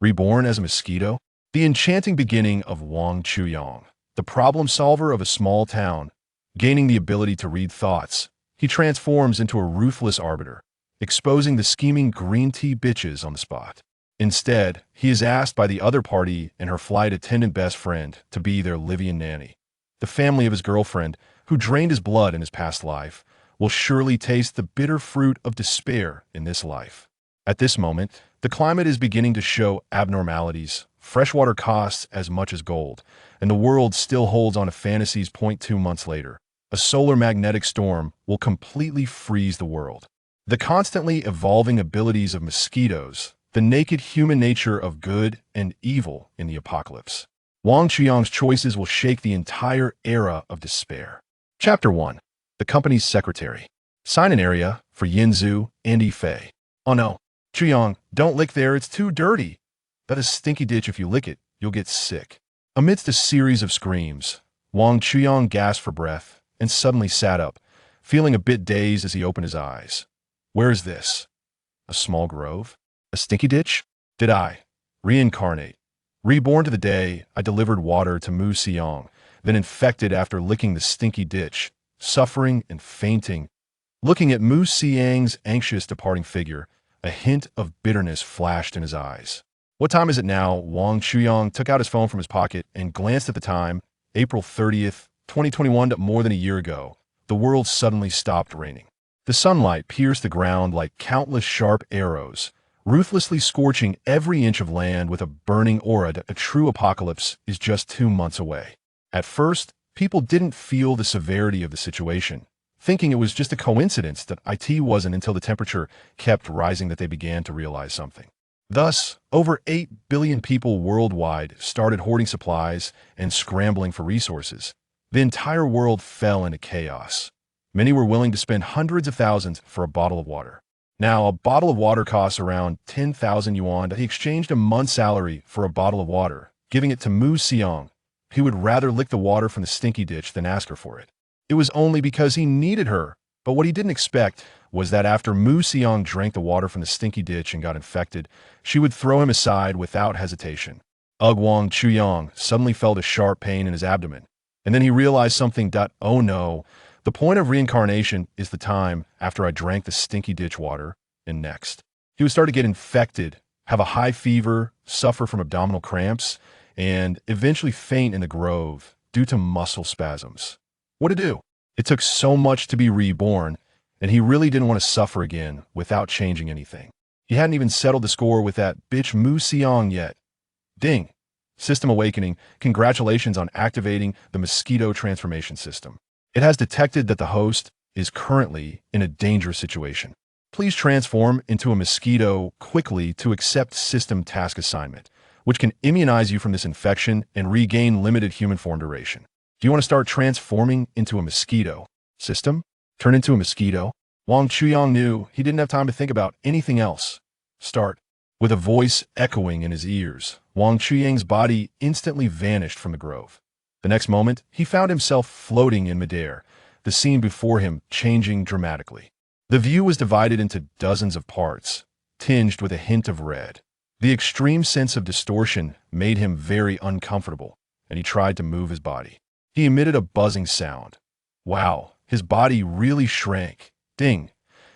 Reborn as a mosquito? The enchanting beginning of Wang Chuyang, the problem solver of a small town. Gaining the ability to read thoughts, he transforms into a ruthless arbiter, exposing the scheming green tea bitches on the spot. Instead, he is asked by the other party and her flight attendant best friend to be their Livian nanny. The family of his girlfriend, who drained his blood in his past life, will surely taste the bitter fruit of despair in this life. At this moment, the climate is beginning to show abnormalities. Freshwater costs as much as gold, and the world still holds on to fantasies. 2 months later, a solar magnetic storm will completely freeze the world. The constantly evolving abilities of mosquitoes, the naked human nature of good and evil in the apocalypse. Wang Chuyang's choices will shake the entire era of despair. Chapter 1. The company's secretary. Sign-in area for Yinzu and Yifei. Oh no, Chuyang, don't lick there, it's too dirty. That is stinky ditch, if you lick it, you'll get sick. Amidst a series of screams, Wang Chuyang gasped for breath and suddenly sat up, feeling a bit dazed as he opened his eyes. Where is this? A small grove? A stinky ditch? Did I reincarnate? Reborn to the day I delivered water to Mu Xiang, then infected after licking the stinky ditch, suffering and fainting. Looking at Mu Xiang's anxious departing figure, a hint of bitterness flashed in his eyes. What time is it now? Wang Chuyang took out his phone from his pocket and glanced at the time. April 30th, 2021. More than a year ago, the world suddenly stopped raining. The sunlight pierced the ground like countless sharp arrows, ruthlessly scorching every inch of land with a burning aura. A true apocalypse is just 2 months away. At first, people didn't feel the severity of the situation, thinking it was just a coincidence that it wasn't until the temperature kept rising that they began to realize something. Thus, over 8 billion people worldwide started hoarding supplies and scrambling for resources. The entire world fell into chaos. Many were willing to spend hundreds of thousands for a bottle of water. Now, a bottle of water costs around 10,000 yuan. He exchanged a month's salary for a bottle of water, giving it to Mu Xiang. He would rather lick the water from the stinky ditch than ask her for it. It was only because he needed her, but what he didn't expect was that after Mu Xiang drank the water from the stinky ditch and got infected, she would throw him aside without hesitation. Wang Chuyang suddenly felt a sharp pain in his abdomen, and then he realized something. Oh no, the point of reincarnation is the time after I drank the stinky ditch water, and next. He would start to get infected, have a high fever, suffer from abdominal cramps, and eventually faint in the grove due to muscle spasms. What to do? It took so much to be reborn, and he really didn't want to suffer again without changing anything. He hadn't even settled the score with that bitch Mu Xiang yet. Ding! System awakening. Congratulations on activating the mosquito transformation system. It has detected that the host is currently in a dangerous situation. Please transform into a mosquito quickly to accept system task assignment, which can immunize you from this infection and regain limited human form duration. Do you want to start transforming into a mosquito? System? Turn into a mosquito? Wang Chuyang knew he didn't have time to think about anything else. Start. With a voice echoing in his ears, Wang Chuyang's body instantly vanished from the grove. The next moment, he found himself floating in midair, the scene before him changing dramatically. The view was divided into dozens of parts, tinged with a hint of red. The extreme sense of distortion made him very uncomfortable, and he tried to move his body. He emitted a buzzing sound. Wow, his body really shrank. Ding!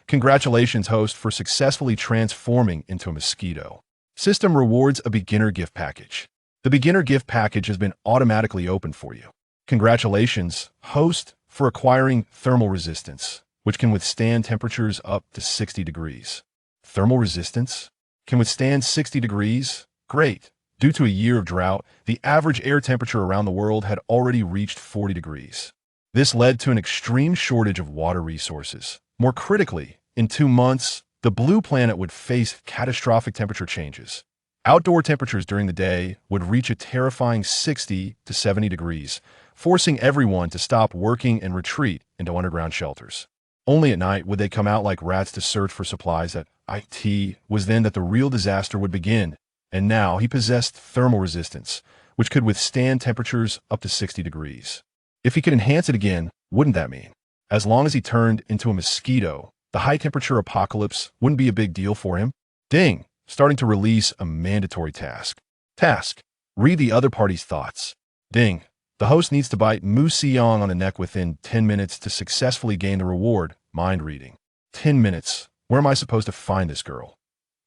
Congratulations, host, for successfully transforming into a mosquito. System rewards a beginner gift package. The beginner gift package has been automatically opened for you. Congratulations, host, for acquiring thermal resistance, which can withstand temperatures up to 60 degrees. Thermal resistance? Can withstand 60 degrees? Great! Due to a year of drought, the average air temperature around the world had already reached 40 degrees. This led to an extreme shortage of water resources. More critically, in 2 months, the blue planet would face catastrophic temperature changes. Outdoor temperatures during the day would reach a terrifying 60 to 70 degrees, forcing everyone to stop working and retreat into underground shelters. Only at night would they come out like rats to search for supplies. It was then that the real disaster would begin, and now he possessed thermal resistance, which could withstand temperatures up to 60 degrees. If he could enhance it again, wouldn't that mean? As long as he turned into a mosquito, the high-temperature apocalypse wouldn't be a big deal for him. Ding! starting to release a mandatory task. Task: read the other party's thoughts. Ding. The host needs to bite Mu Siyong on the neck within 10 minutes to successfully gain the reward, mind reading. 10 minutes. Where am I supposed to find this girl?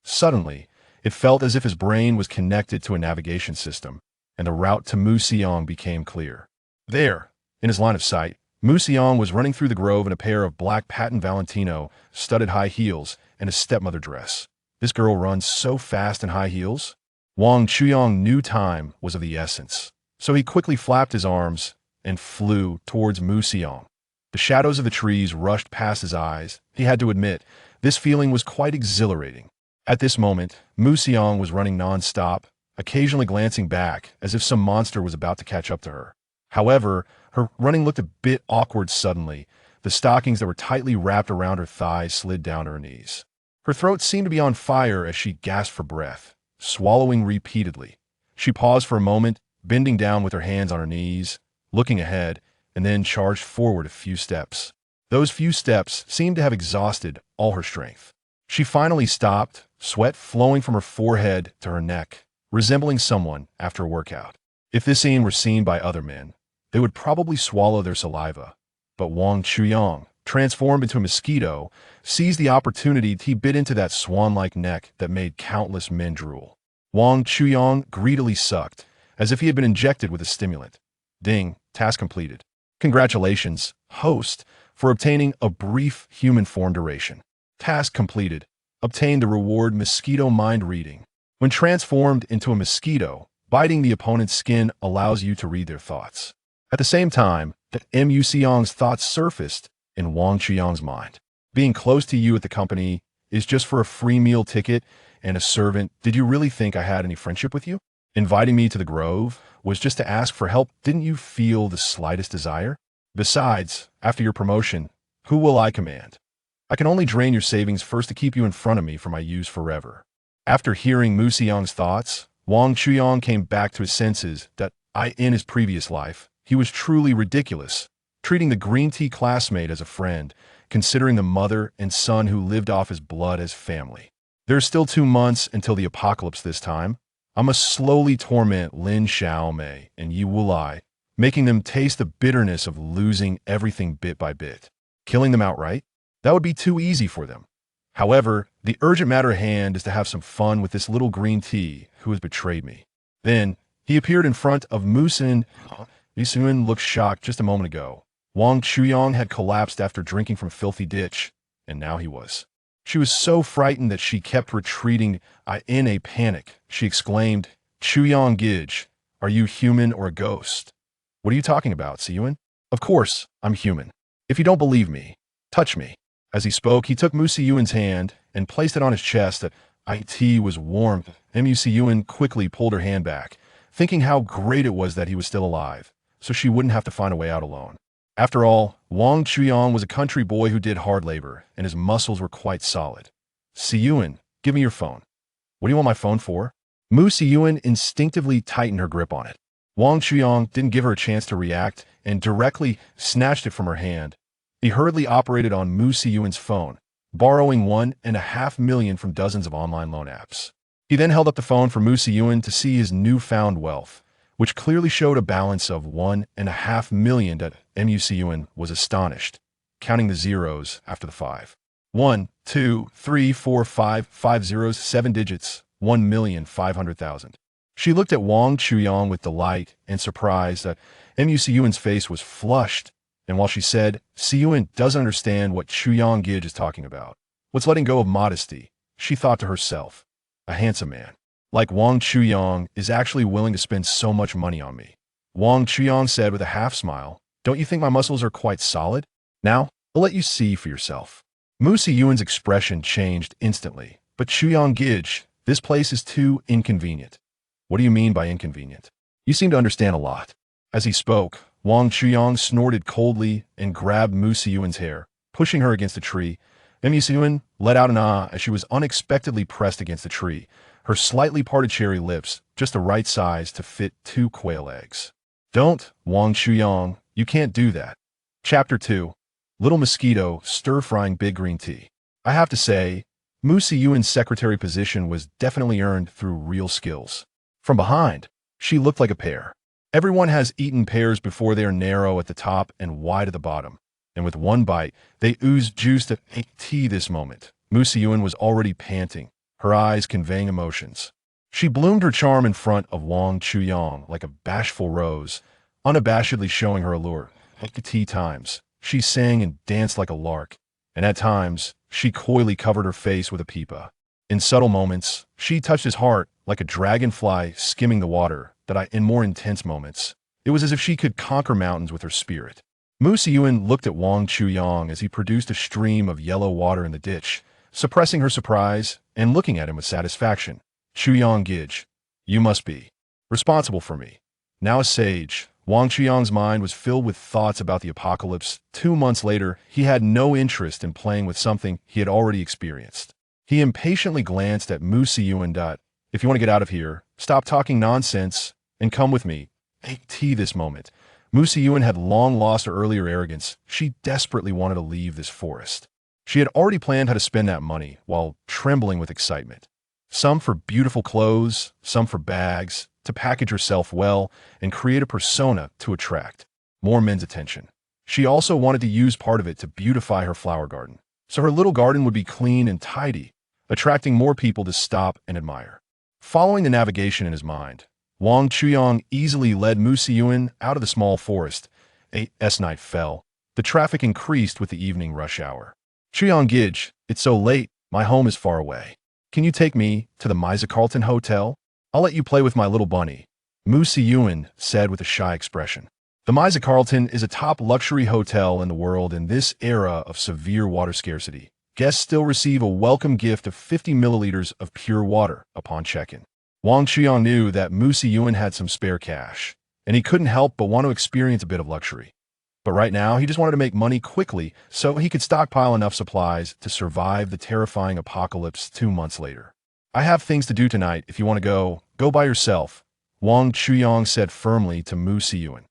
Suddenly, it felt as if his brain was connected to a navigation system, and the route to Mu Siyong became clear. There, in his line of sight, Mu Siyong was running through the grove in a pair of black patent Valentino, studded high heels, and a stepmother dress. This girl runs so fast in high heels? Wang Chuyang knew time was of the essence, so he quickly flapped his arms and flew towards Mu Siyong. The shadows of the trees rushed past his eyes. He had to admit, this feeling was quite exhilarating. At this moment, Mu Siyong was running non-stop, occasionally glancing back as if some monster was about to catch up to her. However, her running looked a bit awkward suddenly. The stockings that were tightly wrapped around her thighs slid down to her knees. Her throat seemed to be on fire as she gasped for breath, swallowing repeatedly. She paused for a moment, bending down with her hands on her knees, looking ahead, and then charged forward a few steps. Those few steps seemed to have exhausted all her strength. She finally stopped, sweat flowing from her forehead to her neck, resembling someone after a workout. If this scene were seen by other men, they would probably swallow their saliva. But Wang Chuyang, transformed into a mosquito, seized the opportunity to bit into that swan-like neck that made countless men drool. Wang Chuyang greedily sucked, as if he had been injected with a stimulant. Ding, task completed. Congratulations, host, for obtaining a brief human form duration. Task completed. Obtain the reward mosquito mind reading. When transformed into a mosquito, biting the opponent's skin allows you to read their thoughts. At the same time that Mu Siyong's thoughts surfaced in Wang Chuyang's mind. Being close to you at the company is just for a free meal ticket and a servant. Did you really think I had any friendship with you? Inviting me to the grove was just to ask for help. Didn't you feel the slightest desire? Besides, after your promotion, who will I command? I can only drain your savings first to keep you in front of me for my use forever. After hearing Mu Siyong's thoughts, Wang Chuyang came back to his senses that in his previous life, he was truly ridiculous, treating the green tea classmate as a friend, considering the mother and son who lived off his blood as family. There are still 2 months until the apocalypse this time. I must slowly torment Lin Xiaomei and Yi Wulai, making them taste the bitterness of losing everything bit by bit. Killing them outright? That would be too easy for them. However, the urgent matter at hand is to have some fun with this little green tea who has betrayed me. Then, he appeared in front of Musin. Musin looked shocked just a moment ago. Wang Chuyang had collapsed after drinking from a filthy ditch, and now he was. She was so frightened that she kept retreating. In a panic, she exclaimed, "Chuyang Gij, are you human or a ghost?" "What are you talking about, Siyuan?" "Of course, I'm human. If you don't believe me, touch me." As he spoke, he took Mu Siyuan's hand and placed it on his chest. It was warm. Mu Siyuan quickly pulled her hand back, thinking how great it was that he was still alive, so she wouldn't have to find a way out alone. After all, Wang Chuyang was a country boy who did hard labor, and his muscles were quite solid. "Siyuan, give me your phone." "What do you want my phone for?" Mu Siyuan instinctively tightened her grip on it. Wang Chuyang didn't give her a chance to react and directly snatched it from her hand. He hurriedly operated on Mu Siyuan's phone, borrowing $1.5 million from dozens of online loan apps. He then held up the phone for Mu Siyuan to see his newfound wealth, which clearly showed a balance of $1.5 million. Mu Siyuan was astonished, counting the zeros after the 5. 1, 2, 3, 4, 5 zeros, 7 digits, 1,500,000. She looked at Wang Chuyang with delight and surprise. Mu Siyuan's face was flushed, and while she said, "Siyuan doesn't understand what Chuyang Gij is talking about. What's letting go of modesty?" she thought to herself. A handsome man like Wang Chuyang is actually willing to spend so much money on me. Wang Chuyang said with a half smile, "Don't you think my muscles are quite solid? Now, I'll let you see for yourself." Mu Siyuan's expression changed instantly. "But Chuyang Gij, this place is too inconvenient." "What do you mean by inconvenient? You seem to understand a lot." As he spoke, Wang Chuyang snorted coldly and grabbed Mu Siyuan's hair, pushing her against a tree. Mu Siyuan let out an ah as she was unexpectedly pressed against the tree, her slightly parted cherry lips just the right size to fit 2 quail eggs. "Don't, Wang Chuyang, you can't do that." Chapter 2. Little Mosquito Stir-Frying Big Green Tea. I have to say, Mu Siyuan's secretary position was definitely earned through real skills. From behind, she looked like a pear. Everyone has eaten pears before they are narrow at the top and wide at the bottom. And with one bite, they oozed juice to tea this moment. Mu Siyuan was already panting, her eyes conveying emotions. She bloomed her charm in front of Wang Chuyang like a bashful rose, unabashedly showing her allure. At tea times, she sang and danced like a lark, and at times, she coyly covered her face with a peepa. In subtle moments, she touched his heart like a dragonfly skimming the water. In more intense moments, it was as if she could conquer mountains with her spirit. Mu Siyuan looked at Wang Chuyang as he produced a stream of yellow water in the ditch, suppressing her surprise and looking at him with satisfaction. Chuyang Gij, you must be responsible for me. Now a sage, Wang Chuyang's mind was filled with thoughts about the apocalypse. 2 months later, he had no interest in playing with something he had already experienced. He impatiently glanced at Mu Siyuan. If you want to get out of here, stop talking nonsense and come with me. Take tea this moment. Mu Siyuan had long lost her earlier arrogance. She desperately wanted to leave this forest. She had already planned how to spend that money while trembling with excitement. Some for beautiful clothes, some for bags, to package herself well and create a persona to attract more men's attention. She also wanted to use part of it to beautify her flower garden, so her little garden would be clean and tidy, attracting more people to stop and admire. Following the navigation in his mind, Wang Chuyang easily led Mu Siyuan out of the small forest. As night fell, the traffic increased with the evening rush hour. Chuyang Gij, it's so late, my home is far away. Can you take me to the Carlton Hotel? I'll let you play with my little bunny, Mu Siyuan said with a shy expression. The Carlton is a top luxury hotel in the world in this era of severe water scarcity. Guests still receive a welcome gift of 50 milliliters of pure water upon check-in. Wang Chuyang knew that Mu Siyuan had some spare cash, and he couldn't help but want to experience a bit of luxury. But right now, he just wanted to make money quickly so he could stockpile enough supplies to survive the terrifying apocalypse 2 months later. I have things to do tonight. If you want to go by yourself, Wang Chuyang said firmly to Mu Siyuan.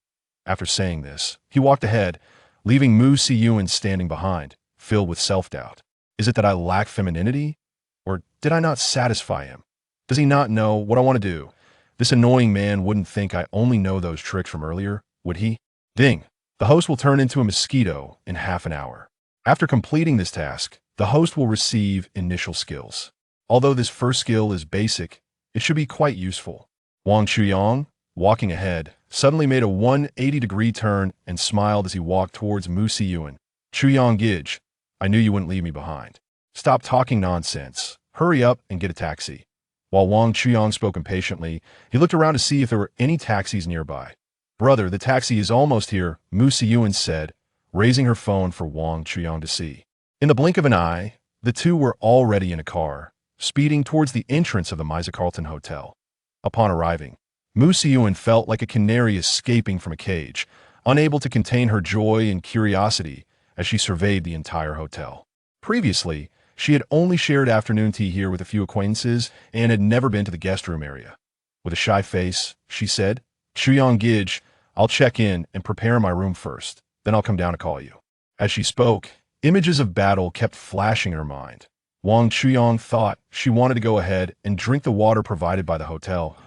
After saying this, he walked ahead, leaving Mu Siyuan standing behind, filled with self-doubt. Is it that I lack femininity? Or did I not satisfy him? Does he not know what I want to do? This annoying man wouldn't think I only know those tricks from earlier, would he? Ding! The host will turn into a mosquito in half an hour. After completing this task, the host will receive initial skills. Although this first skill is basic, it should be quite useful. Wang Chuyang, walking ahead, suddenly made a 180-degree turn and smiled as he walked towards Mu Siyuan. Chuyang Gij, I knew you wouldn't leave me behind. Stop talking nonsense. Hurry up and get a taxi. While Wang Chuyang spoke impatiently, he looked around to see if there were any taxis nearby. Brother, the taxi is almost here, Mu Siyuan said, raising her phone for Wang Chuyang to see. In the blink of an eye, the two were already in a car, speeding towards the entrance of the Carlton Hotel. Upon arriving, Mu Siyuan felt like a canary escaping from a cage, unable to contain her joy and curiosity as she surveyed the entire hotel. Previously, she had only shared afternoon tea here with a few acquaintances and had never been to the guest room area. With a shy face, she said, Chuyang Gij, I'll check in and prepare my room first, then I'll come down to call you. As she spoke, images of battle kept flashing in her mind. Wang Chuyang thought she wanted to go ahead and drink the water provided by the hotel.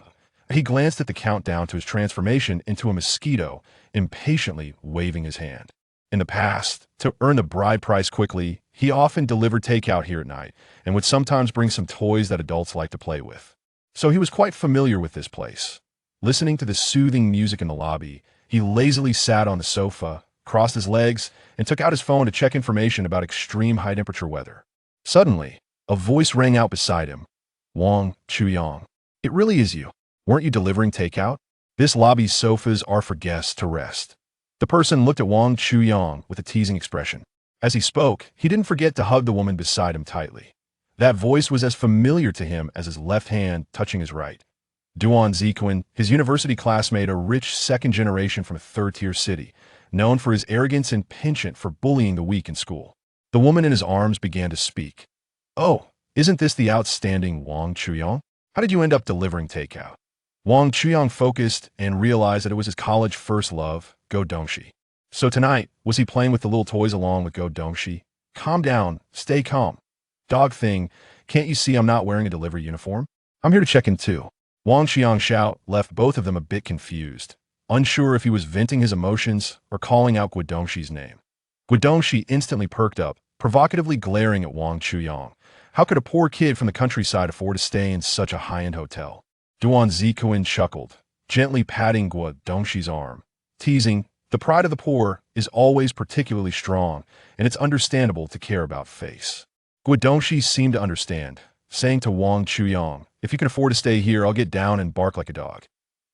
He glanced at the countdown to his transformation into a mosquito, impatiently waving his hand. In the past, to earn the bride price quickly, he often delivered takeout here at night and would sometimes bring some toys that adults like to play with. So he was quite familiar with this place. Listening to the soothing music in the lobby, he lazily sat on the sofa, crossed his legs, and took out his phone to check information about extreme high-temperature weather. Suddenly, a voice rang out beside him. Wang Chuyang. It really is you. Weren't you delivering takeout? This lobby's sofas are for guests to rest. The person looked at Wang Chuyang with a teasing expression. As he spoke, he didn't forget to hug the woman beside him tightly. That voice was as familiar to him as his left hand touching his right. Duan Ziquan, his university classmate, a rich second generation from a third-tier city, known for his arrogance and penchant for bullying the weak in school. The woman in his arms began to speak. Oh, isn't this the outstanding Wang Chuyang? How did you end up delivering takeout? Wang Chuyang focused and realized that it was his college first love, gold.People. So tonight, was he playing with the little toys along with gold.People? Calm down, stay calm. Dog thing, Can't you see I'm not wearing a delivery uniform? I'm here to check in too. Wang Qiang's shout left both of them a bit confused, unsure if he was venting his emotions or calling out Guodongxi's name. Guodongxi instantly perked up, provocatively glaring at Wang Chuyang. How could a poor kid from the countryside afford to stay in such a high-end hotel? Duan Ziquan chuckled, gently patting Guodongxi's arm, teasing, the pride of the poor is always particularly strong, and it's understandable to care about face. Guodongxi seemed to understand, saying to Wang Chuyang, if you can afford to stay here, I'll get down and bark like a dog.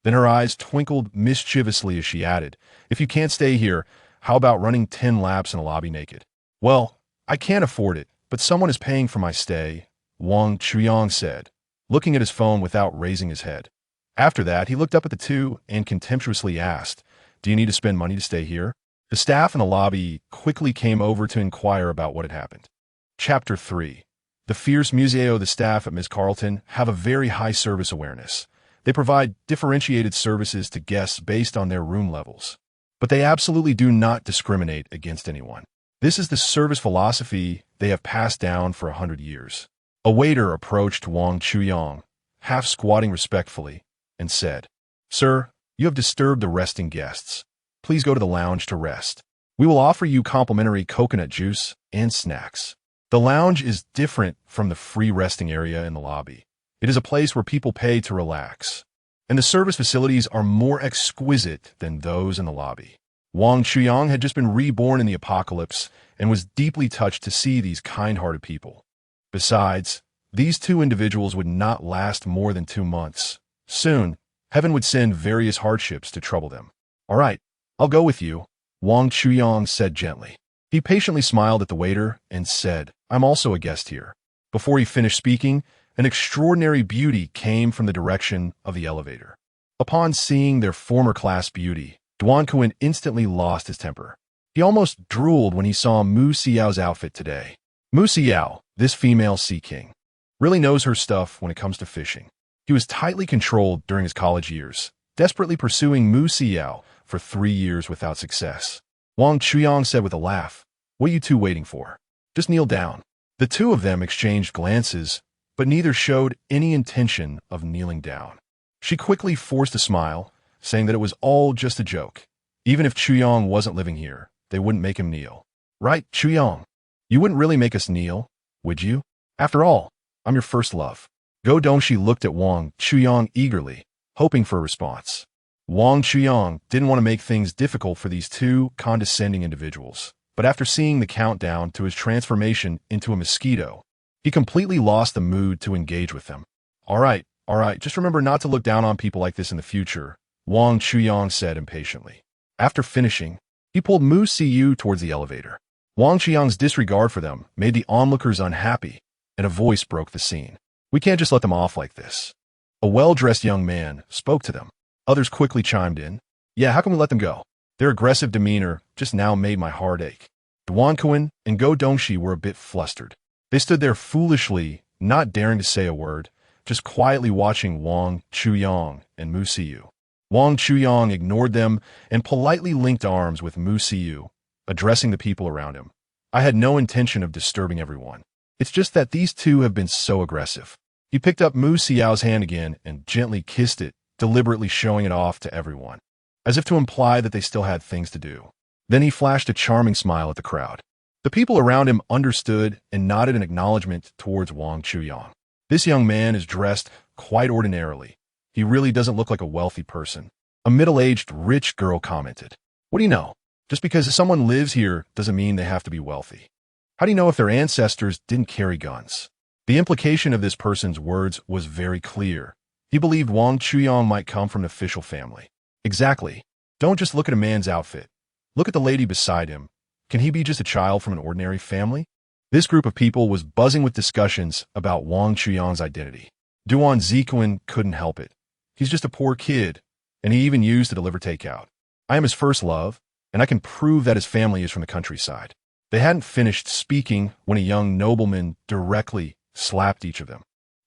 Then her eyes twinkled mischievously as she added, if you can't stay here, how about running 10 laps in a lobby naked? Well, I can't afford it, but someone is paying for my stay, Wang Chuyang said, looking at his phone without raising his head. After that, he looked up at the two and contemptuously asked, do you need to spend money to stay here? The staff in the lobby quickly came over to inquire about what had happened. Chapter 3. The fierce museo. The staff at Ms. Carlton have a very high service awareness. They provide differentiated services to guests based on their room levels. But they absolutely do not discriminate against anyone. This is the service philosophy they have passed down for 100 years. A waiter approached Wang Chuyang, half squatting respectfully, and said, Sir, you have disturbed the resting guests. Please go to the lounge to rest. We will offer you complimentary coconut juice and snacks. The lounge is different from the free resting area in the lobby. It is a place where people pay to relax, and the service facilities are more exquisite than those in the lobby. Wang Chuyang had just been reborn in the apocalypse and was deeply touched to see these kind-hearted people. Besides, these two individuals would not last more than 2 months. Soon, heaven would send various hardships to trouble them. All right, I'll go with you, Wang Chuyang said gently. He patiently smiled at the waiter and said, I'm also a guest here. Before he finished speaking, an extraordinary beauty came from the direction of the elevator. Upon seeing their former class beauty, Duan Kuan instantly lost his temper. He almost drooled when he saw Mu Xiao's outfit today. Mu Xiao, this female sea king, really knows her stuff when it comes to fishing. He was tightly controlled during his college years, desperately pursuing Mu Xiao for 3 years without success. Wang Chuyang said with a laugh, what are you two waiting for? Just kneel down. The two of them exchanged glances, but neither showed any intention of kneeling down. She quickly forced a smile, saying that it was all just a joke. Even if Chuyang wasn't living here, they wouldn't make him kneel. Right, Chuyang? You wouldn't really make us kneel, would you? After all, I'm your first love. Guodongxi looked at Wang Chuyang eagerly, hoping for a response. Wang Chuyang didn't want to make things difficult for these two condescending individuals, but after seeing the countdown to his transformation into a mosquito, he completely lost the mood to engage with them. All right, just remember not to look down on people like this in the future, Wang Chuyang said impatiently. After finishing, he pulled Mu Xiu towards the elevator. Wang Qiang's disregard for them made the onlookers unhappy, and a voice broke the scene. We can't just let them off like this. A well-dressed young man spoke to them. Others quickly chimed in. Yeah, how can we let them go? Their aggressive demeanor just now made my heart ache. Duan Kuan and Guodongxi were a bit flustered. They stood there foolishly, not daring to say a word, just quietly watching Wang Chuyang and Mu Xiu. Wang Chuyang ignored them and politely linked arms with Mu Xiu, addressing the people around him. I had no intention of disturbing everyone. It's just that these two have been so aggressive. He picked up Mu Xiao's hand again and gently kissed it, deliberately showing it off to everyone, as if to imply that they still had things to do. Then he flashed a charming smile at the crowd. The people around him understood and nodded in acknowledgement towards Wang Chuyang. This young man is dressed quite ordinarily. He really doesn't look like a wealthy person. A middle-aged rich girl commented. What do you know? Just because someone lives here doesn't mean they have to be wealthy. How do you know if their ancestors didn't carry guns? The implication of this person's words was very clear. He believed Wang Chuyang might come from an official family. Exactly. Don't just look at a man's outfit. Look at the lady beside him. Can he be just a child from an ordinary family? This group of people was buzzing with discussions about Wang Chuyang's identity. Duan Ziquan couldn't help it. He's just a poor kid, and he even used to deliver takeout. I am his first love, and I can prove that his family is from the countryside. They hadn't finished speaking when a young nobleman directly slapped each of them.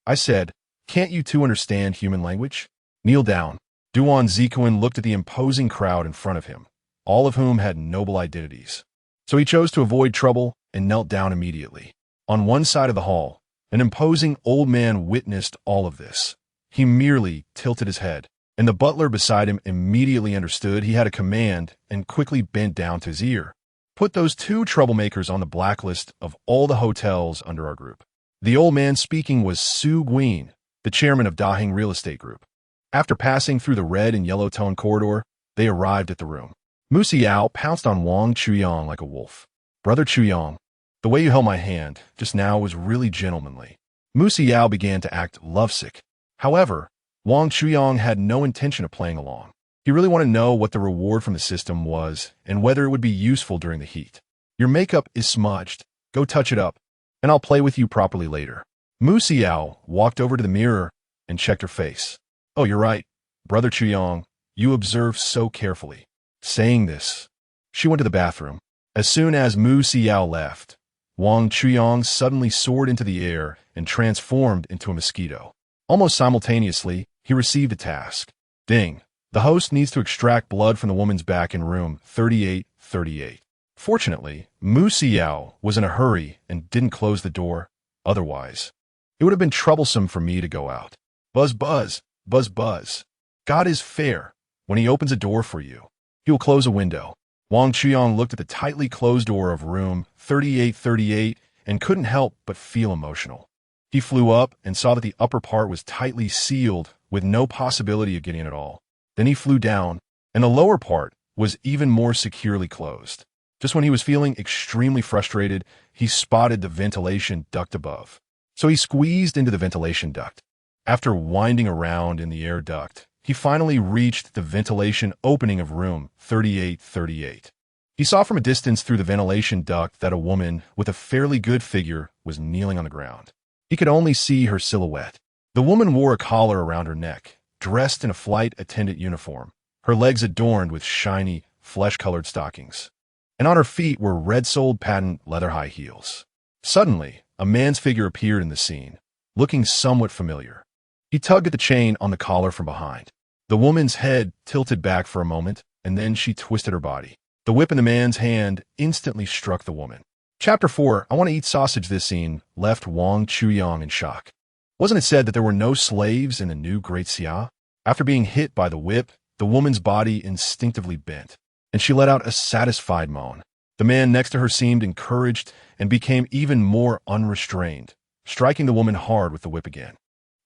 I said, can't you two understand human language? Kneel down. Duan Ziquan looked at the imposing crowd in front of him, all of whom had noble identities. So he chose to avoid trouble and knelt down immediately. On one side of the hall, An imposing old man witnessed all of this. He merely tilted his head, and the butler beside him immediately understood he had a command and quickly bent down to his ear. Put those two troublemakers on the blacklist of all the hotels under our group. The old man speaking was Su Guin, the chairman of Dahing Real Estate Group. After passing through the red and yellow tone corridor, they arrived at the room. Mu Xiao pounced on Wang Chuyang like a wolf. Brother Chuyang, the way you held my hand just now was really gentlemanly. Mu Xiao began to act lovesick. However, Wang Chuyang had no intention of playing along. He really wanted to know what the reward from the system was and whether it would be useful during the heat. Your makeup is smudged. Go touch it up, and I'll play with you properly later. Mu Xiao walked over to the mirror and checked her face. Oh, you're right, Brother Chuyang. You observe so carefully. Saying this, she went to the bathroom. As soon as Mu Xiao left, Wang Chuyang suddenly soared into the air and transformed into a mosquito. Almost simultaneously, he received a task. Ding. The host needs to extract blood from the woman's back in room 3838. Fortunately, Mu Xiao was in a hurry and didn't close the door. Otherwise, it would have been troublesome for me to go out. Buzz, buzz, buzz, buzz. God is fair. When he opens a door for you, he will close a window. Wang Chuyang looked at the tightly closed door of room 3838 and couldn't help but feel emotional. He flew up and saw that the upper part was tightly sealed with no possibility of getting in at all. Then he flew down, and the lower part was even more securely closed. Just when he was feeling extremely frustrated, he spotted the ventilation duct above. So he squeezed into the ventilation duct. After winding around in the air duct, he finally reached the ventilation opening of room 3838. He saw from a distance through the ventilation duct that a woman with a fairly good figure was kneeling on the ground. He could only see her silhouette. The woman wore a collar around her neck, dressed in a flight attendant uniform, her legs adorned with shiny, flesh-colored stockings, and on her feet were red-soled patent leather high heels. Suddenly, a man's figure appeared in the scene, looking somewhat familiar. He tugged at the chain on the collar from behind. The woman's head tilted back for a moment, and then she twisted her body. The whip in the man's hand instantly struck the woman. Chapter 4, I Want to Eat Sausage. This scene left Wang Chuyang in shock. Wasn't it said that there were no slaves in the new Great Xia? After being hit by the whip, the woman's body instinctively bent, and she let out a satisfied moan. The man next to her seemed encouraged and became even more unrestrained, striking the woman hard with the whip again.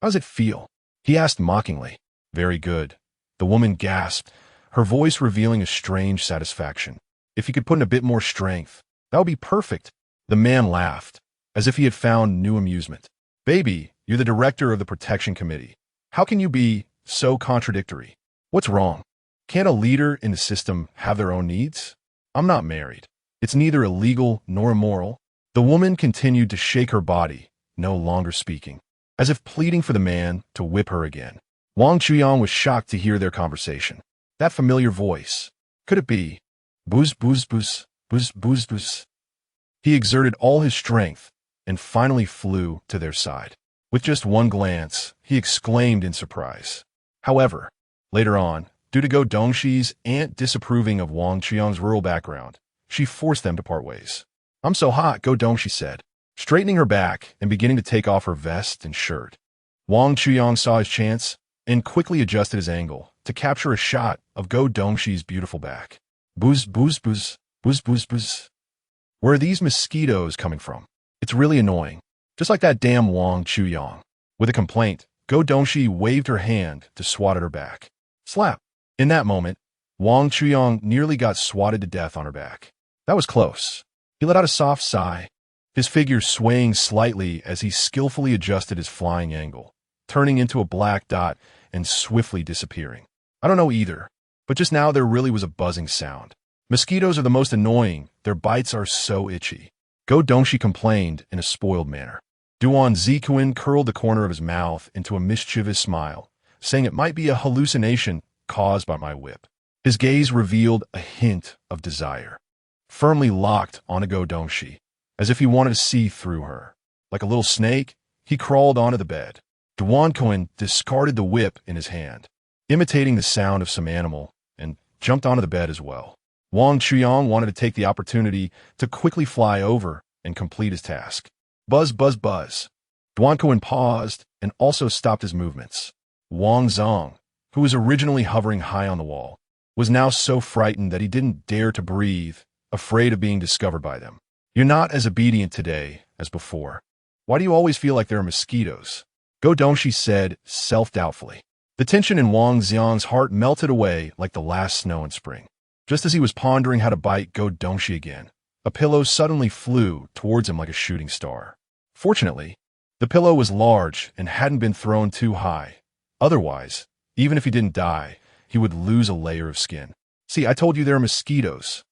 How does it feel? He asked mockingly. Very good. The woman gasped, her voice revealing a strange satisfaction. If you could put in a bit more strength, that would be perfect. The man laughed, as if he had found new amusement. Baby, you're the director of the protection committee. How can you be so contradictory? What's wrong? Can't a leader in the system have their own needs? I'm not married. It's neither illegal nor immoral. The woman continued to shake her body, no longer speaking, as if pleading for the man to whip her again. Wang Chuyang was shocked to hear their conversation. That familiar voice. Could it be? Booz, booz, booz, booz, booz, booz. He exerted all his strength and finally flew to their side. With just one glance, he exclaimed in surprise. However, later on, due to Go Dongshi's aunt disapproving of Wang Chuyang's rural background, she forced them to part ways. I'm so hot, Go Dongshi said, straightening her back and beginning to take off her vest and shirt. Wang Chuyang saw his chance and quickly adjusted his angle to capture a shot of Go Dongshi's beautiful back. Booz, booz, booz, booz, booz, booz. Where are these mosquitoes coming from? It's really annoying. Just like that damn Wang Chuyang. With a complaint, Go Dongshi waved her hand to swat at her back. Slap. In that moment, Wang Chuyang nearly got swatted to death on her back. That was close. He let out a soft sigh, his figure swaying slightly as he skillfully adjusted his flying angle, turning into a black dot and swiftly disappearing. I don't know either, but just now there really was a buzzing sound. Mosquitoes are the most annoying. Their bites are so itchy. Go Dongshi complained in a spoiled manner. Duan Zikuin curled the corner of his mouth into a mischievous smile, saying it might be a hallucination caused by my whip. His gaze revealed a hint of desire, firmly locked onto Go Dongshi, as if he wanted to see through her. Like a little snake, he crawled onto the bed. Duan Cohen discarded the whip in his hand, imitating the sound of some animal, and jumped onto the bed as well. Wang Chuyang wanted to take the opportunity to quickly fly over and complete his task. Buzz, buzz, buzz. Duan paused and also stopped his movements. Wang Zong, who was originally hovering high on the wall, was now so frightened that he didn't dare to breathe, afraid of being discovered by them. You're not as obedient today as before. Why do you always feel like there are mosquitoes? Go.Dongshi said, self-doubtfully. The tension in Wang Xiang's heart melted away like the last snow in spring. Just as he was pondering how to bite Go.Dongshi again, a pillow suddenly flew towards him like a shooting star. Fortunately, the pillow was large and hadn't been thrown too high. Otherwise, even if he didn't die, he would lose a layer of skin. See, I told you there are mosquitoes.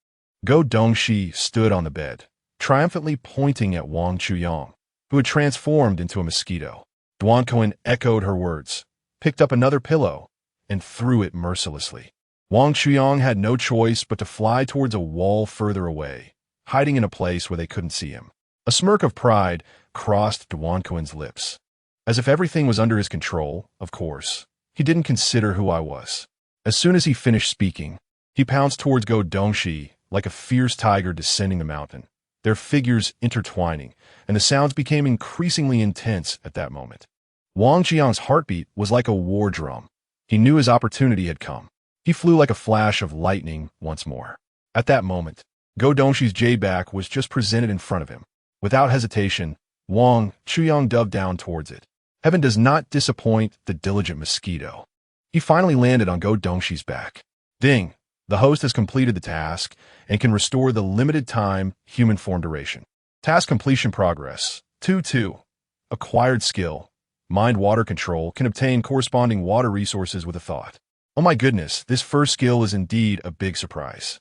Go.Dongshi stood on the bed, triumphantly pointing at Wang Chuyang, who had transformed into a mosquito. Duan echoed her words, picked up another pillow, and threw it mercilessly. Wang Chuyang had no choice but to fly towards a wall further away, hiding in a place where they couldn't see him. A smirk of pride crossed Duan's lips. As if everything was under his control, of course. He didn't consider who I was. As soon as he finished speaking, he pounced towards Go.Dongshi like a fierce tiger descending the mountain, their figures intertwining, and the sounds became increasingly intense at that moment. Wang Qiang's heartbeat was like a war drum. He knew his opportunity had come. He flew like a flash of lightning once more. At that moment, Go.Dongshi's jade-back was just presented in front of him. Without hesitation, Wang Chuyang dove down towards it. Heaven does not disappoint the diligent mosquito. He finally landed on Go.Dongshi's back. Ding! The host has completed the task and can restore the limited time human form duration. Task completion progress. 2-2. Acquired skill. Mind water control can obtain corresponding water resources with a thought. Oh my goodness, this first skill is indeed a big surprise.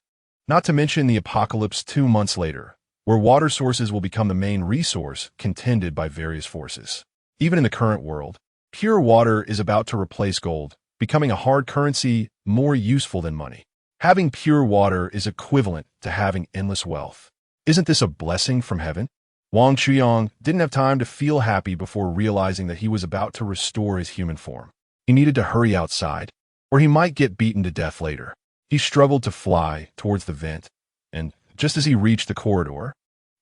Not to mention the apocalypse 2 months later, where water sources will become the main resource contended by various forces. Even in the current world, pure water is about to replace gold, becoming a hard currency more useful than money. Having pure water is equivalent to having endless wealth. Isn't this a blessing from heaven? Wang Chuyang didn't have time to feel happy before realizing that he was about to restore his human form. He needed to hurry outside, or he might get beaten to death later. He struggled to fly towards the vent, and just as he reached the corridor,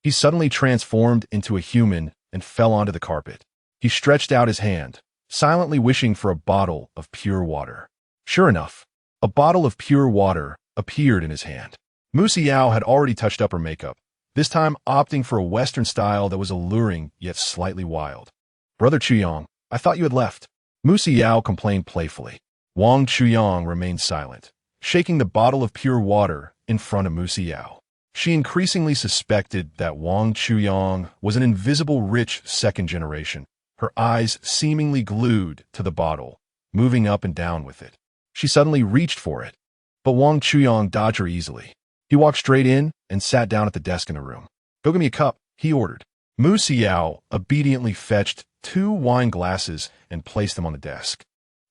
he suddenly transformed into a human and fell onto the carpet. He stretched out his hand, silently wishing for a bottle of pure water. Sure enough, a bottle of pure water appeared in his hand. Mu Xiao had already touched up her makeup, this time opting for a Western style that was alluring yet slightly wild. Brother Chuyang, I thought you had left. Mu Xiao complained playfully. Wang Chuyang remained silent, shaking the bottle of pure water in front of Mu Xiao. She increasingly suspected that Wang Chuyang was an invisible rich second generation, her eyes seemingly glued to the bottle, moving up and down with it. She suddenly reached for it, but Wang Chuyang dodged her easily. He walked straight in and sat down at the desk in the room. Go get me a cup, he ordered. Mu Xiao obediently fetched 2 wine glasses and placed them on the desk,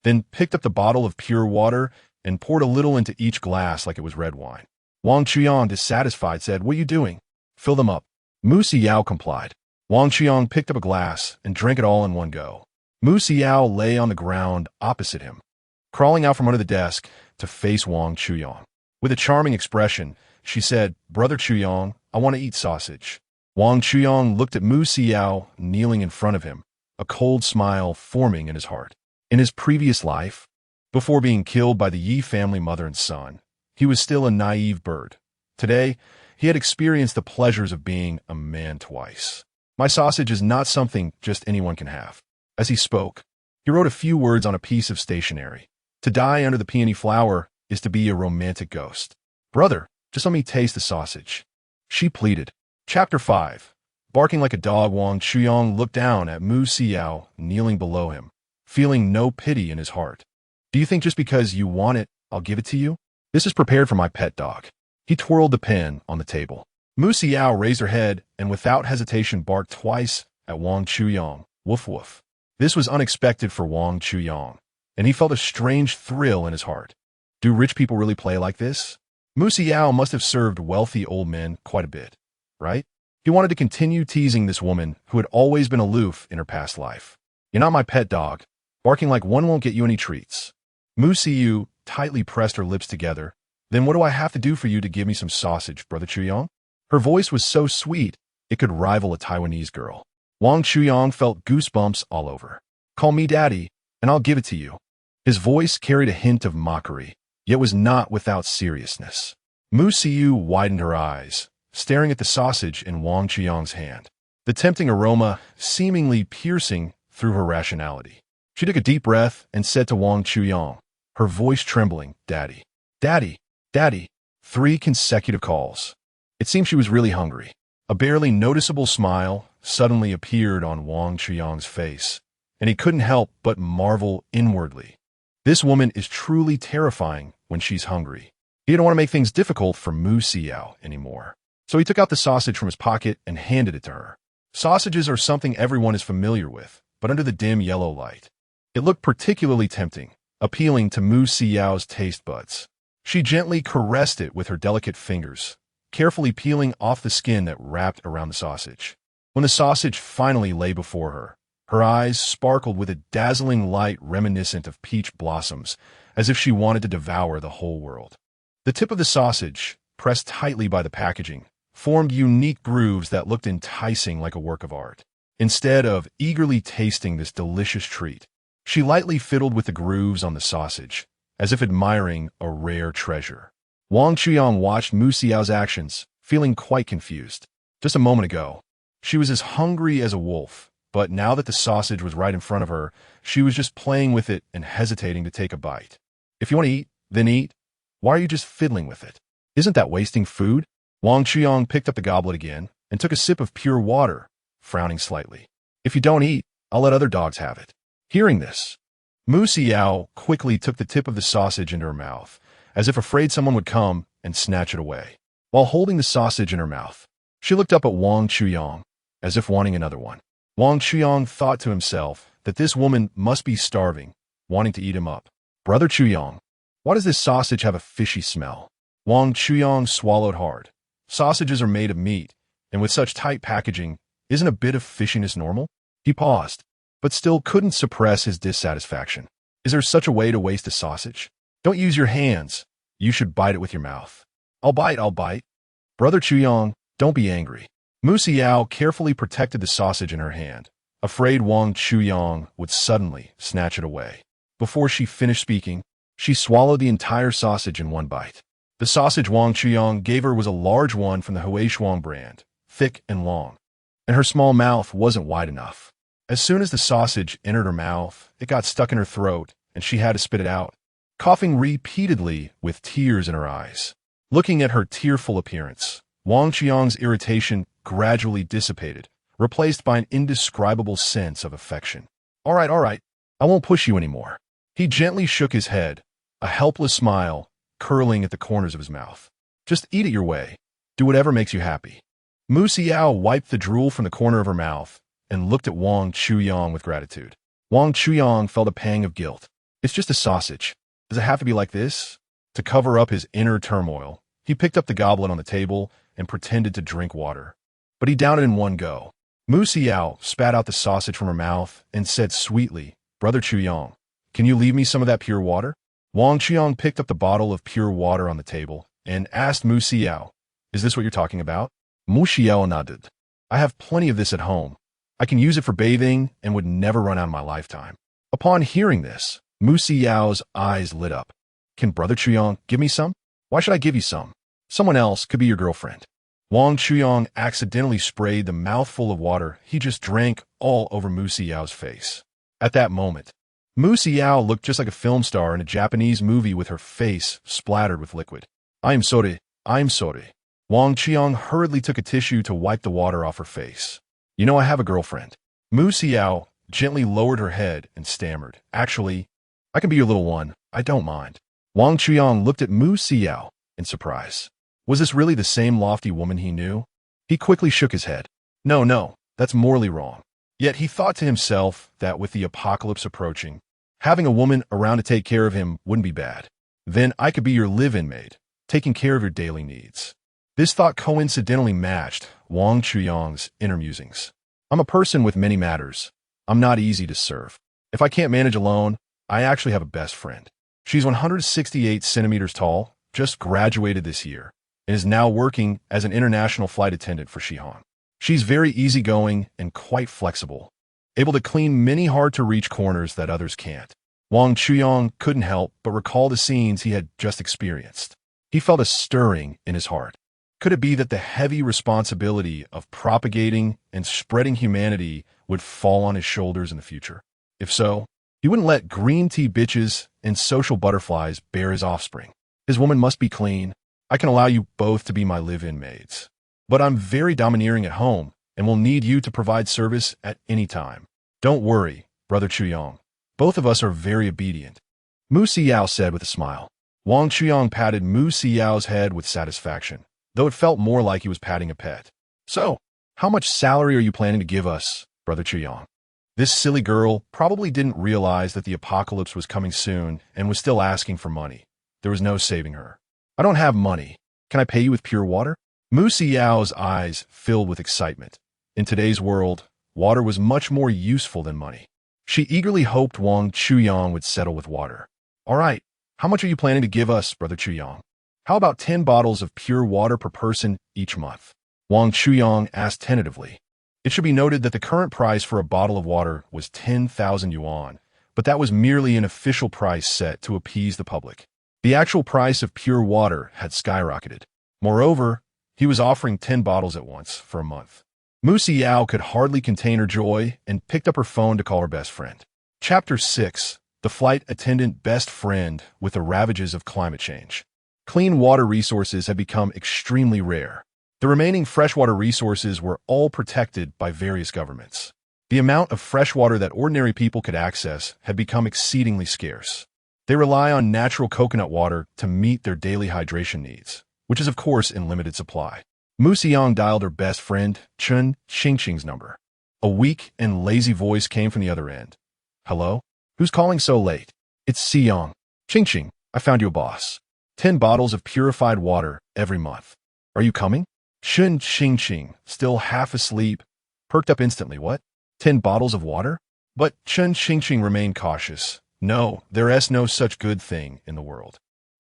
then picked up the bottle of pure water and poured a little into each glass like it was red wine. Wang Chuyang, dissatisfied, said, "What are you doing?" "Fill them up." Mu Xiao complied. Wang Chuyang picked up a glass and drank it all in one go. Mu Xiao lay on the ground opposite him, crawling out from under the desk to face Wang Chuyang. With a charming expression, she said, "Brother Chuyang, I want to eat sausage." Wang Chuyang looked at Mu Xiao kneeling in front of him, a cold smile forming in his heart. In his previous life, before being killed by the Yi family mother and son, he was still a naive bird. Today, he had experienced the pleasures of being a man twice. "My sausage is not something just anyone can have." As he spoke, he wrote a few words on a piece of stationery. "To die under the peony flower is to be a romantic ghost." "Brother, just let me taste the sausage," she pleaded. Chapter 5. Barking like a dog, Wang Chuyang looked down at Mu Xiao kneeling below him, feeling no pity in his heart. "Do you think just because you want it, I'll give it to you? This is prepared for my pet dog." He twirled the pen on the table. Mu Xiao raised her head and without hesitation barked twice at Wang Chuyang. Woof woof. This was unexpected for Wang Chuyang, and he felt a strange thrill in his heart. Do rich people really play like this? Mu Xiao must have served wealthy old men quite a bit, right? He wanted to continue teasing this woman who had always been aloof in her past life. "You're not my pet dog. Barking like one won't get you any treats." Mu Xiao tightly pressed her lips together. "Then what do I have to do for you to give me some sausage, Brother Chuyang?" Her voice was so sweet, it could rival a Taiwanese girl. Wang Chuyang felt goosebumps all over. Call me daddy, and I'll give it to you. His voice carried a hint of mockery, yet was not without seriousness. Mu Siyu widened her eyes, staring at the sausage in Wang Chuyang's hand, the tempting aroma seemingly piercing through her rationality. She took a deep breath and said to Wang Chuyang, her voice trembling, Daddy, Daddy, Daddy. 3 consecutive calls. It seemed she was really hungry. A barely noticeable smile suddenly appeared on Wang Chuyang's face, and he couldn't help but marvel inwardly. This woman is truly terrifying when she's hungry. He didn't want to make things difficult for Mu Xiao anymore. So he took out the sausage from his pocket and handed it to her. Sausages are something everyone is familiar with, but under the dim yellow light. It looked particularly tempting, appealing to Mu Xiao's taste buds. She gently caressed it with her delicate fingers, carefully peeling off the skin that wrapped around the sausage. When the sausage finally lay before her, her eyes sparkled with a dazzling light reminiscent of peach blossoms, as if she wanted to devour the whole world. The tip of the sausage, pressed tightly by the packaging, formed unique grooves that looked enticing like a work of art. Instead of eagerly tasting this delicious treat, she lightly fiddled with the grooves on the sausage, as if admiring a rare treasure. Wang Chuyang watched Mu Xiao's actions, feeling quite confused. Just a moment ago, she was as hungry as a wolf, but now that the sausage was right in front of her, she was just playing with it and hesitating to take a bite. If you want to eat, then eat. Why are you just fiddling with it? Isn't that wasting food? Wang Chuyang picked up the goblet again and took a sip of pure water, frowning slightly. If you don't eat, I'll let other dogs have it. Hearing this, Mu Xiao quickly took the tip of the sausage into her mouth, as if afraid someone would come and snatch it away. While holding the sausage in her mouth, she looked up at Wang Chuyang, as if wanting another one. Wang Chuyang thought to himself that this woman must be starving, wanting to eat him up. Brother Chuyang, why does this sausage have a fishy smell? Wang Chuyang swallowed hard. Sausages are made of meat, and with such tight packaging, isn't a bit of fishiness normal? He paused, but still couldn't suppress his dissatisfaction. Is there such a way to waste a sausage? Don't use your hands. You should bite it with your mouth. I'll bite. Brother Chuyang, don't be angry. Mu Xiao carefully protected the sausage in her hand, afraid Wang Chuyang would suddenly snatch it away. Before she finished speaking, she swallowed the entire sausage in one bite. The sausage Wang Chuyang gave her was a large one from the Huishuang brand, thick and long, and her small mouth wasn't wide enough. As soon as the sausage entered her mouth, it got stuck in her throat, and she had to spit it out, coughing repeatedly with tears in her eyes. Looking at her tearful appearance, Wang Chuyang's irritation gradually dissipated, replaced by an indescribable sense of affection. All right, I won't push you anymore. He gently shook his head, a helpless smile curling at the corners of his mouth. Just eat it your way. Do whatever makes you happy. Mu Xiao wiped the drool from the corner of her mouth and looked at Wang Chuyang with gratitude. Wang Chuyang felt a pang of guilt. It's just a sausage. Does it have to be like this? To cover up his inner turmoil, he picked up the goblet on the table and pretended to drink water. But he downed it in one go. Mu Xiao spat out the sausage from her mouth and said sweetly, Brother Chuyang, can you leave me some of that pure water? Wang Chuyang picked up the bottle of pure water on the table and asked Mu Xiao, is this what you're talking about? Mu Xiao nodded. I have plenty of this at home. I can use it for bathing and would never run out in my lifetime. Upon hearing this, Mu Xiao's eyes lit up. Can Brother Chuyang give me some? Why should I give you some? Someone else could be your girlfriend. Wang Chuyang accidentally sprayed the mouthful of water he just drank all over Mu Xiao's face. At that moment, Mu Xiao looked just like a film star in a Japanese movie with her face splattered with liquid. I'm sorry. Wang Chuyang hurriedly took a tissue to wipe the water off her face. You know I have a girlfriend. Mu Xiao gently lowered her head and stammered. Actually, I can be your little one. I don't mind. Wang Chuyang looked at Mu Xiao in surprise. Was this really the same lofty woman he knew? He quickly shook his head. No, that's morally wrong. Yet he thought to himself that with the apocalypse approaching, having a woman around to take care of him wouldn't be bad. Then I could be your live-in maid, taking care of your daily needs. This thought coincidentally matched Wang Chuyang's inner musings. I'm a person with many matters. I'm not easy to serve. If I can't manage alone, I actually have a best friend. She's 168 centimeters tall, just graduated this year, and is now working as an international flight attendant for Shihan. She's very easygoing and quite flexible, able to clean many hard-to-reach corners that others can't. Wang Chuyang couldn't help but recall the scenes he had just experienced. He felt a stirring in his heart. Could it be that the heavy responsibility of propagating and spreading humanity would fall on his shoulders in the future? If so, he wouldn't let green tea bitches and social butterflies bear his offspring. His woman must be clean. I can allow you both to be my live-in maids. But I'm very domineering at home and will need you to provide service at any time. Don't worry, Brother Chuyang. Both of us are very obedient, Mu Xiao said with a smile. Wang Chuyang patted Mu Xiao's head with satisfaction, though it felt more like he was patting a pet. So, how much salary are you planning to give us, Brother Chuyang? This silly girl probably didn't realize that the apocalypse was coming soon and was still asking for money. There was no saving her. I don't have money. Can I pay you with pure water? Mu Xiao's eyes filled with excitement. In today's world, water was much more useful than money. She eagerly hoped Wang Chuyang would settle with water. All right, how much are you planning to give us, Brother Chuyang? How about 10 bottles of pure water per person each month? Wang Chuyang asked tentatively. It should be noted that the current price for a bottle of water was 10,000 yuan, but that was merely an official price set to appease the public. The actual price of pure water had skyrocketed. Moreover, he was offering 10 bottles at once for a month. Mu Xiao could hardly contain her joy and picked up her phone to call her best friend. Chapter 6. The Flight Attendant Best Friend with the Ravages of Climate Change. Clean water resources have become extremely rare. The remaining freshwater resources were all protected by various governments. The amount of freshwater that ordinary people could access had become exceedingly scarce. They rely on natural coconut water to meet their daily hydration needs, which is of course in limited supply. Mu Xiang dialed her best friend, Chun Qingqing's number. A weak and lazy voice came from the other end. Hello? Who's calling so late? It's Xiang. Qingqing, I found you a boss. 10 bottles of purified water every month. Are you coming? Chun Qingqing, still half asleep, perked up instantly. What? 10 bottles of water? But Chun Qingqing remained cautious. No, there is no such good thing in the world.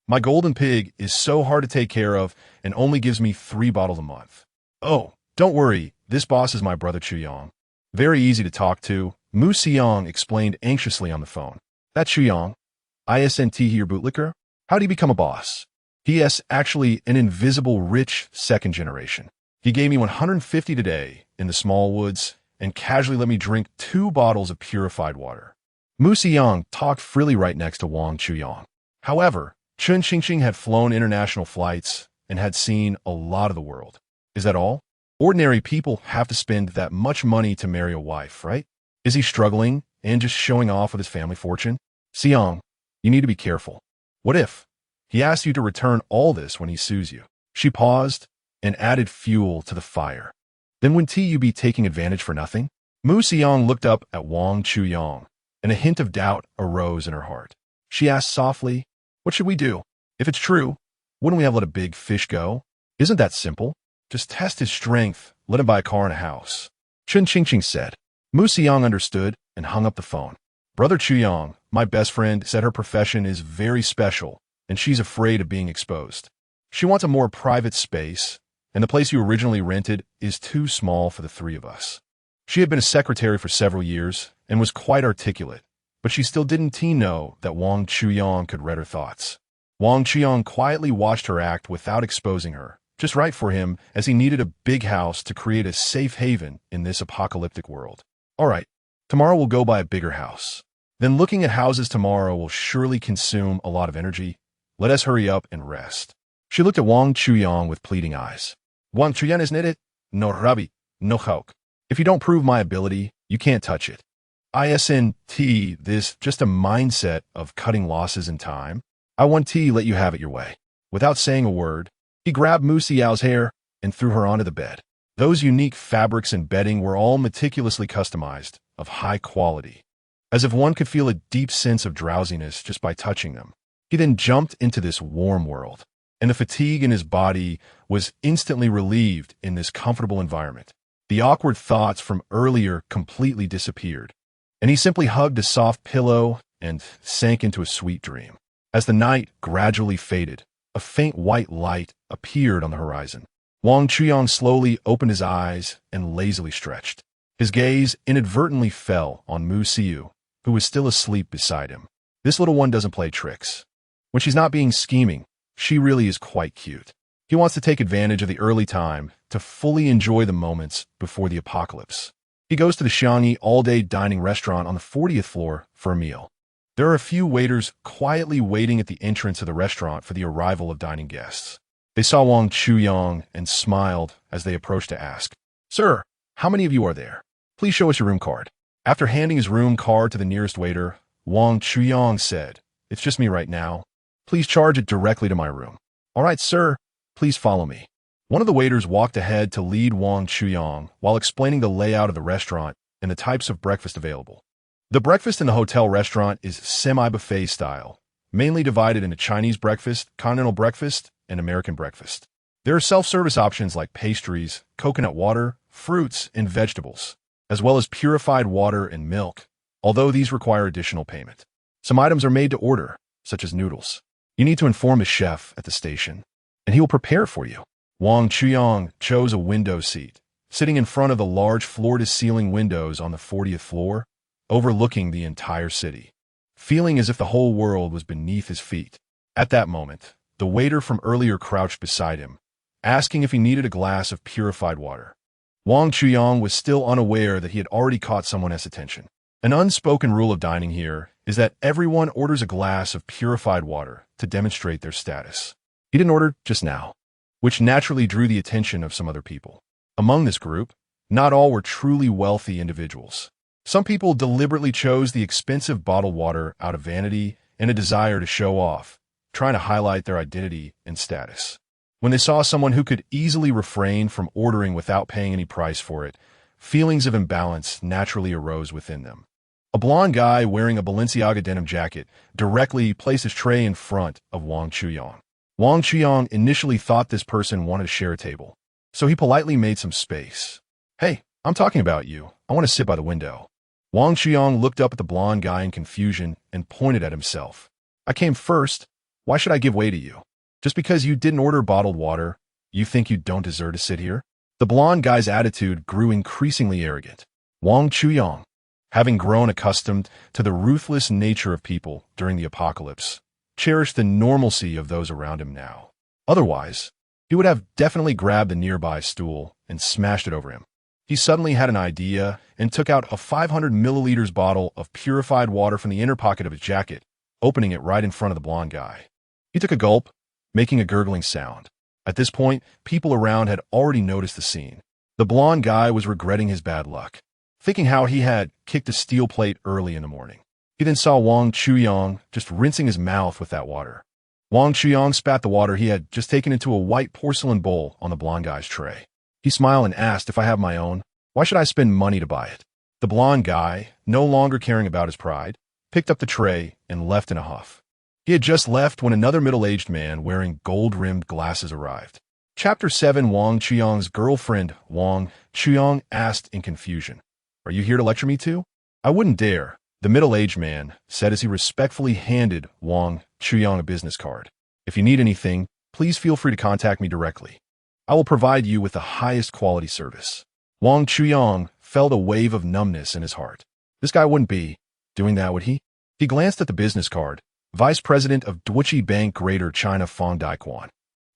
My golden pig is so hard to take care of and only gives me 3 bottles a month. Oh, don't worry, this boss is my brother Chuyang. Very easy to talk to, Mu Xiang explained anxiously on the phone. That Chuyang? ISNT here bootlicker? How'd he become a boss? He is actually an invisible rich second generation. He gave me 150 today in the small woods and casually let me drink 2 bottles of purified water. Mu Xiang talked freely right next to Wang Chuyang. However, Chun Qingqing had flown international flights and had seen a lot of the world. Is that all? Ordinary people have to spend that much money to marry a wife, right? Is he struggling and just showing off with his family fortune? Xiang, you need to be careful. What if he asks you to return all this when he sues you? She paused and added fuel to the fire. Then wouldn't you be taking advantage for nothing? Mu Xiang looked up at Wang Chuyang, and a hint of doubt arose in her heart. She asked softly, what should we do? If it's true, wouldn't we have let a big fish go? Isn't that simple? Just test his strength, let him buy a car and a house. Chun Qingqing said. Mu Xiang understood and hung up the phone. Brother Chuyang, my best friend, said her profession is very special, and she's afraid of being exposed. She wants a more private space, and the place you originally rented is too small for the 3 of us. She had been a secretary for several years and was quite articulate, but she still didn't know that Wang Chuyang could read her thoughts. Wang Chuyang quietly watched her act without exposing her, just right for him, as he needed a big house to create a safe haven in this apocalyptic world. All right, tomorrow we'll go buy a bigger house. Then looking at houses tomorrow will surely consume a lot of energy. Let us hurry up and rest. She looked at Wang Chuyang with pleading eyes. Wang Chuyang, isn't it? No rabi, no hoke. If you don't prove my ability, you can't touch it. ISNT, this just a mindset of cutting losses in time. I want to let you have it your way. Without saying a word, he grabbed Mu Xiao's hair and threw her onto the bed. Those unique fabrics and bedding were all meticulously customized, of high quality, as if one could feel a deep sense of drowsiness just by touching them. He then jumped into this warm world, and the fatigue in his body was instantly relieved in this comfortable environment. The awkward thoughts from earlier completely disappeared, and he simply hugged a soft pillow and sank into a sweet dream. As the night gradually faded, a faint white light appeared on the horizon. Wang Chuyang slowly opened his eyes and lazily stretched. His gaze inadvertently fell on Mu Siu, who was still asleep beside him. This little one doesn't play tricks. When she's not being scheming, she really is quite cute. He wants to take advantage of the early time to fully enjoy the moments before the apocalypse. He goes to the Xiangyi all-day dining restaurant on the 40th floor for a meal. There are a few waiters quietly waiting at the entrance of the restaurant for the arrival of dining guests. They saw Wang Chuyang and smiled as they approached to ask, "Sir, how many of you are there? Please show us your room card." After handing his room card to the nearest waiter, Wang Chuyang said, "It's just me right now. Please charge it directly to my room." "All right, sir. Please follow me." One of the waiters walked ahead to lead Wang Chuyang while explaining the layout of the restaurant and the types of breakfast available. The breakfast in the hotel restaurant is semi-buffet style, mainly divided into Chinese breakfast, continental breakfast, and American breakfast. There are self-service options like pastries, coconut water, fruits, and vegetables, as well as purified water and milk, although these require additional payment. Some items are made to order, such as noodles. You need to inform the chef at the station, and he will prepare it for you. Wang Chuyang chose a window seat, sitting in front of the large floor-to-ceiling windows on the 40th floor, overlooking the entire city, feeling as if the whole world was beneath his feet. At that moment, the waiter from earlier crouched beside him, asking if he needed a glass of purified water. Wang Chuyang was still unaware that he had already caught someone's attention. An unspoken rule of dining here is that everyone orders a glass of purified water to demonstrate their status. He didn't order just now, which naturally drew the attention of some other people. Among this group, not all were truly wealthy individuals. Some people deliberately chose the expensive bottled water out of vanity and a desire to show off, trying to highlight their identity and status. When they saw someone who could easily refrain from ordering without paying any price for it, feelings of imbalance naturally arose within them. A blond guy wearing a Balenciaga denim jacket directly placed his tray in front of Wang Chuyang. Wang Chuyang initially thought this person wanted to share a table, so he politely made some space. "Hey, I'm talking about you. I want to sit by the window." Wang Chuyang looked up at the blond guy in confusion and pointed at himself. "I came first. Why should I give way to you? Just because you didn't order bottled water, you think you don't deserve to sit here?" The blond guy's attitude grew increasingly arrogant. Wang Chuyang, having grown accustomed to the ruthless nature of people during the apocalypse, cherished the normalcy of those around him now. Otherwise, he would have definitely grabbed the nearby stool and smashed it over him. He suddenly had an idea and took out a 500 milliliters bottle of purified water from the inner pocket of his jacket, opening it right in front of the blond guy. He took a gulp, making a gurgling sound. At this point, people around had already noticed the scene. The blond guy was regretting his bad luck, thinking how he had kicked a steel plate early in the morning. He then saw Wang Chuyang just rinsing his mouth with that water. Wang Chuyang spat the water he had just taken into a white porcelain bowl on the blond guy's tray. He smiled and asked, "If I have my own, why should I spend money to buy it?" The blond guy, no longer caring about his pride, picked up the tray and left in a huff. He had just left when another middle-aged man wearing gold-rimmed glasses arrived. Chapter 7. Wang Chuyang's girlfriend, Wang Chuyang, asked in confusion, "Are you here to lecture me too?" "I wouldn't dare," the middle-aged man said as he respectfully handed Wang Chuyang a business card. "If you need anything, please feel free to contact me directly. I will provide you with the highest quality service." Wang Chuyang felt a wave of numbness in his heart. This guy wouldn't be doing that, would he? He glanced at the business card. Vice President of Deutsche Bank Greater China Fong Daquan.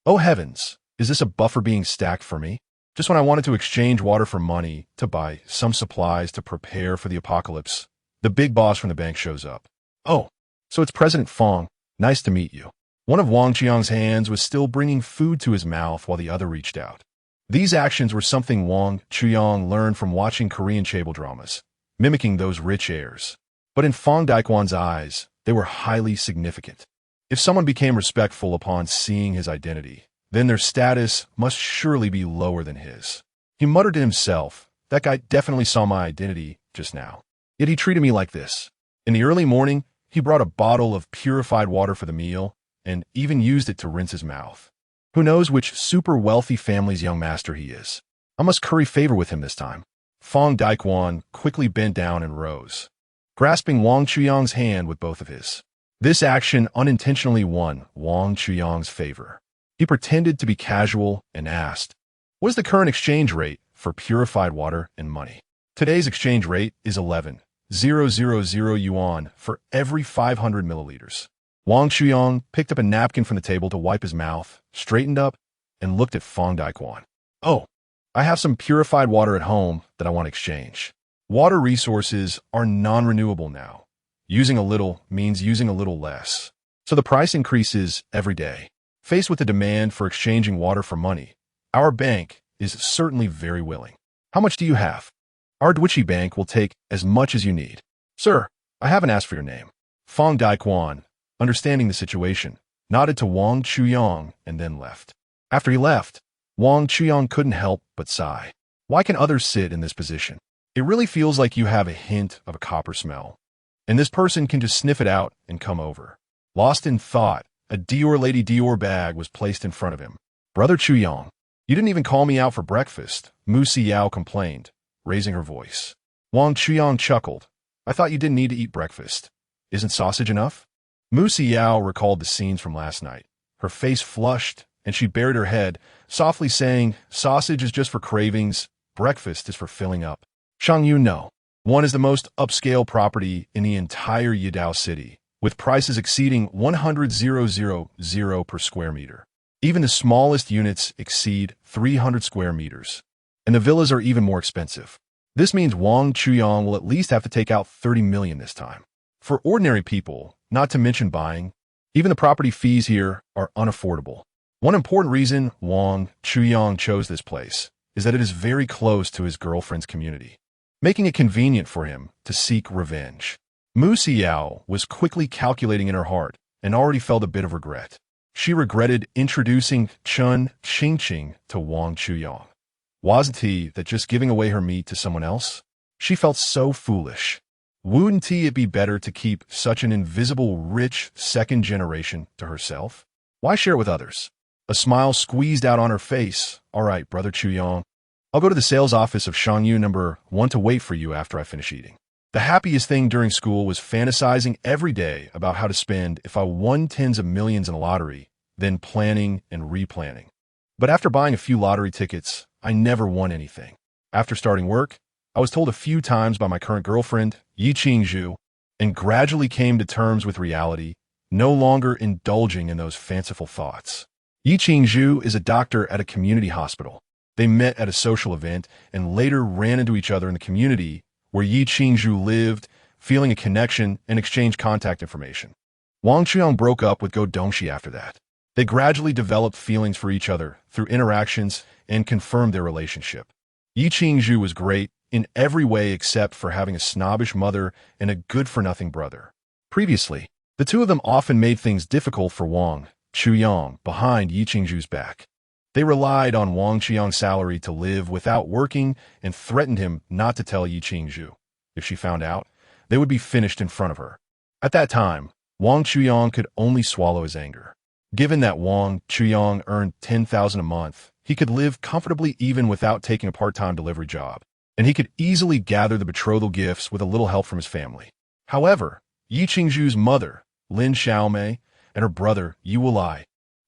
"Oh heavens, is this a buffer being stacked for me? Just when I wanted to exchange water for money to buy some supplies to prepare for the apocalypse, the big boss from the bank shows up." "Oh, so it's President Fong. Nice to meet you." One of Wang Chuyang's hands was still bringing food to his mouth while the other reached out. These actions were something Wang Chuyang learned from watching Korean cable dramas, mimicking those rich airs. But in Fong Daquan's eyes, they were highly significant. If someone became respectful upon seeing his identity, then their status must surely be lower than his. He muttered to himself, "That guy definitely saw my identity just now. Yet he treated me like this." In the early morning, he brought a bottle of purified water for the meal and even used it to rinse his mouth. Who knows which super wealthy family's young master he is? I must curry favor with him this time. Fong Daquan quickly bent down and rose, grasping Wang Chuyang's hand with both of his. This action unintentionally won Wang Chuyang's favor. He pretended to be casual and asked, What is the current exchange rate for purified water and money? Today's exchange rate is 11,000 yuan for every 500 milliliters. Wang Chuyang picked up a napkin from the table to wipe his mouth, straightened up, and looked at Fang Daikuan. Oh, I have some purified water at home that I want to exchange. Water resources are non-renewable now. Using a little means using a little less. So the price increases every day. Faced with the demand for exchanging water for money, our bank is certainly very willing. How much do you have? Our Dwichi bank will take as much as you need. Sir, I haven't asked for your name. Fang Daikuan, understanding the situation, nodded to Wang Chuyang and then left. After he left, Wang Chuyang couldn't help but sigh. Why can others sit in this position? It really feels like you have a hint of a copper smell, and this person can just sniff it out and come over. Lost in thought, a Dior Lady Dior bag was placed in front of him. Brother Chuyang, you didn't even call me out for breakfast, Mu Xiao complained, raising her voice. Wang Chuyang chuckled. I thought you didn't need to eat breakfast. Isn't sausage enough? Mu Xiao recalled the scenes from last night. Her face flushed, and she bared her head, softly saying, sausage is just for cravings, breakfast is for filling up. Shang Yu no. One is the most upscale property in the entire Yidao city, with prices exceeding 100,000 per square meter. Even the smallest units exceed 300 square meters, and the villas are even more expensive. This means Wang Chuyang will at least have to take out 30 million this time. For ordinary people, not to mention buying, even the property fees here are unaffordable. One important reason Wang Chuyang chose this place is that it is very close to his girlfriend's community, making it convenient for him to seek revenge. Mu Xiao was quickly calculating in her heart and already felt a bit of regret. She regretted introducing Chun Qingqing to Wang Chuyang. Wasn't he that just giving away her meat to someone else? She felt so foolish. Wouldn't it be better to keep such an invisible, rich second generation to herself? Why share it with others? A smile squeezed out on her face. All right, Brother Chuyang. I'll go to the sales office of Shangyu number 1 to wait for you after I finish eating. The happiest thing during school was fantasizing every day about how to spend if I won tens of millions in the lottery, then planning and replanning. But after buying a few lottery tickets, I never won anything. After starting work, I was told a few times by my current girlfriend, Yi Qingzhu, and gradually came to terms with reality, no longer indulging in those fanciful thoughts. Yi Qingzhu is a doctor at a community hospital. They met at a social event and later ran into each other in the community where Yi Qingzhu lived, feeling a connection and exchanged contact information. Wang Chuyang broke up with Go Dongxi after that. They gradually developed feelings for each other through interactions and confirmed their relationship. Yi Qingzhu was great in every way except for having a snobbish mother and a good-for-nothing brother. Previously, the two of them often made things difficult for Wang Chuyang behind Yi Qingzhu's back. They relied on Wang Chuyang's salary to live without working and threatened him not to tell Yi Qingzhu. If she found out, they would be finished in front of her. At that time, Wang Chuyang could only swallow his anger. Given that Wang Chuyang earned 10,000 a month, he could live comfortably even without taking a part-time delivery job, and he could easily gather the betrothal gifts with a little help from his family. However, Yi Qingzhu's mother, Lin Xiaomei, and her brother, Yi Wulai,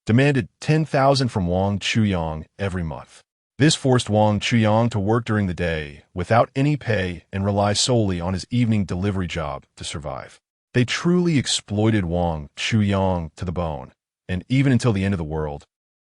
demanded 10,000 from Wang Chuyang every month. This forced Wang Chuyang to work during the day without any pay and rely solely on his evening delivery job to survive. They truly exploited Wang Chuyang to the bone, and even until the end of the world,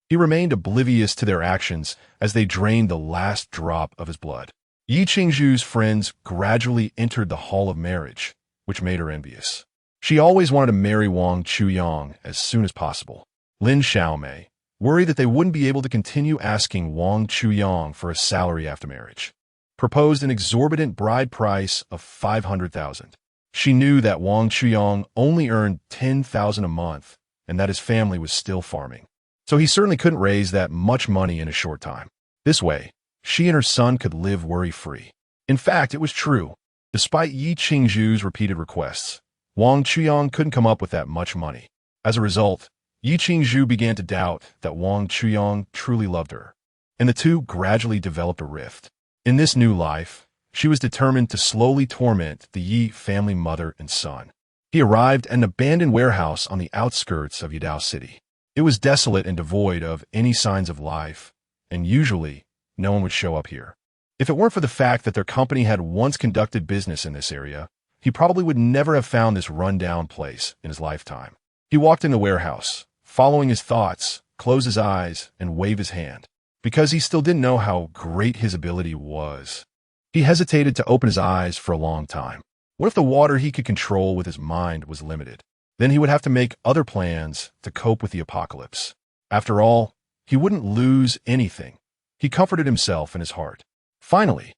he remained oblivious to their actions as they drained the last drop of his blood. Yi Qingzhu's friends gradually entered the hall of marriage, which made her envious. She always wanted to marry Wang Chuyang as soon as possible. Lin Xiaomei, worried that they wouldn't be able to continue asking Wang Chuyang for a salary after marriage, proposed an exorbitant bride price of 500,000. She knew that Wang Chuyang only earned 10,000 a month and that his family was still farming. So he certainly couldn't raise that much money in a short time. This way, she and her son could live worry-free. In fact, it was true. Despite Yi Qingzhu's repeated requests, Wang Chuyang couldn't come up with that much money. As a result, Yi Qingzhu began to doubt that Wang Chuyang truly loved her, and the two gradually developed a rift. In this new life, she was determined to slowly torment the Yi family mother and son. He arrived at an abandoned warehouse on the outskirts of Yidao City. It was desolate and devoid of any signs of life, and usually, no one would show up here. If it weren't for the fact that their company had once conducted business in this area, he probably would never have found this run-down place in his lifetime. He walked in the warehouse, following his thoughts, closed his eyes, and waved his hand, because he still didn't know how great his ability was. He hesitated to open his eyes for a long time. What if the water he could control with his mind was limited? Then he would have to make other plans to cope with the apocalypse. After all, he wouldn't lose anything. He comforted himself in his heart. Finally,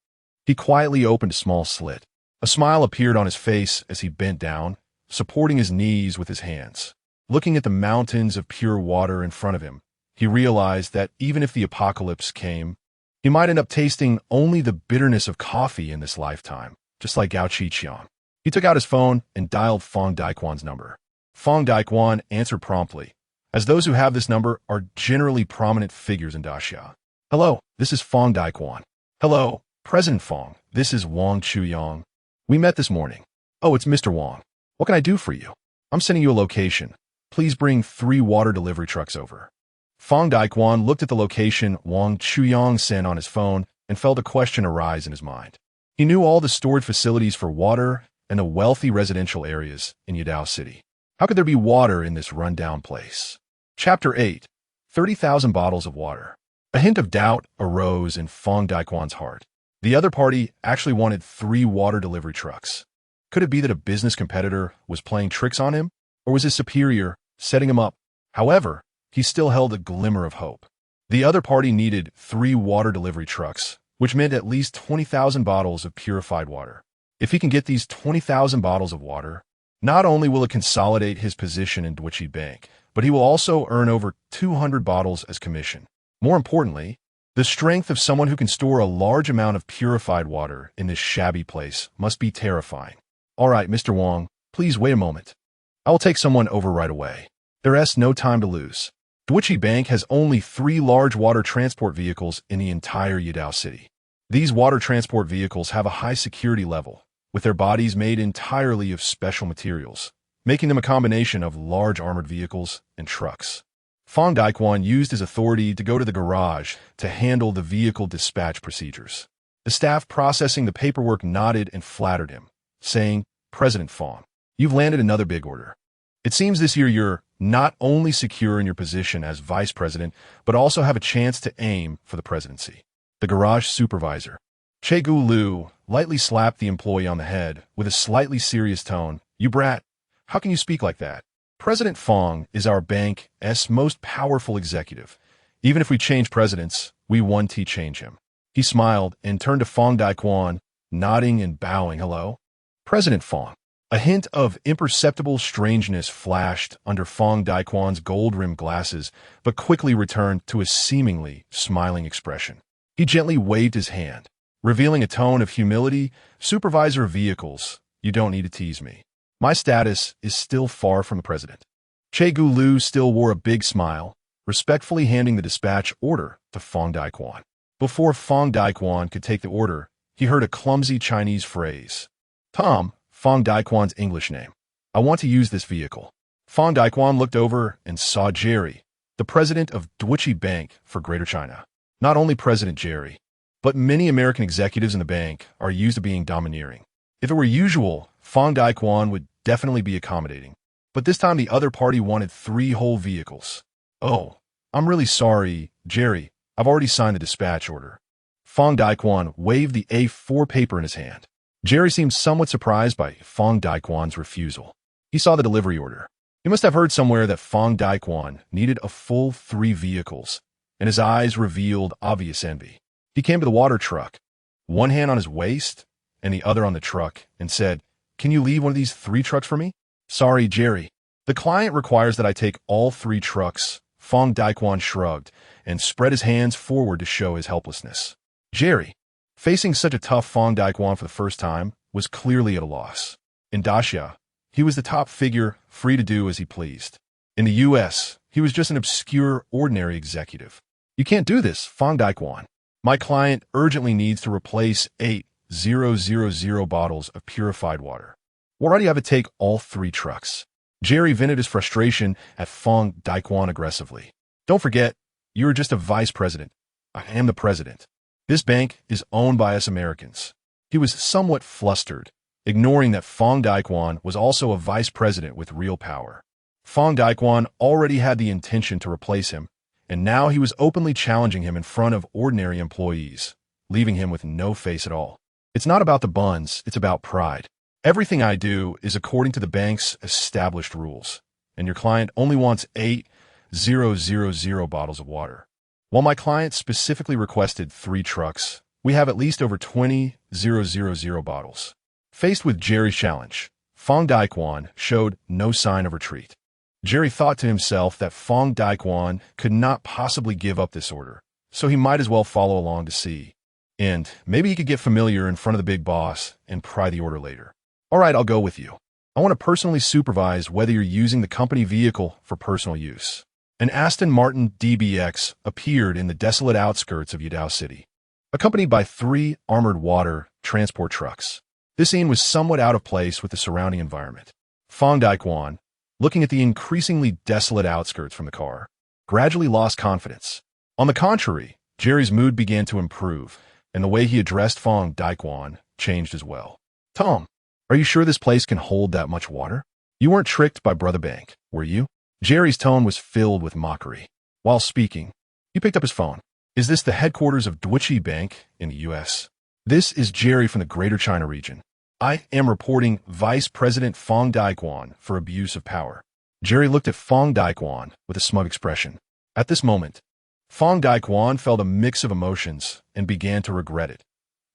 he quietly opened a small slit. A smile appeared on his face as he bent down, supporting his knees with his hands. Looking at the mountains of pure water in front of him, he realized that even if the apocalypse came, he might end up tasting only the bitterness of coffee in this lifetime, just like Wang Chuyang. He took out his phone and dialed Fang Daquan's number. Fang Daquan answered promptly, as those who have this number are generally prominent figures in Daxia. Hello, this is Fang Daquan. Hello, President Fang, this is Wang Chuyang. We met this morning. Oh, it's Mr. Wang. What can I do for you? I'm sending you a location. Please bring 3 water delivery trucks over. Fang Daquan looked at the location Wang Chuyang sent on his phone and felt a question arise in his mind. He knew all the stored facilities for water and the wealthy residential areas in Yidao City. How could there be water in this rundown place? Chapter 8. 30,000 bottles of water. A hint of doubt arose in Fang Daquan's heart. The other party actually wanted 3 water delivery trucks. Could it be that a business competitor was playing tricks on him? Or was his superior setting him up? However, he still held a glimmer of hope. The other party needed 3 water delivery trucks, which meant at least 20,000 bottles of purified water. If he can get these 20,000 bottles of water, not only will it consolidate his position in Domination Bank, but he will also earn over 200 bottles as commission. More importantly, the strength of someone who can store a large amount of purified water in this shabby place must be terrifying. All right, Mr. Wang, please wait a moment. I will take someone over right away. There is no time to lose. Domination Bank has only 3 large water transport vehicles in the entire Yidao City. These water transport vehicles have a high security level, with their bodies made entirely of special materials, making them a combination of large armored vehicles and trucks. Fang Daquan used his authority to go to the garage to handle the vehicle dispatch procedures. The staff processing the paperwork nodded and flattered him, saying, President Fang, you've landed another big order. It seems this year you're not only secure in your position as vice president, but also have a chance to aim for the presidency. The garage supervisor, Che Gu Lu, lightly slapped the employee on the head with a slightly serious tone. You brat, how can you speak like that? President Fang is our bank's most powerful executive. Even if we change presidents, we want to change him. He smiled and turned to Fang Daquan, nodding and bowing. Hello? President Fang. A hint of imperceptible strangeness flashed under Fang Daquan's gold-rimmed glasses, but quickly returned to a seemingly smiling expression. He gently waved his hand, revealing a tone of humility. Supervisor of vehicles, you don't need to tease me. My status is still far from the president. Che Gu Lu still wore a big smile, respectfully handing the dispatch order to Fang Daquan. Before Fang Daquan could take the order, he heard a clumsy Chinese phrase. Tom, Fang Daquan's English name. I want to use this vehicle. Fang Daquan looked over and saw Jerry, the president of Domination Bank for Greater China. Not only President Jerry, but many American executives in the bank are used to being domineering. If it were usual, Fang Daquan would definitely be accommodating. But this time the other party wanted 3 whole vehicles. Oh, I'm really sorry, Jerry. I've already signed the dispatch order. Fang Daquan waved the A4 paper in his hand. Jerry seemed somewhat surprised by Fang Daquan's refusal. He saw the delivery order. He must have heard somewhere that Fang Daquan needed a full 3 vehicles, and his eyes revealed obvious envy. He came to the water truck, one hand on his waist and the other on the truck, and said, Can you leave one of these 3 trucks for me? Sorry, Jerry. The client requires that I take all 3 trucks. Fang Daquan shrugged and spread his hands forward to show his helplessness. Jerry, facing such a tough Fang Daquan for the first time, was clearly at a loss. In Daxia, he was the top figure, free to do as he pleased. In the U.S., he was just an obscure, ordinary executive. You can't do this, Fang Daquan. My client urgently needs to replace 8,000 bottles of purified water. Why do you have to take all 3 trucks? Jerry vented his frustration at Fang Daquan aggressively. Don't forget, you're just a vice president. I am the president. This bank is owned by us Americans. He was somewhat flustered, ignoring that Fong Daekwon was also a vice president with real power. Fong Daekwon already had the intention to replace him, and now he was openly challenging him in front of ordinary employees, leaving him with no face at all. It's not about the buns, it's about pride. Everything I do is according to the bank's established rules, and your client only wants 8,000 bottles of water. While my client specifically requested 3 trucks, we have at least over 20,000 bottles. Faced with Jerry's challenge, Fong Daekwon showed no sign of retreat. Jerry thought to himself that Fong Daekwon could not possibly give up this order, so he might as well follow along to see. And maybe he could get familiar in front of the big boss and pry the order later. All right, I'll go with you. I want to personally supervise whether you're using the company vehicle for personal use. An Aston Martin DBX appeared in the desolate outskirts of Yadao City, accompanied by 3 armored water transport trucks. This scene was somewhat out of place with the surrounding environment. Fong Daekwon, looking at the increasingly desolate outskirts from the car, gradually lost confidence. On the contrary, Jerry's mood began to improve, and the way he addressed Fong Daekwon changed as well. Tom, are you sure this place can hold that much water? You weren't tricked by Brother Bank, were you? Jerry's tone was filled with mockery. While speaking, he picked up his phone. Is this the headquarters of Deutsche Bank in the U.S.? This is Jerry from the Greater China region. I am reporting Vice President Fong Daekwon for abuse of power. Jerry looked at Fong Daekwon with a smug expression. At this moment, Fong Daekwon felt a mix of emotions and began to regret it.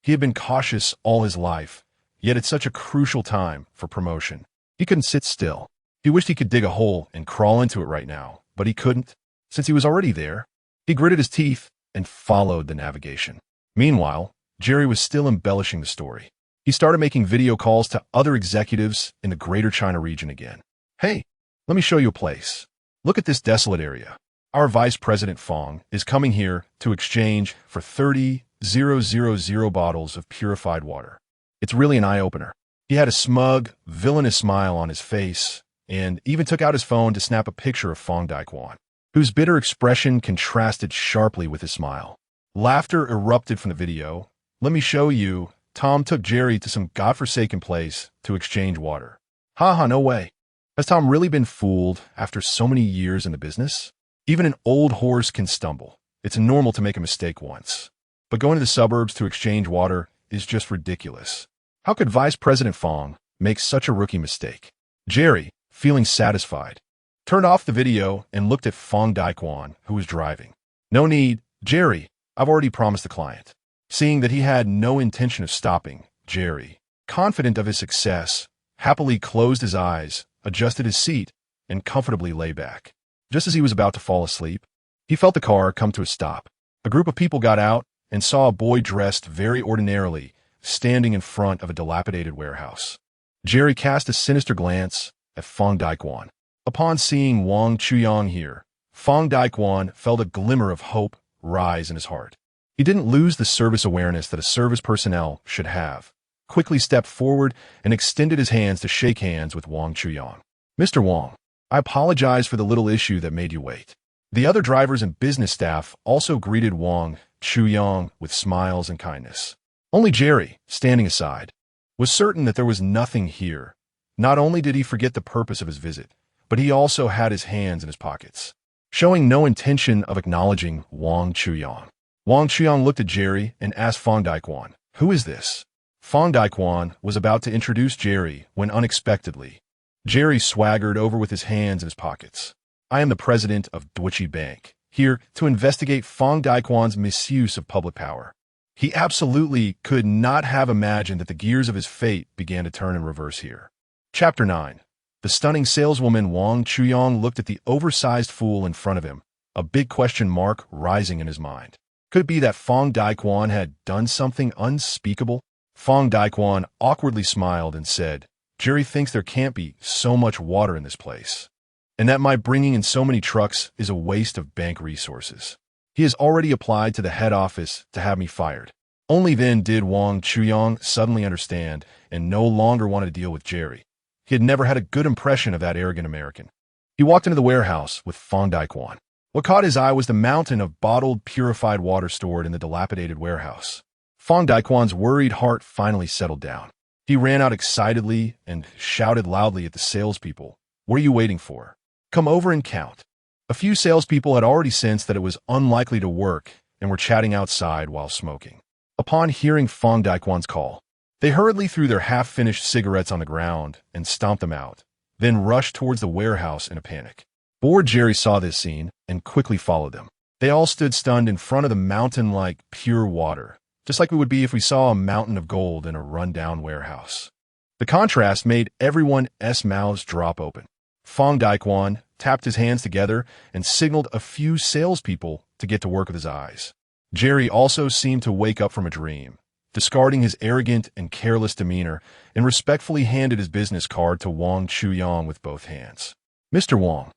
He had been cautious all his life, yet at such a crucial time for promotion. He couldn't sit still. He wished he could dig a hole and crawl into it right now, but he couldn't, since he was already there. He gritted his teeth and followed the navigation. Meanwhile, Jerry was still embellishing the story. He started making video calls to other executives in the Greater China region again. Hey, let me show you a place. Look at this desolate area. Our Vice President Fong is coming here to exchange for 30,000 bottles of purified water. It's really an eye-opener. He had a smug, villainous smile on his face and even took out his phone to snap a picture of Fong Daekwon, whose bitter expression contrasted sharply with his smile. Laughter erupted from the video. Let me show you. Tom took Jerry to some godforsaken place to exchange water. Haha, no way. Has Tom really been fooled after so many years in the business? Even an old horse can stumble. It's normal to make a mistake once. But going to the suburbs to exchange water is just ridiculous. How could Vice President Fong make such a rookie mistake? Jerry, feeling satisfied, turned off the video and looked at Fong Daekwon, who was driving. No need, Jerry. I've already promised the client. Seeing that he had no intention of stopping, Jerry, confident of his success, happily closed his eyes, adjusted his seat, and comfortably lay back. Just as he was about to fall asleep, he felt the car come to a stop. A group of people got out and saw a boy dressed very ordinarily standing in front of a dilapidated warehouse. Jerry cast a sinister glance at Fong Daekwon. Upon seeing Wang Chuyang here, Fong Daekwon felt a glimmer of hope rise in his heart. He didn't lose the service awareness that a service personnel should have, quickly stepped forward and extended his hands to shake hands with Wang Chuyang. Mr. Wang, I apologize for the little issue that made you wait. The other drivers and business staff also greeted Wang Chuyang with smiles and kindness. Only Jerry, standing aside, was certain that there was nothing here. Not only did he forget the purpose of his visit, but he also had his hands in his pockets, showing no intention of acknowledging Wang Chuyang. Wang Chuyang looked at Jerry and asked Fong Daekwon, "Who is this?" Fong Daekwon was about to introduce Jerry when unexpectedly, Jerry swaggered over with his hands in his pockets. I am the president of Deutsche Bank, here to investigate Fong Daekwon's misuse of public power. He absolutely could not have imagined that the gears of his fate began to turn in reverse here. Chapter 9. The stunning saleswoman Wang Chuyang looked at the oversized fool in front of him, a big question mark rising in his mind. Could it be that Fong Daekwon had done something unspeakable? Fong Daekwon awkwardly smiled and said, Jerry thinks there can't be so much water in this place, and that my bringing in so many trucks is a waste of bank resources. He has already applied to the head office to have me fired. Only then did Wang Chuyang suddenly understand and no longer want to deal with Jerry. He had never had a good impression of that arrogant American. He walked into the warehouse with Fong Daekwon. What caught his eye was the mountain of bottled, purified water stored in the dilapidated warehouse. Fang Daquan's worried heart finally settled down. He ran out excitedly and shouted loudly at the salespeople, "What are you waiting for? Come over and count." A few salespeople had already sensed that it was unlikely to work and were chatting outside while smoking. Upon hearing Fang Daquan's call, they hurriedly threw their half-finished cigarettes on the ground and stomped them out, then rushed towards the warehouse in a panic. Bored Jerry saw this scene and quickly followed them. They all stood stunned in front of the mountain-like pure water, just like we would be if we saw a mountain of gold in a run-down warehouse. The contrast made everyone's mouths drop open. Fang Daquan tapped his hands together and signaled a few salespeople to get to work with his eyes. Jerry also seemed to wake up from a dream, discarding his arrogant and careless demeanor, and respectfully handed his business card to Wang Chuyang with both hands. "Mr. Wang,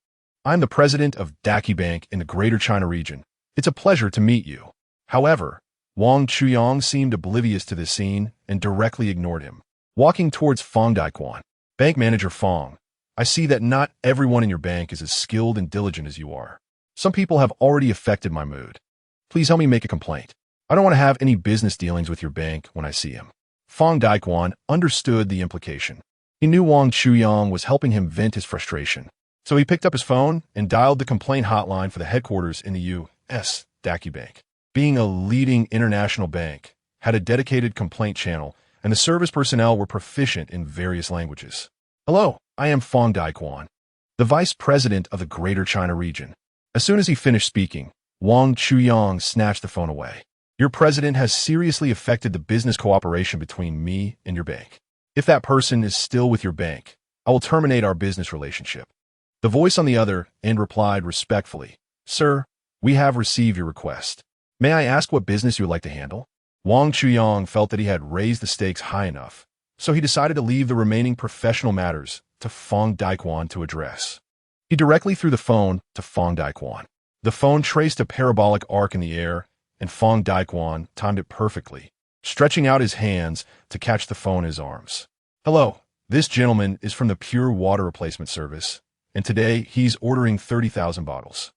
I'm the president of Daki Bank in the Greater China region. It's a pleasure to meet you." However, Wang Chuyang seemed oblivious to this scene and directly ignored him. Walking towards Fang Daquan, "Bank manager Fang, I see that not everyone in your bank is as skilled and diligent as you are. Some people have already affected my mood. Please help me make a complaint. I don't want to have any business dealings with your bank when I see him." Fang Daquan understood the implication. He knew Wang Chuyang was helping him vent his frustration. So he picked up his phone and dialed the complaint hotline for the headquarters in the U.S. Daki Bank. Being a leading international bank, had a dedicated complaint channel, and the service personnel were proficient in various languages. "Hello, I am Fang Daquan, the vice president of the Greater China region." As soon as he finished speaking, Wang Chuyang snatched the phone away. "Your president has seriously affected the business cooperation between me and your bank. If that person is still with your bank, I will terminate our business relationship." The voice on the other end replied respectfully, "Sir, we have received your request. May I ask what business you would like to handle?" Wang Chuyang felt that he had raised the stakes high enough, so he decided to leave the remaining professional matters to Fang Daquan to address. He directly threw the phone to Fang Daquan. The phone traced a parabolic arc in the air, and Fang Daquan timed it perfectly, stretching out his hands to catch the phone in his arms. "Hello, this gentleman is from the Pure Water Replacement Service, and today he's ordering 30,000 bottles.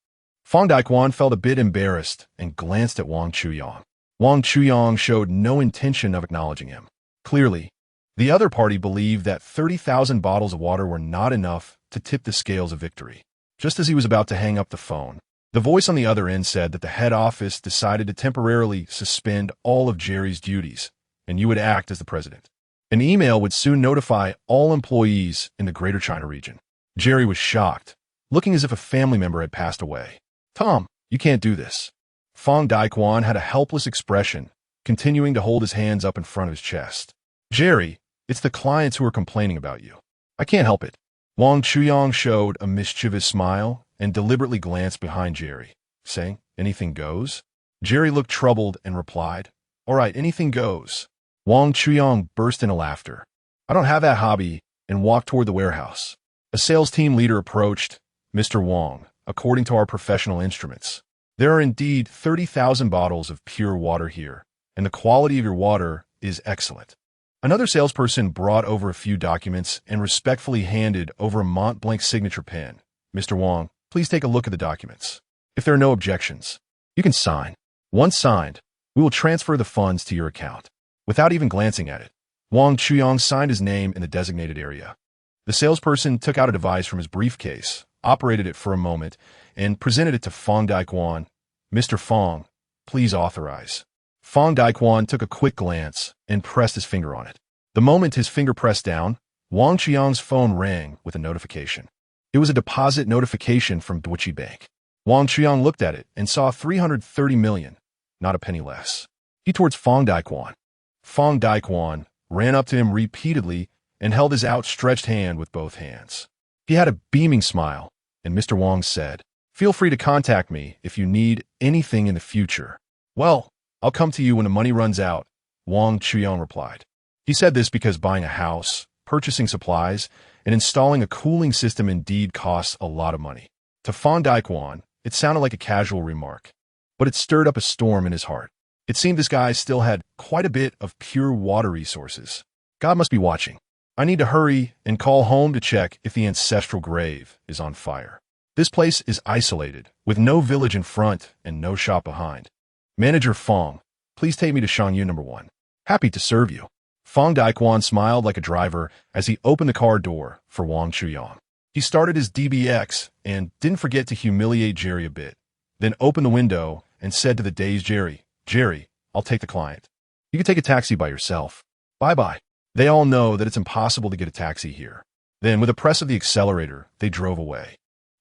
Fang Daquan felt a bit embarrassed and glanced at Wang Chuyang. Wang Chuyang showed no intention of acknowledging him. Clearly, the other party believed that 30,000 bottles of water were not enough to tip the scales of victory. Just as he was about to hang up the phone, the voice on the other end said that the head office decided to temporarily suspend all of Jerry's duties, and you would act as the president. An email would soon notify all employees in the Greater China region. Jerry was shocked, looking as if a family member had passed away. "Tom, you can't do this." Fang Daquan had a helpless expression, continuing to hold his hands up in front of his chest. "Jerry, it's the clients who are complaining about you. I can't help it." Wang Chuyang showed a mischievous smile and deliberately glanced behind Jerry, saying, "Anything goes?" Jerry looked troubled and replied, "All right, anything goes." Wang Chuyang burst into laughter. "I don't have that hobby," and walked toward the warehouse. A sales team leader approached. "Mr. Wang, according to our professional instruments, there are indeed 30,000 bottles of pure water here, and the quality of your water is excellent." Another salesperson brought over a few documents and respectfully handed over a Mont-Blanc signature pen. "Mr. Wang, please take a look at the documents. If there are no objections, you can sign. Once signed, we will transfer the funds to your account." Without even glancing at it, Wang Chuyang signed his name in the designated area. The salesperson took out a device from his briefcase, operated it for a moment, and presented it to Fang Daquan. "Mr. Fang, please authorize." Fang Daquan took a quick glance and pressed his finger on it. The moment his finger pressed down, Wang Chuyang's phone rang with a notification. It was a deposit notification from Daki Bank. Wang Chuyang looked at it and saw 330 million, not a penny less. He towards Fang Daquan. Fang Daquan ran up to him repeatedly and held his outstretched hand with both hands. He had a beaming smile, and Mr. Wang said, "Feel free to contact me if you need anything in the future." "Well, I'll come to you when the money runs out," Wang Chuyang replied. He said this because buying a house, purchasing supplies, and installing a cooling system indeed costs a lot of money. To Fang Daquan, it sounded like a casual remark, but it stirred up a storm in his heart. It seemed this guy still had quite a bit of pure water resources. God must be watching. I need to hurry and call home to check if the ancestral grave is on fire. This place is isolated, with no village in front and no shop behind. Manager Fong, please take me to Shangyu number 1. Happy to serve you. Fong Daikuan smiled like a driver as he opened the car door for Wang Chuyang. He started his DBX and didn't forget to humiliate Jerry a bit, then opened the window and said to the dazed Jerry, Jerry, I'll take the client. You can take a taxi by yourself. Bye-bye. They all know that it's impossible to get a taxi here. Then, with a press of the accelerator, they drove away.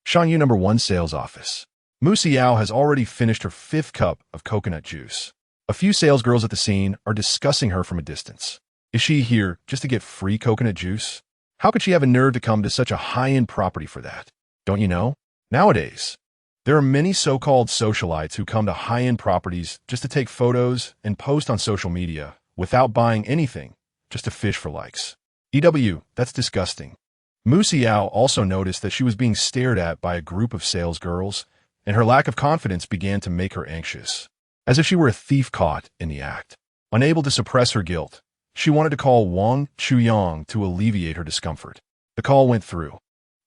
Shangyu number 1 sales office. Mu Xiao has already finished her 5th cup of coconut juice. A few salesgirls at the scene are discussing her from a distance. Is she here just to get free coconut juice? How could she have a nerve to come to such a high-end property for that? Don't you know? Nowadays, there are many so-called socialites who come to high-end properties just to take photos and post on social media without buying anything, just to fish for likes. That's disgusting. Mu Xiao also noticed that she was being stared at by a group of salesgirls, and her lack of confidence began to make her anxious, as if she were a thief caught in the act. Unable to suppress her guilt, she wanted to call Wang Chuyang to alleviate her discomfort. The call went through.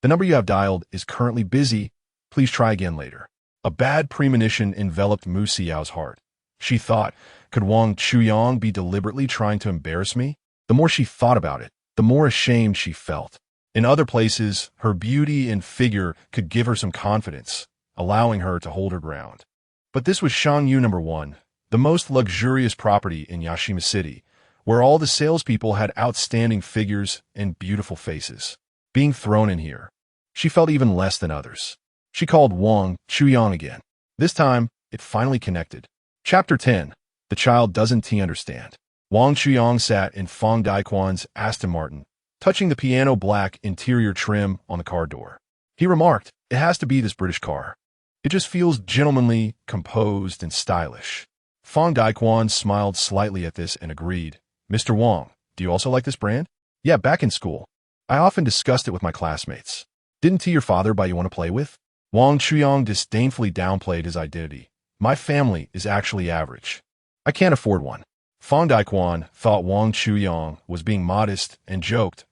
The number you have dialed is currently busy. Please try again later. A bad premonition enveloped Mu Xiao's heart. She thought, could Wang Chuyang be deliberately trying to embarrass me? The more she thought about it, the more ashamed she felt. In other places, her beauty and figure could give her some confidence, allowing her to hold her ground. But this was Shangyu number 1, the most luxurious property in Yashima City, where all the salespeople had outstanding figures and beautiful faces. Being thrown in here, she felt even less than others. She called Wang Chuyang again. This time, it finally connected. Chapter 10. The child doesn't understand. Wang Chuyang sat in Fong Daikuan's Aston Martin, touching the piano black interior trim on the car door. He remarked, it has to be this British car. It just feels gentlemanly, composed, and stylish. Fong Daikuan smiled slightly at this and agreed. Mr. Wang, do you also like this brand? Yeah, back in school. I often discussed it with my classmates. Didn't your father buy you one to play with? Wang Chuyang disdainfully downplayed his identity. My family is actually average. I can't afford one. Fong Daikuan thought Wang Chuyang was being modest and joked,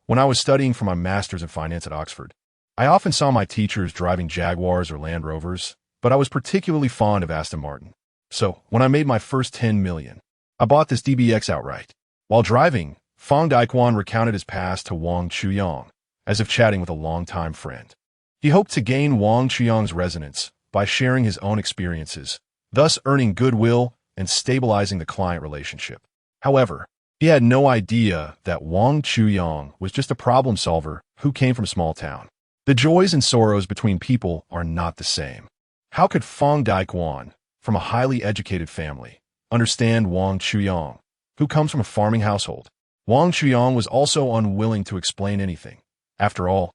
when I was studying for my master's in finance at Oxford, I often saw my teachers driving Jaguars or Land Rovers, but I was particularly fond of Aston Martin. So, when I made my first 10 million, I bought this DBX outright. While driving, Fong Daikuan recounted his past to Wang Chuyang, as if chatting with a longtime friend. He hoped to gain Wang Chuyang's resonance by sharing his own experiences, thus earning goodwill and stabilizing the client relationship. However, he had no idea that Wang Chuyang was just a problem solver who came from a small town. The joys and sorrows between people are not the same. How could Fong Daikuan, from a highly educated family, understand Wang Chuyang, who comes from a farming household? Wang Chuyang was also unwilling to explain anything. After all,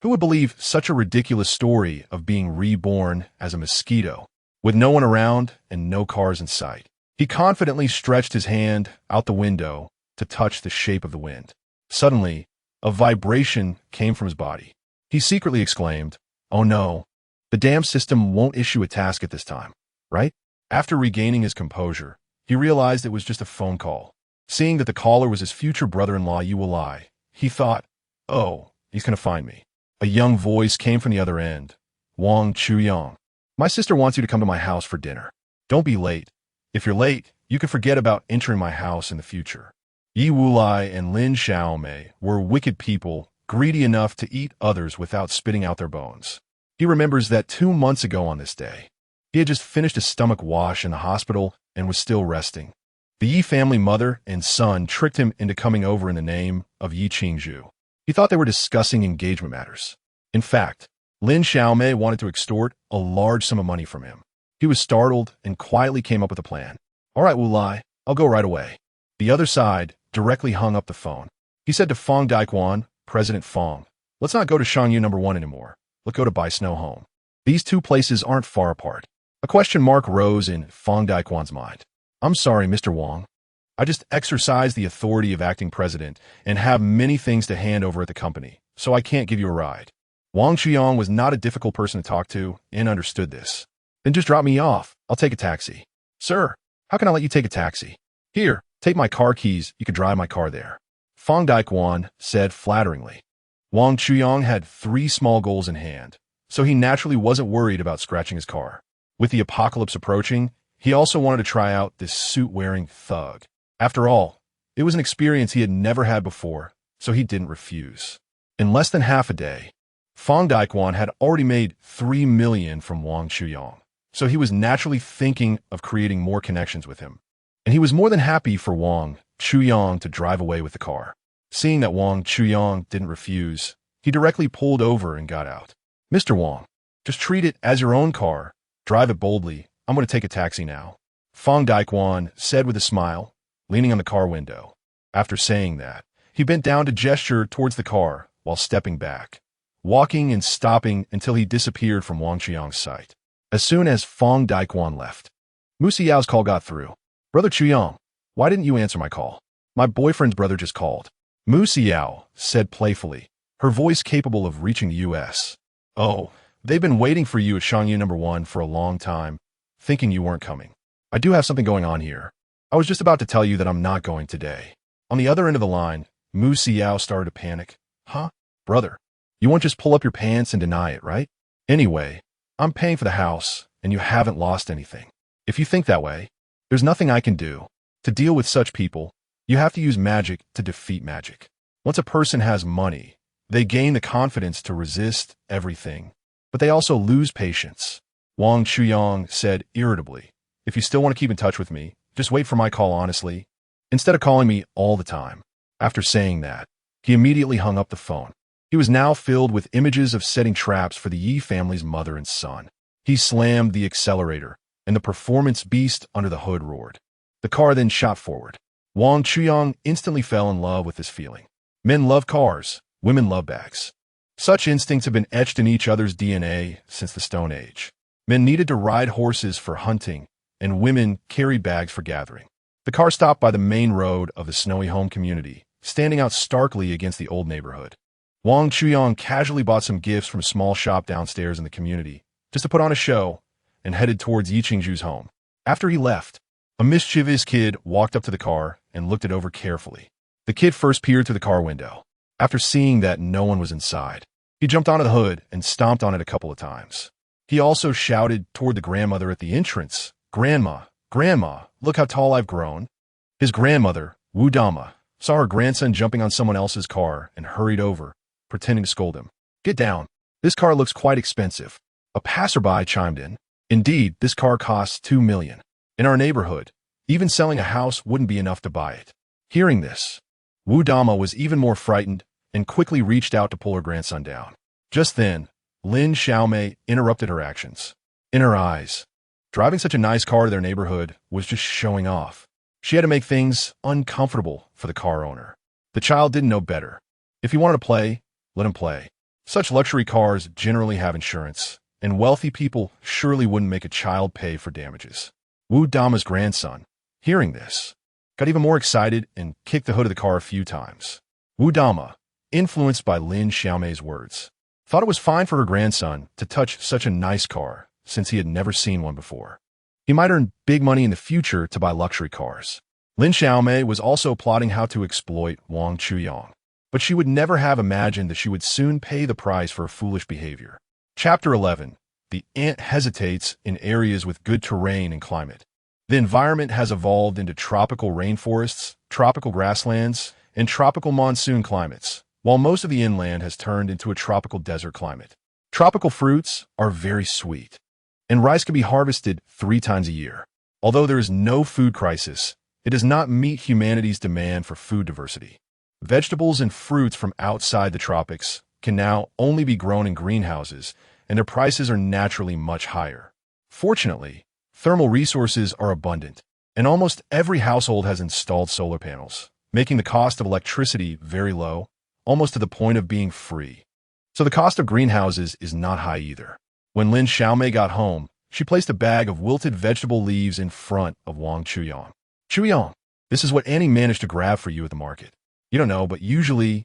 who would believe such a ridiculous story of being reborn as a mosquito, with no one around and no cars in sight? He confidently stretched his hand out the window to touch the shape of the wind. Suddenly, a vibration came from his body. He secretly exclaimed, "Oh no, the damn system won't issue a task at this time, right?" After regaining his composure, he realized it was just a phone call. Seeing that the caller was his future brother-in-law Yu, he thought, "Oh, he's going to find me." A young voice came from the other end. "Wang Chuyang, my sister wants you to come to my house for dinner. Don't be late. If you're late, you can forget about entering my house in the future." Yi Wulai and Lin Xiaomei were wicked people, greedy enough to eat others without spitting out their bones. He remembers that 2 months ago on this day, he had just finished a stomach wash in the hospital and was still resting. The Yi family mother and son tricked him into coming over in the name of Yi Qingzhu. He thought they were discussing engagement matters. In fact, Lin Xiaomei wanted to extort a large sum of money from him. He was startled and quietly came up with a plan. "All right, Wulai, I'll go right away." The other side directly hung up the phone. He said to Fong Daikuan, "President Fong, let's not go to Shangyu number 1 anymore. Let's go to Bai Snow home. These two places aren't far apart." A question mark rose in Fong Daikuan's mind. "I'm sorry, Mr. Wang. I just exercise the authority of acting president and have many things to hand over at the company, so I can't give you a ride." Wang Chuyang was not a difficult person to talk to and understood this. "Then just drop me off. I'll take a taxi." "Sir, how can I let you take a taxi?" "Here, take my car keys. You can drive my car there," Fong Daikuan said flatteringly. Wang Chuyang had 3 small goals in hand: so he naturally wasn't worried about scratching his car. With the apocalypse approaching, he also wanted to try out this suit-wearing thug. After all, it was an experience he had never had before, so he didn't refuse. In less than half a day, Fang Daikuan had already made 3 million from Wang Chuyang, so he was naturally thinking of creating more connections with him. And he was more than happy for Wang Chuyang to drive away with the car. Seeing that Wang Chuyang didn't refuse, he directly pulled over and got out. "Mr. Wang, just treat it as your own car. Drive it boldly. I'm going to take a taxi now," Fang Daikuan said with a smile, leaning on the car window. After saying that, he bent down to gesture towards the car while stepping back, walking and stopping until he disappeared from Wang Chuyang's sight. As soon as Fang Daikuan left, Mu Xiao's call got through. "Brother Chuyang, why didn't you answer my call? My boyfriend's brother just called," Mu Xiao said playfully, her voice capable of reaching the U.S. "Oh, they've been waiting for you at Shangyu No. 1 for a long time, thinking you weren't coming. I do have something going on here. I was just about to tell you that I'm not going today." On the other end of the line, Mu Xiao started to panic. "Huh? Brother, you won't just pull up your pants and deny it, right? Anyway, I'm paying for the house, and you haven't lost anything. If you think that way, there's nothing I can do. To deal with such people, you have to use magic to defeat magic. Once a person has money, they gain the confidence to resist everything, but they also lose patience," Wang Chuyang said irritably. "If you still want to keep in touch with me, just wait for my call honestly, instead of calling me all the time." After saying that, he immediately hung up the phone. He was now filled with images of setting traps for the Yi family's mother and son. He slammed the accelerator, and the performance beast under the hood roared. The car then shot forward. Wang Chuyang instantly fell in love with this feeling. Men love cars, women love bags. Such instincts have been etched in each other's DNA since the Stone Age. Men needed to ride horses for hunting, and women carried bags for gathering. The car stopped by the main road of the snowy home community, standing out starkly against the old neighborhood. Wang Chuyang casually bought some gifts from a small shop downstairs in the community, just to put on a show, and headed towards Yi Qingzhu's home. After he left, a mischievous kid walked up to the car and looked it over carefully. The kid first peered through the car window. After seeing that no one was inside, he jumped onto the hood and stomped on it a couple of times. He also shouted toward the grandmother at the entrance, "Grandma, Grandma, look how tall I've grown." His grandmother, Wu Dama, saw her grandson jumping on someone else's car and hurried over, pretending to scold him. "Get down. This car looks quite expensive." A passerby chimed in. "Indeed, this car costs 2 million. In our neighborhood, even selling a house wouldn't be enough to buy it." Hearing this, Wu Dama was even more frightened and quickly reached out to pull her grandson down. Just then, Lin Xiaomei interrupted her actions. In her eyes, driving such a nice car to their neighborhood was just showing off. She had to make things uncomfortable for the car owner. The child didn't know better. If he wanted to play, let him play. Such luxury cars generally have insurance, and wealthy people surely wouldn't make a child pay for damages. Wu Dama's grandson, hearing this, got even more excited and kicked the hood of the car a few times. Wu Dama, influenced by Lin Xiaomei's words, thought it was fine for her grandson to touch such a nice car since he had never seen one before. He might earn big money in the future to buy luxury cars. Lin Xiaomei was also plotting how to exploit Wang Chuyang, but she would never have imagined that she would soon pay the price for her foolish behavior. Chapter 11. The ant hesitates in areas with good terrain and climate. The environment has evolved into tropical rainforests, tropical grasslands, and tropical monsoon climates, while most of the inland has turned into a tropical desert climate. Tropical fruits are very sweet, and rice can be harvested 3 times a year. Although there is no food crisis, it does not meet humanity's demand for food diversity. Vegetables and fruits from outside the tropics can now only be grown in greenhouses, and their prices are naturally much higher. Fortunately, thermal resources are abundant, and almost every household has installed solar panels, making the cost of electricity very low, almost to the point of being free. So the cost of greenhouses is not high either. When Lin Xiaomei got home, she placed a bag of wilted vegetable leaves in front of Wang Chuyang. "Chuyang, this is what Annie managed to grab for you at the market. You don't know, but usually,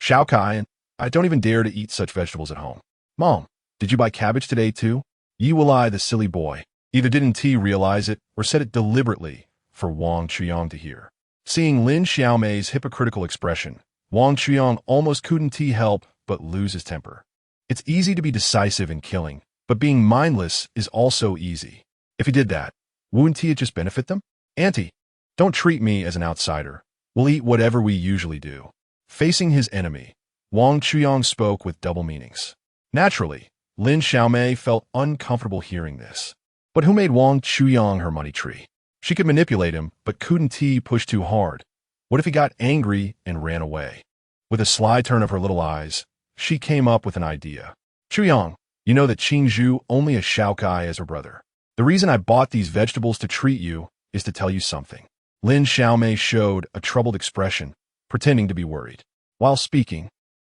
Xiao Kai and I don't even dare to eat such vegetables at home. Mom, did you buy cabbage today too?" Yi Wilai, the silly boy, either didn't T realize it or said it deliberately for Wang Chuyang to hear. Seeing Lin Xiaomei's hypocritical expression, Wang Chuyang almost couldn't help but lose his temper. It's easy to be decisive in killing, but being mindless is also easy. If he did that, wouldn't he just benefit them? Auntie, don't treat me as an outsider. We'll eat whatever we usually do. Facing his enemy, Wang Chuyang spoke with double meanings. Naturally, Lin Xiaomei felt uncomfortable hearing this. But who made Wang Chuyang her money tree? She could manipulate him, but couldn't he push too hard? What if he got angry and ran away? With a sly turn of her little eyes, she came up with an idea. Chuyang, you know that Qingzhu only has Shaokai as her brother. The reason I bought these vegetables to treat you is to tell you something. Lin Xiaomei showed a troubled expression, pretending to be worried. While speaking,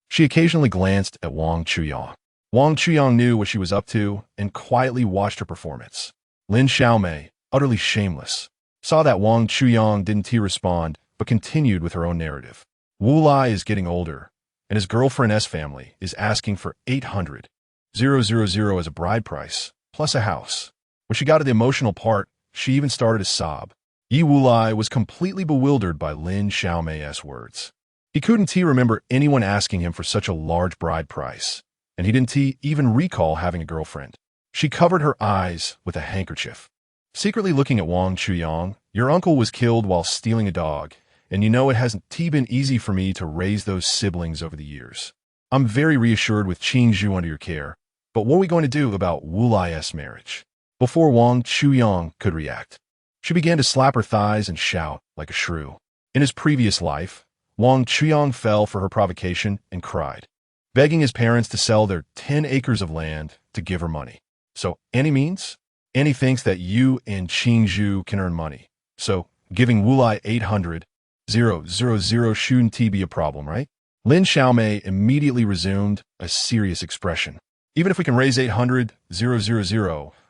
she occasionally glanced at Wang Chuyang. Wang Chuyang knew what she was up to and quietly watched her performance. Lin Xiaomei, utterly shameless, saw that Wang Chuyang didn't respond but continued with her own narrative. Wu Lai is getting older, and his girlfriend's family is asking for 800,000 as a bride price, plus a house. When she got to the emotional part, she even started to sob. Yi Wulai was completely bewildered by Lin Xiaomei's words. He couldn't remember anyone asking him for such a large bride price, and he didn't even recall having a girlfriend. She covered her eyes with a handkerchief. Secretly looking at Wang Chuyang, your uncle was killed while stealing a dog, and you know it hasn't been easy for me to raise those siblings over the years. I'm very reassured with Qingzhu under your care, but what are we going to do about Wu Lai's marriage? Before Wang Chuyang could react, she began to slap her thighs and shout like a shrew. In his previous life, Wang Chuyang fell for her provocation and cried, begging his parents to sell their 10 acres of land to give her money. So any means? Annie thinks that you and Qingzhu can earn money. So giving Wulai 800,000 shouldn't be a problem, right? Lin Xiaomei immediately resumed a serious expression. Even if we can raise 800,000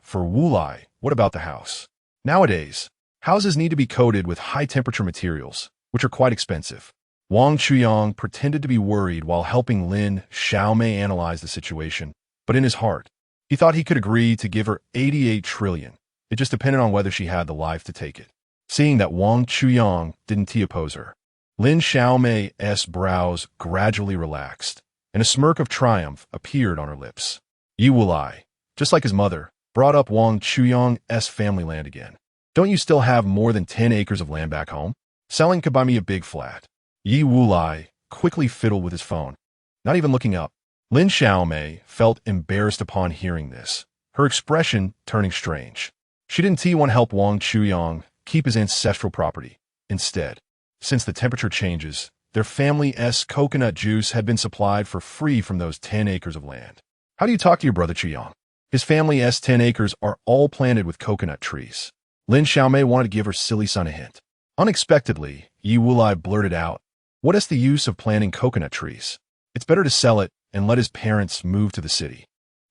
for Wulai, what about the house? Nowadays, houses need to be coated with high-temperature materials, which are quite expensive. Wang Chuyang pretended to be worried while helping Lin Xiaomei analyze the situation, but in his heart, he thought he could agree to give her 88 trillion. It just depended on whether she had the life to take it. Seeing that Wang Chuyang didn't oppose her, Lin Xiaomei's brows gradually relaxed, and a smirk of triumph appeared on her lips. Yi Wulai, just like his mother, brought up Wang Chuyang's family land again. Don't you still have more than 10 acres of land back home? Selling could buy me a big flat. Yi Wulai quickly fiddled with his phone, not even looking up. Lin Xiaomei felt embarrassed upon hearing this, her expression turning strange. She didn't want to help Wang Chuyang keep his ancestral property. Instead, since the temperature changes, their family's coconut juice had been supplied for free from those 10 acres of land. How do you talk to your brother Chuyang? His family's 10 acres are all planted with coconut trees. Lin Xiaomei wanted to give her silly son a hint. Unexpectedly, Yi Wulai blurted out, what is the use of planting coconut trees? It's better to sell it and let his parents move to the city.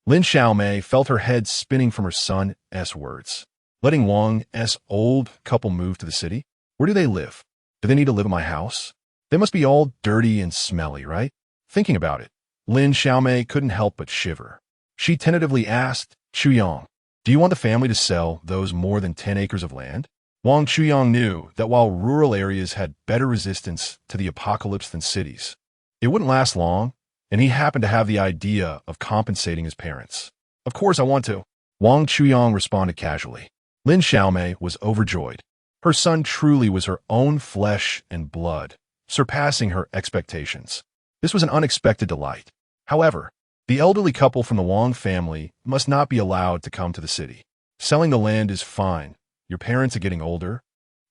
Lin Xiaomei felt her head spinning from her son's words. Letting Wang's old couple move to the city? Where do they live? Do they need to live in my house? They must be all dirty and smelly, right? Thinking about it, Lin Xiaomei couldn't help but shiver. She tentatively asked, Chuyang, do you want the family to sell those more than 10 acres of land? Wang Chuyang knew that while rural areas had better resistance to the apocalypse than cities, it wouldn't last long, and he happened to have the idea of compensating his parents. Of course I want to. Wang Chuyang responded casually. Lin Xiaomei was overjoyed. Her son truly was her own flesh and blood, surpassing her expectations. This was an unexpected delight. However, the elderly couple from the Wang family must not be allowed to come to the city. Selling the land is fine. Your parents are getting older,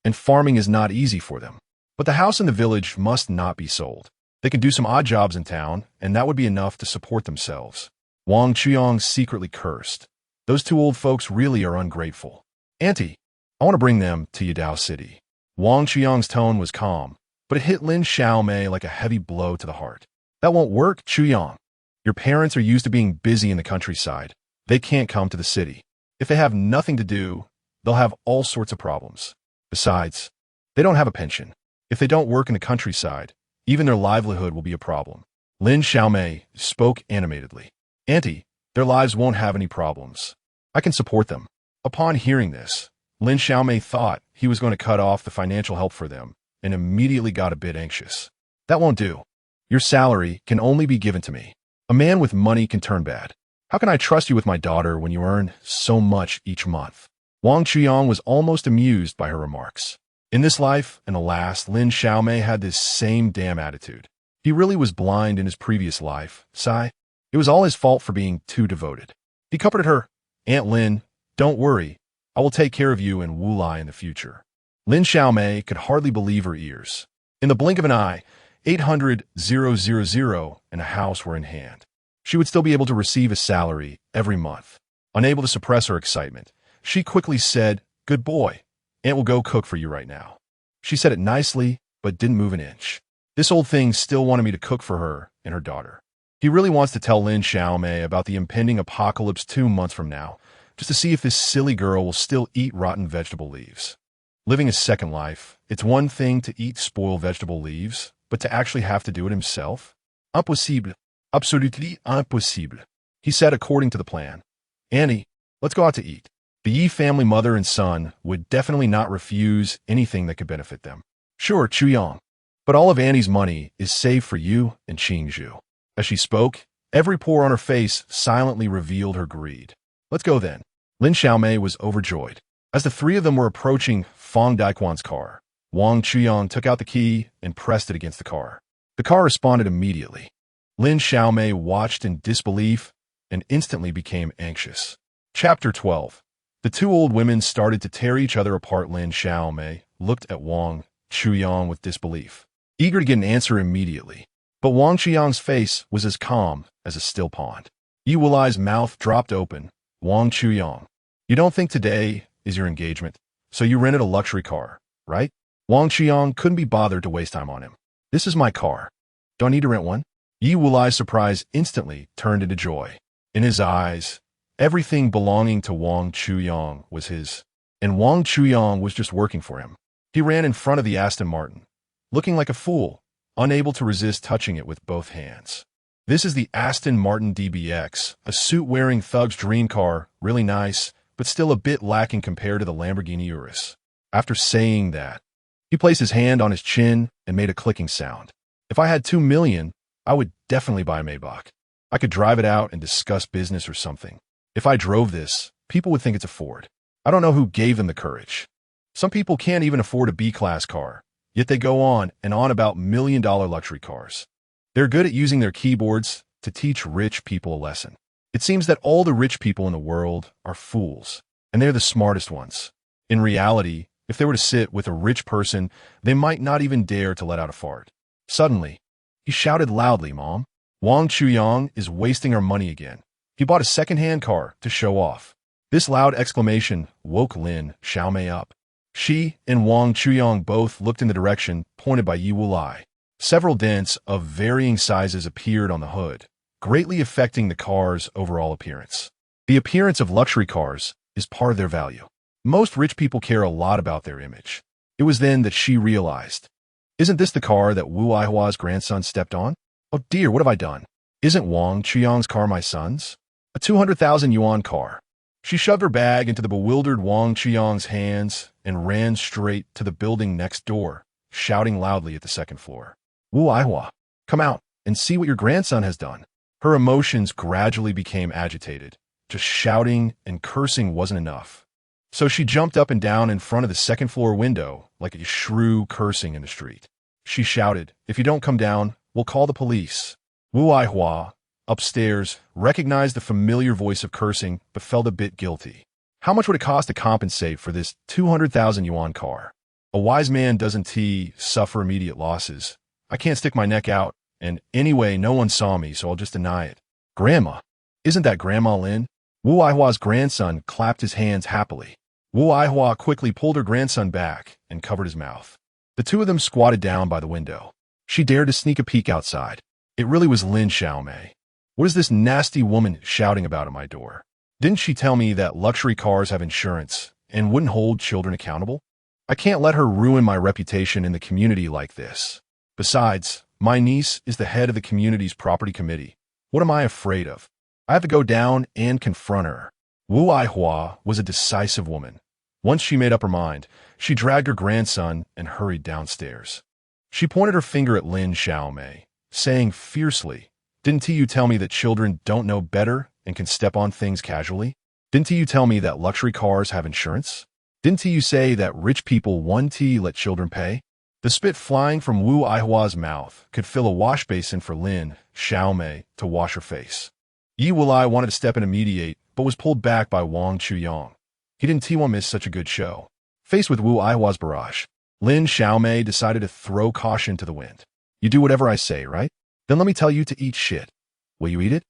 and farming is not easy for them. But the house in the village must not be sold. They can do some odd jobs in town, and that would be enough to support themselves. Wang Chuyang secretly cursed. Those two old folks really are ungrateful. Auntie, I want to bring them to Yadao City. Wang Chuyang's tone was calm, but it hit Lin Xiaomei like a heavy blow to the heart. That won't work, Chuyang. Your parents are used to being busy in the countryside. They can't come to the city. If they have nothing to do, they'll have all sorts of problems. Besides, they don't have a pension. If they don't work in the countryside, even their livelihood will be a problem. Lin Xiaomei spoke animatedly. Auntie, their lives won't have any problems. I can support them. Upon hearing this, Lin Xiaomei thought he was going to cut off the financial help for them and immediately got a bit anxious. That won't do. Your salary can only be given to me. A man with money can turn bad. How can I trust you with my daughter when you earn so much each month? Wang Chuyang was almost amused by her remarks. In this life, and alas, Lin Xiaomei had this same damn attitude. He really was blind in his previous life. Sigh. It was all his fault for being too devoted. He comforted her. Aunt Lin, don't worry. I will take care of you and Wulai in the future. Lin Xiaomei could hardly believe her ears. In the blink of an eye, 800,000 and a house were in hand. She would still be able to receive a salary every month. Unable to suppress her excitement, she quickly said, "Good boy. Aunt will go cook for you right now." She said it nicely, but didn't move an inch. This old thing still wanted me to cook for her and her daughter. He really wants to tell Lin Xiaomei about the impending apocalypse 2 months from now, just to see if this silly girl will still eat rotten vegetable leaves. Living a second life, it's one thing to eat spoiled vegetable leaves, but to actually have to do it himself? Impossible. Absolutely impossible. He said according to the plan. Annie, let's go out to eat. The Yi family mother and son would definitely not refuse anything that could benefit them. Sure, Chuyang. But all of Annie's money is saved for you and Qingzhu. As she spoke, every pore on her face silently revealed her greed. Let's go then. Lin Xiaomei was overjoyed. As the three of them were approaching Fang Daquan's car, Wang Chuyang took out the key and pressed it against the car. The car responded immediately. Lin Xiaomei watched in disbelief and instantly became anxious. Chapter 12. The two old women started to tear each other apart. Lin Xiaomei looked at Wang Chuyang with disbelief, eager to get an answer immediately. But Wang Chuyang's face was as calm as a still pond. Yi Wulai's mouth dropped open. Wang Chuyang, you don't think today is your engagement, so you rented a luxury car, right? Wang Chuyang couldn't be bothered to waste time on him. This is my car. Do I need to rent one? Yi Wulai's surprise instantly turned into joy. In his eyes, everything belonging to Wang Chuyang was his, and Wang Chuyang was just working for him. He ran in front of the Aston Martin, looking like a fool, unable to resist touching it with both hands. This is the Aston Martin DBX, a suit-wearing thug's dream car, really nice, but still a bit lacking compared to the Lamborghini Urus. After saying that, he placed his hand on his chin and made a clicking sound. If I had 2 million, I would definitely buy a Maybach. I could drive it out and discuss business or something. If I drove this, people would think it's a Ford. I don't know who gave them the courage. Some people can't even afford a B-class car, yet they go on and on about million-dollar luxury cars. They're good at using their keyboards to teach rich people a lesson. It seems that all the rich people in the world are fools, and they're the smartest ones. In reality, if they were to sit with a rich person, they might not even dare to let out a fart. Suddenly, he shouted loudly, "Mom, Wang Chuyang is wasting our money again. He bought a second-hand car to show off." This loud exclamation woke Lin Xiaomei up. She and Wang Chuyang both looked in the direction pointed by Yi Wulai. Several dents of varying sizes appeared on the hood, greatly affecting the car's overall appearance. The appearance of luxury cars is part of their value. Most rich people care a lot about their image. It was then that she realized, isn't this the car that Wu Aihua's grandson stepped on? Oh dear, what have I done? Isn't Wang Chuyang's car my son's? A 200,000 yuan car. She shoved her bag into the bewildered Wang Chuyang's hands and ran straight to the building next door, shouting loudly at the second floor. "Wu Aihua, come out and see what your grandson has done." Her emotions gradually became agitated. Just shouting and cursing wasn't enough. So she jumped up and down in front of the second floor window like a shrew cursing in the street. She shouted, "If you don't come down, we'll call the police." Wu Aihua, upstairs, recognized the familiar voice of cursing but felt a bit guilty. How much would it cost to compensate for this 200,000 yuan car? A wise man doesn't suffer immediate losses. I can't stick my neck out, and anyway, no one saw me, so I'll just deny it. Grandma, isn't that Grandma Lin? Wu Aihua's grandson clapped his hands happily. Wu Aihua quickly pulled her grandson back and covered his mouth. The two of them squatted down by the window. She dared to sneak a peek outside. It really was Lin Xiaomei. What is this nasty woman shouting about at my door? Didn't she tell me that luxury cars have insurance and wouldn't hold children accountable? I can't let her ruin my reputation in the community like this. Besides, my niece is the head of the community's property committee. What am I afraid of? I have to go down and confront her. Wu Aihua was a decisive woman. Once she made up her mind, she dragged her grandson and hurried downstairs. She pointed her finger at Lin Xiaomei, saying fiercely, Didn't you tell me that children don't know better and can step on things casually? Didn't you tell me that luxury cars have insurance? Didn't you say that rich people want to let children pay? The spit flying from Wu Aihua's mouth could fill a wash basin for Lin Xiaomei to wash her face. Yi Wulai wanted to step in and mediate, but was pulled back by Wang Chuyang. He didn't want to miss such a good show. Faced with Wu Aihua's barrage, Lin Xiaomei decided to throw caution to the wind. You do whatever I say, right? Then let me tell you to eat shit. Will you eat it?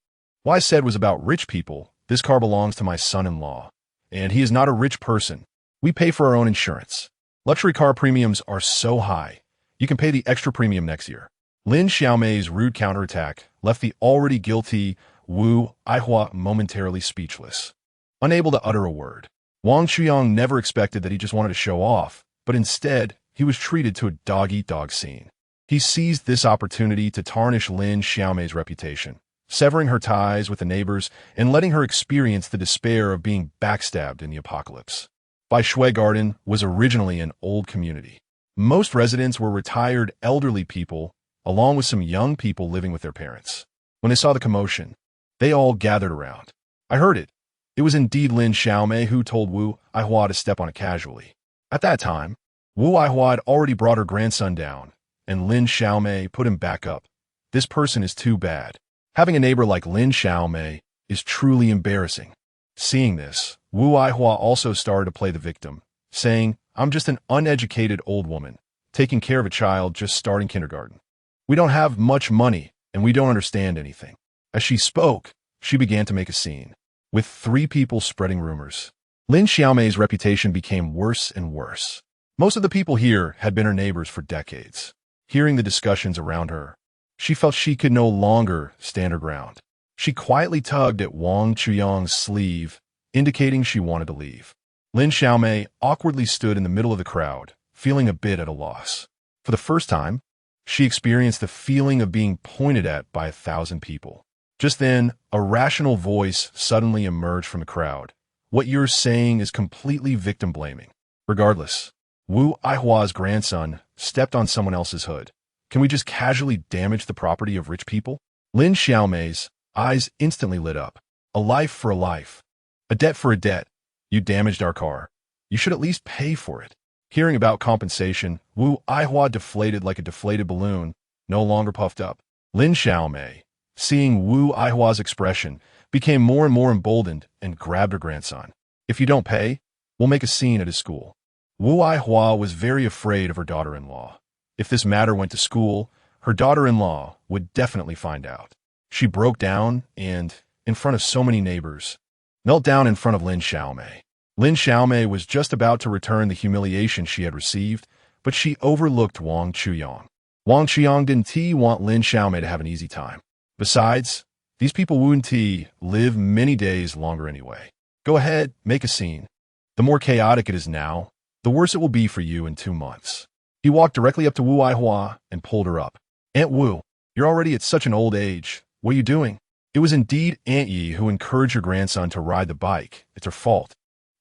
What I said was about rich people. This car belongs to my son-in-law, and he is not a rich person. We pay for our own insurance. Luxury car premiums are so high, you can pay the extra premium next year. Lin Xiaomei's rude counterattack left the already guilty Wu Aihua momentarily speechless, unable to utter a word. Wang Chuyang never expected that he just wanted to show off, but instead, he was treated to a dog-eat-dog scene. He seized this opportunity to tarnish Lin Xiaomei's reputation, severing her ties with the neighbors and letting her experience the despair of being backstabbed in the apocalypse. Bai Shui Garden was originally an old community. Most residents were retired elderly people, along with some young people living with their parents. When they saw the commotion, they all gathered around. I heard it. It was indeed Lin Xiaomei who told Wu Aihua to step on it casually. At that time, Wu Aihua had already brought her grandson down, and Lin Xiaomei put him back up. This person is too bad. Having a neighbor like Lin Xiaomei is truly embarrassing. Seeing this, Wu Aihua also started to play the victim, saying, I'm just an uneducated old woman, taking care of a child just starting kindergarten. We don't have much money, and we don't understand anything. As she spoke, she began to make a scene, with 3 people spreading rumors. Lin Xiaomei's reputation became worse and worse. Most of the people here had been her neighbors for decades. Hearing the discussions around her, she felt she could no longer stand her ground. She quietly tugged at Wang Chuyang's sleeve, indicating she wanted to leave. Lin Xiaomei awkwardly stood in the middle of the crowd, feeling a bit at a loss. For the first time, she experienced the feeling of being pointed at by 1,000 people. Just then, a rational voice suddenly emerged from the crowd. What you're saying is completely victim-blaming. Regardless, Wu Aihua's grandson stepped on someone else's hood. Can we just casually damage the property of rich people? Lin Xiaomei's eyes instantly lit up. A life for a life. A debt for a debt. You damaged our car. You should at least pay for it. Hearing about compensation, Wu Aihua deflated like a deflated balloon, no longer puffed up. Lin Xiaomei, seeing Wu Aihua's expression, became more and more emboldened and grabbed her grandson. If you don't pay, we'll make a scene at his school. Wu Aihua was very afraid of her daughter-in-law. If this matter went to school, her daughter-in-law would definitely find out. She broke down and, in front of so many neighbors, knelt down in front of Lin Xiaomei. Lin Xiaomei was just about to return the humiliation she had received, but she overlooked Wang Chuyang. Wang Chuyang didn't want Lin Xiaomei to have an easy time. Besides, these people wouldn't live many days longer anyway. Go ahead, make a scene. The more chaotic it is now, the worse it will be for you in 2 months. He walked directly up to Wu Aihua and pulled her up. Aunt Wu, you're already at such an old age. What are you doing? It was indeed Aunt Yi who encouraged her grandson to ride the bike. It's her fault.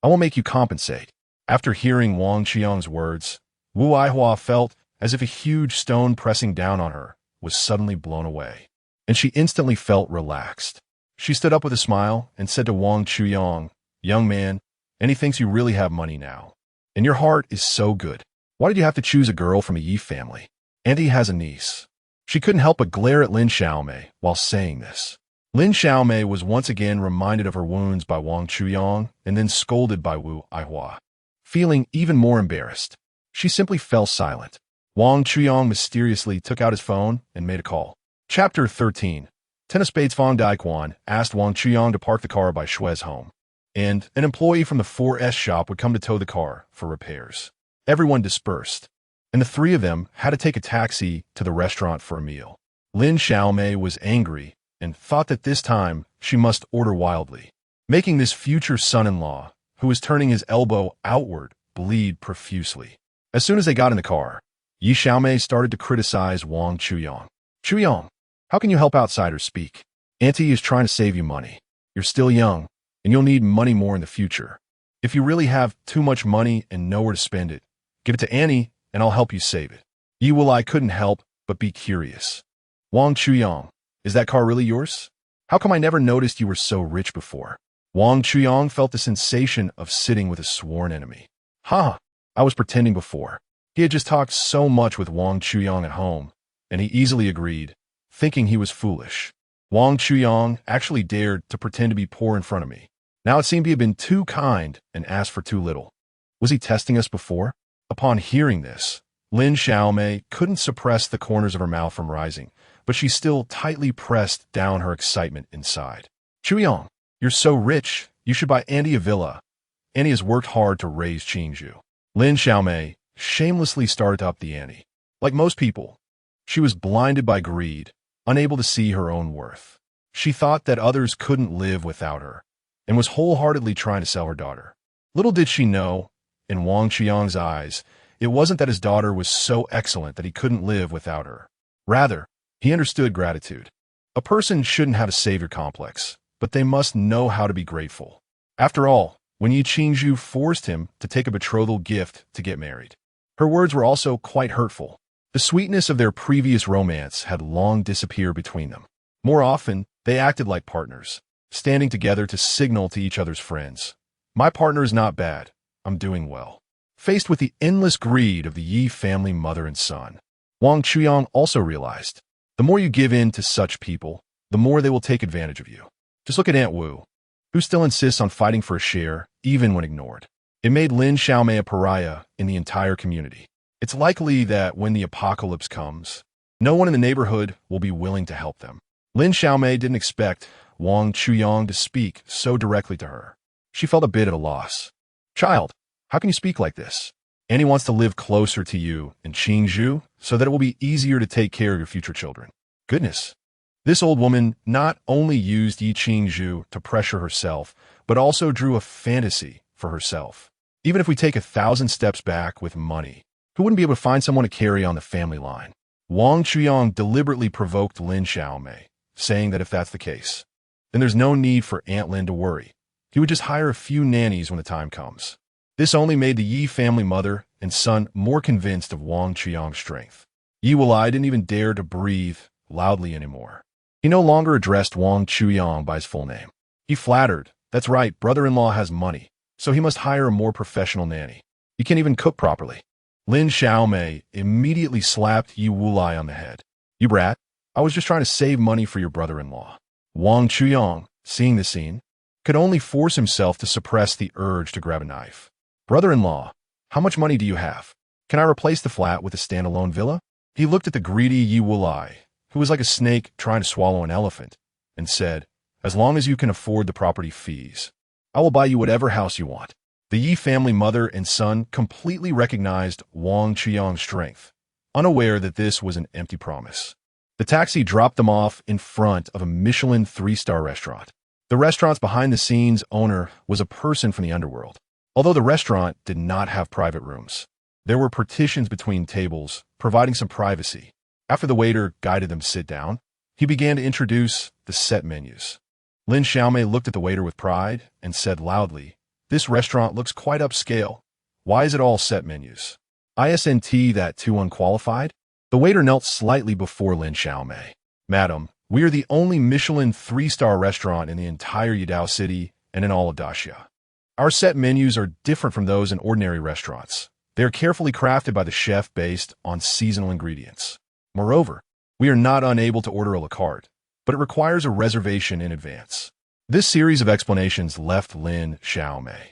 I won't make you compensate. After hearing Wang Chuyang's words, Wu Aihua felt as if a huge stone pressing down on her was suddenly blown away, and she instantly felt relaxed. She stood up with a smile and said to Wang Chuyang, Young man, Annie thinks you really have money now, and your heart is so good. Why did you have to choose a girl from a Yi family? Auntie has a niece. She couldn't help but glare at Lin Xiaomei while saying this. Lin Xiaomei was once again reminded of her wounds by Wang Chuyang and then scolded by Wu Aihua. Feeling even more embarrassed, she simply fell silent. Wang Chuyang mysteriously took out his phone and made a call. Chapter 13. Ten of Spades. Fang Daiquan asked Wang Chuyang to park the car by Shui's home, and an employee from the 4S shop would come to tow the car for repairs. Everyone dispersed, and the 3 of them had to take a taxi to the restaurant for a meal. Lin Xiaomei was angry and thought that this time she must order wildly, making this future son-in-law, who was turning his elbow outward, bleed profusely. As soon as they got in the car, Yi Xiaomei started to criticize Wang Chuyang. Chuyang, how can you help outsiders speak? Auntie is trying to save you money. You're still young, and you'll need money more in the future. If you really have too much money and know where to spend it, give it to Annie, and I'll help you save it. Yi Wulai couldn't help but be curious. Wang Chuyang, Is that car really yours? How come I never noticed you were so rich before? Wang Chuyang felt the sensation of sitting with a sworn enemy. I was pretending before. He had just talked so much with Wang Chuyang at home, and he easily agreed, thinking he was foolish. Wang Chuyang actually dared to pretend to be poor in front of me. Now it seemed he had been too kind and asked for too little. Was he testing us before? Upon hearing this, Lin Xiaomei couldn't suppress the corners of her mouth from rising, but she still tightly pressed down her excitement inside. Chuyang, you're so rich, you should buy Andy a villa. Andy has worked hard to raise Qingzhu. Lin Xiaomei shamelessly started up the ante. Like most people, she was blinded by greed, unable to see her own worth. She thought that others couldn't live without her, and was wholeheartedly trying to sell her daughter. Little did she know, in Wang Chuyang's eyes, it wasn't that his daughter was so excellent that he couldn't live without her. Rather, he understood gratitude. A person shouldn't have a savior complex, but they must know how to be grateful. After all, when Yi Qingzhu forced him to take a betrothal gift to get married, her words were also quite hurtful. The sweetness of their previous romance had long disappeared between them. More often, they acted like partners, standing together to signal to each other's friends, "My partner is not bad. I'm doing well." Faced with the endless greed of the Yi family mother and son, Wang Chuyang also realized, the more you give in to such people, the more they will take advantage of you. Just look at Aunt Wu, who still insists on fighting for a share, even when ignored. It made Lin Xiaomei a pariah in the entire community. It's likely that when the apocalypse comes, no one in the neighborhood will be willing to help them. Lin Xiaomei didn't expect Wang Chuyang to speak so directly to her. She felt a bit at a loss. "Child, how can you speak like this? Annie wants to live closer to you in Qingzhu so that it will be easier to take care of your future children." Goodness. This old woman not only used Yi Qingzhu to pressure herself, but also drew a fantasy for herself. Even if we take 1,000 steps back with money, who wouldn't be able to find someone to carry on the family line? Wang Chuyang deliberately provoked Lin Xiaomei, saying that if that's the case, then there's no need for Aunt Lin to worry. He would just hire a few nannies when the time comes. This only made the Yi family mother and son more convinced of Wang Chuyang's strength. Yi Wulai didn't even dare to breathe loudly anymore. He no longer addressed Wang Chuyang by his full name. He flattered, "That's right, brother-in-law has money, so he must hire a more professional nanny. He can't even cook properly." Lin Xiaomei immediately slapped Yi Wulai on the head. "You brat, I was just trying to save money for your brother-in-law." Wang Chuyang, seeing the scene, could only force himself to suppress the urge to grab a knife. "Brother-in-law, how much money do you have? Can I replace the flat with a standalone villa?" He looked at the greedy Yi Wulai, who was like a snake trying to swallow an elephant, and said, "As long as you can afford the property fees, I will buy you whatever house you want." The Yi family mother and son completely recognized Wang Chuyang's strength, unaware that this was an empty promise. The taxi dropped them off in front of a Michelin 3-star restaurant. The restaurant's behind-the-scenes owner was a person from the underworld. Although the restaurant did not have private rooms, there were partitions between tables, providing some privacy. After the waiter guided them to sit down, he began to introduce the set menus. Lin Xiaomei looked at the waiter with pride and said loudly, "This restaurant looks quite upscale. Why is it all set menus? Isn't that too unqualified?" The waiter knelt slightly before Lin Xiaomei. "Madam, we are the only Michelin 3-star restaurant in the entire Yidao city and in all of Daxia. Our set menus are different from those in ordinary restaurants. They are carefully crafted by the chef based on seasonal ingredients. Moreover, we are not unable to order a la carte, but it requires a reservation in advance." This series of explanations left Lin Xiaomei,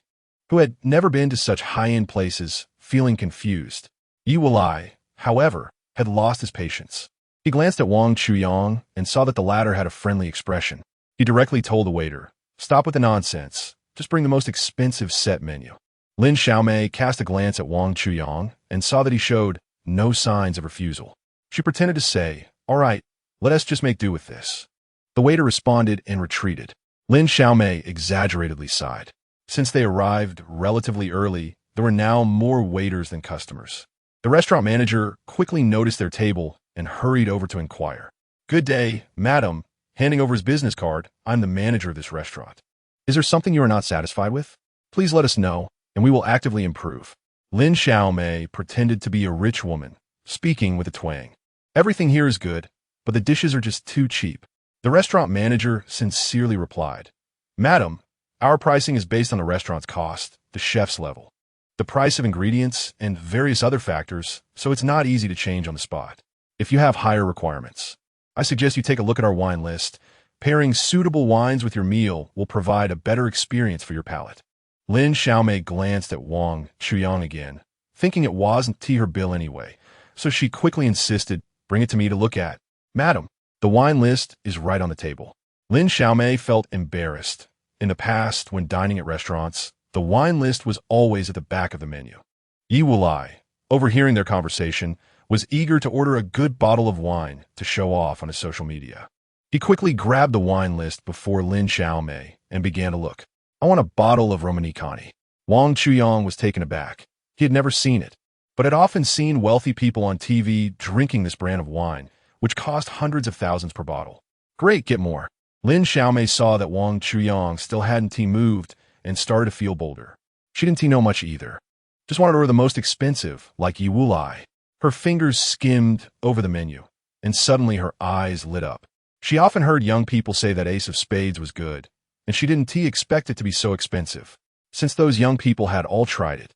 who had never been to such high-end places, feeling confused. Yi Wulai, however, had lost his patience. He glanced at Wang Chuyang and saw that the latter had a friendly expression. He directly told the waiter, "Stop with the nonsense. Just bring the most expensive set menu." Lin Xiaomei cast a glance at Wang Chuyang and saw that he showed no signs of refusal. She pretended to say, "All right, let us just make do with this." The waiter responded and retreated. Lin Xiaomei exaggeratedly sighed. Since they arrived relatively early, there were now more waiters than customers. The restaurant manager quickly noticed their table and hurried over to inquire. "Good day, madam." Handing over his business card, "I'm the manager of this restaurant. Is there something you are not satisfied with? Please let us know, and we will actively improve." Lin Xiaomei pretended to be a rich woman, speaking with a twang. "Everything here is good, but the dishes are just too cheap. The restaurant manager sincerely replied, "Madam, our pricing is based on the restaurant's cost, the chef's level, the price of ingredients, and various other factors, so it's not easy to change on the spot. If you have higher requirements, I suggest you take a look at our wine list. Pairing suitable wines with your meal will provide a better experience for your palate." Lin Xiaomei glanced at Wang Chuyang again, thinking it wasn't her bill anyway, so she quickly insisted, "Bring it to me to look at." "Madam, the wine list is right on the table." Lin Xiaomei felt embarrassed. In the past, when dining at restaurants, the wine list was always at the back of the menu. Yi Wulai, overhearing their conversation, was eager to order a good bottle of wine to show off on his social media. He quickly grabbed the wine list before Lin Xiaomei and began to look. "I want a bottle of Romanicani." Wang Chuyang was taken aback. He had never seen it, but had often seen wealthy people on TV drinking this brand of wine, which cost hundreds of thousands per bottle. "Great, get more." Lin Xiaomei saw that Wang Chuyang still hadn't moved and started to feel bolder. She didn't know much either. Just wanted to order the most expensive, like Yi Wulai. Her fingers skimmed over the menu, and suddenly her eyes lit up. She often heard young people say that Ace of Spades was good, and she didn't expect it to be so expensive. Since those young people had all tried it,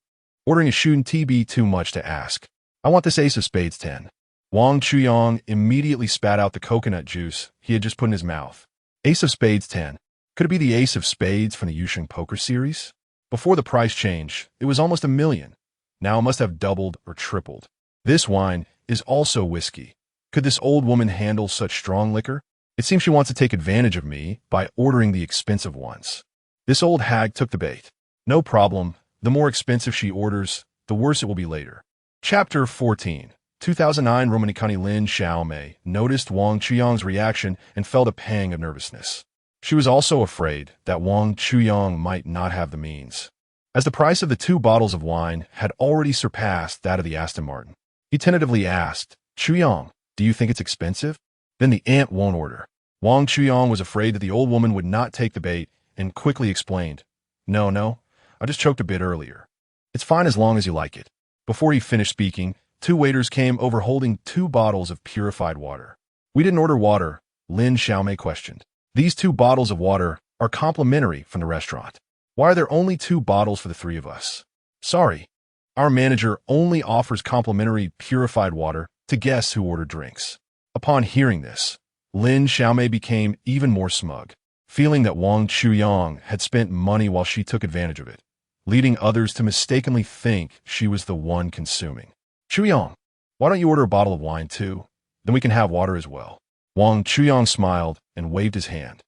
ordering it shouldn't be too much to ask. "I want this Ace of Spades 10. Wang Chuyang immediately spat out the coconut juice he had just put in his mouth. Ace of Spades 10. Could it be the Ace of Spades from the Yusheng poker series? Before the price change, it was almost $1 million. Now it must have doubled or tripled. This wine is also whiskey. Could this old woman handle such strong liquor? It seems she wants to take advantage of me by ordering the expensive ones." This old hag took the bait. No problem. The more expensive she orders, the worse it will be later. Chapter 14. 2009 Romanicani. Lin Xiaomei noticed Wang Chuyang's reaction and felt a pang of nervousness. She was also afraid that Wang Chuyang might not have the means, as the price of the 2 bottles of wine had already surpassed that of the Aston Martin. He tentatively asked, "Chuyang, do you think it's expensive?" "Then the aunt won't order." Wang Chuyang was afraid that the old woman would not take the bait and quickly explained, No, I just choked a bit earlier. It's fine as long as you like it." Before he finished speaking, 2 waiters came over holding 2 bottles of purified water. "We didn't order water," Lin Xiaomei questioned. "These 2 bottles of water are complimentary from the restaurant. Why are there only 2 bottles for the 3 of us?" "Sorry, our manager only offers complimentary purified water to guests who order drinks." Upon hearing this, Lin Xiaomei became even more smug, feeling that Wang Chuyang had spent money while she took advantage of it, leading others to mistakenly think she was the one consuming. "Chuyang, why don't you order a bottle of wine too? Then we can have water as well." Wang Chuyang smiled and waved his hand.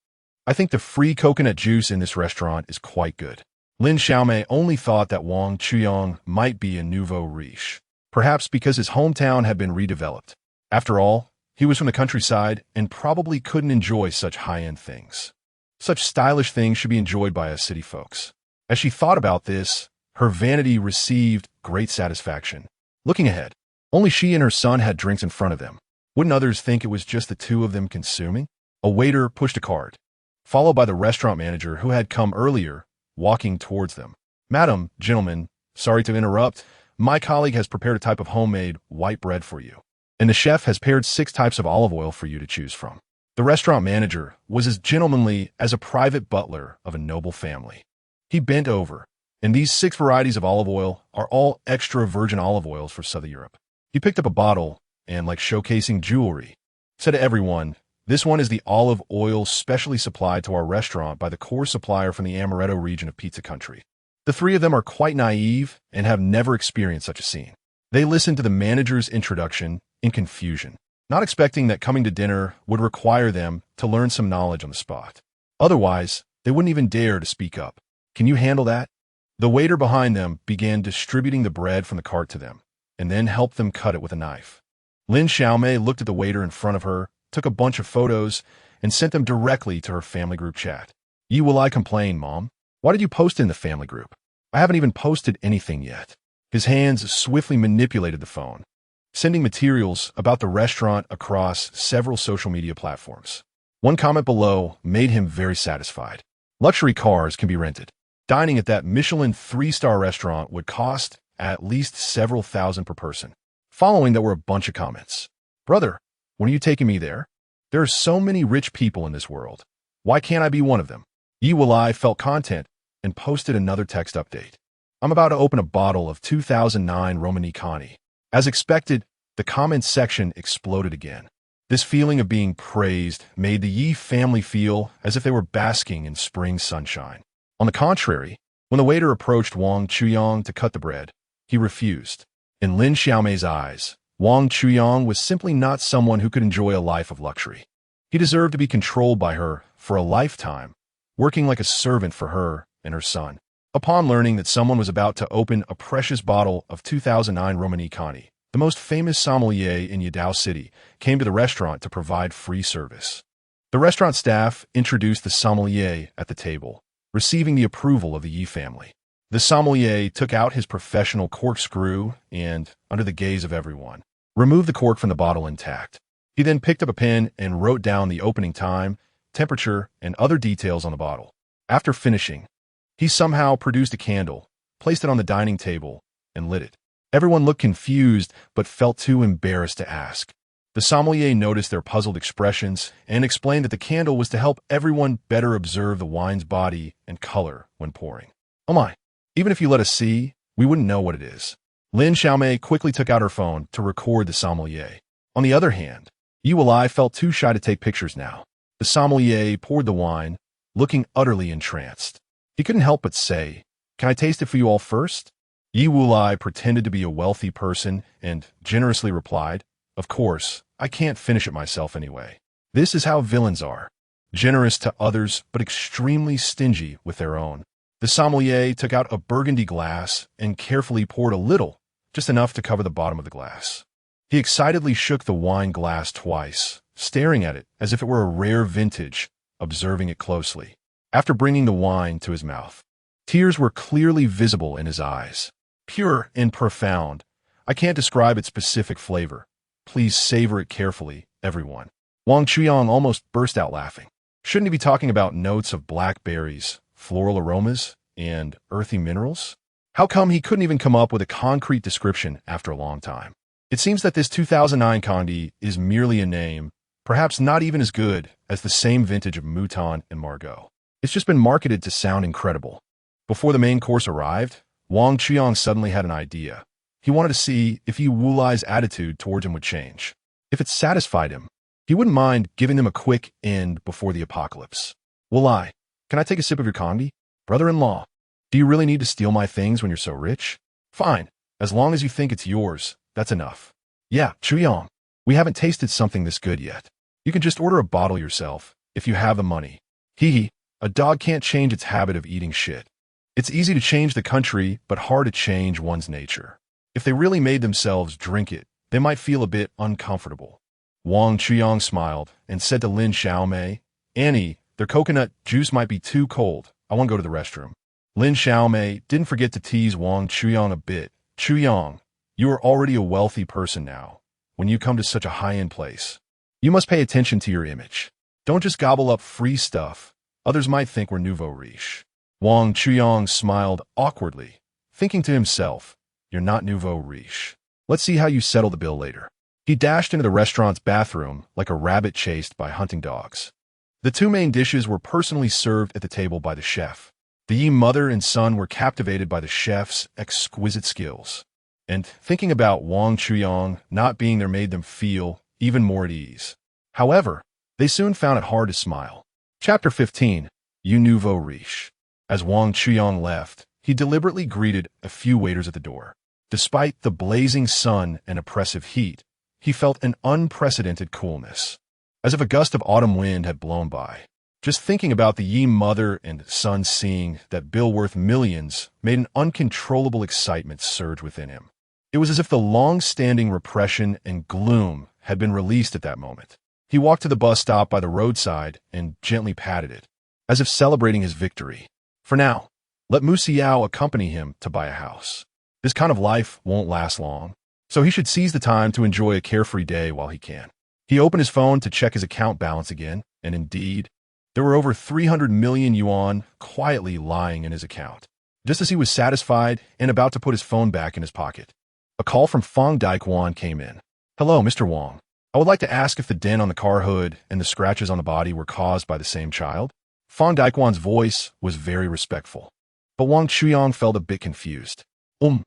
"I think the free coconut juice in this restaurant is quite good." Lin Xiaomei only thought that Wang Chuyang might be a nouveau riche, perhaps because his hometown had been redeveloped. After all, he was from the countryside and probably couldn't enjoy such high-end things. Such stylish things should be enjoyed by us city folks. As she thought about this, her vanity received great satisfaction. Looking ahead, only she and her son had drinks in front of them. Wouldn't others think it was just the 2 of them consuming? A waiter pushed a cart, followed by the restaurant manager who had come earlier, walking towards them. "Madam, gentlemen, sorry to interrupt. My colleague has prepared a type of homemade white bread for you, and the chef has paired 6 types of olive oil for you to choose from." The restaurant manager was as gentlemanly as a private butler of a noble family. He bent over, and these 6 varieties of olive oil are all extra virgin olive oils for Southern Europe. He picked up a bottle and, like showcasing jewelry, said to everyone, "This one is the olive oil specially supplied to our restaurant by the core supplier from the Amaretto region of Pizza Country." The 3 of them are quite naive and have never experienced such a scene. They listened to the manager's introduction in confusion, not expecting that coming to dinner would require them to learn some knowledge on the spot. Otherwise, they wouldn't even dare to speak up. "Can you handle that?" The waiter behind them began distributing the bread from the cart to them, and then helped them cut it with a knife. Lin Xiaomei looked at the waiter in front of her, took a bunch of photos, and sent them directly to her family group chat. "Yi Wulai complained, Mom. Why did you post it in the family group?" "I haven't even posted anything yet." His hands swiftly manipulated the phone, sending materials about the restaurant across several social media platforms. One comment below made him very satisfied. "Luxury cars can be rented. Dining at that Michelin 3-star restaurant would cost at least several thousand per person." Following that were a bunch of comments. "Brother, when are you taking me there?" There are so many rich people in this world. Why can't I be one of them? Yi Wulai felt content and posted another text update. I'm about to open a bottle of 2009 Romani Connie. As expected, the comments section exploded again. This feeling of being praised made the Yi family feel as if they were basking in spring sunshine. On the contrary, when the waiter approached Wang Chuyang to cut the bread, he refused. In Lin Xiaomei's eyes, Wang Chuyang was simply not someone who could enjoy a life of luxury. He deserved to be controlled by her for a lifetime, working like a servant for her and her son. Upon learning that someone was about to open a precious bottle of 2009 Romani Connie, the most famous sommelier in Yadao City came to the restaurant to provide free service. The restaurant staff introduced the sommelier at the table, receiving the approval of the Yi family. The sommelier took out his professional corkscrew and, under the gaze of everyone, removed the cork from the bottle intact. He then picked up a pen and wrote down the opening time, temperature, and other details on the bottle. After finishing, he somehow produced a candle, placed it on the dining table, and lit it. Everyone looked confused but felt too embarrassed to ask. The sommelier noticed their puzzled expressions and explained that the candle was to help everyone better observe the wine's body and color when pouring. Oh my! Even if you let us see, we wouldn't know what it is. Lin Xiaomei quickly took out her phone to record the sommelier. On the other hand, Yi Wulai felt too shy to take pictures now. The sommelier poured the wine, looking utterly entranced. He couldn't help but say, "Can I taste it for you all first?" Yi Wulai pretended to be a wealthy person and generously replied, "Of course, I can't finish it myself anyway." This is how villains are. Generous to others, but extremely stingy with their own. The sommelier took out a burgundy glass and carefully poured a little, just enough to cover the bottom of the glass. He excitedly shook the wine glass twice, staring at it as if it were a rare vintage, observing it closely. After bringing the wine to his mouth, tears were clearly visible in his eyes. Pure and profound. I can't describe its specific flavor. Please savor it carefully, everyone. Wang Chuyang almost burst out laughing. Shouldn't he be talking about notes of blackberries, floral aromas, and earthy minerals? How come he couldn't even come up with a concrete description after a long time? It seems that this 2009 Condi is merely a name, perhaps not even as good as the same vintage of Mouton and Margot. It's just been marketed to sound incredible. Before the main course arrived, Wang Chuyang suddenly had an idea. He wanted to see if Yi Wulai's attitude towards him would change. If it satisfied him, he wouldn't mind giving them a quick end before the apocalypse. "Wulai, can I take a sip of your Condi? Brother-in-law, do you really need to steal my things when you're so rich? Fine, as long as you think it's yours, that's enough." "Yeah, Chuyang, we haven't tasted something this good yet. You can just order a bottle yourself, if you have the money." "Hee, a dog can't change its habit of eating shit. It's easy to change the country, but hard to change one's nature. If they really made themselves drink it, they might feel a bit uncomfortable." Wang Chuyang smiled and said to Lin Xiaomei, "Annie, their coconut juice might be too cold. I want to go to the restroom." Lin Xiaomei didn't forget to tease Wang Chuyang a bit. "Chuyang, you are already a wealthy person now. When you come to such a high-end place, you must pay attention to your image. Don't just gobble up free stuff. Others might think we're nouveau riche." Wang Chuyang smiled awkwardly, thinking to himself, "You're not nouveau riche. Let's see how you settle the bill later." He dashed into the restaurant's bathroom like a rabbit chased by hunting dogs. The two main dishes were personally served at the table by the chef. The Yi mother and son were captivated by the chef's exquisite skills, and thinking about Wang Chuyang not being there made them feel even more at ease. However, they soon found it hard to smile. Chapter 15. You nouveau riche. As Wang Chuyang left, he deliberately greeted a few waiters at the door. Despite the blazing sun and oppressive heat, he felt an unprecedented coolness, as if a gust of autumn wind had blown by. Just thinking about the Yi mother and son seeing that bill worth millions made an uncontrollable excitement surge within him. It was as if the long-standing repression and gloom had been released at that moment. He walked to the bus stop by the roadside and gently patted it, as if celebrating his victory. For now, let Mu Xiao accompany him to buy a house. This kind of life won't last long, so he should seize the time to enjoy a carefree day while he can. He opened his phone to check his account balance again, and indeed, there were over 300 million yuan quietly lying in his account. Just as he was satisfied and about to put his phone back in his pocket, a call from Fang Daikuan came in. "Hello, Mr. Wang. I would like to ask if the dent on the car hood and the scratches on the body were caused by the same child. Fang Daquan's voice was very respectful, but Wang Chuyang felt a bit confused. I'm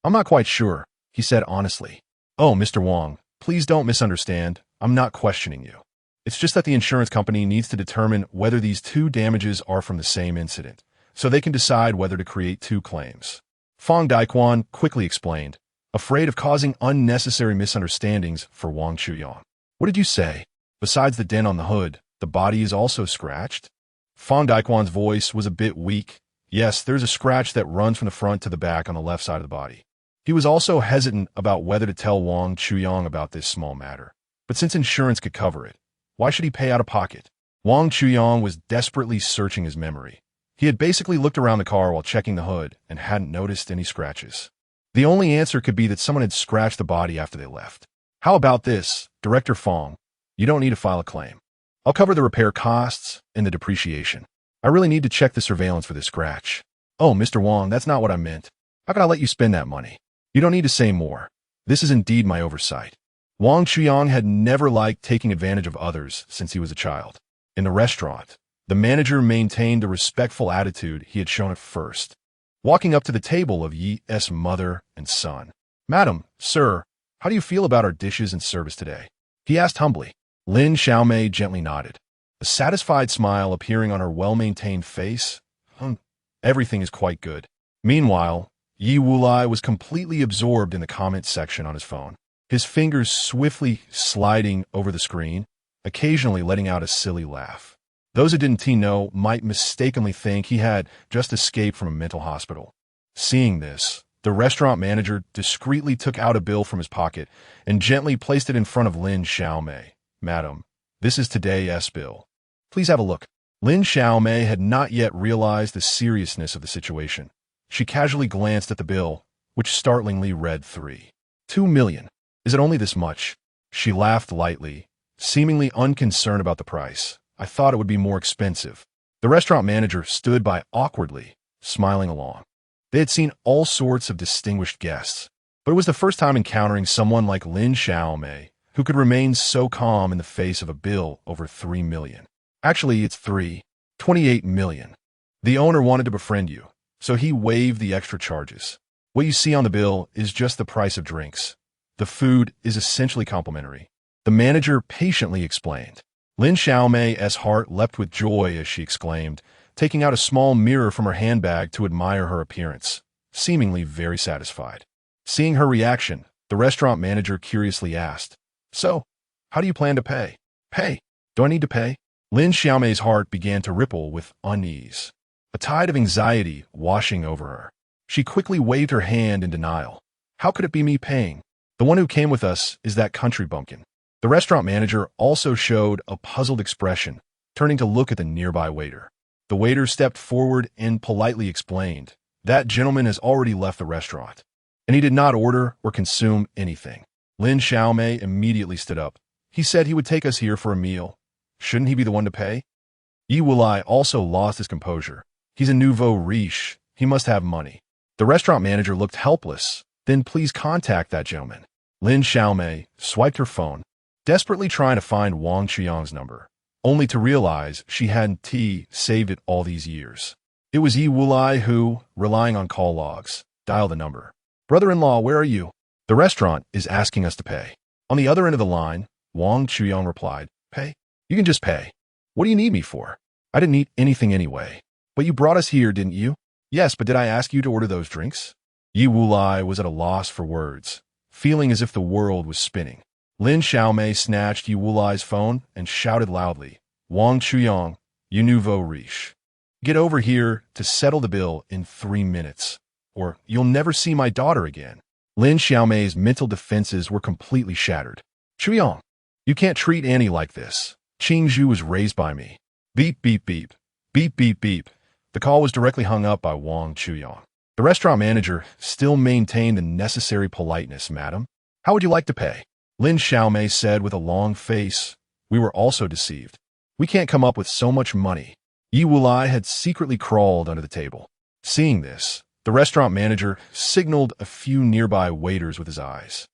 not quite sure, he said honestly. Oh, Mr. Wang, please don't misunderstand. I'm not questioning you. It's just that the insurance company needs to determine whether these two damages are from the same incident, so they can decide whether to create two claims. Fang Daquan quickly explained, afraid of causing unnecessary misunderstandings for Wang Chuyang. What did you say? Besides the dent on the hood, the body is also scratched? Fang Daquan's voice was a bit weak. Yes, there's a scratch that runs from the front to the back on the left side of the body. He was also hesitant about whether to tell Wang Chuyang about this small matter. But since insurance could cover it, why should he pay out of pocket? Wang Chuyang was desperately searching his memory. He had basically looked around the car while checking the hood and hadn't noticed any scratches. The only answer could be that someone had scratched the body after they left. How about this, Director Fong? You don't need to file a claim. I'll cover the repair costs and the depreciation. I really need to check the surveillance for this scratch. Oh, Mr. Wong, that's not what I meant. How can I let you spend that money? You don't need to say more. This is indeed my oversight. Wang Chuyang had never liked taking advantage of others since he was a child. In the restaurant, the manager maintained the respectful attitude he had shown at first, walking up to the table of Yi's mother and son. Madam, sir, how do you feel about our dishes and service today? He asked humbly. Lin Xiaomei gently nodded, a satisfied smile appearing on her well-maintained face. Everything is quite good. Meanwhile, Yi Wulai was completely absorbed in the comments section on his phone, his fingers swiftly sliding over the screen, occasionally letting out a silly laugh. Those who didn't know might mistakenly think he had just escaped from a mental hospital. Seeing this, the restaurant manager discreetly took out a bill from his pocket and gently placed it in front of Lin Xiaomei. Madam, this is today's bill. Please have a look. Lin Xiaomei had not yet realized the seriousness of the situation. She casually glanced at the bill, which startlingly read 2 million. Is it only this much? She laughed lightly, seemingly unconcerned about the price. I thought it would be more expensive. The restaurant manager stood by awkwardly, smiling along. They had seen all sorts of distinguished guests, but it was the first time encountering someone like Lin Xiaomei, who could remain so calm in the face of a bill over 3 million. Actually, it's 28 million. The owner wanted to befriend you, so he waived the extra charges. What you see on the bill is just the price of drinks. The food is essentially complimentary. The manager patiently explained. Lin Xiaomei's heart leapt with joy as she exclaimed, taking out a small mirror from her handbag to admire her appearance, seemingly very satisfied. Seeing her reaction, the restaurant manager curiously asked, So, how do you plan to pay? Pay? Do I need to pay? Lin Xiaomei's heart began to ripple with unease, a tide of anxiety washing over her. She quickly waved her hand in denial. How could it be me paying? The one who came with us is that country bumpkin. The restaurant manager also showed a puzzled expression, turning to look at the nearby waiter. The waiter stepped forward and politely explained, that gentleman has already left the restaurant, and he did not order or consume anything. Lin Xiaomei immediately stood up. He said he would take us here for a meal. Shouldn't he be the one to pay? Yi Wulai also lost his composure. He's a nouveau riche. He must have money. The restaurant manager looked helpless. Then please contact that gentleman. Lin Xiaomei swiped her phone, desperately trying to find Wang Chuyang's number, only to realize she hadn't saved it all these years. It was Yi Wulai who, relying on call logs, dialed the number. Brother-in-law, where are you? The restaurant is asking us to pay. On the other end of the line, Wang Chuyang replied, Pay? You can just pay. What do you need me for? I didn't eat anything anyway. But you brought us here, didn't you? Yes, but did I ask you to order those drinks? Yi Wulai was at a loss for words, feeling as if the world was spinning. Lin Xiaomei snatched Yi Wulai's phone and shouted loudly, Wang Chuyang, you nouveau riche. Get over here to settle the bill in 3 minutes, or you'll never see my daughter again. Lin Xiaomei's mental defenses were completely shattered. Chuyang, you can't treat Annie like this. Qingzhu was raised by me. Beep, beep, beep. Beep, beep, beep. The call was directly hung up by Wang Chuyang. The restaurant manager still maintained the necessary politeness, madam. How would you like to pay? Lin Xiaomei said with a long face. We were also deceived. We can't come up with so much money. Yi Wulai had secretly crawled under the table. Seeing this, the restaurant manager signaled a few nearby waiters with his eyes.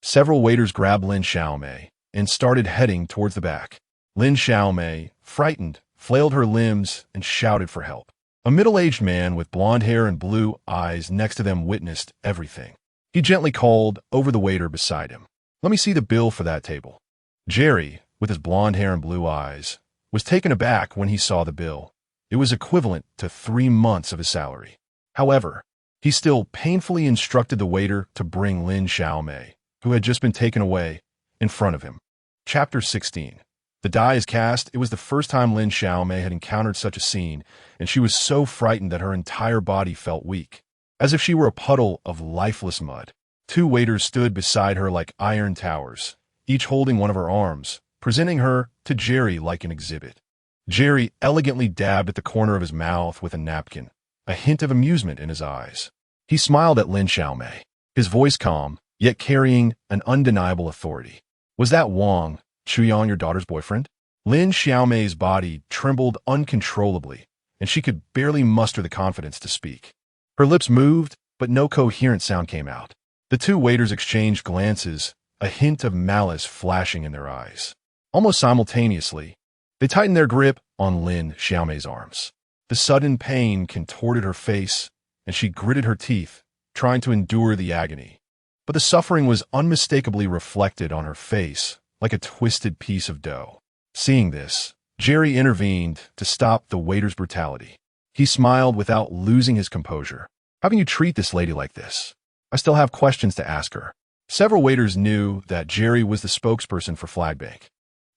Several waiters grabbed Lin Xiaomei, and started heading towards the back. Lin Xiaomei, frightened, flailed her limbs and shouted for help. A middle-aged man with blonde hair and blue eyes next to them witnessed everything. He gently called over the waiter beside him. "Let me see the bill for that table." Jerry, with his blonde hair and blue eyes, was taken aback when he saw the bill. It was equivalent to 3 months of his salary. However, he still painfully instructed the waiter to bring Lin Xiaomei, who had just been taken away, in front of him. Chapter 16. The die is cast. It was the first time Lin Xiaomei had encountered such a scene, and she was so frightened that her entire body felt weak, as if she were a puddle of lifeless mud. 2 waiters stood beside her like iron towers, each holding one of her arms, presenting her to Jerry like an exhibit. Jerry elegantly dabbed at the corner of his mouth with a napkin, a hint of amusement in his eyes. He smiled at Lin Xiaomei, his voice calm, yet carrying an undeniable authority. "Was that Wang Chuyang your daughter's boyfriend?" Lin Xiaomei's body trembled uncontrollably, and she could barely muster the confidence to speak. Her lips moved, but no coherent sound came out. The 2 waiters exchanged glances, a hint of malice flashing in their eyes. Almost simultaneously, they tightened their grip on Lin Xiaomei's arms. The sudden pain contorted her face, and she gritted her teeth, trying to endure the agony. But the suffering was unmistakably reflected on her face, like a twisted piece of dough. Seeing this, Jerry intervened to stop the waiter's brutality. He smiled without losing his composure. "How can you treat this lady like this? I still have questions to ask her." Several waiters knew that Jerry was the spokesperson for Flag Bank,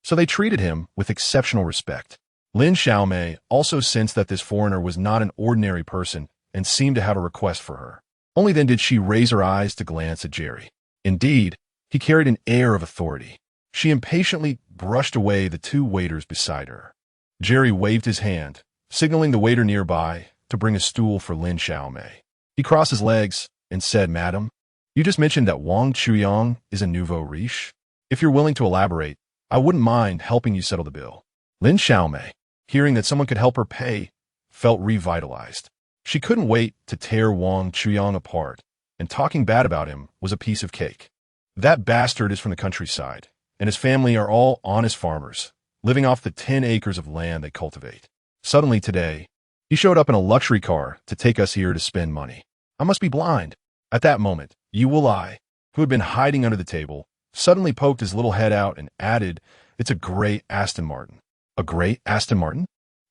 so they treated him with exceptional respect. Lin Xiaomei also sensed that this foreigner was not an ordinary person and seemed to have a request for her. Only then did she raise her eyes to glance at Jerry. Indeed, he carried an air of authority. She impatiently brushed away the 2 waiters beside her. Jerry waved his hand, signaling the waiter nearby to bring a stool for Lin Xiaomei. He crossed his legs and said, "Madam, you just mentioned that Wang Chuyang is a nouveau riche. If you're willing to elaborate, I wouldn't mind helping you settle the bill." Lin Xiaomei, hearing that someone could help her pay, felt revitalized. She couldn't wait to tear Wang Chuyang apart, and talking bad about him was a piece of cake. That bastard is from the countryside, and his family are all honest farmers, living off the 10 acres of land they cultivate. Suddenly today, he showed up in a luxury car to take us here to spend money. I must be blind. At that moment, Yi Wulai, who had been hiding under the table, suddenly poked his little head out and added, "It's a gray Aston Martin." "A gray Aston Martin?"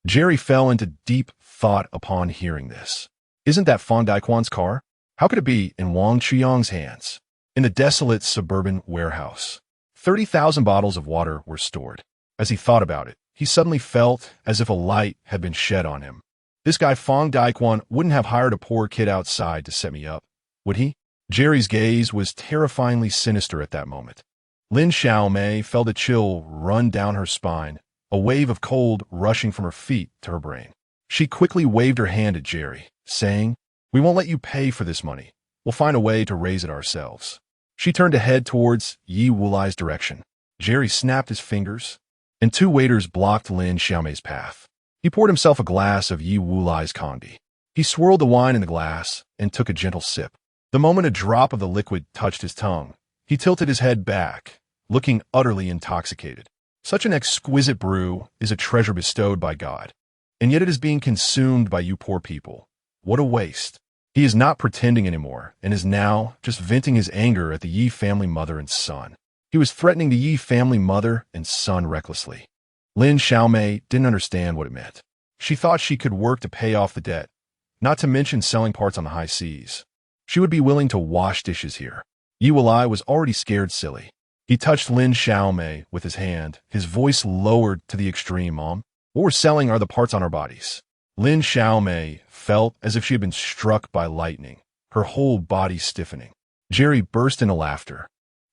Jerry fell into deep thought upon hearing this. "Isn't that Fang Daquan's car? How could it be in Wang Chuyang's hands?" In the desolate suburban warehouse, 30,000 bottles of water were stored. As he thought about it, he suddenly felt as if a light had been shed on him. This guy Fang Daquan wouldn't have hired a poor kid outside to set me up, would he? Jerry's gaze was terrifyingly sinister at that moment. Lin Xiaomei felt a chill run down her spine, a wave of cold rushing from her feet to her brain. She quickly waved her hand at Jerry, saying, "We won't let you pay for this money. We'll find a way to raise it ourselves." She turned to head towards Yi Wulai's direction. Jerry snapped his fingers, and 2 waiters blocked Lin Xiaomei's path. He poured himself a glass of Yi Wulai's condi. He swirled the wine in the glass and took a gentle sip. The moment a drop of the liquid touched his tongue, he tilted his head back, looking utterly intoxicated. Such an exquisite brew is a treasure bestowed by God, and yet it is being consumed by you poor people. What a waste. He is not pretending anymore and is now just venting his anger at the Yi family mother and son. He was threatening the Yi family mother and son recklessly. Lin Xiaomei didn't understand what it meant. She thought she could work to pay off the debt, not to mention selling parts on the high seas. She would be willing to wash dishes here. Yi Wulai was already scared silly. He touched Lin Xiaomei with his hand, his voice lowered to the extreme. "Mom, what we're selling are the parts on our bodies." Lin Xiaomei felt as if she had been struck by lightning, her whole body stiffening. Jerry burst into laughter.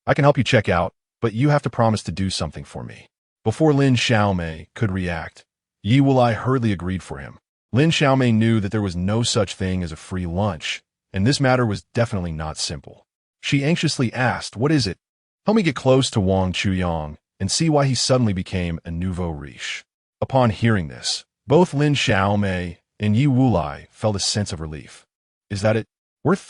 "I can help you check out, but you have to promise to do something for me." Before Lin Xiaomei could react, Yi Wulai hurriedly agreed for him. Lin Xiaomei knew that there was no such thing as a free lunch, and this matter was definitely not simple. She anxiously asked, "What is it? Help me get close to Wang Chuyang and see why he suddenly became a nouveau riche." Upon hearing this, both Lin Xiaomei and Yi Wulai felt a sense of relief. "Is that it? Worth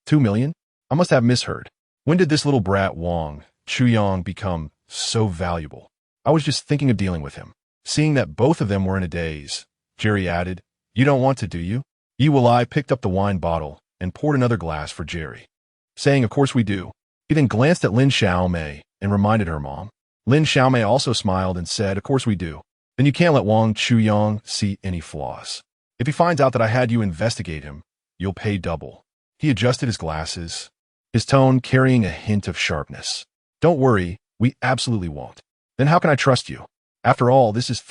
2 million? I must have misheard. When did this little brat Wang Chuyang become so valuable. I was just thinking of dealing with him. Seeing that both of them were in a daze, Jerry added, "You don't want to, do you?" Yi picked up the wine bottle and poured another glass for Jerry, saying, "Of course we do." He then glanced at Lin Xiaomei and reminded her mom. Lin Xiaomei also smiled and said, "Of course we do." "Then you can't let Wang Chuyang see any flaws. If he finds out that I had you investigate him, you'll pay double." He adjusted his glasses, his tone carrying a hint of sharpness. "Don't worry, we absolutely won't." "Then how can I trust you? After all, this is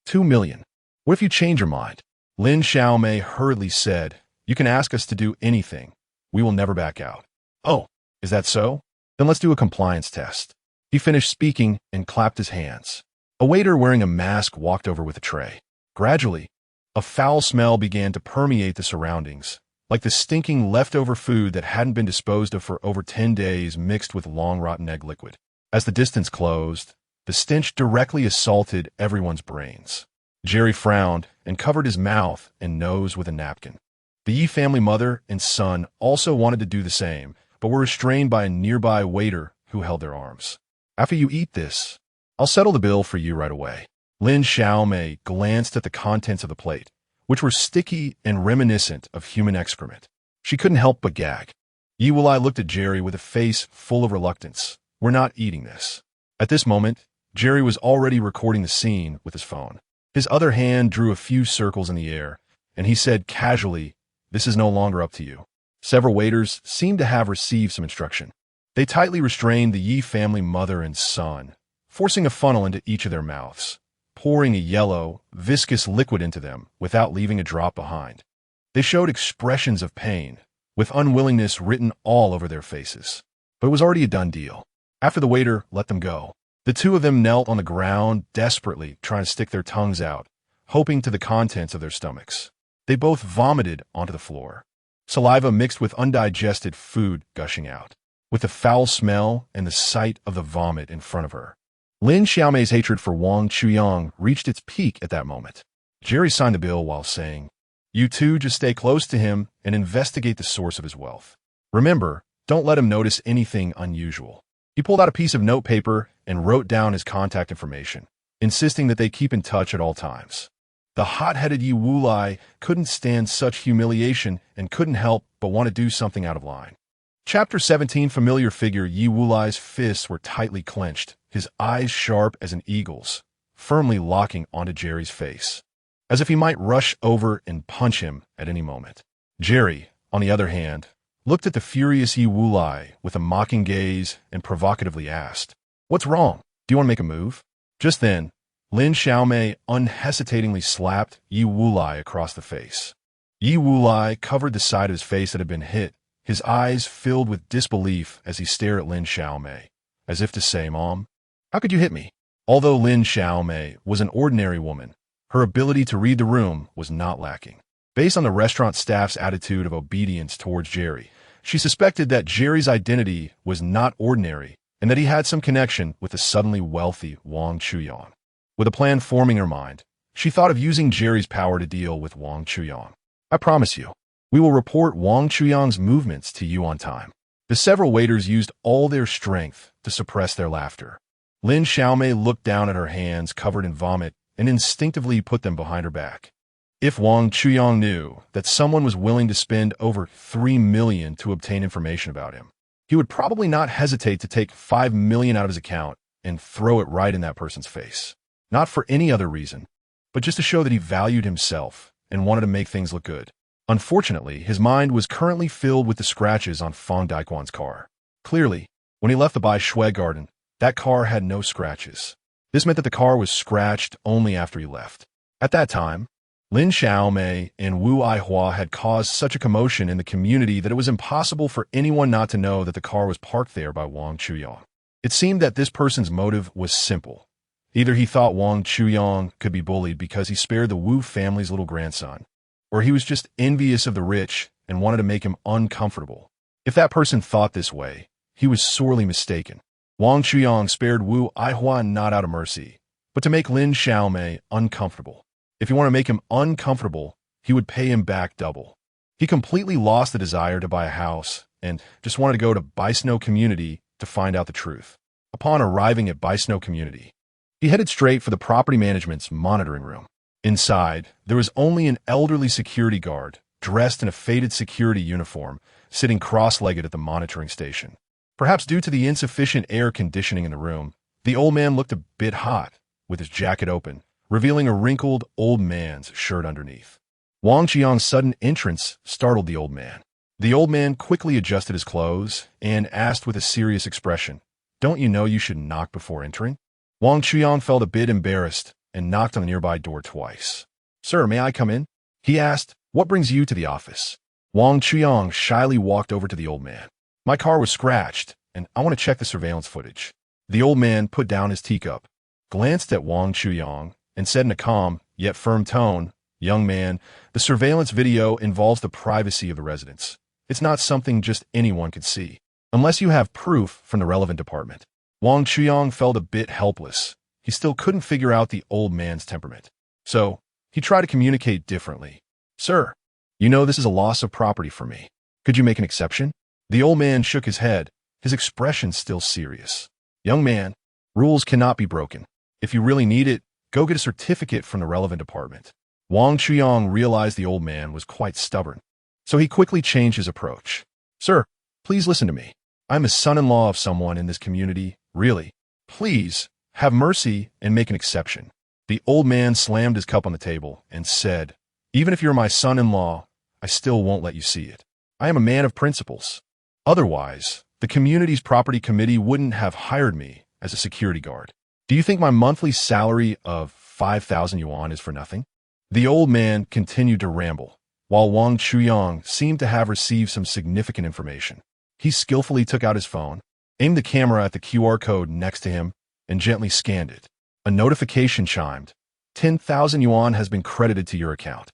2 million. What if you change your mind?" Lin Xiaomei hurriedly said, "You can ask us to do anything. We will never back out." "Oh, is that so? Then let's do a compliance test." He finished speaking and clapped his hands. A waiter wearing a mask walked over with a tray. Gradually, a foul smell began to permeate the surroundings, like the stinking leftover food that hadn't been disposed of for over 10 days mixed with long-rotten egg liquid. As the distance closed, the stench directly assaulted everyone's brains. Jerry frowned and covered his mouth and nose with a napkin. The Yi family mother and son also wanted to do the same, but were restrained by a nearby waiter who held their arms. "After you eat this, I'll settle the bill for you right away." Lin Xiaomei glanced at the contents of the plate, which were sticky and reminiscent of human excrement. She couldn't help but gag. Yi looked at Jerry with a face full of reluctance. "We're not eating this." At this moment, Jerry was already recording the scene with his phone. His other hand drew a few circles in the air, and he said casually, "This is no longer up to you." Several waiters seemed to have received some instruction. They tightly restrained the Yi family mother and son, forcing a funnel into each of their mouths, pouring a yellow, viscous liquid into them without leaving a drop behind. They showed expressions of pain, with unwillingness written all over their faces. But it was already a done deal. After the waiter let them go, the two of them knelt on the ground, desperately trying to stick their tongues out, hoping to the contents of their stomachs. They both vomited onto the floor, saliva mixed with undigested food gushing out, with the foul smell and the sight of the vomit in front of her. Lin Xiaomei's hatred for Wang Chuyang reached its peak at that moment. Jerry signed the bill while saying, "You two just stay close to him and investigate the source of his wealth. Remember, don't let him notice anything unusual." He pulled out a piece of notepaper and wrote down his contact information, insisting that they keep in touch at all times. The hot-headed Yi Wulai couldn't stand such humiliation and couldn't help but want to do something out of line. Chapter 17. Familiar figure. Yi Wulai's fists were tightly clenched, his eyes sharp as an eagle's, firmly locking onto Jerry's face, as if he might rush over and punch him at any moment. Jerry, on the other hand, looked at the furious Yi Wulai with a mocking gaze and provocatively asked, "What's wrong? Do you want to make a move?" Just then, Lin Xiaomei unhesitatingly slapped Yi Wulai across the face. Yi Wulai covered the side of his face that had been hit, his eyes filled with disbelief as he stared at Lin Xiaomei, as if to say, "Mom, how could you hit me?" Although Lin Xiaomei was an ordinary woman, her ability to read the room was not lacking. Based on the restaurant staff's attitude of obedience towards Jerry, she suspected that Jerry's identity was not ordinary and that he had some connection with the suddenly wealthy Wang Chuyang. With a plan forming in her mind, she thought of using Jerry's power to deal with Wang Chuyang. "I promise you, we will report Wang Chuyang's movements to you on time." The several waiters used all their strength to suppress their laughter. Lin Xiaomei looked down at her hands covered in vomit and instinctively put them behind her back. If Wang Chuyang knew that someone was willing to spend over 3 million to obtain information about him, he would probably not hesitate to take 5 million out of his account and throw it right in that person's face. Not for any other reason, but just to show that he valued himself and wanted to make things look good. Unfortunately, his mind was currently filled with the scratches on Fang Daiguan's car. Clearly, when he left the Bai Shui garden, that car had no scratches. This meant that the car was scratched only after he left. At that time, Lin Xiaomei and Wu Aihua had caused such a commotion in the community that it was impossible for anyone not to know that the car was parked there by Wang Chuyang. It seemed that this person's motive was simple. Either he thought Wang Chuyang could be bullied because he spared the Wu family's little grandson, or he was just envious of the rich and wanted to make him uncomfortable. If that person thought this way, he was sorely mistaken. Wang Chuyang spared Wu Aihua not out of mercy, but to make Lin Xiaomei uncomfortable. If he wanted to make him uncomfortable, he would pay him back double. He completely lost the desire to buy a house and just wanted to go to Bai Snow community to find out the truth. Upon arriving at Bisno community, he headed straight for the property management's monitoring room. Inside, there was only an elderly security guard, dressed in a faded security uniform, sitting cross-legged at the monitoring station. Perhaps due to the insufficient air conditioning in the room, the old man looked a bit hot, with his jacket open, revealing a wrinkled old man's shirt underneath. Wang Chuyang's sudden entrance startled the old man. The old man quickly adjusted his clothes and asked with a serious expression, "Don't you know you should knock before entering?" Wang Chuyang felt a bit embarrassed and knocked on the nearby door twice. "Sir, may I come in?" he asked. "What brings you to the office?" Wang Chuyang shyly walked over to the old man. "My car was scratched, and I want to check the surveillance footage." The old man put down his teacup, glanced at Wang Chuyang, and said in a calm, yet firm tone, "Young man, the surveillance video involves the privacy of the residents. It's not something just anyone could see, unless you have proof from the relevant department." Wang Chuyang felt a bit helpless. He still couldn't figure out the old man's temperament. So, he tried to communicate differently. "Sir, you know this is a loss of property for me. Could you make an exception?" The old man shook his head, his expression still serious. "Young man, rules cannot be broken. If you really need it, go get a certificate from the relevant department." Wang Chuyang realized the old man was quite stubborn, so he quickly changed his approach. "Sir, please listen to me. I'm a son-in-law of someone in this community, really. Please, have mercy and make an exception." The old man slammed his cup on the table and said, "Even if you're my son-in-law, I still won't let you see it. I am a man of principles. Otherwise, the community's property committee wouldn't have hired me as a security guard. Do you think my monthly salary of 5,000 yuan is for nothing?" The old man continued to ramble, while Wang Chuyang seemed to have received some significant information. He skillfully took out his phone, aimed the camera at the QR code next to him, and gently scanned it. A notification chimed. 10,000 yuan has been credited to your account.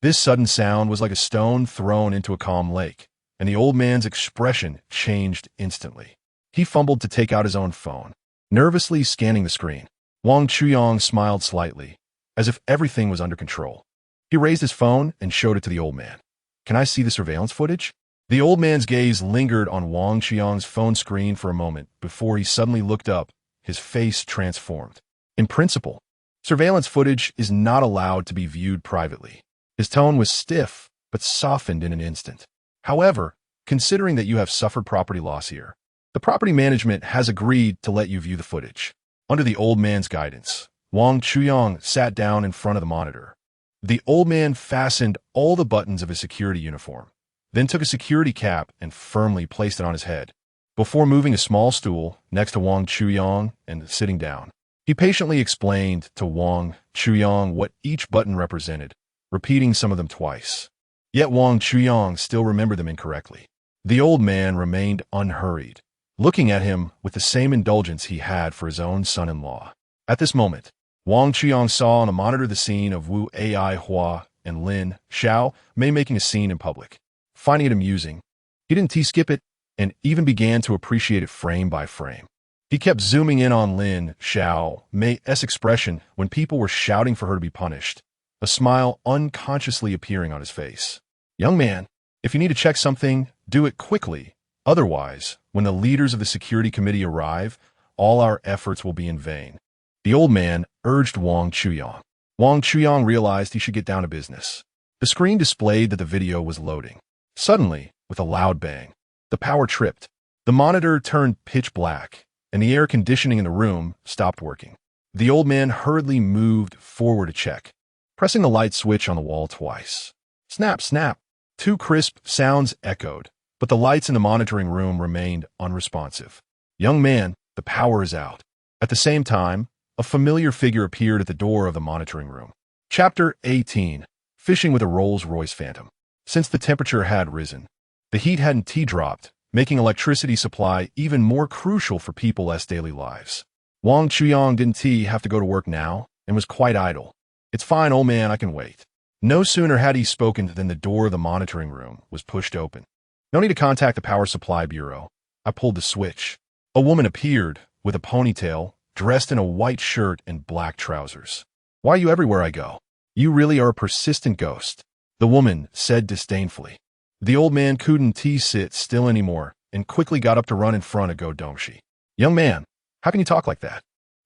This sudden sound was like a stone thrown into a calm lake, and the old man's expression changed instantly. He fumbled to take out his own phone, nervously scanning the screen. Wang Chuyang smiled slightly, as if everything was under control. He raised his phone and showed it to the old man. "Can I see the surveillance footage?" The old man's gaze lingered on Wang Chuyang's phone screen for a moment before he suddenly looked up, his face transformed. "In principle, surveillance footage is not allowed to be viewed privately." His tone was stiff, but softened in an instant. "However, considering that you have suffered property loss here, the property management has agreed to let you view the footage." Under the old man's guidance, Wang Chuyang sat down in front of the monitor. The old man fastened all the buttons of his security uniform, then took a security cap and firmly placed it on his head, before moving a small stool next to Wang Chuyang and sitting down. He patiently explained to Wang Chuyang what each button represented, repeating some of them twice. Yet Wang Chuyang still remembered them incorrectly. The old man remained unhurried, looking at him with the same indulgence he had for his own son-in-law. At this moment, Wang Chuyang saw on the monitor the scene of Wu Ai Hua and Lin Xiao Mei making a scene in public. Finding it amusing, he didn't skip it and even began to appreciate it frame by frame. He kept zooming in on Lin Xiao Mei's expression when people were shouting for her to be punished, a smile unconsciously appearing on his face. "Young man, if you need to check something, do it quickly. Otherwise, when the leaders of the security committee arrive, all our efforts will be in vain." The old man urged Wang Chuyang. Wang Chuyang realized he should get down to business. The screen displayed that the video was loading. Suddenly, with a loud bang, the power tripped. The monitor turned pitch black, and the air conditioning in the room stopped working. The old man hurriedly moved forward to check, pressing the light switch on the wall twice. Snap, snap. Two crisp sounds echoed, but the lights in the monitoring room remained unresponsive. "Young man, the power is out." At the same time, a familiar figure appeared at the door of the monitoring room. Chapter 18. Fishing with a Rolls-Royce Phantom. Since the temperature had risen, the heat hadn't dropped, making electricity supply even more crucial for people's daily lives. Wang Chuyang didn't have to go to work now and was quite idle. "It's fine, old man, I can wait." No sooner had he spoken than the door of the monitoring room was pushed open. "No need to contact the power supply bureau." I pulled the switch. A woman appeared with a ponytail, dressed in a white shirt and black trousers. "Why are you everywhere I go? You really are a persistent ghost," the woman said disdainfully. The old man couldn't sit still anymore and quickly got up to run in front of gold.People. "Young man, How can you talk like that?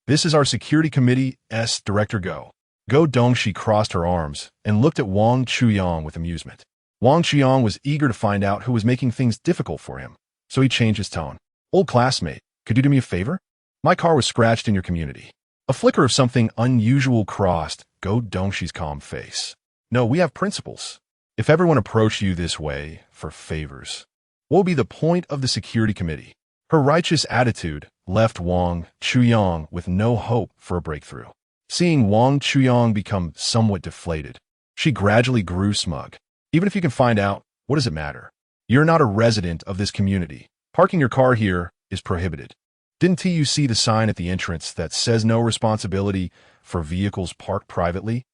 This is our security committee's director Go. Go Dongxi crossed her arms and looked at Wang Chuyang with amusement. Wang Chuyang was eager to find out who was making things difficult for him, so he changed his tone. Old classmate, could you do me a favor? My car was scratched in your community. A flicker of something unusual crossed Go Dongxi's calm face. No, we have principles. If everyone approached you this way for favors, what would be the point of the security committee? Her righteous attitude left Wang Chuyang with no hope for a breakthrough. Seeing Wang Chuyang become somewhat deflated, she gradually grew smug. Even if you can find out, what does it matter? You're not a resident of this community. Parking your car here is prohibited. Didn't you see the sign at the entrance that says no responsibility for vehicles parked privately?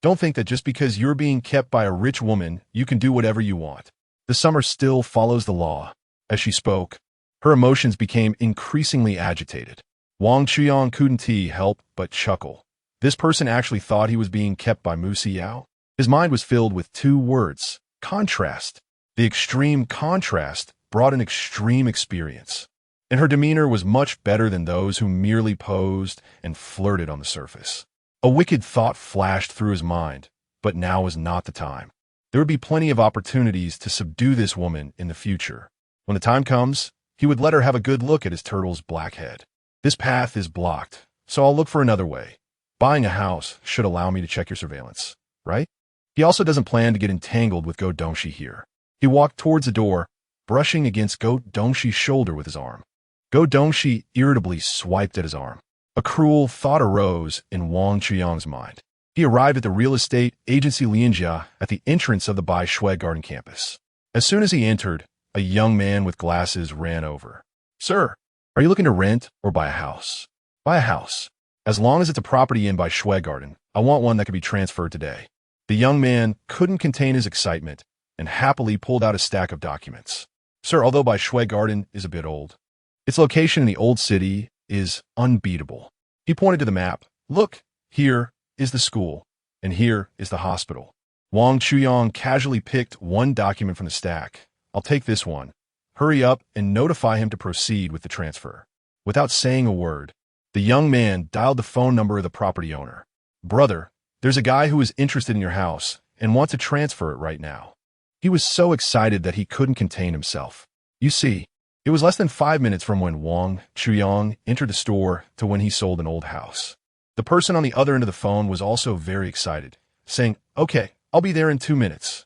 Don't think that just because you're being kept by a rich woman, you can do whatever you want. The summer still follows the law. As she spoke, her emotions became increasingly agitated. Wang Chuyang couldn't help but chuckle. This person actually thought he was being kept by Mu Xiao. His mind was filled with two words: contrast. The extreme contrast brought an extreme experience, and her demeanor was much better than those who merely posed and flirted on the surface. A wicked thought flashed through his mind, but now was not the time. There would be plenty of opportunities to subdue this woman in the future. When the time comes, he would let her have a good look at his turtle's black head. This path is blocked, so I'll look for another way. Buying a house should allow me to check your surveillance, right? He also doesn't plan to get entangled with Go Dongxi here. He walked towards the door, brushing against Go Dongxi's shoulder with his arm. Go Dongxi irritably swiped at his arm. A cruel thought arose in Wang Chuyang's mind. He arrived at the real estate agency Lianjia at the entrance of the Bai Shui Garden campus. As soon as he entered, a young man with glasses ran over. Sir, are you looking to rent or buy a house? Buy a house. As long as it's a property in Bai Shui Garden, I want one that could be transferred today. The young man couldn't contain his excitement and happily pulled out a stack of documents. Sir, although Bai Shui Garden is a bit old, its location in the old city is unbeatable. He pointed to the map. Look, here is the school, and here is the hospital. Wang Chuyang casually picked one document from the stack. I'll take this one. Hurry up and notify him to proceed with the transfer. Without saying a word, the young man dialed the phone number of the property owner. Brother, there's a guy who is interested in your house and wants to transfer it right now. He was so excited that he couldn't contain himself. You see, it was less than 5 minutes from when Wang Chuyang entered the store to when he sold an old house. The person on the other end of the phone was also very excited, saying, Okay, I'll be there in 2 minutes.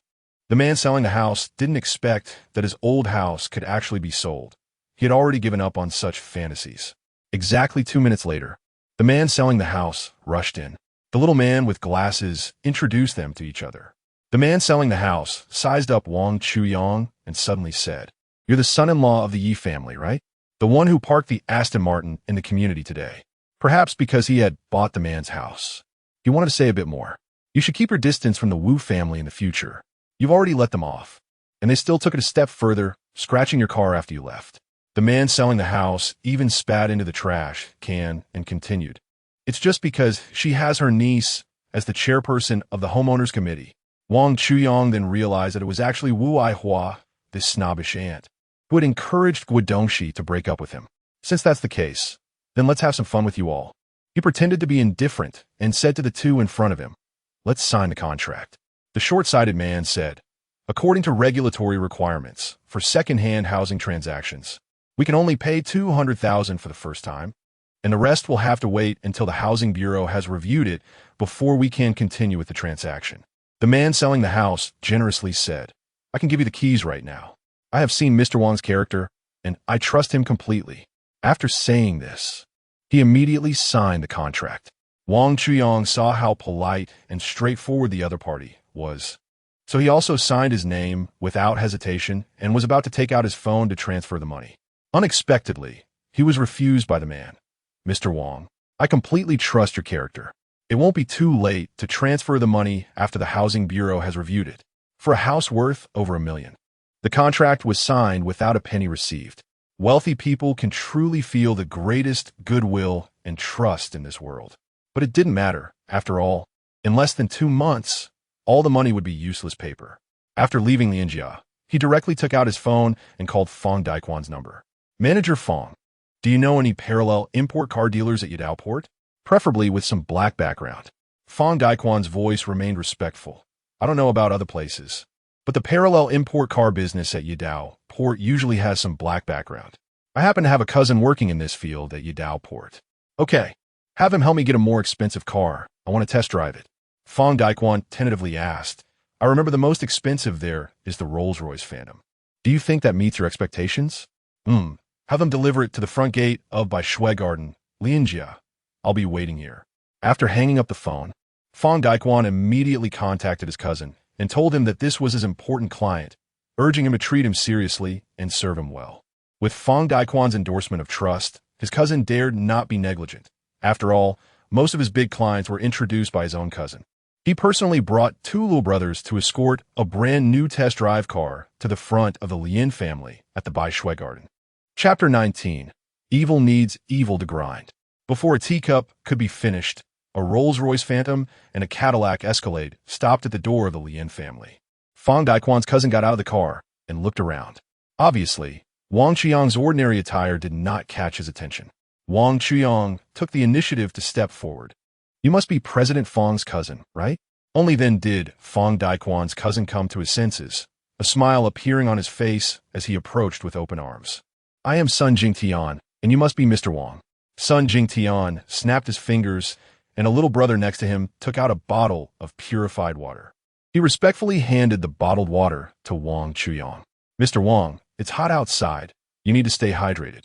The man selling the house didn't expect that his old house could actually be sold. He had already given up on such fantasies. Exactly 2 minutes later, the man selling the house rushed in. The little man with glasses introduced them to each other. The man selling the house sized up Wang Chuyang and suddenly said, You're the son-in-law of the Yi family, right? The one who parked the Aston Martin in the community today. Perhaps because he had bought the man's house. He wanted to say a bit more. You should keep your distance from the Wu family in the future. You've already let them off. And they still took it a step further, scratching your car after you left. The man selling the house even spat into the trash can and continued. It's just because she has her niece as the chairperson of the homeowners committee. Wang Chuyang then realized that it was actually Wu Aihua, this snobbish aunt, who had encouraged Go Dongxi to break up with him. Since that's the case, then let's have some fun with you all. He pretended to be indifferent and said to the two in front of him, Let's sign the contract. The short-sighted man said, According to regulatory requirements for second-hand housing transactions, we can only pay $200,000 for the first time, and the rest will have to wait until the Housing Bureau has reviewed it before we can continue with the transaction. The man selling the house generously said, I can give you the keys right now. I have seen Mr. Wang's character, and I trust him completely. After saying this, he immediately signed the contract. Wang Chuyang saw how polite and straightforward the other party was, so he also signed his name without hesitation and was about to take out his phone to transfer the money. Unexpectedly, he was refused by the man. Mr. Wang, I completely trust your character. It won't be too late to transfer the money after the Housing Bureau has reviewed it, for a house worth over $1 million. The contract was signed without a penny received. Wealthy people can truly feel the greatest goodwill and trust in this world. But it didn't matter. After all, in less than 2 months, all the money would be useless paper. After leaving Lianjia, he directly took out his phone and called Fong Daquan's number. Manager Fong, Do you know any parallel import car dealers at Yadao Port? Preferably with some black background. Fang Daquan's voice remained respectful. I don't know about other places, but the parallel import car business at Yadao Port usually has some black background. I happen to have a cousin working in this field at Yadao Port. Okay, have him help me get a more expensive car. I want to test drive it. Fang Daquan tentatively asked. I remember the most expensive there is the Rolls-Royce Phantom. Do you think that meets your expectations? Have them deliver it to the front gate of by Schwegarten, Lianjia. I'll be waiting here. After hanging up the phone, Fang Daquan immediately contacted his cousin and told him that this was his important client, urging him to treat him seriously and serve him well. With Fang Daquan's endorsement of trust, his cousin dared not be negligent. After all, most of his big clients were introduced by his own cousin. He personally brought two little brothers to escort a brand new test drive car to the front of the Lin family at the Bai Shui Garden. Chapter 19. Evil needs evil to grind. Before a teacup could be finished, a Rolls-Royce Phantom and a Cadillac Escalade stopped at the door of the Lin family. Fang Daquan's cousin got out of the car and looked around. Obviously, Wang Chuyang's ordinary attire did not catch his attention. Wang Chuyang took the initiative to step forward. You must be President Fang's cousin, right? Only then did Fang Daquan's cousin come to his senses, a smile appearing on his face as he approached with open arms. I am Sun Jingtian, and you must be Mr. Wang. Sun Jingtian snapped his fingers, and a little brother next to him took out a bottle of purified water. He respectfully handed the bottled water to Wang Chuyang. Mr. Wang, it's hot outside. You need to stay hydrated.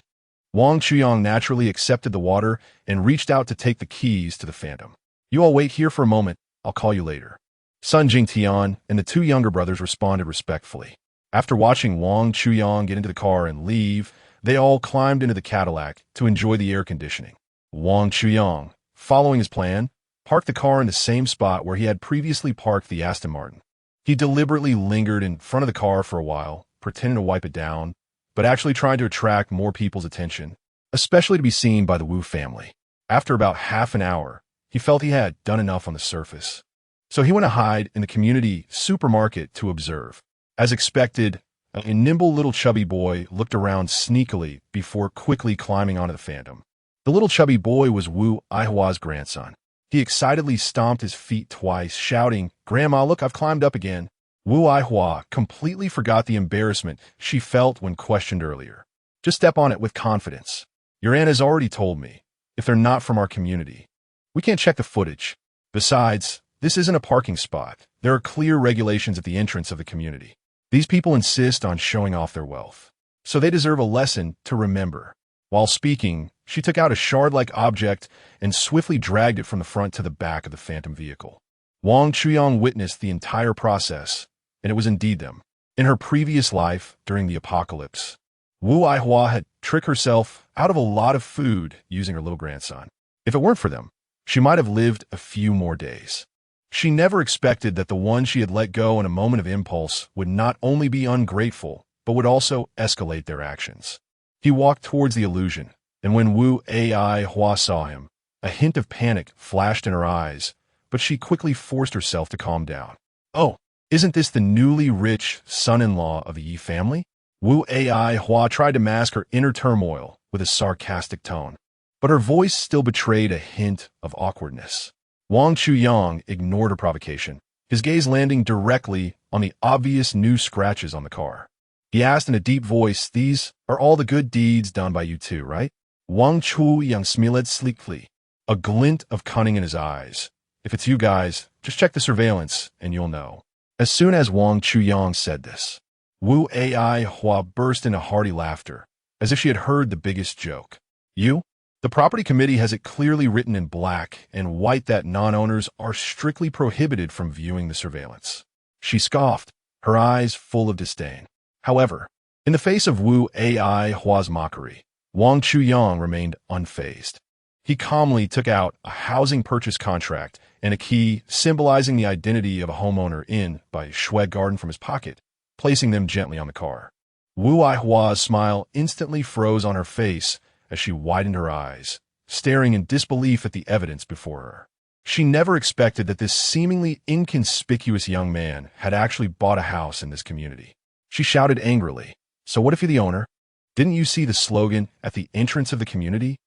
Wang Chuyang naturally accepted the water and reached out to take the keys to the Phantom. You all wait here for a moment. I'll call you later. Sun Jingtian and the two younger brothers responded respectfully. After watching Wang Chuyang get into the car and leave, they all climbed into the Cadillac to enjoy the air conditioning. Wang Chuyang, following his plan, parked the car in the same spot where he had previously parked the Aston Martin. He deliberately lingered in front of the car for a while, pretending to wipe it down, but actually trying to attract more people's attention, especially to be seen by the Wu family. After about half an hour, he felt he had done enough on the surface. So he went to hide in the community supermarket to observe. As expected, a nimble little chubby boy looked around sneakily before quickly climbing onto the Phantom. The little chubby boy was Wu Aihua's grandson. He excitedly stomped his feet twice, shouting, "Grandma, look, I've climbed up again." Wu Aihua completely forgot the embarrassment she felt when questioned earlier. Just step on it with confidence. Your aunt has already told me, if they're not from our community, we can't check the footage. Besides, this isn't a parking spot. There are clear regulations at the entrance of the community. These people insist on showing off their wealth, so they deserve a lesson to remember. While speaking, she took out a shard-like object and swiftly dragged it from the front to the back of the Phantom vehicle. Wang Chuyang witnessed the entire process, and it was indeed them. In her previous life, during the apocalypse, Wu Aihua had tricked herself out of a lot of food using her little grandson. If it weren't for them, she might have lived a few more days. She never expected that the one she had let go in a moment of impulse would not only be ungrateful, but would also escalate their actions. He walked towards the illusion, and when Wu Aihua saw him, a hint of panic flashed in her eyes, but she quickly forced herself to calm down. Oh, isn't this the newly rich son-in-law of the Yi family? Wu Aihua tried to mask her inner turmoil with a sarcastic tone, but her voice still betrayed a hint of awkwardness. Wang Chuyang ignored her provocation, his gaze landing directly on the obvious new scratches on the car. He asked in a deep voice, "These are all the good deeds done by you two, right?" Wang Chuyang smiled sleekly, a glint of cunning in his eyes. "If it's you guys, just check the surveillance and you'll know." As soon as Wang Chuyang said this, Wu Aihua burst into hearty laughter, as if she had heard the biggest joke. "You? The property committee has it clearly written in black and white that non-owners are strictly prohibited from viewing the surveillance." She scoffed, her eyes full of disdain. However, in the face of Wu Aihua's mockery, Wang Chuyang remained unfazed. He calmly took out a housing purchase contract and a key symbolizing the identity of a homeowner in by Schwegarten from his pocket, placing them gently on the car. Wu Aihua's smile instantly froze on her face as she widened her eyes, staring in disbelief at the evidence before her. She never expected that this seemingly inconspicuous young man had actually bought a house in this community. She shouted angrily, "So what if you're the owner? Didn't you see the slogan at the entrance of the community?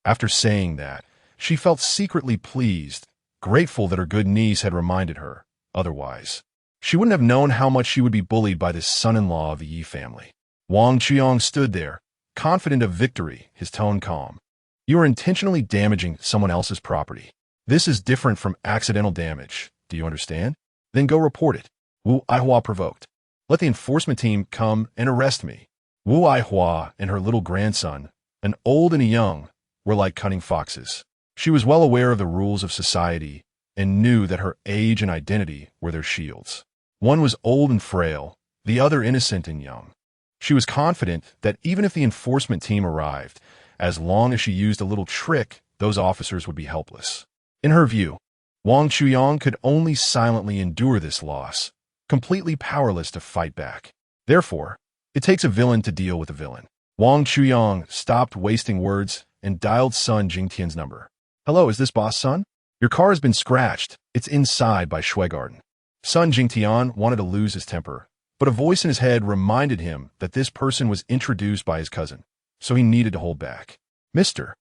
After saying that, she felt secretly pleased, grateful that her good niece had reminded her. Otherwise, she wouldn't have known how much she would be bullied by this son-in-law of the Yi family. Wang Chuyang stood there, confident of victory, his tone calm. You are intentionally damaging someone else's property. This is different from accidental damage. Do you understand? Then go report it. Wu Aihua provoked. Let the enforcement team come and arrest me. Wu Aihua and her little grandson, an old and a young, were like cunning foxes. She was well aware of the rules of society and knew that her age and identity were their shields. One was old and frail, the other innocent and young. She was confident that even if the enforcement team arrived, as long as she used a little trick, those officers would be helpless. In her view, Wang Chuyang could only silently endure this loss, completely powerless to fight back. Therefore, it takes a villain to deal with a villain. Wang Chuyang stopped wasting words and dialed Sun Jingtian's number. Hello, is this Boss Sun? Your car has been scratched. It's inside by Schwegarten. Sun Jingtian wanted to lose his temper, but a voice in his head reminded him that this person was introduced by his cousin, so he needed to hold back. Mr.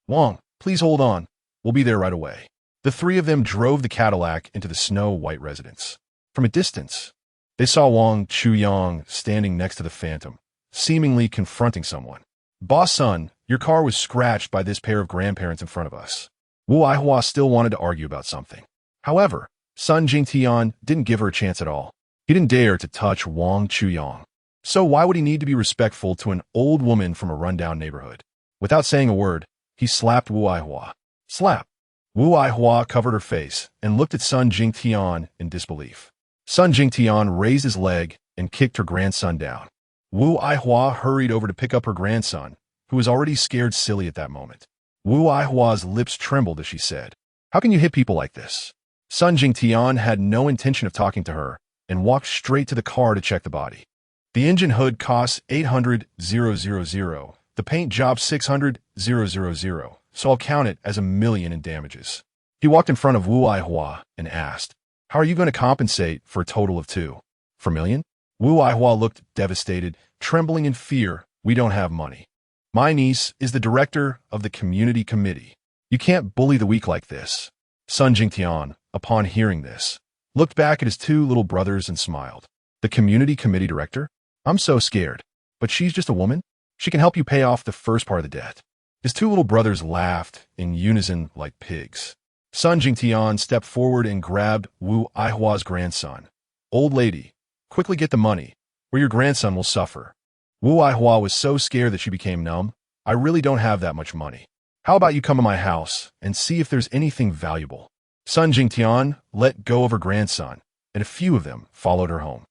Wang, please hold on. We'll be there right away. The three of them drove the Cadillac into the snow-white residence. From a distance, they saw Wang Chuyang standing next to the Phantom, seemingly confronting someone. Boss Sun, your car was scratched by this pair of grandparents in front of us. Wu Aihua still wanted to argue about something. However, Sun Jingtian didn't give her a chance at all. He didn't dare to touch Wang Chuyang. So why would he need to be respectful to an old woman from a rundown neighborhood? Without saying a word, he slapped Wu Aihua. Slap! Wu Aihua covered her face and looked at Sun Jingtian in disbelief. Sun Jingtian raised his leg and kicked her grandson down. Wu Aihua hurried over to pick up her grandson, who was already scared silly at that moment. Wu Aihua's lips trembled as she said, "How can you hit people like this?" Sun Jingtian had no intention of talking to her and walked straight to the car to check the body. The engine hood costs 800,000. The paint job 600,000, so I'll count it as $1 million in damages. He walked in front of Wu Aihua and asked, "How are you going to compensate for a total of $2 million?" Wu Aihua looked devastated, trembling in fear. "We don't have money. My niece is the director of the community committee. You can't bully the weak like this." Sun Jingtian, upon hearing this, looked back at his two little brothers and smiled. "The community committee director? I'm so scared. But she's just a woman? She can help you pay off the first part of the debt." His two little brothers laughed in unison like pigs. Sun Jingtian stepped forward and grabbed Wu Aihua's grandson. "Old lady, quickly get the money, or your grandson will suffer." Wu Aihua was so scared that she became numb. "I really don't have that much money. How about you come to my house and see if there's anything valuable?" Sun Jingtian let go of her grandson, and a few of them followed her home.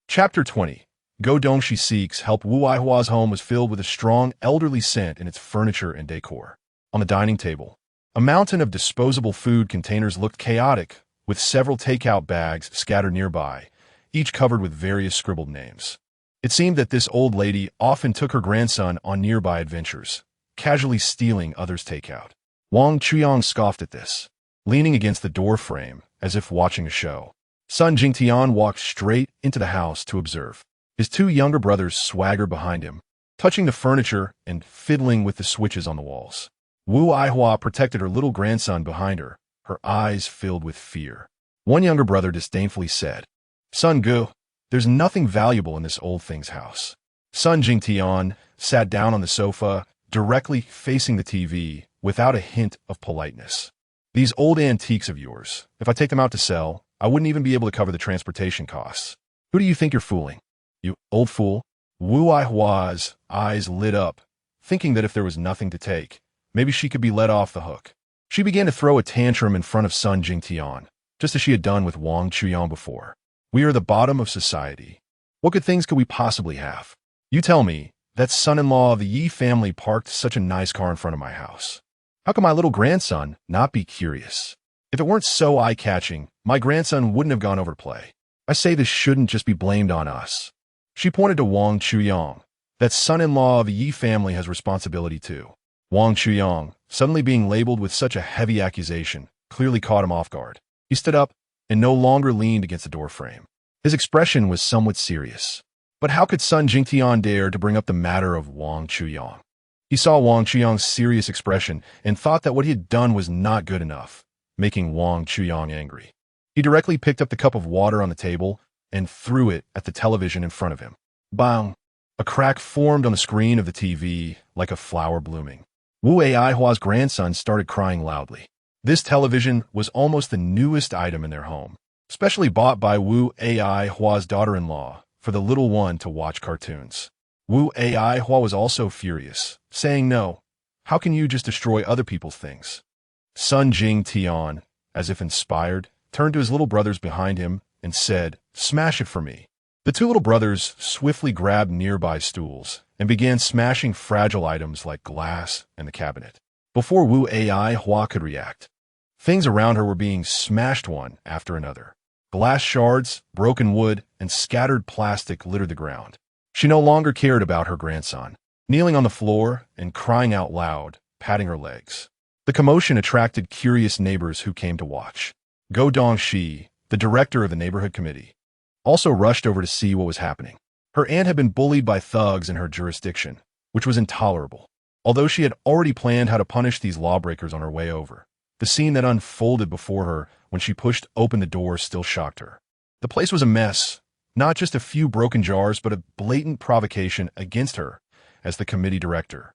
Chapter 20. Go Dongshi Seeks help. Wu Aihua's home was filled with a strong, elderly scent in its furniture and decor. On the dining table, a mountain of disposable food containers looked chaotic, with several takeout bags scattered nearby, each covered with various scribbled names. It seemed that this old lady often took her grandson on nearby adventures, casually stealing others' takeout. Wang Chuyang scoffed at this, leaning against the door frame as if watching a show. Sun Jingtian walked straight into the house to observe. His two younger brothers swaggered behind him, touching the furniture and fiddling with the switches on the walls. Wu Aihua protected her little grandson behind her, her eyes filled with fear. One younger brother disdainfully said, "Sun Gu, there's nothing valuable in this old thing's house." Sun Jingtian sat down on the sofa, directly facing the TV, without a hint of politeness. "These old antiques of yours, if I take them out to sell, I wouldn't even be able to cover the transportation costs. Who do you think you're fooling? You old fool." Wu Aihua's eyes lit up, thinking that if there was nothing to take, maybe she could be let off the hook. She began to throw a tantrum in front of Sun Jingtian, just as she had done with Wang Chuyang before. "We are the bottom of society. What good things could we possibly have? You tell me, that son-in-law of the Yi family parked such a nice car in front of my house. How can my little grandson not be curious? If it weren't so eye-catching, my grandson wouldn't have gone over to play. I say this shouldn't just be blamed on us." She pointed to Wang Chuyang. "That son-in-law of the Yi family has responsibility too." Wang Chuyang, suddenly being labeled with such a heavy accusation, clearly caught him off guard. He stood up and no longer leaned against the doorframe. His expression was somewhat serious. But how could Sun Jingtian dare to bring up the matter of Wang Chuyang? He saw Wang Chuyang's serious expression and thought that what he had done was not good enough, making Wang Chuyang angry. He directly picked up the cup of water on the table and threw it at the television in front of him. Bang! A crack formed on the screen of the TV like a flower blooming. Wu Aihua's grandson started crying loudly. This television was almost the newest item in their home, specially bought by Wu Aihua's daughter-in-law for the little one to watch cartoons. Wu Aihua was also furious, saying, "No, how can you just destroy other people's things?" Sun Jingtian, as if inspired, turned to his little brothers behind him and said, "Smash it for me." The two little brothers swiftly grabbed nearby stools and began smashing fragile items like glass and the cabinet. Before Wu Aihua could react, things around her were being smashed one after another. Glass shards, broken wood, and scattered plastic littered the ground. She no longer cared about her grandson, kneeling on the floor and crying out loud, patting her legs. The commotion attracted curious neighbors who came to watch. Go Dongxi, the director of the neighborhood committee, also rushed over to see what was happening. Her aunt had been bullied by thugs in her jurisdiction, which was intolerable. Although she had already planned how to punish these lawbreakers on her way over, the scene that unfolded before her when she pushed open the door still shocked her. The place was a mess, not just a few broken jars, but a blatant provocation against her as the committee director.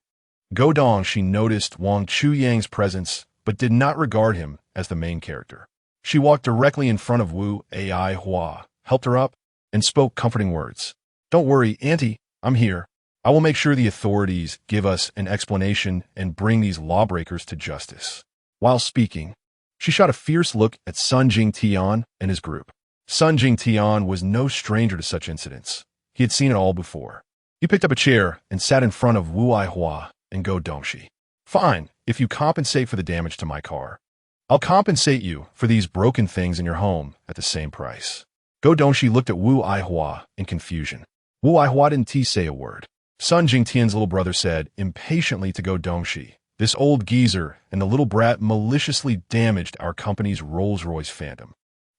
Go Dongxi noticed Wang Chuyang's presence, but did not regard him as the main character. She walked directly in front of Wu Aihua, helped her up, and spoke comforting words. "Don't worry, Auntie, I'm here. I will make sure the authorities give us an explanation and bring these lawbreakers to justice." While speaking, she shot a fierce look at Sun Jingtian and his group. Sun Jingtian was no stranger to such incidents. He had seen it all before. He picked up a chair and sat in front of Wu Aihua and Go Dongxi. "Fine, if you compensate for the damage to my car, I'll compensate you for these broken things in your home at the same price." Go Dongxi looked at Wu Aihua in confusion. Wu Aihua didn't say a word. Sun Jingtian's little brother said impatiently to Go Dongxi, "This old geezer and the little brat maliciously damaged our company's Rolls-Royce Phantom.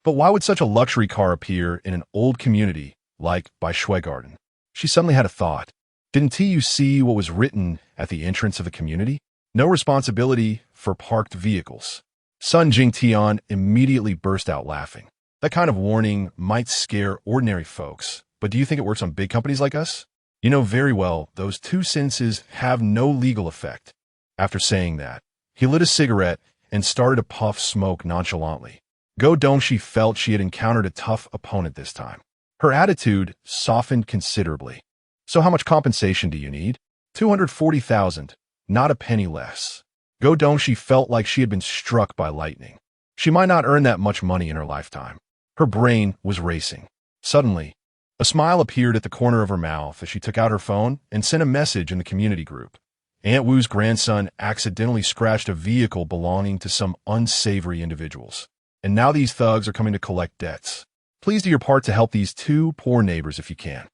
But why would such a luxury car appear in an old community like by Schwegarten?" She suddenly had a thought. Didn't you see what was written at the entrance of the community? No responsibility for parked vehicles. Sun Jingtian immediately burst out laughing. That kind of warning might scare ordinary folks, but do you think it works on big companies like us? You know very well those two sentences have no legal effect. After saying that, he lit a cigarette and started to puff smoke nonchalantly. Go Dongxi felt she had encountered a tough opponent this time. Her attitude softened considerably. "So how much compensation do you need?" 240,000, not a penny less. Go Dongxi felt like she had been struck by lightning. She might not earn that much money in her lifetime. Her brain was racing. Suddenly, a smile appeared at the corner of her mouth as she took out her phone and sent a message in the community group. Aunt Wu's grandson accidentally scratched a vehicle belonging to some unsavory individuals, and now these thugs are coming to collect debts. Please do your part to help these two poor neighbors if you can.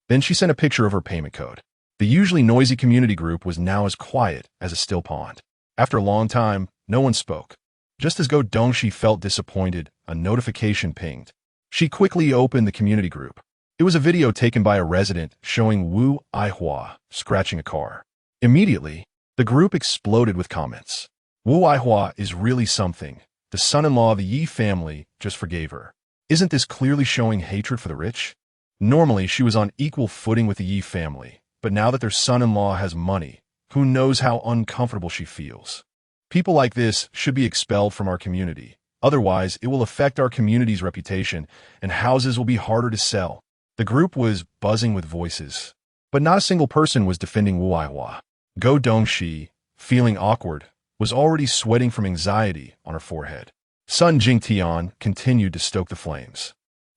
Then she sent a picture of her payment code. The usually noisy community group was now as quiet as a still pond. After a long time, no one spoke. Just as Go Dongxi felt disappointed, a notification pinged. She quickly opened the community group. It was a video taken by a resident showing Wu Aihua scratching a car. Immediately, the group exploded with comments. "Wu Aihua is really something. The son-in-law of the Yi family just forgave her. Isn't this clearly showing hatred for the rich?" Normally, she was on equal footing with the Yi family, but now that their son-in-law has money, who knows how uncomfortable she feels. People like this should be expelled from our community. Otherwise, it will affect our community's reputation, and houses will be harder to sell. The group was buzzing with voices, but not a single person was defending Wu Aihua. Go Dongxi, feeling awkward, was already sweating from anxiety on her forehead. Sun Jingtian continued to stoke the flames.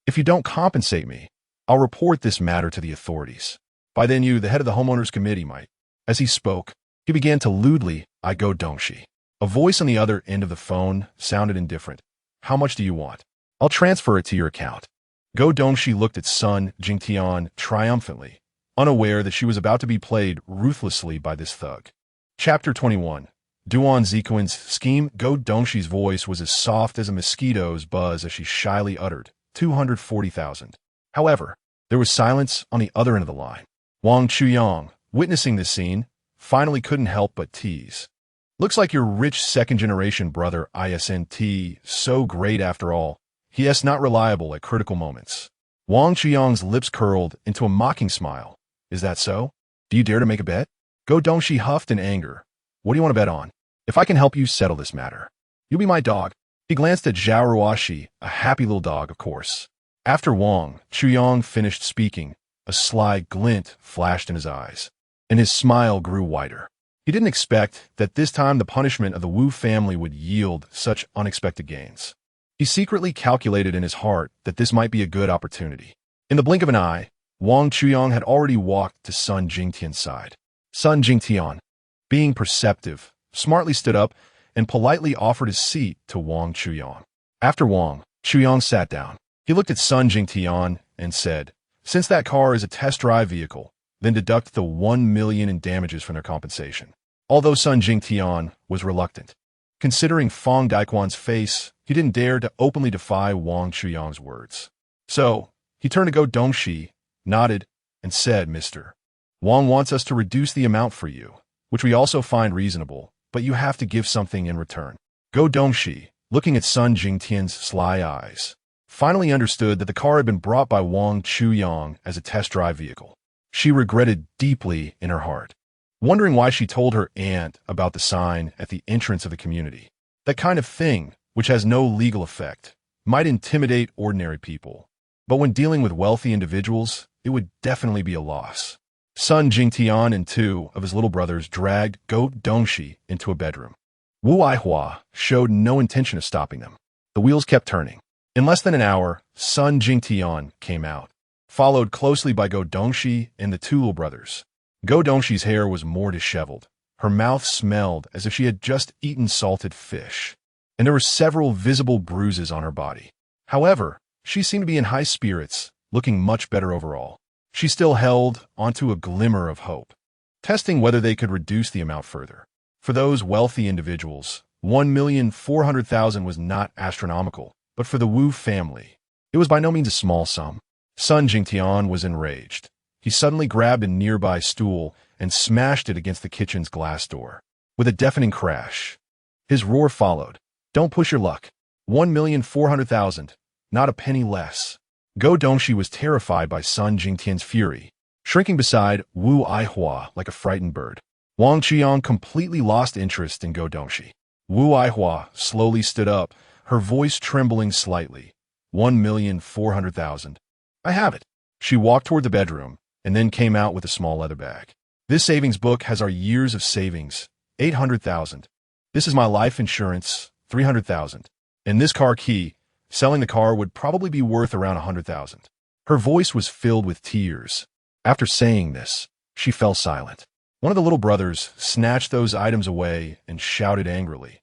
"If you don't compensate me, I'll report this matter to the authorities. By then you, the head of the homeowners committee, might." As he spoke, he began to lewdly eye Go Dongxi. A voice on the other end of the phone sounded indifferent. "How much do you want? I'll transfer it to your account." Go Dongxi looked at Sun Jingtian triumphantly, unaware that she was about to be played ruthlessly by this thug. Chapter 21. Duan Zikuan's scheme. Go Dongxi's voice was as soft as a mosquito's buzz as she shyly uttered, 240,000. However, There was silence on the other end of the line. Wang Chuyang, witnessing this scene, finally couldn't help but tease. Looks like your rich second-generation brother isn't so great after all. He is not reliable at critical moments. Wang Chuyang's lips curled into a mocking smile. Is that so? Do you dare to make a bet? Go.She huffed in anger. What do you want to bet on? If I can help you settle this matter, you'll be my dog. He glanced at Zhao Ruoshi, a happy little dog, of course. After Wang Chuyang finished speaking, a sly glint flashed in his eyes, and his smile grew wider. He didn't expect that this time the punishment of the Wu family would yield such unexpected gains. He secretly calculated in his heart that this might be a good opportunity. In the blink of an eye, Wang Chuyang had already walked to Sun Jingtian's side. Sun Jingtian, being perceptive, smartly stood up and politely offered his seat to Wang Chuyang. After Wang Chuyang sat down, he looked at Sun Jingtian and said, "Since that car is a test drive vehicle, then deduct the 1 million in damages from their compensation." Although Sun Jingtian was reluctant, considering Fang Daquan's face, he didn't dare to openly defy Wang Chuyang's words. So, he turned to Go.She, nodded, and said, "Mr. Wang wants us to reduce the amount for you, which we also find reasonable, but you have to give something in return." Go.She, looking at Sun Jingtian's sly eyes, finally understood that the car had been brought by Wang Chuyang as a test drive vehicle. She regretted deeply in her heart, wondering why she told her aunt about the sign at the entrance of the community. That kind of thing, which has no legal effect, might intimidate ordinary people, but when dealing with wealthy individuals, it would definitely be a loss. Sun Jingtian and two of his little brothers dragged Go.She into a bedroom. Wu Aihua showed no intention of stopping them. The wheels kept turning. In less than an hour, Sun Jingtian came out, followed closely by Go.She and the two little brothers. Go.She's hair was more disheveled. Her mouth smelled as if she had just eaten salted fish, and there were several visible bruises on her body. However, she seemed to be in high spirits, looking much better overall. She still held onto a glimmer of hope, testing whether they could reduce the amount further. For those wealthy individuals, 1,400,000 was not astronomical, but for the Wu family, it was by no means a small sum. Sun Jingtian was enraged. He suddenly grabbed a nearby stool and smashed it against the kitchen's glass door. With a deafening crash, his roar followed. "Don't push your luck. 1,400,000, not a penny less." Go.She was terrified by Sun Jingtian's fury, shrinking beside Wu Aihua like a frightened bird. Wang Chuyang completely lost interest in Go.She. Wu Aihua slowly stood up, her voice trembling slightly. 1,400,000. I have it. She walked toward the bedroom and then came out with a small leather bag. This savings book has our years of savings, 800,000. This is my life insurance, 300,000. And this car key, selling the car would probably be worth around 100,000. Her voice was filled with tears. After saying this, she fell silent. One of the little brothers snatched those items away and shouted angrily,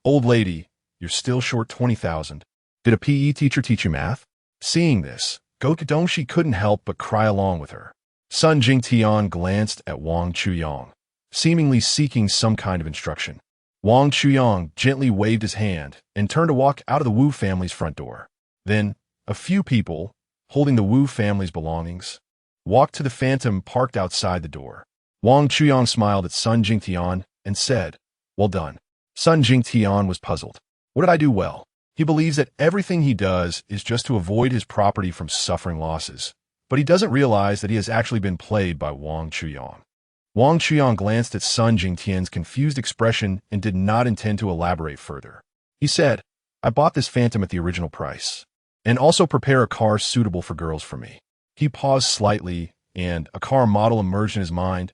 "Old lady, you're still short 20,000. Did a PE teacher teach you math?" Seeing this, Go.She couldn't help but cry along with her. Sun Jingtian glanced at Wang Chuyang, seemingly seeking some kind of instruction. Wang Chuyang gently waved his hand and turned to walk out of the Wu family's front door. Then, a few people, holding the Wu family's belongings, walked to the phantom parked outside the door. Wang Chuyang smiled at Sun Jingtian and said, "Well done." Sun Jingtian was puzzled. What did I do well? He believes that everything he does is just to avoid his property from suffering losses, but he doesn't realize that he has actually been played by Wang Chuyang. Wang Chuyang glanced at Sun Jingtian's confused expression and did not intend to elaborate further. He said, "I bought this phantom at the original price, and also prepare a car suitable for girls for me." He paused slightly, and a car model emerged in his mind.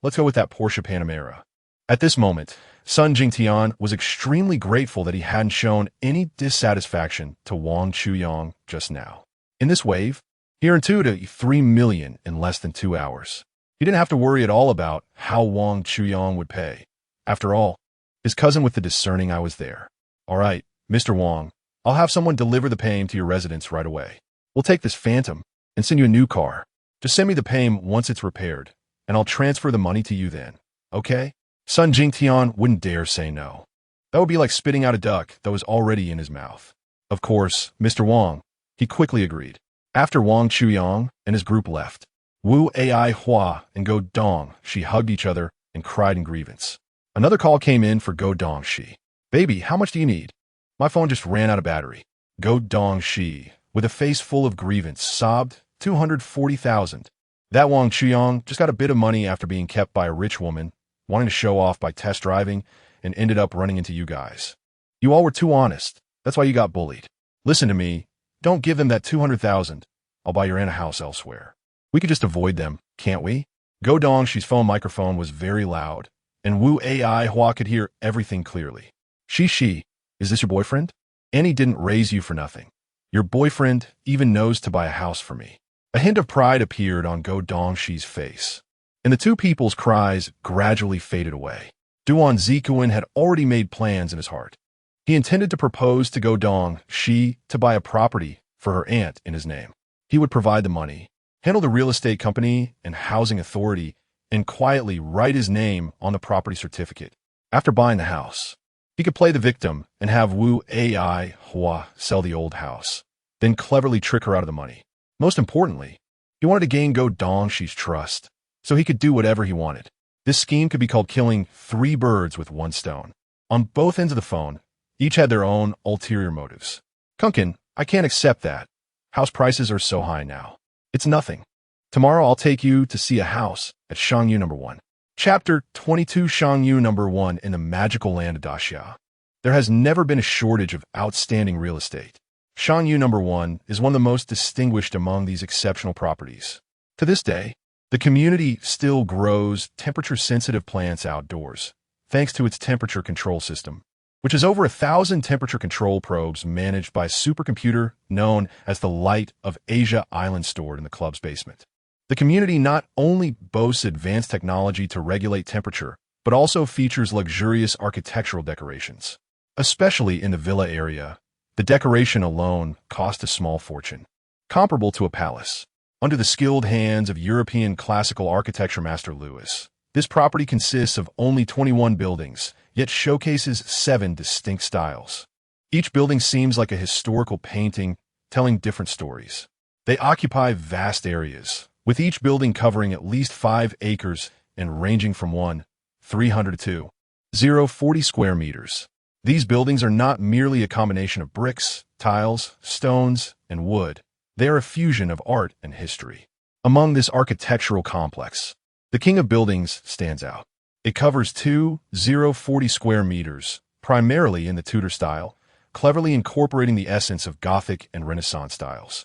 Let's go with that Porsche Panamera. At this moment, Sun Jingtian was extremely grateful that he hadn't shown any dissatisfaction to Wang Chuyang just now. In this wave, he earned 2 to 3 million in less than 2 hours. He didn't have to worry at all about how Wang Chuyang would pay. After all, his cousin with the discerning eye was there. "All right, Mr. Wang, I'll have someone deliver the payment to your residence right away. We'll take this phantom and send you a new car. Just send me the payment once it's repaired, and I'll transfer the money to you then, okay?" Sun Jingtian wouldn't dare say no. That would be like spitting out a duck that was already in his mouth. "Of course, Mr. Wang," he quickly agreed. After Wang Chuyang and his group left, Wu Ai Hua and Go Dongshi hugged each other and cried in grievance. Another call came in for Go Dongshi. Baby, how much do you need? My phone just ran out of battery. Go Dongshi, with a face full of grievance, sobbed, 240,000. That Wang Chuyang just got a bit of money after being kept by a rich woman, wanting to show off by test driving, and ended up running into you guys. You all were too honest. That's why you got bullied. Listen to me. Don't give them that 200,000. I'll buy your aunt a house elsewhere. We could just avoid them, can't we? Go Dongshi's phone microphone was very loud, and Wu Ai Hua could hear everything clearly. She, is this your boyfriend? Annie didn't raise you for nothing. Your boyfriend even knows to buy a house for me. A hint of pride appeared on Go Dongshi's face, and the two people's cries gradually faded away. Duan Zikuan had already made plans in his heart. He intended to propose to Go Dongshi to buy a property for her aunt in his name. He would provide the money, handle the real estate company and housing authority, and quietly write his name on the property certificate. After buying the house, he could play the victim and have Wu Ai Hua sell the old house, then cleverly trick her out of the money. Most importantly, he wanted to gain Go Dongshi's trust, so he could do whatever he wanted. This scheme could be called killing 3 birds with 1 stone. On both ends of the phone, each had their own ulterior motives. Kunkin, I can't accept that. House prices are so high now. It's nothing. Tomorrow I'll take you to see a house at Shangyu No. 1. Chapter 22 Shangyu No. 1 in the magical land of Daxia. There has never been a shortage of outstanding real estate. Shangyu No. 1 is one of the most distinguished among these exceptional properties. To this day, the community still grows temperature-sensitive plants outdoors, thanks to its temperature control system, which is over 1,000 temperature control probes managed by a supercomputer known as the Light of Asia Island stored in the club's basement. The community not only boasts advanced technology to regulate temperature, but also features luxurious architectural decorations. Especially in the villa area, the decoration alone cost a small fortune, comparable to a palace. Under the skilled hands of European classical architecture master Louis, this property consists of only 21 buildings, yet showcases 7 distinct styles. Each building seems like a historical painting, telling different stories. They occupy vast areas, with each building covering at least 5 acres and ranging from 1,300 to 040 square meters. These buildings are not merely a combination of bricks, tiles, stones, and wood. They are a fusion of art and history. Among this architectural complex, the King of Buildings stands out. It covers 2,040 square meters, primarily in the Tudor style, cleverly incorporating the essence of Gothic and Renaissance styles.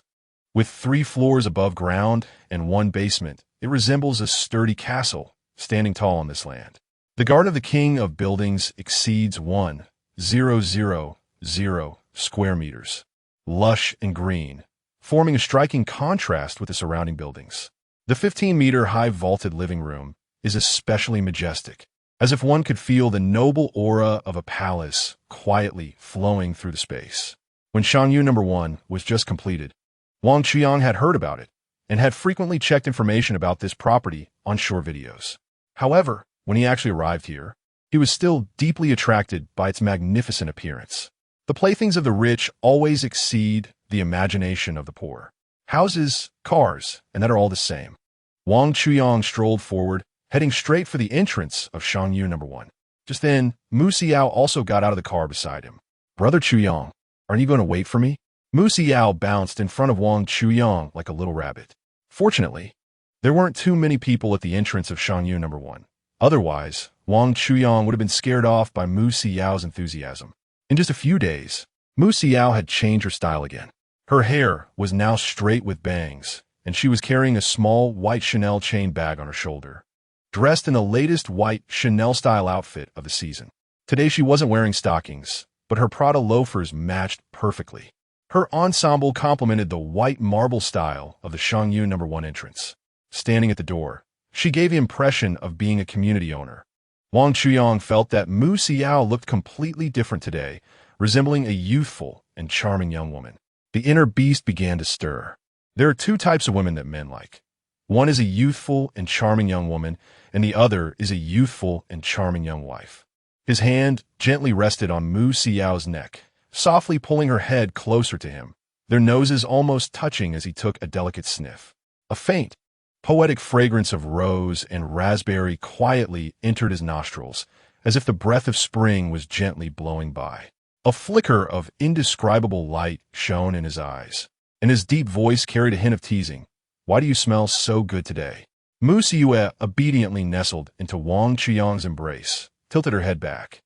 With 3 floors above ground and 1 basement, it resembles a sturdy castle, standing tall on this land. The garden of the King of Buildings exceeds 1,000 square meters, lush and green, forming a striking contrast with the surrounding buildings. The 15-meter-high vaulted living room is especially majestic, as if one could feel the noble aura of a palace quietly flowing through the space. When Shangyu No. 1 was just completed, Wang Chuyang had heard about it and had frequently checked information about this property on short videos. However, when he actually arrived here, he was still deeply attracted by its magnificent appearance. The playthings of the rich always exceed the imagination of the poor. Houses, cars, and that are all the same. Wang Chuyang strolled forward, heading straight for the entrance of Shangyu No. 1. Just then, Mu Xiao also got out of the car beside him. Brother Chuyang, aren't you going to wait for me? Mu Xiao bounced in front of Wang Chuyang like a little rabbit. Fortunately, there weren't too many people at the entrance of Shangyu No. 1. Otherwise, Wang Chuyang would have been scared off by Mu Xiao's enthusiasm. In just a few days, Mu Xiao had changed her style again. Her hair was now straight with bangs, and she was carrying a small white Chanel chain bag on her shoulder, dressed in the latest white Chanel-style outfit of the season. Today she wasn't wearing stockings, but her Prada loafers matched perfectly. Her ensemble complemented the white marble style of the Shangyu No. 1 entrance. Standing at the door, she gave the impression of being a community owner. Wang Chuyang felt that Mu Xiao looked completely different today, resembling a youthful and charming young woman. The inner beast began to stir. There are 2 types of women that men like. One is a youthful and charming young woman, and the other is a youthful and charming young wife. His hand gently rested on Mu Xiao's neck, softly pulling her head closer to him. their noses almost touching as he took a delicate sniff. A faint, poetic fragrance of rose and raspberry quietly entered his nostrils, as if the breath of spring was gently blowing by. A flicker of indescribable light shone in his eyes, and his deep voice carried a hint of teasing. "Why do you smell so good today?" Musiue obediently nestled into Wang Chuyang's embrace, tilted her head back,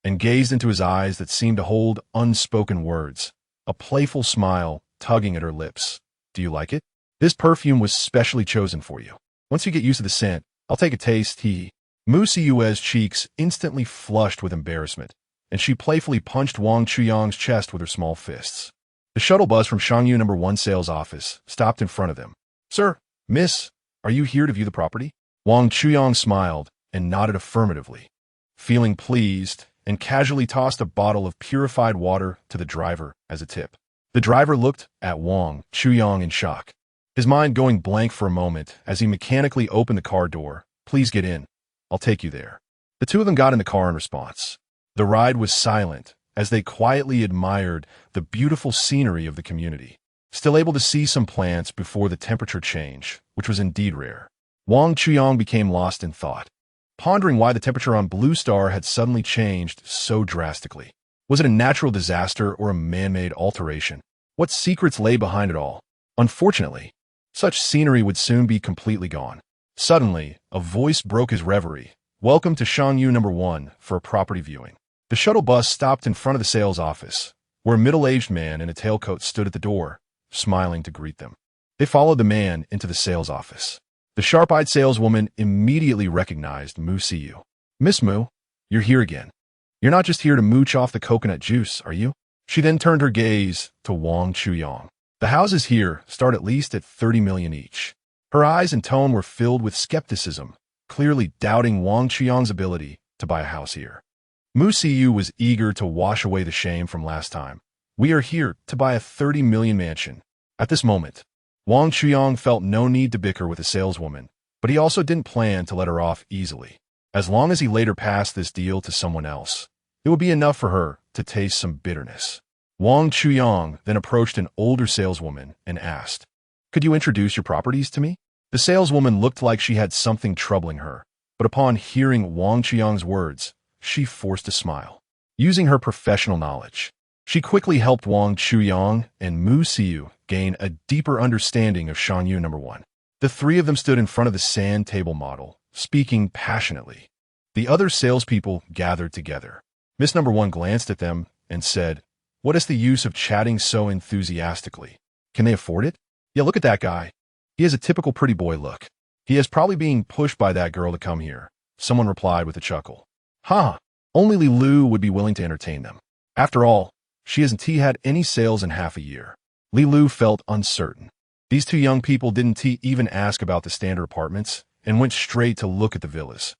and gazed into his eyes that seemed to hold unspoken words, a playful smile tugging at her lips. "Do you like it? This perfume was specially chosen for you. Once you get used to the scent, I'll take a taste." Musiue's cheeks instantly flushed with embarrassment, and she playfully punched Wang Chuyang's chest with her small fists. The shuttle bus from Shangyu No. 1 sales office stopped in front of them. "Sir, miss, are you here to view the property?" Wang Chuyang smiled and nodded affirmatively, feeling pleased, and casually tossed a bottle of purified water to the driver as a tip. The driver looked at Wang Chuyang in shock, his mind going blank for a moment as he mechanically opened the car door. "Please get in. I'll take you there." The two of them got in the car in response. The ride was silent as they quietly admired the beautiful scenery of the community, still able to see some plants before the temperature change, which was indeed rare. Wang Chuyang became lost in thought, pondering why the temperature on Blue Star had suddenly changed so drastically. Was it a natural disaster or a man-made alteration? What secrets lay behind it all? Unfortunately, such scenery would soon be completely gone. Suddenly, a voice broke his reverie. "Welcome to Shangyu No. 1 for a property viewing." The shuttle bus stopped in front of the sales office, where a middle-aged man in a tailcoat stood at the door, smiling to greet them. They followed the man into the sales office. The sharp-eyed saleswoman immediately recognized Musiu. "Miss Mu, you're here again. You're not just here to mooch off the coconut juice, are you?" She then turned her gaze to Wang Chuyang. "The houses here start at least at 30 million each." Her eyes and tone were filled with skepticism, clearly doubting Wang Chuyang's ability to buy a house here. Musiu was eager to wash away the shame from last time. "We are here to buy a 30 million mansion." At this moment, Wang Chuyang felt no need to bicker with the saleswoman, but he also didn't plan to let her off easily. As long as he later passed this deal to someone else, it would be enough for her to taste some bitterness. Wang Chuyang then approached an older saleswoman and asked, "Could you introduce your properties to me?" The saleswoman looked like she had something troubling her, but upon hearing Wang Chuyang's words, she forced a smile. Using her professional knowledge, she quickly helped Wang Chuyang and Musiu gain a deeper understanding of Shangyu No. 1. The three of them stood in front of the sand table model, speaking passionately. The other salespeople gathered together. Miss No. 1 glanced at them and said, "What is the use of chatting so enthusiastically? Can they afford it? Yeah, look at that guy. He has a typical pretty boy look. He is probably being pushed by that girl to come here," someone replied with a chuckle. "Huh, only Li Lu would be willing to entertain them. After all, she hasn't had any sales in half a year." Li Lu felt uncertain. These two young people didn't even ask about the standard apartments and went straight to look at the villas.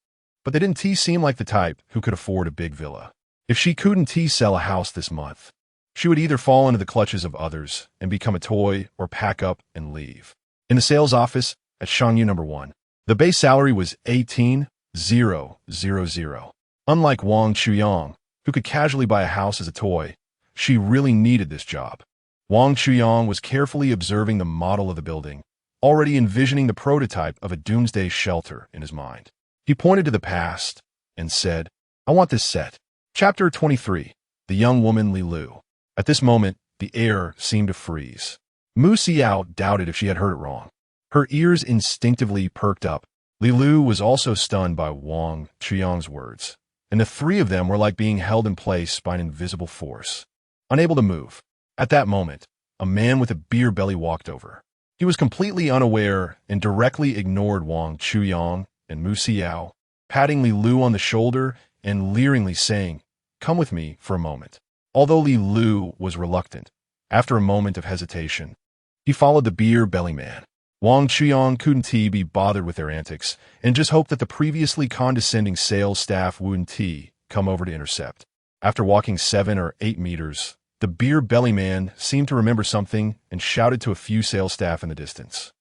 But they didn't seem like the type who could afford a big villa. If she couldn't sell a house this month, she would either fall into the clutches of others and become a toy or pack up and leave. In the sales office at Shangyu No. 1, the base salary was 18,000. Unlike Wang Chuyang, who could casually buy a house as a toy, she really needed this job. Wang Chuyang was carefully observing the model of the building, already envisioning the prototype of a doomsday shelter in his mind. He pointed to the past and said, "I want this set." Chapter 23. The Young Woman Li Lu. At this moment, the air seemed to freeze. Mu Xiao doubted if she had heard it wrong. Her ears instinctively perked up. Li Lu was also stunned by Wang Chuyang's words, and the three of them were like being held in place by an invisible force, unable to move. At that moment, a man with a beer belly walked over. He was completely unaware and directly ignored Wang Chuyang and Mu Xiao, patting Li Lu on the shoulder and leeringly saying, "Come with me for a moment." Although Li Lu was reluctant, after a moment of hesitation, he followed the beer belly man. Wang Chuyang couldn't be bothered with their antics and just hoped that the previously condescending sales staff wouldn't come over to intercept. After walking 7 or 8 meters, the beer belly man seemed to remember something and shouted to a few sales staff in the distance,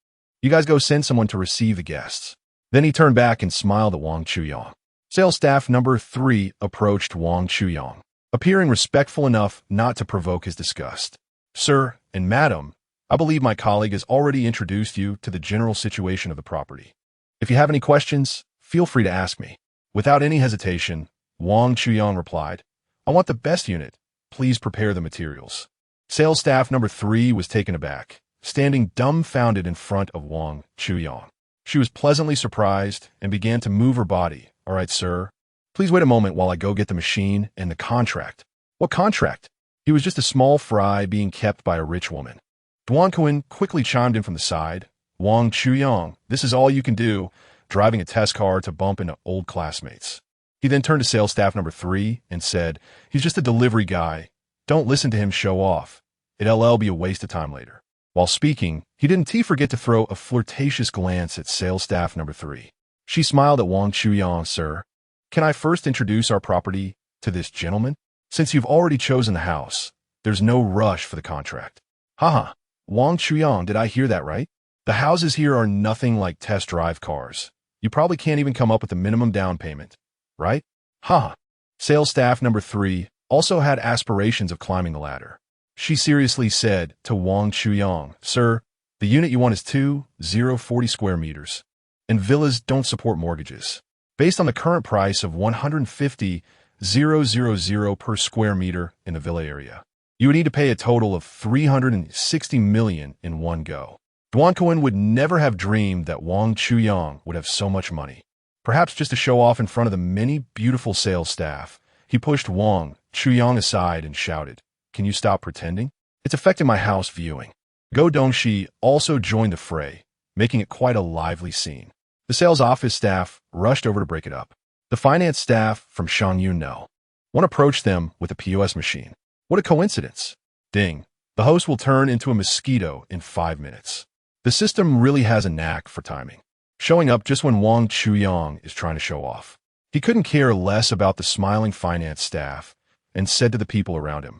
"You guys go send someone to receive the guests." Then he turned back and smiled at Wang Chuyang. Sales staff number 3 approached Wang Chuyang, appearing respectful enough not to provoke his disgust. Sir and Madam, I believe my colleague has already introduced you to the general situation of the property. If you have any questions, feel free to ask me. Without any hesitation, Wang Chuyang replied, I want the best unit. Please prepare the materials. Sales staff number 3 was taken aback, standing dumbfounded in front of Wang Chuyang. She was pleasantly surprised and began to move her body. All right, sir. Please wait a moment while I go get the machine and the contract. What contract? He was just a small fry being kept by a rich woman. Duan quickly chimed in from the side. Wang Chuyang, this is all you can do, driving a test car to bump into old classmates. He then turned to sales staff number 3 and said, he's just a delivery guy. Don't listen to him show off. It'll be a waste of time later. While speaking, he didn't forget to throw a flirtatious glance at sales staff number 3. She smiled at Wang Chuyang, sir. Can I first introduce our property to this gentleman? Since you've already chosen the house, there's no rush for the contract. Haha, Wang Chuyang, did I hear that right? The houses here are nothing like test drive cars. You probably can't even come up with a minimum down payment, right? Haha. Sales staff number 3 also had aspirations of climbing the ladder. She seriously said to Wang Chuyang, sir, the unit you want is 2,040 square meters, and villas don't support mortgages. Based on the current price of 150,000 per square meter in the villa area, you would need to pay a total of 360 million in one go. Duan would never have dreamed that Wang Chuyang would have so much money. Perhaps just to show off in front of the many beautiful sales staff, he pushed Wang Chuyang aside and shouted, can you stop pretending? It's affecting my house viewing. Go.Shi also joined the fray, making it quite a lively scene. The sales office staff rushed over to break it up. The finance staff from Shangyun know. One approached them with a POS machine. What a coincidence. Ding. The host will turn into a mosquito in 5 minutes. The system really has a knack for timing, showing up just when Wang Chuyang is trying to show off. He couldn't care less about the smiling finance staff and said to the people around him,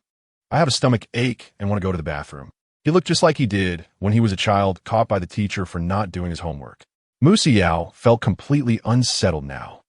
I have a stomach ache and want to go to the bathroom. He looked just like he did when he was a child caught by the teacher for not doing his homework. Mu Xiao felt completely unsettled now.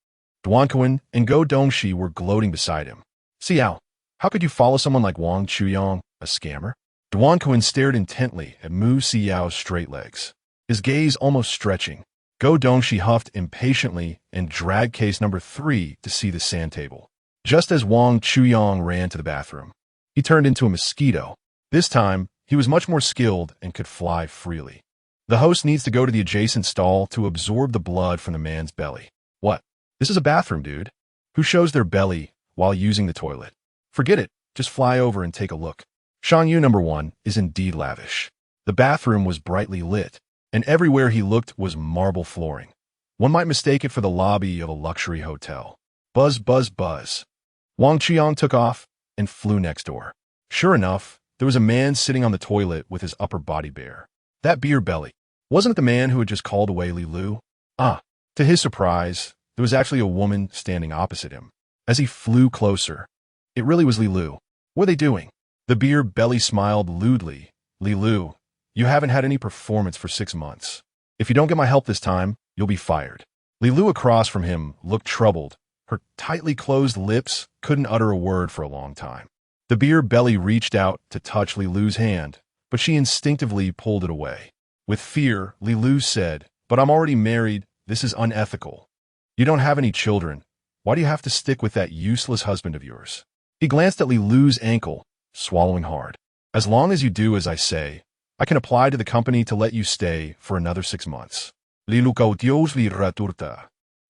Duan and Go.Shi were gloating beside him. Xiao, how could you follow someone like Wang Chuyang, a scammer? Duan stared intently at Mu Xiao's straight legs, his gaze almost stretching. Go.Shi huffed impatiently and dragged case number 3 to see the sand table. Just as Wang Chuyang ran to the bathroom, he turned into a mosquito. This time, he was much more skilled and could fly freely. The host needs to go to the adjacent stall to absorb the blood from the man's belly. What? This is a bathroom, dude. Who shows their belly while using the toilet? Forget it. Just fly over and take a look. Shanyu number 1 is indeed lavish. The bathroom was brightly lit, and everywhere he looked was marble flooring. One might mistake it for the lobby of a luxury hotel. Buzz, buzz, buzz. Wang Chuyang took off and flew next door. Sure enough, there was a man sitting on the toilet with his upper body bare. That beer belly. Wasn't it the man who had just called away Li Lu? To his surprise, there was actually a woman standing opposite him. As he flew closer, it really was Li Lu. What are they doing? The beer belly smiled lewdly. Li Lu, you haven't had any performance for 6 months. If you don't get my help this time, you'll be fired. Li Lu across from him looked troubled. Her tightly closed lips couldn't utter a word for a long time. The beer belly reached out to touch Li Lu's hand, but she instinctively pulled it away. With fear, Li Lu said, but I'm already married. This is unethical. You don't have any children. Why do you have to stick with that useless husband of yours? He glanced at Li Lu's ankle, swallowing hard. As long as you do as I say, I can apply to the company to let you stay for another 6 months.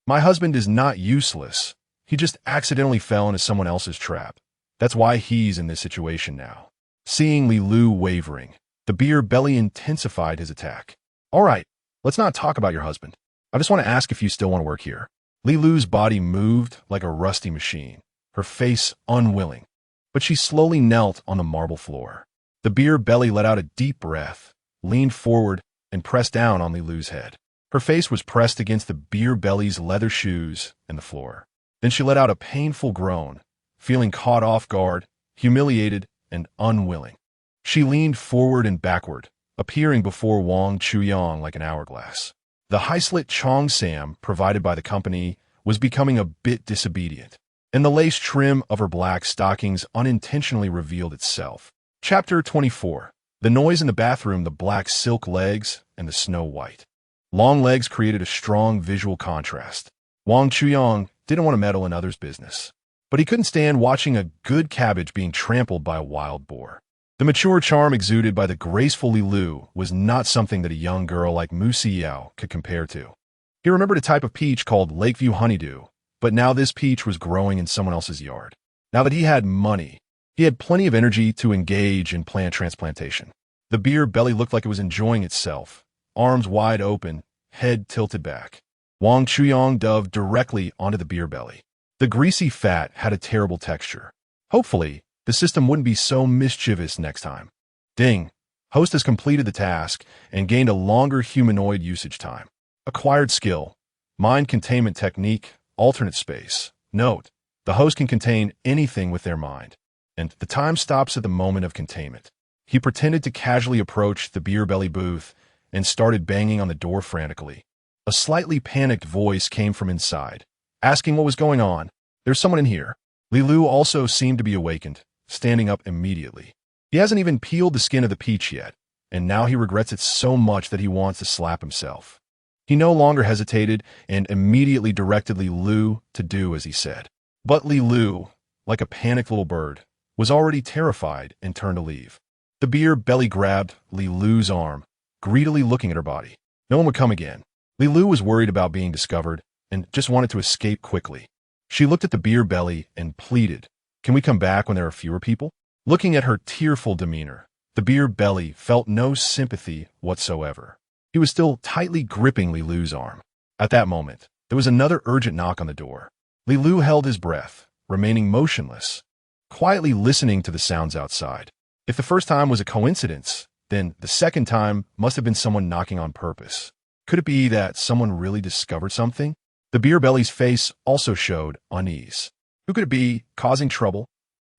My husband is not useless. He just accidentally fell into someone else's trap. That's why he's in this situation now. Seeing Li Lu wavering, the beer belly intensified his attack. All right, let's not talk about your husband. I just want to ask if you still want to work here. Li Lu's body moved like a rusty machine, her face unwilling, but she slowly knelt on the marble floor. The beer belly let out a deep breath, leaned forward, and pressed down on Li Lu's head. Her face was pressed against the beer belly's leather shoes and the floor. Then she let out a painful groan, feeling caught off guard, humiliated, and unwilling. She leaned forward and backward, appearing before Wang Chuyang like an hourglass. The high-slit cheongsam provided by the company was becoming a bit disobedient, and the lace trim of her black stockings unintentionally revealed itself. Chapter 24. The noise in the bathroom, the black silk legs, and the snow white. Long legs created a strong visual contrast. Wang Chuyang didn't want to meddle in others' business, but he couldn't stand watching a good cabbage being trampled by a wild boar. The mature charm exuded by the graceful Li Lu was not something that a young girl like Mu Xiao could compare to. He remembered a type of peach called Lakeview honeydew, but now this peach was growing in someone else's yard. Now that he had money, he had plenty of energy to engage in plant transplantation. The beer belly looked like it was enjoying itself, arms wide open, head tilted back. Wang Chuyang dove directly onto the beer belly. The greasy fat had a terrible texture. Hopefully, the system wouldn't be so mischievous next time. Ding! Host has completed the task and gained a longer humanoid usage time. Acquired skill. Mind containment technique, alternate space. Note, the host can contain anything with their mind, and the time stops at the moment of containment. He pretended to casually approach the beer belly booth and started banging on the door frantically. A slightly panicked voice came from inside, asking what was going on. There's someone in here. Li Lu also seemed to be awakened, standing up immediately. He hasn't even peeled the skin of the peach yet, and now he regrets it so much that he wants to slap himself. He no longer hesitated and immediately directed Li Lu to do as he said. But Li Lu, like a panicked little bird, was already terrified and turned to leave. The beer belly grabbed Li Lu's arm, greedily looking at her body. No one would come again. Li Lu was worried about being discovered and just wanted to escape quickly. She looked at the beer belly and pleaded, "Can we come back when there are fewer people?" Looking at her tearful demeanor, the beer belly felt no sympathy whatsoever. He was still tightly gripping Li Lu's arm. At that moment, there was another urgent knock on the door. Li Lu held his breath, remaining motionless, quietly listening to the sounds outside. If the first time was a coincidence, then the second time must have been someone knocking on purpose. Could it be that someone really discovered something? The beer belly's face also showed unease. Who could it be, causing trouble?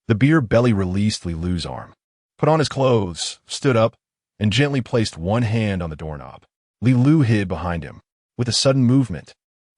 The beer belly released Li Lu's arm, put on his clothes, stood up, and gently placed one hand on the doorknob. Li Lu hid behind him. With a sudden movement,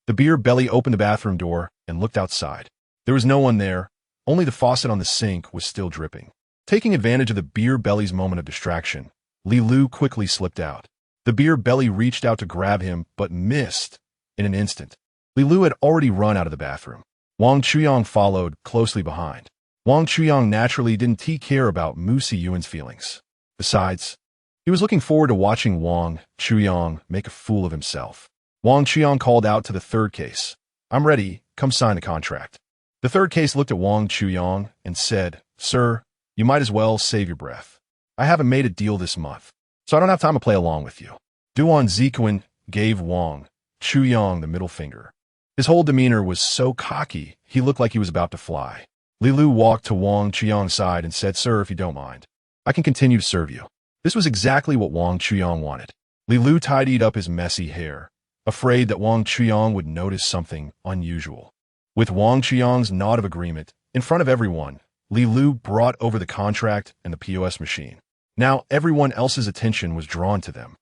the beer belly opened the bathroom door and looked outside. There was no one there. Only the faucet on the sink was still dripping. Taking advantage of the beer belly's moment of distraction, Li Lu quickly slipped out. The beer belly reached out to grab him, but missed in an instant. Li Lu had already run out of the bathroom. Wang Chuyang followed closely behind. Wang Chuyang naturally didn't care about Mu Xiao's feelings. Besides, he was looking forward to watching Wang Chuyang make a fool of himself. Wang Chuyang called out to the third case, "I'm ready, come sign the contract." The third case looked at Wang Chuyang and said, "Sir, you might as well save your breath. I haven't made a deal this month, so I don't have time to play along with you." Duan Ziquan gave Wang Chuyang the middle finger. His whole demeanor was so cocky, he looked like he was about to fly. Li Lu walked to Wang Chuyang's side and said, "Sir, if you don't mind, I can continue to serve you." This was exactly what Wang Chuyang wanted. Li Lu tidied up his messy hair, afraid that Wang Chuyang would notice something unusual. With Wang Chuyang's nod of agreement, in front of everyone, Li Lu brought over the contract and the POS machine. Now everyone else's attention was drawn to them.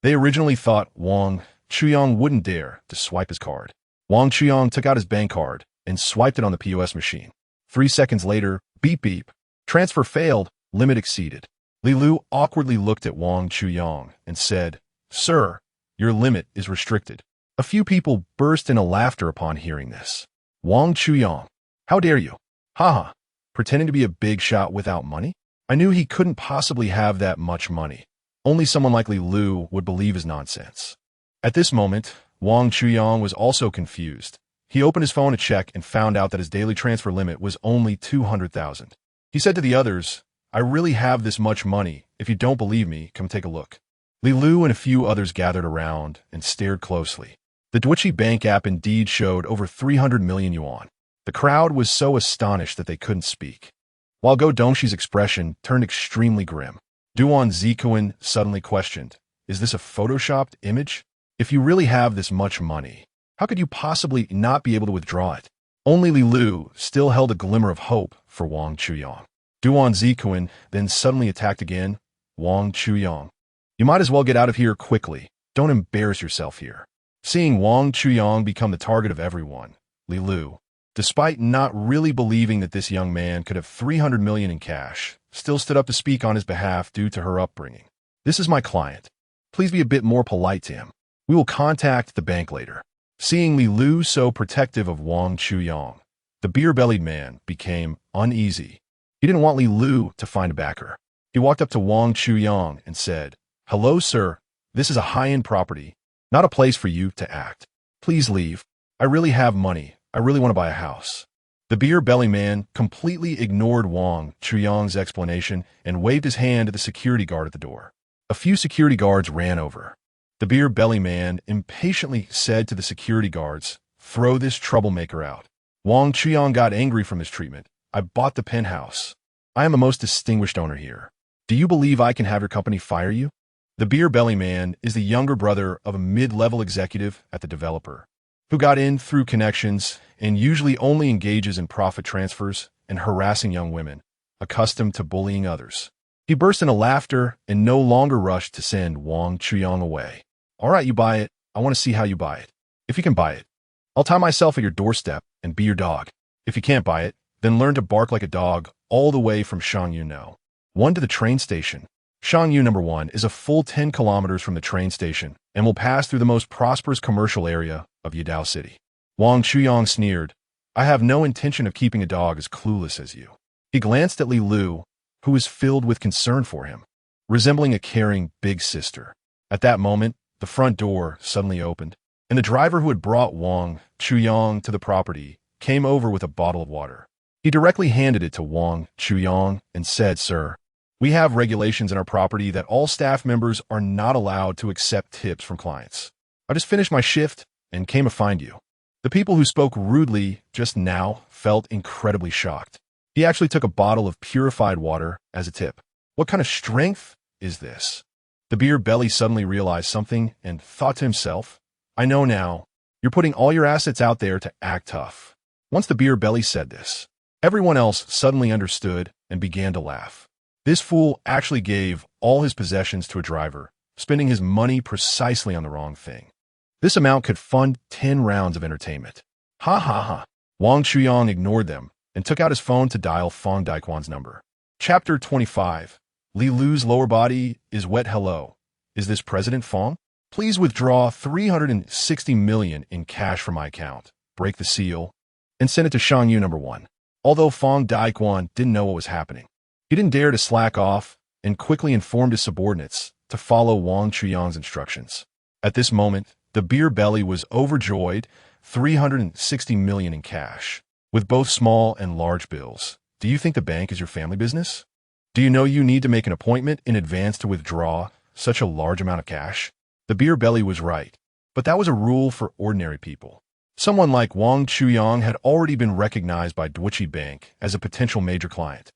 They originally thought Wang Chuyang wouldn't dare to swipe his card. Wang Chuyang took out his bank card and swiped it on the POS machine. 3 seconds later, beep beep. Transfer failed, limit exceeded. Li Lu awkwardly looked at Wang Chuyang and said, "Sir, your limit is restricted." A few people burst into laughter upon hearing this. Wang Chuyang, how dare you? Haha, pretending to be a big shot without money? I knew he couldn't possibly have that much money. Only someone like Li Lu would believe his nonsense. At this moment, Wang Chuyang was also confused. He opened his phone to check and found out that his daily transfer limit was only 200,000. He said to the others, "I really have this much money. If you don't believe me, come take a look." Li Lu and a few others gathered around and stared closely. The Twitchy bank app indeed showed over 300 million yuan. The crowd was so astonished that they couldn't speak, while Go Dongshi's expression turned extremely grim. Duan Ziquan suddenly questioned, "Is this a photoshopped image? If you really have this much money, how could you possibly not be able to withdraw it?" Only Li Lu still held a glimmer of hope for Wang Chuyang. Duan Ziquan then suddenly attacked again. "Wang Chuyang, you might as well get out of here quickly. Don't embarrass yourself here." Seeing Wang Chuyang become the target of everyone, Li Lu despite not really believing that this young man could have 300 million in cash, still stood up to speak on his behalf due to her upbringing. "This is my client. Please be a bit more polite to him. We will contact the bank later." Seeing Li Lu so protective of Wang Chuyang, the beer-bellied man became uneasy. He didn't want Li Lu to find a backer. He walked up to Wang Chuyang and said, "Hello, sir. This is a high-end property, not a place for you to act. Please leave. I really have money. I really want to buy a house." The beer-belly man completely ignored Wang Chuyang's explanation and waved his hand at the security guard at the door. A few security guards ran over. The beer-belly man impatiently said to the security guards, "Throw this troublemaker out." Wang Chuyang got angry from his treatment. "I bought the penthouse. I am a most distinguished owner here. Do you believe I can have your company fire you?" The beer-belly man is the younger brother of a mid-level executive at the developer, who got in through connections and usually only engages in profit transfers and harassing young women, accustomed to bullying others. He burst into laughter and no longer rushed to send Wang Chuyang away. "All right, you buy it. I want to see how you buy it. If you can buy it, I'll tie myself at your doorstep and be your dog. If you can't buy it, then learn to bark like a dog all the way from Shangyu No. 1 to the train station. Shangyu No. 1 is a full 10 kilometers from the train station and will pass through the most prosperous commercial area of Yadao City." Wang Chuyang sneered, "I have no intention of keeping a dog as clueless as you." He glanced at Li Lu, who was filled with concern for him, resembling a caring big sister. At that moment, the front door suddenly opened, and the driver who had brought Wang Chuyang to the property came over with a bottle of water. He directly handed it to Wang Chuyang and said, "Sir, we have regulations in our property that all staff members are not allowed to accept tips from clients. I just finished my shift and came to find you." The people who spoke rudely just now felt incredibly shocked. He actually took a bottle of purified water as a tip. What kind of strength is this? The beer belly suddenly realized something and thought to himself, "I know now. You're putting all your assets out there to act tough." Once the beer belly said this, everyone else suddenly understood and began to laugh. This fool actually gave all his possessions to a driver, spending his money precisely on the wrong thing. This amount could fund 10 rounds of entertainment. Ha ha ha. Wang Chuyang ignored them and took out his phone to dial Fong Daquan's number. Chapter 25. Li Lu's lower body is wet. "Hello. Is this President Fong? Please withdraw 360 million in cash from my account, break the seal, and send it to Shangyu No. 1. Although Fong Daquan didn't know what was happening, he didn't dare to slack off and quickly informed his subordinates to follow Wang Chuyang's instructions. At this moment, the beer belly was overjoyed, 360 million in cash, with both small and large bills. Do you think the bank is your family business? Do you know you need to make an appointment in advance to withdraw such a large amount of cash? The beer belly was right, but that was a rule for ordinary people. Someone like Wang Chuyang had already been recognized by Deutsche Bank as a potential major client,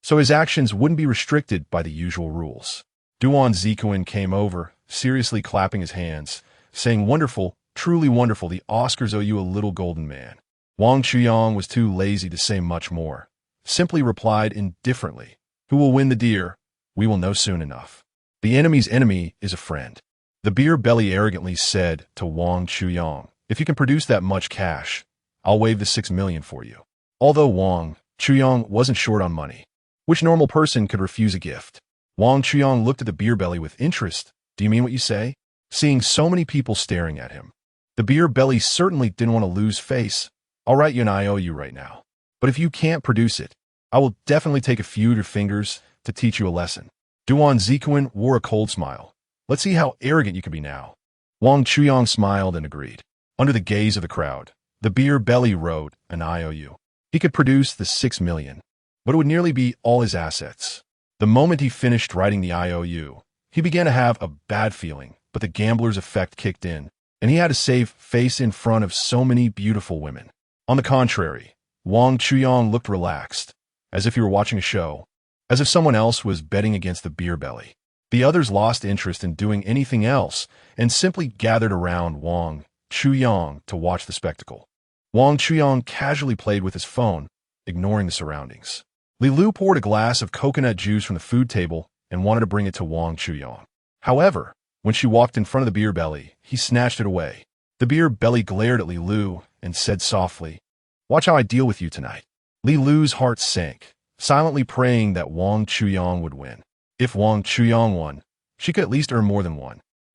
so his actions wouldn't be restricted by the usual rules. Duan Zikuan came over, seriously clapping his hands, saying, "Wonderful, truly wonderful, the Oscars owe you a little golden man." Wang Chuyang was too lazy to say much more, simply replied indifferently, "Who will win the deer? We will know soon enough. The enemy's enemy is a friend." The beer belly arrogantly said to Wang Chuyang, "If you can produce that much cash, I'll waive the 6 million for you." Although Wang Chuyang wasn't short on money, which normal person could refuse a gift? Wang Chuyang looked at the beer belly with interest. "Do you mean what you say?" Seeing so many people staring at him, the beer belly certainly didn't want to lose face. "I'll write you an IOU right now, but if you can't produce it, I will definitely take a few of your fingers to teach you a lesson." Duan Zikuan wore a cold smile. "Let's see how arrogant you can be now." Wang Chuyang smiled and agreed. Under the gaze of the crowd, the beer belly wrote an IOU. He could produce the 6 million, but it would nearly be all his assets. The moment he finished writing the IOU, he began to have a bad feeling, but the gambler's effect kicked in, and he had to save face in front of so many beautiful women. On the contrary, Wang Chuyang looked relaxed, as if he were watching a show, as if someone else was betting against the beer belly. The others lost interest in doing anything else and simply gathered around Wang Chuyang to watch the spectacle. Wang Chuyang casually played with his phone, ignoring the surroundings. Li Lu poured a glass of coconut juice from the food table and wanted to bring it to Wang Chuyang. However, when she walked in front of the beer belly, he snatched it away. The beer belly glared at Li Lu and said softly, Watch how I deal with you tonight. Li Lu's heart sank, silently praying that Wang Chuyang would win. If Wang Chuyang won, she could at least earn more than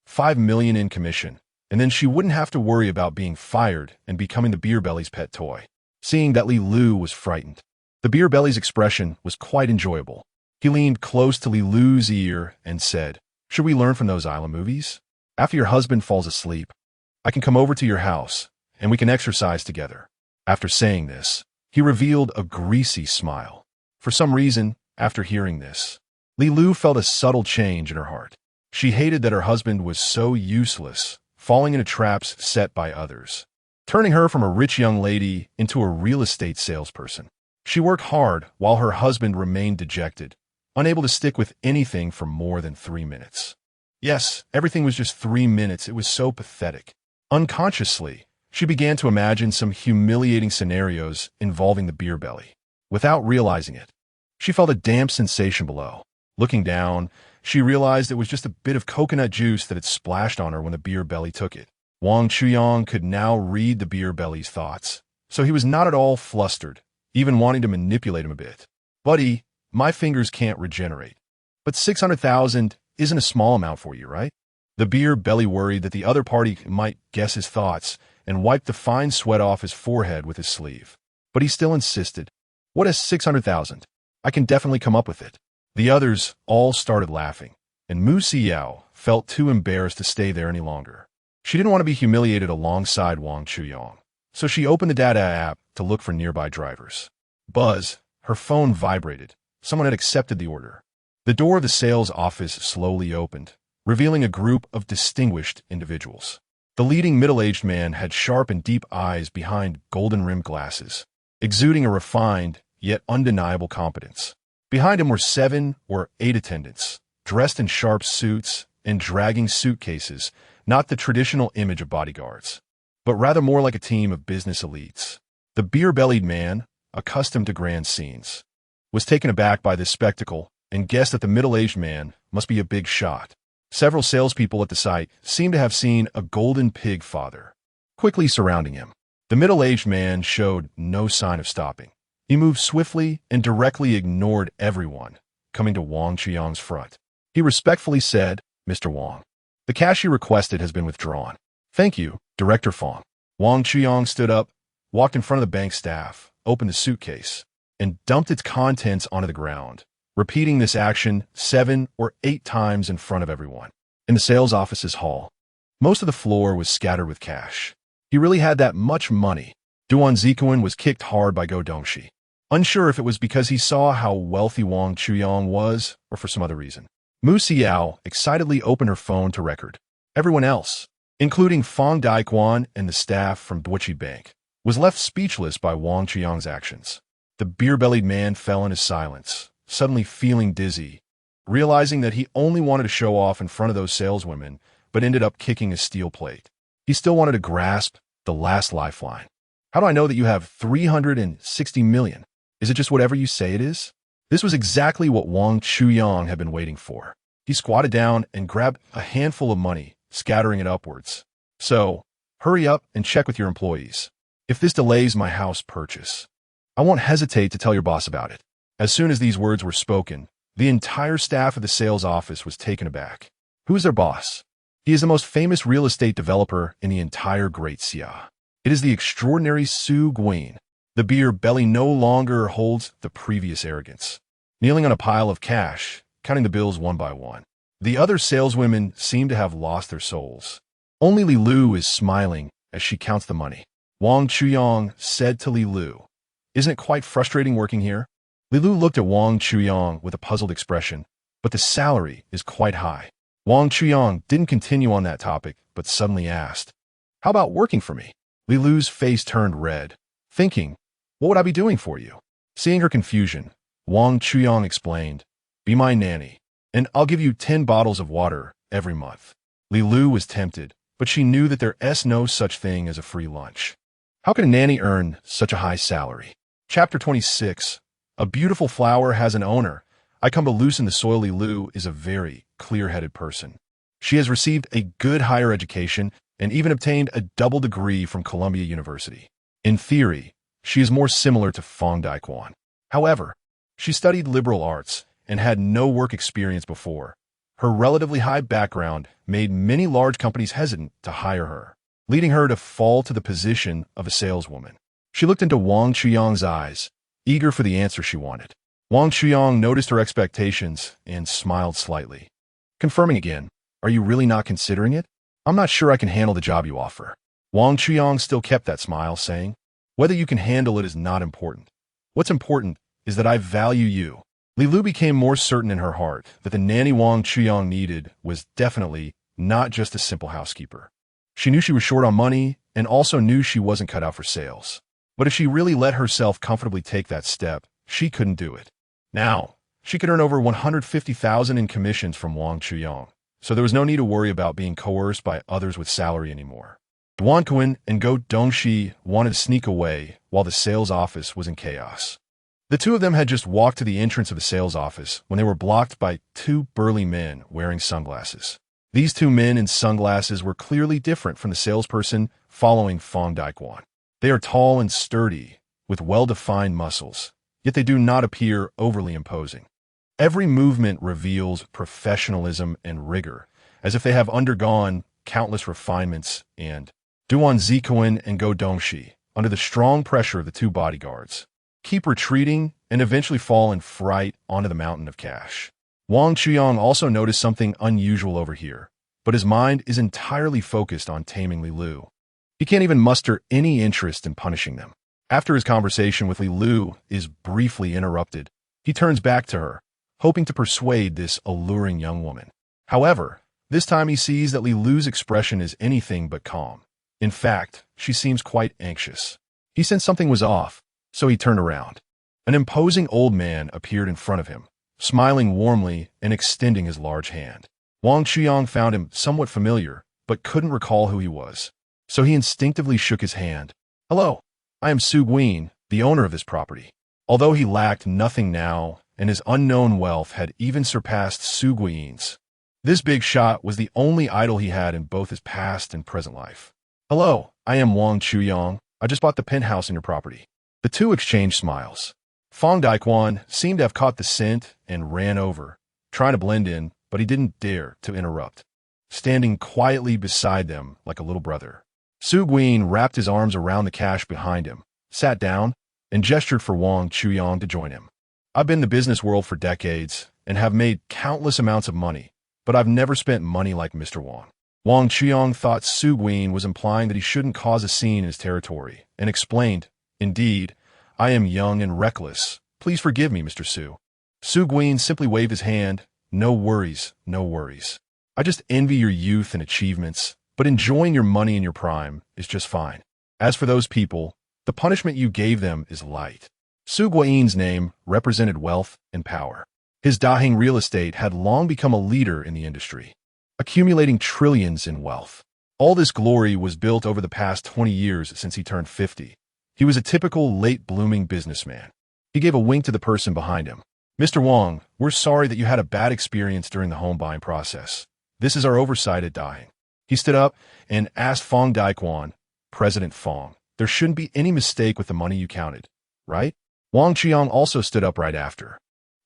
$5 million in commission, and then she wouldn't have to worry about being fired and becoming the beer belly's pet toy. Seeing that Li Lu was frightened, the beer belly's expression was quite enjoyable. He leaned close to Li Lu's ear and said, "Should we learn from those island movies? After your husband falls asleep, I can come over to your house, and we can exercise together." After saying this, he revealed a greasy smile. For some reason, after hearing this, Li Lu felt a subtle change in her heart. She hated that her husband was so useless, falling into traps set by others, turning her from a rich young lady into a real estate salesperson. She worked hard while her husband remained dejected, unable to stick with anything for more than 3 minutes. Yes, everything was just 3 minutes. It was so pathetic. Unconsciously, she began to imagine some humiliating scenarios involving the beer belly. Without realizing it, she felt a damp sensation below. Looking down, she realized it was just a bit of coconut juice that had splashed on her when the beer belly took it. Wang Chuyang could now read the beer belly's thoughts, so he was not at all flustered, even wanting to manipulate him a bit. "Buddy, my fingers can't regenerate. But 600,000 isn't a small amount for you, right?" The beer belly worried that the other party might guess his thoughts and wiped the fine sweat off his forehead with his sleeve. But he still insisted, "What is 600,000? I can definitely come up with it." The others all started laughing, and Mu Xiao felt too embarrassed to stay there any longer. She didn't want to be humiliated alongside Wang Chuyang, so she opened the data app to look for nearby drivers. Buzz, her phone vibrated. Someone had accepted the order. The door of the sales office slowly opened, revealing a group of distinguished individuals. The leading middle-aged man had sharp and deep eyes behind golden-rimmed glasses, exuding a refined yet undeniable competence. Behind him were 7 or 8 attendants, dressed in sharp suits and dragging suitcases, not the traditional image of bodyguards, but rather more like a team of business elites. The beer-bellied man, accustomed to grand scenes, was taken aback by this spectacle and guessed that the middle-aged man must be a big shot. Several salespeople at the site seemed to have seen a golden pig father, quickly surrounding him. The middle-aged man showed no sign of stopping. He moved swiftly and directly ignored everyone, coming to Wang Chuyang's front. He respectfully said, "Mr. Wang, the cash you requested has been withdrawn." "Thank you, Director Fong." Wang Chuyang stood up, walked in front of the bank staff, opened the suitcase, and dumped its contents onto the ground, repeating this action 7 or 8 times in front of everyone. In the sales office's hall, most of the floor was scattered with cash. He really had that much money. Duan Zikuan was kicked hard by Go Dongxi, unsure if it was because he saw how wealthy Wang Chuyang was or for some other reason. Mu Xiao excitedly opened her phone to record. Everyone else, including Fong Daiquan and the staff from Deutsche Bank, was left speechless by Wang Chuyang's actions. The beer-bellied man fell into silence, suddenly feeling dizzy, realizing that he only wanted to show off in front of those saleswomen, but ended up kicking a steel plate. He still wanted to grasp the last lifeline. "How do I know that you have 360 million? Is it just whatever you say it is?" This was exactly what Wang Chuyang had been waiting for. He squatted down and grabbed a handful of money, scattering it upwards. "So, hurry up and check with your employees. If this delays my house purchase, I won't hesitate to tell your boss about it." As soon as these words were spoken, the entire staff of the sales office was taken aback. Who is their boss? He is the most famous real estate developer in the entire Great Xia. It is the extraordinary Su Guin. The beer belly no longer holds the previous arrogance. Kneeling on a pile of cash, counting the bills one by one. The other saleswomen seem to have lost their souls. Only Li Lu is smiling as she counts the money. Wang Chuyang said to Li Lu, "Isn't it quite frustrating working here?" Li Lu looked at Wang Chuyang with a puzzled expression, "But the salary is quite high." Wang Chuyang didn't continue on that topic, but suddenly asked, "How about working for me?" Li Lu's face turned red, thinking, "What would I be doing for you?" Seeing her confusion, Wang Chuyang explained, "Be my nanny, and I'll give you 10 bottles of water every month." Li Lu was tempted, but she knew that there is no such thing as a free lunch. How can a nanny earn such a high salary? Chapter 26. A beautiful flower has an owner. I come to loosen the soil. Li Lu is a very clear-headed person. She has received a good higher education and even obtained a double degree from Columbia University. In theory, She is more similar to Fong Daikuan. However, she studied liberal arts and had no work experience before. Her relatively high background made many large companies hesitant to hire her, leading her to fall to the position of a saleswoman. She looked into Wang Chuyang's eyes, eager for the answer she wanted. Wang Chuyang noticed her expectations and smiled slightly. Confirming again, "Are you really not considering it? I'm not sure I can handle the job you offer." Wang Chuyang still kept that smile, saying, "Whether you can handle it is not important. What's important is that I value you." Li Lu became more certain in her heart that the nanny Wang Chuyang needed was definitely not just a simple housekeeper. She knew she was short on money and also knew she wasn't cut out for sales. But if she really let herself comfortably take that step, she couldn't do it. Now, she could earn over 150,000 in commissions from Wang Chuyang, so there was no need to worry about being coerced by others with salary anymore. Duan and Dongxi wanted to sneak away while the sales office was in chaos. The two of them had just walked to the entrance of the sales office when they were blocked by two burly men wearing sunglasses. These two men in sunglasses were clearly different from the salesperson following Fong Daikuan. They are tall and sturdy, with well-defined muscles, yet they do not appear overly imposing. Every movement reveals professionalism and rigor, as if they have undergone countless refinements, and Duan Zikowen and Go Dongxi, under the strong pressure of the two bodyguards, keep retreating and eventually fall in fright onto the mountain of cash. Wang Chuyang also noticed something unusual over here, but his mind is entirely focused on taming Li Lu. He can't even muster any interest in punishing them. After his conversation with Li Lu is briefly interrupted, he turns back to her, hoping to persuade this alluring young woman. However, this time he sees that Li Lu's expression is anything but calm. In fact, she seems quite anxious. He sensed something was off, so he turned around. An imposing old man appeared in front of him, smiling warmly and extending his large hand. Wang Chuyang found him somewhat familiar, but couldn't recall who he was, so he instinctively shook his hand. "Hello, I am Su Guin, the owner of this property." Although he lacked nothing now, and his unknown wealth had even surpassed Su Guin's, this big shot was the only idol he had in both his past and present life. "Hello, I am Wang Chuyang. I just bought the penthouse in your property." The two exchanged smiles. Fong Daikuan seemed to have caught the scent and ran over, trying to blend in, but he didn't dare to interrupt, standing quietly beside them like a little brother. Su Guin wrapped his arms around the cash behind him, sat down, and gestured for Wang Chuyang to join him. "I've been in the business world for decades and have made countless amounts of money, but I've never spent money like Mr. Wang." Wang Chuyang thought Su Guin was implying that he shouldn't cause a scene in his territory, and explained, "Indeed, I am young and reckless. Please forgive me, Mr. Su." Su Guin simply waved his hand. "No worries, no worries. I just envy your youth and achievements, but enjoying your money in your prime is just fine. As for those people, the punishment you gave them is light." Su Guin's name represented wealth and power. His Dahing real estate had long become a leader in the industry, accumulating trillions in wealth. All this glory was built over the past 20 years since he turned 50. He was a typical late-blooming businessman. He gave a wink to the person behind him. "Mr. Wang, we're sorry that you had a bad experience during the home buying process. This is our oversight at Dahing." He stood up and asked Fong Daikuan, "President Fong, there shouldn't be any mistake with the money you counted, right?" Wang Chuyang also stood up right after.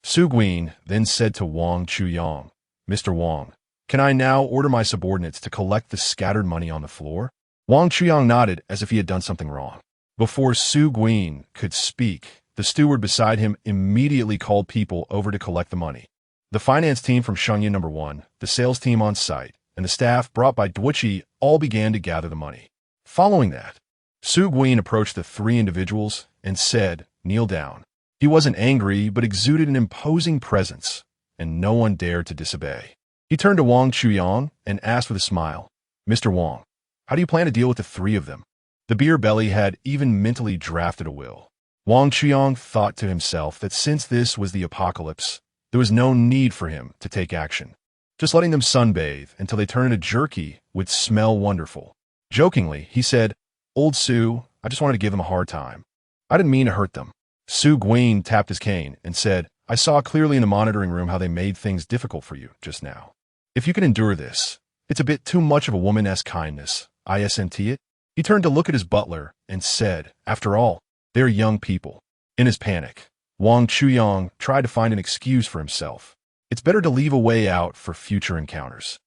Su Guin then said to Wang Chuyang, "Mr. Wang, can I now order my subordinates to collect the scattered money on the floor?" Wang Chuyang nodded as if he had done something wrong. Before Su Guin could speak, the steward beside him immediately called people over to collect the money. The finance team from Shenyang No. 1, the sales team on site, and the staff brought by Duichi all began to gather the money. Following that, Su Guin approached the three individuals and said, "Kneel down." He wasn't angry, but exuded an imposing presence, and no one dared to disobey. He turned to Wang Chuyang and asked with a smile, "Mr. Wang, how do you plan to deal with the three of them?" The beer belly had even mentally drafted a will. Wang Chuyang thought to himself that since this was the apocalypse, there was no need for him to take action. Just letting them sunbathe until they turn into jerky would smell wonderful. Jokingly, he said, "Old Su, I just wanted to give them a hard time. I didn't mean to hurt them." Su Guin tapped his cane and said, "I saw clearly in the monitoring room how they made things difficult for you just now. If you can endure this, it's a bit too much of a woman-esque kindness. Isn't it?" He turned to look at his butler and said, "After all, They're young people. In his panic, Wang Chuyang tried to find an excuse for himself. It's better to leave a way out for future encounters.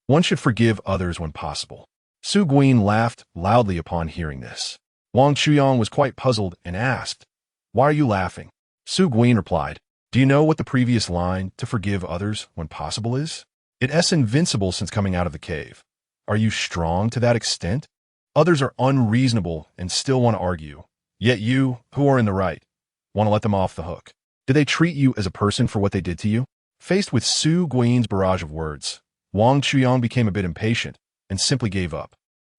One should forgive others when possible. Su Guin laughed loudly upon hearing this. Wang Chuyang was quite puzzled and asked, "Why are you laughing?" Su Guin replied, "Do you know what the previous line, to forgive others when possible, is? It's invincible since coming out of the cave. Are you strong to that extent? Others are unreasonable and still want to argue. Yet you, who are in the right, want to let them off the hook. Did they treat you as a person for what they did to you?" Faced with Su Guin's barrage of words, Wang Chuyang became a bit impatient and simply gave up.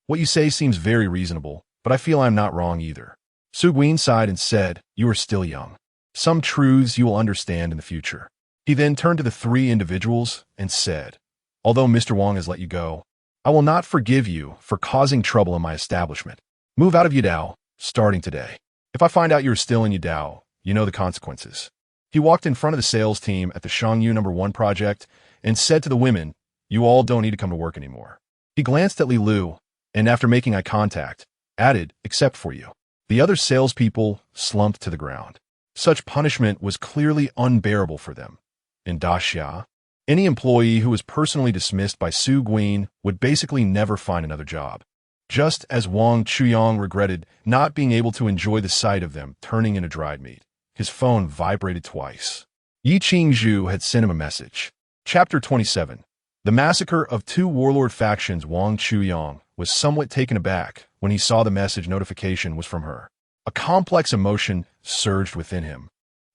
"What you say seems very reasonable, but I feel I'm not wrong either." Su Guin sighed and said, "You are still young. Some truths you will understand in the future." He then turned to the three individuals and said, "Although Mr. Wang has let you go, I will not forgive you for causing trouble in my establishment. Move out of Yidao, starting today. If I find out you're still in Yidao, you know the consequences." He walked in front of the sales team at the Shangyu #1 project and said to the women, "You all don't need to come to work anymore." He glanced at Li Lu, and after making eye contact, added, "Except for you." The other salespeople slumped to the ground. Such punishment was clearly unbearable for them. In Daxia, any employee who was personally dismissed by Su Guin would basically never find another job. Just as Wang Chuyang regretted not being able to enjoy the sight of them turning into dried meat, his phone vibrated twice. Yi Qingzhu had sent him a message. Chapter 27. The massacre of two warlord factions. Wang Chuyang was somewhat taken aback when he saw the message notification was from her. A complex emotion surged within him,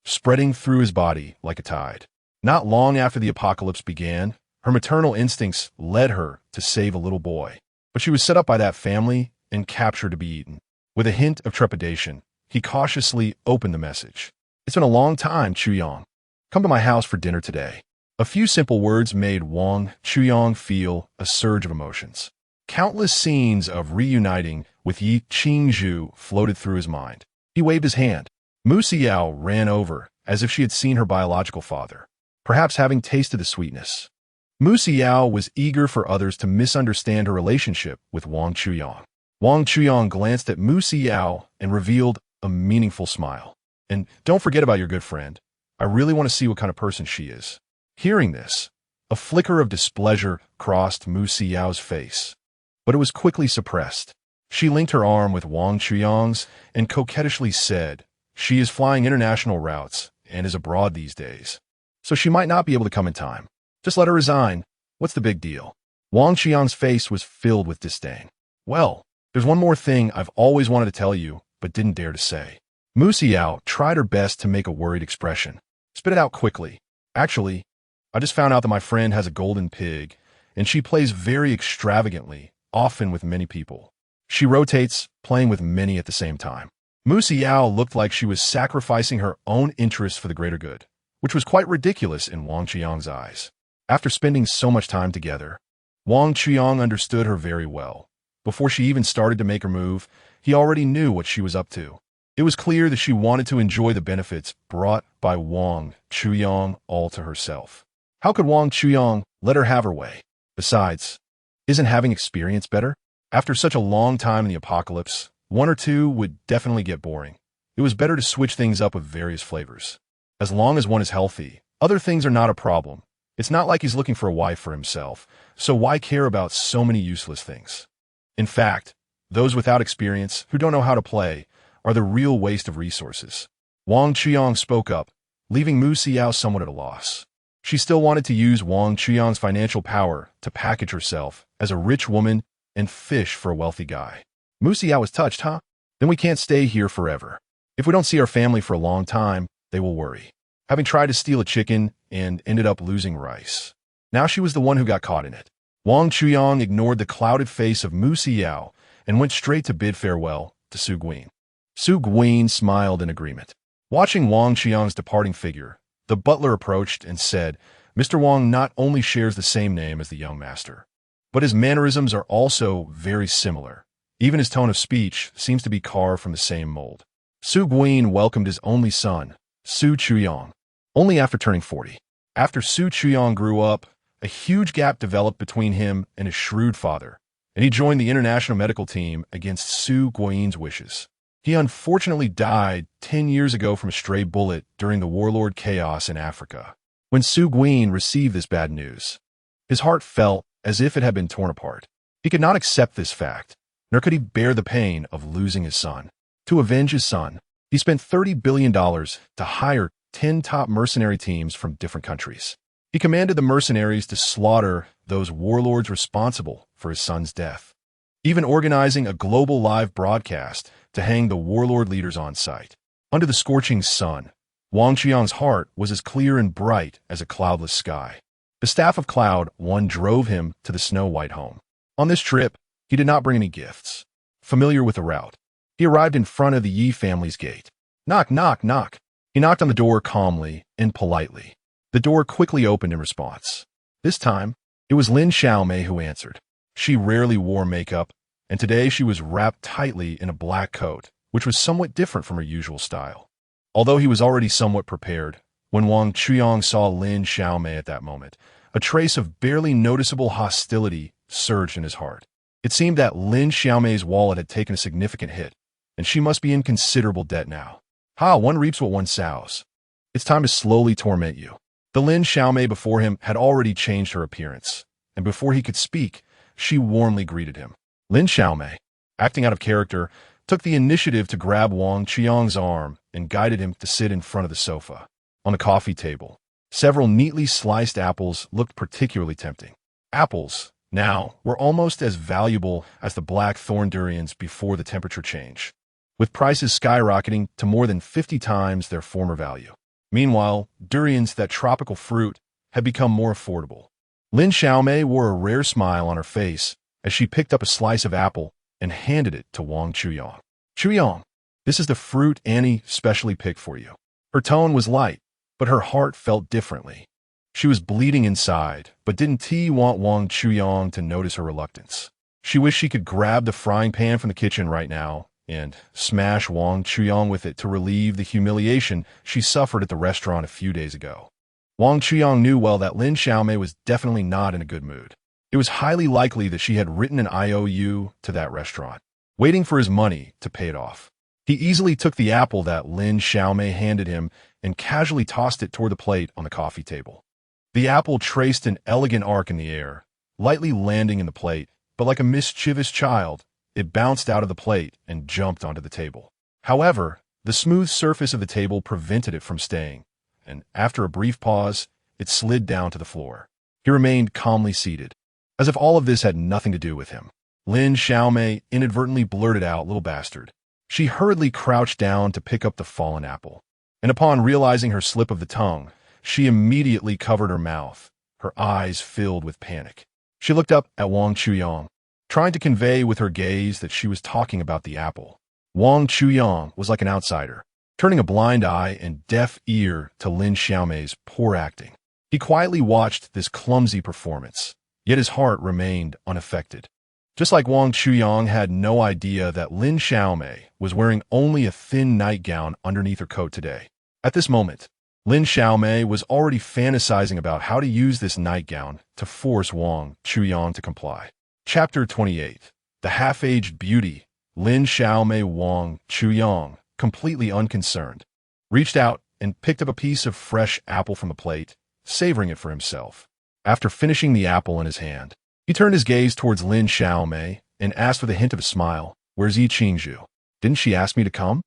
spreading through his body like a tide. Not long after the apocalypse began, her maternal instincts led her to save a little boy. But she was set up by that family and captured to be eaten. With a hint of trepidation, he cautiously opened the message. "It's been a long time, Chuyang. Come to my house for dinner today." A few simple words made Wang Chuyang feel a surge of emotions. Countless scenes of reuniting with Yi Qingzhu floated through his mind. He waved his hand. Mu Xiao ran over as if she had seen her biological father, perhaps having tasted the sweetness. Mu Xiao was eager for others to misunderstand her relationship with Wang Chuyang. Wang Chuyang glanced at Mu Xiao and revealed a meaningful smile. "And don't forget about your good friend. I really want to see what kind of person she is." Hearing this, a flicker of displeasure crossed Mu Xiao's face, but it was quickly suppressed. She linked her arm with Wang Chuyang's and coquettishly said, "She is flying international routes and is abroad these days, so she might not be able to come in time. Just let her resign. What's the big deal?" Wang Chuyang's face was filled with disdain. "Well, there's one more thing I've always wanted to tell you, but didn't dare to say." Mu Xiao tried her best to make a worried expression. "Spit it out quickly. Actually, I just found out that my friend has a golden pig, and she plays very extravagantly, often with many people. She rotates, playing with many at the same time." Mu Xiao looked like she was sacrificing her own interests for the greater good, which was quite ridiculous in Wang Chuyang's eyes. After spending so much time together, Wang Chuyang understood her very well. Before she even started to make her move, he already knew what she was up to. It was clear that she wanted to enjoy the benefits brought by Wang Chuyang all to herself. How could Wang Chuyang let her have her way? Besides, isn't having experience better? After such a long time in the apocalypse, one or two would definitely get boring. It was better to switch things up with various flavors. As long as one is healthy, other things are not a problem. It's not like he's looking for a wife for himself, so why care about so many useless things? In fact, those without experience, who don't know how to play, are the real waste of resources. Wang Chuyang spoke up, leaving Mu Xiao somewhat at a loss. She still wanted to use Wang Chuyang's financial power to package herself as a rich woman and fish for a wealthy guy. Mu Xiao was touched, huh? Then we can't stay here forever. If we don't see our family for a long time, they will worry. Having tried to steal a chicken and ended up losing rice. Now she was the one who got caught in it. Wang Chuyang ignored the clouded face of Mu Xiao and went straight to bid farewell to Su Guin. Su Guin smiled in agreement. Watching Wang Chuyang's departing figure, the butler approached and said, "Mr. Wang not only shares the same name as the young master, but his mannerisms are also very similar. Even his tone of speech seems to be carved from the same mold." Su Guin welcomed his only son, Su Chuyang, only after turning 40. After Su Chuyang grew up, a huge gap developed between him and his shrewd father, and he joined the international medical team against Su Guin's wishes. He unfortunately died 10 years ago from a stray bullet during the warlord chaos in Africa. When Su Guin received this bad news, his heart felt as if it had been torn apart. He could not accept this fact, nor could he bear the pain of losing his son. To avenge his son, he spent $30 billion to hire 10 top mercenary teams from different countries. He commanded the mercenaries to slaughter those warlords responsible for his son's death, even organizing a global live broadcast to hang the warlord leaders on sight. Under the scorching sun, Wang Chuyang's heart was as clear and bright as a cloudless sky. The staff of Cloud One drove him to the snow-white home. On this trip, he did not bring any gifts. Familiar with the route, he arrived in front of the Yi family's gate. Knock, knock, knock. He knocked on the door calmly and politely. The door quickly opened in response. This time, it was Lin Xiaomei who answered. She rarely wore makeup, and today she was wrapped tightly in a black coat, which was somewhat different from her usual style. Although he was already somewhat prepared, when Wang Chuyang saw Lin Xiaomei at that moment, a trace of barely noticeable hostility surged in his heart. It seemed that Lin Xiaomei's wallet had taken a significant hit, and she must be in considerable debt now. One reaps what one sows. It's time to slowly torment you. The Lin Xiaomei before him had already changed her appearance, and before he could speak, she warmly greeted him. Lin Xiaomei, acting out of character, took the initiative to grab Wang Chuyang's arm and guided him to sit in front of the sofa. On the coffee table, several neatly sliced apples looked particularly tempting. Apples, now, were almost as valuable as the black thorn durians before the temperature change, with prices skyrocketing to more than 50 times their former value. Meanwhile, durians, that tropical fruit, had become more affordable. Lin Xiaomei wore a rare smile on her face as she picked up a slice of apple and handed it to Wang Chuyang. Chuyang, this is the fruit Annie specially picked for you. Her tone was light, but her heart felt differently. She was bleeding inside, but didn't want Wang Chuyang to notice her reluctance. She wished she could grab the frying pan from the kitchen right now and smash Wang Chuyang with it to relieve the humiliation she suffered at the restaurant a few days ago. Wang Chuyang knew well that Lin Xiaomei was definitely not in a good mood. It was highly likely that she had written an IOU to that restaurant, waiting for his money to pay it off. He easily took the apple that Lin Xiaomei handed him and casually tossed it toward the plate on the coffee table. The apple traced an elegant arc in the air, lightly landing in the plate, but like a mischievous child, it bounced out of the plate and jumped onto the table. However, the smooth surface of the table prevented it from staying, and after a brief pause, it slid down to the floor. He remained calmly seated, as if all of this had nothing to do with him. Lin Xiaomei inadvertently blurted out, "Little bastard." She hurriedly crouched down to pick up the fallen apple, and upon realizing her slip of the tongue, she immediately covered her mouth, her eyes filled with panic. She looked up at Wang Chuyang, trying to convey with her gaze that she was talking about the apple. Wang Chuyang was like an outsider, turning a blind eye and deaf ear to Lin Xiaomei's poor acting. He quietly watched this clumsy performance, yet his heart remained unaffected. Just like Wang Chuyang had no idea that Lin Xiaomei was wearing only a thin nightgown underneath her coat today. At this moment, Lin Xiaomei was already fantasizing about how to use this nightgown to force Wang Chuyang to comply. Chapter 28. The half-aged beauty. Lin Xiaomei. Wang Chuyang, completely unconcerned, reached out and picked up a piece of fresh apple from the plate, savoring it for himself. After finishing the apple in his hand, he turned his gaze towards Lin Xiaomei and asked with a hint of a smile, "Where's Yi Qingzhu? Didn't she ask me to come?"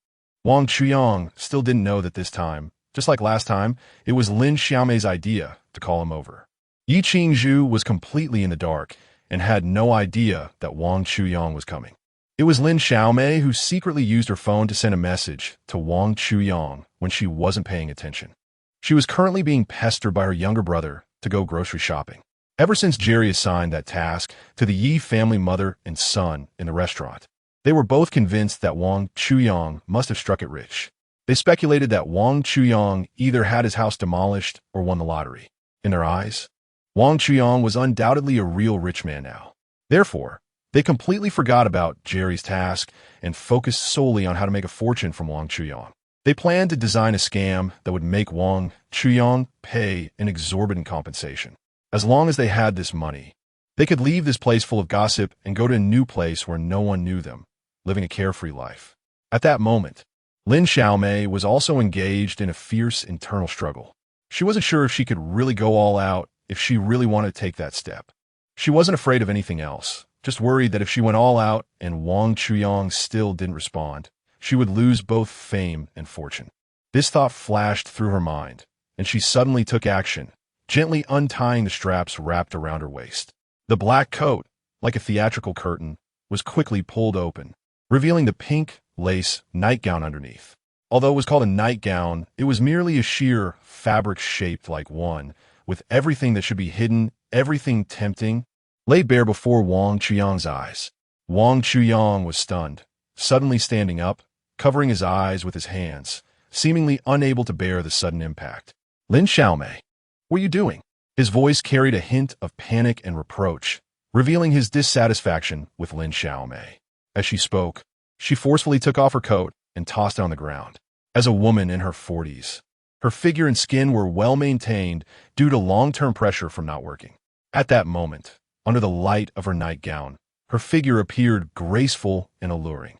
Wang Chuyang still didn't know that this time, just like last time, it was Lin Xiaomei's idea to call him over. Yi Qingzhu was completely in the dark and had no idea that Wang Chuyang was coming. It was Lin Xiaomei who secretly used her phone to send a message to Wang Chuyang when she wasn't paying attention. She was currently being pestered by her younger brother to go grocery shopping. Ever since Jerry assigned that task to the Yi family mother and son in the restaurant, they were both convinced that Wang Chuyang must have struck it rich. They speculated that Wang Chuyang either had his house demolished or won the lottery. In their eyes, Wang Chuyang was undoubtedly a real rich man now. Therefore, they completely forgot about Jerry's task and focused solely on how to make a fortune from Wang Chuyang. They planned to design a scam that would make Wang Chuyang pay an exorbitant compensation. As long as they had this money, they could leave this place full of gossip and go to a new place where no one knew them, living a carefree life. At that moment, Lin Xiaomei was also engaged in a fierce internal struggle. She wasn't sure if she could really go all out, if she really wanted to take that step. She wasn't afraid of anything else, just worried that if she went all out and Wang Chuyang still didn't respond, she would lose both fame and fortune. This thought flashed through her mind, and she suddenly took action, gently untying the straps wrapped around her waist. The black coat, like a theatrical curtain, was quickly pulled open, revealing the pink lace nightgown underneath. Although it was called a nightgown, it was merely a sheer fabric shaped like one, with everything that should be hidden, everything tempting, laid bare before Wang Chuyang's eyes. Wang Chuyang was stunned, suddenly standing up, covering his eyes with his hands, seemingly unable to bear the sudden impact. Lin Xiaomei, what are you doing? His voice carried a hint of panic and reproach, revealing his dissatisfaction with Lin Xiaomei. As she spoke, she forcefully took off her coat and tossed it on the ground. As a woman in her 40s, her figure and skin were well maintained due to long-term pressure from not working. At that moment, under the light of her nightgown, her figure appeared graceful and alluring.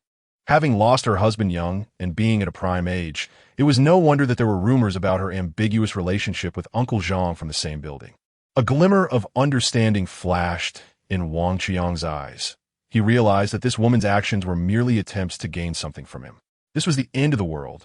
Having lost her husband young and being at a prime age, it was no wonder that there were rumors about her ambiguous relationship with Uncle Zhang from the same building. A glimmer of understanding flashed in Wang Chuyang's eyes. He realized that this woman's actions were merely attempts to gain something from him. This was the end of the world.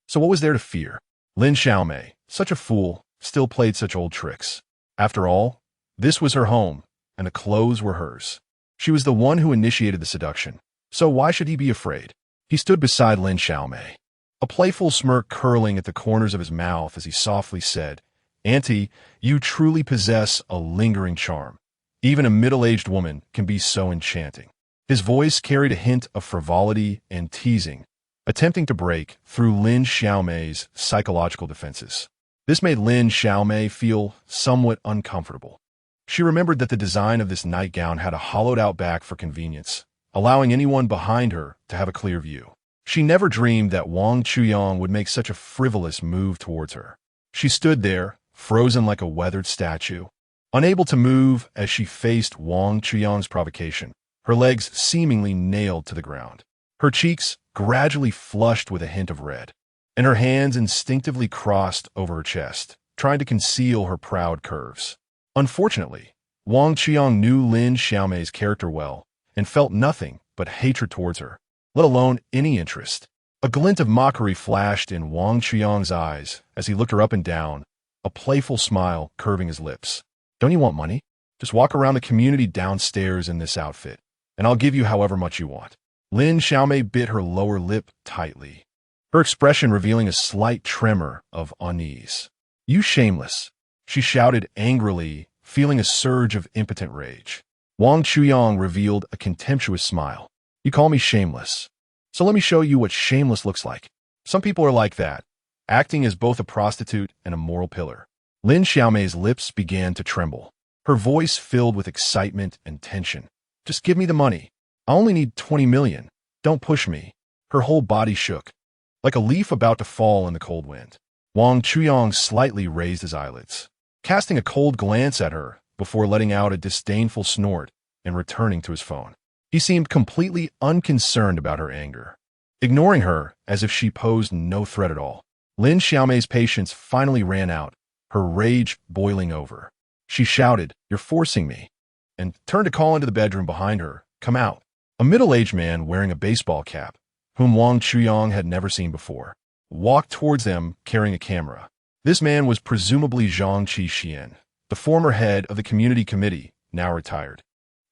So what was there to fear? Lin Xiaomei, such a fool, still played such old tricks. After all, this was her home, and the clothes were hers. She was the one who initiated the seduction. So why should he be afraid? He stood beside Lin Xiaomei, a playful smirk curling at the corners of his mouth as he softly said, "Auntie, you truly possess a lingering charm. Even a middle-aged woman can be so enchanting." His voice carried a hint of frivolity and teasing, attempting to break through Lin Xiaomei's psychological defenses. This made Lin Xiaomei feel somewhat uncomfortable. She remembered that the design of this nightgown had a hollowed-out back for convenience, allowing anyone behind her to have a clear view. She never dreamed that Wang Chuyang would make such a frivolous move towards her. She stood there, frozen like a weathered statue, unable to move as she faced Wang Chuyang's provocation, her legs seemingly nailed to the ground. Her cheeks gradually flushed with a hint of red, and her hands instinctively crossed over her chest, trying to conceal her proud curves. Unfortunately, Wang Chuyang knew Lin Xiaomei's character well and felt nothing but hatred towards her, let alone any interest. A glint of mockery flashed in Wang Chuyang's eyes as he looked her up and down, a playful smile curving his lips. "Don't you want money? Just walk around the community downstairs in this outfit, and I'll give you however much you want." Lin Xiaomei bit her lower lip tightly, her expression revealing a slight tremor of unease. "You shameless!" she shouted angrily, feeling a surge of impotent rage. Wang Chuyang revealed a contemptuous smile. "You call me shameless? So let me show you what shameless looks like." Some people are like that, acting as both a prostitute and a moral pillar. Lin Xiaomei's lips began to tremble, her voice filled with excitement and tension. "Just give me the money. I only need 20 million. Don't push me." Her whole body shook, like a leaf about to fall in the cold wind. Wang Chuyang slightly raised his eyelids, casting a cold glance at her before letting out a disdainful snort and returning to his phone. He seemed completely unconcerned about her anger, ignoring her as if she posed no threat at all. Lin Xiaomei's patience finally ran out, her rage boiling over. She shouted, "You're forcing me," and turned to call into the bedroom behind her, "Come out." A middle-aged man wearing a baseball cap, whom Wang Chuyang had never seen before, walked towards them carrying a camera. This man was presumably Zhang Qixian, the former head of the community committee, now retired,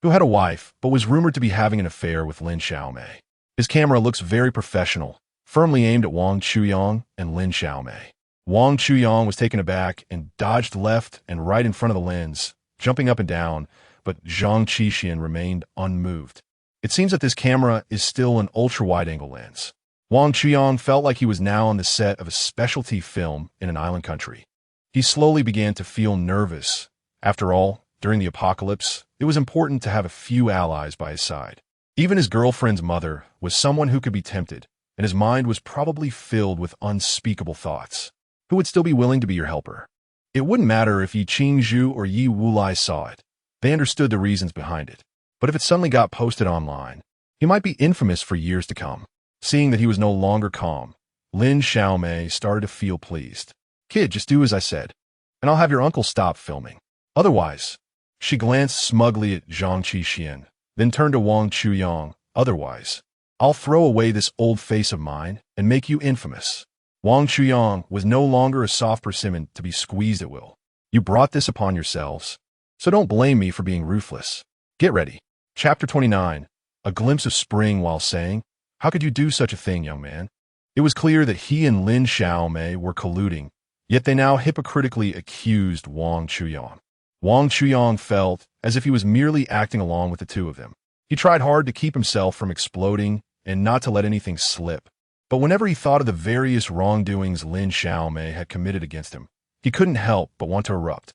who had a wife but was rumored to be having an affair with Lin Xiaomei. His camera looks very professional, firmly aimed at Wang Chuyang and Lin Xiaomei. Wang Chuyang was taken aback and dodged left and right in front of the lens, jumping up and down, but Zhang Qixian remained unmoved. It seems that this camera is still an ultra-wide-angle lens. Wang Chuyang felt like he was now on the set of a specialty film in an island country. He slowly began to feel nervous. After all, during the apocalypse, it was important to have a few allies by his side. Even his girlfriend's mother was someone who could be tempted, and his mind was probably filled with unspeakable thoughts. Who would still be willing to be your helper? It wouldn't matter if Yi Qingzhu or Yi Wulai saw it. They understood the reasons behind it. But if it suddenly got posted online, he might be infamous for years to come. Seeing that he was no longer calm, Lin Xiaomei started to feel pleased. Kid, just do as I said, and I'll have your uncle stop filming. Otherwise, she glanced smugly at Zhang Qixian, then turned to Wang Chuyang. Otherwise, I'll throw away this old face of mine and make you infamous. Wang Chuyang was no longer a soft persimmon to be squeezed at will. You brought this upon yourselves, so don't blame me for being ruthless. Get ready. Chapter 29. A glimpse of spring while saying, how could you do such a thing, young man? It was clear that he and Lin Xiaomei were colluding, yet they now hypocritically accused Wang Chuyang. Wang Chuyang felt as if he was merely acting along with the two of them. He tried hard to keep himself from exploding and not to let anything slip. But whenever he thought of the various wrongdoings Lin Xiaomei had committed against him, he couldn't help but want to erupt.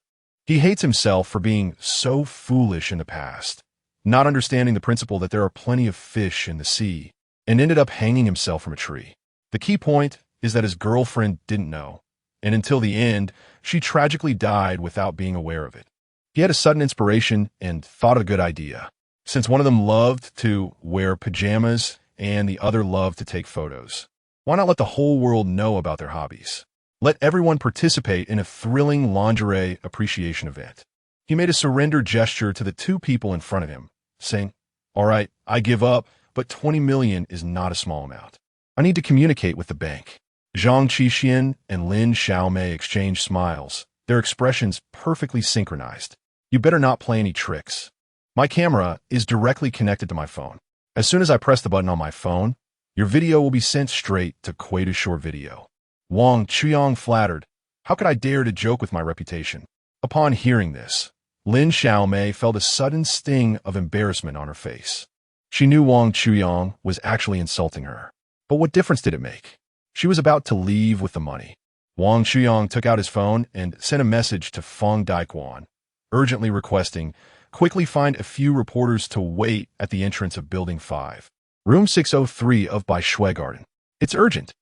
He hates himself for being so foolish in the past, not understanding the principle that there are plenty of fish in the sea, and ended up hanging himself from a tree. The key point is that his girlfriend didn't know, and until the end, she tragically died without being aware of it. He had a sudden inspiration and thought of a good idea. Since one of them loved to wear pajamas and the other loved to take photos, why not let the whole world know about their hobbies? Let everyone participate in a thrilling lingerie appreciation event. He made a surrender gesture to the two people in front of him, saying, all right, I give up, but 20 million is not a small amount. I need to communicate with the bank. Zhang Qixian and Lin Xiaomei exchanged smiles, their expressions perfectly synchronized. You better not play any tricks. My camera is directly connected to my phone. As soon as I press the button on my phone, your video will be sent straight to Quaid Short Video. Wang Chuyang flattered. How could I dare to joke with my reputation? Upon hearing this, Lin Xiaomei felt a sudden sting of embarrassment on her face. She knew Wang Chuyang was actually insulting her. But what difference did it make? She was about to leave with the money. Wang Chuyang took out his phone and sent a message to Feng Daiguan, urgently requesting, quickly find a few reporters to wait at the entrance of Building 5, Room 603 of Bai Shui Garden. It's urgent.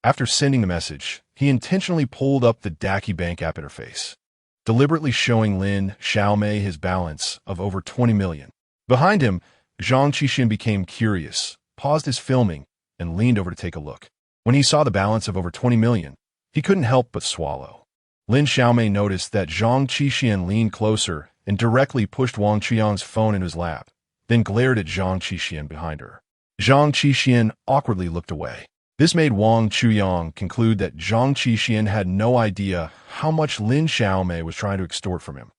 After sending the message, he intentionally pulled up the Daki Bank app interface, deliberately showing Lin Xiaomei his balance of over 20 million. Behind him, Zhang Qixian became curious, paused his filming, and leaned over to take a look. When he saw the balance of over 20 million, he couldn't help but swallow. Lin Xiaomei noticed that Zhang Qixian leaned closer and directly pushed Wang Chuyang's phone into his lap, then glared at Zhang Qixian behind her. Zhang Qixian awkwardly looked away. This made Wang Chuyang conclude that Zhang Qixian had no idea how much Lin Xiaomei was trying to extort from him.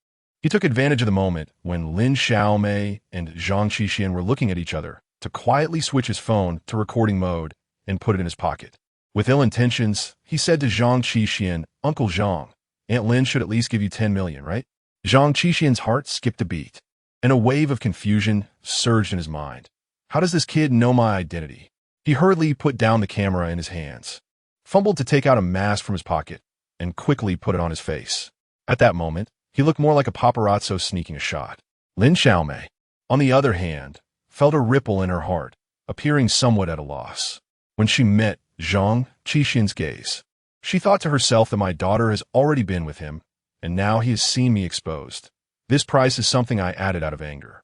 He took advantage of the moment when Lin Xiaomei and Zhang Qixian were looking at each other to quietly switch his phone to recording mode and put it in his pocket. With ill intentions, he said to Zhang Qixian, Uncle Zhang, Aunt Lin should at least give you 10 million, right? Zhang Qixian's heart skipped a beat, and a wave of confusion surged in his mind. How does this kid know my identity? He hurriedly put down the camera in his hands, fumbled to take out a mask from his pocket, and quickly put it on his face. At that moment, he looked more like a paparazzo sneaking a shot. Lin Xiaomei, on the other hand, felt a ripple in her heart, appearing somewhat at a loss. When she met Zhang Qixian's gaze, she thought to herself that my daughter has already been with him, and now he has seen me exposed. This price is something I added out of anger.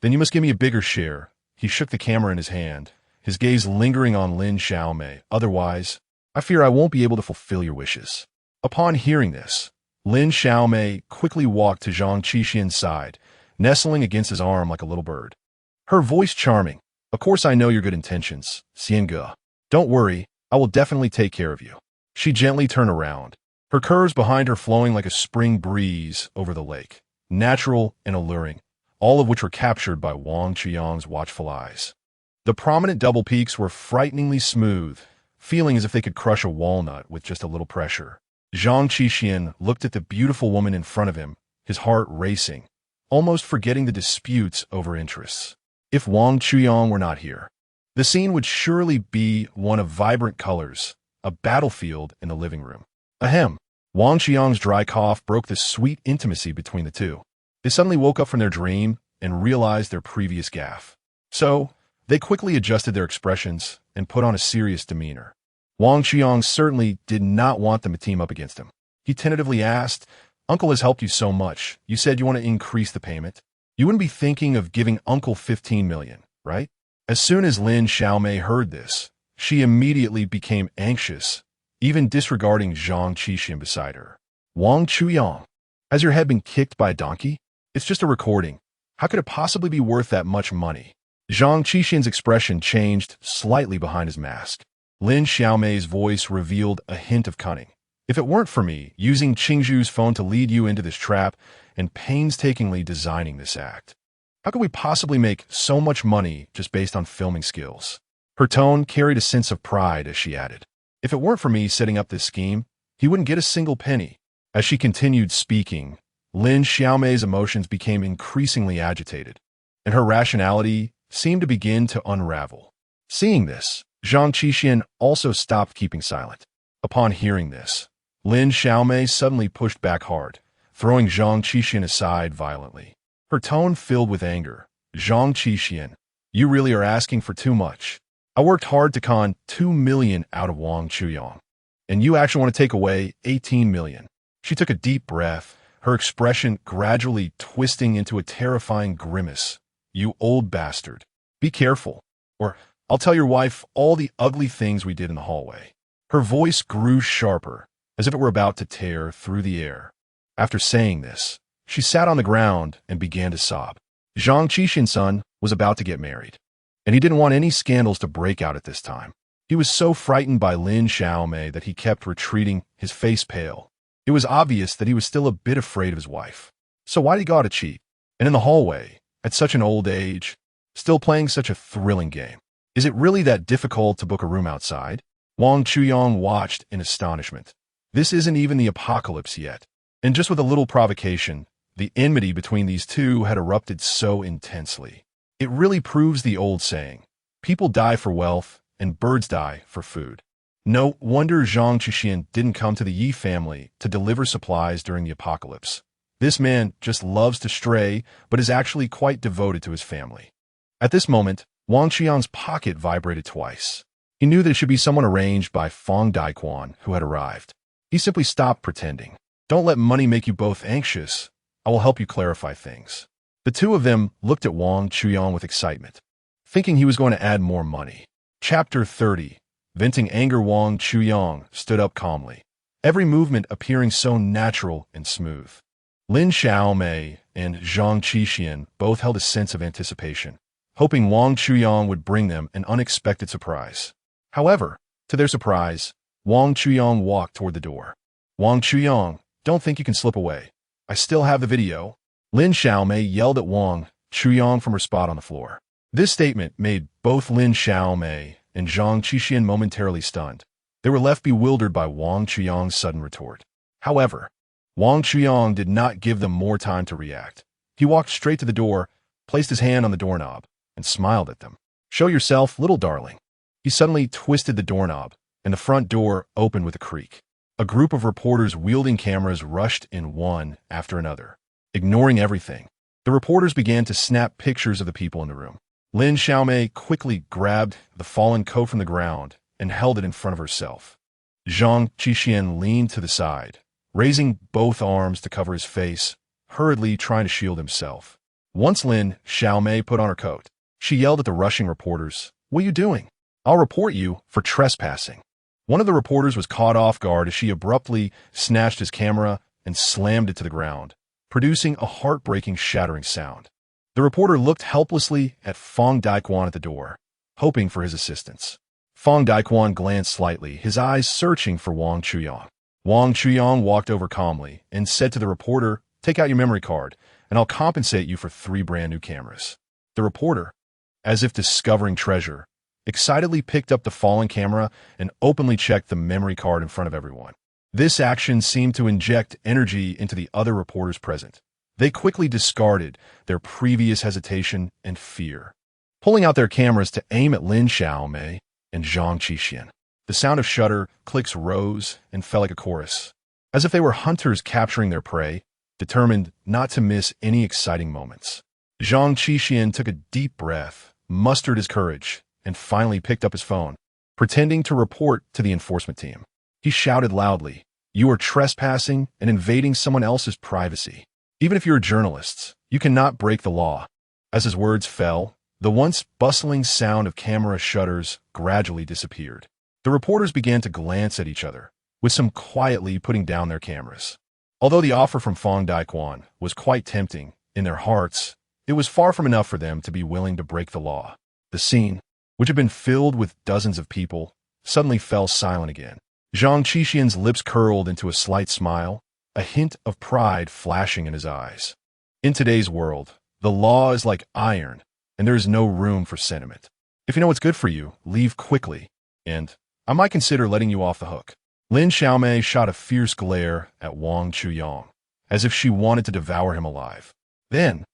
Then you must give me a bigger share. He shook the camera in his hand, his gaze lingering on Lin Xiaomei. Otherwise, I fear I won't be able to fulfill your wishes. Upon hearing this, Lin Xiaomei quickly walked to Zhang Qixian's side, nestling against his arm like a little bird. Her voice charming. Of course I know your good intentions, Xianga. Don't worry, I will definitely take care of you. She gently turned around, her curves behind her flowing like a spring breeze over the lake, natural and alluring, all of which were captured by Wang Chuyang's watchful eyes. The prominent double peaks were frighteningly smooth, feeling as if they could crush a walnut with just a little pressure. Zhang Qixian looked at the beautiful woman in front of him, his heart racing, almost forgetting the disputes over interests. If Wang Chuyang were not here, the scene would surely be one of vibrant colors, a battlefield in the living room. Ahem. Wang Chuyang's dry cough broke the sweet intimacy between the two. They suddenly woke up from their dream and realized their previous gaffe. So, they quickly adjusted their expressions and put on a serious demeanor. Wang Chuyang certainly did not want them to team up against him. He tentatively asked, Uncle has helped you so much. You said you want to increase the payment. You wouldn't be thinking of giving Uncle 15 million, right? As soon as Lin Xiaomei heard this, She immediately became anxious, even disregarding Zhang Qixian beside her. Wang Chuyang, has your head been kicked by a donkey? It's just a recording. How could it possibly be worth that much money? Zhang Qixian's expression changed slightly behind his mask. Lin Xiaomei's voice revealed a hint of cunning. If it weren't for me using Qingzhu's phone to lead you into this trap and painstakingly designing this act, how could we possibly make so much money just based on filming skills? Her tone carried a sense of pride as she added, if it weren't for me setting up this scheme, he wouldn't get a single penny. As she continued speaking, Lin Xiaomei's emotions became increasingly agitated, and her rationality seemed to begin to unravel. Seeing this, Zhang Qixian also stopped keeping silent. Upon hearing this, Lin Xiaomei suddenly pushed back hard, throwing Zhang Qixian aside violently. Her tone filled with anger. Zhang Qixian, you really are asking for too much. I worked hard to con 2 million out of Wang Chuyang, and you actually want to take away 18 million. She took a deep breath, her expression gradually twisting into a terrifying grimace. You old bastard. Be careful, or I'll tell your wife all the ugly things we did in the hallway. Her voice grew sharper, as if it were about to tear through the air. After saying this, she sat on the ground and began to sob. Zhang Qixian's son was about to get married, and he didn't want any scandals to break out at this time. He was so frightened by Lin Xiaomei that he kept retreating, his face pale. It was obvious that he was still a bit afraid of his wife. So why did he go out to cheat? And in the hallway, at such an old age, still playing such a thrilling game. Is it really that difficult to book a room outside? Wang Chuyang watched in astonishment. This isn't even the apocalypse yet. And just with a little provocation, the enmity between these two had erupted so intensely. It really proves the old saying, people die for wealth and birds die for food. No wonder Zhang Qixian didn't come to the Yi family to deliver supplies during the apocalypse. This man just loves to stray, but is actually quite devoted to his family. At this moment, Wang Qiang's pocket vibrated twice. He knew that it should be someone arranged by Fang Daiquan who had arrived. He simply stopped pretending. Don't let money make you both anxious. I will help you clarify things. The two of them looked at Wang Chuyang with excitement, thinking he was going to add more money. Chapter 30. Venting anger. Wang Chuyang stood up calmly, every movement appearing so natural and smooth. Lin Xiaomei and Zhang Qixian both held a sense of anticipation, hoping Wang Chuyang would bring them an unexpected surprise. However, to their surprise, Wang Chuyang walked toward the door. Wang Chuyang, don't think you can slip away. I still have the video. Lin Xiaomei yelled at Wang Chuyang from her spot on the floor. This statement made both Lin Xiaomei and Zhang Qixian momentarily stunned. They were left bewildered by Wang Chuyang's sudden retort. However, Wang Chuyang did not give them more time to react. He walked straight to the door, placed his hand on the doorknob, and smiled at them. Show yourself, little darling. He suddenly twisted the doorknob, and the front door opened with a creak. A group of reporters wielding cameras rushed in one after another. Ignoring everything, the reporters began to snap pictures of the people in the room. Lin Xiaomei quickly grabbed the fallen coat from the ground and held it in front of herself. Zhang Qixian leaned to the side, raising both arms to cover his face, hurriedly trying to shield himself. Once Lin Xiaomei put on her coat, she yelled at the rushing reporters, "What are you doing? I'll report you for trespassing." One of the reporters was caught off guard as she abruptly snatched his camera and slammed it to the ground, producing a heartbreaking shattering sound. The reporter looked helplessly at Fang Daiquan at the door, hoping for his assistance. Fang Daiquan glanced slightly, his eyes searching for Wang Chuyang. Wang Chuyang walked over calmly and said to the reporter, "Take out your memory card, and I'll compensate you for 3 brand new cameras." The reporter, as if discovering treasure, excitedly picked up the fallen camera and openly checked the memory card in front of everyone. This action seemed to inject energy into the other reporters present. They quickly discarded their previous hesitation and fear, pulling out their cameras to aim at Lin Xiaomei and Zhang Qixian. The sound of shutter clicks rose and fell like a chorus, as if they were hunters capturing their prey, determined not to miss any exciting moments. Zhang Qixian took a deep breath, mustered his courage, and finally picked up his phone, pretending to report to the enforcement team. He shouted loudly, "You are trespassing and invading someone else's privacy. Even if you're journalists, you cannot break the law." As his words fell, The once bustling sound of camera shutters gradually disappeared. The reporters began to glance at each other, with some quietly putting down their cameras. Although the offer from Fang Daikuan was quite tempting, in their hearts, it was far from enough for them to be willing to break the law. The scene, which had been filled with dozens of people, suddenly fell silent again. Zhang Qixian's lips curled into a slight smile, a hint of pride flashing in his eyes. In today's world, the law is like iron, and there is no room for sentiment. If you know what's good for you, leave quickly, and I might consider letting you off the hook. Lin Xiaomei shot a fierce glare at Wang Chuyang, as if she wanted to devour him alive. Then,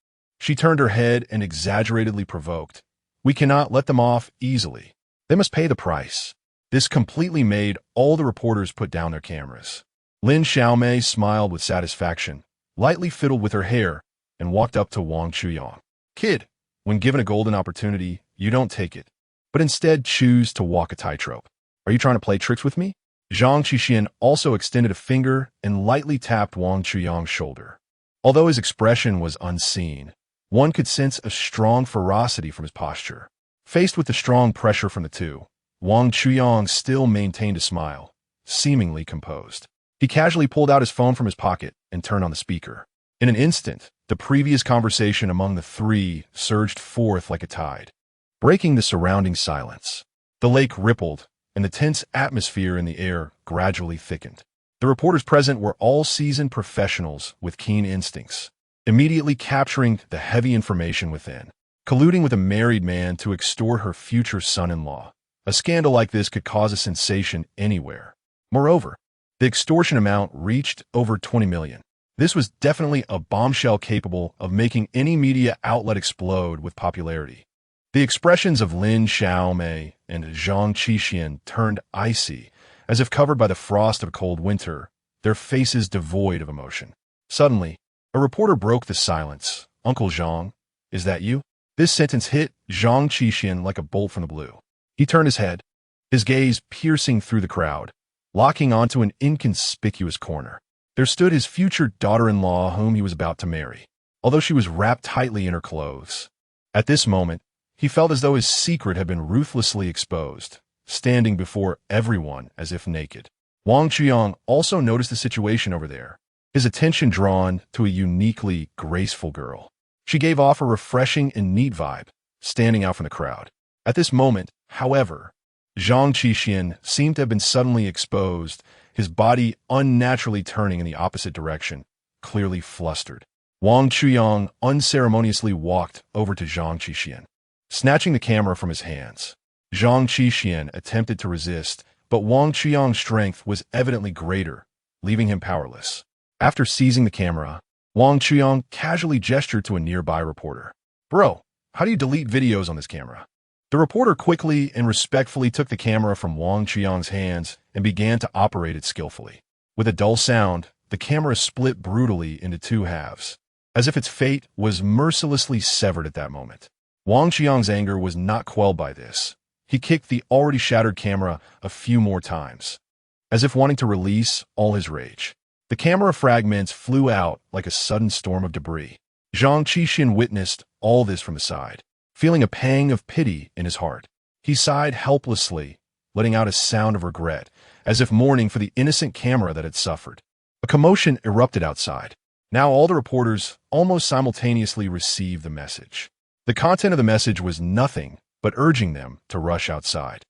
she turned her head and exaggeratedly provoked, "We cannot let them off easily. They must pay the price." This completely made all the reporters put down their cameras. Lin Xiaomei smiled with satisfaction, lightly fiddled with her hair, and walked up to Wang Chuyang. "Kid, when given a golden opportunity, you don't take it, but instead choose to walk a tightrope. Are you trying to play tricks with me?" Zhang Qixian also extended a finger and lightly tapped Wang Chuyang's shoulder. Although his expression was unseen, one could sense a strong ferocity from his posture. Faced with the strong pressure from the two, Wang Chuyang still maintained a smile, seemingly composed. He casually pulled out his phone from his pocket and turned on the speaker. In an instant, the previous conversation among the three surged forth like a tide, breaking the surrounding silence. The lake rippled, and the tense atmosphere in the air gradually thickened. The reporters present were all seasoned professionals with keen instincts, immediately capturing the heavy information within. Colluding with a married man to extort her future son-in-law. A scandal like this could cause a sensation anywhere. Moreover, the extortion amount reached over 20 million. This was definitely a bombshell capable of making any media outlet explode with popularity. The expressions of Lin Xiaomei and Zhang Qixian turned icy, as if covered by the frost of a cold winter, their faces devoid of emotion. Suddenly, a reporter broke the silence. "Uncle Zhang, is that you?" This sentence hit Zhang Qixian like a bolt from the blue. He turned his head, his gaze piercing through the crowd, locking onto an inconspicuous corner. There stood his future daughter-in-law whom he was about to marry, although she was wrapped tightly in her clothes. At this moment, he felt as though his secret had been ruthlessly exposed, standing before everyone as if naked. Wang Chuyang also noticed the situation over there, his attention drawn to a uniquely graceful girl. She gave off a refreshing and neat vibe, standing out from the crowd. At this moment, however, Zhang Qixian seemed to have been suddenly exposed, his body unnaturally turning in the opposite direction, clearly flustered. Wang Chuyang unceremoniously walked over to Zhang Qixian, snatching the camera from his hands. Zhang Qixian attempted to resist, but Wang Chuyang's strength was evidently greater, leaving him powerless. After seizing the camera, Wang Chuyang casually gestured to a nearby reporter. "Bro, how do you delete videos on this camera?" The reporter quickly and respectfully took the camera from Wang Chuyang's hands and began to operate it skillfully. With a dull sound, the camera split brutally into two halves, as if its fate was mercilessly severed at that moment. Wang Chuyang's anger was not quelled by this. He kicked the already shattered camera a few more times, as if wanting to release all his rage. The camera fragments flew out like a sudden storm of debris. Zhang Qixian witnessed all this from the side, feeling a pang of pity in his heart. He sighed helplessly, letting out a sound of regret, as if mourning for the innocent camera that had suffered. A commotion erupted outside. Now all the reporters almost simultaneously received the message. The content of the message was nothing but urging them to rush outside.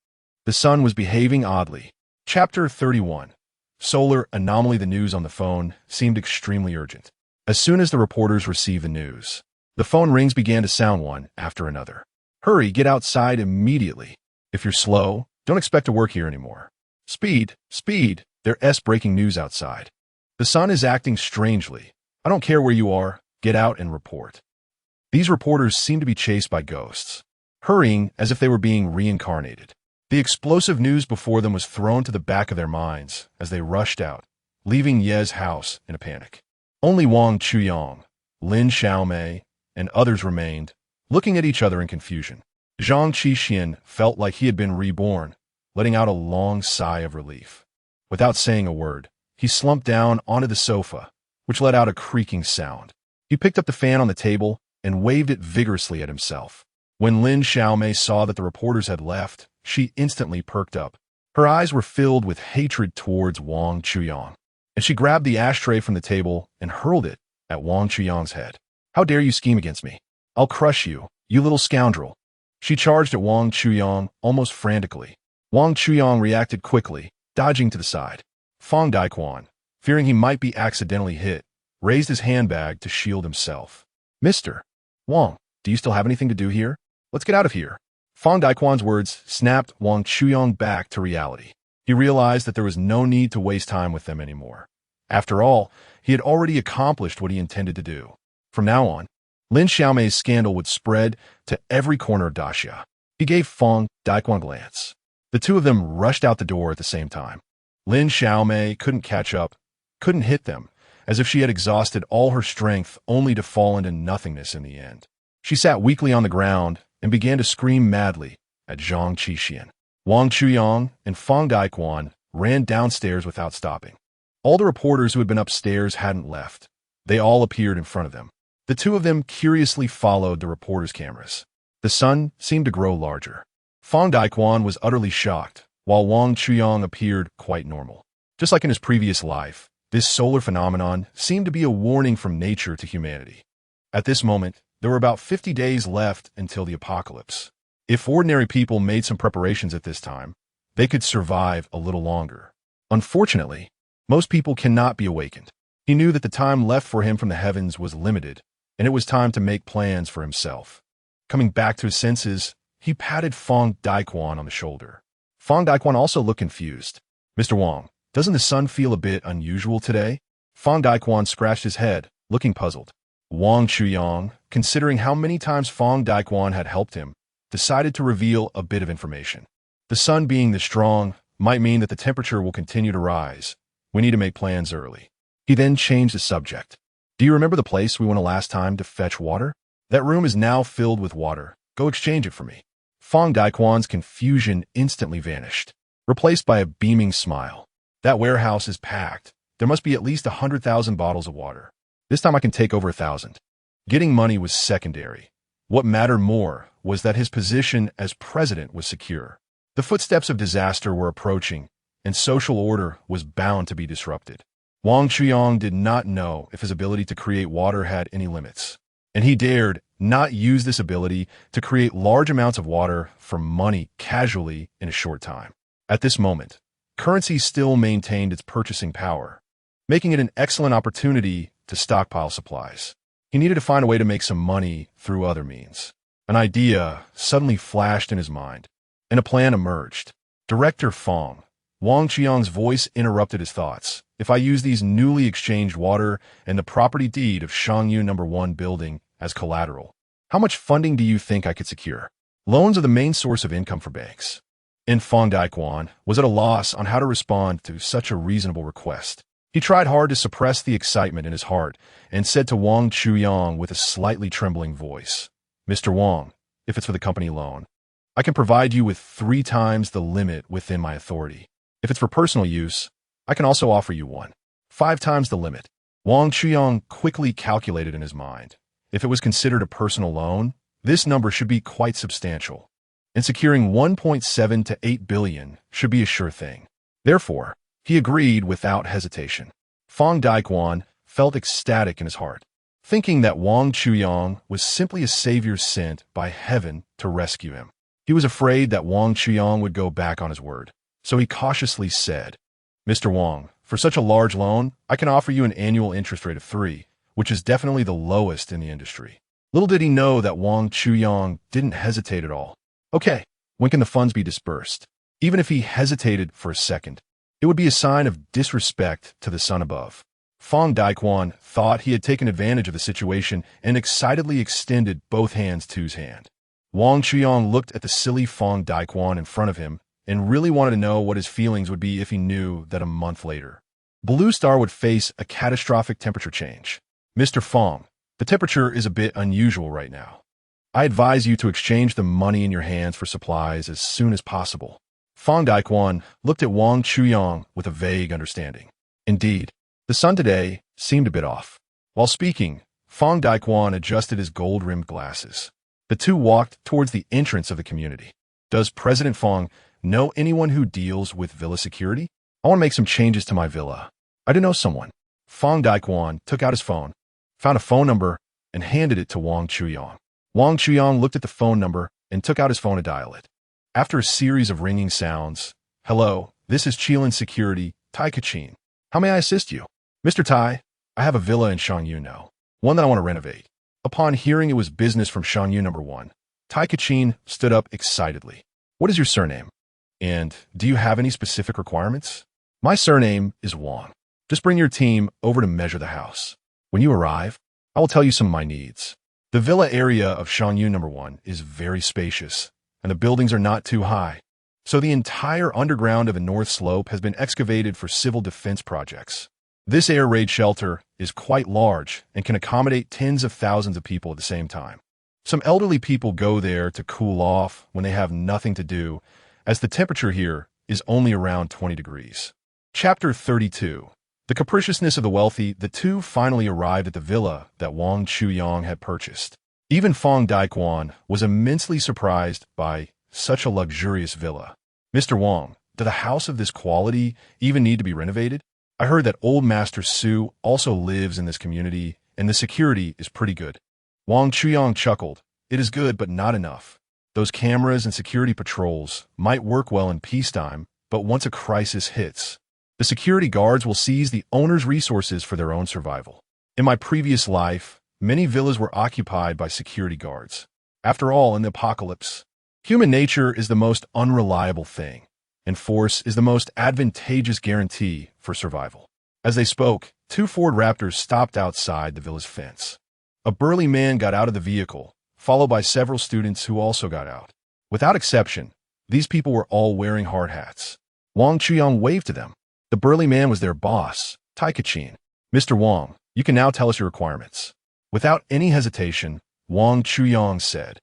The sun was behaving oddly. Chapter 31. Solar anomaly. The news on the phone seemed extremely urgent. As soon as the reporters received the news, the phone rings began to sound one after another. "Hurry, get outside immediately. If you're slow, don't expect to work here anymore. Speed, speed, there's breaking news outside. The sun is acting strangely. I don't care where you are, get out and report." These reporters seemed to be chased by ghosts, hurrying as if they were being reincarnated. The explosive news before them was thrown to the back of their minds as they rushed out, leaving Ye's house in a panic. Only Wang Chuyang, Lin Xiaomei, and others remained, looking at each other in confusion. Zhang Qixian felt like he had been reborn, letting out a long sigh of relief. Without saying a word, he slumped down onto the sofa, which let out a creaking sound. He picked up the fan on the table and waved it vigorously at himself. When Lin Xiaomei saw that the reporters had left, she instantly perked up. Her eyes were filled with hatred towards Wang Chuyang, and she grabbed the ashtray from the table and hurled it at Wang Chuyang's head. "How dare you scheme against me? I'll crush you, you little scoundrel." She charged at Wang Chuyang almost frantically. Wang Chuyang reacted quickly, dodging to the side. Fang Daquan, fearing he might be accidentally hit, raised his handbag to shield himself. "Mr. Wang, do you still have anything to do here? Let's get out of here." Fang Daquan's words snapped Wang Chuyang back to reality. He realized that there was no need to waste time with them anymore. After all, he had already accomplished what he intended to do. From now on, Lin Xiaomei's scandal would spread to every corner of Daxia. He gave Fang Daquan a glance. The two of them rushed out the door at the same time. Lin Xiaomei couldn't catch up, couldn't hit them, as if she had exhausted all her strength only to fall into nothingness in the end. She sat weakly on the ground and began to scream madly at Zhang Qixian. Wang Chuyang and Fang Daquan ran downstairs without stopping. All the reporters who had been upstairs hadn't left. They all appeared in front of them. The two of them curiously followed the reporters' cameras. The sun seemed to grow larger. Fang Daquan was utterly shocked, while Wang Chuyang appeared quite normal. Just like in his previous life, this solar phenomenon seemed to be a warning from nature to humanity. At this moment, there were about 50 days left until the apocalypse. If ordinary people made some preparations at this time, they could survive a little longer. Unfortunately, most people cannot be awakened. He knew that the time left for him from the heavens was limited, and it was time to make plans for himself. Coming back to his senses, he patted Fang Daquan on the shoulder. Fang Daquan also looked confused. "Mr. Wang, doesn't the sun feel a bit unusual today?" Fang Daquan scratched his head, looking puzzled. Wang Chuyang, considering how many times Fang Daquan had helped him, decided to reveal a bit of information. "The sun being this strong might mean that the temperature will continue to rise. We need to make plans early." He then changed the subject. "Do you remember the place we went last time to fetch water? That room is now filled with water. Go exchange it for me." Fang Daquan's confusion instantly vanished, replaced by a beaming smile. "That warehouse is packed. There must be at least 100,000 bottles of water. This time I can take over 1,000. Getting money was secondary. What mattered more was that his position as president was secure. The footsteps of disaster were approaching, and social order was bound to be disrupted. Wang Chuyang did not know if his ability to create water had any limits, and he dared not use this ability to create large amounts of water for money casually in a short time. At this moment, currency still maintained its purchasing power, making it an excellent opportunity to stockpile supplies. He needed to find a way to make some money through other means. An idea suddenly flashed in his mind, and a plan emerged. "Director Fang," Wang Chuyang's voice interrupted his thoughts. "If I use these newly exchanged water and the property deed of Shangyu No. 1 building as collateral, how much funding do you think I could secure?" Loans are the main source of income for banks, and Fang Daquan was at a loss on how to respond to such a reasonable request. He tried hard to suppress the excitement in his heart and said to Wang Chuyang with a slightly trembling voice, "Mr. Wang, if it's for the company loan, I can provide you with 3 times the limit within my authority. If it's for personal use, I can also offer you 5 times the limit." Wang Chuyang quickly calculated in his mind. If it was considered a personal loan, this number should be quite substantial, and securing 1.7 to 8 billion should be a sure thing. Therefore, he agreed without hesitation. Fang Daquan felt ecstatic in his heart, thinking that Wang Chuyang was simply a savior sent by heaven to rescue him. He was afraid that Wang Chuyang would go back on his word, so he cautiously said, "Mr. Wang, for such a large loan, I can offer you an annual interest rate of 3, which is definitely the lowest in the industry." Little did he know that Wang Chuyang didn't hesitate at all. "Okay, when can the funds be dispersed?" Even if he hesitated for a second, it would be a sign of disrespect to the sun above. Fang Daquan thought he had taken advantage of the situation and excitedly extended both hands to his hand. Wang Chuyang looked at the silly Fang Daquan in front of him and really wanted to know what his feelings would be if he knew that a month later, Blue Star would face a catastrophic temperature change. "Mr. Fang, the temperature is a bit unusual right now. I advise you to exchange the money in your hands for supplies as soon as possible." Fang Daquan looked at Wang Chuyang with a vague understanding. Indeed, the sun today seemed a bit off. While speaking, Fang Daquan adjusted his gold-rimmed glasses. The two walked towards the entrance of the community. Does President Fong know anyone who deals with villa security? I want to make some changes to my villa. I do know someone. Fong Daikuan took out his phone, found a phone number, and handed it to Wang Chuyang. Wang Chuyang looked at the phone number and took out his phone to dial it. After a series of ringing sounds, "Hello, this is Qilin Security, Tai Kachin. How may I assist you?" "Mr. Tai, I have a villa in Shangyu now, one that I want to renovate." Upon hearing it was business from Shangyu number 1, Tai Kachin stood up excitedly. "What is your surname? And do you have any specific requirements?" "My surname is Wang. Just bring your team over to measure the house. When you arrive, I will tell you some of my needs." The villa area of Shangyu number 1 is very spacious, and the buildings are not too high. So the entire underground of the North Slope has been excavated for civil defense projects. This air raid shelter is quite large and can accommodate tens of thousands of people at the same time. Some elderly people go there to cool off when they have nothing to do, as the temperature here is only around 20 degrees. Chapter 32. The capriciousness of the wealthy. The two finally arrived at the villa that Wang Chuyang had purchased. Even Fong Daikuan was immensely surprised by such a luxurious villa. "Mr. Wang, does a house of this quality even need to be renovated? I heard that old Master Su also lives in this community, and the security is pretty good." Wang Chuyang chuckled. "It is good, but not enough. Those cameras and security patrols might work well in peacetime, but once a crisis hits, the security guards will seize the owner's resources for their own survival. In my previous life, many villas were occupied by security guards. After all, in the apocalypse, human nature is the most unreliable thing, and force is the most advantageous guarantee for survival." As they spoke, two Ford Raptors stopped outside the villa's fence. A burly man got out of the vehicle, followed by several students who also got out. Without exception, these people were all wearing hard hats. Wang Chuyang waved to them. The burly man was their boss, Tai Kachin. "Mr. Wang, you can now tell us your requirements." Without any hesitation, Wang Chuyang said,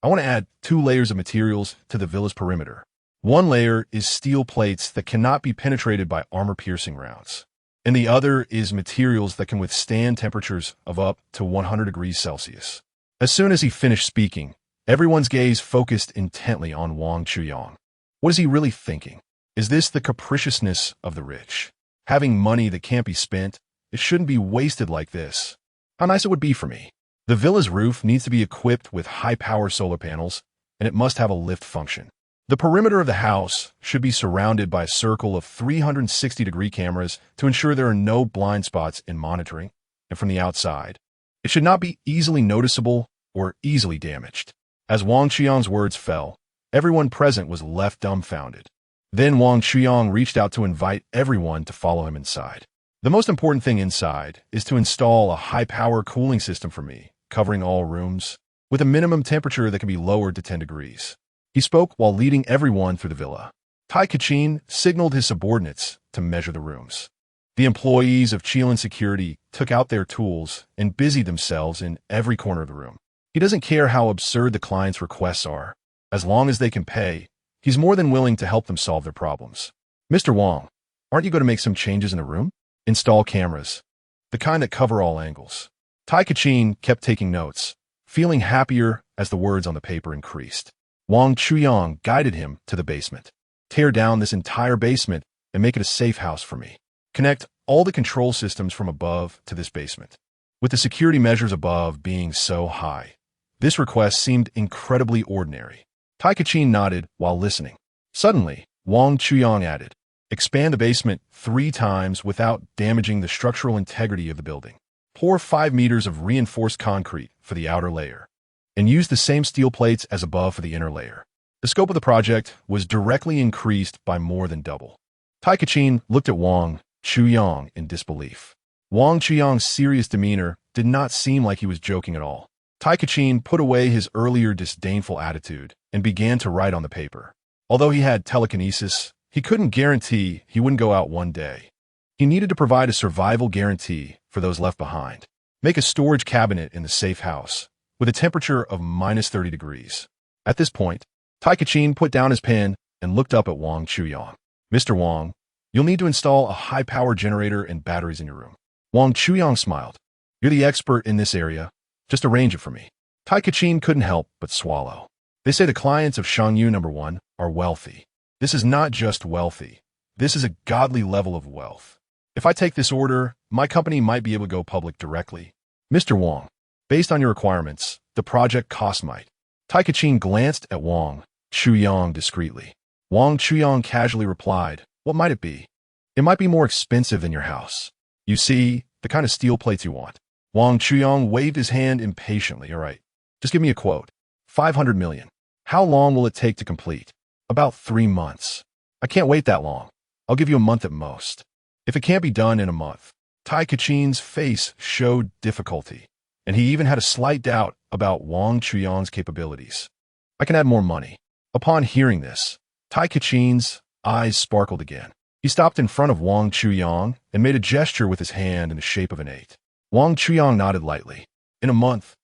"I want to add 2 layers of materials to the villa's perimeter. One layer is steel plates that cannot be penetrated by armor-piercing rounds, and the other is materials that can withstand temperatures of up to 100 degrees Celsius." As soon as he finished speaking, everyone's gaze focused intently on Wang Chuyang. What is he really thinking? Is this the capriciousness of the rich? Having money that can't be spent, it shouldn't be wasted like this. How nice it would be for me. The villa's roof needs to be equipped with high-power solar panels, and it must have a lift function. The perimeter of the house should be surrounded by a circle of 360-degree cameras to ensure there are no blind spots in monitoring, and from the outside, it should not be easily noticeable or easily damaged. As Wang Chuyang's words fell, everyone present was left dumbfounded. Then Wang Chuyang reached out to invite everyone to follow him inside. "The most important thing inside is to install a high-power cooling system for me, covering all rooms, with a minimum temperature that can be lowered to 10 degrees. He spoke while leading everyone through the villa. Tai Kachin signaled his subordinates to measure the rooms. The employees of Qilin Security took out their tools and busied themselves in every corner of the room. He doesn't care how absurd the client's requests are. As long as they can pay, he's more than willing to help them solve their problems. "Mr. Wang, aren't you going to make some changes in the room? Install cameras, the kind that cover all angles." Tai Kachin kept taking notes, feeling happier as the words on the paper increased. Wang Chuyang guided him to the basement. "Tear down this entire basement and make it a safe house for me. Connect all the control systems from above to this basement." With the security measures above being so high, this request seemed incredibly ordinary. Tai Kachin nodded while listening. Suddenly, Wang Chuyang added, "Expand the basement 3 times without damaging the structural integrity of the building. Pour 5 meters of reinforced concrete for the outer layer, and use the same steel plates as above for the inner layer." The scope of the project was directly increased by more than double. Tai Kachin looked at Wang Chuyang in disbelief. Wang Chuyang's serious demeanor did not seem like he was joking at all. Tai Kachin put away his earlier disdainful attitude and began to write on the paper. Although he had telekinesis, he couldn't guarantee he wouldn't go out one day. He needed to provide a survival guarantee for those left behind. Make a storage cabinet in the safe house, with a temperature of minus 30 degrees. At this point, Tai Kachin put down his pen and looked up at Wang Chuyang. "Mr. Wang, you'll need to install a high-power generator and batteries in your room." Wang Chuyang smiled. "You're the expert in this area. Just arrange it for me." Tai Kachin couldn't help but swallow. They say the clients of Shangyu #1 are wealthy. This is not just wealthy. This is a godly level of wealth. If I take this order, my company might be able to go public directly. Mr. Wang, based on your requirements, the project cost might. Tai Kachin glanced at Wang Chuyang discreetly. Wang Chuyang casually replied, what might it be? It might be more expensive than your house. You see, the kind of steel plates you want. Wang Chuyang waved his hand impatiently. All right, just give me a quote. 500 million. How long will it take to complete? About 3 months. I can't wait that long. I'll give you a month at most. If it can't be done in a month. Tai Kachin's face showed difficulty, and he even had a slight doubt about Wang Chuyang's capabilities. I can add more money. Upon hearing this, Tai Kachin's eyes sparkled again. He stopped in front of Wang Chuyang and made a gesture with his hand in the shape of an 8. Wang Chuyang nodded lightly. In a month,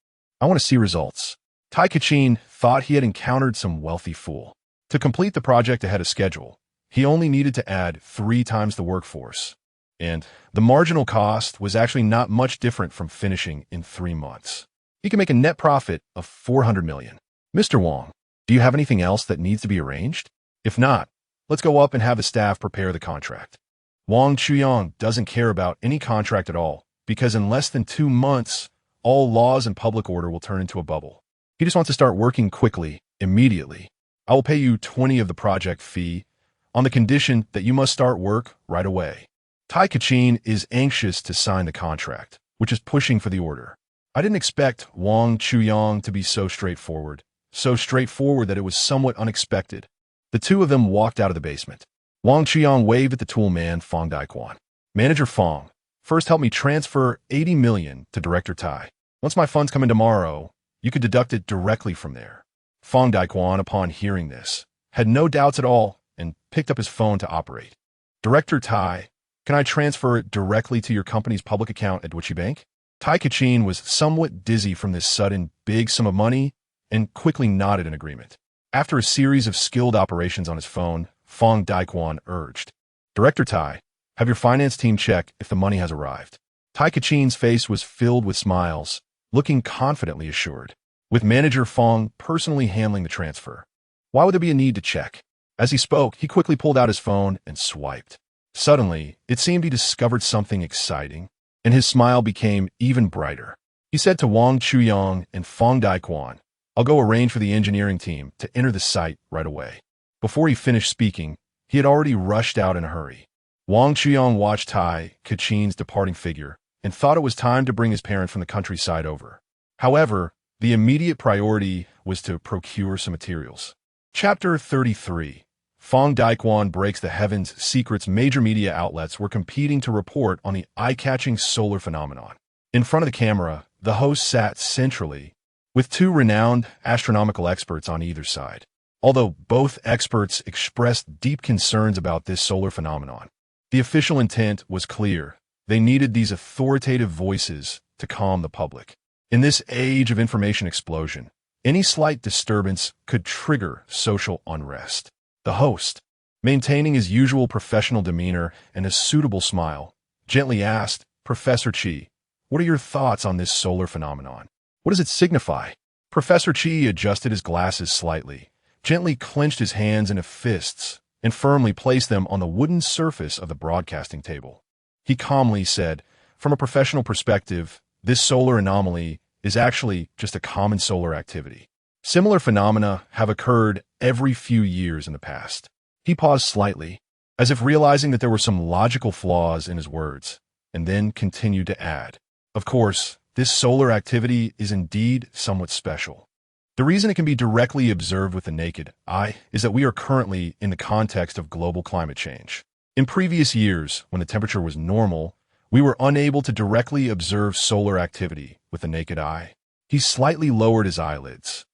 I want to see results. Tai Kachin thought he had encountered some wealthy fool. To complete the project ahead of schedule, he only needed to add 3 times the workforce. And the marginal cost was actually not much different from finishing in 3 months. He could make a net profit of 400 million. Mr. Wang, do you have anything else that needs to be arranged? If not, let's go up and have the staff prepare the contract. Wang Chuyang doesn't care about any contract at all, because in less than 2 months, all laws and public order will turn into a bubble. He just wants to start working quickly, immediately. I will pay you 20 of the project fee on the condition that you must start work right away. Tai Kachin is anxious to sign the contract, which is pushing for the order. I didn't expect Wang Chuyang to be so straightforward that it was somewhat unexpected. The two of them walked out of the basement. Wang Chuyang waved at the tool man, Fong Daiquan. Manager Fong, first help me transfer 80 million to Director Tai. Once my funds come in tomorrow, you could deduct it directly from there. Fong Daiquan, upon hearing this, had no doubts at all and picked up his phone to operate. Director Tai, can I transfer it directly to your company's public account at Deutsche Bank? Tai Kachin was somewhat dizzy from this sudden big sum of money and quickly nodded in agreement. After a series of skilled operations on his phone, Fong Daiquan urged, Director Tai, have your finance team check if the money has arrived. Tai Kachin's face was filled with smiles, looking confidently assured, with manager Fong personally handling the transfer. Why would there be a need to check? As he spoke, he quickly pulled out his phone and swiped. Suddenly, it seemed he discovered something exciting, and his smile became even brighter. He said to Wang Chuyang and Fong Daiquan, I'll go arrange for the engineering team to enter the site right away. Before he finished speaking, he had already rushed out in a hurry. Wang Chuyang watched Tai Kachin's departing figure and thought it was time to bring his parent from the countryside over. However, the immediate priority was to procure some materials. Chapter 33. Fong Daiquan breaks the heavens. Secrets. Major media outlets were competing to report on the eye-catching solar phenomenon. In front of the camera, the host sat centrally, with 2 renowned astronomical experts on either side. Although both experts expressed deep concerns about this solar phenomenon, the official intent was clear. They needed these authoritative voices to calm the public. In this age of information explosion, any slight disturbance could trigger social unrest. The host, maintaining his usual professional demeanor and a suitable smile, gently asked, Professor Chi, what are your thoughts on this solar phenomenon? What does it signify? Professor Chi adjusted his glasses slightly, gently clenched his hands into fists, and firmly placed them on the wooden surface of the broadcasting table. He calmly said, from a professional perspective, this solar anomaly is actually just a common solar activity. Similar phenomena have occurred every few years in the past. He paused slightly, as if realizing that there were some logical flaws in his words, and then continued to add, of course, this solar activity is indeed somewhat special. The reason it can be directly observed with the naked eye is that we are currently in the context of global climate change. In previous years, when the temperature was normal, we were unable to directly observe solar activity with the naked eye. He slightly lowered his eyelids,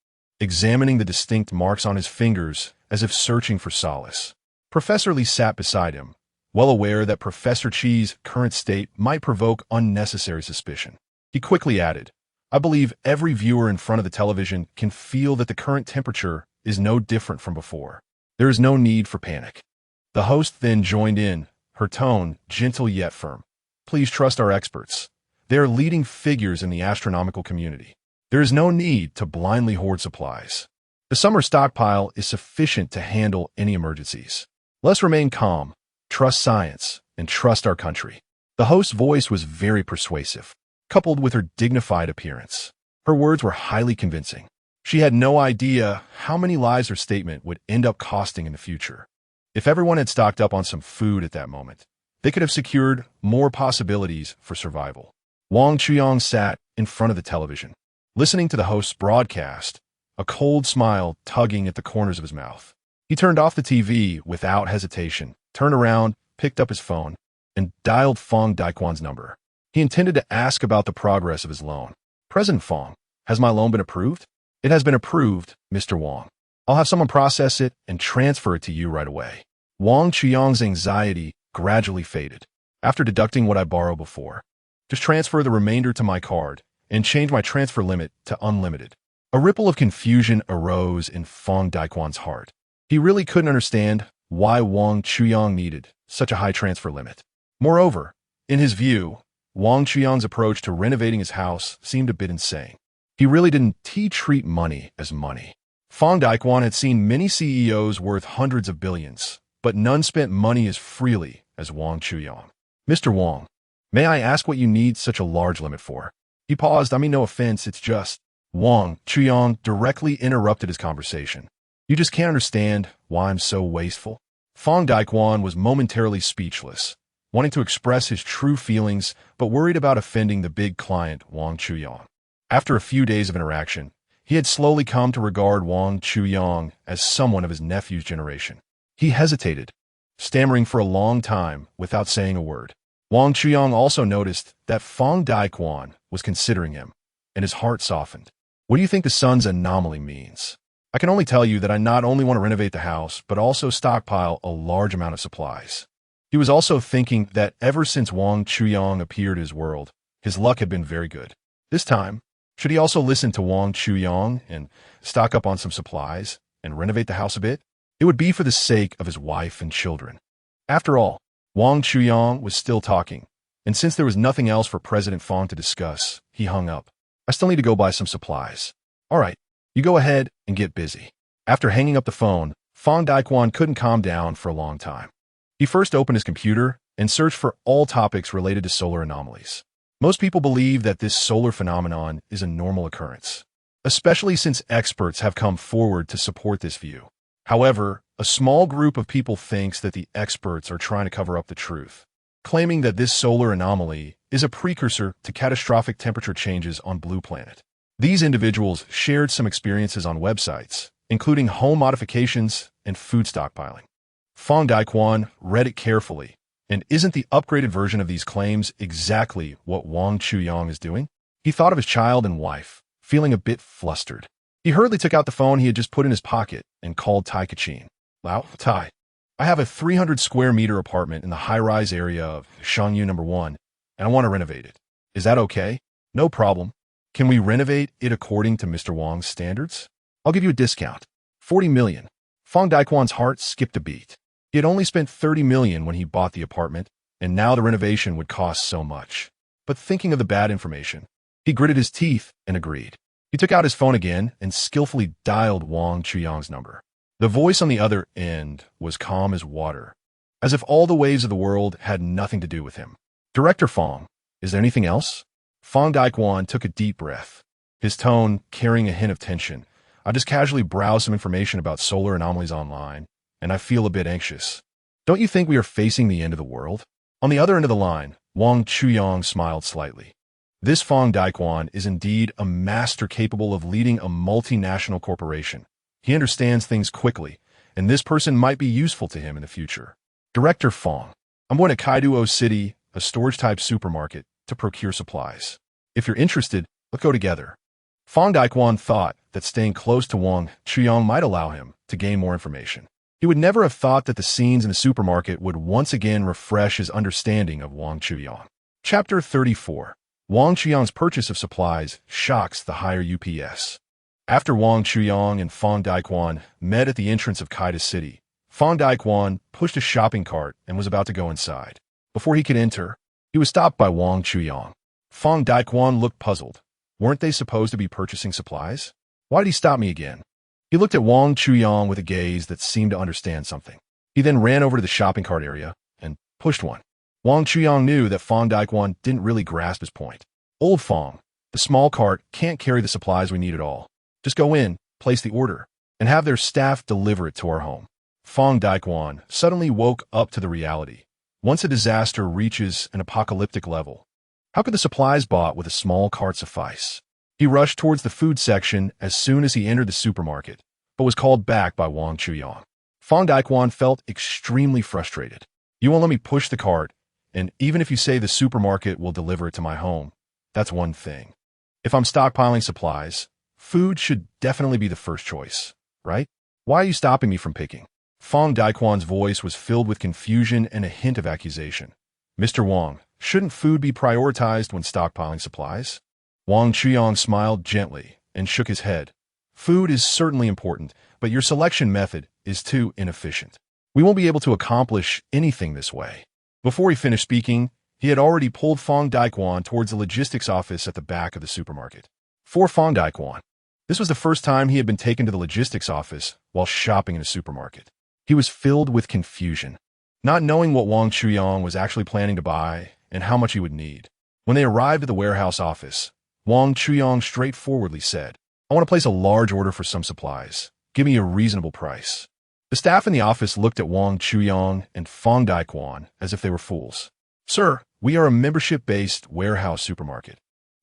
examining the distinct marks on his fingers as if searching for solace. Professor Lee sat beside him, well aware that Professor Chi's current state might provoke unnecessary suspicion. He quickly added, I believe every viewer in front of the television can feel that the current temperature is no different from before. There is no need for panic. The host then joined in, her tone gentle yet firm. Please trust our experts. They are leading figures in the astronomical community. There is no need to blindly hoard supplies. The summer stockpile is sufficient to handle any emergencies. Let's remain calm, trust science, and trust our country. The host's voice was very persuasive, coupled with her dignified appearance. Her words were highly convincing. She had no idea how many lives her statement would end up costing in the future. If everyone had stocked up on some food at that moment, they could have secured more possibilities for survival. Wang Chuyang sat in front of the television, listening to the host's broadcast, a cold smile tugging at the corners of his mouth. He turned off the TV without hesitation, turned around, picked up his phone, and dialed Fong Daquan's number. He intended to ask about the progress of his loan. President Fong, has my loan been approved? It has been approved, Mr. Wang. I'll have someone process it and transfer it to you right away. Wang Chuyang's anxiety gradually faded. After deducting what I borrowed before, just transfer the remainder to my card and change my transfer limit to unlimited. A ripple of confusion arose in Fong Daquan's heart. He really couldn't understand why Wang Chuyang needed such a high transfer limit. Moreover, in his view, Wang Chuyang's approach to renovating his house seemed a bit insane. He really didn't treat money as money. Fong Daquan had seen many CEOs worth hundreds of billions, but none spent money as freely as Wang Chuyang. Mr. Wang, may I ask what you need such a large limit for? He paused. I mean, no offense, it's just... Wang Chuyang directly interrupted his conversation. You just can't understand why I'm so wasteful? Fong Daquan was momentarily speechless, wanting to express his true feelings, but worried about offending the big client, Wang Chuyang. After a few days of interaction, he had slowly come to regard Wang Chuyang as someone of his nephew's generation. He hesitated, stammering for a long time without saying a word. Wang Chuyang also noticed that Fong Daquan was considering him, and his heart softened. What do you think the sun's anomaly means? I can only tell you that I not only want to renovate the house, but also stockpile a large amount of supplies. He was also thinking that ever since Wang Chuyang appeared in his world, his luck had been very good. This time, should he also listen to Wang Chuyang and stock up on some supplies and renovate the house a bit? It would be for the sake of his wife and children. After all, Wang Chuyang was still talking, and since there was nothing else for President Fong to discuss, he hung up. I still need to go buy some supplies. All right, you go ahead and get busy. After hanging up the phone, Fong Daquan couldn't calm down for a long time. He first opened his computer and searched for all topics related to solar anomalies. Most people believe that this solar phenomenon is a normal occurrence, especially since experts have come forward to support this view. However, a small group of people thinks that the experts are trying to cover up the truth, claiming that this solar anomaly is a precursor to catastrophic temperature changes on Blue Planet. These individuals shared some experiences on websites, including home modifications and food stockpiling. Fong Daquan read it carefully, and isn't the upgraded version of these claims exactly what Wang Chuyang is doing? He thought of his child and wife, feeling a bit flustered. He hurriedly took out the phone he had just put in his pocket and called Tai Kachin. Lao, Tai, I have a 300 square meter apartment in the high-rise area of Shangyu No. 1, and I want to renovate it. Is that okay? No problem. Can we renovate it according to Mr. Wang's standards? I'll give you a discount. 40 million. Fong Daquan's heart skipped a beat. He had only spent 30 million when he bought the apartment, and now the renovation would cost so much. But thinking of the bad information, he gritted his teeth and agreed. He took out his phone again and skillfully dialed Wang Chuyang's number. The voice on the other end was calm as water, as if all the waves of the world had nothing to do with him. Director Fong, is there anything else? Fong Daquan took a deep breath, his tone carrying a hint of tension. I just casually browsed some information about solar anomalies online, and I feel a bit anxious. Don't you think we are facing the end of the world? On the other end of the line, Wang Chuyang smiled slightly. This Fong Daquan is indeed a master capable of leading a multinational corporation. He understands things quickly, and this person might be useful to him in the future. Director Fong, I'm going to Kaiduo City, a storage-type supermarket, to procure supplies. If you're interested, let's go together. Fong Daquan thought that staying close to Wang Chuyang might allow him to gain more information. He would never have thought that the scenes in the supermarket would once again refresh his understanding of Wang Chuyang. Chapter 34. Wang Chuyang's purchase of supplies shocks the higher UPS. After Wang Chuyang and Fong Daquan met at the entrance of Kaida City, Fong Daquan pushed a shopping cart and was about to go inside. Before he could enter, he was stopped by Wang Chuyang. Fong Daquan looked puzzled. Weren't they supposed to be purchasing supplies? Why did he stop me again? He looked at Wang Chuyang with a gaze that seemed to understand something. He then ran over to the shopping cart area and pushed one. Wang Chuyang knew that Fong Daikuan didn't really grasp his point. Old Fong, the small cart can't carry the supplies we need at all. Just go in, place the order, and have their staff deliver it to our home. Fong Daikuan suddenly woke up to the reality. Once a disaster reaches an apocalyptic level, how could the supplies bought with a small cart suffice? He rushed towards the food section as soon as he entered the supermarket, but was called back by Wang Chuyang. Fong Daikuan felt extremely frustrated. You won't let me push the cart, and even if you say the supermarket will deliver it to my home, that's one thing. If I'm stockpiling supplies, food should definitely be the first choice, right? Why are you stopping me from picking? Fong Daikuan's voice was filled with confusion and a hint of accusation. Mr. Wang, shouldn't food be prioritized when stockpiling supplies? Wang Chuyang smiled gently and shook his head. Food is certainly important, but your selection method is too inefficient. We won't be able to accomplish anything this way. Before he finished speaking, he had already pulled Fong Daikuan towards the logistics office at the back of the supermarket. For Fong Daikuan, this was the first time he had been taken to the logistics office while shopping in a supermarket. He was filled with confusion, not knowing what Wang Chuyang was actually planning to buy and how much he would need. When they arrived at the warehouse office, Wang Chuyang straightforwardly said, I want to place a large order for some supplies. Give me a reasonable price. The staff in the office looked at Wang Chuyang and Fong Daikuan as if they were fools. Sir, we are a membership-based warehouse supermarket.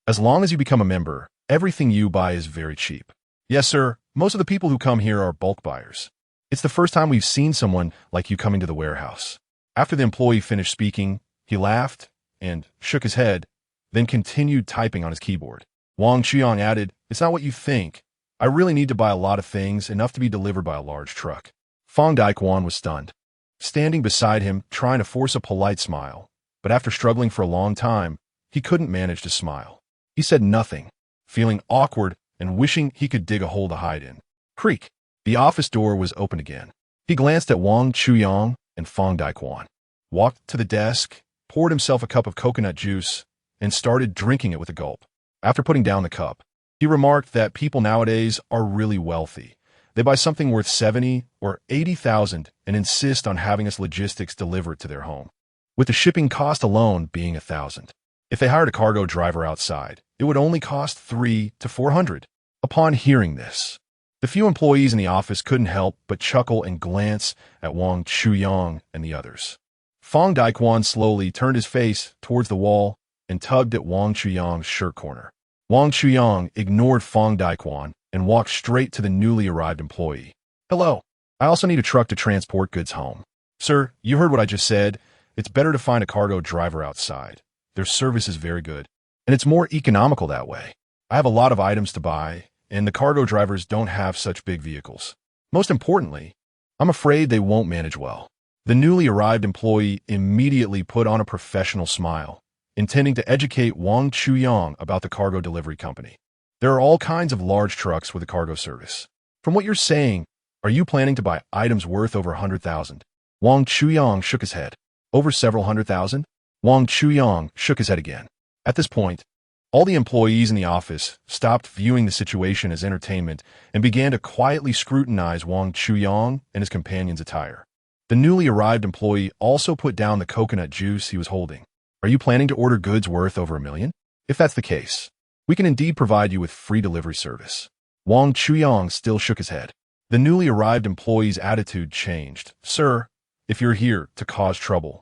As long as you become a member, everything you buy is very cheap. Yes, sir, most of the people who come here are bulk buyers. It's the first time we've seen someone like you coming to the warehouse. After the employee finished speaking, he laughed and shook his head, then continued typing on his keyboard. Wang Chuyang added, It's not what you think. I really need to buy a lot of things, enough to be delivered by a large truck. Fong Daikuan was stunned, standing beside him, trying to force a polite smile. But after struggling for a long time, he couldn't manage to smile. He said nothing, feeling awkward and wishing he could dig a hole to hide in. Creak. The office door was open again. He glanced at Wang Chuyang and Fong Daikuan, walked to the desk, poured himself a cup of coconut juice, and started drinking it with a gulp. After putting down the cup, he remarked that people nowadays are really wealthy. They buy something worth 70 or 80,000 and insist on having us logistics deliver it to their home, with the shipping cost alone being 1,000. If they hired a cargo driver outside, it would only cost 300 to 400. Upon hearing this, the few employees in the office couldn't help but chuckle and glance at Wang Chuyang and the others. Fong Daikuan slowly turned his face towards the wall and tugged at Wang Chuyang's shirt corner. Wang Chuyang ignored Fong Daikuan and walked straight to the newly arrived employee. Hello. I also need a truck to transport goods home. Sir, you heard what I just said. It's better to find a cargo driver outside. Their service is very good, and it's more economical that way. I have a lot of items to buy, and the cargo drivers don't have such big vehicles. Most importantly, I'm afraid they won't manage well. The newly arrived employee immediately put on a professional smile, intending to educate Wang Chuyang about the cargo delivery company. There are all kinds of large trucks with a cargo service. From what you're saying, are you planning to buy items worth over 100,000? Wang Chuyang shook his head. Over several 100,000? Wang Chuyang shook his head again. At this point, all the employees in the office stopped viewing the situation as entertainment and began to quietly scrutinize Wang Chuyang and his companion's attire. The newly arrived employee also put down the coconut juice he was holding. Are you planning to order goods worth over $1 million? If that's the case, we can indeed provide you with free delivery service. Wang Chuyang still shook his head. The newly arrived employee's attitude changed. Sir, if you're here to cause trouble,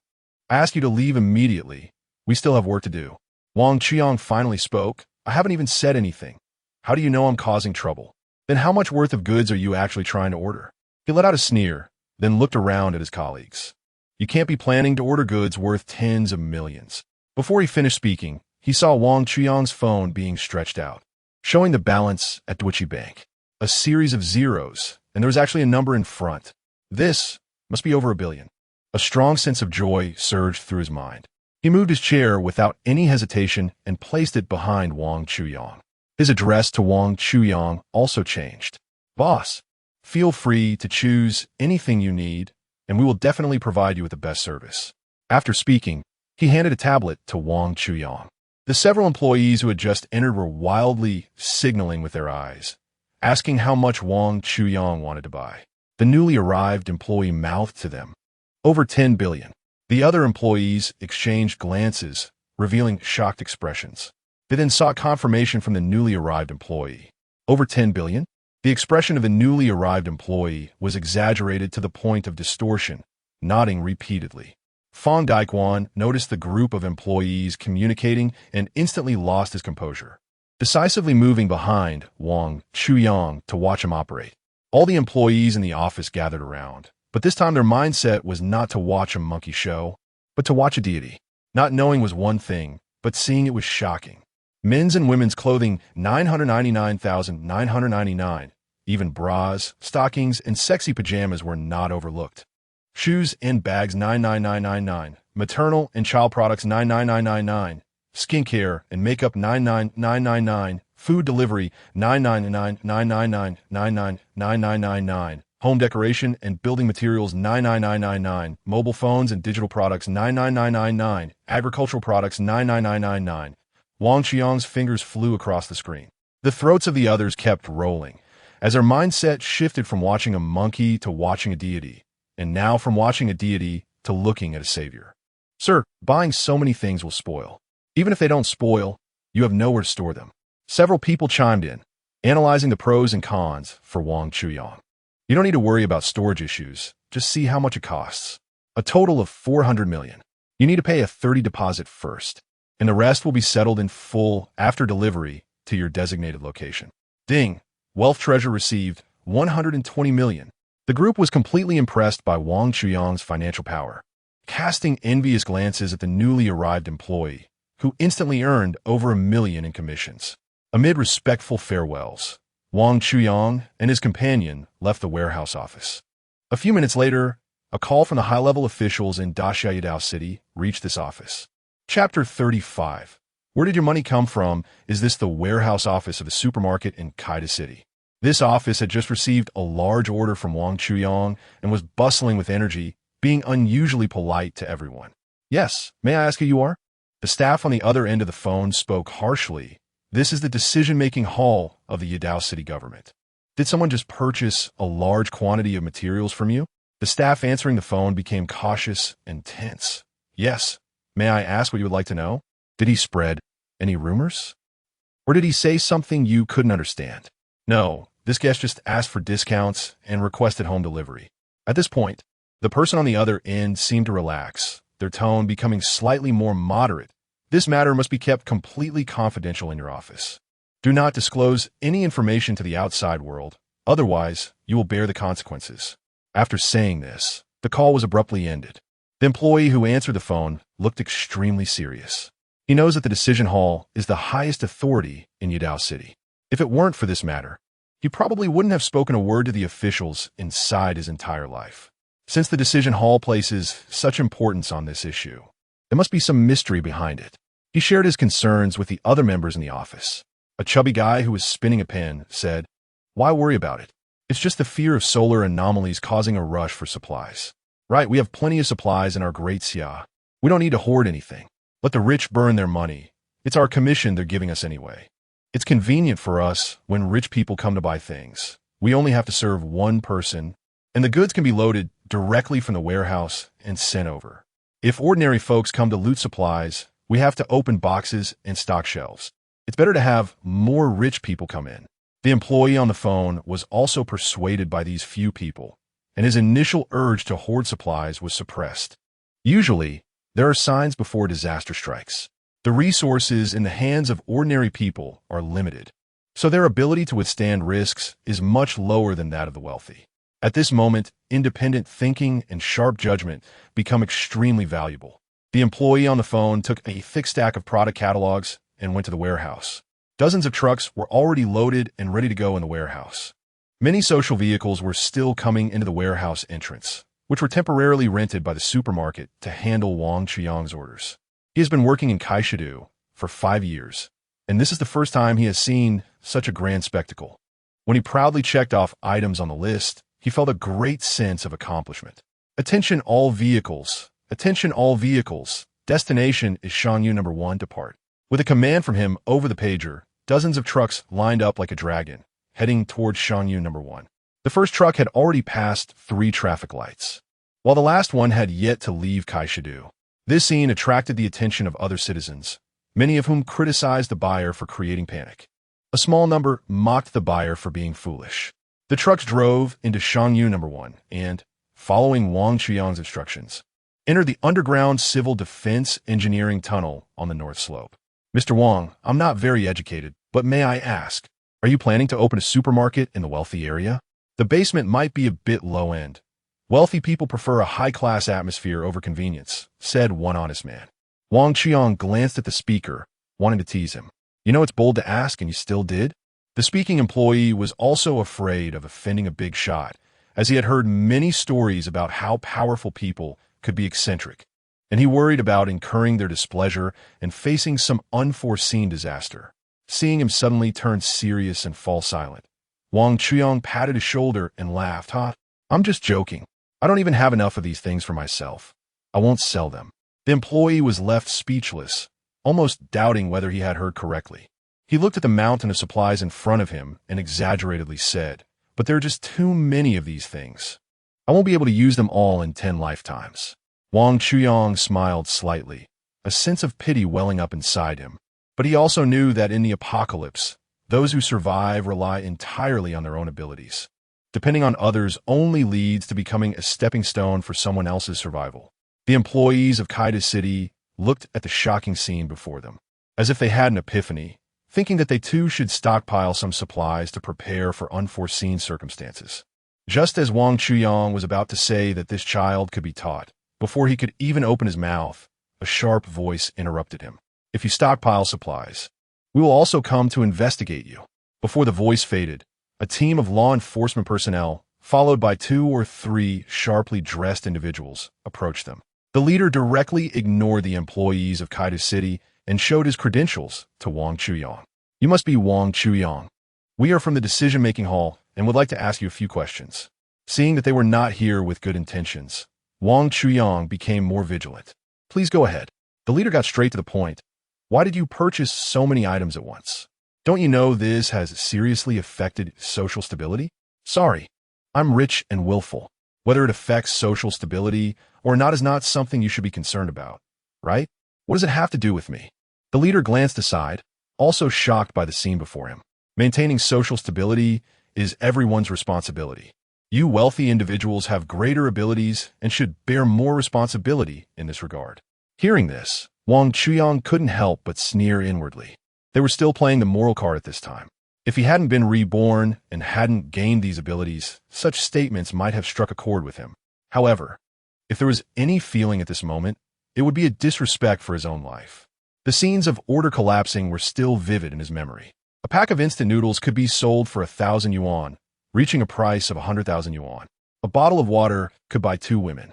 I ask you to leave immediately. We still have work to do. Wang Chuyang finally spoke. I haven't even said anything. How do you know I'm causing trouble? Then how much worth of goods are you actually trying to order? He let out a sneer, then looked around at his colleagues. You can't be planning to order goods worth tens of millions. Before he finished speaking, he saw Wang Chuyang's phone being stretched out, showing the balance at Deutsche Bank. A series of zeros, and there was actually a number in front. This must be over $1 billion. A strong sense of joy surged through his mind. He moved his chair without any hesitation and placed it behind Wang Chuyang. His address to Wang Chuyang also changed. Boss, feel free to choose anything you need, and we will definitely provide you with the best service. After speaking, he handed a tablet to Wang Chuyang. The several employees who had just entered were wildly signaling with their eyes, asking how much Wang Chuyang wanted to buy. The newly arrived employee mouthed to them, "Over 10 billion. The other employees exchanged glances, revealing shocked expressions. They then sought confirmation from the newly arrived employee. "Over 10 billion? The expression of the newly arrived employee was exaggerated to the point of distortion, nodding repeatedly. Fang Daikuan noticed the group of employees communicating and instantly lost his composure, decisively moving behind Wang Chuyang to watch him operate. All the employees in the office gathered around, but this time their mindset was not to watch a monkey show, but to watch a deity. Not knowing was one thing, but seeing it was shocking. Men's and women's clothing, 999,999. Even bras, stockings, and sexy pajamas were not overlooked. Shoes and bags, 99999. Maternal and child products, 99999. Skincare and makeup, 99999. Food delivery, 99999999999. Home decoration and building materials, 99999. Mobile phones and digital products, 99999. Agricultural products, 99999. Wang Qiang's fingers flew across the screen. The throats of the others kept rolling, as their mindset shifted from watching a monkey to watching a deity, and now from watching a deity to looking at a savior. "Sir, buying so many things will spoil. Even if they don't spoil, you have nowhere to store them." Several people chimed in, analyzing the pros and cons for Wang Chuyang. "You don't need to worry about storage issues. Just see how much it costs. A total of 400 million. You need to pay a 30 deposit first, and the rest will be settled in full after delivery to your designated location." Ding! Wealth Treasure received 120 million. The group was completely impressed by Wang Chuyang's financial power, casting envious glances at the newly arrived employee, who instantly earned over 1 million in commissions. Amid respectful farewells, Wang Chuyang and his companion left the warehouse office. A few minutes later, a call from the high-level officials in Yidao City reached this office. Chapter 35. Where did your money come from? Is this the warehouse office of a supermarket in Kaida City? This office had just received a large order from Wang Chuyang and was bustling with energy, being unusually polite to everyone. "Yes, may I ask who you are?" The staff on the other end of the phone spoke harshly. "This is the decision-making hall of the Yidao City government. Did someone just purchase a large quantity of materials from you?" The staff answering the phone became cautious and tense. "Yes. May I ask what you would like to know? Did he spread any rumors? Or did he say something you couldn't understand?" "No, this guest just asked for discounts and requested home delivery." At this point, the person on the other end seemed to relax, their tone becoming slightly more moderate. "This matter must be kept completely confidential in your office. Do not disclose any information to the outside world, otherwise you will bear the consequences." After saying this, the call was abruptly ended. The employee who answered the phone looked extremely serious. He knows that the decision hall is the highest authority in Yidao City. If it weren't for this matter, he probably wouldn't have spoken a word to the officials inside his entire life. Since the decision hall places such importance on this issue, there must be some mystery behind it. He shared his concerns with the other members in the office. A chubby guy who was spinning a pen said, "Why worry about it? It's just the fear of solar anomalies causing a rush for supplies. Right, we have plenty of supplies in our great Xia. We don't need to hoard anything. Let the rich burn their money. It's our commission they're giving us anyway. It's convenient for us when rich people come to buy things. We only have to serve one person, and the goods can be loaded directly from the warehouse and sent over. If ordinary folks come to loot supplies, we have to open boxes and stock shelves. It's better to have more rich people come in." The employee on the phone was also persuaded by these few people, and his initial urge to hoard supplies was suppressed. Usually, there are signs before disaster strikes. The resources in the hands of ordinary people are limited, so their ability to withstand risks is much lower than that of the wealthy. At this moment, independent thinking and sharp judgment become extremely valuable. The employee on the phone took a thick stack of product catalogs and went to the warehouse. Dozens of trucks were already loaded and ready to go in the warehouse. Many social vehicles were still coming into the warehouse entrance, which were temporarily rented by the supermarket to handle Wang Chuyang's orders. He has been working in Kaishidu for 5 years, and this is the first time he has seen such a grand spectacle. When he proudly checked off items on the list, he felt a great sense of accomplishment. "Attention all vehicles! Attention all vehicles! Destination is Shangyu number 1, depart." With a command from him over the pager, dozens of trucks lined up like a dragon, heading towards Shangyu number 1. The first truck had already passed 3 traffic lights, while the last one had yet to leave Kaishidu. This scene attracted the attention of other citizens, many of whom criticized the buyer for creating panic. A small number mocked the buyer for being foolish. The trucks drove into Shangyu number 1 and, following Wang Chuyang's instructions, entered the underground civil defense engineering tunnel on the north slope. Mr. Wang, I'm not very educated, but may I ask, are you planning to open a supermarket in the wealthy area? The basement might be a bit low-end. Wealthy people prefer a high-class atmosphere over convenience, said one honest man. Wang Chuyang glanced at the speaker, wanting to tease him. You know it's bold to ask, and you still did? The speaking employee was also afraid of offending a big shot, as he had heard many stories about how powerful people could be eccentric, and he worried about incurring their displeasure and facing some unforeseen disaster. Seeing him suddenly turn serious and fall silent, Wang Chuyang patted his shoulder and laughed. I'm just joking. I don't even have enough of these things for myself. I won't sell them. The employee was left speechless, almost doubting whether he had heard correctly. He looked at the mountain of supplies in front of him and exaggeratedly said, but there are just too many of these things. I won't be able to use them all in 10 lifetimes. Wang Chuyang smiled slightly, a sense of pity welling up inside him. But he also knew that in the apocalypse, those who survive rely entirely on their own abilities. Depending on others only leads to becoming a stepping stone for someone else's survival. The employees of Kaida City looked at the shocking scene before them, as if they had an epiphany, thinking that they too should stockpile some supplies to prepare for unforeseen circumstances. Just as Wang Chuyang was about to say that this child could be taught, before he could even open his mouth, a sharp voice interrupted him. If you stockpile supplies, we will also come to investigate you. Before the voice faded, a team of law enforcement personnel, followed by 2 or 3 sharply dressed individuals, approached them. The leader directly ignored the employees of Kaida City and showed his credentials to Wang Chuyang. You must be Wang Chuyang. We are from the decision-making hall and would like to ask you a few questions. Seeing that they were not here with good intentions, Wang Chuyang became more vigilant. Please go ahead. The leader got straight to the point. Why did you purchase so many items at once? Don't you know this has seriously affected social stability? Sorry, I'm rich and willful. Whether it affects social stability or not is not something you should be concerned about, right? What does it have to do with me? The leader glanced aside, also shocked by the scene before him. Maintaining social stability is everyone's responsibility. You wealthy individuals have greater abilities and should bear more responsibility in this regard. Hearing this, Wang Chuyang couldn't help but sneer inwardly. They were still playing the moral card at this time. If he hadn't been reborn and hadn't gained these abilities, such statements might have struck a chord with him. However, if there was any feeling at this moment, it would be a disrespect for his own life. The scenes of order collapsing were still vivid in his memory. A pack of instant noodles could be sold for 1,000 yuan, reaching a price of 100,000 yuan. A bottle of water could buy 2 women.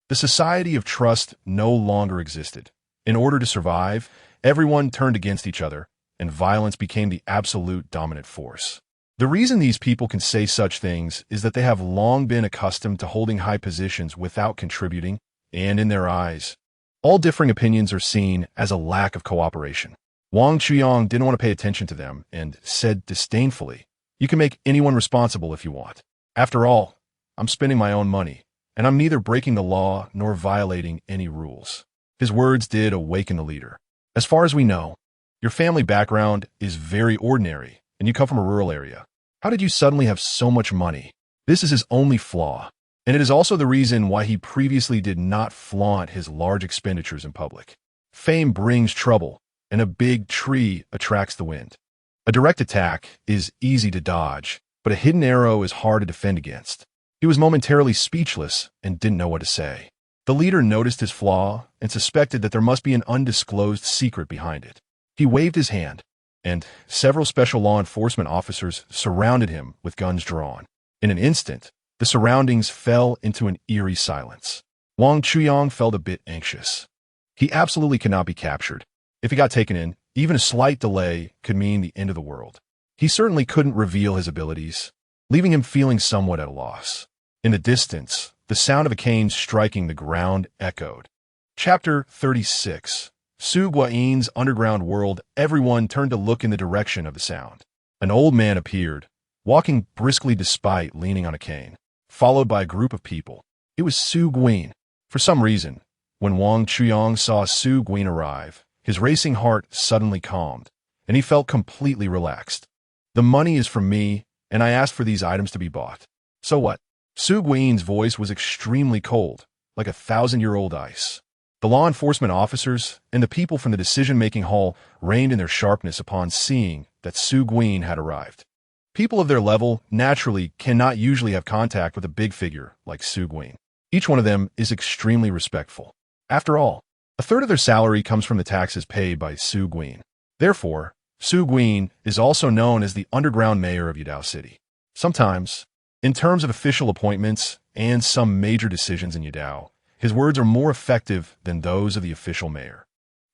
The society of trust no longer existed. In order to survive, everyone turned against each other, and violence became the absolute dominant force. The reason these people can say such things is that they have long been accustomed to holding high positions without contributing, and in their eyes, all differing opinions are seen as a lack of cooperation. Wang Chuyang didn't want to pay attention to them and said disdainfully, "You can make anyone responsible if you want. After all, I'm spending my own money, and I'm neither breaking the law nor violating any rules." His words did awaken the leader. As far as we know, your family background is very ordinary, and you come from a rural area. How did you suddenly have so much money? This is his only flaw, and it is also the reason why he previously did not flaunt his large expenditures in public. Fame brings trouble, and a big tree attracts the wind. A direct attack is easy to dodge, but a hidden arrow is hard to defend against. He was momentarily speechless and didn't know what to say. The leader noticed his flaw and suspected that there must be an undisclosed secret behind it. He waved his hand, and several special law enforcement officers surrounded him with guns drawn. In an instant, the surroundings fell into an eerie silence. Wang Chuyang felt a bit anxious. He absolutely could not be captured. If he got taken in, even a slight delay could mean the end of the world. He certainly couldn't reveal his abilities, leaving him feeling somewhat at a loss. In the distance, the sound of a cane striking the ground echoed. Chapter 36. Su Guan's underground world, everyone turned to look in the direction of the sound. An old man appeared, walking briskly despite leaning on a cane, followed by a group of people. It was Su Guan. For some reason, when Wang Chuyang saw Su Guan arrive, his racing heart suddenly calmed, and he felt completely relaxed. The money is from me, and I asked for these items to be bought. So what? Su Guan's voice was extremely cold, like 1,000-year-old ice. The law enforcement officers and the people from the decision-making hall reined in their sharpness upon seeing that Su Guan had arrived. People of their level naturally cannot usually have contact with a big figure like Su Guan. Each one of them is extremely respectful. After all, a third of their salary comes from the taxes paid by Su Guan. Therefore, Su Guan is also known as the underground mayor of Yidao City. Sometimes, in terms of official appointments and some major decisions in Yidao, his words are more effective than those of the official mayor.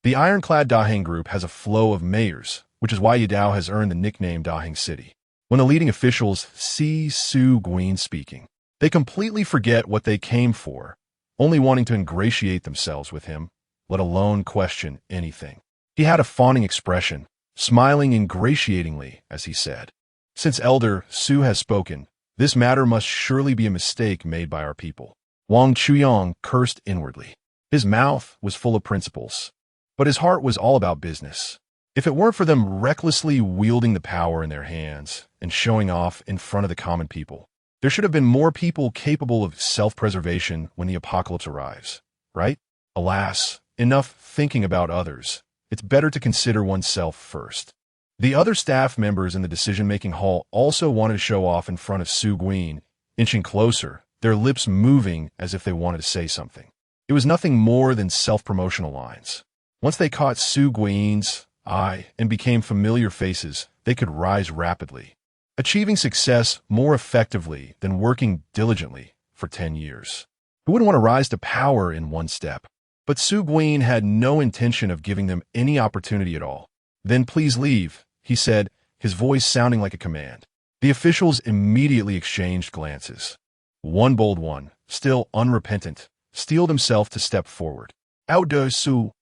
The ironclad Daheng group has a flow of mayors, which is why Yidao has earned the nickname Daheng City. When the leading officials see Su Guan speaking, they completely forget what they came for, only wanting to ingratiate themselves with him, let alone question anything. He had a fawning expression, smiling ingratiatingly as he said, "Since Elder Su has spoken, this matter must surely be a mistake made by our people." Wang Chuyang cursed inwardly. His mouth was full of principles, but his heart was all about business. If it weren't for them recklessly wielding the power in their hands and showing off in front of the common people, there should have been more people capable of self-preservation when the apocalypse arrives, right? Alas, enough thinking about others. It's better to consider oneself first. The other staff members in the decision-making hall also wanted to show off in front of Su Guan, inching closer, their lips moving as if they wanted to say something. It was nothing more than self-promotional lines. Once they caught Su Guan's eye and became familiar faces, they could rise rapidly, achieving success more effectively than working diligently for 10 years. Who wouldn't want to rise to power in one step? But Su Guan had no intention of giving them any opportunity at all. "Then please leave," he said, his voice sounding like a command. The officials immediately exchanged glances. One bold one, still unrepentant, steeled himself to step forward. "Out there, Su."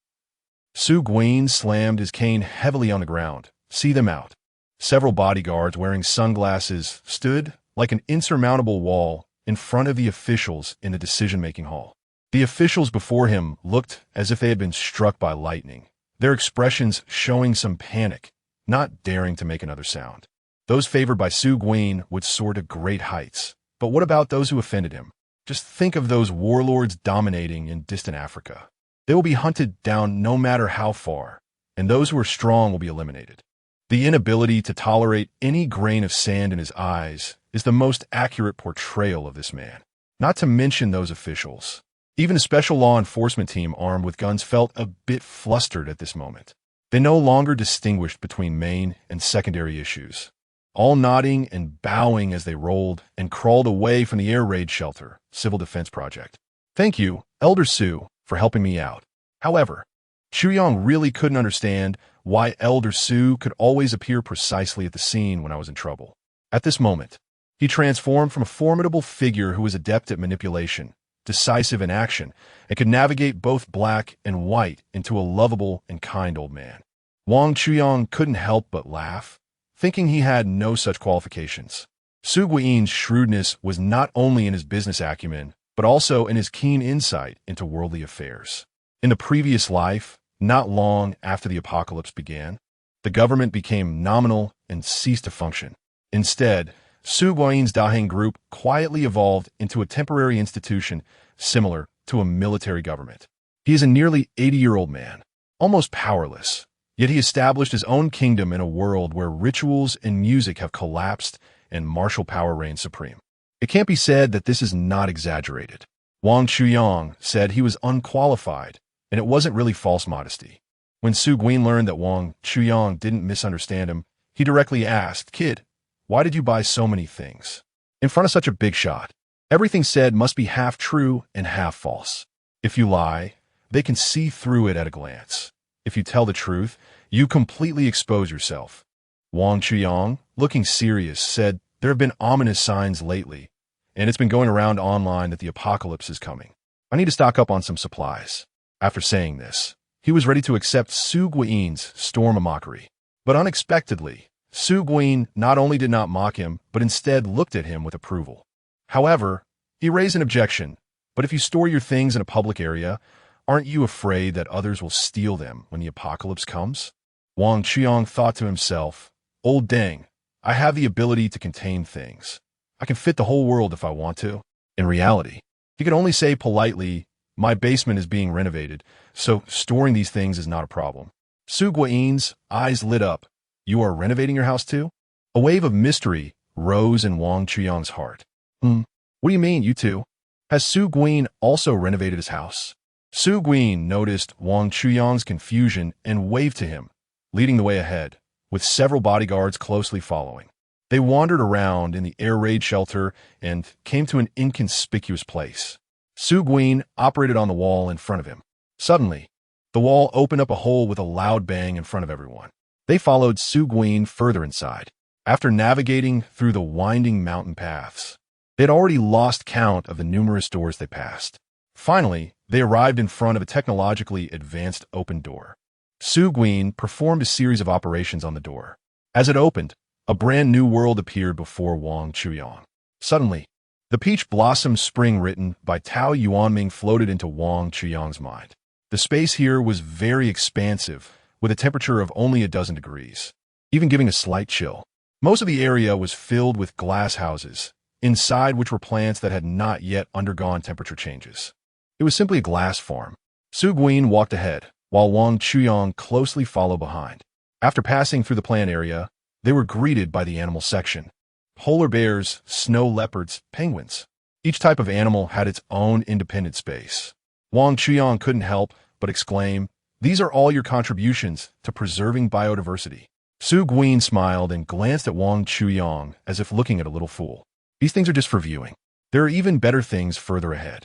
Su Guan slammed his cane heavily on the ground. "See them out." Several bodyguards wearing sunglasses stood like an insurmountable wall in front of the officials in the decision-making hall. The officials before him looked as if they had been struck by lightning, their expressions showing some panic, not daring to make another sound. Those favored by Su Guan would soar to great heights. But what about those who offended him? Just think of those warlords dominating in distant Africa. They will be hunted down no matter how far, and those who are strong will be eliminated. The inability to tolerate any grain of sand in his eyes is the most accurate portrayal of this man. Not to mention those officials. Even a special law enforcement team armed with guns felt a bit flustered at this moment. They no longer distinguished between main and secondary issues, all nodding and bowing as they rolled and crawled away from the air raid shelter, civil defense project. "Thank you, Elder Su, for helping me out." However, Chuyang really couldn't understand why Elder Su could always appear precisely at the scene when I was in trouble. At this moment, he transformed from a formidable figure who was adept at manipulation, decisive in action, and could navigate both black and white into a lovable and kind old man. Wang Chuyang couldn't help but laugh, thinking he had no such qualifications. Su Guan's shrewdness was not only in his business acumen, but also in his keen insight into worldly affairs. In the previous life, not long after the apocalypse began, the government became nominal and ceased to function. Instead, Su Guan's Daheng group quietly evolved into a temporary institution similar to a military government. He is a nearly 80-year-old man, almost powerless, yet he established his own kingdom in a world where rituals and music have collapsed and martial power reigns supreme. It can't be said that this is not exaggerated. Wang Chuyang said he was unqualified, and it wasn't really false modesty. When Su Guan learned that Wang Chuyang didn't misunderstand him, he directly asked, "Kid, why did you buy so many things?" In front of such a big shot, everything said must be half true and half false. If you lie, they can see through it at a glance. If you tell the truth, you completely expose yourself. Wang Chuyang, looking serious, said, "There have been ominous signs lately, and it's been going around online that the apocalypse is coming. I need to stock up on some supplies." After saying this, He was ready to accept Su Gui's storm of mockery. But unexpectedly, Su Gui not only did not mock him, but instead looked at him with approval. However, he raised an objection. But if you store your things in a public area, aren't you afraid that others will steal them when the apocalypse comes? Wang Chuyang thought to himself, "Old dang, I have the ability to contain things. I can fit the whole world if I want to." In reality, he could only say politely, "My basement is being renovated, so storing these things is not a problem." Su Gui's eyes lit up. "You are renovating your house too?" A wave of mystery rose in Wang Chuyang's heart. What do you mean, you too? Has Su Gui also renovated his house?" Su Gui noticed Wang Chuyang's confusion and waved to him, leading the way ahead, with several bodyguards closely following. They wandered around in the air raid shelter and came to an inconspicuous place. Su Gui operated on the wall in front of him. Suddenly, the wall opened up a hole with a loud bang in front of everyone. They followed Su Gui further inside. After navigating through the winding mountain paths, they had already lost count of the numerous doors they passed. Finally, they arrived in front of a technologically advanced open door. Su Gui performed a series of operations on the door. As it opened, a brand new world appeared before Wang Chuyang. Suddenly, the peach blossom spring written by Tao Yuanming floated into Wang Chuyang's mind. The space here was very expansive, with a temperature of only a dozen degrees, even giving a slight chill. Most of the area was filled with glass houses, inside which were plants that had not yet undergone temperature changes. It was simply a glass farm. Su Gui walked ahead, while Wang Chuyang closely followed behind. After passing through the plant area, they were greeted by the animal section. Polar bears, snow leopards, penguins. Each type of animal had its own independent space. Wang Chuyang couldn't help but exclaim, "These are all your contributions to preserving biodiversity." Su Gui smiled and glanced at Wang Chuyang as if looking at a little fool. "These things are just for viewing. There are even better things further ahead."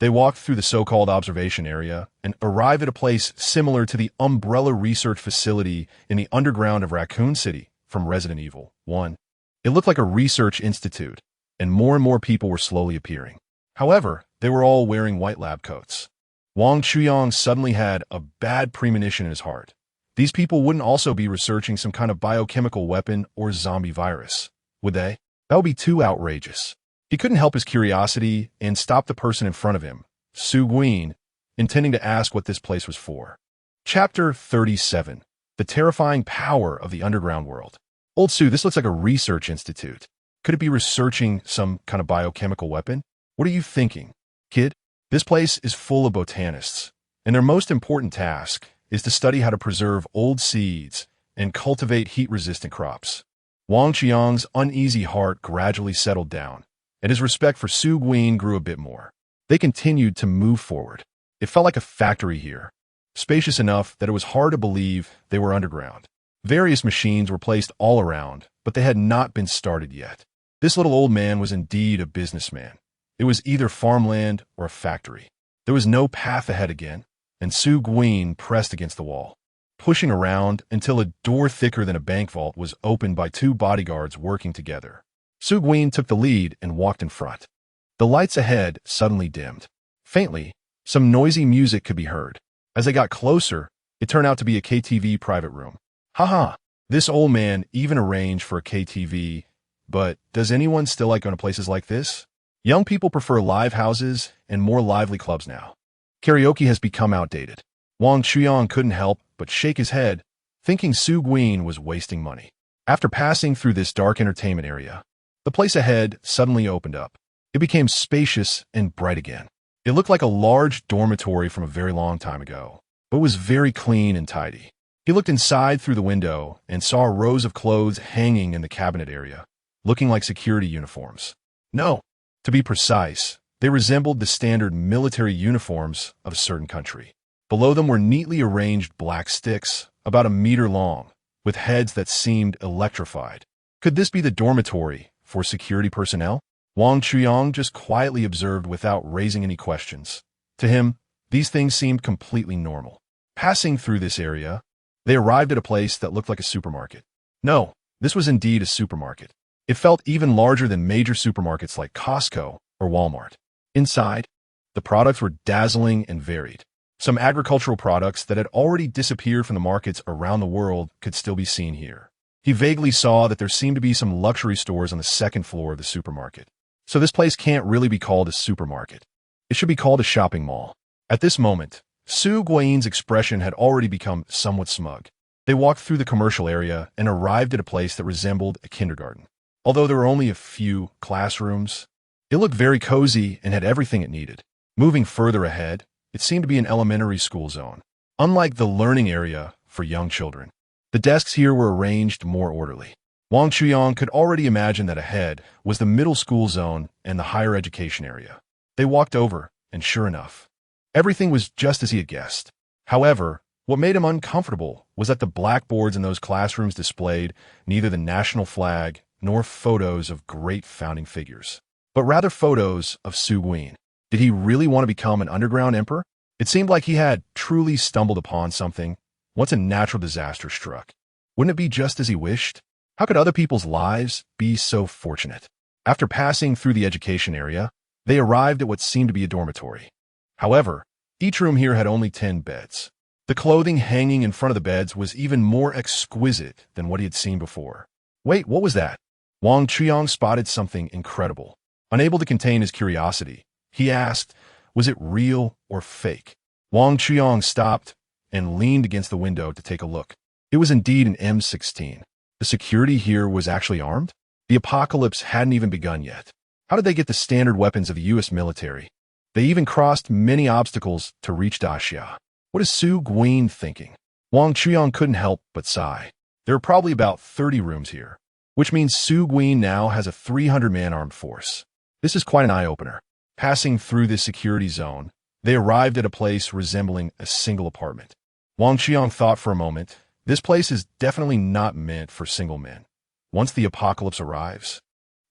They walked through the so-called observation area and arrived at a place similar to the Umbrella Research Facility in the underground of Raccoon City from Resident Evil 1. It looked like a research institute, and more people were slowly appearing. However, they were all wearing white lab coats. Wang Chuyang suddenly had a bad premonition in his heart. These people wouldn't also be researching some kind of biochemical weapon or zombie virus, would they? That would be too outrageous. He couldn't help his curiosity and stopped the person in front of him, Su Gui, intending to ask what this place was for. Chapter 37. The Terrifying Power of the Underground World. "Old Su, this looks like a research institute. Could it be researching some kind of biochemical weapon? What are you thinking, kid? This place is full of botanists, and their most important task is to study how to preserve old seeds and cultivate heat-resistant crops." Wang Chuyang's uneasy heart gradually settled down, and his respect for Su Gui grew a bit more. They continued to move forward. It felt like a factory here, spacious enough that it was hard to believe they were underground. Various machines were placed all around, but they had not been started yet. This little old man was indeed a businessman. It was either farmland or a factory. There was no path ahead again, and Su Gui pressed against the wall, pushing around until a door thicker than a bank vault was opened by two bodyguards working together. Su Gui took the lead and walked in front. The lights ahead suddenly dimmed. Faintly, some noisy music could be heard. As they got closer, it turned out to be a KTV private room. Haha, this old man even arranged for a KTV, but does anyone still like going to places like this? Young people prefer live houses and more lively clubs now. Karaoke has become outdated. Wang Chuyang couldn't help but shake his head, thinking Su Gui was wasting money. After passing through this dark entertainment area, the place ahead suddenly opened up. It became spacious and bright again. It looked like a large dormitory from a very long time ago, but was very clean and tidy. He looked inside through the window and saw rows of clothes hanging in the cabinet area, looking like security uniforms. No, to be precise, they resembled the standard military uniforms of a certain country. Below them were neatly arranged black sticks, about a meter long, with heads that seemed electrified. Could this be the dormitory for security personnel? Wang Chuyang just quietly observed without raising any questions. To him, these things seemed completely normal. Passing through this area, they arrived at a place that looked like a supermarket. No, this was indeed a supermarket. It felt even larger than major supermarkets like Costco or Walmart. Inside, the products were dazzling and varied. Some agricultural products that had already disappeared from the markets around the world could still be seen here. He vaguely saw that there seemed to be some luxury stores on the second floor of the supermarket. So this place can't really be called a supermarket. It should be called a shopping mall. At this moment, Su Guiyin's expression had already become somewhat smug. They walked through the commercial area and arrived at a place that resembled a kindergarten. Although there were only a few classrooms, it looked very cozy and had everything it needed. Moving further ahead, it seemed to be an elementary school zone. Unlike the learning area for young children, the desks here were arranged more orderly. Wang Chuyang could already imagine that ahead was the middle school zone and the higher education area. They walked over, and sure enough, everything was just as he had guessed. However, what made him uncomfortable was that the blackboards in those classrooms displayed neither the national flag nor photos of great founding figures, but rather photos of Su Guiyin. Did he really want to become an underground emperor? It seemed like he had truly stumbled upon something once a natural disaster struck. Wouldn't it be just as he wished? How could other people's lives be so fortunate? After passing through the education area, they arrived at what seemed to be a dormitory. However, each room here had only 10 beds. The clothing hanging in front of the beds was even more exquisite than what he had seen before. Wait, what was that? Wang Chuyang spotted something incredible. Unable to contain his curiosity, he asked, was it real or fake? Wang Chuyang stopped and leaned against the window to take a look. It was indeed an M16. The security here was actually armed? The apocalypse hadn't even begun yet. How did they get the standard weapons of the U.S. military? They even crossed many obstacles to reach Daxia. What is Su Guiyin thinking? Wang Chuyang couldn't help but sigh. There are probably about 30 rooms here, which means Su Guiyin now has a 300-man armed force. This is quite an eye-opener. Passing through this security zone, they arrived at a place resembling a single apartment. Wang Chuyang thought for a moment, this place is definitely not meant for single men. Once the apocalypse arrives,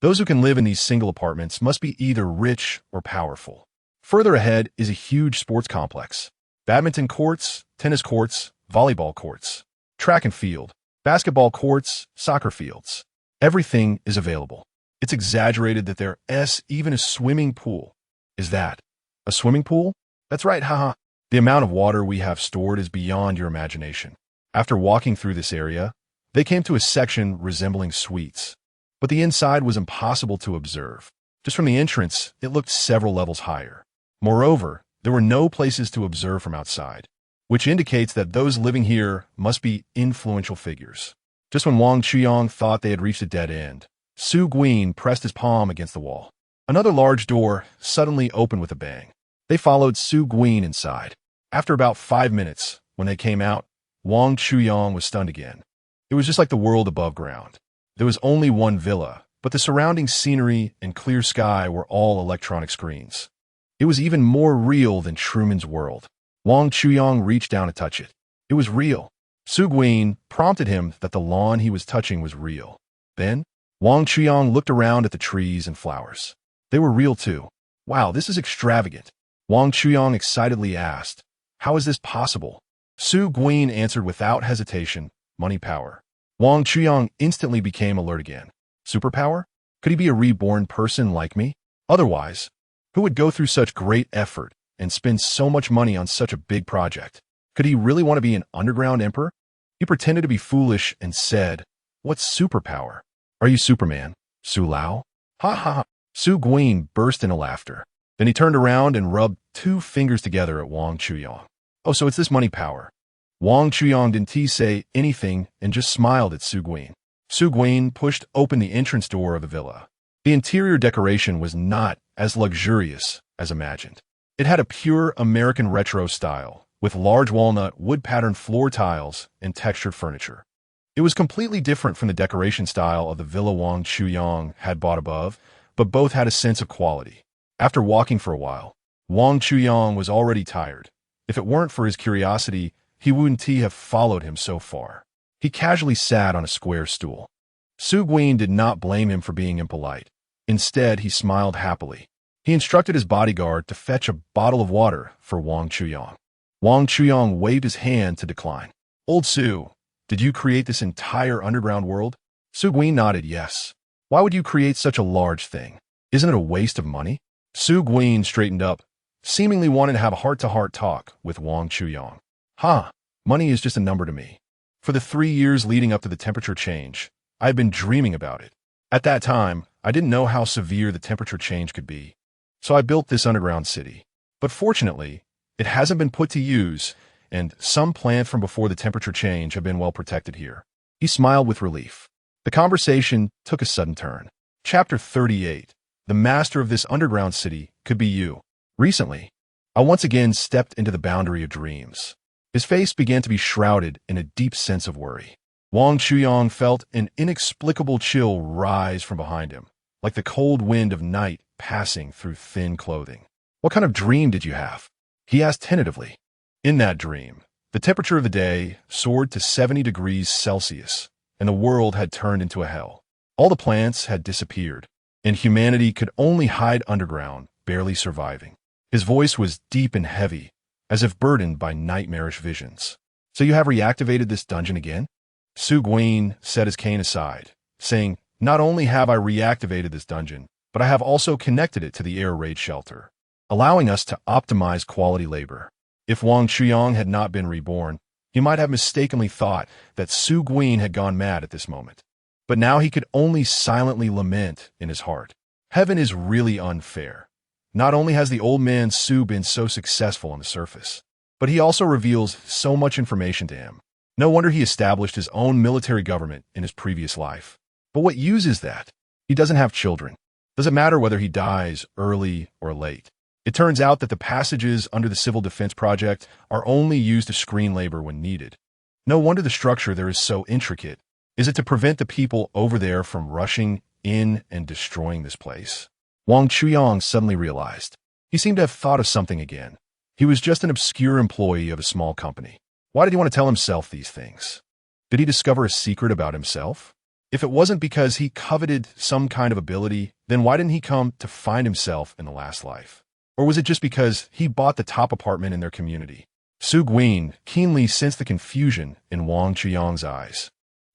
those who can live in these single apartments must be either rich or powerful. Further ahead is a huge sports complex. Badminton courts, tennis courts, volleyball courts, track and field, basketball courts, soccer fields. Everything is available. It's exaggerated that there's even a swimming pool. Is that a swimming pool? That's right, haha. The amount of water we have stored is beyond your imagination. After walking through this area, they came to a section resembling suites, but the inside was impossible to observe. Just from the entrance, it looked several levels higher. Moreover, there were no places to observe from outside, which indicates that those living here must be influential figures. Just when Wang Chuyang thought they had reached a dead end, Su Guiyin pressed his palm against the wall. Another large door suddenly opened with a bang. They followed Su Guiyin inside. After about 5 minutes, when they came out, Wang Chuyang was stunned again. It was just like the world above ground. There was only one villa, but the surrounding scenery and clear sky were all electronic screens. It was even more real than Truman's world. Wang Chuyang reached down to touch it. It was real. Su Guiyin prompted him that the lawn he was touching was real. Then, Wang Chuyang looked around at the trees and flowers. They were real too. Wow, this is extravagant. Wang Chuyang excitedly asked, how is this possible? Su Guiyin answered without hesitation, money power. Wang Chuyang instantly became alert again. Superpower? Could he be a reborn person like me? Otherwise, who would go through such great effort and spend so much money on such a big project? Could he really want to be an underground emperor? He pretended to be foolish and said, what's superpower? Are you Superman? Su Lao? Ha ha ha. Su Guiyin burst into laughter. Then he turned around and rubbed 2 fingers together at Wang Chuyang. Oh, so it's this money power. Wang Chuyang didn't say anything and just smiled at Su Guiyin. Su Guiyin pushed open the entrance door of the villa. The interior decoration was not as luxurious as imagined. It had a pure American retro style, with large walnut wood-patterned floor tiles and textured furniture. It was completely different from the decoration style of the villa Wang Chuyang had bought above, but both had a sense of quality. After walking for a while, Wang Chuyang was already tired. If it weren't for his curiosity, he wouldn't have followed him so far. He casually sat on a square stool. Su Guiyin did not blame him for being impolite. Instead, he smiled happily. He instructed his bodyguard to fetch a bottle of water for Wang Chuyang. Wang Chuyang waved his hand to decline. Old Su, did you create this entire underground world? Su Guiyin nodded yes. Why would you create such a large thing? Isn't it a waste of money? Su Guiyin straightened up, seemingly wanted to have a heart-to-heart talk with Wang Chuyang. Money is just a number to me. For the 3 years leading up to the temperature change, I had been dreaming about it. At that time, I didn't know how severe the temperature change could be. So I built this underground city. But fortunately, it hasn't been put to use, and some plants from before the temperature change have been well protected here. He smiled with relief. The conversation took a sudden turn. Chapter 38. The master of this underground city could be you. Recently, I once again stepped into the boundary of dreams. His face began to be shrouded in a deep sense of worry. Wang Chuyang felt an inexplicable chill rise from behind him, like the cold wind of night passing through thin clothing. What kind of dream did you have? He asked tentatively. In that dream, the temperature of the day soared to 70 degrees Celsius, and the world had turned into a hell. All the plants had disappeared, and humanity could only hide underground, barely surviving. His voice was deep and heavy, as if burdened by nightmarish visions. So you have reactivated this dungeon again? Su Guin set his cane aside, saying, not only have I reactivated this dungeon, but I have also connected it to the air raid shelter, allowing us to optimize quality labor. If Wang Chuyang had not been reborn, he might have mistakenly thought that Su Guin had gone mad at this moment. But now he could only silently lament in his heart. Heaven is really unfair. Not only has the old man Su been so successful on the surface, but he also reveals so much information to him. No wonder he established his own military government in his previous life. But what use is that? He doesn't have children. Does it matter whether he dies early or late? It turns out that the passages under the Civil Defense Project are only used to screen labor when needed. No wonder the structure there is so intricate. Is it to prevent the people over there from rushing in and destroying this place? Wang Chuyang suddenly realized. He seemed to have thought of something again. He was just an obscure employee of a small company. Why did he want to tell himself these things? Did he discover a secret about himself? If it wasn't because he coveted some kind of ability, then why didn't he come to find himself in the last life? Or was it just because he bought the top apartment in their community? Su Guin keenly sensed the confusion in Wang Chuyang's eyes.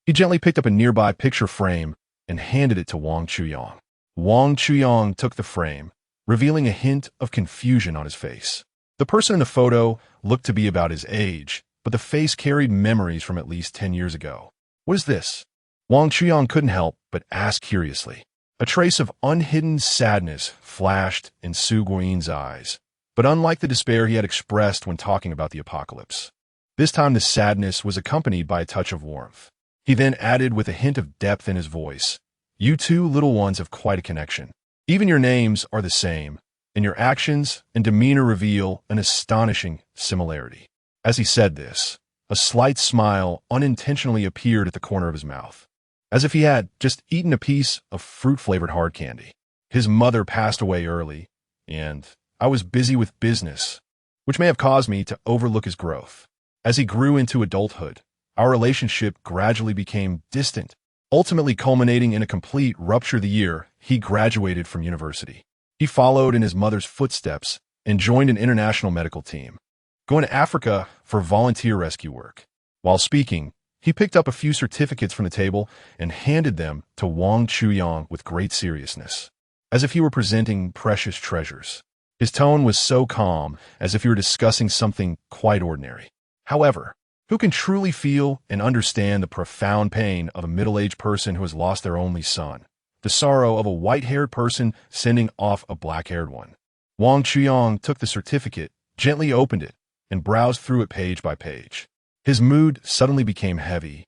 He gently picked up a nearby picture frame and handed it to Wang Chuyang. Wang Chuyang took the frame, revealing a hint of confusion on his face. The person in the photo looked to be about his age, but the face carried memories from at least 10 years ago. What is this? Wang Chuyang couldn't help but ask curiously. A trace of unhidden sadness flashed in Su Guin's eyes, but unlike the despair he had expressed when talking about the apocalypse, this time the sadness was accompanied by a touch of warmth. He then added with a hint of depth in his voice, "You two little ones have quite a connection. Even your names are the same, and your actions and demeanor reveal an astonishing similarity." As he said this, a slight smile unintentionally appeared at the corner of his mouth, as if he had just eaten a piece of fruit-flavored hard candy. His mother passed away early, and I was busy with business, which may have caused me to overlook his growth. As he grew into adulthood, our relationship gradually became distant, ultimately culminating in a complete rupture the year he graduated from university. He followed in his mother's footsteps and joined an international medical team, going to Africa for volunteer rescue work. While speaking, he picked up a few certificates from the table and handed them to Wang Chuyang with great seriousness, as if he were presenting precious treasures. His tone was so calm, as if he were discussing something quite ordinary. However, who can truly feel and understand the profound pain of a middle-aged person who has lost their only son? The sorrow of a white-haired person sending off a black-haired one. Wang Chuyang took the certificate, gently opened it, and browsed through it page by page. His mood suddenly became heavy,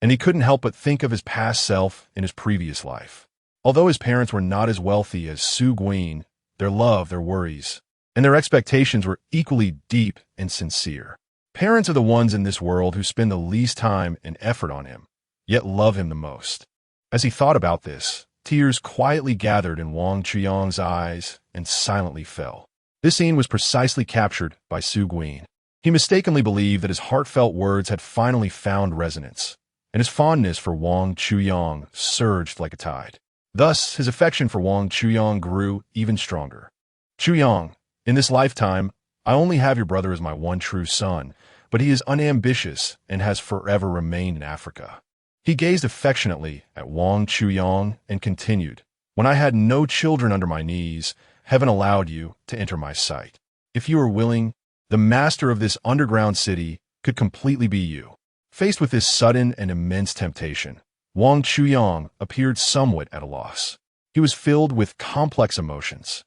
and he couldn't help but think of his past self in his previous life. Although his parents were not as wealthy as Su Guin, their love, their worries, and their expectations were equally deep and sincere. Parents are the ones in this world who spend the least time and effort on him, yet love him the most. As he thought about this, tears quietly gathered in Wang Chuyang's eyes and silently fell. This scene was precisely captured by Su Guin. He mistakenly believed that his heartfelt words had finally found resonance, and his fondness for Wang Chuyang surged like a tide. Thus, his affection for Wang Chuyang grew even stronger. "Chuyang, in this lifetime, I only have your brother as my one true son, but he is unambitious and has forever remained in Africa." He gazed affectionately at Wang Chuyang and continued, "When I had no children under my knees, heaven allowed you to enter my sight. If you are willing, the master of this underground city could completely be you. Faced with this sudden and immense temptation, Wang Chuyang appeared somewhat at a loss. He was filled with complex emotions,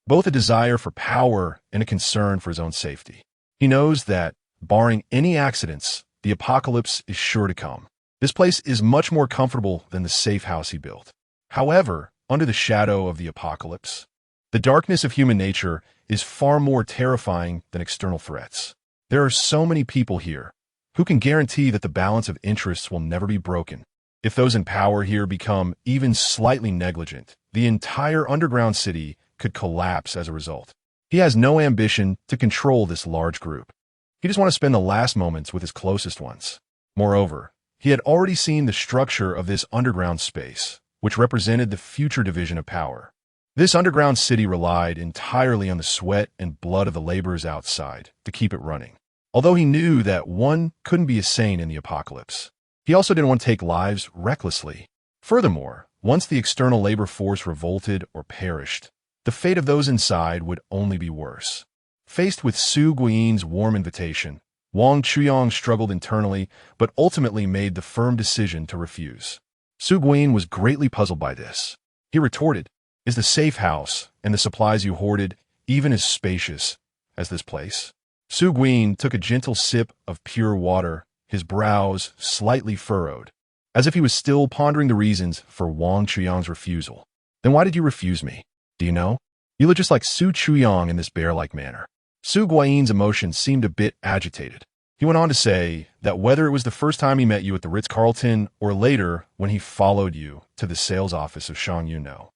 both a desire for power and a concern for his own safety. He knows that, barring any accidents, the apocalypse is sure to come. This place is much more comfortable than the safe house he built. However, under the shadow of the apocalypse, the darkness of human nature is far more terrifying than external threats. There are so many people here. Who can guarantee that the balance of interests will never be broken? If those in power here become even slightly negligent, the entire underground city could collapse as a result. He has no ambition to control this large group. He just wants to spend the last moments with his closest ones. Moreover, he had already seen the structure of this underground space, which represented the future division of power. This underground city relied entirely on the sweat and blood of the laborers outside to keep it running. Although he knew that one couldn't be sane in the apocalypse, he also didn't want to take lives recklessly. Furthermore, once the external labor force revolted or perished, the fate of those inside would only be worse. Faced with Su Guiyin's warm invitation, Wang Chuyang struggled internally but ultimately made the firm decision to refuse. Su Guiyin was greatly puzzled by this. He retorted, "Is the safe house and the supplies you hoarded even as spacious as this place?" Su Guiyin took a gentle sip of pure water, his brows slightly furrowed, as if he was still pondering the reasons for Wang Chuyang's refusal. "Then why did you refuse me? Do you know? You look just like Su Chuyang in this bear-like manner." Su Guiyin's emotions seemed a bit agitated. He went on to say that whether it was the first time he met you at the Ritz-Carlton or later when he followed you to the sales office of Shang Yuno,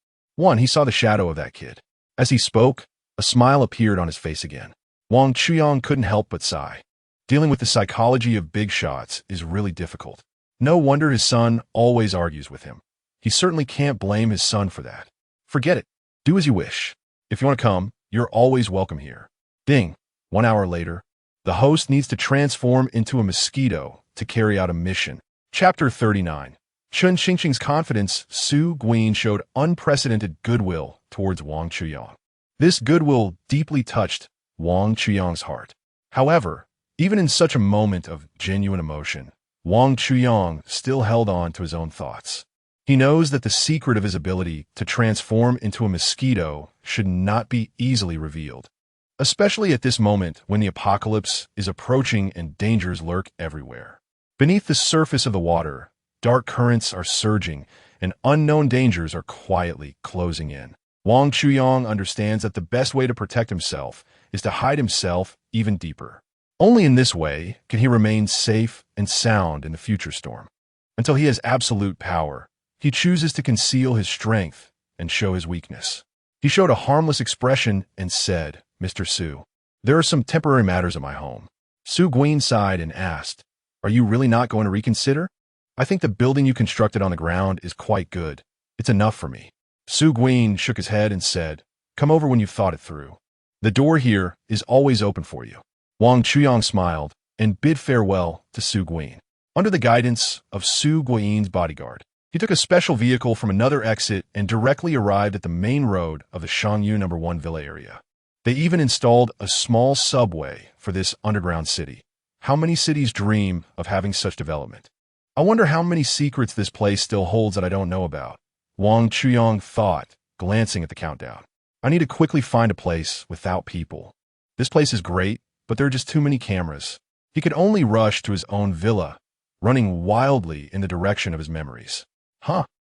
he saw the shadow of that kid. As he spoke, a smile appeared on his face again. Wang Chuyang couldn't help but sigh. Dealing with the psychology of big shots is really difficult. No wonder his son always argues with him. He certainly can't blame his son for that. Forget it. Do as you wish. If you want to come, you're always welcome here. Ding. 1 hour later, the host needs to transform into a mosquito to carry out a mission. Chapter 39. Chen Xingqing's confidence. Su Guiyin showed unprecedented goodwill towards Wang Chuyang. This goodwill deeply touched Wang Chuyang's heart. However, even in such a moment of genuine emotion, Wang Chuyang still held on to his own thoughts. He knows that the secret of his ability to transform into a mosquito should not be easily revealed, especially at this moment when the apocalypse is approaching and dangers lurk everywhere. Beneath the surface of the water, dark currents are surging and unknown dangers are quietly closing in. Wang Chuyang understands that the best way to protect himself is to hide himself even deeper. Only in this way can he remain safe and sound in the future storm. Until he has absolute power, he chooses to conceal his strength and show his weakness. He showed a harmless expression and said, "Mr. Su, there are some temporary matters at my home." Su Guiyin sighed and asked, "Are you really not going to reconsider? I think the building you constructed on the ground is quite good. It's enough for me." Su Guiyin shook his head and said, "Come over when you've thought it through. The door here is always open for you." Wang Chuyang smiled and bid farewell to Su Guiyin. Under the guidance of Su Guiyin's bodyguard, he took a special vehicle from another exit and directly arrived at the main road of the Shangyu No. 1 villa area. They even installed a small subway for this underground city. How many cities dream of having such development? I wonder how many secrets this place still holds that I don't know about. Wang Chuyang thought, glancing at the countdown. I need to quickly find a place without people. This place is great, but there are just too many cameras. He could only rush to his own villa, running wildly in the direction of his memories.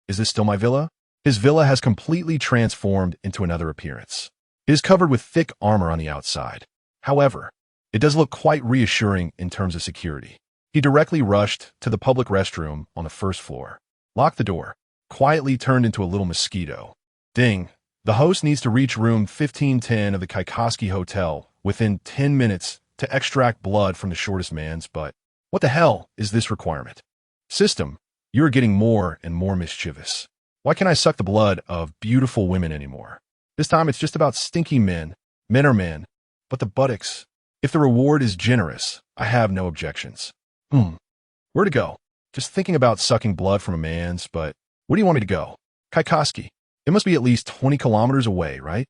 Is this still my villa? His villa has completely transformed into another appearance. It is covered with thick armor on the outside. However, it does look quite reassuring in terms of security. He directly rushed to the public restroom on the first floor, locked the door, quietly turned into a little mosquito. Ding! The host needs to reach room 1510 of the Kaikoski Hotel within 10 minutes to extract blood from the shortest man's butt. What the hell is this requirement? System, you are getting more and more mischievous. Why can't I suck the blood of beautiful women anymore? This time it's just about stinky men. Men are men, but the buttocks. If the reward is generous, I have no objections. Where to go? Just thinking about sucking blood from a man's, but where do you want me to go? Kaikoski. It must be at least 20 kilometers away, right?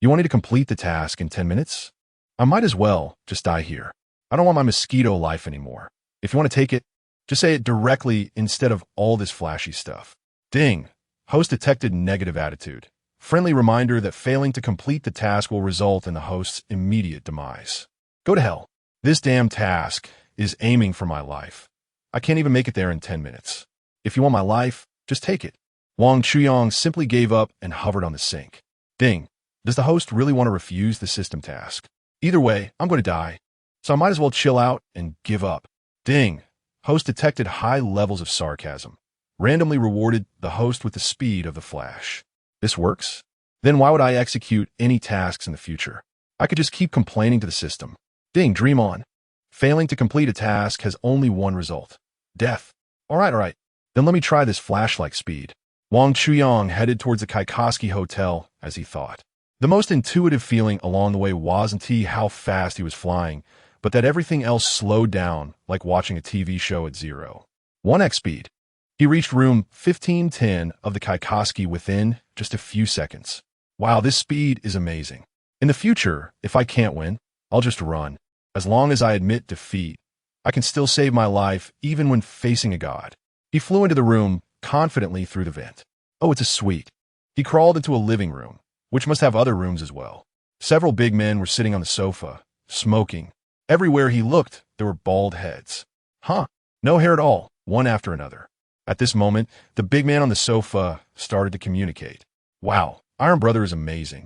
You want me to complete the task in 10 minutes? I might as well just die here. I don't want my mosquito life anymore. If you want to take it, just say it directly instead of all this flashy stuff. Ding. Host detected negative attitude. Friendly reminder that failing to complete the task will result in the host's immediate demise. Go to hell. This damn task is aiming for my life. I can't even make it there in 10 minutes. If you want my life, just take it. Wang Chuyang simply gave up and hovered on the sink. Ding. Does the host really want to refuse the system task? Either way, I'm going to die, so I might as well chill out and give up. Ding. Host detected high levels of sarcasm. Randomly rewarded the host with the speed of the flash. This works? Then why would I execute any tasks in the future? I could just keep complaining to the system. Ding, dream on. Failing to complete a task has only one result. Death. All right. Then let me try this flash-like speed. Wang Chuyang headed towards the Kaikoski Hotel as he thought. The most intuitive feeling along the way wasn't how fast he was flying, but that everything else slowed down like watching a TV show at 1x speed. He reached room 1510 of the Kaikoski within just a few seconds. Wow, this speed is amazing. In the future, if I can't win, I'll just run. As long as I admit defeat, I can still save my life even when facing a god. He flew into the room confidently through the vent. Oh, it's a suite. He crawled into a living room, which must have other rooms as well. Several big men were sitting on the sofa, smoking. Everywhere he looked, there were bald heads. No hair at all, one after another. At this moment, the big man on the sofa started to communicate. Wow, Iron Brother is amazing.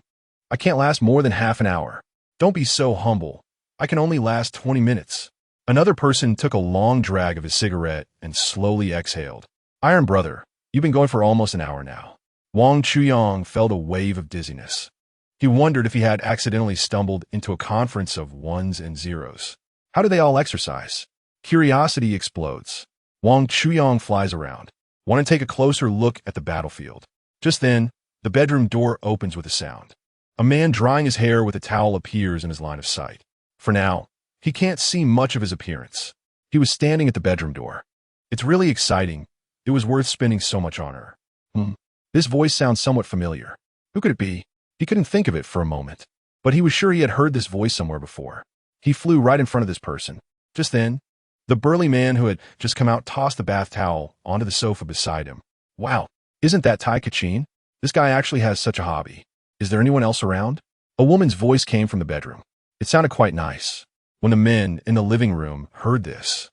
I can't last more than half an hour. Don't be so humble. I can only last 20 minutes. Another person took a long drag of his cigarette and slowly exhaled. Iron Brother, you've been going for almost an hour now. Wang Chuyang felt a wave of dizziness. He wondered if he had accidentally stumbled into a conference of ones and zeros. How do they all exercise? Curiosity explodes. Wang Chuyang flies around. Want to take a closer look at the battlefield. Just then, the bedroom door opens with a sound. A man drying his hair with a towel appears in his line of sight. For now, he can't see much of his appearance. He was standing at the bedroom door. It's really exciting. It was worth spending so much on her. This voice sounds somewhat familiar. Who could it be? He couldn't think of it for a moment, but he was sure he had heard this voice somewhere before. He flew right in front of this person. Just then, the burly man who had just come out tossed the bath towel onto the sofa beside him. Wow, isn't that Tai Kachin? This guy actually has such a hobby. Is there anyone else around? A woman's voice came from the bedroom. It sounded quite nice. When the men in the living room heard this,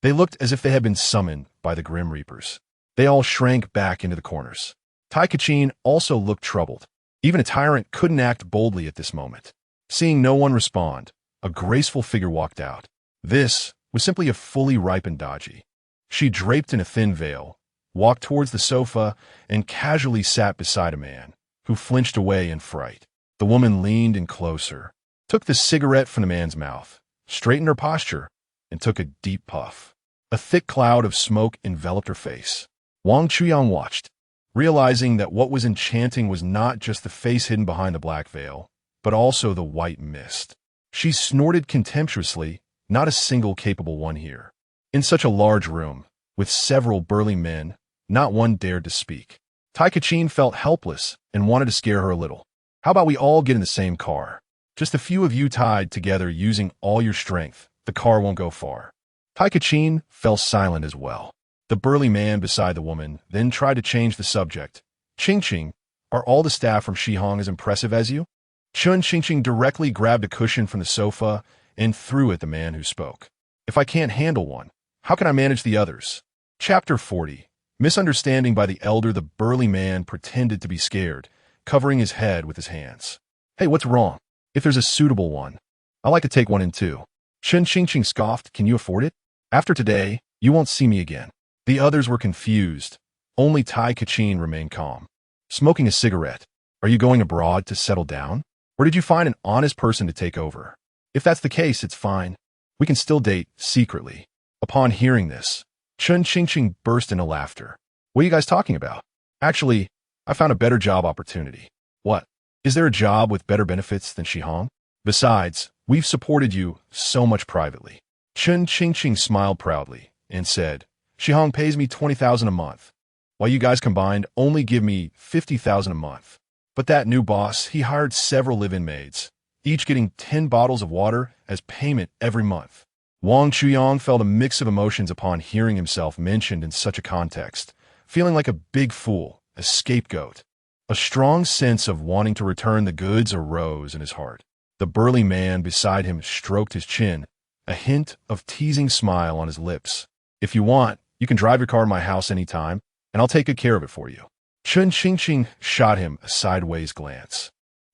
they looked as if they had been summoned by the Grim Reapers. They all shrank back into the corners. Tai Kachin also looked troubled. Even a tyrant couldn't act boldly at this moment. Seeing no one respond, a graceful figure walked out. This was simply a fully ripened Daji. She draped in a thin veil, walked towards the sofa, and casually sat beside a man, who flinched away in fright. The woman leaned in closer, took the cigarette from the man's mouth, straightened her posture, and took a deep puff. A thick cloud of smoke enveloped her face. Wang Chuyang watched, realizing that what was enchanting was not just the face hidden behind the black veil, but also the white mist. She snorted contemptuously, not a single capable one here. In such a large room, with several burly men, not one dared to speak. Tai Kachin felt helpless and wanted to scare her a little. How about we all get in the same car? Just a few of you tied together using all your strength. The car won't go far. Tai Kachin fell silent as well. The burly man beside the woman then tried to change the subject. Ching, are all the staff from Shihong as impressive as you? Ching directly grabbed a cushion from the sofa and threw at the man who spoke. If I can't handle one, how can I manage the others? Chapter 40. Misunderstanding by the elder. The burly man pretended to be scared, covering his head with his hands. Hey, what's wrong? If there's a suitable one, I'd like to take one in too. Ching scoffed. Can you afford it? After today, you won't see me again. The others were confused. Only Tai Kachin remained calm. Smoking a cigarette. Are you going abroad to settle down? Or did you find an honest person to take over? If that's the case, it's fine. We can still date secretly. Upon hearing this, Ching burst into laughter. What are you guys talking about? Actually, I found a better job opportunity. What? Is there a job with better benefits than Shihong? Besides, we've supported you so much privately. Ching smiled proudly and said, Shihong pays me $20,000 a month, while you guys combined only give me $50,000 a month. But that new boss, he hired several live-in maids, each getting 10 bottles of water as payment every month. Wang Chuyang felt a mix of emotions upon hearing himself mentioned in such a context, feeling like a big fool, a scapegoat. A strong sense of wanting to return the goods arose in his heart. The burly man beside him stroked his chin, a hint of teasing smile on his lips. If you want, you can drive your car to my house anytime, and I'll take good care of it for you. Chun Qingqing shot him a sideways glance.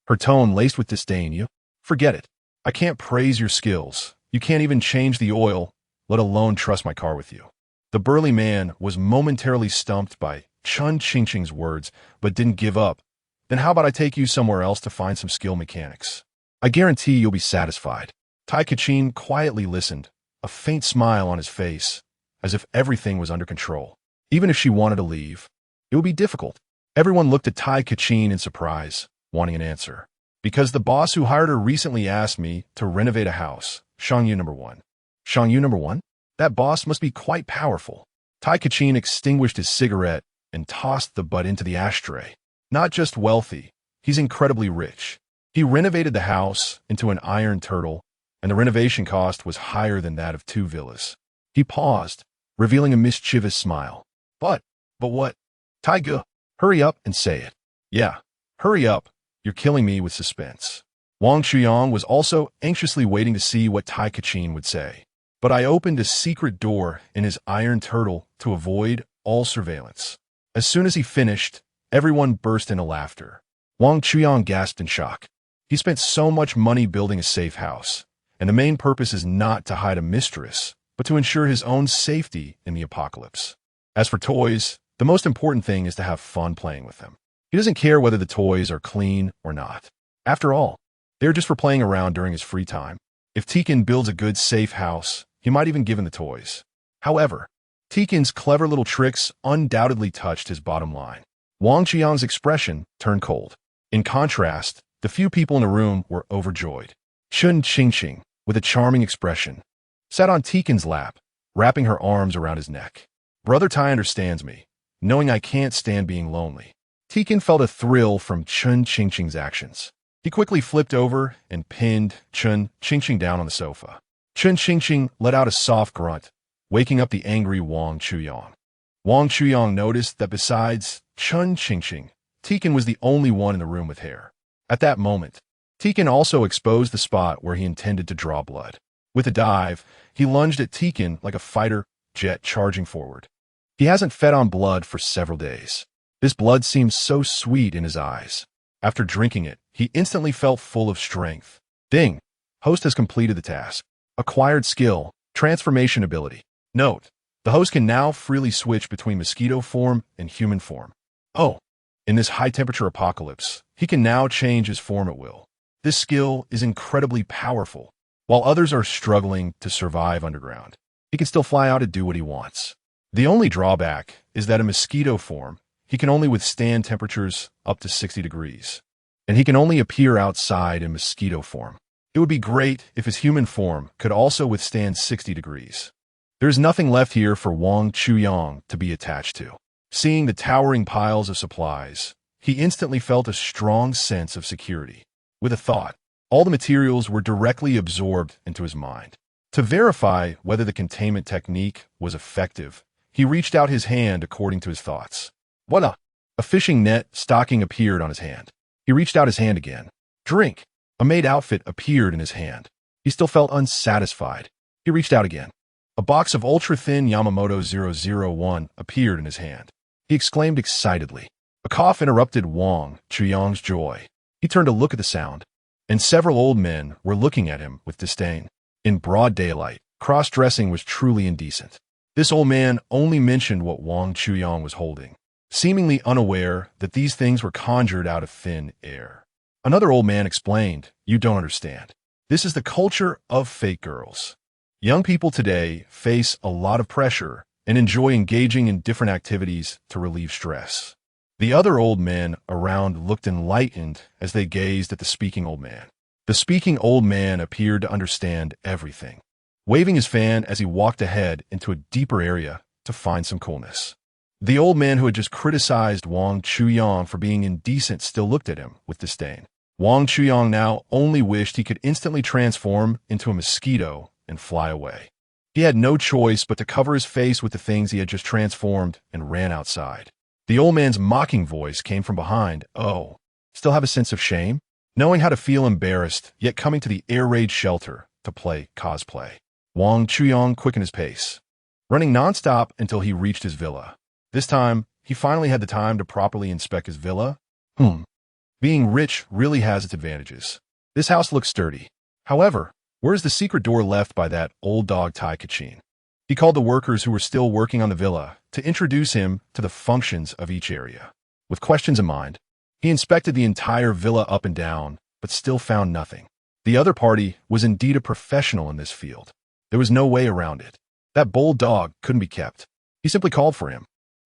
Her tone laced with disdain. You? Forget it. I can't praise your skills. You can't even change the oil, let alone trust my car with you. The burly man was momentarily stumped by Chun Qingqing's words, but didn't give up. Then how about I take you somewhere else to find some skilled mechanics? I guarantee you'll be satisfied. Tai Kachin quietly listened, a faint smile on his face, as if everything was under control. Even if she wanted to leave, it would be difficult. Everyone looked at Tai Kachin in surprise, wanting an answer. Because the boss who hired her recently asked me to renovate a house, Shangyu number 1. Shangyu number 1? That boss must be quite powerful. Tai Kachin extinguished his cigarette and tossed the butt into the ashtray. Not just wealthy, he's incredibly rich. He renovated the house into an iron turtle, and the renovation cost was higher than that of 2 villas. He paused, revealing a mischievous smile. But what? Taiga, hurry up and say it. Yeah, hurry up. You're killing me with suspense. Wang Chuyang was also anxiously waiting to see what Tai Kachin would say. But I opened a secret door in his iron turtle to avoid all surveillance. As soon as he finished, everyone burst into laughter. Wang Chuyang gasped in shock. He spent so much money building a safe house, and the main purpose is not to hide a mistress, but to ensure his own safety in the apocalypse. As for toys, the most important thing is to have fun playing with them. He doesn't care whether the toys are clean or not. After all, they're just for playing around during his free time. If Tikin builds a good safe house, he might even give him the toys. However, Tikin's clever little tricks undoubtedly touched his bottom line. Wang Qiang's expression turned cold. In contrast, the few people in the room were overjoyed. Chun Qingqing, with a charming expression, sat on Tikin's lap, wrapping her arms around his neck. Brother Tai understands me, knowing I can't stand being lonely. Tikin felt a thrill from Chun Qingqing's actions. He quickly flipped over and pinned Chun Qingqing down on the sofa. Chun Qingqing let out a soft grunt, waking up the angry Wang Chuyang. Wang Chuyang noticed that besides Chun Qingqing, Tikin was the only one in the room with hair. At that moment, Tikin also exposed the spot where he intended to draw blood. With a dive, he lunged at Tikin like a fighter jet charging forward. He hasn't fed on blood for several days. This blood seemed so sweet in his eyes. After drinking it, he instantly felt full of strength. Ding! Host has completed the task. Acquired skill, transformation ability. Note: the host can now freely switch between mosquito form and human form. Oh, in this high-temperature apocalypse, he can now change his form at will. This skill is incredibly powerful. While others are struggling to survive underground, he can still fly out to do what he wants. The only drawback is that in mosquito form, he can only withstand temperatures up to 60 degrees, and he can only appear outside in mosquito form. It would be great if his human form could also withstand 60 degrees. There is nothing left here for Wang Chuyang to be attached to. Seeing the towering piles of supplies, he instantly felt a strong sense of security. With a thought, all the materials were directly absorbed into his mind. To verify whether the containment technique was effective, he reached out his hand according to his thoughts. Voila! A fishing net stocking appeared on his hand. He reached out his hand again. Drink! A maid outfit appeared in his hand. He still felt unsatisfied. He reached out again. A box of ultra-thin Yamamoto 001 appeared in his hand. He exclaimed excitedly. A cough interrupted Wang Chuyang's joy. He turned to look at the sound, and several old men were looking at him with disdain. In broad daylight, cross-dressing was truly indecent. This old man only mentioned what Wang Chuyang was holding, seemingly unaware that these things were conjured out of thin air. Another old man explained, "You don't understand. This is the culture of fake girls. Young people today face a lot of pressure and enjoy engaging in different activities to relieve stress." The other old men around looked enlightened as they gazed at the speaking old man. The speaking old man appeared to understand everything, waving his fan as he walked ahead into a deeper area to find some coolness. The old man who had just criticized Wang Chuyang for being indecent still looked at him with disdain. Wang Chuyang now only wished he could instantly transform into a mosquito and fly away. He had no choice but to cover his face with the things he had just transformed and ran outside. The old man's mocking voice came from behind. Oh, still have a sense of shame? Knowing how to feel embarrassed, yet coming to the air raid shelter to play cosplay. Wang Chuyang quickened his pace, running nonstop until he reached his villa. This time, he finally had the time to properly inspect his villa. Being rich really has its advantages. This house looks sturdy. However, where's the secret door left by that old dog Tai Kachin? He called the workers who were still working on the villa to introduce him to the functions of each area. With questions in mind, he inspected the entire villa up and down, but still found nothing. The other party was indeed a professional in this field. There was no way around it. That bold dog couldn't be kept. He simply called for him.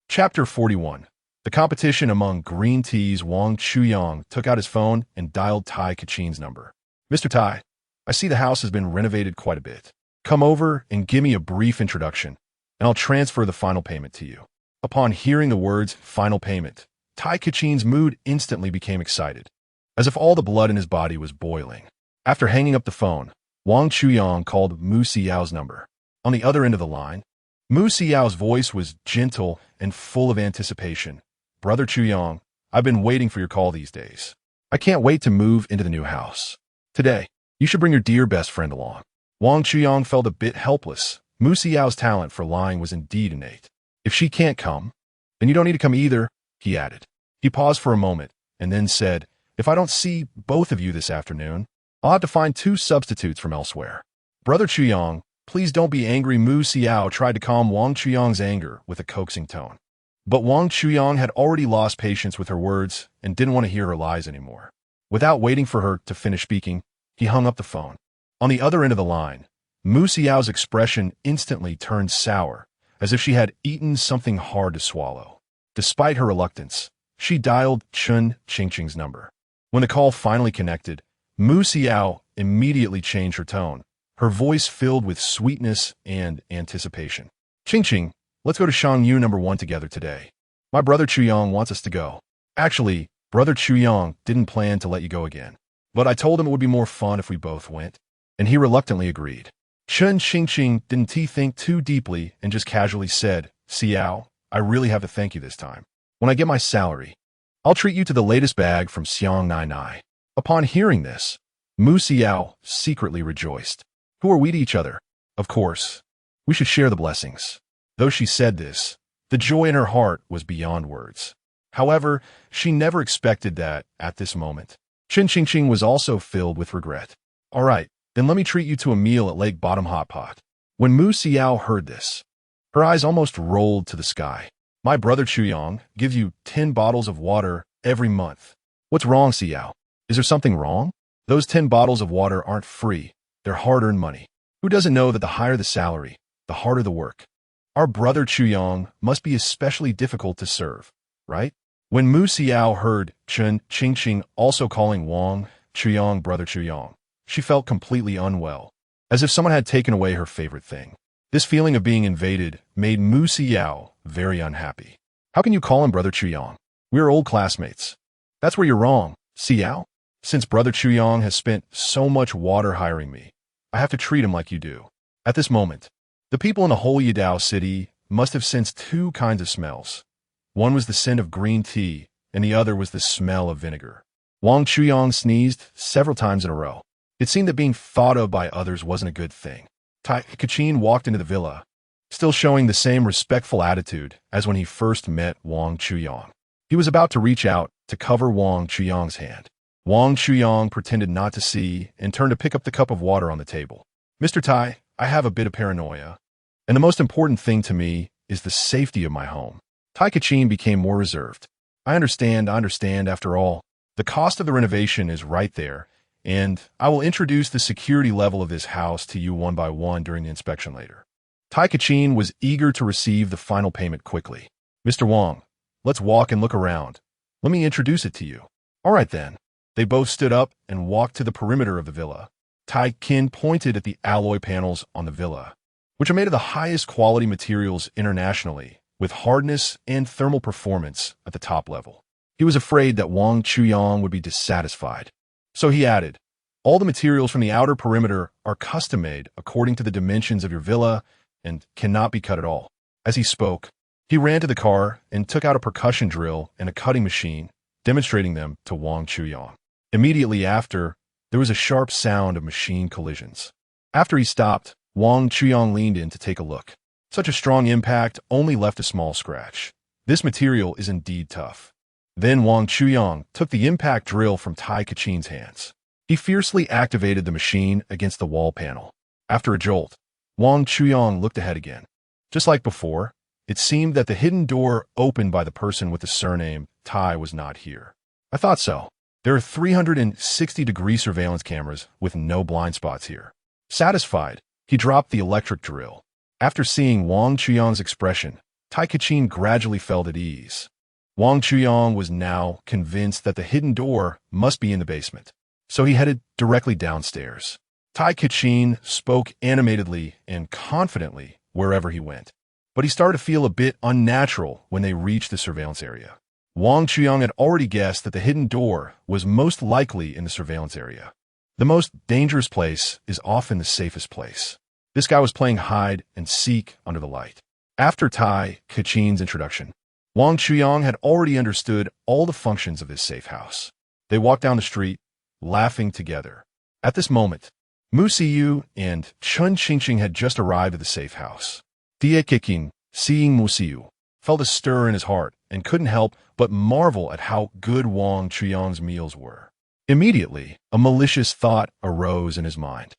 Chapter 41. The competition among green teas. Wang Chuyang took out his phone and dialed Tai Kachin's number. Mr. Tai, I see the house has been renovated quite a bit. Come over and give me a brief introduction, and I'll transfer the final payment to you. Upon hearing the words final payment, Tai Kachin's mood instantly became excited, as if all the blood in his body was boiling. After hanging up the phone, Wang Chuyang called Mu Xiao's number. On the other end of the line, Mu Xiao's voice was gentle and full of anticipation. Brother Chuyang, I've been waiting for your call these days. I can't wait to move into the new house. Today, you should bring your dear best friend along. Wang Chuyang felt a bit helpless. Mu Xiao's talent for lying was indeed innate. If she can't come, then you don't need to come either, he added. He paused for a moment and then said, if I don't see both of you this afternoon, I'll have to find 2 substitutes from elsewhere. Brother Chuyang, please don't be angry. Mu Xiao tried to calm Wang Chuyang's anger with a coaxing tone. But Wang Chuyang had already lost patience with her words and didn't want to hear her lies anymore. Without waiting for her to finish speaking, he hung up the phone. On the other end of the line, Mu Xiao's expression instantly turned sour, as if she had eaten something hard to swallow. Despite her reluctance, she dialed Chun Qingqing's number. When the call finally connected, Mu Xiao immediately changed her tone, her voice filled with sweetness and anticipation. Qingqing, let's go to Shangyu number 1 together today. My brother Chuyang wants us to go. Actually, Brother Chuyang didn't plan to let you go again, but I told him it would be more fun if we both went, and he reluctantly agreed. Chun Qingqing didn't think too deeply and just casually said, Xiao, I really have to thank you this time. When I get my salary, I'll treat you to the latest bag from Xiang Nai Nai. Upon hearing this, Mu Xiao secretly rejoiced. Who are we to each other? Of course, we should share the blessings. Though she said this, the joy in her heart was beyond words. However, she never expected that at this moment. Chun Qingqing was also filled with regret. All right, then let me treat you to a meal at Lake Bottom Hot Pot. When Mu Xiao heard this, her eyes almost rolled to the sky. My brother Chuyang gives you 10 bottles of water every month. What's wrong, Xiao? Is there something wrong? Those 10 bottles of water aren't free. They're hard-earned money. Who doesn't know that the higher the salary, the harder the work? Our brother Chuyang must be especially difficult to serve, right? When Mu Xiao heard Chun Qingqing also calling Wang Chuyang brother Chuyang, she felt completely unwell, as if someone had taken away her favorite thing. This feeling of being invaded made Mu Xiao very unhappy. How can you call him brother Chuyang? We're old classmates. That's where you're wrong, Xiao. Since brother Chuyang has spent so much water hiring me, I have to treat him like you do. At this moment, the people in the whole Yidao city must have sensed 2 kinds of smells. One was the scent of green tea, and the other was the smell of vinegar. Wang Chuyang sneezed several times in a row. It seemed that being thought of by others wasn't a good thing. Tai Kachin walked into the villa, still showing the same respectful attitude as when he first met Wang Chuyang. He was about to reach out to cover Wang Chuyang's hand. Wang Chuyang pretended not to see and turned to pick up the cup of water on the table. Mr. Tai, I have a bit of paranoia, and the most important thing to me is the safety of my home. Tai Kachin became more reserved. I understand, after all. The cost of the renovation is right there, and I will introduce the security level of this house to you one by one during the inspection later. Tai Kachin was eager to receive the final payment quickly. Mr. Wang, let's walk and look around. Let me introduce it to you. All right then. They both stood up and walked to the perimeter of the villa. Tai Kin pointed at the alloy panels on the villa, which are made of the highest quality materials internationally, with hardness and thermal performance at the top level. He was afraid that Wang Chuyang would be dissatisfied. So he added, all the materials from the outer perimeter are custom-made according to the dimensions of your villa and cannot be cut at all. As he spoke, he ran to the car and took out a percussion drill and a cutting machine, demonstrating them to Wang Chuyang. Immediately after, there was a sharp sound of machine collisions. After he stopped, Wang Chuyang leaned in to take a look. Such a strong impact only left a small scratch. This material is indeed tough. Then Wang Chuyang took the impact drill from Tai Kachin's hands. He fiercely activated the machine against the wall panel. After a jolt, Wang Chuyang looked ahead again. Just like before, it seemed that the hidden door opened by the person with the surname Tai was not here. I thought so. There are 360-degree surveillance cameras with no blind spots here. Satisfied, he dropped the electric drill. After seeing Wang Chuyang's expression, Tai Kachin gradually felt at ease. Wang Chuyang was now convinced that the hidden door must be in the basement, so he headed directly downstairs. Tai Kachin spoke animatedly and confidently wherever he went, but he started to feel a bit unnatural when they reached the surveillance area. Wang Chuyang had already guessed that the hidden door was most likely in the surveillance area. The most dangerous place is often the safest place. This guy was playing hide and seek under the light. After Tai Kachin's introduction, Wang Chuyang had already understood all the functions of this safe house. They walked down the street, laughing together. At this moment, Mu Siyu and Chun Qingqing had just arrived at the safe house. Tie Kiking, seeing Mu Siyu, felt a stir in his heart and couldn't help but marvel at how good Wang Chuyang's meals were. Immediately, a malicious thought arose in his mind.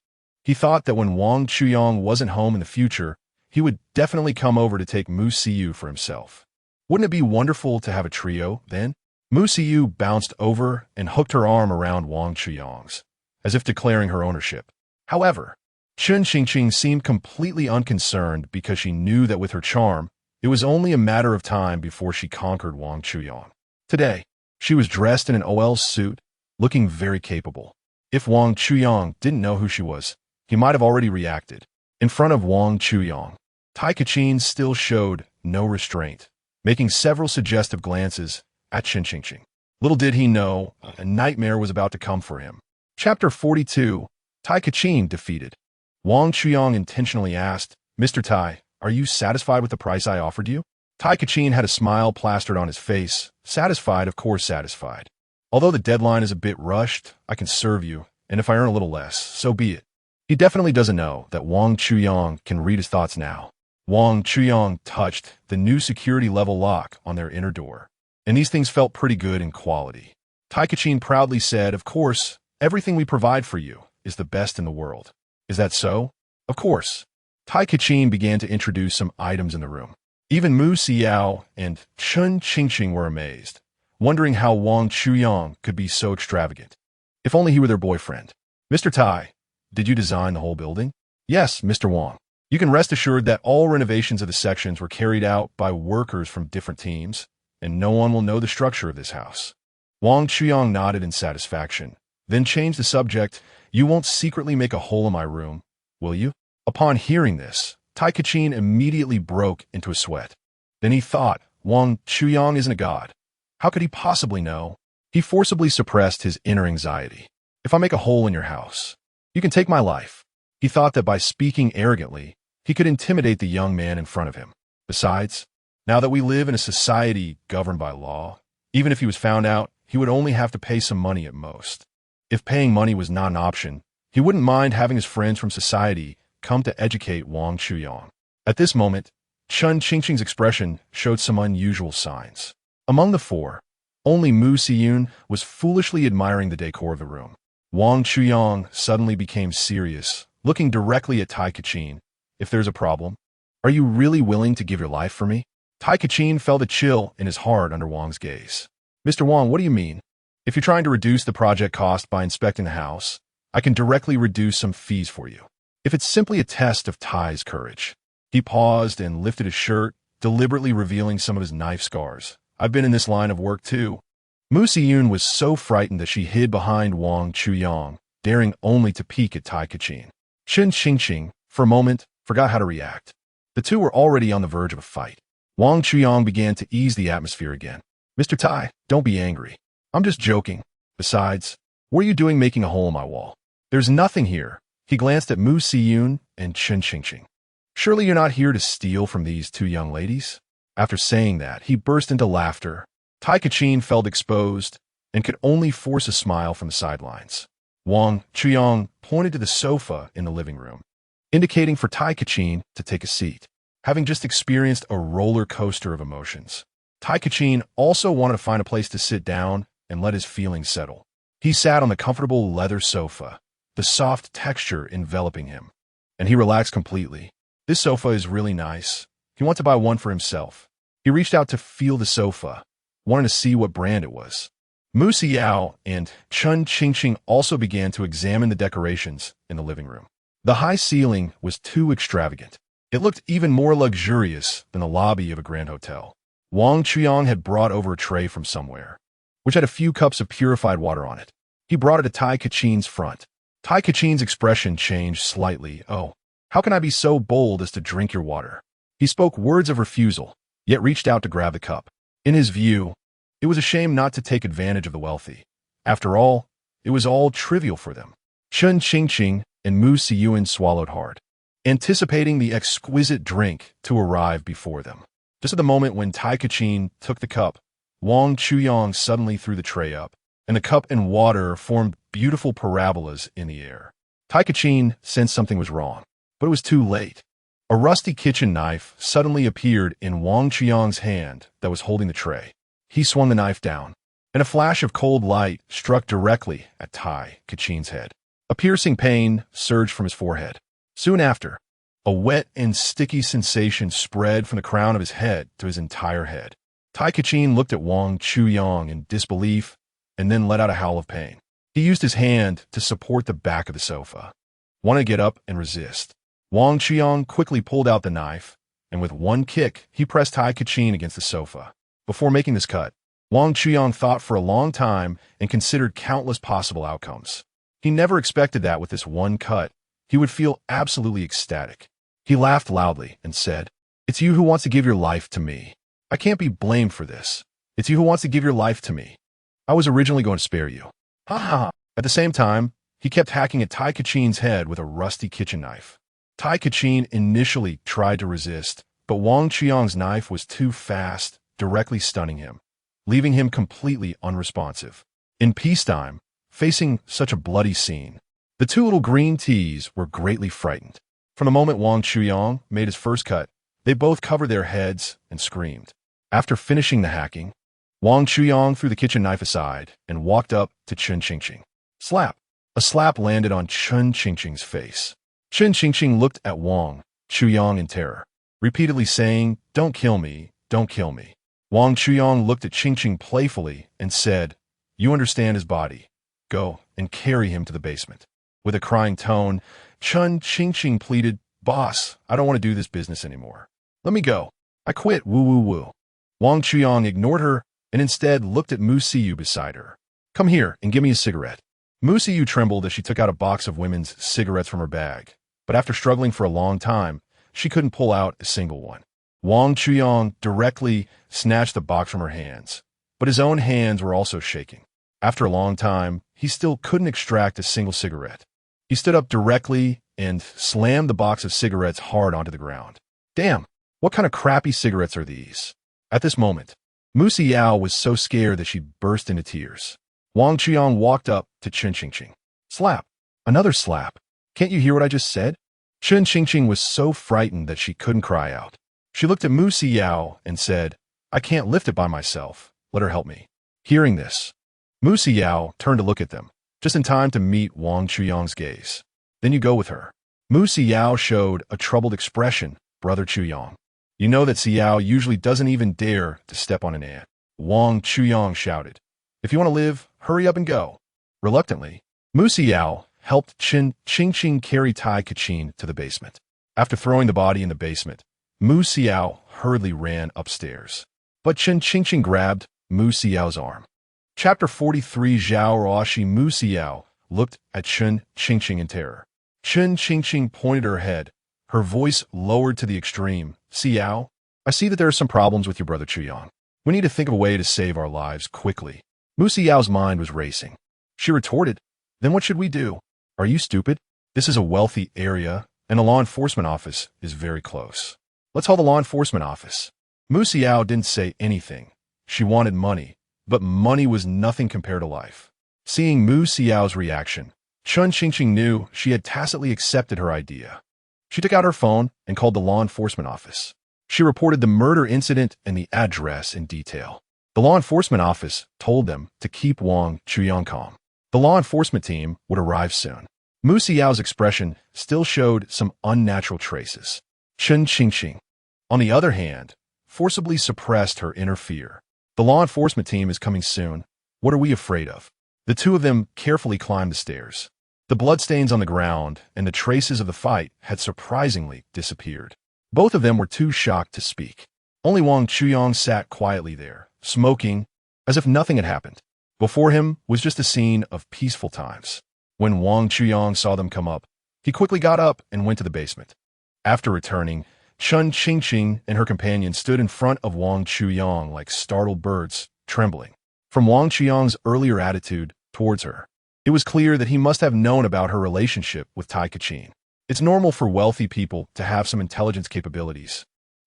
He thought that when Wang Chuyang wasn't home in the future, he would definitely come over to take Mu Siyu for himself. Wouldn't it be wonderful to have a trio, then? Mu Siyu bounced over and hooked her arm around Wang Chuyang's, as if declaring her ownership. However, Chun Qingqing seemed completely unconcerned because she knew that with her charm, it was only a matter of time before she conquered Wang Chuyang. Today, she was dressed in an OL suit, looking very capable. If Wang Chuyang didn't know who she was, he might have already reacted. In front of Wang Chuyang, Tai Kachin still showed no restraint, making several suggestive glances at Chun Qingqing. Little did he know, a nightmare was about to come for him. Chapter 42, Tai Kachin defeated. Wang Chuyang intentionally asked, Mr. Tai, are you satisfied with the price I offered you? Tai Kachin had a smile plastered on his face, satisfied, of course satisfied. Although the deadline is a bit rushed, I can serve you, and if I earn a little less, so be it. He definitely doesn't know that Wang Chuyang can read his thoughts now. Wang Chuyang touched the new security level lock on their inner door, and these things felt pretty good in quality. Tai Kachin proudly said, of course, everything we provide for you is the best in the world. Is that so? Of course. Tai Kachin began to introduce some items in the room. Even Mu Xiao and Chun Qingqing were amazed, wondering how Wang Chuyang could be so extravagant. If only he were their boyfriend. Mr. Tai, did you design the whole building? Yes, Mr. Wang. You can rest assured that all renovations of the sections were carried out by workers from different teams, and no one will know the structure of this house. Wang Chuyang nodded in satisfaction, then changed the subject. You won't secretly make a hole in my room, will you? Upon hearing this, Tai Kachin immediately broke into a sweat. Then he thought, Wang Chuyang isn't a god. How could he possibly know? He forcibly suppressed his inner anxiety. If I make a hole in your house, you can take my life. He thought that by speaking arrogantly, he could intimidate the young man in front of him. Besides, now that we live in a society governed by law, even if he was found out, he would only have to pay some money at most. If paying money was not an option, he wouldn't mind having his friends from society come to educate Wang Chuyang. At this moment, Chun Qingqing's expression showed some unusual signs. Among the four, only Mu Siyun was foolishly admiring the decor of the room. Wang Chuyang suddenly became serious, looking directly at Tai Kachin. If there's a problem, are you really willing to give your life for me? Tai Kachin felt a chill in his heart under Wang's gaze. Mr. Wang, what do you mean? If you're trying to reduce the project cost by inspecting the house, I can directly reduce some fees for you. If it's simply a test of Tai's courage. He paused and lifted his shirt, deliberately revealing some of his knife scars. I've been in this line of work too. Mu Siyun was so frightened that she hid behind Wang Chuyang, daring only to peek at Tai Kachin. Chun Qingqing, for a moment, forgot how to react. The two were already on the verge of a fight. Wang Chuyang began to ease the atmosphere again. Mr. Tai, don't be angry. I'm just joking. Besides, What are you doing making a hole in my wall? There's nothing here. He glanced at Mu Siyun and Chen Qingqing. Surely you're not here to steal from these two young ladies? After saying that, he burst into laughter. Tai Kachin felt exposed and could only force a smile from the sidelines. Wang Chuyang pointed to the sofa in the living room, indicating for Tai Kachin to take a seat. Having just experienced a roller coaster of emotions, Tai Kachin also wanted to find a place to sit down and let his feelings settle. He sat on the comfortable leather sofa, the soft texture enveloping him, and he relaxed completely. This sofa is really nice. He wanted to buy one for himself. He reached out to feel the sofa, wanting to see what brand it was. Mu Siyao and Chen Qingqing also began to examine the decorations in the living room. The high ceiling was too extravagant. It looked even more luxurious than the lobby of a grand hotel. Wang Chuyang had brought over a tray from somewhere, which had a few cups of purified water on it. He brought it to Tai Kachin's front. Tai Kachin's expression changed slightly. Oh, how can I be so bold as to drink your water? He spoke words of refusal, yet reached out to grab the cup. In his view, it was a shame not to take advantage of the wealthy. After all, it was all trivial for them. Chen Qingqing and Mu Siyun swallowed hard, anticipating the exquisite drink to arrive before them. Just at the moment when Tai Kachin took the cup, Wang Chuyang suddenly threw the tray up, and the cup and water formed beautiful parabolas in the air. Tai Kachin sensed something was wrong, but it was too late. A rusty kitchen knife suddenly appeared in Wang Chuyang's hand that was holding the tray. He swung the knife down, and a flash of cold light struck directly at Tai Kachin's head. A piercing pain surged from his forehead. Soon after, a wet and sticky sensation spread from the crown of his head to his entire head. Tai Kachin looked at Wang Chuyang in disbelief and then let out a howl of pain. He used his hand to support the back of the sofa, wanted to get up and resist. Wang Chuyang quickly pulled out the knife, and with one kick, he pressed Tai Kachin against the sofa. Before making this cut, Wang Chuyang thought for a long time and considered countless possible outcomes. He never expected that with this one cut, he would feel absolutely ecstatic. He laughed loudly and said, "It's you who wants to give your life to me. I can't be blamed for this. It's you who wants to give your life to me. I was originally going to spare you." Ha ha. At the same time, he kept hacking at Tai Kachin's head with a rusty kitchen knife. Tai Kachin initially tried to resist, but Wang Chuyang's knife was too fast, directly stunning him, leaving him completely unresponsive. In peacetime, facing such a bloody scene, the two little green teas were greatly frightened. From the moment Wang Chuyang made his first cut, they both covered their heads and screamed. After finishing the hacking, Wang Chuyang threw the kitchen knife aside and walked up to Chen Qingqing. Slap! A slap landed on Chen Qingqing's face. Chen Qingqing looked at Wang Chuyang in terror, repeatedly saying, "Don't kill me, don't kill me." Wang Chuyang looked at Qingqing playfully and said, "You understand his body. Go and carry him to the basement." With a crying tone, Chen Qingqing pleaded, "Boss, I don't want to do this business anymore. Let me go. I quit, woo woo woo." Wang Chuyang ignored her and instead looked at Mu Siyu beside her. "Come here and give me a cigarette." Mu Siyu trembled as she took out a box of women's cigarettes from her bag, but after struggling for a long time, she couldn't pull out a single one. Wang Chuyang directly snatched the box from her hands, but his own hands were also shaking. After a long time, he still couldn't extract a single cigarette. He stood up directly and slammed the box of cigarettes hard onto the ground. "Damn, what kind of crappy cigarettes are these?" At this moment, Mu Siyao was so scared that she burst into tears. Wang Chuyang walked up to Chen Qingqing. Slap! Another slap! Can't you hear what I just said? Chen Qingqing was so frightened that she couldn't cry out. She looked at Mu Siyao and said, "I can't lift it by myself. Let her help me." Hearing this, Mu Siyao turned to look at them, just in time to meet Wang Chuyang's gaze. "Then you go with her." Mu Siyao showed a troubled expression. "Brother Chuyang, you know that Siyao usually doesn't even dare to step on an ant." Wang Chuyang shouted, "If you want to live, hurry up and go." Reluctantly, Mu Siyao helped Chen Qingqing carry Tai Kachin to the basement. After throwing the body in the basement, Mu Siyao hurriedly ran upstairs. But Chen Qingqing grabbed Mu Siyao's arm. Chapter 43. Zhao Ruoshi. Mu Siyao looked at Chen Qingqing in terror. Chen Qingqing pointed her head, her voice lowered to the extreme. "Siyao, I see that there are some problems with your brother Chuyang. We need to think of a way to save our lives quickly." Mu Siyao's mind was racing. She retorted, "Then what should we do? Are you stupid? This is a wealthy area, and the law enforcement office is very close. Let's call the law enforcement office." Mu Xiao didn't say anything. She wanted money, but money was nothing compared to life. Seeing Mu Xiao's reaction, Chun Qingqing knew she had tacitly accepted her idea. She took out her phone and called the law enforcement office. She reported the murder incident and the address in detail. The law enforcement office told them to keep Wang Chuyang calm. The law enforcement team would arrive soon. Mu Xiao's expression still showed some unnatural traces. Chun Qingqing, on the other hand, forcibly suppressed her inner fear. "The law enforcement team is coming soon. What are we afraid of?" The two of them carefully climbed the stairs. The bloodstains on the ground and the traces of the fight had surprisingly disappeared. Both of them were too shocked to speak. Only Wang Chuyang sat quietly there, smoking, as if nothing had happened. Before him was just a scene of peaceful times. When Wang Chuyang saw them come up, he quickly got up and went to the basement. After returning, Chun Qingqing and her companion stood in front of Wang Chuyang like startled birds, trembling. From Wang Chuyang's earlier attitude towards her, it was clear that he must have known about her relationship with Tai Kachin. It's normal for wealthy people to have some intelligence capabilities.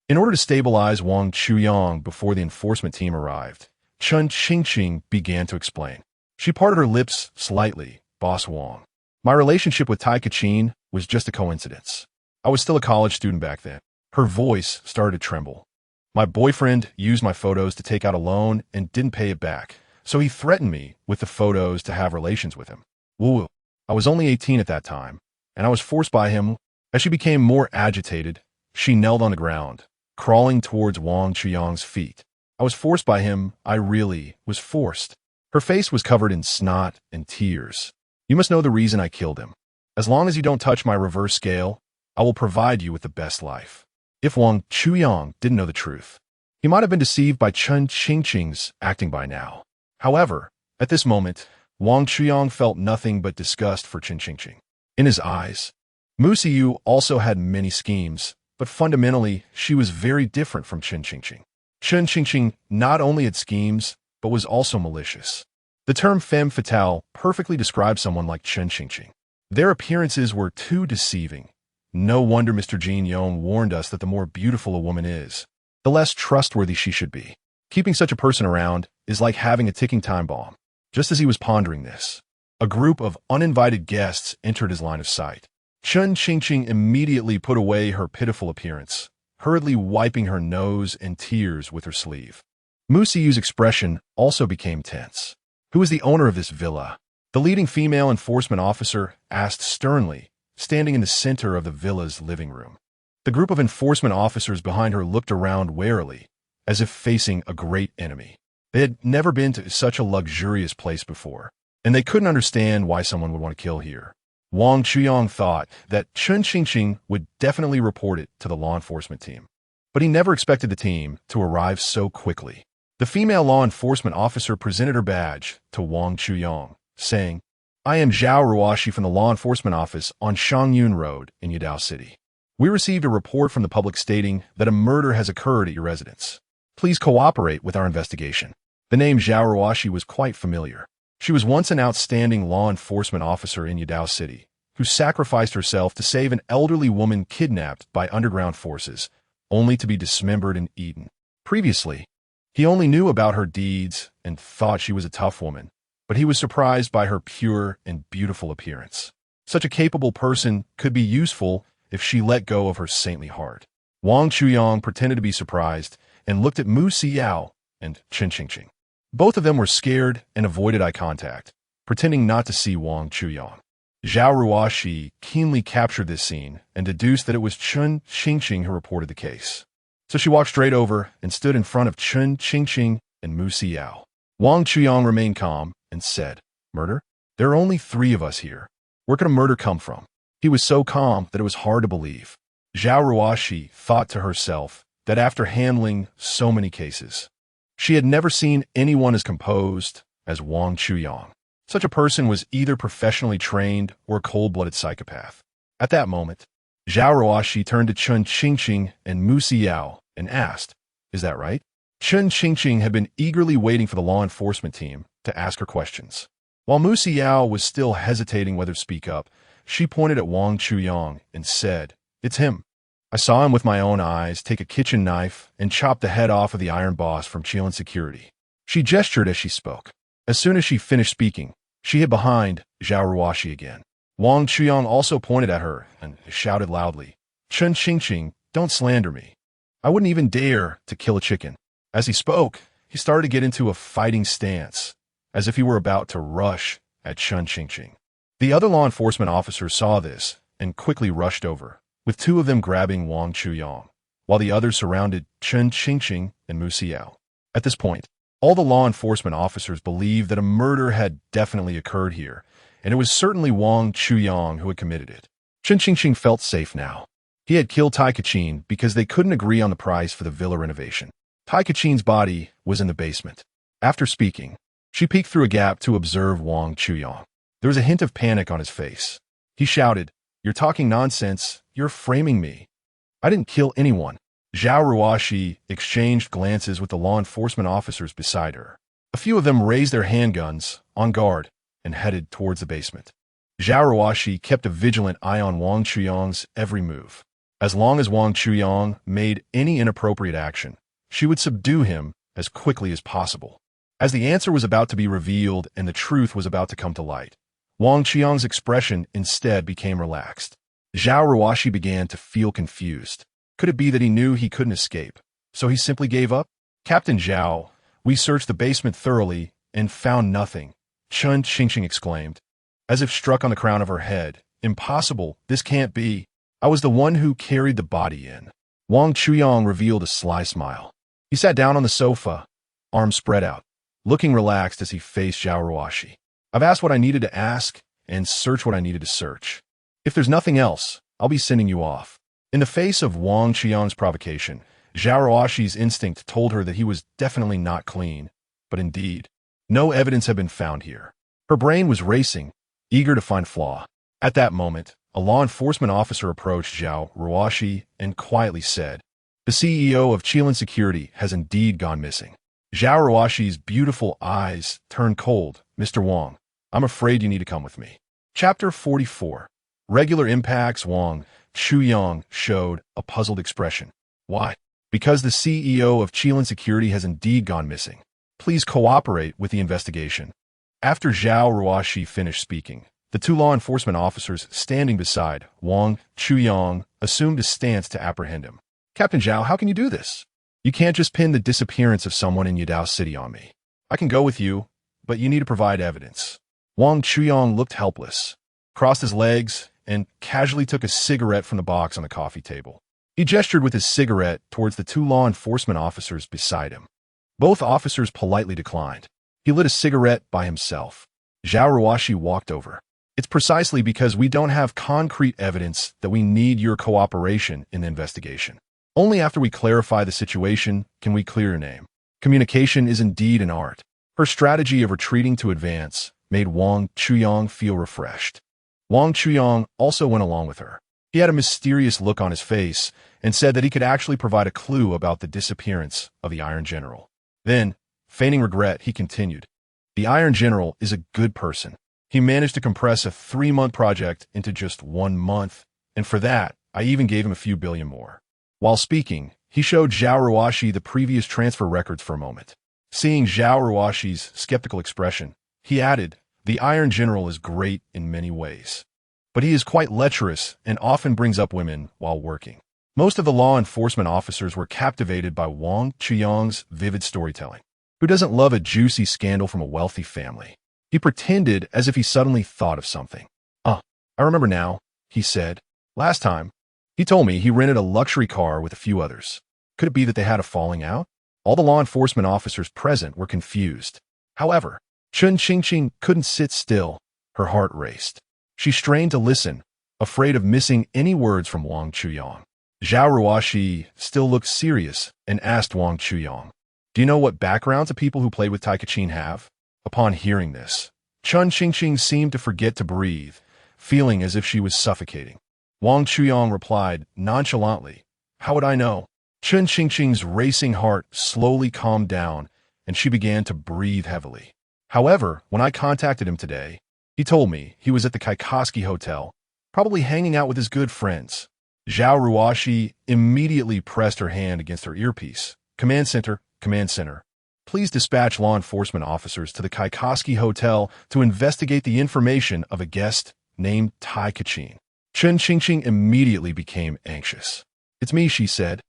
In order to stabilize Wang Chuyang before the enforcement team arrived, Chun Qingqing began to explain. She parted her lips slightly. "Boss Wang, my relationship with Tai Kachin was just a coincidence. I was still a college student back then." Her voice started to tremble. "My boyfriend used my photos to take out a loan and didn't pay it back, so he threatened me with the photos to have relations with him. Woo. I was only 18 at that time, and I was forced by him." As she became more agitated, she knelt on the ground, crawling towards Wang Chuyang's feet. "I was forced by him. I really was forced." Her face was covered in snot and tears. "You must know the reason I killed him. As long as you don't touch my reverse scale, I will provide you with the best life." If Wang Chuyang didn't know the truth, he might have been deceived by Chun Qingqing's acting by now. However, at this moment, Wang Chuyang felt nothing but disgust for Chun Qingqing. In his eyes, Mu Xiao also had many schemes, but fundamentally, she was very different from Chun Qingqing. Chun Qingqing not only had schemes, but was also malicious. The term femme fatale perfectly describes someone like Chun Qingqing. Their appearances were too deceiving. No wonder Mr. Jin Yong warned us that the more beautiful a woman is, the less trustworthy she should be. Keeping such a person around is like having a ticking time bomb. Just as he was pondering this, a group of uninvited guests entered his line of sight. Chun Qingqing immediately put away her pitiful appearance, hurriedly wiping her nose and tears with her sleeve. Mu Xiao's expression also became tense. "Who is the owner of this villa?" The leading female enforcement officer asked sternly, standing in the center of the villa's living room. The group of enforcement officers behind her looked around warily, as if facing a great enemy. They had never been to such a luxurious place before, and they couldn't understand why someone would want to kill here. Wang Chuyang thought that Chun Qingqing would definitely report it to the law enforcement team, but he never expected the team to arrive so quickly. The female law enforcement officer presented her badge to Wang Chuyang, saying, "I am Zhao Ruoshi from the law enforcement office on Shangyun Road in Yudao City. We received a report from the public stating that a murder has occurred at your residence. Please cooperate with our investigation." The name Zhao Ruoshi was quite familiar. She was once an outstanding law enforcement officer in Yudao City, who sacrificed herself to save an elderly woman kidnapped by underground forces, only to be dismembered and eaten. Previously, he only knew about her deeds and thought she was a tough woman, but he was surprised by her pure and beautiful appearance. Such a capable person could be useful if she let go of her saintly heart. Wang Chuyang pretended to be surprised and looked at Mu Xiao and Chun Qingqing. Both of them were scared and avoided eye contact, pretending not to see Wang Chuyang. Zhao Ruoshi keenly captured this scene and deduced that it was Chun Qingqing who reported the case. So she walked straight over and stood in front of Chun Qingqing and Mu Xiao. Wang Chuyang remained calm and said, "Murder? There are only 3 of us here. Where could a murder come from?" He was so calm that it was hard to believe. Zhao Ruoshi thought to herself that after handling so many cases, she had never seen anyone as composed as Wang Chuyang. Such a person was either professionally trained or a cold-blooded psychopath. At that moment, Zhao Ruoshi turned to Chun Qingqing and Mu Xiao and asked, "Is that right?" Chun Qingqing had been eagerly waiting for the law enforcement team to ask her questions. While Mu Xiao was still hesitating whether to speak up, she pointed at Wang Chuyang and said, "It's him. I saw him with my own eyes take a kitchen knife and chop the head off of the Iron Boss from Qilin Security." She gestured as she spoke. As soon as she finished speaking, she hid behind Zhao Ruoxi again. Wang Chuyang also pointed at her and shouted loudly, "Chen Qingqing, don't slander me. I wouldn't even dare to kill a chicken." As he spoke, he started to get into a fighting stance, as if he were about to rush at Chen Qingqing. The other law enforcement officers saw this and quickly rushed over, with two of them grabbing Wang Chuyang, while the others surrounded Chen Qingqing and Mu Xiao. At this point, all the law enforcement officers believed that a murder had definitely occurred here, and it was certainly Wang Chuyang who had committed it. Chen Qingqing felt safe now. He had killed Tai Kachin because they couldn't agree on the price for the villa renovation. Tai Kachin's body was in the basement. After speaking, she peeked through a gap to observe Wang Chuyang. There was a hint of panic on his face. He shouted, "You're talking nonsense. You're framing me. I didn't kill anyone." Zhao Ruoxi exchanged glances with the law enforcement officers beside her. A few of them raised their handguns, on guard, and headed towards the basement. Zhao Ruoxi kept a vigilant eye on Wang Chuyang's every move. As long as Wang Chuyang made any inappropriate action, she would subdue him as quickly as possible. As the answer was about to be revealed and the truth was about to come to light, Wang Chuyang's expression instead became relaxed. Zhao Ruoxi began to feel confused. Could it be that he knew he couldn't escape, so he simply gave up? "Captain Zhao, we searched the basement thoroughly and found nothing," Chen Qingqing exclaimed, as if struck on the crown of her head. "Impossible, this can't be. I was the one who carried the body in." Wang Chuyang revealed a sly smile. He sat down on the sofa, arms spread out, looking relaxed as he faced Zhao Ruoxi. "I've asked what I needed to ask and searched what I needed to search. If there's nothing else, I'll be sending you off." In the face of Wang Chuyang's provocation, Zhao Ruoxi's instinct told her that he was definitely not clean, but indeed, no evidence had been found here. Her brain was racing, eager to find flaw. At that moment, a law enforcement officer approached Zhao Ruoxi and quietly said, "The CEO of Qilin Security has indeed gone missing." Zhao Ruoxi's beautiful eyes turned cold. "Mr. Wang, I'm afraid you need to come with me." Chapter 44. Regular impacts. Wang Chuyang showed a puzzled expression. "Why?" "Because the CEO of Qilin Security has indeed gone missing. Please cooperate with the investigation." After Zhao Ruoxi finished speaking, the two law enforcement officers standing beside Wang Chuyang assumed a stance to apprehend him. "Captain Zhao, how can you do this? You can't just pin the disappearance of someone in Yadao City on me. I can go with you, but you need to provide evidence." Wang Chuyang looked helpless, crossed his legs, and casually took a cigarette from the box on the coffee table. He gestured with his cigarette towards the two law enforcement officers beside him. Both officers politely declined. He lit a cigarette by himself. Zhao Ruoxi walked over. "It's precisely because we don't have concrete evidence that we need your cooperation in the investigation. Only after we clarify the situation can we clear your name. Communication is indeed an art." Her strategy of retreating to advance made Wang Chuyang feel refreshed. Wang Chuyang also went along with her. He had a mysterious look on his face and said that he could actually provide a clue about the disappearance of the Iron General. Then, feigning regret, he continued, "The Iron General is a good person. He managed to compress a 3-month project into just 1 month, and for that, I even gave him a few billion more." While speaking, he showed Zhao Ruoxi the previous transfer records for a moment. Seeing Zhao Ruoxi's skeptical expression, he added, "The Iron General is great in many ways, but he is quite lecherous and often brings up women while working." Most of the law enforcement officers were captivated by Wang Chuyang's vivid storytelling. Who doesn't love a juicy scandal from a wealthy family? He pretended as if he suddenly thought of something. I remember now," he said. "Last time, he told me he rented a luxury car with a few others. Could it be that they had a falling out?" All the law enforcement officers present were confused. However, Chen Qingqing couldn't sit still. Her heart raced. She strained to listen, afraid of missing any words from Wang Chuyang. Zhao Ruoxi still looked serious and asked Wang Chuyang, "Do you know what backgrounds the people who played with Tai Kachin have?" Upon hearing this, Chen Qingqing seemed to forget to breathe, feeling as if she was suffocating. Wang Chuyang replied nonchalantly, "How would I know?" Chen Qingqing's racing heart slowly calmed down, and she began to breathe heavily. However, when I contacted him today, he told me he was at the Kaikoski Hotel, probably hanging out with his good friends. Zhao Ruoshi immediately pressed her hand against her earpiece. Command center, command center. Please dispatch law enforcement officers to the Kaikoski Hotel to investigate the information of a guest named Tai Kachin. Chen Qingqing immediately became anxious. It's me, she said,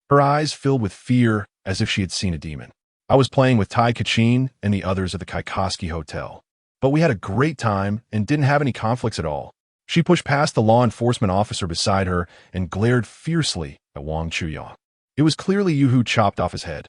her eyes filled with fear as if she had seen a demon. I was playing with Tai Kachin and the others at the Kaikoski Hotel. But we had a great time and didn't have any conflicts at all. She pushed past the law enforcement officer beside her and glared fiercely at Wang Chuyang. It was clearly you who chopped off his head.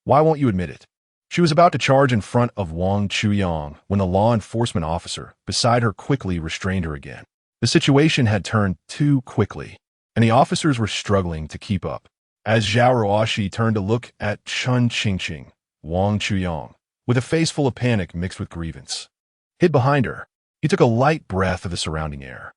Why won't you admit it? She was about to charge in front of Wang Chuyang when the law enforcement officer beside her quickly restrained her again. The situation had turned too quickly, and the officers were struggling to keep up. As Zhao Ruoshi turned to look at Chen Qingqing, Wang Chuyang, with a face full of panic mixed with grievance, hid behind her, he took a light breath of the surrounding air.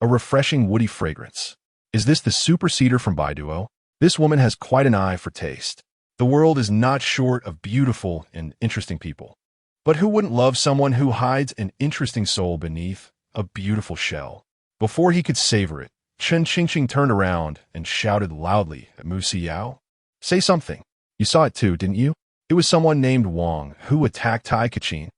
A refreshing woody fragrance. Is this the super cedar from Baiduo? This woman has quite an eye for taste. The world is not short of beautiful and interesting people. But who wouldn't love someone who hides an interesting soul beneath a beautiful shell? Before he could savor it, Chen Qingqing turned around and shouted loudly at Mu Siyao. Say something. You saw it too, didn't you? It was someone named Wang who attacked Tai Kachin.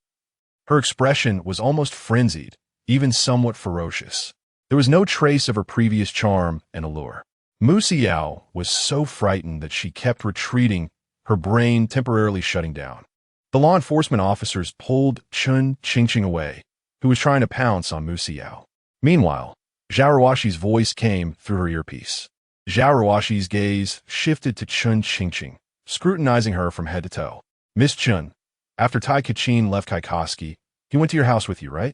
Her expression was almost frenzied, even somewhat ferocious. There was no trace of her previous charm and allure. Mu Siyao was so frightened that she kept retreating, her brain temporarily shutting down. The law enforcement officers pulled Chen Qingqing away, who was trying to pounce on Mu Siyao. Meanwhile, Zhao Ruoshi's voice came through her earpiece. Zhao Ruoshi's gaze shifted to Chen Qingqing, scrutinizing her from head to toe. Miss Chen, after Tai Kachin left Kaikoski, he went to your house with you, right?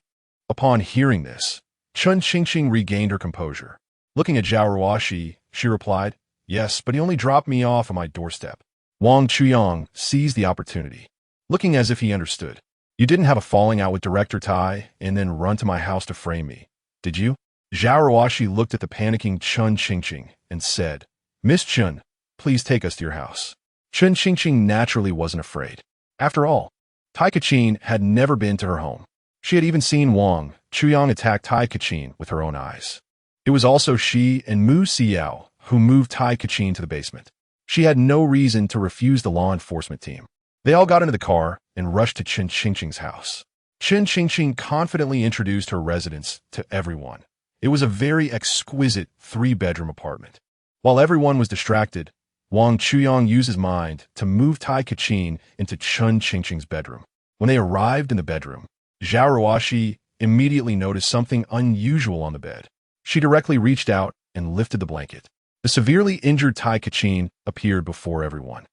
Upon hearing this, Chen Qingqing regained her composure. Looking at Zhao Ruoshi, she replied, yes, but he only dropped me off on my doorstep. Wang Chuyang seized the opportunity, looking as if he understood. You didn't have a falling out with Director Tai and then run to my house to frame me, did you? Zhao Ruoshi looked at the panicking Chen Qingqing and said, Miss Chen, please take us to your house. Chen Qingqing naturally wasn't afraid. After all, Tai Kachin had never been to her home. She had even seen Wang Chuyang attack Tai Kachin with her own eyes. It was also she and Mu Siyao who moved Tai Kachin to the basement. She had no reason to refuse the law enforcement team. They all got into the car and rushed to Chen Qingqing's house. Chen Qingqing confidently introduced her residence to everyone. It was a very exquisite 3-bedroom apartment. While everyone was distracted, Wang Chuyang used his mind to move Tai Kachin into Chen Qingqing's bedroom. When they arrived in the bedroom, Zhao Ruoshi immediately noticed something unusual on the bed. She directly reached out and lifted the blanket. The severely injured Tai Kachin appeared before everyone.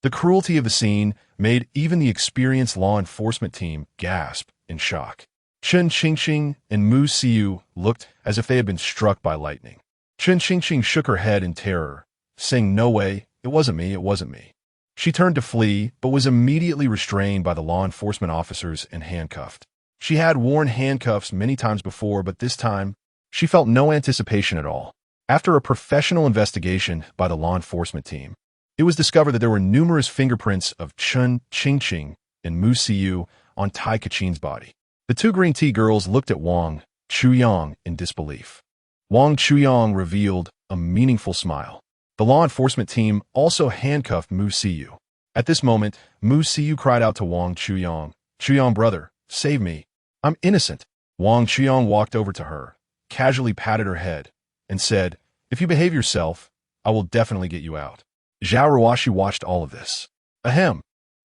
The cruelty of the scene made even the experienced law enforcement team gasp in shock. Chen Qingqing and Mu Siyu looked as if they had been struck by lightning. Chen Qingqing shook her head in terror, saying, no way, it wasn't me, it wasn't me. She turned to flee, but was immediately restrained by the law enforcement officers and handcuffed. She had worn handcuffs many times before, but this time, she felt no anticipation at all. After a professional investigation by the law enforcement team, it was discovered that there were numerous fingerprints of Chen Qingqing and Mu Siyu on Tai Kachin's body. The two green tea girls looked at Wang Chuyang in disbelief. Wang Chuyang revealed a meaningful smile. The law enforcement team also handcuffed Mu Siyu. At this moment, Mu Siyu cried out to Wang Chuyang, Chuyang brother, save me. I'm innocent. Wang Chuyang walked over to her, casually patted her head, and said, if you behave yourself, I will definitely get you out. Zhao Ruoshi watched all of this. Ahem.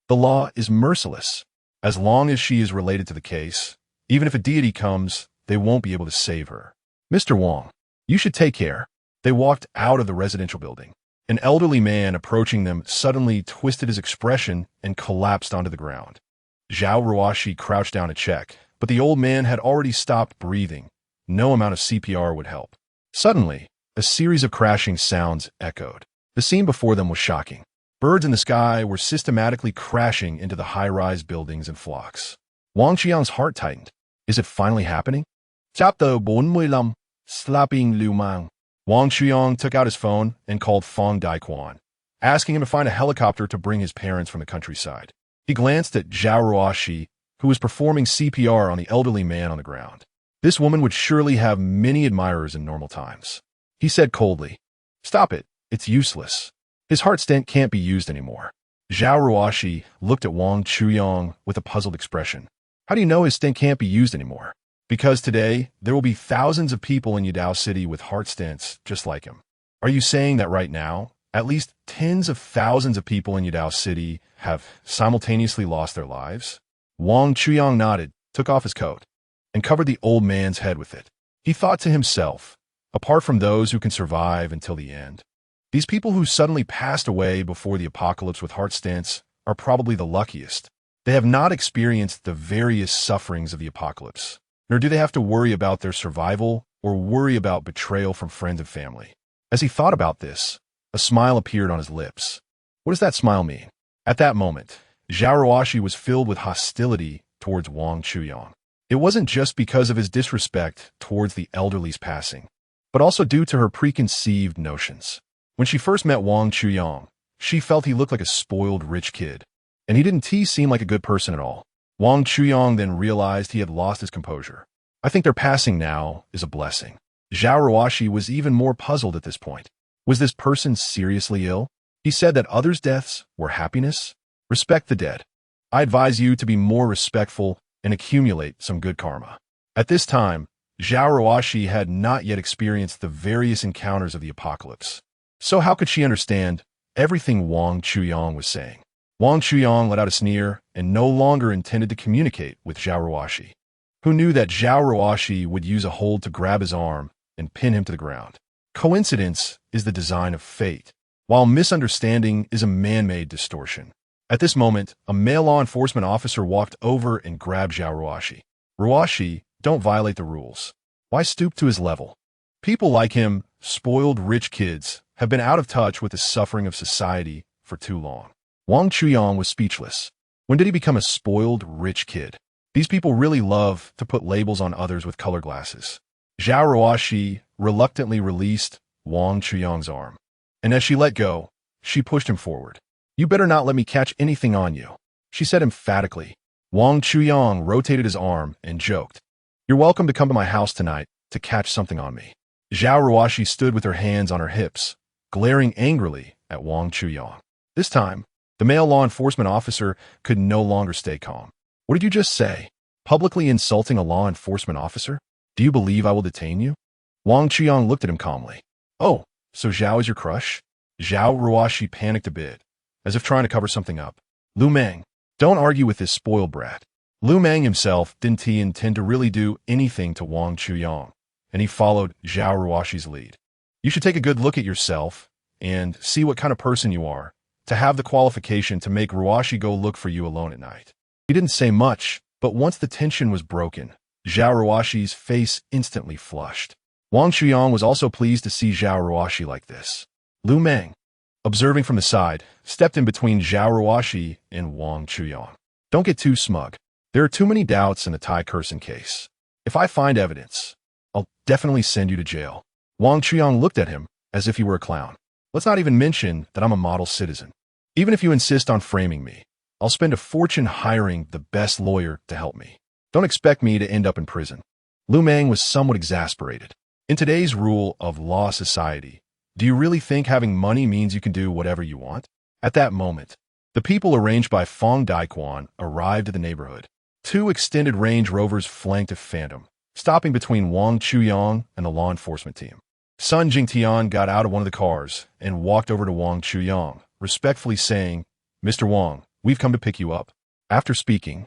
The law is merciless. As long as she is related to the case, even if a deity comes, they won't be able to save her. Mr. Wang, you should take care. They walked out of the residential building. An elderly man approaching them suddenly twisted his expression and collapsed onto the ground. Zhao Ruoshi crouched down to check, but the old man had already stopped breathing. No amount of CPR would help. Suddenly, a series of crashing sounds echoed. The scene before them was shocking. Birds in the sky were systematically crashing into the high-rise buildings in flocks. Wang Qiang's heart tightened. Is it finally happening? Chapter 45, Slapping Liu Mang. Wang Chuyang took out his phone and called Fong Daiquan, asking him to find a helicopter to bring his parents from the countryside. He glanced at Zhao Ruoshi who was performing CPR on the elderly man on the ground. This woman would surely have many admirers in normal times. He said coldly, "Stop it, it's useless. His heart stent can't be used anymore." Zhao Ruoxi looked at Wang Chuyang with a puzzled expression. "How do you know his stent can't be used anymore?" "Because today, there will be thousands of people in Yudao City with heart stents just like him." "Are you saying that right now, at least tens of thousands of people in Yudao City have simultaneously lost their lives?" Wang Chuyang nodded, took off his coat, and covered the old man's head with it. He thought to himself, apart from those who can survive until the end, these people who suddenly passed away before the apocalypse with heart stents are probably the luckiest. They have not experienced the various sufferings of the apocalypse, nor do they have to worry about their survival or worry about betrayal from friends and family. As he thought about this, a smile appeared on his lips. What does that smile mean? At that moment, Zhao Ruoxi was filled with hostility towards Wang Chuyang. It wasn't just because of his disrespect towards the elderly's passing, but also due to her preconceived notions. When she first met Wang Chuyang, she felt he looked like a spoiled rich kid, and he didn't seem like a good person at all. Wang Chuyang then realized he had lost his composure. I think their passing now is a blessing. Zhao Ruoxi was even more puzzled at this point. Was this person seriously ill? He said that others' deaths were happiness. Respect the dead. I advise you to be more respectful and accumulate some good karma. At this time, Zhao Ruoxi had not yet experienced the various encounters of the apocalypse. So how could she understand everything Wang Chuyang was saying? Wang Chuyang let out a sneer and no longer intended to communicate with Zhao Ruoxi, who knew that Zhao Ruoxi would use a hold to grab his arm and pin him to the ground. Coincidence is the design of fate, while misunderstanding is a man-made distortion. At this moment, a male law enforcement officer walked over and grabbed Zhao Ruoxi. "Ruoxi, don't violate the rules. Why stoop to his level? People like him, spoiled rich kids, have been out of touch with the suffering of society for too long." Wang Chuyang was speechless. When did he become a spoiled rich kid? These people really love to put labels on others with color glasses. Zhao Ruoxi reluctantly released Wang Chuyang's arm, and as she let go, she pushed him forward. "You better not let me catch anything on you," she said emphatically. Wang Chuyang rotated his arm and joked, "You're welcome to come to my house tonight to catch something on me." Zhao Ruoxi stood with her hands on her hips, glaring angrily at Wang Chuyang. This time, the male law enforcement officer could no longer stay calm. "What did you just say? Publicly insulting a law enforcement officer? Do you believe I will detain you?" Wang Chuyang looked at him calmly. "Oh, so Zhao is your crush?" Zhao Ruoxi panicked a bit, as if trying to cover something up. "Lu Meng, don't argue with this spoiled brat." Lu Meng himself didn't intend to really do anything to Wang Chuyang, and he followed Zhao Ruoxi's lead. "You should take a good look at yourself and see what kind of person you are to have the qualification to make Ruoxi go look for you alone at night." He didn't say much, but once the tension was broken, Zhao Ruoxi's face instantly flushed. Wang Chuyang was also pleased to see Zhao Ruoxi like this. Lu Meng, observing from the side, stepped in between Zhao Ruoxi and Wang Chuyang. "Don't get too smug. There are too many doubts in the Tai Curson case. If I find evidence, I'll definitely send you to jail." Wang Chuyang looked at him as if he were a clown. "Let's not even mention that I'm a model citizen. Even if you insist on framing me, I'll spend a fortune hiring the best lawyer to help me. Don't expect me to end up in prison." Lu Meng was somewhat exasperated. In today's rule of law society, do you really think having money means you can do whatever you want? At that moment, the people arranged by Fong Daiquan arrived at the neighborhood. Two extended Range Rovers flanked a Phantom, stopping between Wang Chuyang and the law enforcement team. Sun Jingtian got out of one of the cars and walked over to Wang Chuyang, respectfully saying, "Mr. Wang, we've come to pick you up." After speaking,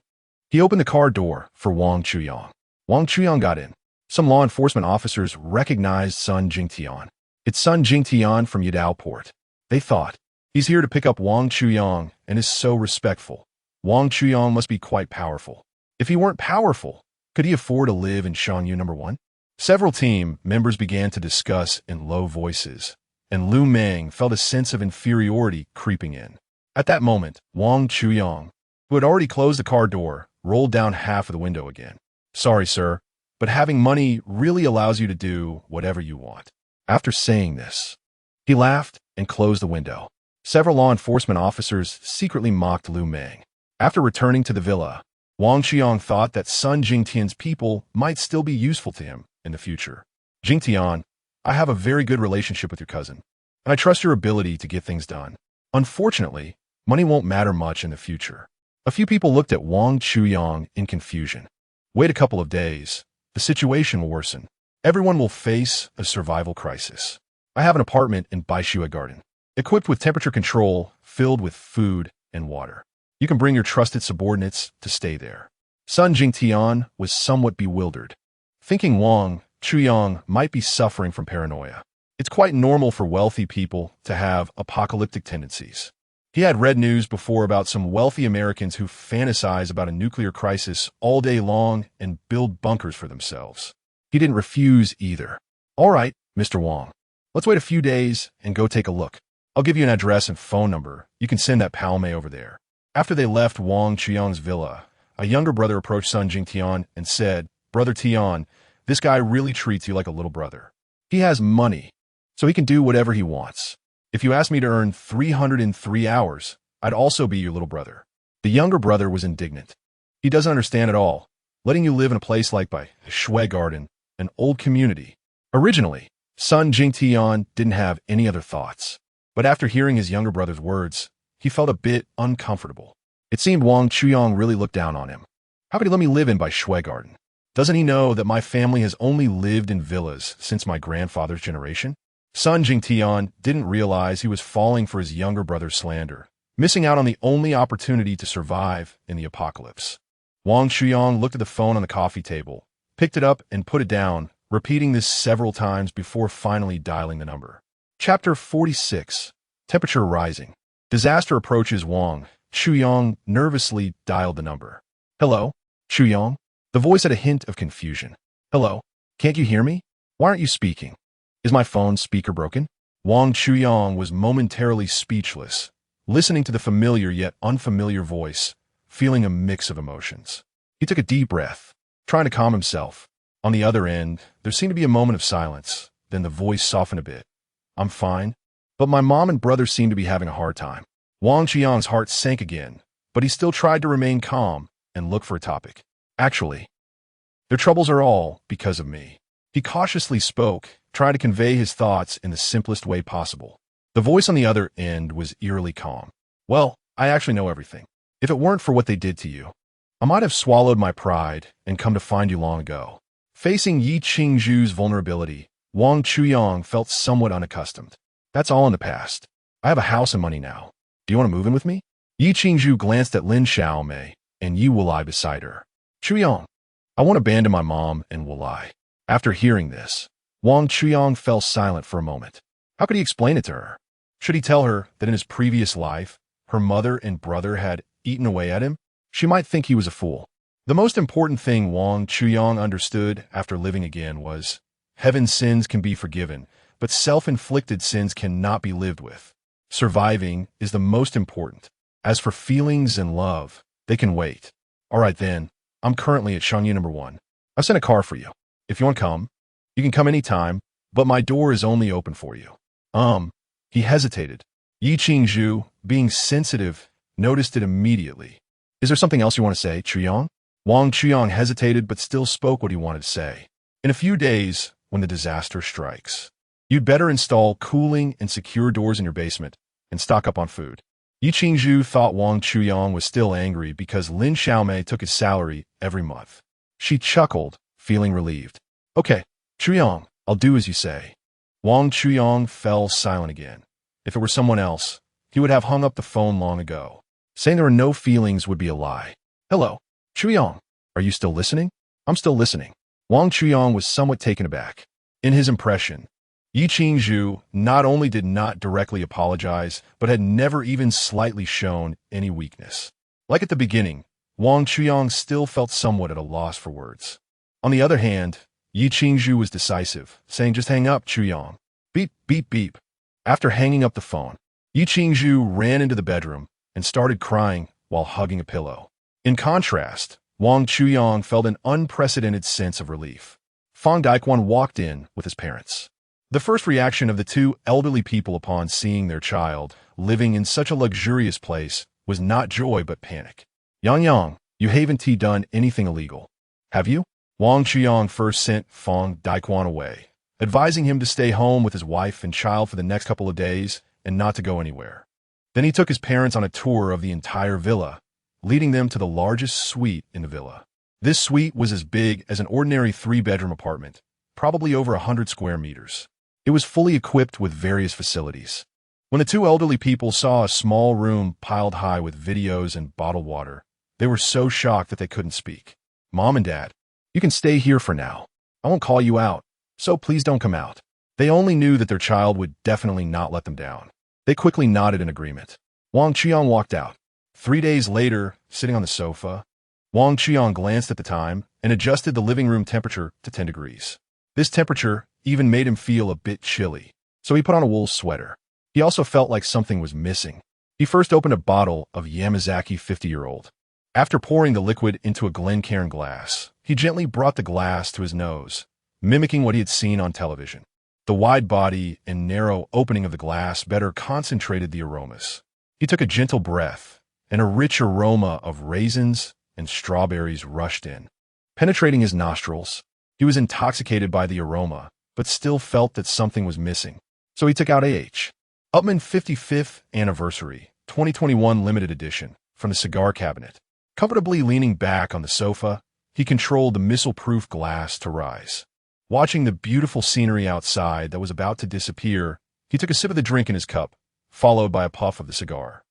he opened the car door for Wang Chuyang. Wang Chuyang got in. Some law enforcement officers recognized Sun Jingtian. "It's Sun Jingtian from Yudao Port." They thought, "He's here to pick up Wang Chuyang and is so respectful. Wang Chuyang must be quite powerful. If he weren't powerful, could he afford to live in Shangyu No. 1? Several team members began to discuss in low voices, and Lu Meng felt a sense of inferiority creeping in. At that moment, Wang Chuyang, who had already closed the car door, rolled down half of the window again. "Sorry, sir, but having money really allows you to do whatever you want." After saying this, he laughed and closed the window. Several law enforcement officers secretly mocked Lu Meng. After returning to the villa, Wang Chuyang thought that Sun Jingtian's people might still be useful to him in the future. Jingtian, I have a very good relationship with your cousin, and I trust your ability to get things done. Unfortunately, money won't matter much in the future. A few people looked at Wang Chuyang in confusion. Wait a couple of days. The situation will worsen. Everyone will face a survival crisis. I have an apartment in Baishua Garden, equipped with temperature control, filled with food and water. You can bring your trusted subordinates to stay there. Sun Jingtian was somewhat bewildered, thinking Wang Chuyang might be suffering from paranoia. It's quite normal for wealthy people to have apocalyptic tendencies. He had read news before about some wealthy Americans who fantasize about a nuclear crisis all day long and build bunkers for themselves. He didn't refuse either. All right, Mr. Wang. Let's wait a few days and go take a look. I'll give you an address and phone number. You can send that palme over there. After they left Wang Chuyang's villa, a younger brother approached Sun Jingtian and said, Brother Tian, this guy really treats you like a little brother. He has money, so he can do whatever he wants. If you asked me to earn 303 hours, I'd also be your little brother. The younger brother was indignant. He doesn't understand at all, letting you live in a place like Baishua Garden, an old community. Originally, Sun Jingtian didn't have any other thoughts, but after hearing his younger brother's words, he felt a bit uncomfortable. It seemed Wang Chuyang really looked down on him. How could he let me live in Baishua Garden? Doesn't he know that my family has only lived in villas since my grandfather's generation? Sun Jingtian didn't realize he was falling for his younger brother's slander, missing out on the only opportunity to survive in the apocalypse. Wang Chuyang looked at the phone on the coffee table, picked it up and put it down, repeating this several times before finally dialing the number. Chapter 46. Temperature Rising. Disaster approaches. Wang Chuyang nervously dialed the number. Hello, Chuyang? The voice had a hint of confusion. Hello, can't you hear me? Why aren't you speaking? Is my phone speaker broken? Wang Chuyang was momentarily speechless, listening to the familiar yet unfamiliar voice, feeling a mix of emotions. He took a deep breath, trying to calm himself. On the other end, there seemed to be a moment of silence. Then the voice softened a bit. I'm fine, but my mom and brother seem to be having a hard time. Wang Chuyang's heart sank again, but he still tried to remain calm and look for a topic. Actually, their troubles are all because of me. He cautiously spoke, trying to convey his thoughts in the simplest way possible. The voice on the other end was eerily calm. Well, I actually know everything. If it weren't for what they did to you, I might have swallowed my pride and come to find you long ago. Facing Yi Qingzhu's vulnerability, Wang Chuyang felt somewhat unaccustomed. That's all in the past. I have a house and money now. Do you want to move in with me? Yi Qingzhu glanced at Lin Xiaomei and Yi Wulai beside her. Chuyang, I won't abandon my mom and Wulai. After hearing this, Wang Chuyang fell silent for a moment. How could he explain it to her? Should he tell her that in his previous life, her mother and brother had eaten away at him? She might think he was a fool. The most important thing Wang Chuyang understood after living again was, heaven's sins can be forgiven, but self-inflicted sins cannot be lived with. Surviving is the most important. As for feelings and love, they can wait. All right then, I'm currently at Shangyu number 1. I sent a car for you. If you want to come, you can come anytime, but my door is only open for you. He hesitated. Yi Qingzhu, being sensitive, noticed it immediately. Is there something else you want to say, Chuyang? Wang Chuyang hesitated but still spoke what he wanted to say. In a few days, when the disaster strikes, you'd better install cooling and secure doors in your basement and stock up on food. Yi Qingzhu thought Wang Chuyang was still angry because Lin Xiaomei took his salary every month. She chuckled, feeling relieved. Okay, Chuyang, I'll do as you say. Wang Chuyang fell silent again. If it were someone else, he would have hung up the phone long ago. Saying there were no feelings would be a lie. Hello, Chuyang, are you still listening? I'm still listening. Wang Chuyang was somewhat taken aback. In his impression, Yi Qingzhu not only did not directly apologize, but had never even slightly shown any weakness. Like at the beginning, Wang Chuyang still felt somewhat at a loss for words. On the other hand, Yi Qingzhu was decisive, saying just hang up, Chuyang. Beep, beep, beep. After hanging up the phone, Yi Qingzhu ran into the bedroom and started crying while hugging a pillow. In contrast, Wang Chuyang felt an unprecedented sense of relief. Fang Daikuan walked in with his parents. The first reaction of the two elderly people upon seeing their child living in such a luxurious place was not joy but panic. Yang Yang, You haven't done anything illegal, have you? Wang Chuyang first sent Fang Daiguan away, advising him to stay home with his wife and child for the next couple of days and not to go anywhere. Then he took his parents on a tour of the entire villa, leading them to the largest suite in the villa. This suite was as big as an ordinary three-bedroom apartment, probably over 100 square meters. It was fully equipped with various facilities. When the two elderly people saw a small room piled high with videos and bottled water, they were so shocked that they couldn't speak. "Mom and Dad, you can stay here for now. I won't call you out, so please don't come out." They only knew that their child would definitely not let them down. They quickly nodded in agreement. Wang Chuyang walked out. 3 days later, sitting on the sofa, Wang Chuyang glanced at the time and adjusted the living room temperature to 10 degrees. This temperature even made him feel a bit chilly, so he put on a wool sweater. He also felt like something was missing. He first opened a bottle of Yamazaki 50-year-old. After pouring the liquid into a Glencairn glass, he gently brought the glass to his nose, mimicking what he had seen on television. The wide body and narrow opening of the glass better concentrated the aromas. He took a gentle breath, and a rich aroma of raisins and strawberries rushed in. Penetrating his nostrils, he was intoxicated by the aroma, but still felt that something was missing. So he took out A.H. Upmann 55th Anniversary, 2021 Limited Edition, from the cigar cabinet. Comfortably leaning back on the sofa, he controlled the missile-proof glass to rise. Watching the beautiful scenery outside that was about to disappear, he took a sip of the drink in his cup, followed by a puff of the cigar.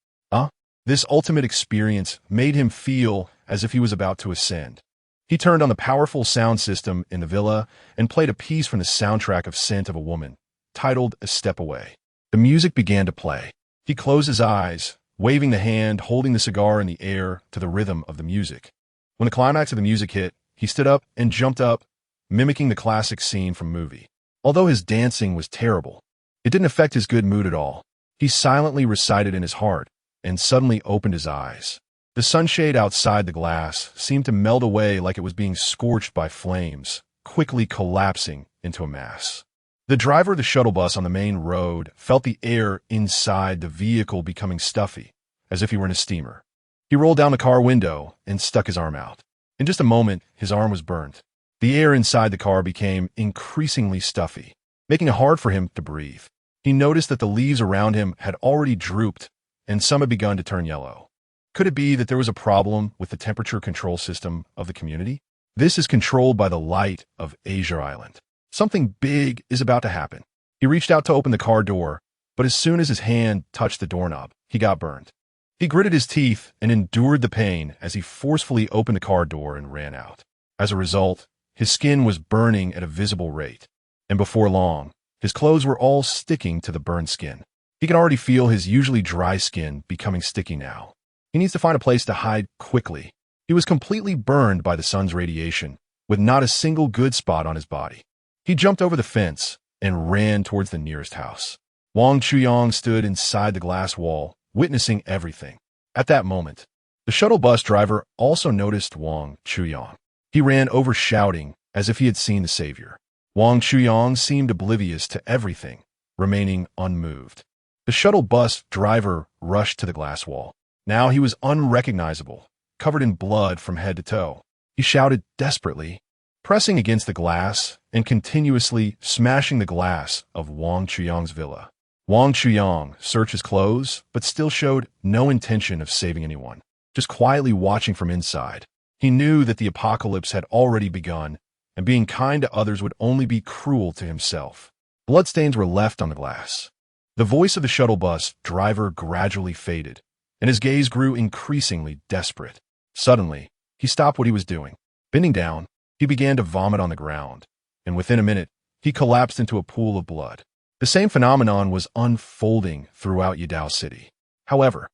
This ultimate experience made him feel as if he was about to ascend. He turned on the powerful sound system in the villa and played a piece from the soundtrack of Scent of a Woman, titled A Step Away. The music began to play. He closed his eyes, waving the hand holding the cigar in the air to the rhythm of the music. When the climax of the music hit, he stood up and jumped up, mimicking the classic scene from movie. Although his dancing was terrible, it didn't affect his good mood at all. He silently recited in his heart and suddenly opened his eyes. The sunshade outside the glass seemed to melt away like it was being scorched by flames, quickly collapsing into a mass. The driver of the shuttle bus on the main road felt the air inside the vehicle becoming stuffy, as if he were in a steamer. He rolled down the car window and stuck his arm out. In just a moment, his arm was burnt. The air inside the car became increasingly stuffy, making it hard for him to breathe. He noticed that the leaves around him had already drooped, and some had begun to turn yellow. Could it be that there was a problem with the temperature control system of the community? This is controlled by the light of Asia Island. Something big is about to happen. He reached out to open the car door, but as soon as his hand touched the doorknob, he got burned. He gritted his teeth and endured the pain as he forcefully opened the car door and ran out. As a result, his skin was burning at a visible rate, and before long, his clothes were all sticking to the burned skin. He could already feel his usually dry skin becoming sticky now. He needs to find a place to hide quickly. He was completely burned by the sun's radiation, with not a single good spot on his body. He jumped over the fence and ran towards the nearest house. Wang Chuyang stood inside the glass wall, witnessing everything. At that moment, the shuttle bus driver also noticed Wang Chuyang. He ran over shouting as if he had seen the savior. Wang Chuyang seemed oblivious to everything, remaining unmoved. The shuttle bus driver rushed to the glass wall. Now he was unrecognizable, covered in blood from head to toe. He shouted desperately, pressing against the glass and continuously smashing the glass of Wang Chuyang's villa. Wang Chuyang searched his clothes, but still showed no intention of saving anyone, just quietly watching from inside. He knew that the apocalypse had already begun, and being kind to others would only be cruel to himself. Bloodstains were left on the glass. The voice of the shuttle bus driver gradually faded, and his gaze grew increasingly desperate. Suddenly, he stopped what he was doing. Bending down, he began to vomit on the ground, and within a minute, he collapsed into a pool of blood. The same phenomenon was unfolding throughout Yadao City. However,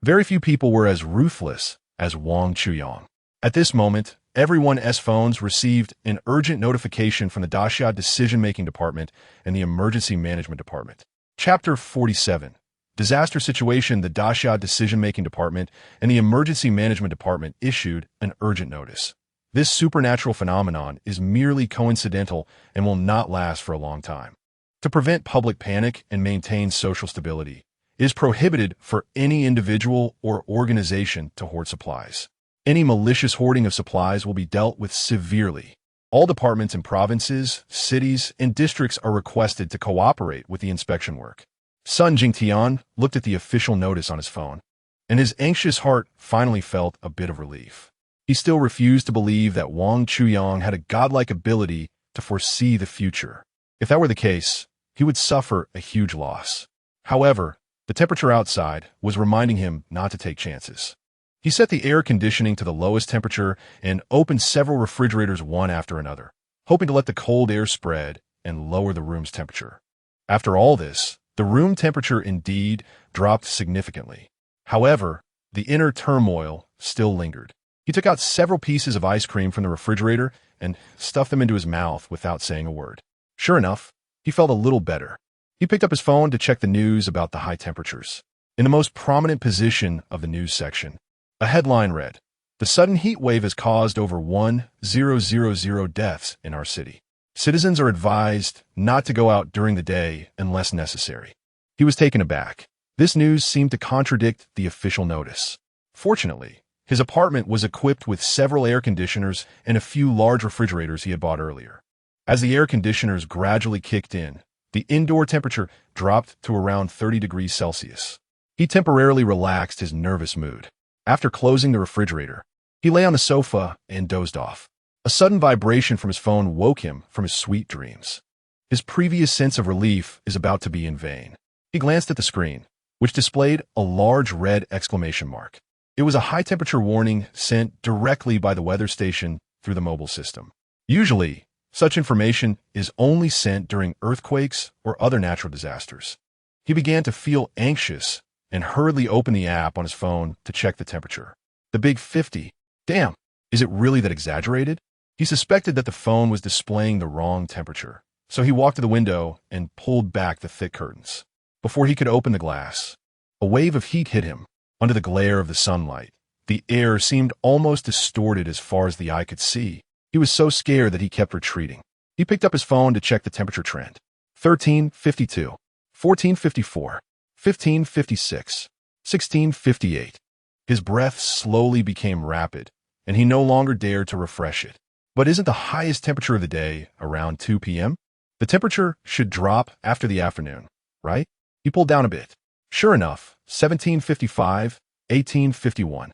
very few people were as ruthless as Wang Chuyang. At this moment, everyone's phones received an urgent notification from the Daxia Decision-Making Department and the Emergency Management Department. Chapter 47. Disaster Situation. The Daxia Decision-Making Department and the Emergency Management Department issued an urgent notice. This supernatural phenomenon is merely coincidental and will not last for a long time. To prevent public panic and maintain social stability, it is prohibited for any individual or organization to hoard supplies. Any malicious hoarding of supplies will be dealt with severely. All departments in provinces, cities, and districts are requested to cooperate with the inspection work. Sun Jingtian looked at the official notice on his phone, and his anxious heart finally felt a bit of relief. He still refused to believe that Wang Chuyang had a godlike ability to foresee the future. If that were the case, he would suffer a huge loss. However, the temperature outside was reminding him not to take chances. He set the air conditioning to the lowest temperature and opened several refrigerators one after another, hoping to let the cold air spread and lower the room's temperature. After all this, the room temperature indeed dropped significantly. However, the inner turmoil still lingered. He took out several pieces of ice cream from the refrigerator and stuffed them into his mouth without saying a word. Sure enough, he felt a little better. He picked up his phone to check the news about the high temperatures. In the most prominent position of the news section, a headline read, "The sudden heat wave has caused over 1,000 deaths in our city. Citizens are advised not to go out during the day unless necessary." He was taken aback. This news seemed to contradict the official notice. Fortunately, his apartment was equipped with several air conditioners and a few large refrigerators he had bought earlier. As the air conditioners gradually kicked in, the indoor temperature dropped to around 30 degrees Celsius. He temporarily relaxed his nervous mood. After closing the refrigerator, he lay on the sofa and dozed off. A sudden vibration from his phone woke him from his sweet dreams. His previous sense of relief is about to be in vain. He glanced at the screen, which displayed a large red exclamation mark. It was a high-temperature warning sent directly by the weather station through the mobile system. Usually, such information is only sent during earthquakes or other natural disasters. He began to feel anxious and hurriedly opened the app on his phone to check the temperature. The big 50. Damn, is it really that exaggerated? He suspected that the phone was displaying the wrong temperature, so he walked to the window and pulled back the thick curtains. Before he could open the glass, a wave of heat hit him. Under the glare of the sunlight, the air seemed almost distorted as far as the eye could see. He was so scared that he kept retreating. He picked up his phone to check the temperature trend. 1352, 1454, 1556, 1658. His breath slowly became rapid, and he no longer dared to refresh it. But isn't the highest temperature of the day around 2 p.m.? The temperature should drop after the afternoon, right? He pulled down a bit. Sure enough, 1755, 1851,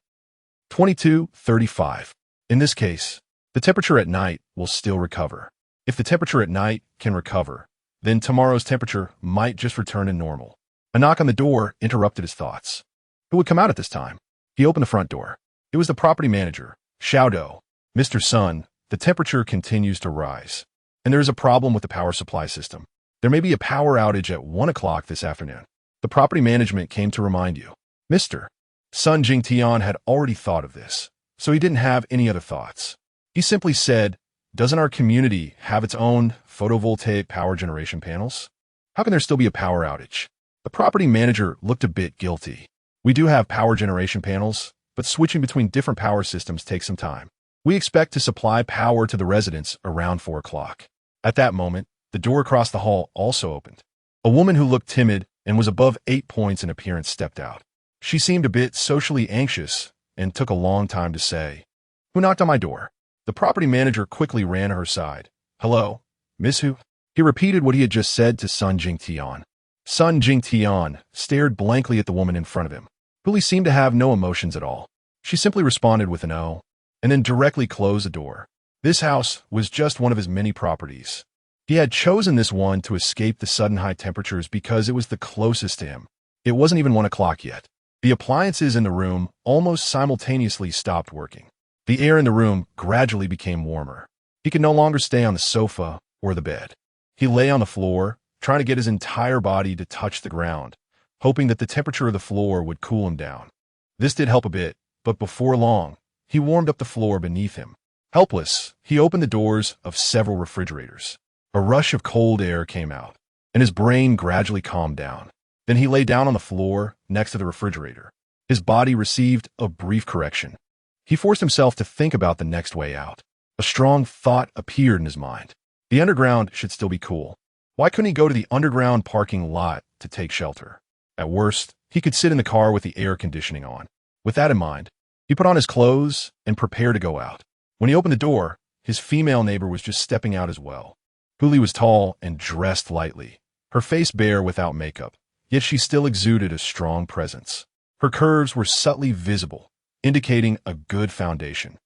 2235. In this case, the temperature at night will still recover. If the temperature at night can recover, then tomorrow's temperature might just return to normal. A knock on the door interrupted his thoughts. Who would come out at this time? He opened the front door. It was the property manager, Xiaodo. "Mr. Sun, the temperature continues to rise, and there is a problem with the power supply system. There may be a power outage at 1 o'clock this afternoon. The property management came to remind you." Mr. Sun Jingtian had already thought of this, so he didn't have any other thoughts. He simply said, "Doesn't our community have its own photovoltaic power generation panels? How can there still be a power outage?" The property manager looked a bit guilty. "We do have power generation panels, but switching between different power systems takes some time. We expect to supply power to the residents around 4 o'clock. At that moment, the door across the hall also opened. A woman who looked timid and was above 8 points in appearance stepped out. She seemed a bit socially anxious and took a long time to say, "Who knocked on my door?" The property manager quickly ran to her side. "Hello, Miss Hu?" He repeated what he had just said to Sun Jingtian. Sun Jingtian stared blankly at the woman in front of him, who seemed to have no emotions at all. She simply responded with an "oh," and then directly closed the door. This house was just one of his many properties. He had chosen this one to escape the sudden high temperatures because it was the closest to him. It wasn't even 1 o'clock yet. The appliances in the room almost simultaneously stopped working. The air in the room gradually became warmer. He could no longer stay on the sofa or the bed. He lay on the floor, trying to get his entire body to touch the ground, hoping that the temperature of the floor would cool him down. This did help a bit, but before long, he warmed up the floor beneath him. Helpless, he opened the doors of several refrigerators. A rush of cold air came out, and his brain gradually calmed down. Then he lay down on the floor next to the refrigerator. His body received a brief correction. He forced himself to think about the next way out. A strong thought appeared in his mind. The underground should still be cool. Why couldn't he go to the underground parking lot to take shelter? At worst, he could sit in the car with the air conditioning on. With that in mind, He put on his clothes and prepared to go out. When he opened the door, his female neighbor was just stepping out as well. Huli was tall and dressed lightly, her face bare without makeup, yet she still exuded a strong presence. Her curves were subtly visible, indicating a good foundation.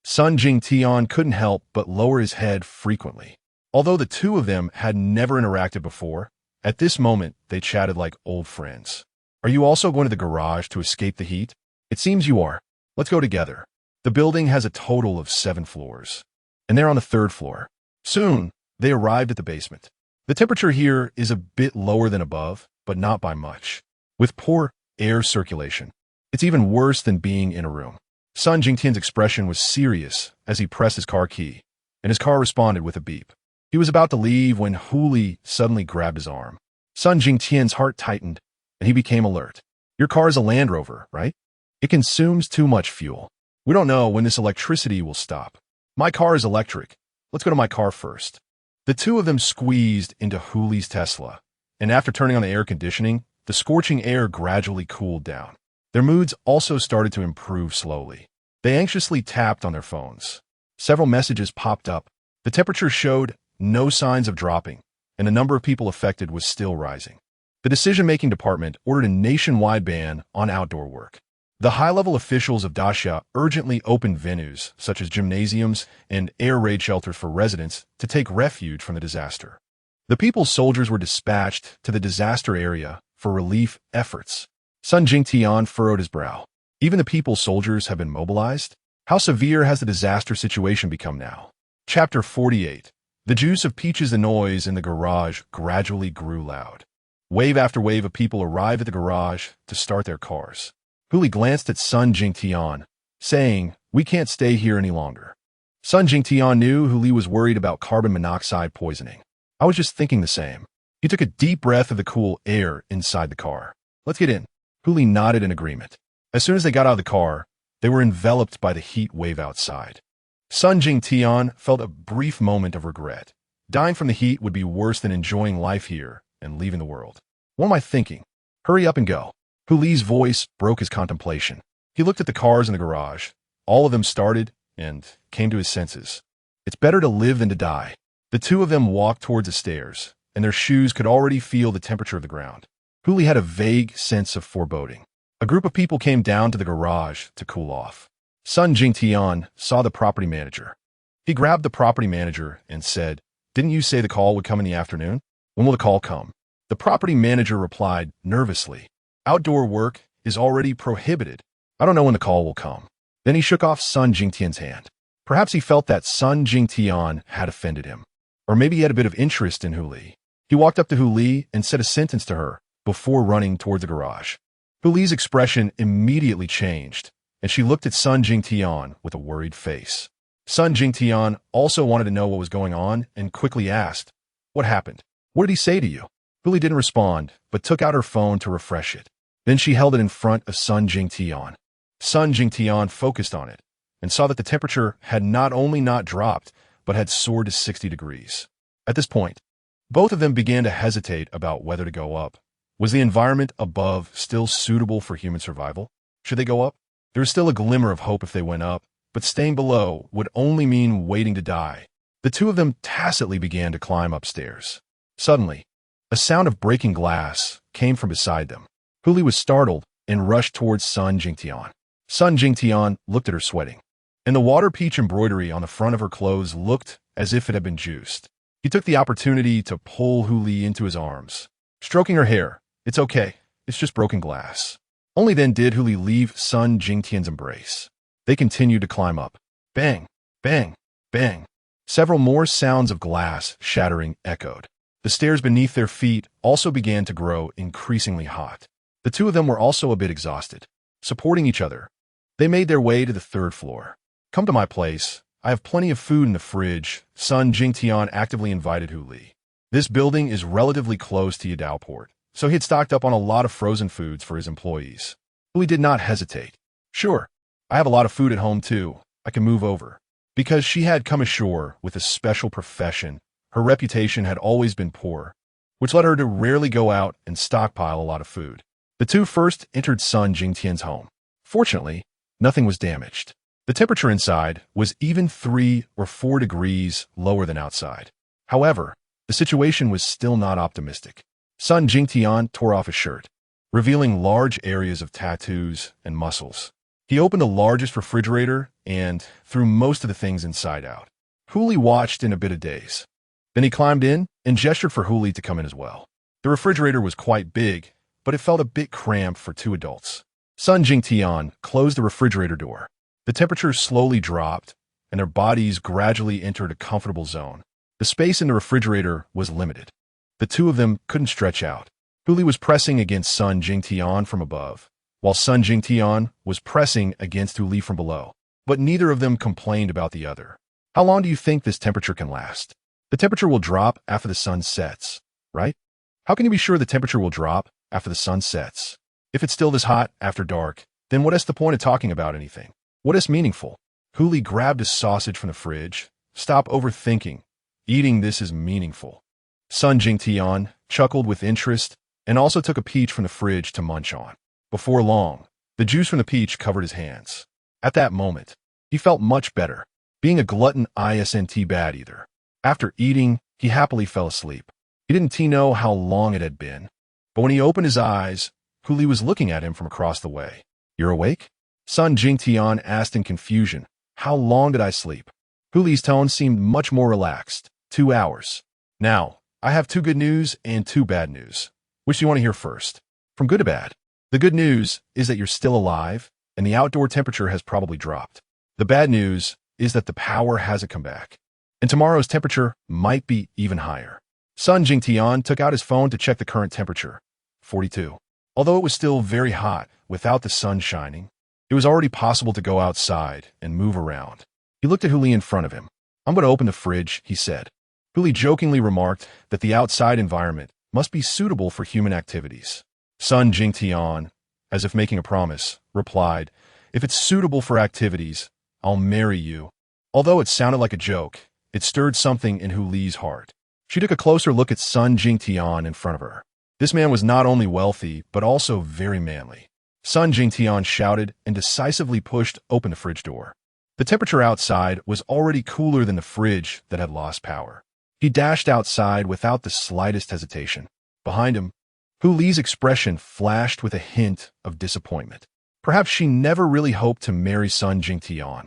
Sun Jingtian couldn't help but lower his head frequently. Although the two of them had never interacted before, at this moment they chatted like old friends. Are you also going to the garage to escape the heat? It seems you are. Let's go together. The building has a total of 7 floors, and they're on the 3rd floor. Soon, they arrived at the basement. The temperature here is a bit lower than above, but not by much. With poor air circulation, it's even worse than being in a room. Sun Jingtian's expression was serious as he pressed his car key, and his car responded with a beep. He was about to leave when Huli suddenly grabbed his arm. Sun Jingtian's heart tightened, and he became alert. Your car is a Land Rover, right? It consumes too much fuel. We don't know when this electricity will stop. My car is electric. Let's go to my car first. The two of them squeezed into Huli's Tesla, and after turning on the air conditioning, the scorching air gradually cooled down. Their moods also started to improve slowly. They anxiously tapped on their phones. Several messages popped up. The temperature showed no signs of dropping, and the number of people affected was still rising. The decision-making department ordered a nationwide ban on outdoor work. The high-level officials of Daxia urgently opened venues, such as gymnasiums and air raid shelters for residents, to take refuge from the disaster. The people's soldiers were dispatched to the disaster area for relief efforts. Sun Jingtian furrowed his brow. Even the people's soldiers have been mobilized? How severe has the disaster situation become now? Chapter 48. The juice of peaches. The noise in the garage gradually grew loud. Wave after wave of people arrived at the garage to start their cars. Huli glanced at Sun Jingtian, saying, "We can't stay here any longer." Sun Jingtian knew Huli was worried about carbon monoxide poisoning. I was just thinking the same. He took a deep breath of the cool air inside the car. Let's get in. Huli nodded in agreement. As soon as they got out of the car, they were enveloped by the heat wave outside. Sun Jingtian felt a brief moment of regret. Dying from the heat would be worse than enjoying life here and leaving the world. What am I thinking? Hurry up and go. Huli's voice broke his contemplation. He looked at the cars in the garage. All of them started and came to his senses. It's better to live than to die. The two of them walked towards the stairs, and their shoes could already feel the temperature of the ground. Huli had a vague sense of foreboding. A group of people came down to the garage to cool off. Sun Jingtian saw the property manager. He grabbed the property manager and said, "Didn't you say the call would come in the afternoon? When will the call come?" The property manager replied nervously, "Outdoor work is already prohibited. I don't know when the call will come." Then he shook off Sun Jingtian's hand. Perhaps he felt that Sun Jingtian had offended him. Or maybe he had a bit of interest in Huli. He walked up to Huli and said a sentence to her before running towards the garage. Huli's expression immediately changed, and she looked at Sun Jingtian with a worried face. Sun Jingtian also wanted to know what was going on and quickly asked, "What happened? What did he say to you?" Huli didn't respond, but took out her phone to refresh it. Then she held it in front of Sun Jingtian. Sun Jingtian focused on it and saw that the temperature had not only not dropped, but had soared to 60 degrees. At this point, both of them began to hesitate about whether to go up. Was the environment above still suitable for human survival? Should they go up? There was still a glimmer of hope if they went up, but staying below would only mean waiting to die. The two of them tacitly began to climb upstairs. Suddenly, a sound of breaking glass came from beside them. Huli was startled and rushed towards Sun Jingtian. Sun Jingtian looked at her sweating, and the water peach embroidery on the front of her clothes looked as if it had been juiced. He took the opportunity to pull Huli into his arms, stroking her hair. "It's okay. It's just broken glass." Only then did Huli leave Sun Jingtian's embrace. They continued to climb up. Bang, bang, bang. Several more sounds of glass shattering echoed. The stairs beneath their feet also began to grow increasingly hot. The two of them were also a bit exhausted. Supporting each other, they made their way to the 3rd floor. "Come to my place. I have plenty of food in the fridge," Sun Jingtian actively invited Huli. This building is relatively close to Yadaoport, so he had stocked up on a lot of frozen foods for his employees. Huli did not hesitate. "Sure, I have a lot of food at home too. I can move over." Because she had come ashore with a special profession, her reputation had always been poor, which led her to rarely go out and stockpile a lot of food. The two first entered Sun Jingtian's home. Fortunately, Nothing was damaged. The temperature inside was even 3 or 4 degrees lower than outside. However, the situation was still not optimistic. Sun Jingtian tore off his shirt, revealing large areas of tattoos and muscles. He opened the largest refrigerator and threw most of the things inside out. Huli watched in a bit of daze. Then he climbed in and gestured for Huli to come in as well. The refrigerator was quite big, but it felt a bit cramped for 2 adults. Sun Jingtian closed the refrigerator door. The temperature slowly dropped, and their bodies gradually entered a comfortable zone. The space in the refrigerator was limited. The two of them couldn't stretch out. Huli was pressing against Sun Jingtian from above, while Sun Jingtian was pressing against Huli from below. But neither of them complained about the other. How long do you think this temperature can last? The temperature will drop after the sun sets, right? How can you be sure the temperature will drop after the sun sets? If it's still this hot after dark, then what is the point of talking about anything? What is meaningful? Huli grabbed a sausage from the fridge. Stop overthinking. Eating this is meaningful. Sun Jingtian chuckled with interest and also took a peach from the fridge to munch on. Before long, the juice from the peach covered his hands. At that moment, he felt much better. Being a glutton isn't bad either. After eating, he happily fell asleep. He didn't know how long it had been, but when he opened his eyes, Huli was looking at him from across the way. You're awake? Sun Jingtian asked in confusion. How long did I sleep? Huli's tone seemed much more relaxed. 2 hours. Now, I have 2 good news and 2 bad news. Which do you want to hear first? From good to bad. The good news is that you're still alive, and the outdoor temperature has probably dropped. The bad news is that the power hasn't come back, and tomorrow's temperature might be even higher. Sun Jingtian took out his phone to check the current temperature. 42. Although it was still very hot without the sun shining, it was already possible to go outside and move around. He looked at Huli in front of him. I'm going to open the fridge, he said. Huli jokingly remarked that the outside environment must be suitable for human activities. Sun Jingtian, as if making a promise, replied, if it's suitable for activities, I'll marry you. Although it sounded like a joke, it stirred something in Huli's heart. She took a closer look at Sun Jingtian in front of her. This man was not only wealthy, but also very manly. Sun Jingtian shouted and decisively pushed open the fridge door. The temperature outside was already cooler than the fridge that had lost power. He dashed outside without the slightest hesitation. Behind him, Huli's expression flashed with a hint of disappointment. Perhaps she never really hoped to marry Sun Jingtian.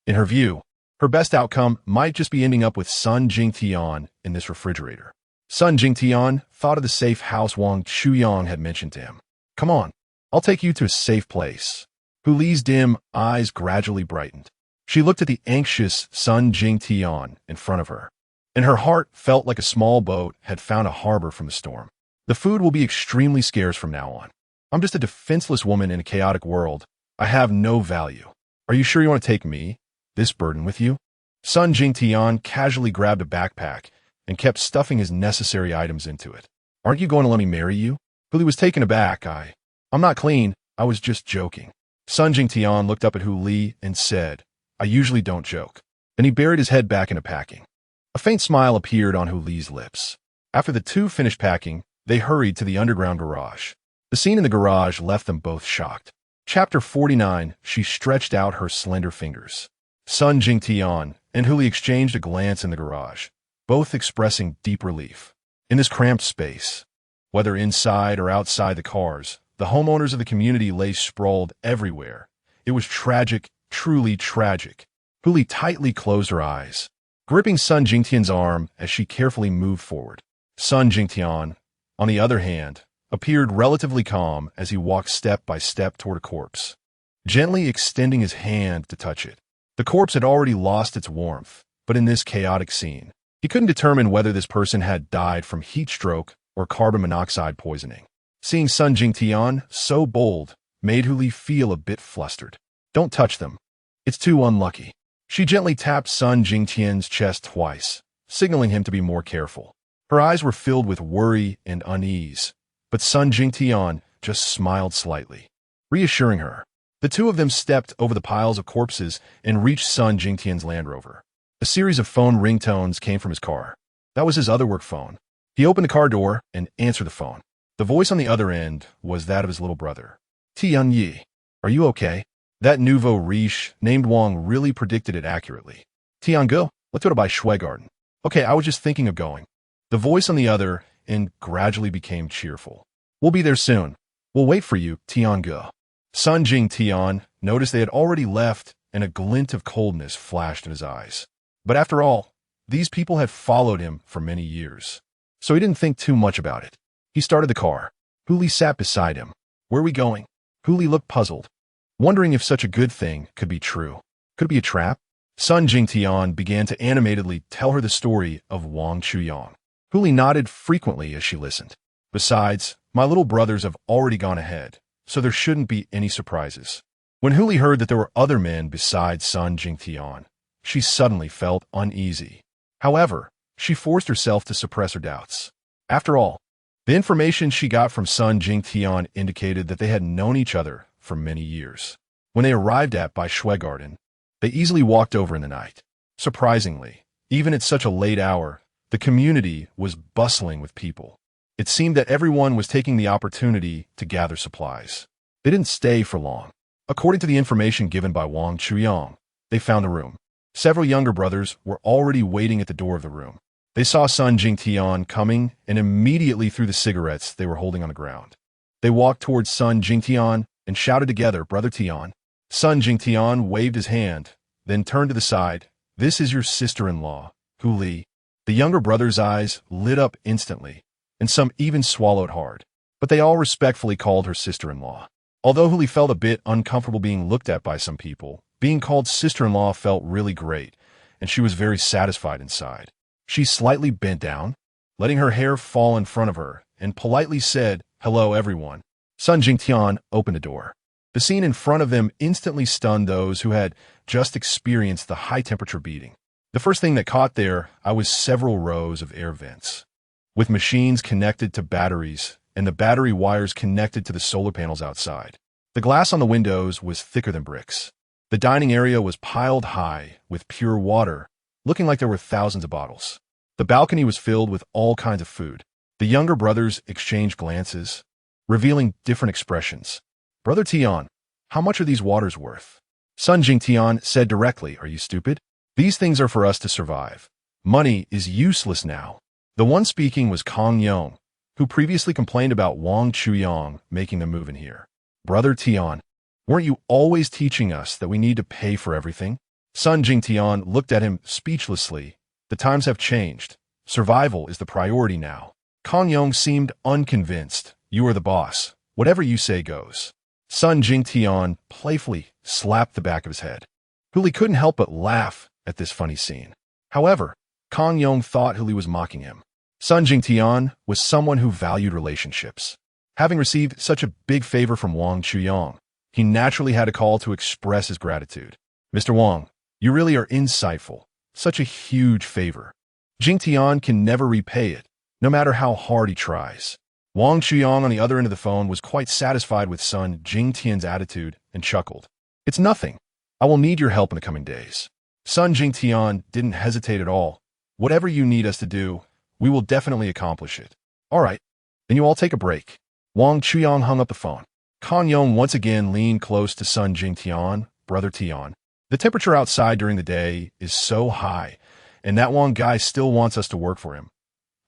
In her view, her best outcome might just be ending up with Sun Jingtian in this refrigerator. Sun Jingtian thought of the safe house Wang Chuyang had mentioned to him. Come on, I'll take you to a safe place. Huli's dim eyes gradually brightened. She looked at the anxious Sun Jingtian in front of her, and her heart felt like a small boat had found a harbor from the storm. The food will be extremely scarce from now on. I'm just a defenseless woman in a chaotic world. I have no value. Are you sure you want to take me, this burden, with you? Sun Jingtian casually grabbed a backpack and kept stuffing his necessary items into it. Aren't you going to let me marry you? Huli was taken aback. I'm not clean. I was just joking. Sun Jingtian looked up at Huli and said, I usually don't joke. Then he buried his head back into packing. A faint smile appeared on Huli's lips. After the two finished packing, they hurried to the underground garage. The scene in the garage left them both shocked. Chapter 49, she stretched out her slender fingers. Sun Jingtian and Huli exchanged a glance in the garage, both expressing deep relief. In this cramped space, whether inside or outside the cars, the homeowners of the community lay sprawled everywhere. It was tragic, truly tragic. Huli tightly closed her eyes, gripping Sun Jingtian's arm as she carefully moved forward. Sun Jingtian, on the other hand, appeared relatively calm as he walked step by step toward a corpse, gently extending his hand to touch it. The corpse had already lost its warmth, but in this chaotic scene, he couldn't determine whether this person had died from heat stroke or carbon monoxide poisoning. Seeing Sun Jingtian so bold made Huli feel a bit flustered. Don't touch them. It's too unlucky. She gently tapped Sun Jingtian's chest twice, signaling him to be more careful. Her eyes were filled with worry and unease, but Sun Jingtian just smiled slightly, reassuring her. The two of them stepped over the piles of corpses and reached Sun Jingtian's Land Rover. A series of phone ringtones came from his car. That was his other work phone. He opened the car door and answered the phone. The voice on the other end was that of his little brother. Tian Yi, are you okay? That nouveau riche named Wang really predicted it accurately. Tiango, let's go to buy Schwegarten. Okay, I was just thinking of going. The voice on the other end gradually became cheerful. We'll be there soon. We'll wait for you, Tiango. Sun Jingtian noticed they had already left, and a glint of coldness flashed in his eyes. But after all, these people had followed him for many years, so he didn't think too much about it. He started the car. Huli sat beside him. Where are we going? Huli looked puzzled, wondering if such a good thing could be true. Could it be a trap? Sun Jingtian began to animatedly tell her the story of Wang Chuyang. Huli nodded frequently as she listened. Besides, my little brothers have already gone ahead, so there shouldn't be any surprises. When Huli heard that there were other men besides Sun Jingtian, she suddenly felt uneasy. However, she forced herself to suppress her doubts. After all, the information she got from Sun Jingtian indicated that they had known each other for many years. When they arrived at by Schwegarten, they easily walked over in the night. Surprisingly, even at such a late hour, the community was bustling with people. It seemed that everyone was taking the opportunity to gather supplies. They didn't stay for long. According to the information given by Wang Chuyang, they found a room. Several younger brothers were already waiting at the door of the room. They saw Sun Jingtian coming and immediately threw the cigarettes they were holding on the ground. They walked towards Sun Jingtian and shouted together, "Brother Tian." Sun Jingtian waved his hand, then turned to the side. "This is your sister-in-law, Huli." The younger brother's eyes lit up instantly, and some even swallowed hard. But they all respectfully called her sister-in-law. Although Huli felt a bit uncomfortable being looked at by some people, being called sister-in-law felt really great, and she was very satisfied inside. She slightly bent down, letting her hair fall in front of her, and politely said, "Hello, everyone." Sun Jingtian opened a door. The scene in front of them instantly stunned those who had just experienced the high-temperature beating. The first thing that caught their eye was several rows of air vents, with machines connected to batteries and the battery wires connected to the solar panels outside. The glass on the windows was thicker than bricks. The dining area was piled high with pure water, looking like there were thousands of bottles. The balcony was filled with all kinds of food. The younger brothers exchanged glances, revealing different expressions. "Brother Tian, how much are these waters worth?" Sun Jingtian said directly, "Are you stupid? These things are for us to survive. Money is useless now." The one speaking was Kong Yong, who previously complained about Wang Chuyang making them move in here. "Brother Tian, weren't you always teaching us that we need to pay for everything?" Sun Jingtian looked at him speechlessly. "The times have changed. Survival is the priority now." Kong Yong seemed unconvinced. "You are the boss. Whatever you say goes." Sun Jingtian playfully slapped the back of his head. Huli couldn't help but laugh at this funny scene. However, Kong Yong thought Huli was mocking him. Sun Jingtian was someone who valued relationships. Having received such a big favor from Wang Chuyang, he naturally had a call to express his gratitude. "Mr. Wang, you really are insightful. Such a huge favor. Jingtian can never repay it, no matter how hard he tries." Wang Chuyang on the other end of the phone was quite satisfied with Sun Jingtian's attitude and chuckled. "It's nothing. I will need your help in the coming days." Sun Jingtian didn't hesitate at all. "Whatever you need us to do, we will definitely accomplish it." "All right, then you all take a break." Wang Chuyang hung up the phone. Kong Yong once again leaned close to Sun Jingtian. "Brother Tian, the temperature outside during the day is so high, and that one guy still wants us to work for him.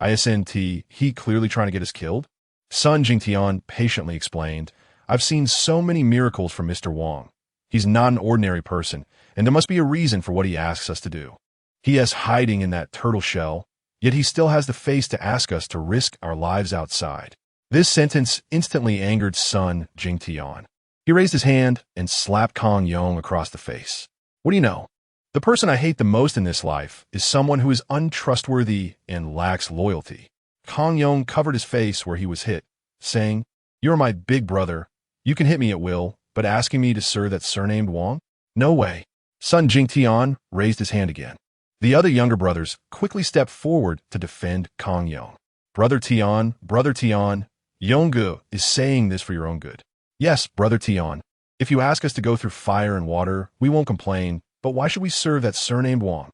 Isn't he clearly trying to get us killed?" Sun Jingtian patiently explained, "I've seen so many miracles from Mr. Wang. He's not an ordinary person, and there must be a reason for what he asks us to do. He is hiding in that turtle shell, yet he still has the face to ask us to risk our lives outside." This sentence instantly angered Sun Jingtian. He raised his hand and slapped Kong Yong across the face. "What do you know? The person I hate the most in this life is someone who is untrustworthy and lacks loyalty." Kong Yong covered his face where he was hit, saying, "You're my big brother. You can hit me at will, but asking me to serve that surnamed Wang? No way." Sun Jingtian raised his hand again. The other younger brothers quickly stepped forward to defend Kong Yong. Brother Tian, Yonggu is saying this for your own good." "Yes, Brother Tian. If you ask us to go through fire and water, we won't complain, but why should we serve that surnamed Wang?"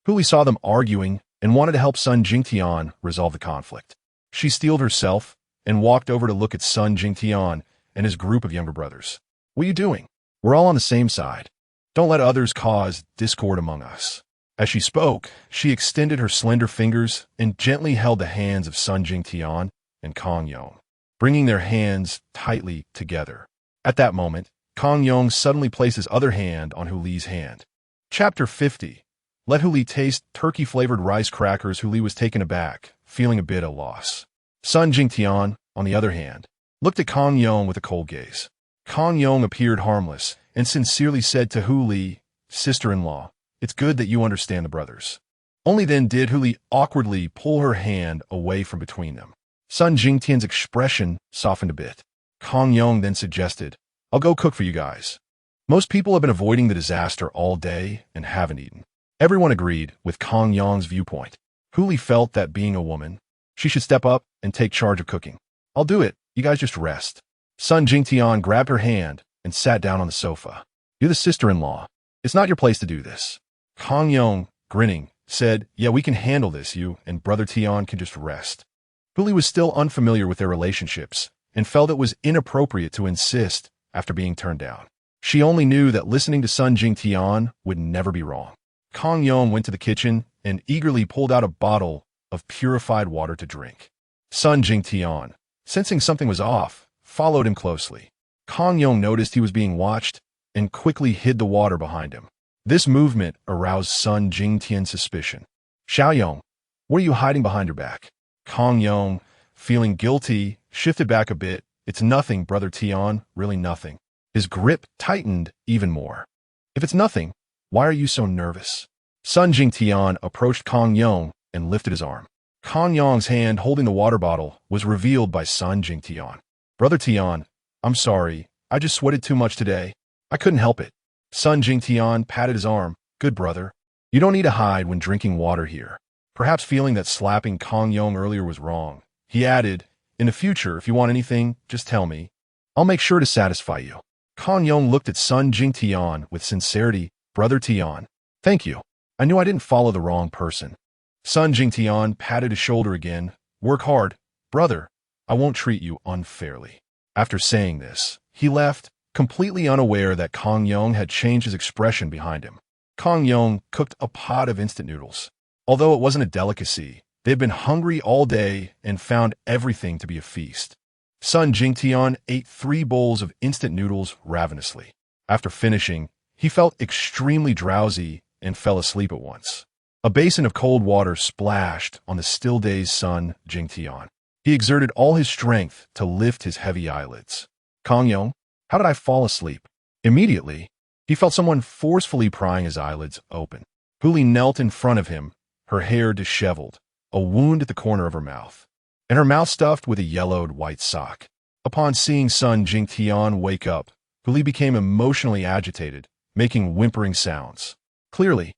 Huli saw them arguing and wanted to help Sun Jingtian resolve the conflict. She steeled herself and walked over to look at Sun Jingtian and his group of younger brothers. "What are you doing? We're all on the same side. Don't let others cause discord among us." As she spoke, she extended her slender fingers and gently held the hands of Sun Jingtian and Kong Yong, bringing their hands tightly together. At that moment, Kong Yong suddenly placed his other hand on Hu Li's hand. Chapter 50. Let Hu Li taste turkey-flavored rice crackers. Hu Li was taken aback, feeling a bit at a loss. Sun Jingtian, on the other hand, looked at Kong Yong with a cold gaze. Kong Yong appeared harmless and sincerely said to Hu Li, "Sister-in-law, it's good that you understand the brothers." Only then did Hu Li awkwardly pull her hand away from between them. Sun Jingtian's expression softened a bit. Kong Yong then suggested, "I'll go cook for you guys. Most people have been avoiding the disaster all day and haven't eaten." Everyone agreed with Kong Yong's viewpoint. Hu Li felt that being a woman, she should step up and take charge of cooking. "I'll do it. You guys just rest." Sun Jingtian grabbed her hand and sat down on the sofa. "You're the sister-in-law. It's not your place to do this." Kong Yong, grinning, said, "Yeah, we can handle this. You and Brother Tian can just rest." Hu Li was still unfamiliar with their relationships and felt it was inappropriate to insist after being turned down. She only knew that listening to Sun Jingtian would never be wrong. Kong Yong went to the kitchen and eagerly pulled out a bottle of purified water to drink. Sun Jingtian, sensing something was off, followed him closely. Kong Yong noticed he was being watched and quickly hid the water behind him. This movement aroused Sun Jingtian's suspicion. "Xiaoyong, what are you hiding behind your back?" Kong Yong, feeling guilty, shifted back a bit. "It's nothing, Brother Tian, really nothing." His grip tightened even more. "If it's nothing, why are you so nervous?" Sun Jingtian approached Kong Yong and lifted his arm. Kong Yong's hand holding the water bottle was revealed by Sun Jingtian. "Brother Tian, I'm sorry. I just sweated too much today. I couldn't help it." Sun Jingtian patted his arm. "Good brother. You don't need to hide when drinking water here." Perhaps feeling that slapping Kong Yong earlier was wrong, he added, "In the future, if you want anything, just tell me. I'll make sure to satisfy you." Kong Yong looked at Sun Jingtian with sincerity. "Brother Tian, thank you. I knew I didn't follow the wrong person." Sun Jingtian patted his shoulder again. "Work hard, brother. I won't treat you unfairly." After saying this, he left, completely unaware that Kong Yong had changed his expression behind him. Kong Yong cooked a pot of instant noodles. Although it wasn't a delicacy, they had been hungry all day and found everything to be a feast. Sun Jingtian ate 3 bowls of instant noodles ravenously. After finishing, he felt extremely drowsy and fell asleep at once. A basin of cold water splashed on the still-dazed Sun Jingtian. He exerted all his strength to lift his heavy eyelids. "Kong Yong, how did I fall asleep?" Immediately, he felt someone forcefully prying his eyelids open. Hu Li knelt in front of him, her hair disheveled, a wound at the corner of her mouth, and her mouth stuffed with a yellowed white sock. Upon seeing Sun Jingtian wake up, Hu Li became emotionally agitated, making whimpering sounds. Clearly,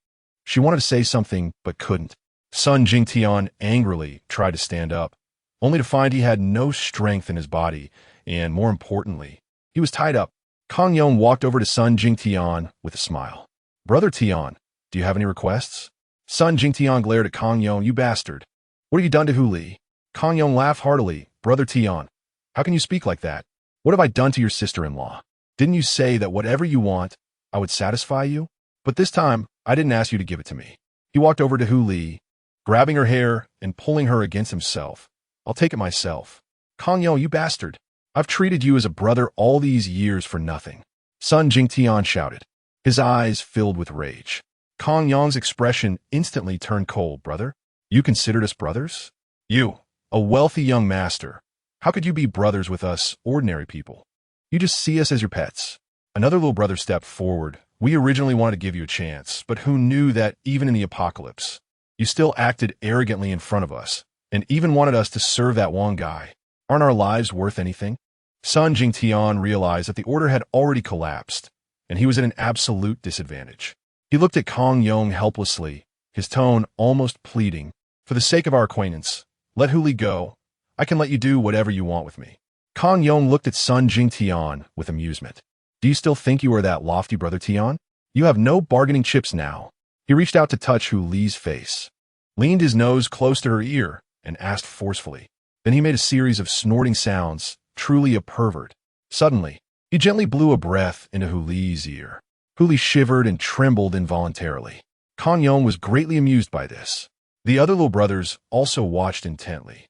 she wanted to say something but couldn't. Sun Jingtian angrily tried to stand up, only to find he had no strength in his body, and more importantly, he was tied up. Kong Yong walked over to Sun Jingtian with a smile. "Brother Tian, do you have any requests?" Sun Jingtian glared at Kong Yong. "You bastard. What have you done to Hu Li?" Kong Yong laughed heartily. "Brother Tian, how can you speak like that? What have I done to your sister-in-law? Didn't you say that whatever you want, I would satisfy you? But this time, I didn't ask you to give it to me." He walked over to Hu Li, grabbing her hair and pulling her against himself. "I'll take it myself." "Kong Yong, you bastard. I've treated you as a brother all these years for nothing." Sun Jingtian shouted, his eyes filled with rage. Kong Yong's expression instantly turned cold. "Brother? You considered us brothers? You, a wealthy young master. How could you be brothers with us, ordinary people? You just see us as your pets." Another little brother stepped forward. "We originally wanted to give you a chance, but who knew that even in the apocalypse, you still acted arrogantly in front of us, and even wanted us to serve that one guy. Aren't our lives worth anything?" Sun Jingtian realized that the order had already collapsed, and he was at an absolute disadvantage. He looked at Kong Yong helplessly, his tone almost pleading. "For the sake of our acquaintance, let Hu Li go. I can let you do whatever you want with me." Kong Yong looked at Sun Jingtian with amusement. "Do you still think you are that lofty, Brother Tian? You have no bargaining chips now." He reached out to touch Hu Li's face, leaned his nose close to her ear, and asked forcefully. Then he made a series of snorting sounds, truly a pervert. Suddenly, he He gently blew a breath into Hu Li's ear. Hu Li shivered and trembled involuntarily. Kan Yong was greatly amused by this. The other little brothers also watched intently.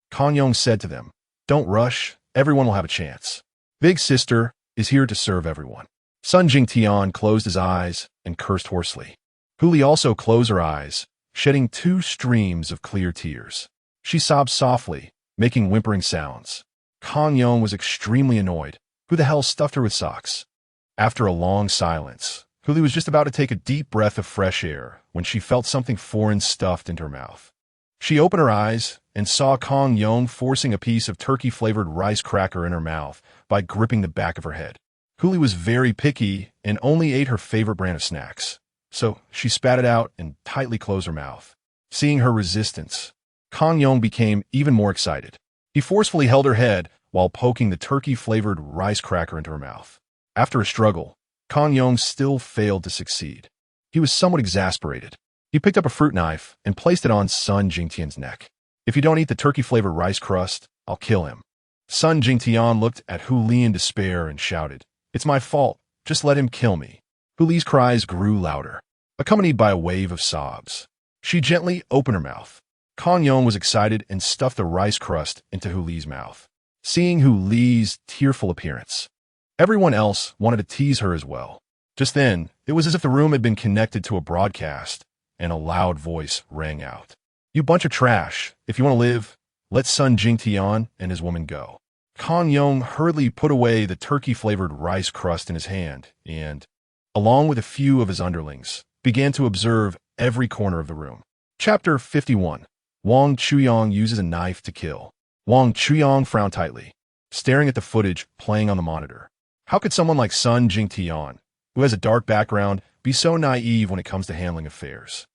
Kan Yong said to them, "Don't rush, everyone will have a chance. Big sister is here to serve everyone." Sun Jingtian closed his eyes and cursed hoarsely. Hu Li also closed her eyes, shedding 2 streams of clear tears. She sobbed softly, making whimpering sounds. Kan Yong was extremely annoyed. Who the hell stuffed her with socks? After a long silence, Hu Li was just about to take a deep breath of fresh air when she felt something foreign stuffed into her mouth. She opened her eyes and saw Kan Yong forcing a piece of turkey-flavored rice cracker in her mouth by gripping the back of her head. Hu Li was very picky and only ate her favorite brand of snacks, so she spat it out and tightly closed her mouth. Seeing her resistance, Kan Yong became even more excited. He forcefully held her head while poking the turkey-flavored rice cracker into her mouth. After a struggle, Kan Yong still failed to succeed. He was somewhat exasperated. He picked up a fruit knife and placed it on Sun Jingtian's neck. "If you don't eat the turkey-flavored rice crust, I'll kill him." Sun Jingtian looked at Hu Li in despair and shouted, "It's my fault. Just let him kill me." Hu Li's cries grew louder, accompanied by a wave of sobs. She gently opened her mouth. Kan Yong was excited and stuffed the rice crust into Hu Li's mouth. Seeing Hu Li's tearful appearance, everyone else wanted to tease her as well. Just then, it was as if the room had been connected to a broadcast, and a loud voice rang out. "You bunch of trash. If you want to live, let Sun Jingtian and his woman go." Kan Yong hurriedly put away the turkey-flavored rice crust in his hand and, along with a few of his underlings, began to observe every corner of the room. Chapter 51. Wang Chuyang uses a knife to kill. Wang Chuyang frowned tightly, staring at the footage playing on the monitor. How could someone like Sun Jingtian, who has a dark background, be so naive when it comes to handling affairs?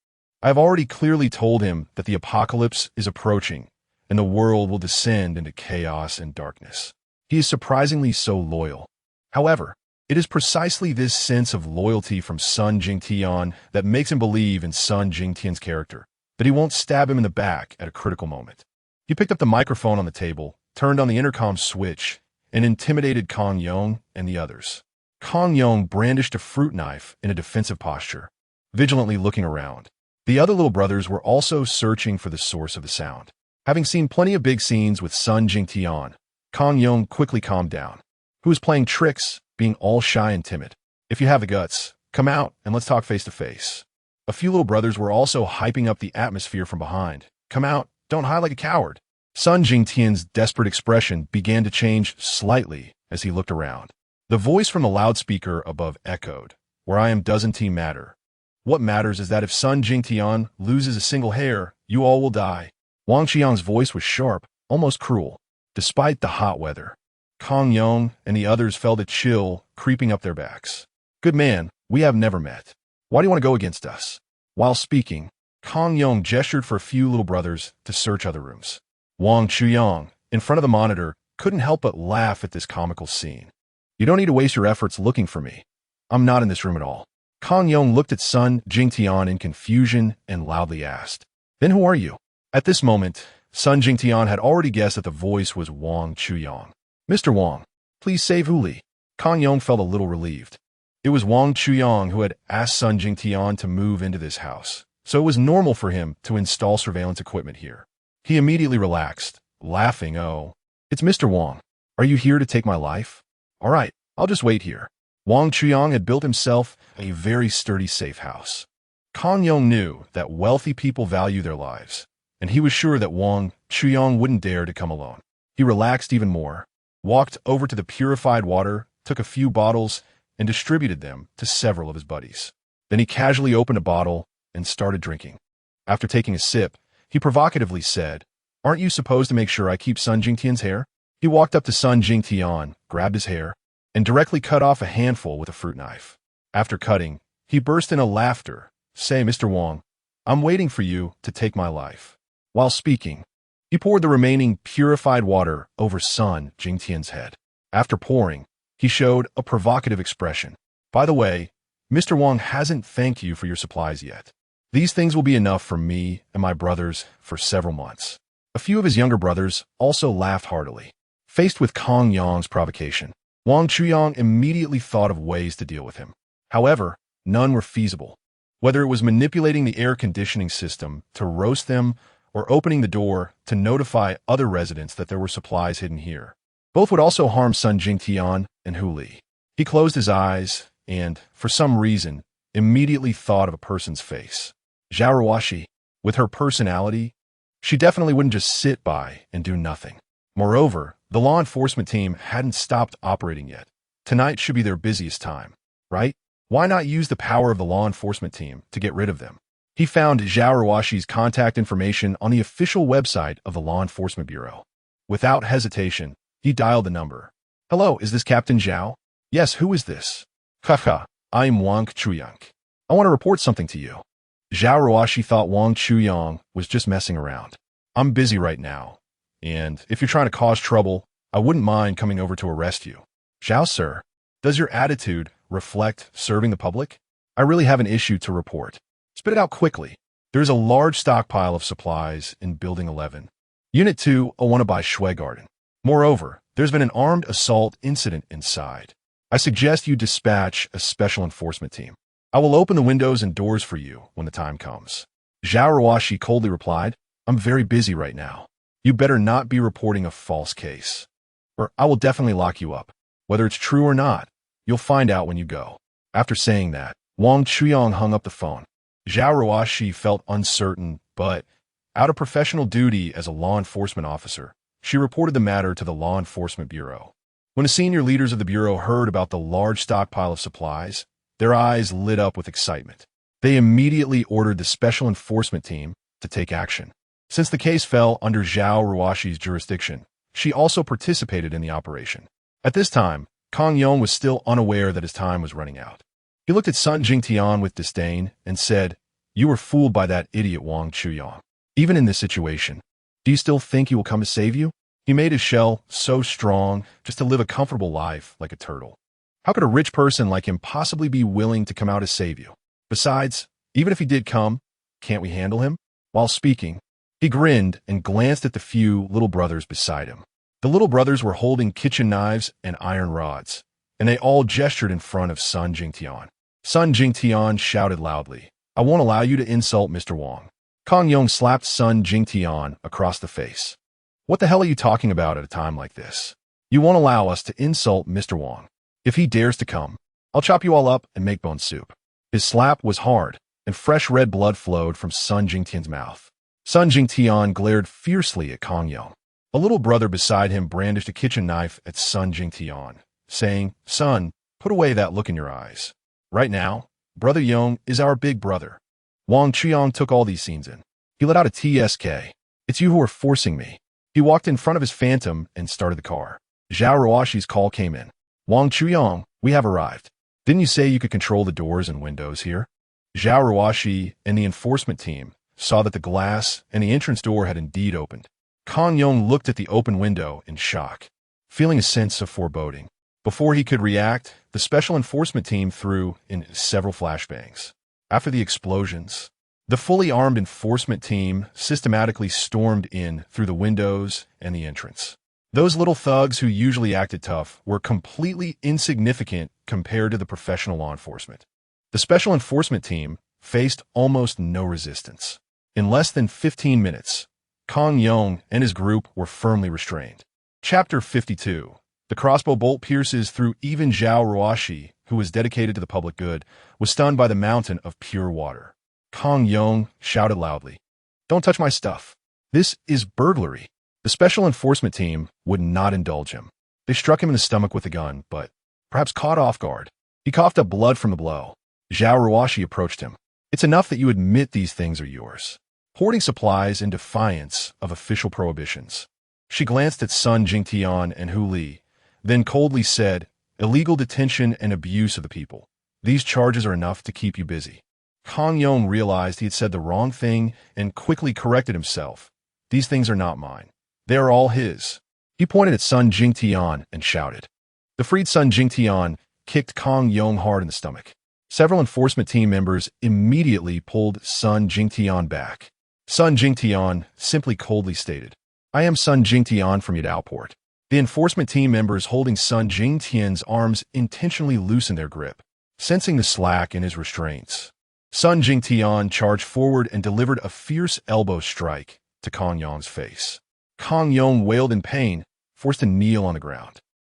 I have already clearly told him that the apocalypse is approaching and the world will descend into chaos and darkness. He is surprisingly so loyal. However, it is precisely this sense of loyalty from Sun Jingtian that makes him believe in Sun Jingtian's character, that he won't stab him in the back at a critical moment. He picked up the microphone on the table, turned on the intercom switch, and intimidated Kan Yong and the others. Kan Yong brandished a fruit knife in a defensive posture, vigilantly looking around. The other little brothers were also searching for the source of the sound. Having seen plenty of big scenes with Sun Jingtian, Kan Yong quickly calmed down. Who was playing tricks, being all shy and timid? "If you have the guts, come out and let's talk face to face." A few little brothers were also hyping up the atmosphere from behind. "Come out, don't hide like a coward." Sun Jingtian's desperate expression began to change slightly as he looked around. The voice from the loudspeaker above echoed, "Where I am doesn't matter. What matters is that if Sun Jingtian loses a single hair, you all will die." Wang Chuyang's voice was sharp, almost cruel. Despite the hot weather, Kan Yong and the others felt a chill creeping up their backs. "Good man, we have never met. Why do you want to go against us?" While speaking, Kan Yong gestured for a few little brothers to search other rooms. Wang Chuyang, in front of the monitor, couldn't help but laugh at this comical scene. "You don't need to waste your efforts looking for me. I'm not in this room at all." Kan Yong looked at Sun Jingtian in confusion and loudly asked, "Then who are you?" At this moment, Sun Jingtian had already guessed that the voice was Wang Chuyang. "Mr. Wang, please save Hu Li." Kan Yong felt a little relieved. It was Wang Chuyang who had asked Sun Jingtian to move into this house, so it was normal for him to install surveillance equipment here. He immediately relaxed, laughing, "Oh, it's Mr. Wang. Are you here to take my life? All right, I'll just wait here." Wang Chuyang had built himself a very sturdy safe house. Kan Yong knew that wealthy people value their lives, and he was sure that Wang Chuyang wouldn't dare to come alone. He relaxed even more, walked over to the purified water, took a few bottles, and distributed them to several of his buddies. Then he casually opened a bottle and started drinking. After taking a sip, he provocatively said, "Aren't you supposed to make sure I keep Sun Jingtian's hair?" He walked up to Sun Jingtian, grabbed his hair, and directly cut off a handful with a fruit knife. After cutting, he burst into laughter. "Say, Mr. Wang, I'm waiting for you to take my life." While speaking, he poured the remaining purified water over Sun Jingtian's head. After pouring, he showed a provocative expression. "By the way, Mr. Wang hasn't thanked you for your supplies yet. These things will be enough for me and my brothers for several months." A few of his younger brothers also laughed heartily. Faced with Kan Yong's provocation, Wang Chuyang immediately thought of ways to deal with him. However, none were feasible. Whether it was manipulating the air conditioning system to roast them or opening the door to notify other residents that there were supplies hidden here. Both would also harm Sun Jingtian and Hu Li. He closed his eyes and, for some reason, immediately thought of a person's face. Zhao Ruoxi, with her personality, she definitely wouldn't just sit by and do nothing. Moreover, the law enforcement team hadn't stopped operating yet. Tonight should be their busiest time, right? Why not use the power of the law enforcement team to get rid of them? He found Zhao Ruoxi's contact information on the official website of the Law Enforcement Bureau. Without hesitation, he dialed the number. Hello, is this Captain Zhao? Yes, who is this? Haha, I'm Wang Chuyang. I want to report something to you. Zhao Ruoxi thought Wang Chuyang was just messing around. I'm busy right now, and if you're trying to cause trouble, I wouldn't mind coming over to arrest you. Zhao, sir, does your attitude reflect serving the public? I really have an issue to report. Spit it out quickly. There's a large stockpile of supplies in Building 11. Unit 2, Owannabai Shui Garden. Moreover, there's been an armed assault incident inside. I suggest you dispatch a special enforcement team. I will open the windows and doors for you when the time comes. Zhao Ruoxi coldly replied, I'm very busy right now. You better not be reporting a false case, or I will definitely lock you up. Whether it's true or not, you'll find out when you go. After saying that, Wang Chuyang hung up the phone. Zhao Ruoxi felt uncertain, but out of professional duty as a law enforcement officer, she reported the matter to the Law Enforcement Bureau. When the senior leaders of the Bureau heard about the large stockpile of supplies, their eyes lit up with excitement. They immediately ordered the Special Enforcement Team to take action. Since the case fell under Zhao Ruoxi's jurisdiction, she also participated in the operation. At this time, Kang Yong was still unaware that his time was running out. He looked at Sun Jingtian with disdain and said, You were fooled by that idiot Wang Chuyang. Even in this situation, do you still think he will come to save you? He made his shell so strong just to live a comfortable life like a turtle. How could a rich person like him possibly be willing to come out to save you? Besides, even if he did come, can't we handle him? While speaking, he grinned and glanced at the few little brothers beside him. The little brothers were holding kitchen knives and iron rods, and they all gestured in front of Sun Jingtian. Sun Jingtian shouted loudly, I won't allow you to insult Mr. Wang. Kang Yong slapped Sun Jingtian across the face. What the hell are you talking about at a time like this? You won't allow us to insult Mr. Wang. If he dares to come, I'll chop you all up and make bone soup. His slap was hard, and fresh red blood flowed from Sun Jingtian's mouth. Sun Jingtian glared fiercely at Kang Yong. A little brother beside him brandished a kitchen knife at Sun Jingtian, saying, Son, put away that look in your eyes. Right now, Brother Yong is our big brother. Wang Chuyang took all these scenes in. He let out a TSK. It's you who are forcing me. He walked in front of his phantom and started the car. Zhao Ruoxi's call came in. Wang Chuyang, we have arrived. Didn't you say you could control the doors and windows here? Zhao Ruoxi and the enforcement team saw that the glass and the entrance door had indeed opened. Kang Yong looked at the open window in shock, feeling a sense of foreboding. Before he could react, the special enforcement team threw in several flashbangs. After the explosions, the fully armed enforcement team systematically stormed in through the windows and the entrance. Those little thugs who usually acted tough were completely insignificant compared to the professional law enforcement. The special enforcement team faced almost no resistance. In less than 15 minutes, Kang Yong and his group were firmly restrained. Chapter 52. The crossbow bolt pierces through even Zhao Ruoxi, who was dedicated to the public good, was stunned by the mountain of pure water. Kang Yong shouted loudly, Don't touch my stuff. This is burglary. The special enforcement team would not indulge him. They struck him in the stomach with a gun, but perhaps caught off guard. He coughed up blood from the blow. Zhao Ruoxi approached him. It's enough that you admit these things are yours. Hoarding supplies in defiance of official prohibitions. She glanced at Sun Jingtian and Hu Li, then coldly said, Illegal detention and abuse of the people. These charges are enough to keep you busy. Kang Yong realized he had said the wrong thing and quickly corrected himself. These things are not mine. They are all his. He pointed at Sun Jingtian and shouted. The freed Sun Jingtian kicked Kang Yong hard in the stomach. Several enforcement team members immediately pulled Sun Jingtian back. Sun Jingtian simply coldly stated, I am Sun Jingtian from Yadaoport. The enforcement team members holding Sun Jingtian's arms intentionally loosened their grip, sensing the slack in his restraints. Sun Jingtian charged forward and delivered a fierce elbow strike to Kong Yong's face. Kong Yong wailed in pain, forced to kneel on the ground.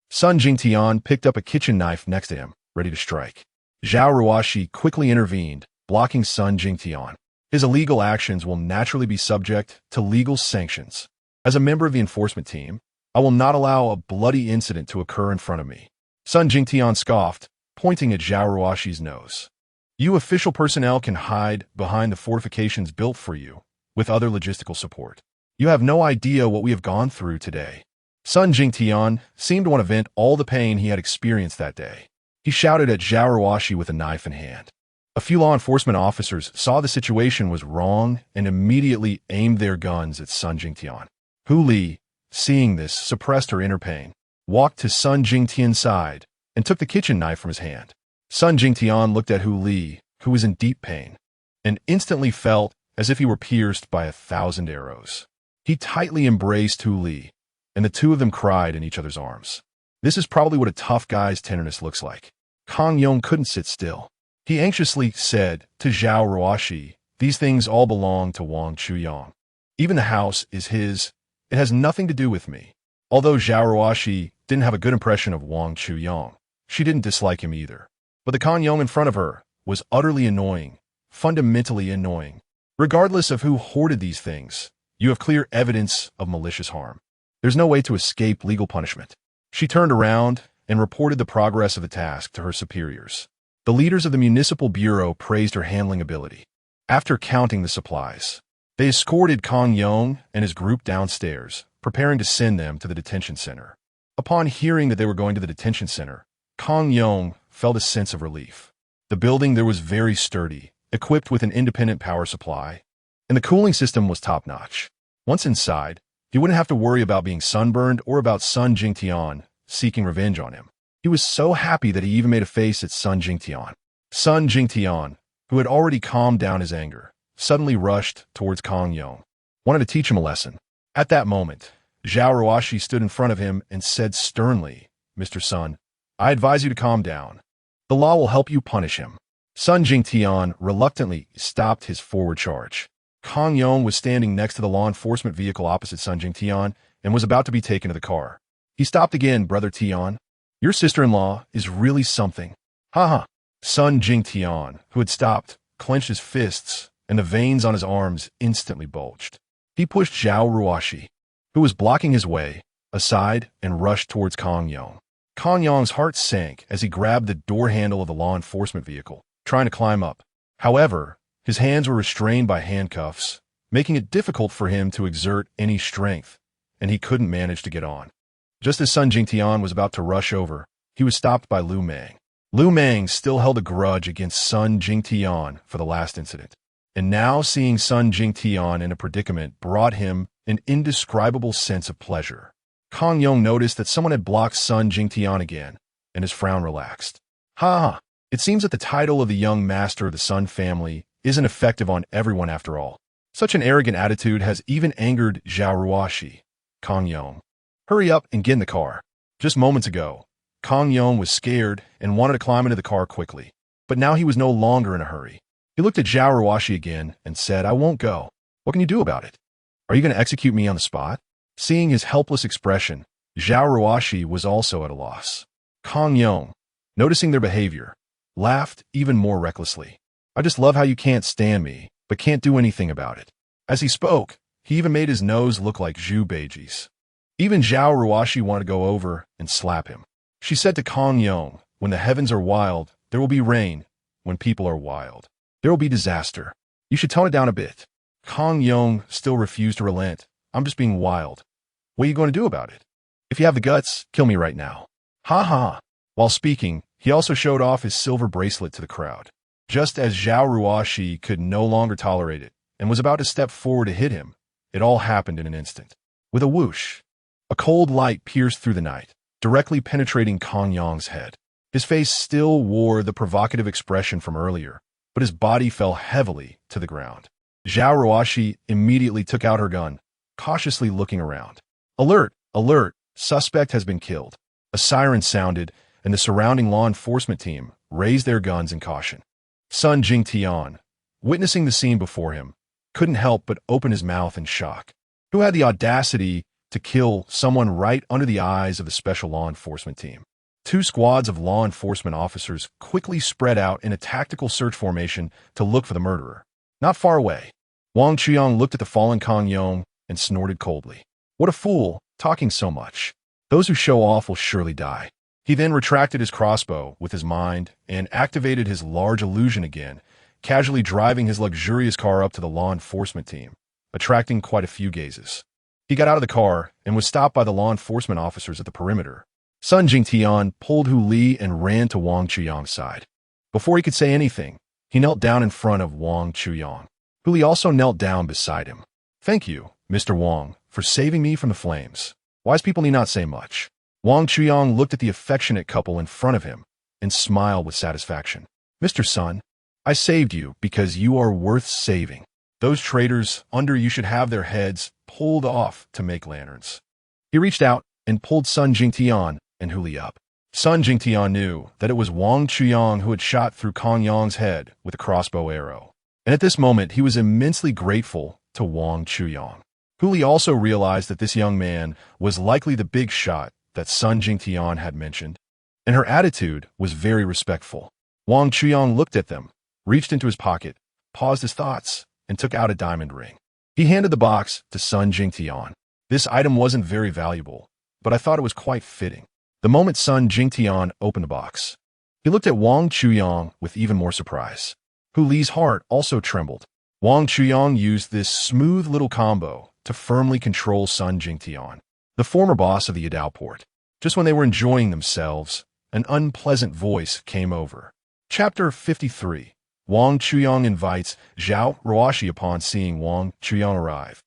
Sun Jingtian picked up a kitchen knife next to him, ready to strike. Zhao Ruoxi quickly intervened, blocking Sun Jingtian. His illegal actions will naturally be subject to legal sanctions. As a member of the enforcement team, I will not allow a bloody incident to occur in front of me. Sun Jingtian scoffed, pointing at Zhao Ruoxi's nose. You official personnel can hide behind the fortifications built for you, with other logistical support. You have no idea what we have gone through today. Sun Jingtian seemed to want to vent all the pain he had experienced that day. He shouted at Zhao Ruoxi with a knife in hand. A few law enforcement officers saw the situation was wrong and immediately aimed their guns at Sun Jingtian. Hu Li, seeing this, suppressed her inner pain, walked to Sun Jingtian's side, and took the kitchen knife from his hand. Sun Jingtian looked at Hu Li, who was in deep pain, and instantly felt as if he were pierced by 1,000 arrows. He tightly embraced Hu Li, and the two of them cried in each other's arms. This is probably what a tough guy's tenderness looks like. Kong Yong couldn't sit still. He anxiously said to Zhao Ruoxi, "These things all belong to Wang Chuyang. Even the house is his. It has nothing to do with me." Although Zhao Ruoxi didn't have a good impression of Wang Chuyang, she didn't dislike him either. But the Kong Yong in front of her was utterly annoying, fundamentally annoying. Regardless of who hoarded these things, you have clear evidence of malicious harm. There's no way to escape legal punishment. She turned around and reported the progress of the task to her superiors. The leaders of the municipal bureau praised her handling ability. After counting the supplies, they escorted Kong Yong and his group downstairs, preparing to send them to the detention center. Upon hearing that they were going to the detention center, Kong Yong felt a sense of relief. The building there was very sturdy, equipped with an independent power supply, and the cooling system was top-notch. Once inside, he wouldn't have to worry about being sunburned or about Sun Jingtian seeking revenge on him. He was so happy that he even made a face at Sun Jingtian. Sun Jingtian, who had already calmed down his anger, suddenly rushed towards Kong Yong, wanted to teach him a lesson. At that moment, Zhao Ruoxi stood in front of him and said sternly, "Mr. Sun, I advise you to calm down. The law will help you punish him." Sun Jingtian reluctantly stopped his forward charge. Kong Yong was standing next to the law enforcement vehicle opposite Sun Jingtian and was about to be taken to the car. He stopped again. "Brother Tian, your sister-in-law is really something." "Ha." Sun Jingtian, who had stopped, clenched his fists, and the veins on his arms instantly bulged. He pushed Zhao Ruoxi, who was blocking his way, aside and rushed towards Kong Yong. Kong Yong's heart sank as he grabbed the door handle of the law enforcement vehicle, trying to climb up. However, his hands were restrained by handcuffs, making it difficult for him to exert any strength, and he couldn't manage to get on. Just as Sun Jingtian was about to rush over, he was stopped by Lu Meng. Lu Meng still held a grudge against Sun Jingtian for the last incident, and now seeing Sun Jingtian in a predicament brought him an indescribable sense of pleasure. Kong Yong noticed that someone had blocked Sun Jingtian again, and his frown relaxed. "Ha! It seems that the title of the young master of the Sun family isn't effective on everyone after all. Such an arrogant attitude has even angered Zhao Ruoxi." Kong Yong, "Hurry up and get in the car." Just moments ago, Kong Yong was scared and wanted to climb into the car quickly, but now he was no longer in a hurry. He looked at Zhao Ruoxi again and said, "I won't go. What can you do about it? Are you going to execute me on the spot?" Seeing his helpless expression, Zhao Ruoxi was also at a loss. Kong Yong, noticing their behavior, laughed even more recklessly. "I just love how you can't stand me, but can't do anything about it." As he spoke, he even made his nose look like Zhu Beiji's. Even Zhao Ruoxi wanted to go over and slap him. She said to Kong Yong, "When the heavens are wild, there will be rain. When people are wild, there will be disaster. You should tone it down a bit." Kong Yong still refused to relent. "I'm just being wild. What are you going to do about it? If you have the guts, kill me right now." Ha. While speaking, he also showed off his silver bracelet to the crowd. Just as Zhao Ruoxi could no longer tolerate it and was about to step forward to hit him, it all happened in an instant. With a whoosh, a cold light pierced through the night, directly penetrating Kong Yong's head. His face still wore the provocative expression from earlier, but his body fell heavily to the ground. Zhao Ruoxi immediately took out her gun, cautiously looking around. Alert! Alert! Suspect has been killed. A siren sounded, and the surrounding law enforcement team raised their guns in caution. Sun Jingtian, witnessing the scene before him, couldn't help but open his mouth in shock. Who had the audacity to kill someone right under the eyes of the special law enforcement team? Two squads of law enforcement officers quickly spread out in a tactical search formation to look for the murderer. Not far away, Wang Chuyang looked at the fallen Kong Yong and snorted coldly. What a fool, talking so much. Those who show off will surely die. He then retracted his crossbow with his mind and activated his large illusion again, casually driving his luxurious car up to the law enforcement team, attracting quite a few gazes. He got out of the car and was stopped by the law enforcement officers at the perimeter. Sun Jingtian pulled Hu Li and ran to Wang Chuyang's side. Before he could say anything, he knelt down in front of Wang Chuyang. Hu Li also knelt down beside him. Thank you, Mr. Wang, for saving me from the flames. Wise people need not say much. Wang Chuyang looked at the affectionate couple in front of him and smiled with satisfaction. Mr. Sun, I saved you because you are worth saving. Those traitors under you should have their heads pulled off to make lanterns. He reached out and pulled Sun Jingtian and Hu Li up. Sun Jingtian knew that it was Wang Chuyang who had shot through Kong Yong's head with a crossbow arrow. And at this moment, he was immensely grateful to Wang Chuyang. Hu Li also realized that this young man was likely the big shot that Sun Jingtian had mentioned, and her attitude was very respectful. Wang Chuyang looked at them, reached into his pocket, paused his thoughts, and took out a diamond ring. He handed the box to Sun Jingtian. This item wasn't very valuable, but I thought it was quite fitting. The moment Sun Jingtian opened the box, he looked at Wang Chuyang with even more surprise. Hu Li's heart also trembled. Wang Chuyang used this smooth little combo to firmly control Sun Jingtian, the former boss of the Yadao port. Just when they were enjoying themselves, an unpleasant voice came over. Chapter 53. Wang Chuyang invites Zhao Ruoshi upon seeing Wang Chuyang arrive.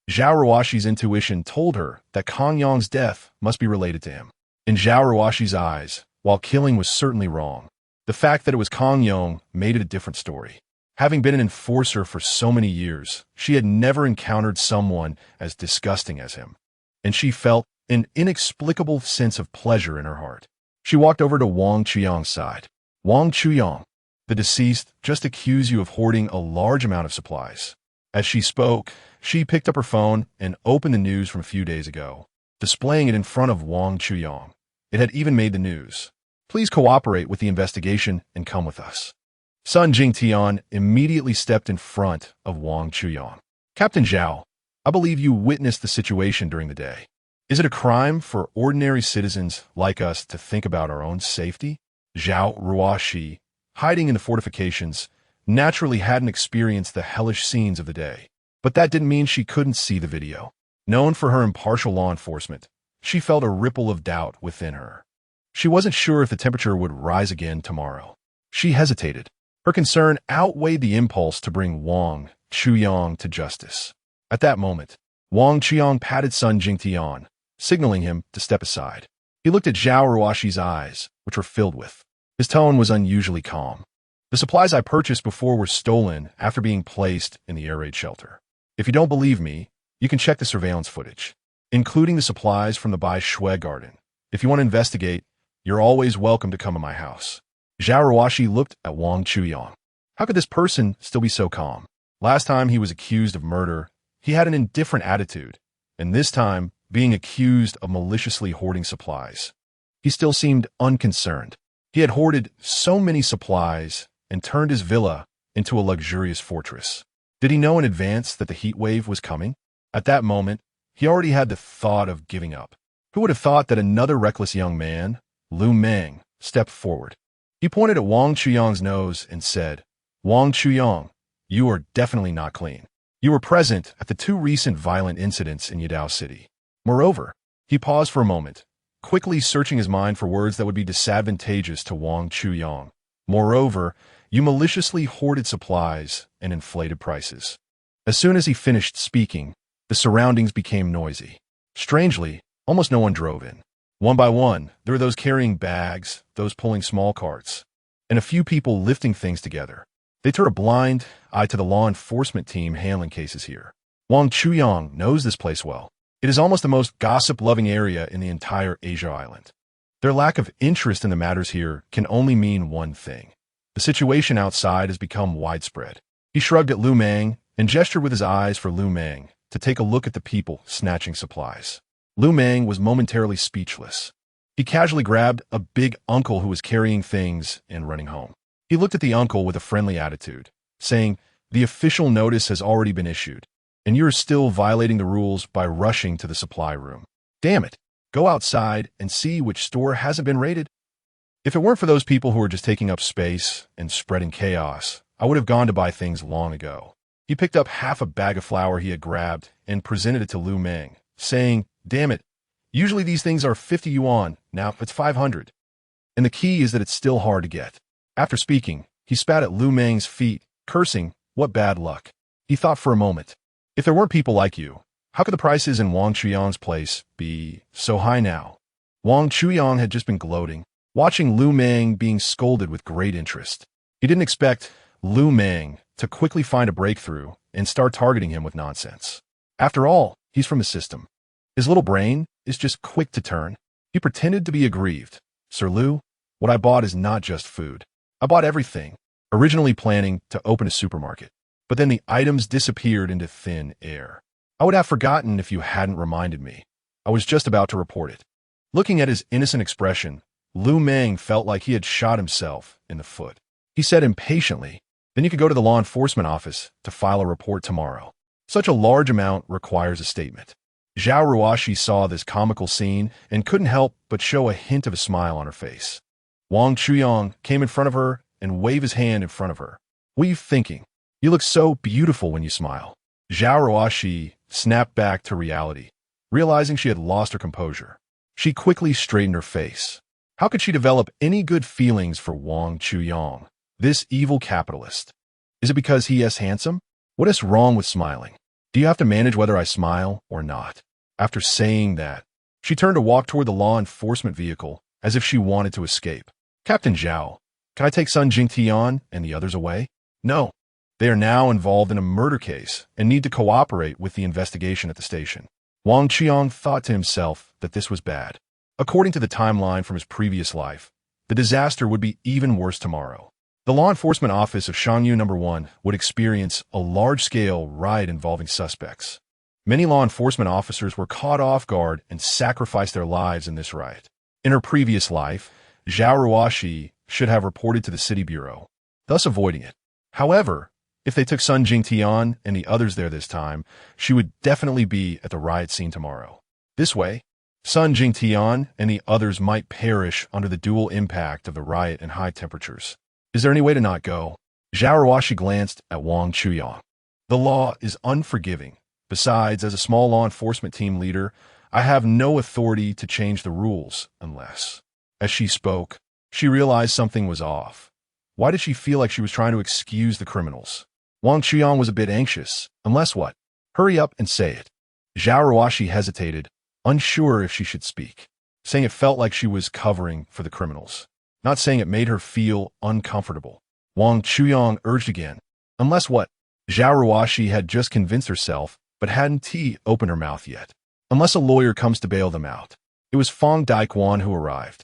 Zhao Ruoshi's intuition told her that Kong Yong's death must be related to him. In Zhao Ruoshi's eyes, while killing was certainly wrong, the fact that it was Kong Yong made it a different story. Having been an enforcer for so many years, she had never encountered someone as disgusting as him, and she felt an inexplicable sense of pleasure in her heart. She walked over to Wang Chuyang's side. Wang Chuyang, the deceased just accused you of hoarding a large amount of supplies. As she spoke, she picked up her phone and opened the news from a few days ago, displaying it in front of Wang Chuyang. It had even made the news. Please cooperate with the investigation and come with us. Sun Jingtian immediately stepped in front of Wang Chuyang. Captain Zhao, I believe you witnessed the situation during the day. Is it a crime for ordinary citizens like us to think about our own safety? Zhao Ruoshi, hiding in the fortifications, naturally hadn't experienced the hellish scenes of the day. But that didn't mean she couldn't see the video. Known for her impartial law enforcement, she felt a ripple of doubt within her. She wasn't sure if the temperature would rise again tomorrow. She hesitated. Her concern outweighed the impulse to bring Wang Chuyang to justice. At that moment, Wang Chuyang patted Sun Jingtian, signaling him to step aside. He looked at Zhao Ruoshi's eyes, which were filled with. His tone was unusually calm. The supplies I purchased before were stolen after being placed in the air raid shelter. If you don't believe me, you can check the surveillance footage, including the supplies from the Bai Shui garden. If you want to investigate, you're always welcome to come to my house. Zhao Ruoshi looked at Wang Chuyang. How could this person still be so calm? Last time he was accused of murder, he had an indifferent attitude, and this time, being accused of maliciously hoarding supplies, he still seemed unconcerned. He had hoarded so many supplies and turned his villa into a luxurious fortress. Did he know in advance that the heat wave was coming? At that moment, he already had the thought of giving up. Who would have thought that another reckless young man, Lu Meng, stepped forward? He pointed at Wang Chuyang's nose and said, Wang Chuyang, you are definitely not clean. You were present at the two recent violent incidents in Yadao City. Moreover, he paused for a moment, quickly searching his mind for words that would be disadvantageous to Wang Chuyang. Moreover, you maliciously hoarded supplies and inflated prices. As soon as he finished speaking, the surroundings became noisy. Strangely, almost no one drove in. One by one, there were those carrying bags, those pulling small carts, and a few people lifting things together. They turned a blind eye to the law enforcement team handling cases here. Wang Chuyang knows this place well. It is almost the most gossip-loving area in the entire Asia Island. Their lack of interest in the matters here can only mean one thing. The situation outside has become widespread. He shrugged at Lu Meng and gestured with his eyes for Lu Meng to take a look at the people snatching supplies. Lu Meng was momentarily speechless. He casually grabbed a big uncle who was carrying things and running home. He looked at the uncle with a friendly attitude, saying, "The official notice has already been issued, and you're still violating the rules by rushing to the supply room. Damn it, go outside and see which store hasn't been raided." If it weren't for those people who are just taking up space and spreading chaos, I would have gone to buy things long ago. He picked up half a bag of flour he had grabbed and presented it to Lu Meng, saying, "Damn it, usually these things are 50 yuan, now it's 500. And the key is that it's still hard to get." After speaking, he spat at Lu Meng's feet, cursing, "What bad luck." He thought for a moment. If there weren't people like you, how could the prices in Wang Chuyang's place be so high now? Wang Chuyang had just been gloating, watching Lu Meng being scolded with great interest. He didn't expect Lu Meng to quickly find a breakthrough and start targeting him with nonsense. After all, he's from the system. His little brain is just quick to turn. He pretended to be aggrieved. "Sir Lu, what I bought is not just food. I bought everything, originally planning to open a supermarket. But then the items disappeared into thin air. I would have forgotten if you hadn't reminded me. I was just about to report it." Looking at his innocent expression, Lu Meng felt like he had shot himself in the foot. He said impatiently, "Then you could go to the law enforcement office to file a report tomorrow. Such a large amount requires a statement." Zhao Ruoshi saw this comical scene and couldn't help but show a hint of a smile on her face. Wang Chuyang came in front of her and waved his hand in front of her. "What are you thinking? You look so beautiful when you smile." Zhao Ruoshi snapped back to reality, realizing she had lost her composure. She quickly straightened her face. How could she develop any good feelings for Wang Chuyang, this evil capitalist? Is it because he is handsome? What is wrong with smiling? Do you have to manage whether I smile or not? After saying that, she turned to walk toward the law enforcement vehicle as if she wanted to escape. "Captain Zhao, can I take Sun Jingtian and the others away?" "No. They are now involved in a murder case and need to cooperate with the investigation at the station." Wang Chuyang thought to himself that this was bad. According to the timeline from his previous life, the disaster would be even worse tomorrow. The law enforcement office of Shangyu No. 1 would experience a large-scale riot involving suspects. Many law enforcement officers were caught off guard and sacrificed their lives in this riot. In her previous life, Zhao Ruoshi should have reported to the city bureau, thus avoiding it. However, if they took Sun Jingtian and the others there this time, she would definitely be at the riot scene tomorrow. This way, Sun Jingtian and the others might perish under the dual impact of the riot and high temperatures. Is there any way to not go? Zhao Ruoshi glanced at Wang Chuyang. The law is unforgiving. Besides, as a small law enforcement team leader, I have no authority to change the rules unless... As she spoke, she realized something was off. Why did she feel like she was trying to excuse the criminals? Wang Chuyang was a bit anxious. Unless what? Hurry up and say it. Zhao Ruoshi hesitated, unsure if she should speak, saying it felt like she was covering for the criminals. Not saying it made her feel uncomfortable. Wang Chuyang urged again. Unless what? Zhao Ruoshi had just convinced herself, but hadn't opened her mouth yet. Unless a lawyer comes to bail them out. It was Fang Daikuan who arrived,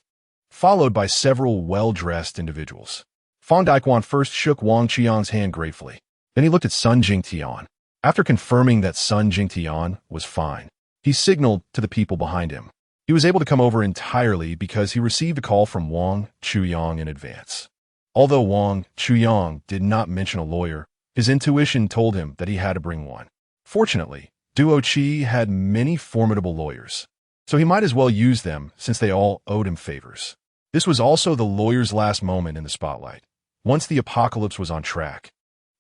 followed by several well-dressed individuals. Fang Daikuan first shook Wang Chuyang's hand gratefully. Then he looked at Sun Jingtian. After confirming that Sun Jingtian was fine, he signaled to the people behind him. He was able to come over entirely because he received a call from Wang Chuyang in advance. Although Wang Chuyang did not mention a lawyer, his intuition told him that he had to bring one. Fortunately, Duo Qi had many formidable lawyers, so he might as well use them since they all owed him favors. This was also the lawyer's last moment in the spotlight. Once the apocalypse was on track,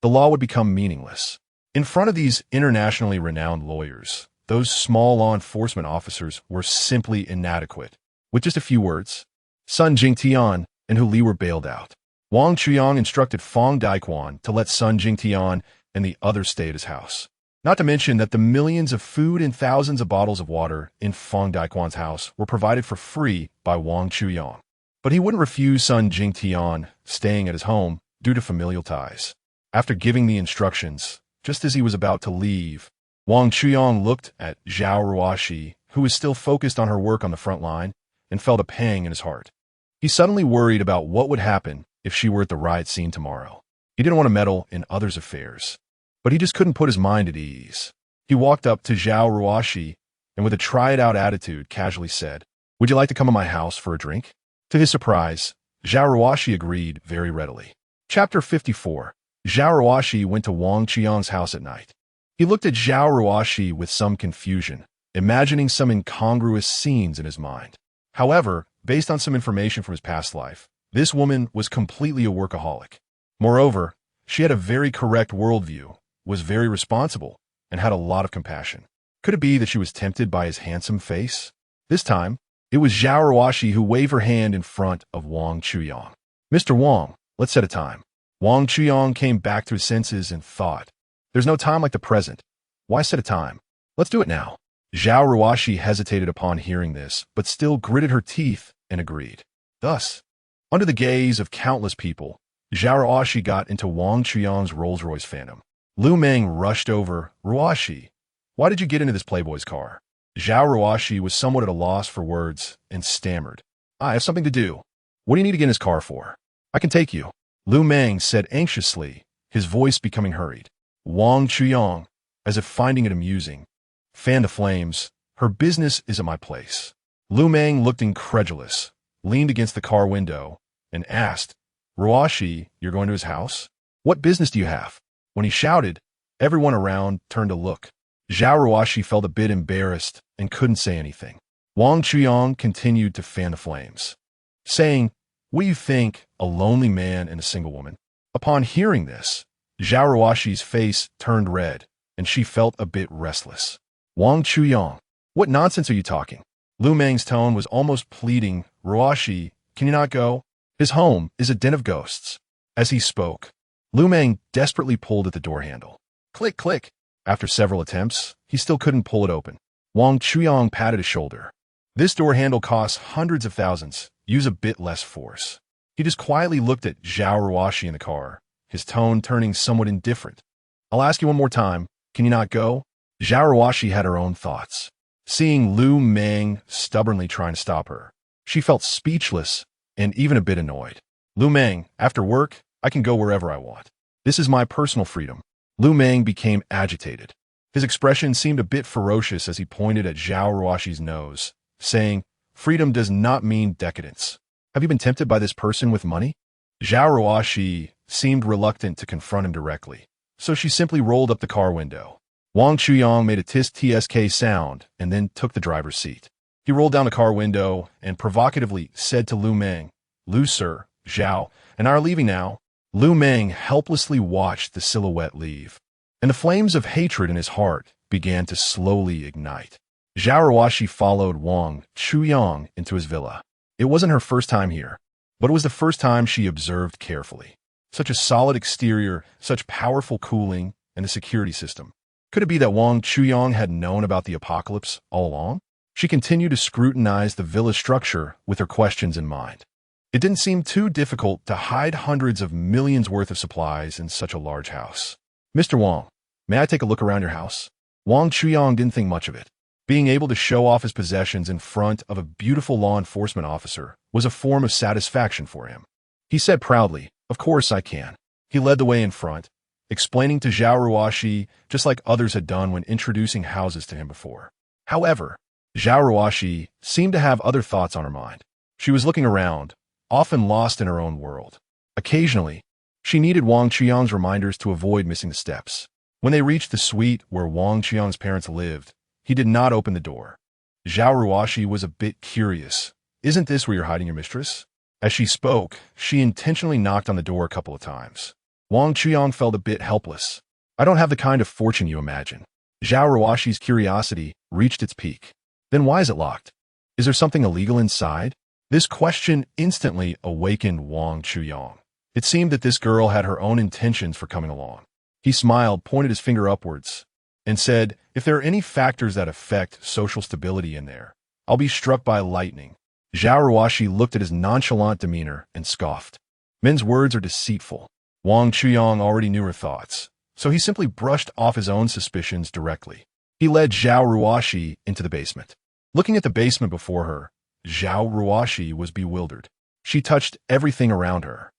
the law would become meaningless. In front of these internationally renowned lawyers, those small law enforcement officers were simply inadequate. With just a few words, Sun Jingtian and Hu Li were bailed out. Wang Chuyang instructed Fang Daikuan to let Sun Jingtian and the others stay at his house. Not to mention that the millions of food and thousands of bottles of water in Fang Daikuan's house were provided for free by Wang Chuyang. But he wouldn't refuse Sun Jingtian staying at his home due to familial ties. After giving the instructions, just as he was about to leave, Wang Chuyang looked at Zhao Ruoxi, who was still focused on her work on the front line, and felt a pang in his heart. He suddenly worried about what would happen if she were at the riot scene tomorrow. He didn't want to meddle in others' affairs, but he just couldn't put his mind at ease. He walked up to Zhao Ruoxi and with a try-it-out attitude casually said, "Would you like to come to my house for a drink?" To his surprise, Zhao Ruoxi agreed very readily. Chapter 54. Zhao Ruoxi went to Wang Chuyang's house at night. He looked at Zhao Ruoxi with some confusion, imagining some incongruous scenes in his mind. However, based on some information from his past life, this woman was completely a workaholic. Moreover, she had a very correct worldview, was very responsible, and had a lot of compassion. Could it be that she was tempted by his handsome face? This time, it was Zhao Ruoxi who waved her hand in front of Wang Chuyang. "Mr. Wang, let's set a time." Wang Chuyang came back to his senses and thought, "There's no time like the present. Why set a time? Let's do it now." Zhao Ruoxi hesitated upon hearing this, but still gritted her teeth and agreed. Thus, under the gaze of countless people, Zhao Ruoxi got into Wang Chuyang's Rolls-Royce Phantom. Lu Meng rushed over. "Ruoxi, why did you get into this playboy's car?" Zhao Ruoxi was somewhat at a loss for words and stammered, "I have something to do. What do you need to get in his car for? I can take you." Lu Meng said anxiously, his voice becoming hurried. Wang Chuyang, as if finding it amusing, fanned the flames. "Her business is at my place." Lu Meng looked incredulous, leaned against the car window, and asked, "Ruoxi, you're going to his house? What business do you have?" When he shouted, everyone around turned to look. Zhao Ruoxi felt a bit embarrassed and couldn't say anything. Wang Chuyang continued to fan the flames, saying, "What do you think, a lonely man and a single woman?" Upon hearing this, Zhao Ruoxi's face turned red, and she felt a bit restless. "Wang Chuyang, what nonsense are you talking?" Lu Meng's tone was almost pleading. "Ruoxi, can you not go? His home is a den of ghosts." As he spoke, Lu Meng desperately pulled at the door handle. Click, click. After several attempts, he still couldn't pull it open. Wang Chuyang patted his shoulder. "This door handle costs hundreds of thousands. Use a bit less force." He just quietly looked at Zhao Ruoxi in the car, his tone turning somewhat indifferent. "I'll ask you one more time. Can you not go?" Zhao Ruoxi had her own thoughts. Seeing Lu Meng stubbornly trying to stop her, she felt speechless and even a bit annoyed. "Lu Meng, after work, I can go wherever I want. This is my personal freedom." Lu Meng became agitated. His expression seemed a bit ferocious as he pointed at Zhao Ruoxi's nose, saying, "Freedom does not mean decadence. Have you been tempted by this person with money?" Zhao Ruoxi seemed reluctant to confront him directly, so she simply rolled up the car window. Wang Chuyang made a tisk-tsk sound and then took the driver's seat. He rolled down the car window and provocatively said to Lu Meng, "Lu, sir, Zhao, and I are leaving now." Lu Meng helplessly watched the silhouette leave, and the flames of hatred in his heart began to slowly ignite. Zhao Ruoxi followed Wang Chuyang into his villa. It wasn't her first time here, but it was the first time she observed carefully. Such a solid exterior, such powerful cooling, and a security system. Could it be that Wang Chuyang had known about the apocalypse all along? She continued to scrutinize the villa structure with her questions in mind. It didn't seem too difficult to hide hundreds of millions worth of supplies in such a large house. "Mr. Wang, may I take a look around your house?" Wang Chuyang didn't think much of it. Being able to show off his possessions in front of a beautiful law enforcement officer was a form of satisfaction for him. He said proudly, "Of course I can." He led the way in front, explaining to Zhao Ruoxi just like others had done when introducing houses to him before. However, Zhao Ruoxi seemed to have other thoughts on her mind. She was looking around, often lost in her own world. Occasionally, she needed Wang Chuyang's reminders to avoid missing the steps. When they reached the suite where Wang Chuyang's parents lived, he did not open the door. Zhao Ruoxi was a bit curious. "Isn't this where you're hiding your mistress?" As she spoke, she intentionally knocked on the door a couple of times. Wang Chuyang felt a bit helpless. "I don't have the kind of fortune you imagine." Zhao Ruoxi's curiosity reached its peak. "Then why is it locked? Is there something illegal inside?" This question instantly awakened Wang Chuyang. It seemed that this girl had her own intentions for coming along. He smiled, pointed his finger upwards, and said, "If there are any factors that affect social stability in there, I'll be struck by lightning." Zhao Ruoxi looked at his nonchalant demeanor and scoffed. Men's words are deceitful. Wang Chuyang already knew her thoughts, so he simply brushed off his own suspicions directly. He led Zhao Ruoshi into the basement. Looking at the basement before her, Zhao Ruoshi was bewildered. She touched everything around her.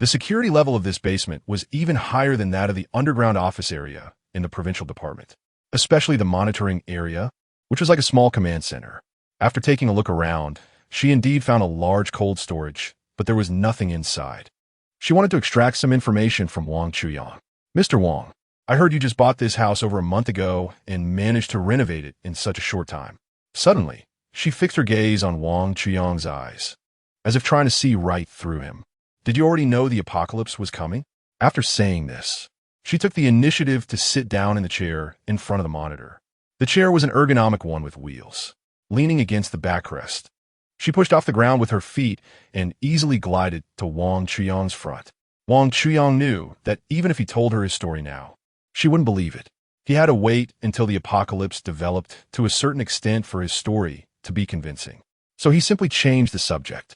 The security level of this basement was even higher than that of the underground office area in the provincial department, especially the monitoring area, which was like a small command center. After taking a look around, she indeed found a large cold storage, but there was nothing inside. She wanted to extract some information from Wang Chuyang. Mr. Wang, I heard you just bought this house over a month ago and managed to renovate it in such a short time. Suddenly, she fixed her gaze on Wang Chuyang's eyes, as if trying to see right through him. Did you already know the apocalypse was coming? After saying this, she took the initiative to sit down in the chair in front of the monitor. The chair was an ergonomic one with wheels, leaning against the backrest. She pushed off the ground with her feet and easily glided to Wang Chuyang's front. Wang Chuyang knew that even if he told her his story now, she wouldn't believe it. He had to wait until the apocalypse developed to a certain extent for his story to be convincing. So he simply changed the subject.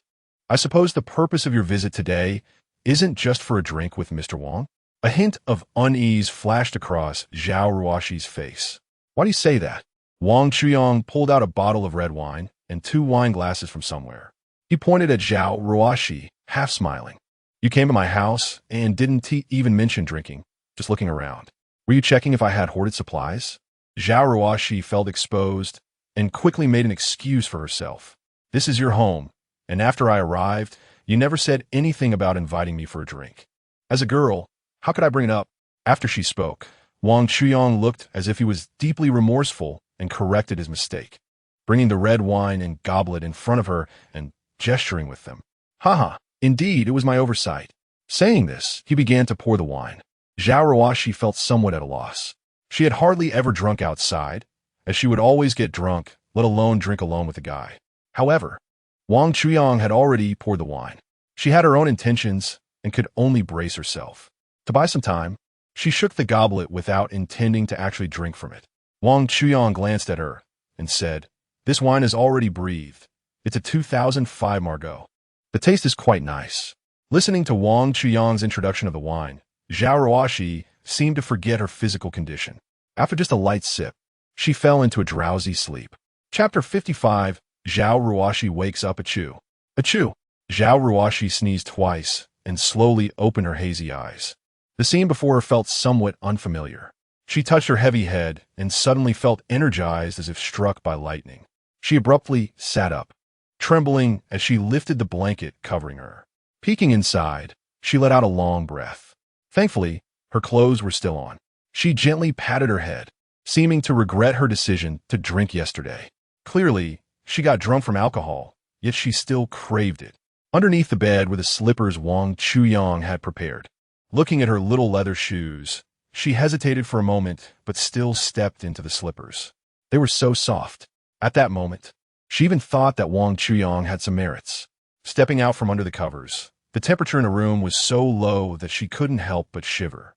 I suppose the purpose of your visit today isn't just for a drink with Mr. Wang? A hint of unease flashed across Zhao Ruoshi's face. Why do you say that? Wang Chuyang pulled out a bottle of red wine and 2 wine glasses from somewhere. He pointed at Zhao Ruoshi, half smiling. You came to my house and didn't even mention drinking, just looking around. Were you checking if I had hoarded supplies? Zhao Ruoshi felt exposed and quickly made an excuse for herself. This is your home, and after I arrived, you never said anything about inviting me for a drink. As a girl, how could I bring it up? After she spoke, Wang Chuyang looked as if he was deeply remorseful and corrected his mistake, bringing the red wine and goblet in front of her and gesturing with them. Haha, indeed, it was my oversight. Saying this, he began to pour the wine. Zhao Ruoshi felt somewhat at a loss. She had hardly ever drunk outside, as she would always get drunk, let alone drink alone with a guy. However, Wang Chuyang had already poured the wine. She had her own intentions and could only brace herself. To buy some time, she shook the goblet without intending to actually drink from it. Wang Chuyang glanced at her and said, This wine is already breathed. It's a 2005 Margaux. The taste is quite nice. Listening to Wang Chuyang's introduction of the wine, Zhao Ruoshi seemed to forget her physical condition. After just a light sip, she fell into a drowsy sleep. Chapter 55, Zhao Ruoshi wakes up Achoo. Achoo! Zhao Ruoshi sneezed twice and slowly opened her hazy eyes. The scene before her felt somewhat unfamiliar. She touched her heavy head and suddenly felt energized as if struck by lightning. She abruptly sat up, trembling as she lifted the blanket covering her. Peeking inside, she let out a long breath. Thankfully, her clothes were still on. She gently patted her head, seeming to regret her decision to drink yesterday. Clearly, she got drunk from alcohol, yet she still craved it. Underneath the bed were the slippers Wang Chuyang had prepared. Looking at her little leather shoes, she hesitated for a moment, but still stepped into the slippers. They were so soft. At that moment, she even thought that Wang Chuyang had some merits. Stepping out from under the covers, the temperature in the room was so low that she couldn't help but shiver.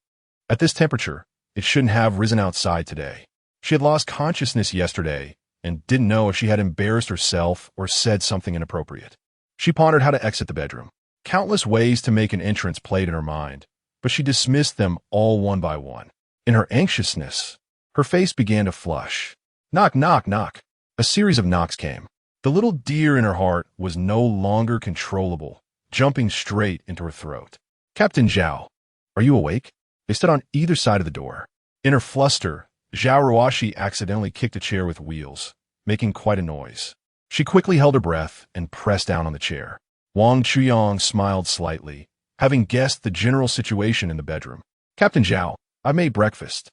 At this temperature, it shouldn't have risen outside today. She had lost consciousness yesterday and didn't know if she had embarrassed herself or said something inappropriate. She pondered how to exit the bedroom. Countless ways to make an entrance played in her mind, but she dismissed them all one by one. In her anxiousness, her face began to flush. Knock, knock, knock. A series of knocks came. The little deer in her heart was no longer controllable, jumping straight into her throat. Captain Zhao, are you awake? They stood on either side of the door. In her fluster, Zhao Ruoshi accidentally kicked a chair with wheels, making quite a noise. She quickly held her breath and pressed down on the chair. Wang Chuyang smiled slightly, having guessed the general situation in the bedroom. Captain Zhao, I made breakfast.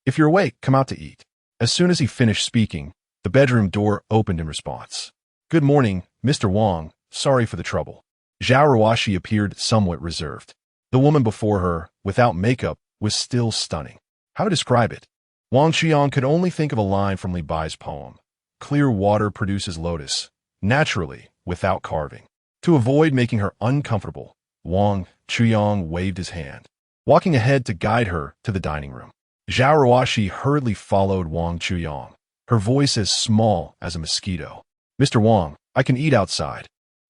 If you're awake, come out to eat. As soon as he finished speaking, the bedroom door opened in response. Good morning, Mr. Wang. Sorry for the trouble. Zhao Ruoshi appeared somewhat reserved. The woman before her, without makeup, was still stunning. How to describe it? Wang Chuyang could only think of a line from Li Bai's poem. Clear water produces lotus, naturally, without carving. To avoid making her uncomfortable, Wang Chuyang waved his hand, walking ahead to guide her to the dining room. Zhao Ruoshi hurriedly followed Wang Chuyang, her voice as small as a mosquito. Mr. Wang, I can eat outside.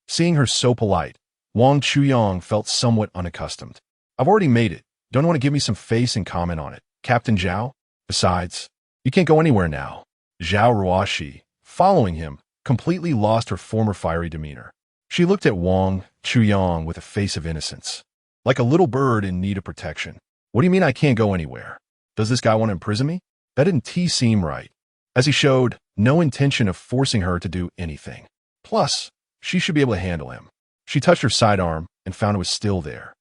Seeing her so polite, Wang Chuyang felt somewhat unaccustomed. I've already made it. Don't want to give me some face and comment on it, Captain Zhao? Besides, You can't go anywhere now. Zhao Ruoxi, following him, completely lost her former fiery demeanor. She looked at Wang Chuyang with a face of innocence, like a little bird in need of protection. What do you mean I can't go anywhere? Does this guy want to imprison me? That didn't seem right, as he showed no intention of forcing her to do anything. Plus, she should be able to handle him. She touched her sidearm and found it was still there.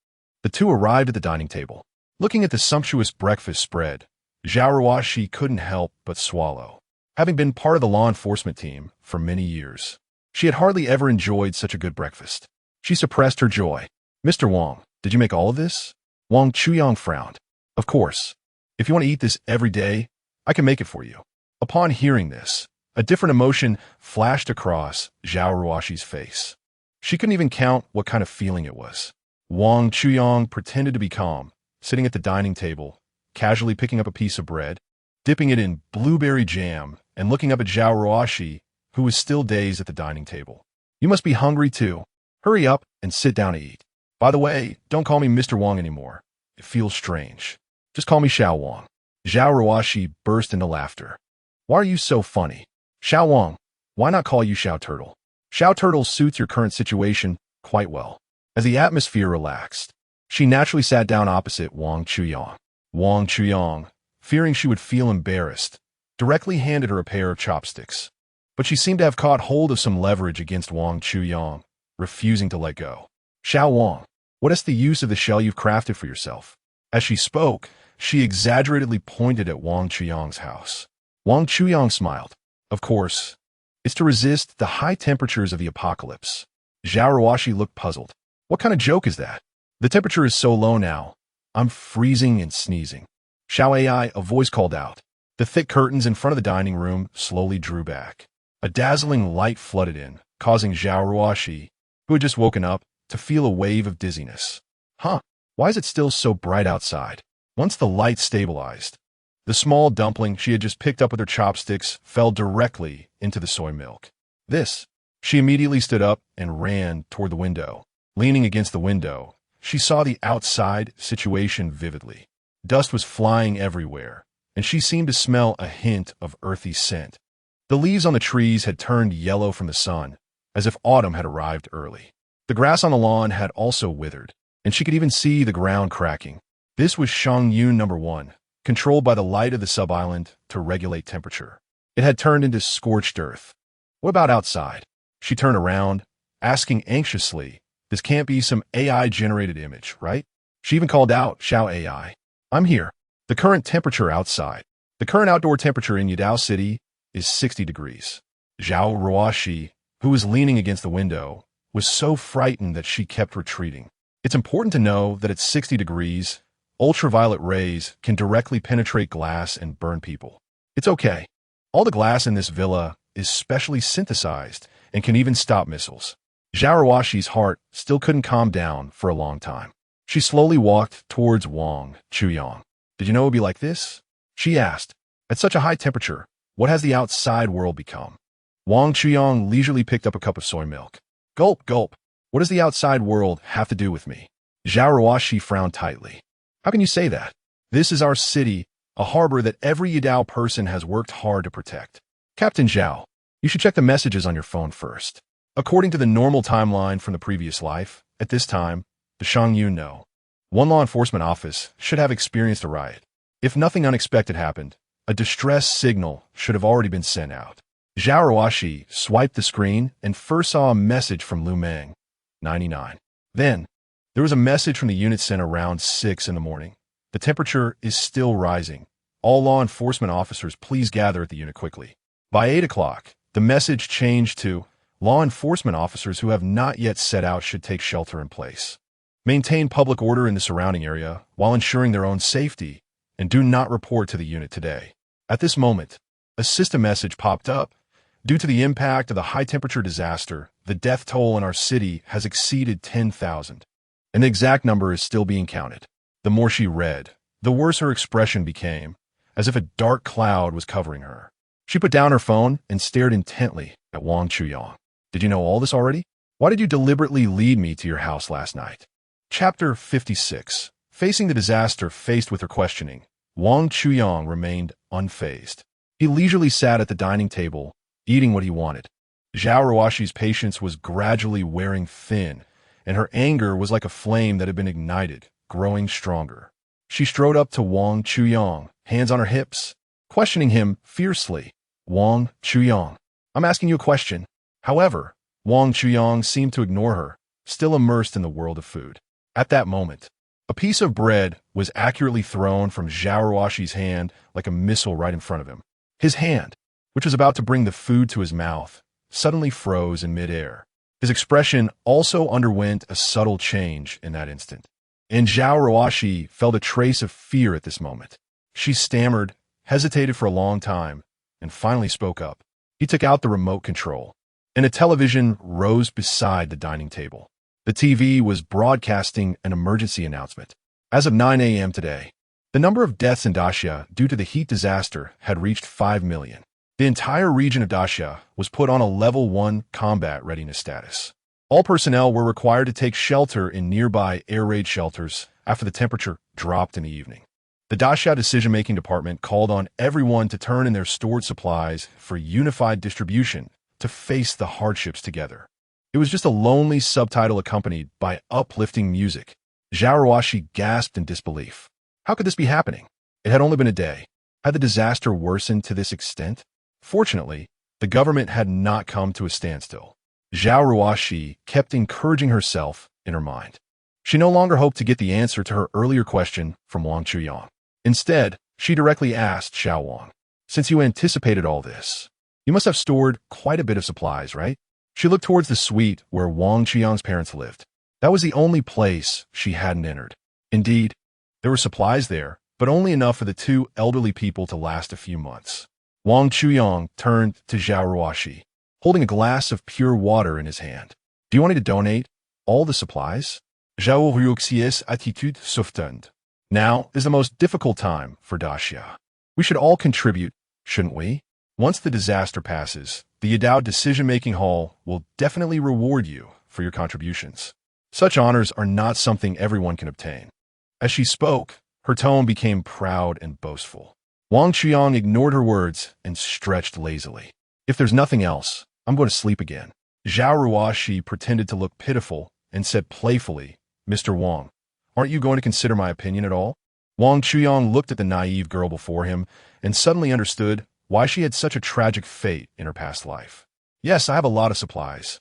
The two arrived at the dining table. Looking at the sumptuous breakfast spread, Zhao Ruoxi couldn't help but swallow. Having been part of the law enforcement team for many years, she had hardly ever enjoyed such a good breakfast. She suppressed her joy. Mr. Wang, did you make all of this? Wang Chuyang frowned. Of course. If you want to eat this every day, I can make it for you. Upon hearing this, a different emotion flashed across Zhao Ruoxi's face. She couldn't even count what kind of feeling it was. Wang Chuyang pretended to be calm, sitting at the dining table, casually picking up a piece of bread, dipping it in blueberry jam, and looking up at Zhao Ruoxi, who was still dazed at the dining table. You must be hungry too. Hurry up and sit down to eat. By the way, don't call me Mr. Wang anymore. It feels strange. Just call me Xiao Wang. Zhao Ruoxi burst into laughter. Why are you so funny? Xiao Wang, why not call you Xiao Turtle? Xiao Turtle suits your current situation quite well. As the atmosphere relaxed, she naturally sat down opposite Wang Chuyang. Wang Chuyang, fearing she would feel embarrassed, directly handed her a pair of chopsticks. But she seemed to have caught hold of some leverage against Wang Chuyang, refusing to let go. Xiao Wang, what is the use of the shell you've crafted for yourself? As she spoke, she exaggeratedly pointed at Wang Chuyang's house. Wang Chuyang smiled. Of course, it's to resist the high temperatures of the apocalypse. Zhao Ruoxi looked puzzled. What kind of joke is that? The temperature is so low now. I'm freezing and sneezing. Xiao AI, a voice called out. The thick curtains in front of the dining room slowly drew back. A dazzling light flooded in, causing Zhao Ruoxi, who had just woken up, to feel a wave of dizziness. Huh, why is it still so bright outside? Once the light stabilized, the small dumpling she had just picked up with her chopsticks fell directly into the soy milk. She immediately stood up and ran toward the window. Leaning against the window, she saw the outside situation vividly. Dust was flying everywhere, and she seemed to smell a hint of earthy scent. The leaves on the trees had turned yellow from the sun, as if autumn had arrived early. The grass on the lawn had also withered, and she could even see the ground cracking. This was Shangyun No. 1, controlled by the light of the sub-island to regulate temperature. It had turned into scorched earth. What about outside? She turned around, asking anxiously, this can't be some AI-generated image, right? She even called out, Xiao AI. I'm here. The current temperature outside. The current outdoor temperature in Yidao City is 60 degrees. Zhao Ruoxi, who was leaning against the window, was so frightened that she kept retreating. It's important to know that at 60 degrees, ultraviolet rays can directly penetrate glass and burn people. It's okay. All the glass in this villa is specially synthesized and can even stop missiles. Zhao Ruoxi's heart still couldn't calm down for a long time. She slowly walked towards Wang Chuyang. Did you know it would be like this? She asked. At such a high temperature, what has the outside world become? Wang Chuyang leisurely picked up a cup of soy milk. Gulp, gulp. What does the outside world have to do with me? Zhao Ruoxi frowned tightly. How can you say that? This is our city, a harbor that every Yidao person has worked hard to protect. Captain Zhao, you should check the messages on your phone first. According to the normal timeline from the previous life, at this time, the Shangyun know. One law enforcement office should have experienced a riot. If nothing unexpected happened, a distress signal should have already been sent out. Zhao Ruoxi swiped the screen and first saw a message from Lu Meng, 99. Then, there was a message from the unit sent around 6 in the morning. The temperature is still rising. All law enforcement officers please gather at the unit quickly. By 8 o'clock, the message changed to, law enforcement officers who have not yet set out should take shelter in place. Maintain public order in the surrounding area while ensuring their own safety, and do not report to the unit today. At this moment, a system message popped up. Due to the impact of the high-temperature disaster, the death toll in our city has exceeded 10,000. And the exact number is still being counted. The more she read, the worse her expression became, as if a dark cloud was covering her. She put down her phone and stared intently at Wang Chuyang. Did you know all this already? Why did you deliberately lead me to your house last night? Chapter 56. Facing the disaster faced with her questioning, Wang Chuyang remained unfazed. He leisurely sat at the dining table, eating what he wanted. Zhao Ruoshi's patience was gradually wearing thin, and her anger was like a flame that had been ignited, growing stronger. She strode up to Wang Chuyang, hands on her hips, questioning him fiercely. Wang Chuyang, I'm asking you a question. However, Wang Chuyang seemed to ignore her, still immersed in the world of food. At that moment, a piece of bread was accurately thrown from Zhao Ruoshi's hand like a missile right in front of him. His hand, which was about to bring the food to his mouth, suddenly froze in midair. His expression also underwent a subtle change in that instant. And Zhao Ruoshi felt a trace of fear at this moment. She stammered, hesitated for a long time, and finally spoke up. He took out the remote control, and a television rose beside the dining table. The TV was broadcasting an emergency announcement. As of 9 a.m. today, the number of deaths in Daxia due to the heat disaster had reached 5 million. The entire region of Daxia was put on a Level 1 combat readiness status. All personnel were required to take shelter in nearby air raid shelters after the temperature dropped in the evening. The Daxia decision-making department called on everyone to turn in their stored supplies for unified distribution to face the hardships together. It was just a lonely subtitle accompanied by uplifting music. Zhao Ruoshi gasped in disbelief. How could this be happening? It had only been a day. Had the disaster worsened to this extent? Fortunately, the government had not come to a standstill. Zhao Ruoshi kept encouraging herself in her mind. She no longer hoped to get the answer to her earlier question from Wang Chuyang. Instead, she directly asked Xiao Wang, since you anticipated all this, you must have stored quite a bit of supplies, right? She looked towards the suite where Wang Chuyang's parents lived. That was the only place she hadn't entered. Indeed, there were supplies there, but only enough for the two elderly people to last a few months. Wang Chuyang turned to Zhao Ruoshi, holding a glass of pure water in his hand. Do you want me to donate all the supplies? Zhao Ruoxi's attitude softened. Now is the most difficult time for Daxia. We should all contribute, shouldn't we? Once the disaster passes, the Yadao Decision-Making Hall will definitely reward you for your contributions. Such honors are not something everyone can obtain. As she spoke, her tone became proud and boastful. Wang Chuyang ignored her words and stretched lazily. If there's nothing else, I'm going to sleep again. Zhao Ruoshi pretended to look pitiful and said playfully, Mr. Wang, aren't you going to consider my opinion at all? Wang Chuyang looked at the naive girl before him and suddenly understood why she had such a tragic fate in her past life. Yes, I have a lot of supplies.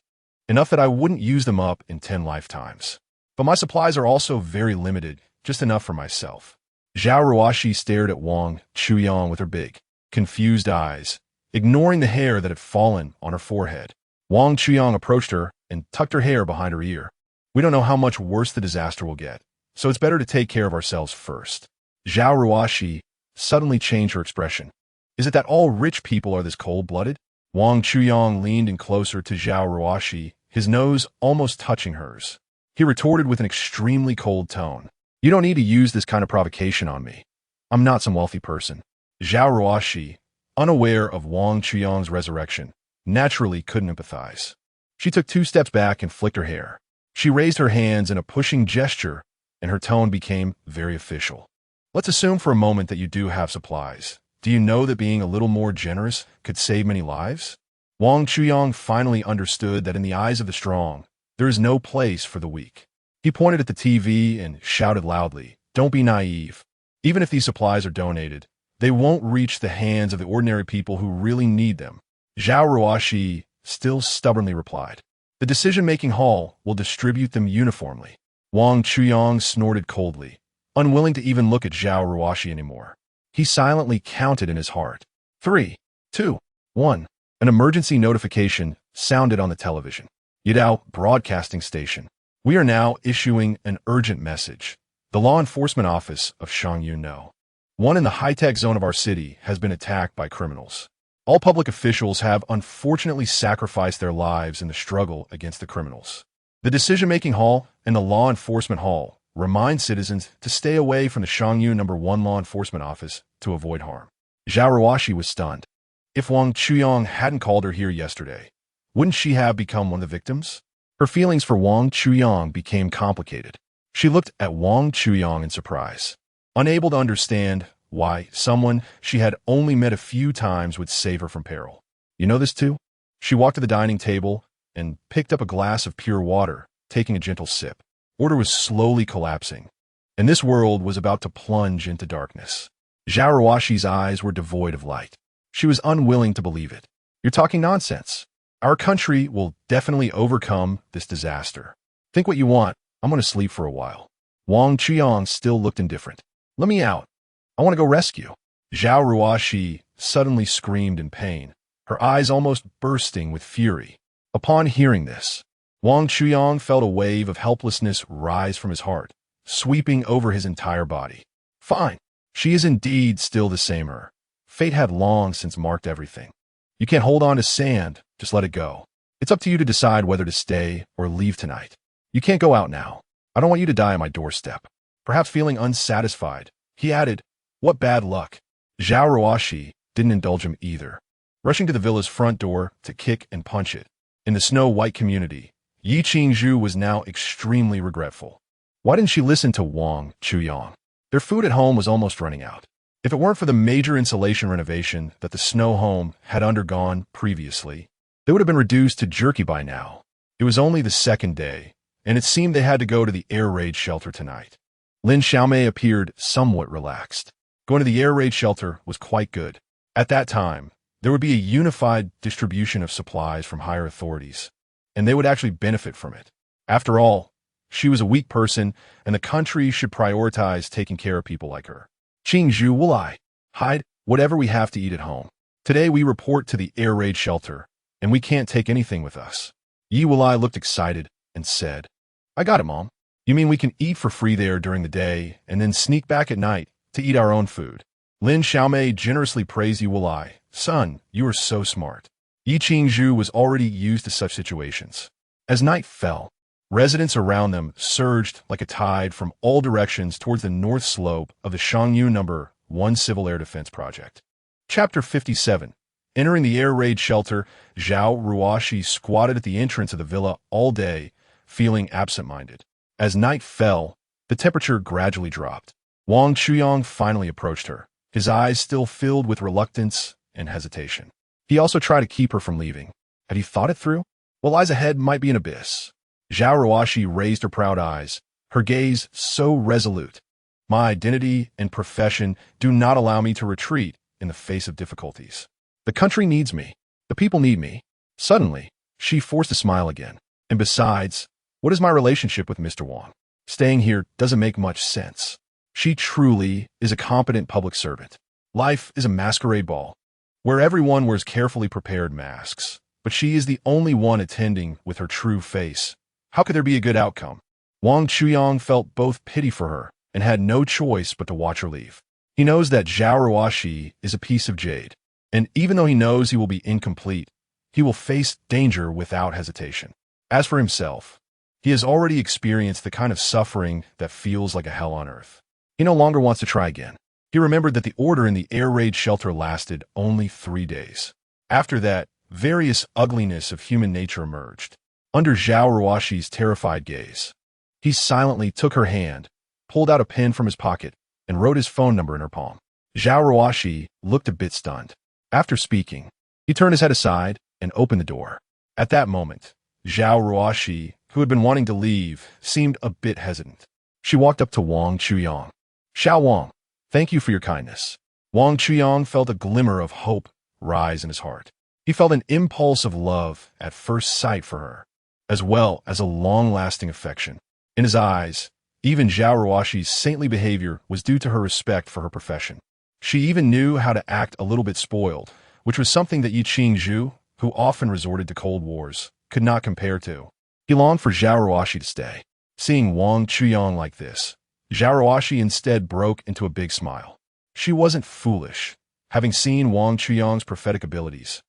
Enough that I wouldn't use them up in 10 lifetimes. But my supplies are also very limited, just enough for myself. Zhao Ruoshi stared at Wang Chuyang with her big, confused eyes, ignoring the hair that had fallen on her forehead. Wang Chuyang approached her and tucked her hair behind her ear. We don't know how much worse the disaster will get, so it's better to take care of ourselves first. Zhao Ruoshi suddenly changed her expression. Is it that all rich people are this cold-blooded? Wang Chuyang leaned in closer to Zhao Ruoshi, his nose almost touching hers. He retorted with an extremely cold tone. You don't need to use this kind of provocation on me. I'm not some wealthy person. Zhao Ruoshi, unaware of Wang Chuyang's resurrection, naturally couldn't empathize. She took 2 steps back and flicked her hair. She raised her hands in a pushing gesture, and her tone became very official. Let's assume for a moment that you do have supplies. Do you know that being a little more generous could save many lives? Wang Chuyang finally understood that in the eyes of the strong, there is no place for the weak. He pointed at the TV and shouted loudly, don't be naive. Even if these supplies are donated, they won't reach the hands of the ordinary people who really need them. Zhao Ruoshi still stubbornly replied, the decision-making hall will distribute them uniformly. Wang Chuyang snorted coldly, unwilling to even look at Zhao Ruoshi anymore. He silently counted in his heart. 3, 2, 1. An emergency notification sounded on the television. Yadao Broadcasting Station. We are now issuing an urgent message. The law enforcement office of Shangyun No. 1 in the high-tech zone of our city has been attacked by criminals. All public officials have unfortunately sacrificed their lives in the struggle against the criminals. The decision-making hall and the law enforcement hall remind citizens to stay away from the Shangyun No. 1 law enforcement office to avoid harm. Zhao Ruoshi was stunned. If Wang Chuyang hadn't called her here yesterday, wouldn't she have become one of the victims? Her feelings for Wang Chuyang became complicated. She looked at Wang Chuyang in surprise. Unable to understand Why, someone she had only met a few times would save her from peril. You know this too? She walked to the dining table and picked up a glass of pure water, taking a gentle sip. Order was slowly collapsing, and this world was about to plunge into darkness. Zhao Ruoshi's eyes were devoid of light. She was unwilling to believe it. You're talking nonsense. Our country will definitely overcome this disaster. Think what you want. I'm going to sleep for a while. Wang Chuyang still looked indifferent. Let me out. I want to go rescue. Zhao Ruoshi suddenly screamed in pain, her eyes almost bursting with fury. Upon hearing this, Wang Chuyang felt a wave of helplessness rise from his heart, sweeping over his entire body. Fine. She is indeed still the same her. Fate had long since marked everything. You can't hold on to sand, just let it go. It's up to you to decide whether to stay or leave tonight. You can't go out now. I don't want you to die on my doorstep. Perhaps feeling unsatisfied, he added, what bad luck. Zhao Ruoshi didn't indulge him either, rushing to the villa's front door to kick and punch it. In the snow-white community, Yi Qingzhu was now extremely regretful. Why didn't she listen to Wang Chuyang? Their food at home was almost running out. If it weren't for the major insulation renovation that the snow home had undergone previously, they would have been reduced to jerky by now. It was only the second day, and it seemed they had to go to the air raid shelter tonight. Lin Xiaomei appeared somewhat relaxed. Going to the air raid shelter was quite good. At that time, there would be a unified distribution of supplies from higher authorities, and they would actually benefit from it. After all, she was a weak person, and the country should prioritize taking care of people like her. Qingzhu, will I hide whatever we have to eat at home? Today we report to the air raid shelter, and we can't take anything with us. Yi Wulai looked excited and said, I got it, Mom. You mean we can eat for free there during the day and then sneak back at night to eat our own food? Lin Xiaomei generously praised Yi Wulai. Son, you are so smart. Yi Qingzhu was already used to such situations. As night fell, residents around them surged like a tide from all directions towards the north slope of the Shangyu No. 1 Civil Air Defense Project. Chapter 57. Entering the air raid shelter, Zhao Ruoshi squatted at the entrance of the villa all day, feeling absent-minded. As night fell, the temperature gradually dropped. Wang Chuyang finally approached her, his eyes still filled with reluctance and hesitation. He also tried to keep her from leaving. Had he thought it through? What lies ahead might be an abyss. Zhao Ruoshi raised her proud eyes, her gaze so resolute. My identity and profession do not allow me to retreat in the face of difficulties. The country needs me. The people need me. Suddenly, she forced a smile again. And besides, what is my relationship with Mr. Wang? Staying here doesn't make much sense. She truly is a competent public servant. Life is a masquerade ball, where everyone wears carefully prepared masks, but she is the only one attending with her true face. How could there be a good outcome? Wang Chuyang felt both pity for her and had no choice but to watch her leave. He knows that Zhao Ruoshi is a piece of jade, and even though he knows he will be incomplete, he will face danger without hesitation. As for himself, he has already experienced the kind of suffering that feels like a hell on earth. He no longer wants to try again. He remembered that the order in the air raid shelter lasted only 3 days. After that, various ugliness of human nature emerged. Under Zhao Ruoshi's terrified gaze, he silently took her hand, pulled out a pen from his pocket, and wrote his phone number in her palm. Zhao Ruoshi looked a bit stunned. After speaking, he turned his head aside and opened the door. At that moment, Zhao Ruoshi, who had been wanting to leave, seemed a bit hesitant. She walked up to Wang Chuyang. Xiao Wang, thank you for your kindness. Wang Chuyang felt a glimmer of hope rise in his heart. He felt an impulse of love at first sight for her, as well as a long-lasting affection. In his eyes, even Zhao Ruoshi's saintly behavior was due to her respect for her profession. She even knew how to act a little bit spoiled, which was something that Yi Qingzhu, who often resorted to cold wars, could not compare to. He longed for Zhao Ruoshi to stay. Seeing Wang Chuyang like this, Zhao Ruoshi instead broke into a big smile. She wasn't foolish, having seen Wang Chuyang's prophetic abilities.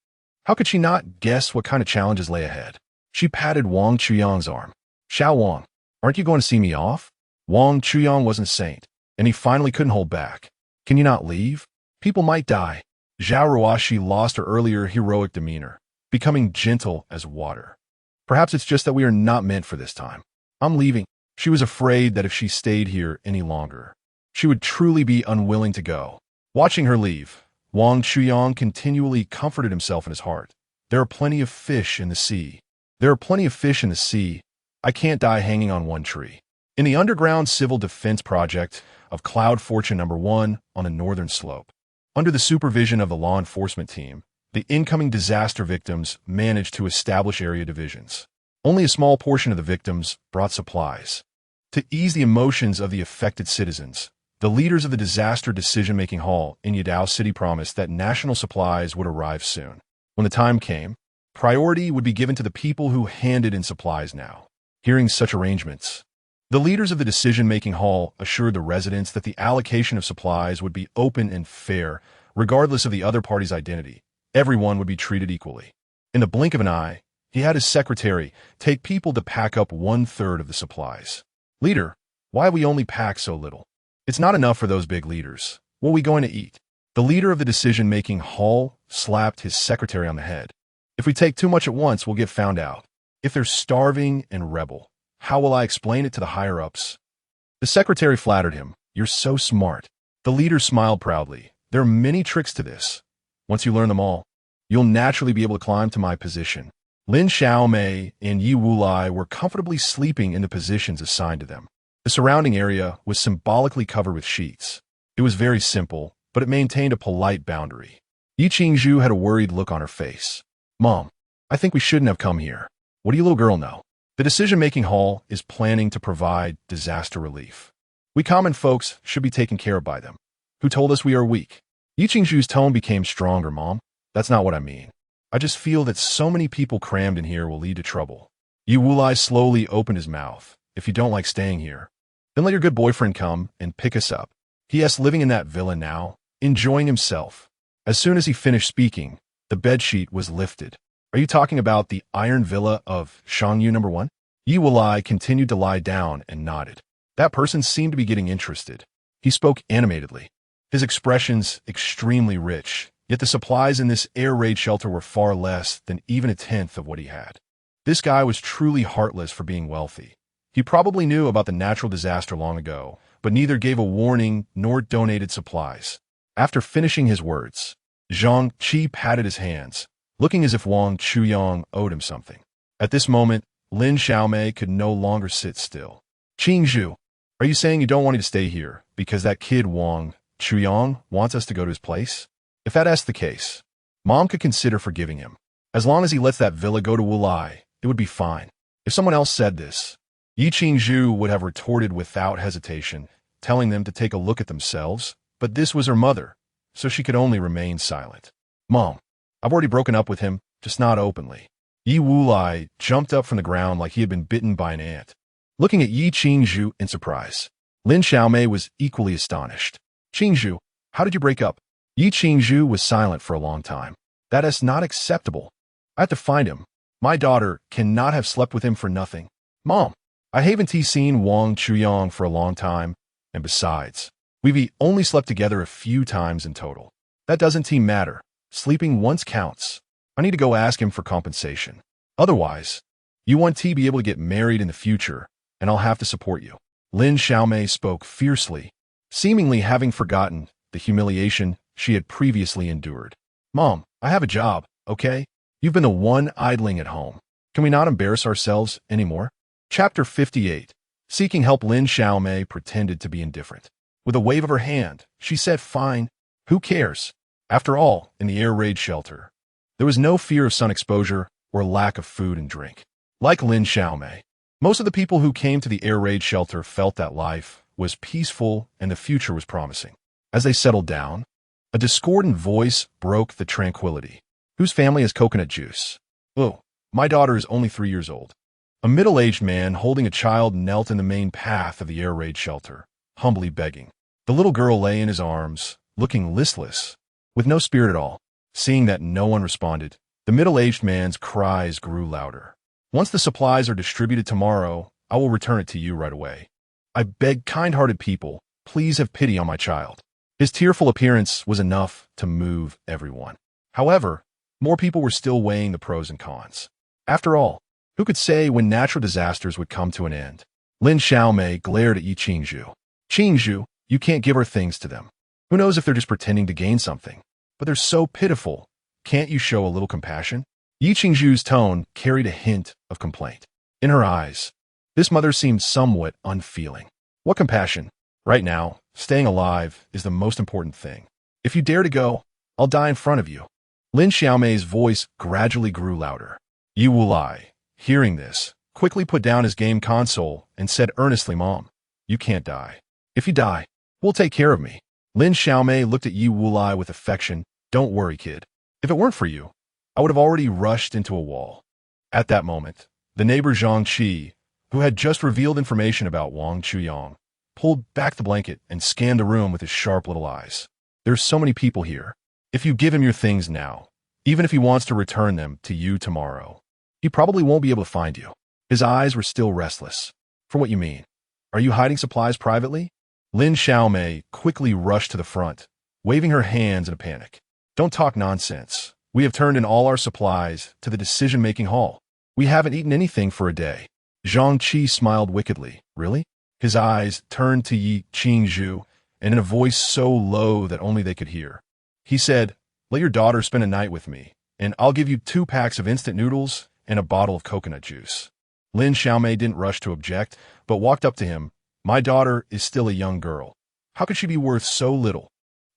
How could she not guess what kind of challenges lay ahead? She patted Wang Chuyang's arm. Xiao Wang, aren't you going to see me off? Wang Chuyang wasn't a saint, and he finally couldn't hold back. Can you not leave? People might die. Zhao Ruoshi lost her earlier heroic demeanor, becoming gentle as water. Perhaps it's just that we are not meant for this time. I'm leaving. She was afraid that if she stayed here any longer, she would truly be unwilling to go. Watching her leave, Wang Chuyang continually comforted himself in his heart. There are plenty of fish in the sea. There are plenty of fish in the sea. I can't die hanging on one tree. In the underground civil defense project of Cloud Fortune Number 1 on the northern slope, under the supervision of the law enforcement team, the incoming disaster victims managed to establish area divisions. Only a small portion of the victims brought supplies. To ease the emotions of the affected citizens, the leaders of the disaster decision-making hall in Yadao City promised that national supplies would arrive soon. When the time came, priority would be given to the people who handed in supplies now. Hearing such arrangements, the leaders of the decision-making hall assured the residents that the allocation of supplies would be open and fair, regardless of the other party's identity. Everyone would be treated equally. In the blink of an eye, he had his secretary take people to pack up 1/3 of the supplies. Leader, why have we only packed so little? It's not enough for those big leaders. What are we going to eat? The leader of the decision-making hall slapped his secretary on the head. If we take too much at once, we'll get found out. If they're starving and rebel, how will I explain it to the higher-ups? The secretary flattered him. You're so smart. The leader smiled proudly. There are many tricks to this. Once you learn them all, you'll naturally be able to climb to my position. Lin Xiaomei and Yi Wulai were comfortably sleeping in the positions assigned to them. The surrounding area was symbolically covered with sheets. It was very simple, but it maintained a polite boundary. Yi Qingzhu had a worried look on her face. Mom, I think we shouldn't have come here. What do you little girl know? The decision-making hall is planning to provide disaster relief. We common folks should be taken care of by them. Who told us we are weak? Yi Qingzhu's tone became stronger, Mom. That's not what I mean. I just feel that so many people crammed in here will lead to trouble. Yi Wulai slowly opened his mouth. If you don't like staying here, then let your good boyfriend come and pick us up. He.S. living in that villa now, enjoying himself. As soon as he finished speaking, the bedsheet was lifted. Are you talking about the iron villa of Shangyu Number 1? Yi Wulai continued to lie down and nodded. That person seemed to be getting interested. He spoke animatedly, his expressions extremely rich, yet the supplies in this air raid shelter were far less than even 1/10 of what he had. This guy was truly heartless for being wealthy. He probably knew about the natural disaster long ago, but neither gave a warning nor donated supplies. After finishing his words, Zhang Qi patted his hands, looking as if Wang Chuyang owed him something. At this moment, Lin Xiaomei could no longer sit still. Qingzhu, are you saying you don't want me to stay here because that kid Wang Chuyang wants us to go to his place? If that's the case, Mom could consider forgiving him. As long as he lets that villa go to Wulai, it would be fine. If someone else said this, Yi Qingzhu would have retorted without hesitation, telling them to take a look at themselves, but this was her mother, so she could only remain silent. Mom, I've already broken up with him, just not openly. Yi Wulai jumped up from the ground like he had been bitten by an ant. Looking at Yi Qingzhu in surprise, Lin Xiaomei was equally astonished. Qingzhu, how did you break up? Yi Qingzhu was silent for a long time. That is not acceptable. I have to find him. My daughter cannot have slept with him for nothing. Mom, I haven't seen Wang Chuyang for a long time, and besides, we've only slept together a few times in total. That doesn't matter. Sleeping once counts. I need to go ask him for compensation. Otherwise, you want to be able to get married in the future, and I'll have to support you. Lin Xiaomei spoke fiercely, seemingly having forgotten the humiliation she had previously endured. Mom, I have a job, okay? You've been the one idling at home. Can we not embarrass ourselves anymore? Chapter 58. Seeking help. Lin Xiaomei pretended to be indifferent. With a wave of her hand, she said, fine, who cares? After all, in the air raid shelter, there was no fear of sun exposure or lack of food and drink. Like Lin Xiaomei, most of the people who came to the air raid shelter felt that life was peaceful and the future was promising. As they settled down, a discordant voice broke the tranquility. Whose family has coconut juice? Oh, my daughter is only 3 years old. A middle-aged man holding a child knelt in the main path of the air raid shelter, humbly begging. The little girl lay in his arms, looking listless, with no spirit at all. Seeing that no one responded, the middle-aged man's cries grew louder. Once the supplies are distributed tomorrow, I will return it to you right away. I beg kind-hearted people, please have pity on my child. His tearful appearance was enough to move everyone. However, more people were still weighing the pros and cons. After all, who could say when natural disasters would come to an end? Lin Xiaomei glared at Yi Qingzhu. Qingzhu, you can't give her things to them. Who knows if they're just pretending to gain something? But they're so pitiful. Can't you show a little compassion? Yi Qingzhu's tone carried a hint of complaint. In her eyes, this mother seemed somewhat unfeeling. What compassion? Right now, staying alive is the most important thing. If you dare to go, I'll die in front of you. Lin Xiaomei's voice gradually grew louder. Yi Wulai, hearing this, quickly put down his game console and said earnestly, Mom, you can't die. If you die, we'll take care of me. Lin Xiaomei looked at Yi Wulai with affection. Don't worry, kid. If it weren't for you, I would have already rushed into a wall. At that moment, the neighbor Zhang Qi, who had just revealed information about Wang Chuyang, pulled back the blanket and scanned the room with his sharp little eyes. There's so many people here. If you give him your things now, even if he wants to return them to you tomorrow, he probably won't be able to find you. His eyes were still restless. For what you mean? Are you hiding supplies privately? Lin Xiaomei quickly rushed to the front, waving her hands in a panic. Don't talk nonsense. We have turned in all our supplies to the decision-making hall. We haven't eaten anything for a day. Zhang Qi smiled wickedly. Really? His eyes turned to Yi Qingzhu, and in a voice so low that only they could hear, he said, let your daughter spend a night with me, and I'll give you 2 packs of instant noodles and a bottle of coconut juice. Lin Xiaomei didn't rush to object, but walked up to him. My daughter is still a young girl. How could she be worth so little?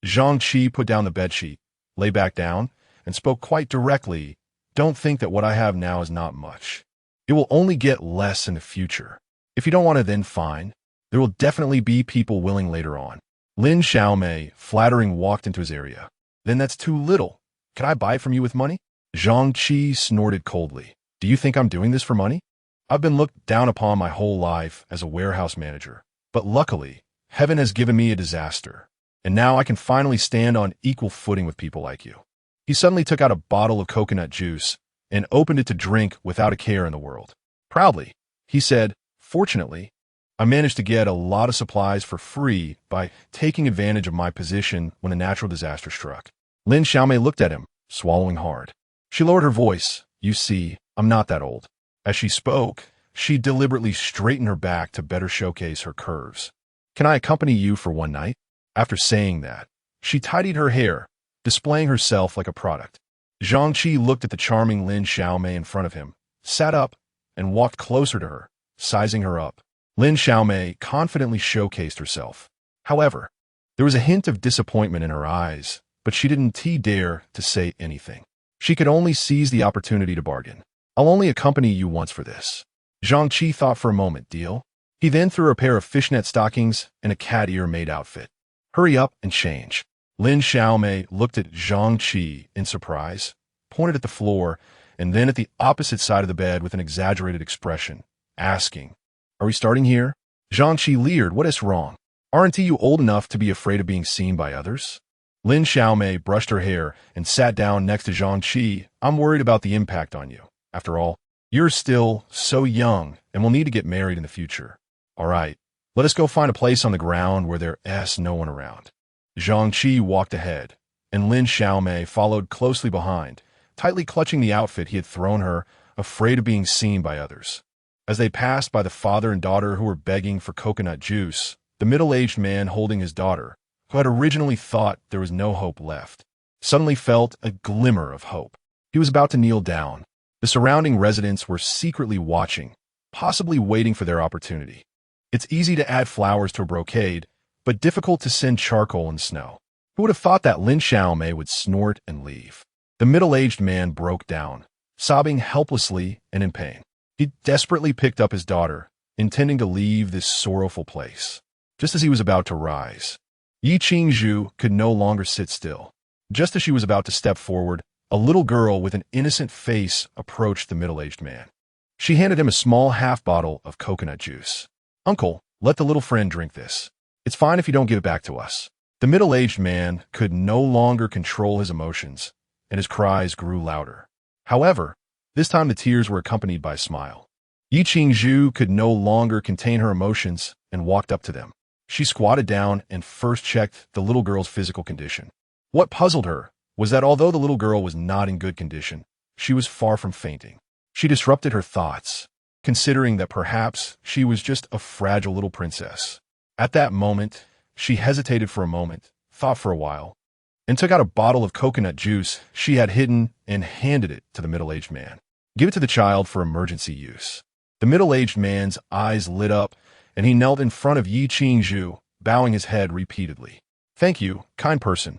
Zhang Qi put down the bedsheet, lay back down, and spoke quite directly. Don't think that what I have now is not much. It will only get less in the future. If you don't want to, then fine. There will definitely be people willing later on. Lin Xiaomei, flattering, walked into his area. Then that's too little. Can I buy it from you with money? Zhang Qi snorted coldly. Do you think I'm doing this for money? I've been looked down upon my whole life as a warehouse manager, but luckily, heaven has given me a disaster, and now I can finally stand on equal footing with people like you. He suddenly took out a bottle of coconut juice and opened it to drink without a care in the world. Proudly, he said, fortunately, I managed to get a lot of supplies for free by taking advantage of my position when a natural disaster struck. Lin Xiaomei looked at him, swallowing hard. She lowered her voice. You see, I'm not that old. As she spoke, she deliberately straightened her back to better showcase her curves. Can I accompany you for one night? After saying that, she tidied her hair, displaying herself like a product. Zhang Qi looked at the charming Lin Xiaomei in front of him, sat up, and walked closer to her, sizing her up. Lin Xiaomei confidently showcased herself. However, there was a hint of disappointment in her eyes, but she didn't dare to say anything. She could only seize the opportunity to bargain. I'll only accompany you once for this. Zhang Qi thought for a moment. Deal? He then threw a pair of fishnet stockings and a cat ear maid outfit. Hurry up and change. Lin Xiaomei looked at Zhang Qi in surprise, pointed at the floor, and then at the opposite side of the bed with an exaggerated expression, asking, Are we starting here? Zhang Qi leered. What is wrong? Aren't you old enough to be afraid of being seen by others? Lin Xiaomei brushed her hair and sat down next to Zhang Qi. I'm worried about the impact on you. After all, you're still so young and will need to get married in the future. All right, let us go find a place on the ground where there's no one around. Zhang Qi walked ahead, and Lin Xiaomei followed closely behind, tightly clutching the outfit he had thrown her, afraid of being seen by others. As they passed by the father and daughter who were begging for coconut juice, the middle-aged man holding his daughter, who had originally thought there was no hope left, suddenly felt a glimmer of hope. He was about to kneel down. The surrounding residents were secretly watching, possibly waiting for their opportunity. It's easy to add flowers to a brocade, but difficult to send charcoal in snow. Who would have thought that Lin Xiaomei would snort and leave? The middle-aged man broke down, sobbing helplessly and in pain. He desperately picked up his daughter, intending to leave this sorrowful place. Just as he was about to rise, Yi Qingzhu could no longer sit still. Just as she was about to step forward, a little girl with an innocent face approached the middle-aged man. She handed him a small half-bottle of coconut juice. Uncle, let the little friend drink this. It's fine if you don't give it back to us. The middle-aged man could no longer control his emotions, and his cries grew louder. However, this time the tears were accompanied by a smile. Yi Qingzhu could no longer contain her emotions and walked up to them. She squatted down and first checked the little girl's physical condition. What puzzled her was that although the little girl was not in good condition, she was far from fainting. She disrupted her thoughts, considering that perhaps she was just a fragile little princess. At that moment, she hesitated for a moment, thought for a while, and took out a bottle of coconut juice she had hidden and handed it to the middle-aged man. Give it to the child for emergency use. The middle-aged man's eyes lit up, and he knelt in front of Yi Qingzhu, bowing his head repeatedly. Thank you, kind person.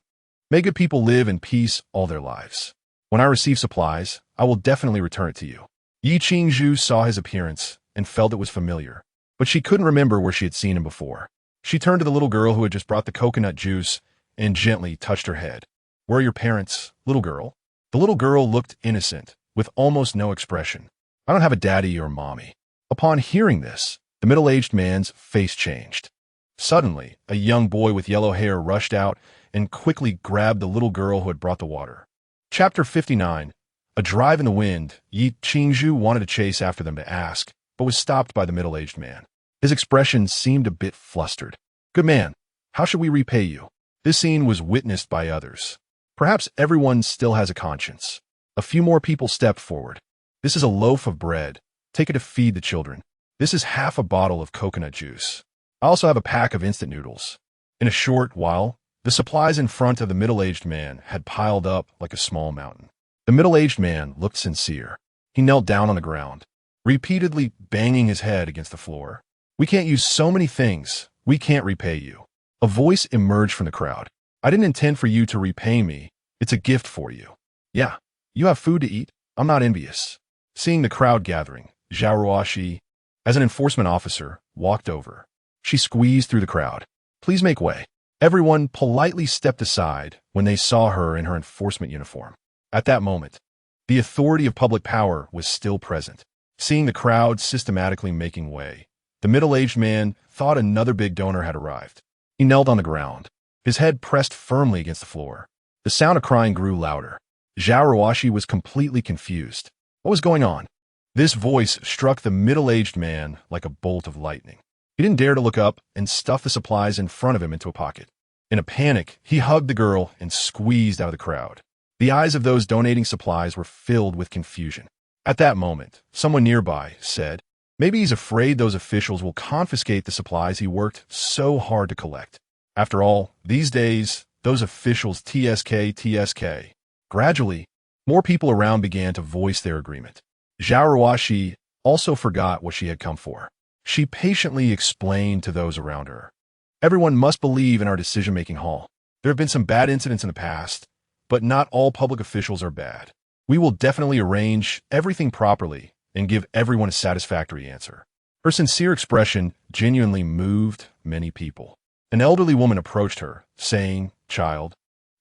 May good people live in peace all their lives. When I receive supplies, I will definitely return it to you. Yi Qingzhu saw his appearance and felt it was familiar, but she couldn't remember where she had seen him before. She turned to the little girl who had just brought the coconut juice and gently touched her head. Where are your parents, little girl? The little girl looked innocent, with almost no expression. I don't have a daddy or mommy. Upon hearing this, the middle-aged man's face changed. Suddenly, a young boy with yellow hair rushed out and quickly grabbed the little girl who had brought the water. Chapter 59. A drive in the wind. Yi Qingzhu wanted to chase after them to ask, but was stopped by the middle-aged man. His expression seemed a bit flustered. Good man, how should we repay you? This scene was witnessed by others. Perhaps everyone still has a conscience. A few more people stepped forward. This is a loaf of bread. Take it to feed the children. This is half a bottle of coconut juice. I also have a pack of instant noodles. In a short while, the supplies in front of the middle-aged man had piled up like a small mountain. The middle-aged man looked sincere. He knelt down on the ground, repeatedly banging his head against the floor. We can't use so many things. We can't repay you. A voice emerged from the crowd. I didn't intend for you to repay me. It's a gift for you. Yeah, you have food to eat. I'm not envious. Seeing the crowd gathering, Zhao Ruoxi, as an enforcement officer, walked over. She squeezed through the crowd. Please make way. Everyone politely stepped aside when they saw her in her enforcement uniform. At that moment, the authority of public power was still present. Seeing the crowd systematically making way, the middle-aged man thought another big donor had arrived. He knelt on the ground, his head pressed firmly against the floor. The sound of crying grew louder. Zhao Ruoxi was completely confused. What was going on? This voice struck the middle-aged man like a bolt of lightning. He didn't dare to look up and stuffed the supplies in front of him into a pocket. In a panic, he hugged the girl and squeezed out of the crowd. The eyes of those donating supplies were filled with confusion. At that moment, someone nearby said, maybe he's afraid those officials will confiscate the supplies he worked so hard to collect. After all, these days, those officials TSK. Gradually, more people around began to voice their agreement. Zhao Ruoxi also forgot what she had come for. She patiently explained to those around her. Everyone must believe in our decision-making hall. There have been some bad incidents in the past, but not all public officials are bad. We will definitely arrange everything properly and give everyone a satisfactory answer. Her sincere expression genuinely moved many people. An elderly woman approached her, saying, Child,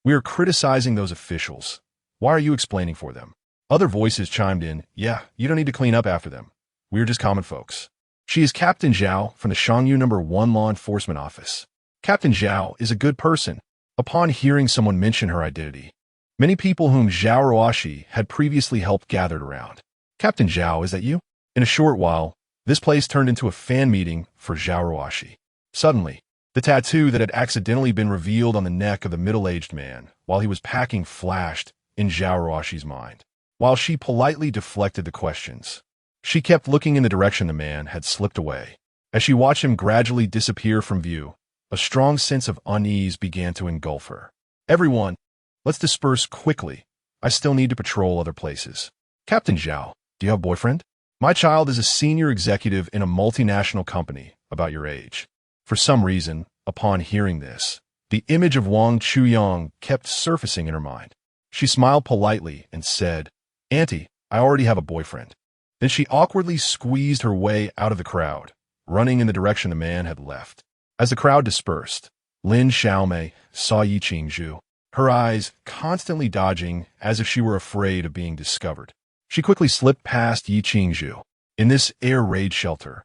we are criticizing those officials. Why are you explaining for them? Other voices chimed in, Yeah, you don't need to clean up after them. We're just common folks. She is Captain Zhao from the Shangyu No. 1 Law Enforcement Office. Captain Zhao is a good person. Upon hearing someone mention her identity, many people whom Zhao Ruoxi had previously helped gathered around. Captain Zhao, is that you? In a short while, this place turned into a fan meeting for Zhao Ruoxi. Suddenly, the tattoo that had accidentally been revealed on the neck of the middle-aged man while he was packing flashed in Zhao Ruoxi's mind. While she politely deflected the questions, she kept looking in the direction the man had slipped away. As she watched him gradually disappear from view, a strong sense of unease began to engulf her. Everyone, let's disperse quickly. I still need to patrol other places. Captain Zhao, do you have a boyfriend? My child is a senior executive in a multinational company about your age. For some reason, upon hearing this, the image of Wang Chuyang kept surfacing in her mind. She smiled politely and said, Auntie, I already have a boyfriend. Then she awkwardly squeezed her way out of the crowd, running in the direction the man had left. As the crowd dispersed, Lin Xiaomei saw Yi Qingzhu, her eyes constantly dodging as if she were afraid of being discovered. She quickly slipped past Yi Qingzhu. In this air raid shelter,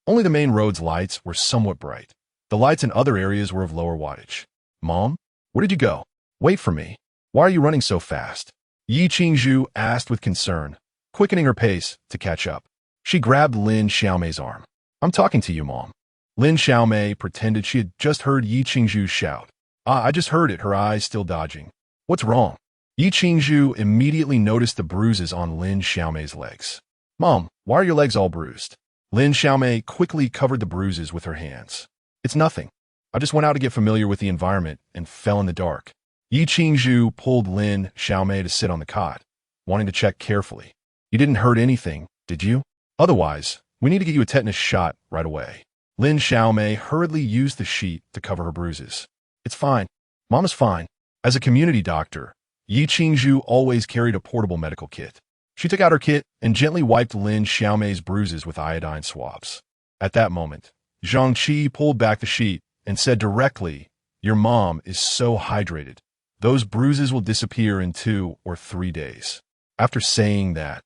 only the main road's lights were somewhat bright. The lights in other areas were of lower wattage. Mom, where did you go? Wait for me. Why are you running so fast? Yi Qingzhu asked with concern, quickening her pace to catch up. She grabbed Lin Xiaomei's arm. I'm talking to you, Mom. Lin Xiaomei pretended she had just heard Yi Qingzhu shout. I just heard it, her eyes still dodging. What's wrong? Yi Qingzhu immediately noticed the bruises on Lin Xiaomei's legs. Mom, why are your legs all bruised? Lin Xiaomei quickly covered the bruises with her hands. It's nothing. I just went out to get familiar with the environment and fell in the dark. Yi Qingzhu pulled Lin Xiaomei to sit on the cot, wanting to check carefully. You didn't hurt anything, did you? Otherwise, we need to get you a tetanus shot right away. Lin Xiaomei hurriedly used the sheet to cover her bruises. It's fine. Mom is fine. As a community doctor, Yi Qingzhu always carried a portable medical kit. She took out her kit and gently wiped Lin Xiaomei's bruises with iodine swabs. At that moment, Zhang Qi pulled back the sheet and said directly, "Your mom is so hydrated. Those bruises will disappear in 2 or 3 days." After saying that,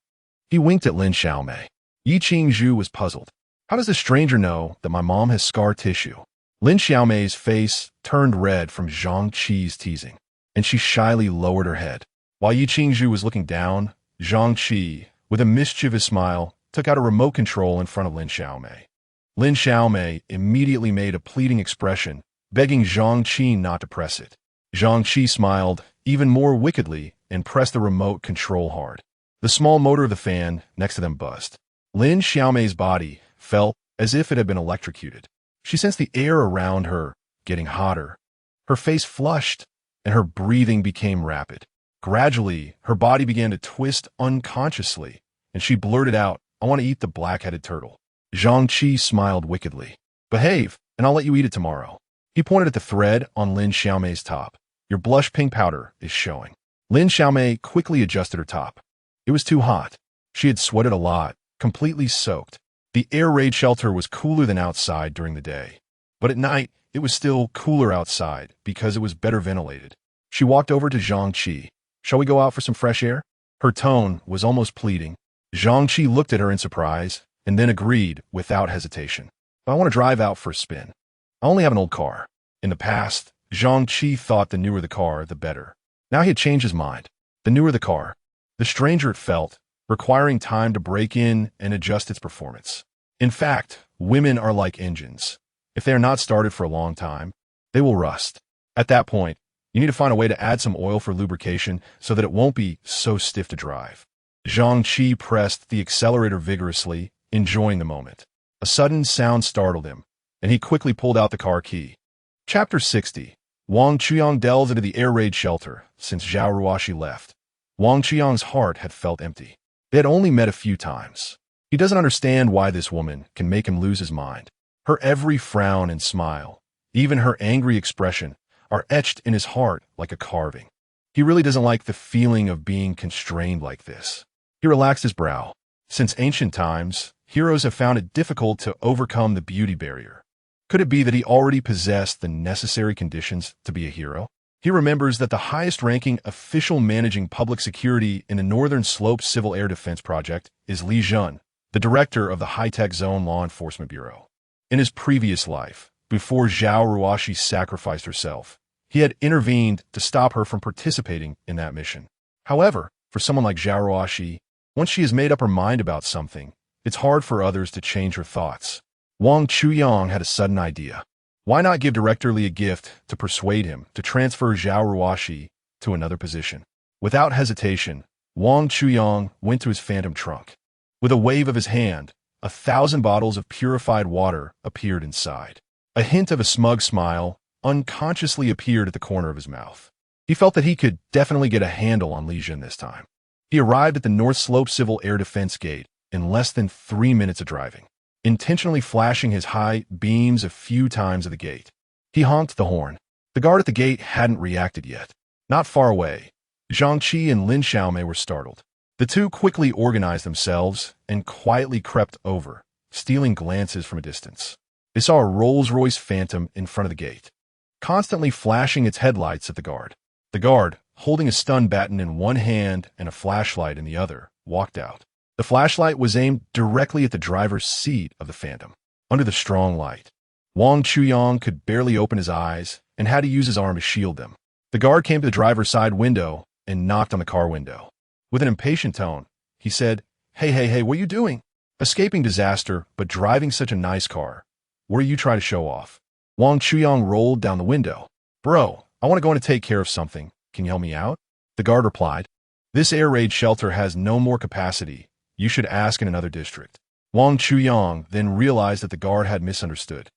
he winked at Lin Xiaomei. Yi Qingzhu was puzzled. How does the stranger know that my mom has scar tissue? Lin Xiaomei's face turned red from Zhang Qi's teasing, and she shyly lowered her head. While Yi Qingzhu was looking down, Zhang Qi, with a mischievous smile, took out a remote control in front of Lin Xiaomei. Lin Xiaomei immediately made a pleading expression, begging Zhang Qi not to press it. Zhang Qi smiled even more wickedly and pressed the remote control hard. The small motor of the fan next to them buzzed. Lin Xiaomei's body felt as if it had been electrocuted. She sensed the air around her getting hotter. Her face flushed, and her breathing became rapid. Gradually, her body began to twist unconsciously, and she blurted out, "I want to eat the black-headed turtle." Zhang Qi smiled wickedly. "Behave, and I'll let you eat it tomorrow." He pointed at the thread on Lin Xiaomei's top. "Your blush pink powder is showing." Lin Xiaomei quickly adjusted her top. It was too hot. She had sweated a lot, completely soaked. The air raid shelter was cooler than outside during the day, but at night it was still cooler outside because it was better ventilated. She walked over to Zhang Qi. "Shall we go out for some fresh air?" Her tone was almost pleading. Zhang Qi looked at her in surprise and then agreed without hesitation. "I want to drive out for a spin. I only have an old car." In the past, Zhang Qi thought the newer the car, the better. Now he had changed his mind. The newer the car, the stranger it felt, requiring time to break in and adjust its performance. In fact, women are like engines. If they are not started for a long time, they will rust. At that point, you need to find a way to add some oil for lubrication so that it won't be so stiff to drive. Zhang Qi pressed the accelerator vigorously, enjoying the moment. A sudden sound startled him, and he quickly pulled out the car key. Chapter 60. Wang Chuyang delves into the air raid shelter since Zhao Ruoxi left. Wang Chuyang's heart had felt empty. They had only met a few times. He doesn't understand why this woman can make him lose his mind. Her every frown and smile, even her angry expression, are etched in his heart like a carving. He really doesn't like the feeling of being constrained like this. He relaxed his brow. Since ancient times, heroes have found it difficult to overcome the beauty barrier. Could it be that he already possessed the necessary conditions to be a hero? He remembers that the highest-ranking official managing public security in the Northern Slope Civil Air Defense Project is Li Jun, the director of the High-Tech Zone Law Enforcement Bureau. In his previous life, before Zhao Ruoxi sacrificed herself, he had intervened to stop her from participating in that mission. However, for someone like Zhao Ruoxi, once she has made up her mind about something, it's hard for others to change her thoughts. Wang Chuyang had a sudden idea. Why not give Director Li a gift to persuade him to transfer Zhao Ruoxi to another position? Without hesitation, Wang Chuyang went to his phantom trunk. With a wave of his hand, 1,000 bottles of purified water appeared inside. A hint of a smug smile unconsciously appeared at the corner of his mouth. He felt that he could definitely get a handle on Li Jun this time. He arrived at the North Slope Civil Air Defense Gate in less than 3 minutes of driving, intentionally flashing his high beams a few times at the gate. He honked the horn. The guard at the gate hadn't reacted yet. Not far away, Zhang Qi and Lin Xiaomei were startled. The two quickly organized themselves and quietly crept over, stealing glances from a distance. They saw a Rolls-Royce Phantom in front of the gate, constantly flashing its headlights at the guard. The guard, holding a stun baton in one hand and a flashlight in the other, walked out. The flashlight was aimed directly at the driver's seat of the Phantom. Under the strong light, Wang Chuyang could barely open his eyes and had to use his arm to shield them. The guard came to the driver's side window and knocked on the car window. With an impatient tone, he said, Hey, what are you doing? Escaping disaster, but driving such a nice car. What are you trying to show off? Wang Chuyang rolled down the window. Bro, I want to go in and take care of something. Can you help me out? The guard replied, This air raid shelter has no more capacity. You should ask in another district. Wang Chuyang then realized that the guard had misunderstood.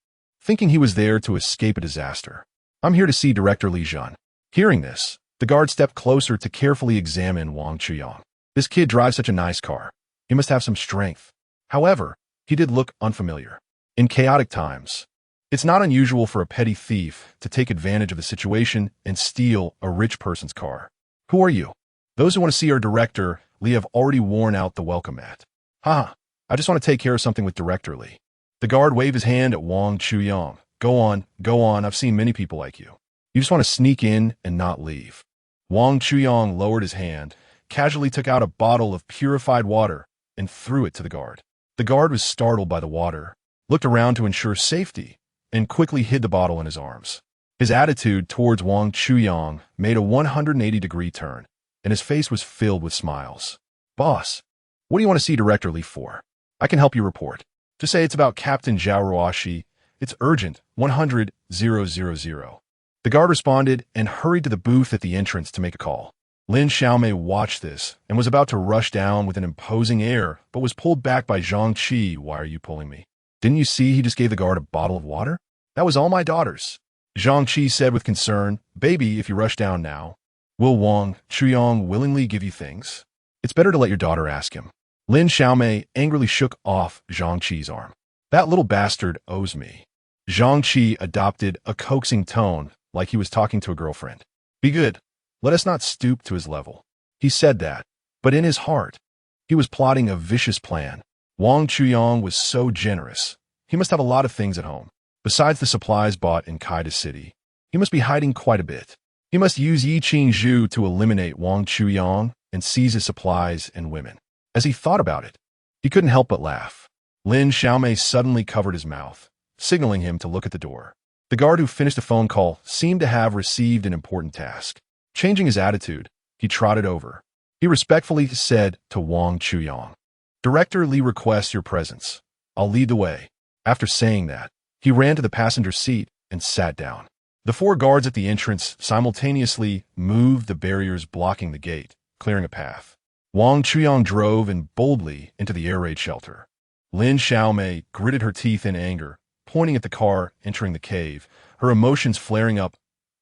thinking he was there to escape a disaster. "I'm here to see Director Li Jun." Hearing this, the guard stepped closer to carefully examine Wang Chuyang. This kid drives such a nice car. He must have some strength. However, he did look unfamiliar. In chaotic times, it's not unusual for a petty thief to take advantage of the situation and steal a rich person's car. "Who are you?" "Those who want to see our director, Li, have already worn out the welcome mat." "Haha, I just want to take care of something with Director Li." The guard waved his hand at Wang Chuyang. Go on, I've seen many people like you. You just want to sneak in and not leave." Wang Chuyang lowered his hand, casually took out a bottle of purified water, and threw it to the guard. The guard was startled by the water, looked around to ensure safety, and quickly hid the bottle in his arms. His attitude towards Wang Chuyang made a 180-degree turn, and his face was filled with smiles. "Boss, what do you want to see Director Li for? I can help you report. Just say it's about Captain Zhao Ruoxi. It's urgent, 100,000. The guard responded and hurried to the booth at the entrance to make a call. Lin Xiaomei watched this and was about to rush down with an imposing air, but was pulled back by Zhang Qi. "Why are you pulling me? Didn't you see he just gave the guard a bottle of water? That was all my daughter's." Zhang Qi said with concern, "Baby, if you rush down now, will Wang Chuyang willingly give you things? It's better to let your daughter ask him." Lin Xiaomei angrily shook off Zhang Qi's arm. "That little bastard owes me." Zhang Qi adopted a coaxing tone, like he was talking to a girlfriend. "Be good. Let us not stoop to his level." He said that, but in his heart, he was plotting a vicious plan. Wang Chuyang was so generous. He must have a lot of things at home. Besides the supplies bought in Kaida City, he must be hiding quite a bit. He must use Yi Qingzhu to eliminate Wang Chuyang and seize his supplies and women. As he thought about it, he couldn't help but laugh. Lin Xiaomei suddenly covered his mouth, signaling him to look at the door. The guard who finished a phone call seemed to have received an important task. Changing his attitude, he trotted over. He respectfully said to Wang Chuyang, "Director Li requests your presence. I'll lead the way." After saying that, he ran to the passenger seat and sat down. The 4 guards at the entrance simultaneously moved the barriers blocking the gate, clearing a path. Wang Chuyang drove in boldly into the air raid shelter. Lin Xiaomei gritted her teeth in anger, pointing at the car entering the cave, her emotions flaring up.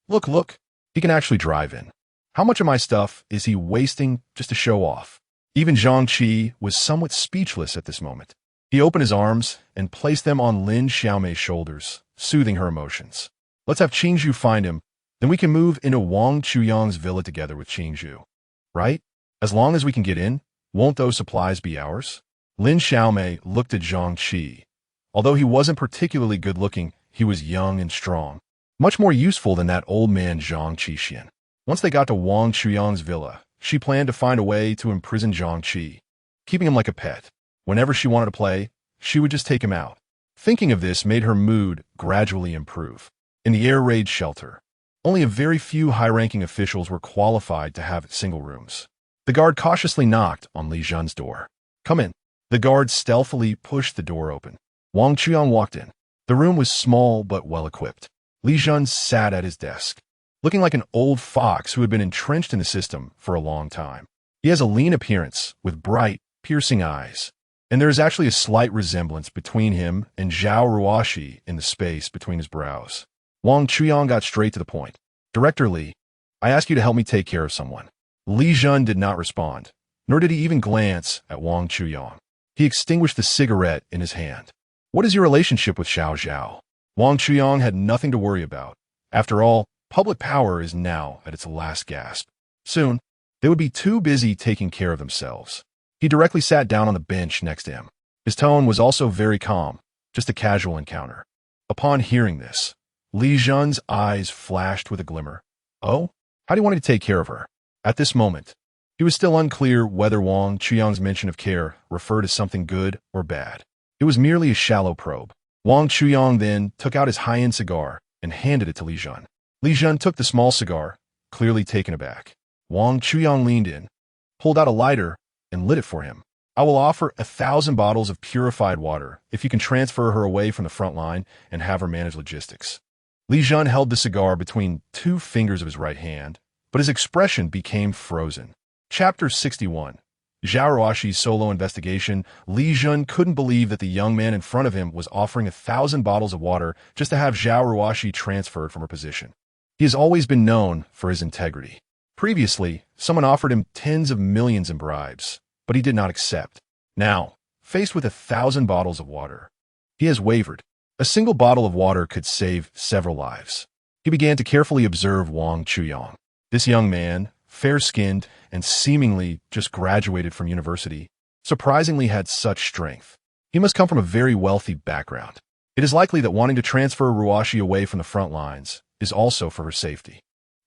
Look, he can actually drive in. How much of my stuff is he wasting just to show off?" Even Zhang Qi was somewhat speechless at this moment. He opened his arms and placed them on Lin Xiaomei's shoulders, soothing her emotions. "Let's have Qingzhu find him, then we can move into Wang Chuyang's villa together with Qingzhu. Right? As long as we can get in, won't those supplies be ours?" Lin Xiaomei looked at Zhang Qi. Although he wasn't particularly good-looking, he was young and strong, much more useful than that old man Zhang Qixian. Once they got to Wang Chuyang's villa, she planned to find a way to imprison Zhang Qi, keeping him like a pet. Whenever she wanted to play, she would just take him out. Thinking of this made her mood gradually improve. In the air raid shelter, only a very few high-ranking officials were qualified to have single rooms. The guard cautiously knocked on Li Jun's door. "Come in." The guard stealthily pushed the door open. Wang Chuyang walked in. The room was small but well-equipped. Li Jun sat at his desk, looking like an old fox who had been entrenched in the system for a long time. He has a lean appearance with bright, piercing eyes, and there is actually a slight resemblance between him and Zhao Ruoxi in the space between his brows. Wang Chuyang got straight to the point. "Director Li, I ask you to help me take care of someone." Li Jun did not respond, nor did he even glance at Wang Chuyang. He extinguished the cigarette in his hand. "What is your relationship with Xiao Zhao?" Wang Chuyang had nothing to worry about. After all, public power is now at its last gasp. Soon, they would be too busy taking care of themselves. He directly sat down on the bench next to him. His tone was also very calm, just a casual encounter. Upon hearing this, Li Jun's eyes flashed with a glimmer. "Oh? How do you want me to take care of her?" At this moment, he was still unclear whether Wang Chuyang's mention of care referred to something good or bad. It was merely a shallow probe. Wang Chuyang then took out his high-end cigar and handed it to Li Jun. Li Jun took the small cigar, clearly taken aback. Wang Chuyang leaned in, pulled out a lighter, and lit it for him. "I will offer 1,000 bottles of purified water if you can transfer her away from the front line and have her manage logistics." Li Jun held the cigar between 2 fingers of his right hand, but his expression became frozen. Chapter 61. Zhao Ruoxi's solo investigation, Li Jun couldn't believe that the young man in front of him was offering 1,000 bottles of water just to have Zhao Ruoxi transferred from her position. He has always been known for his integrity. Previously, someone offered him tens of millions in bribes, but he did not accept. Now, faced with 1,000 bottles of water, he has wavered. A single bottle of water could save several lives. He began to carefully observe Wang Chuyang. This young man, fair-skinned and seemingly just graduated from university, surprisingly had such strength. He must come from a very wealthy background. It is likely that wanting to transfer Ruoxi away from the front lines is also for her safety.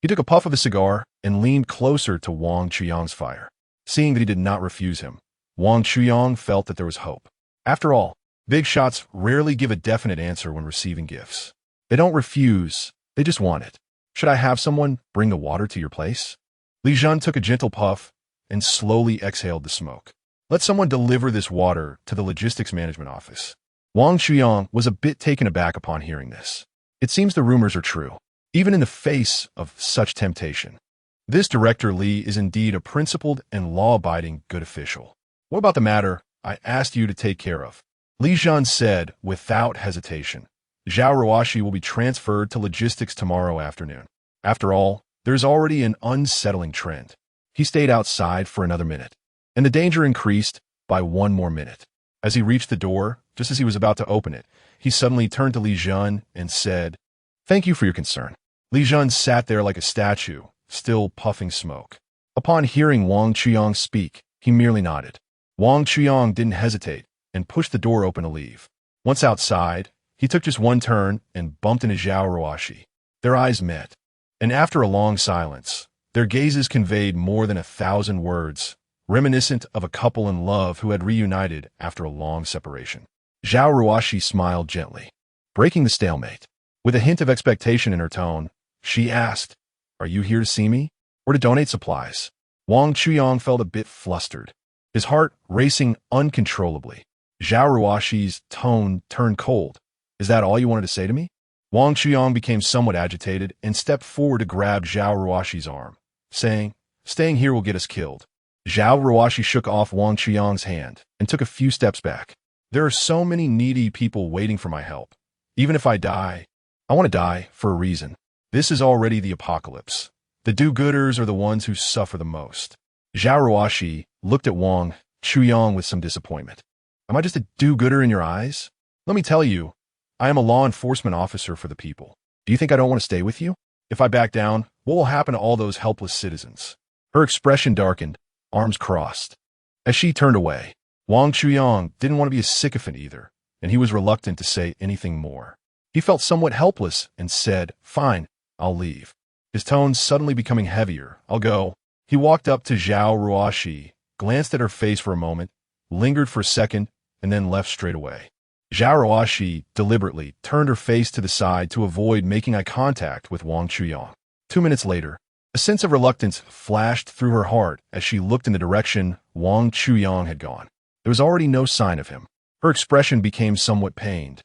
He took a puff of his cigar and leaned closer to Wang Chuyang's fire. Seeing that he did not refuse him, Wang Chuyang felt that there was hope. After all, big shots rarely give a definite answer when receiving gifts. They don't refuse, they just want it. Should I have someone bring the water to your place? Li Jun took a gentle puff and slowly exhaled the smoke. Let someone deliver this water to the logistics management office. Wang Chuyang was a bit taken aback upon hearing this. It seems the rumors are true, even in the face of such temptation. This Director Li is indeed a principled and law-abiding good official. What about the matter I asked you to take care of? Li Jun said without hesitation. Zhao Ruoxi will be transferred to logistics tomorrow afternoon. After all, there's already an unsettling trend. He stayed outside for another minute, and the danger increased by one more minute. As he reached the door, just as he was about to open it, he suddenly turned to Li Jun and said, "Thank you for your concern." Li Jun sat there like a statue, still puffing smoke. Upon hearing Wang Chuyang speak, he merely nodded. Wang Chuyang didn't hesitate and pushed the door open to leave. Once outside, he took just one turn and bumped into Zhao Ruoxi. Their eyes met, and after a long silence, their gazes conveyed more than 1,000 words, reminiscent of a couple in love who had reunited after a long separation. Zhao Ruoxi smiled gently, breaking the stalemate. With a hint of expectation in her tone, she asked, "Are you here to see me, or to donate supplies?" Wang Chuyang felt a bit flustered, his heart racing uncontrollably. Zhao Ruoxi's tone turned cold. "Is that all you wanted to say to me?" Wang Chuyang became somewhat agitated and stepped forward to grab Zhao Ruoxi's arm, saying, "Staying here will get us killed." Zhao Ruoxi shook off Wang Chuyang's hand and took a few steps back. "There are so many needy people waiting for my help. Even if I die, I want to die for a reason. This is already the apocalypse. The do-gooders are the ones who suffer the most." Zhao Ruoxi looked at Wang Chuyang with some disappointment. "Am I just a do-gooder in your eyes? Let me tell you, I am a law enforcement officer for the people. Do you think I don't want to stay with you? If I back down, what will happen to all those helpless citizens?" Her expression darkened, arms crossed. As she turned away, Wang Chuyang didn't want to be a sycophant either, and he was reluctant to say anything more. He felt somewhat helpless and said, "Fine, I'll leave." His tone suddenly becoming heavier. "I'll go." He walked up to Zhao Ruoxi, glanced at her face for a moment, lingered for a second, and then left straight away. Zhao Ruoxi deliberately turned her face to the side to avoid making eye contact with Wang Chuyang. 2 minutes later, a sense of reluctance flashed through her heart as she looked in the direction Wang Chuyang had gone. There was already no sign of him. Her expression became somewhat pained,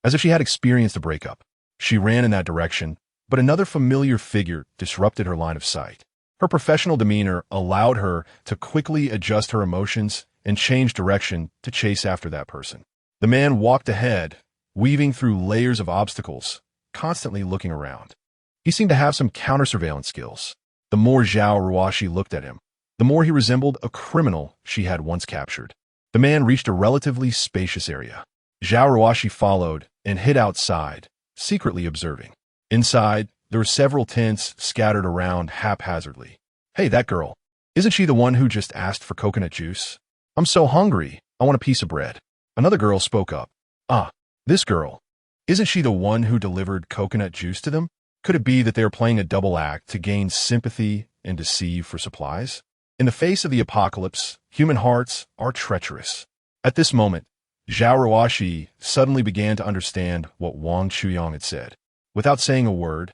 as if she had experienced a breakup. She ran in that direction, but another familiar figure disrupted her line of sight. Her professional demeanor allowed her to quickly adjust her emotions and change direction to chase after that person. The man walked ahead, weaving through layers of obstacles, constantly looking around. He seemed to have some counter-surveillance skills. The more Zhao Ruoxi looked at him, the more he resembled a criminal she had once captured. The man reached a relatively spacious area. Zhao Ruoxi followed and hid outside, secretly observing. Inside, there were several tents scattered around haphazardly. "Hey, that girl. Isn't she the one who just asked for coconut juice? I'm so hungry, I want a piece of bread." Another girl spoke up. "Ah, this girl. Isn't she the one who delivered coconut juice to them? Could it be that they are playing a double act to gain sympathy and deceive for supplies?" In the face of the apocalypse, human hearts are treacherous. At this moment, Zhao Ruoxi suddenly began to understand what Wang Chuyang had said. Without saying a word,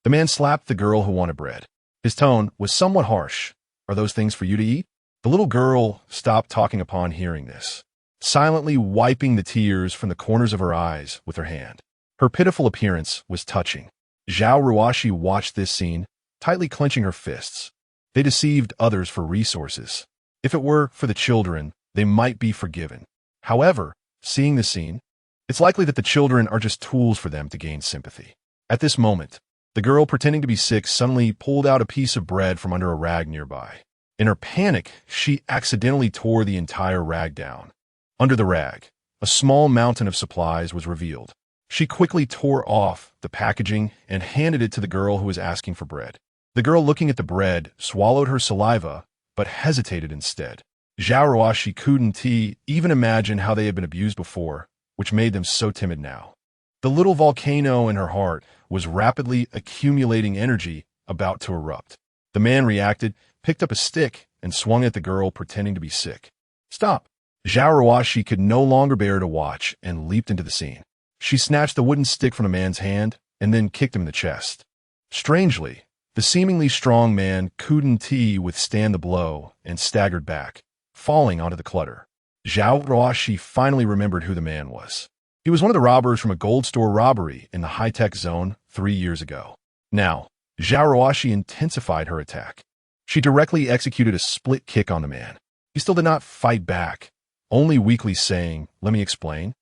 the man slapped the girl who wanted bread. His tone was somewhat harsh. "Are those things for you to eat?" The little girl stopped talking upon hearing this, silently wiping the tears from the corners of her eyes with her hand. Her pitiful appearance was touching. Zhao Ruoxi watched this scene, tightly clenching her fists. They deceived others for resources. If it were for the children, they might be forgiven. However, seeing the scene, it's likely that the children are just tools for them to gain sympathy. At this moment, the girl pretending to be sick suddenly pulled out a piece of bread from under a rag nearby. In her panic, she accidentally tore the entire rag down. Under the rag, a small mountain of supplies was revealed. She quickly tore off the packaging and handed it to the girl who was asking for bread. The girl, looking at the bread, swallowed her saliva, but hesitated instead. Zhao Ruoxi couldn't even imagine how they had been abused before, which made them so timid now. The little volcano in her heart was rapidly accumulating energy, about to erupt. The man reacted, picked up a stick, and swung at the girl, pretending to be sick. Stop! Zhao Ruoxi could no longer bear to watch and leaped into the scene. She snatched the wooden stick from the man's hand and then kicked him in the chest. Strangely, the seemingly strong man couldn't withstand the blow and staggered back, falling onto the clutter. Zhao Ruoxi finally remembered who the man was. He was one of the robbers from a gold store robbery in the high-tech zone 3 years ago. Now, Zhao Ruoxi intensified her attack. She directly executed a split kick on the man. He still did not fight back, only weakly saying, "Let me explain."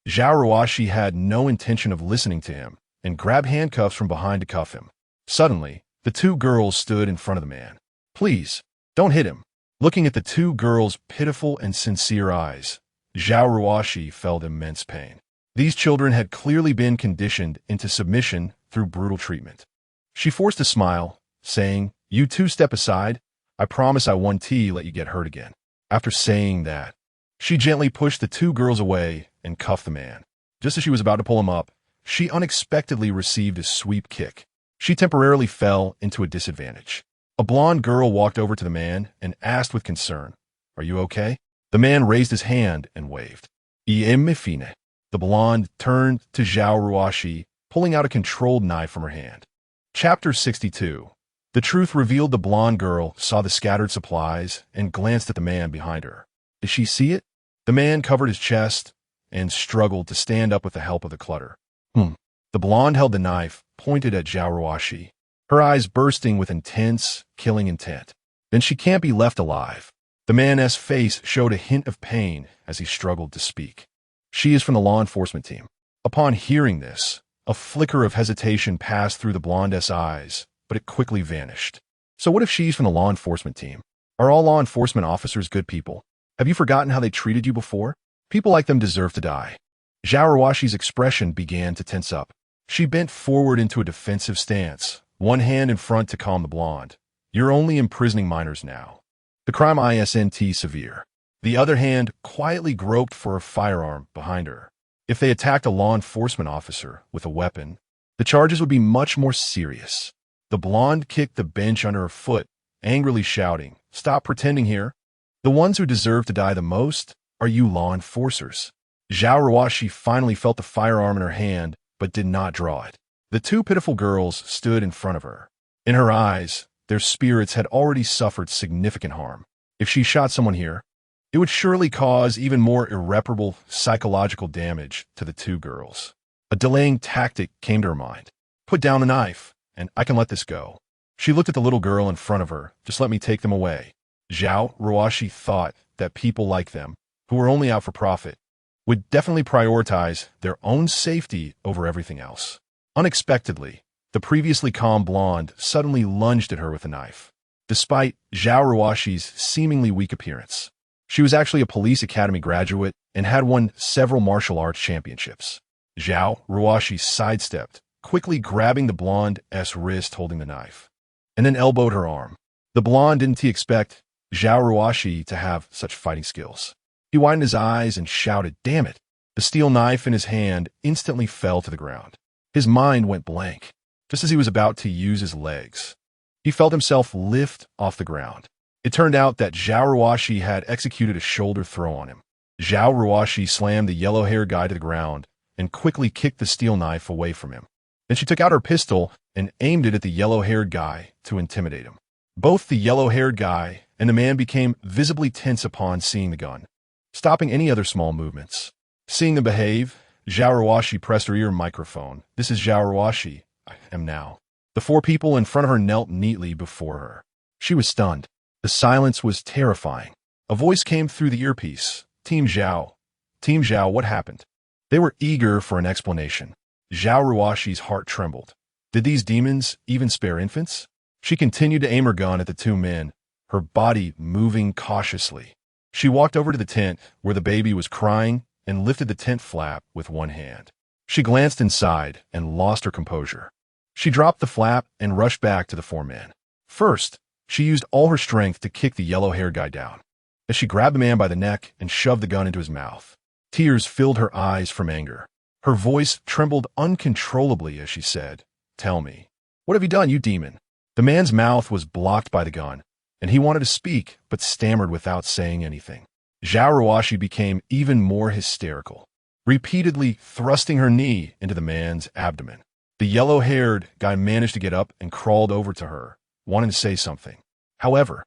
Zhao Ruoxi had no intention of listening to him and grabbed handcuffs from behind to cuff him. Suddenly, the two girls stood in front of the man. "Please, don't hit him." Looking at the two girls' pitiful and sincere eyes, Zhao Ruoxi felt immense pain. These children had clearly been conditioned into submission through brutal treatment. She forced a smile, saying, "You two step aside. I promise I won't let you get hurt again." After saying that, she gently pushed the two girls away and cuffed the man. Just as she was about to pull him up, she unexpectedly received a sweep kick. She temporarily fell into a disadvantage. A blonde girl walked over to the man and asked with concern, "Are you okay?" The man raised his hand and waved. "Me fine." The blonde turned to Zhao Ruoxi, pulling out a controlled knife from her hand. Chapter 62. The truth revealed. The blonde girl saw the scattered supplies and glanced at the man behind her. Did she see it? The man covered his chest and struggled to stand up with the help of the clutter. The blonde held the knife, pointed at Zhao Ruoxi, her eyes bursting with intense, killing intent. "Then she can't be left alive." The man's face showed a hint of pain as he struggled to speak. "She is from the law enforcement team." Upon hearing this, a flicker of hesitation passed through the blonde's eyes, but it quickly vanished. "So what if she's from the law enforcement team? Are all law enforcement officers good people? Have you forgotten how they treated you before? People like them deserve to die." Zhao Ruoxi's expression began to tense up. She bent forward into a defensive stance, one hand in front to calm the blonde. "You're only imprisoning minors now. The crime isn't severe." The other hand quietly groped for a firearm behind her. If they attacked a law enforcement officer with a weapon, the charges would be much more serious. The blonde kicked the bench under her foot, angrily shouting, "Stop pretending here. The ones who deserve to die the most are you law enforcers." Zhao Ruoxi finally felt the firearm in her hand, but did not draw it. The two pitiful girls stood in front of her. In her eyes, their spirits had already suffered significant harm. If she shot someone here, it would surely cause even more irreparable psychological damage to the two girls. A delaying tactic came to her mind. "Put down the knife, and I can let this go." She looked at the little girl in front of her. "Just let me take them away." Zhao Ruoxi thought that people like them, who were only out for profit, would definitely prioritize their own safety over everything else. Unexpectedly, the previously calm blonde suddenly lunged at her with a knife. Despite Zhao Ruoxi's seemingly weak appearance, she was actually a police academy graduate and had won several martial arts championships. Zhao Ruoxi sidestepped, quickly grabbing the blonde's wrist holding the knife, and then elbowed her arm. The blonde didn't expect Zhao Ruoxi to have such fighting skills. He widened his eyes and shouted, "Damn it!" The steel knife in his hand instantly fell to the ground. His mind went blank. Just as he was about to use his legs, he felt himself lift off the ground. It turned out that Zhao Ruoxi had executed a shoulder throw on him. Zhao Ruoxi slammed the yellow-haired guy to the ground and quickly kicked the steel knife away from him. Then she took out her pistol and aimed it at the yellow-haired guy to intimidate him. Both the yellow-haired guy and the man became visibly tense upon seeing the gun, stopping any other small movements. Seeing them behave, Zhao Ruoxi pressed her ear microphone. "This is Zhao Ruoxi. I am now." The four people in front of her knelt neatly before her. She was stunned. The silence was terrifying. A voice came through the earpiece. Team Zhao. Team Zhao, what happened? They were eager for an explanation. Zhao Ruoshi's heart trembled. Did these demons even spare infants? She continued to aim her gun at the two men, her body moving cautiously. She walked over to the tent where the baby was crying and lifted the tent flap with one hand. She glanced inside and lost her composure. She dropped the flap and rushed back to the four men. First, she used all her strength to kick the yellow-haired guy down. As she grabbed the man by the neck and shoved the gun into his mouth, tears filled her eyes from anger. Her voice trembled uncontrollably as she said, "Tell me, what have you done, you demon?" The man's mouth was blocked by the gun, and he wanted to speak but stammered without saying anything. Zhao Ruoshi became even more hysterical, repeatedly thrusting her knee into the man's abdomen. The yellow-haired guy managed to get up and crawled over to her, wanting to say something. However,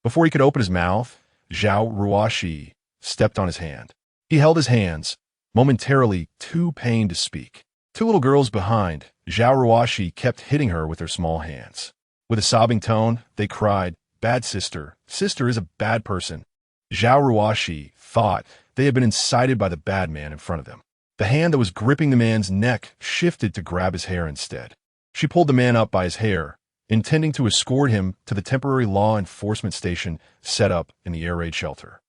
before he could open his mouth, Zhao Ruoshi stepped on his hand. He held his hands, momentarily too pained to speak. Two little girls behind, Zhao Ruoshi kept hitting her with their small hands. With a sobbing tone, they cried, "Bad sister. Sister is a bad person." Zhao Ruoshi thought they had been incited by the bad man in front of them. The hand that was gripping the man's neck shifted to grab his hair instead. She pulled the man up by his hair, intending to escort him to the temporary law enforcement station set up in the air raid shelter.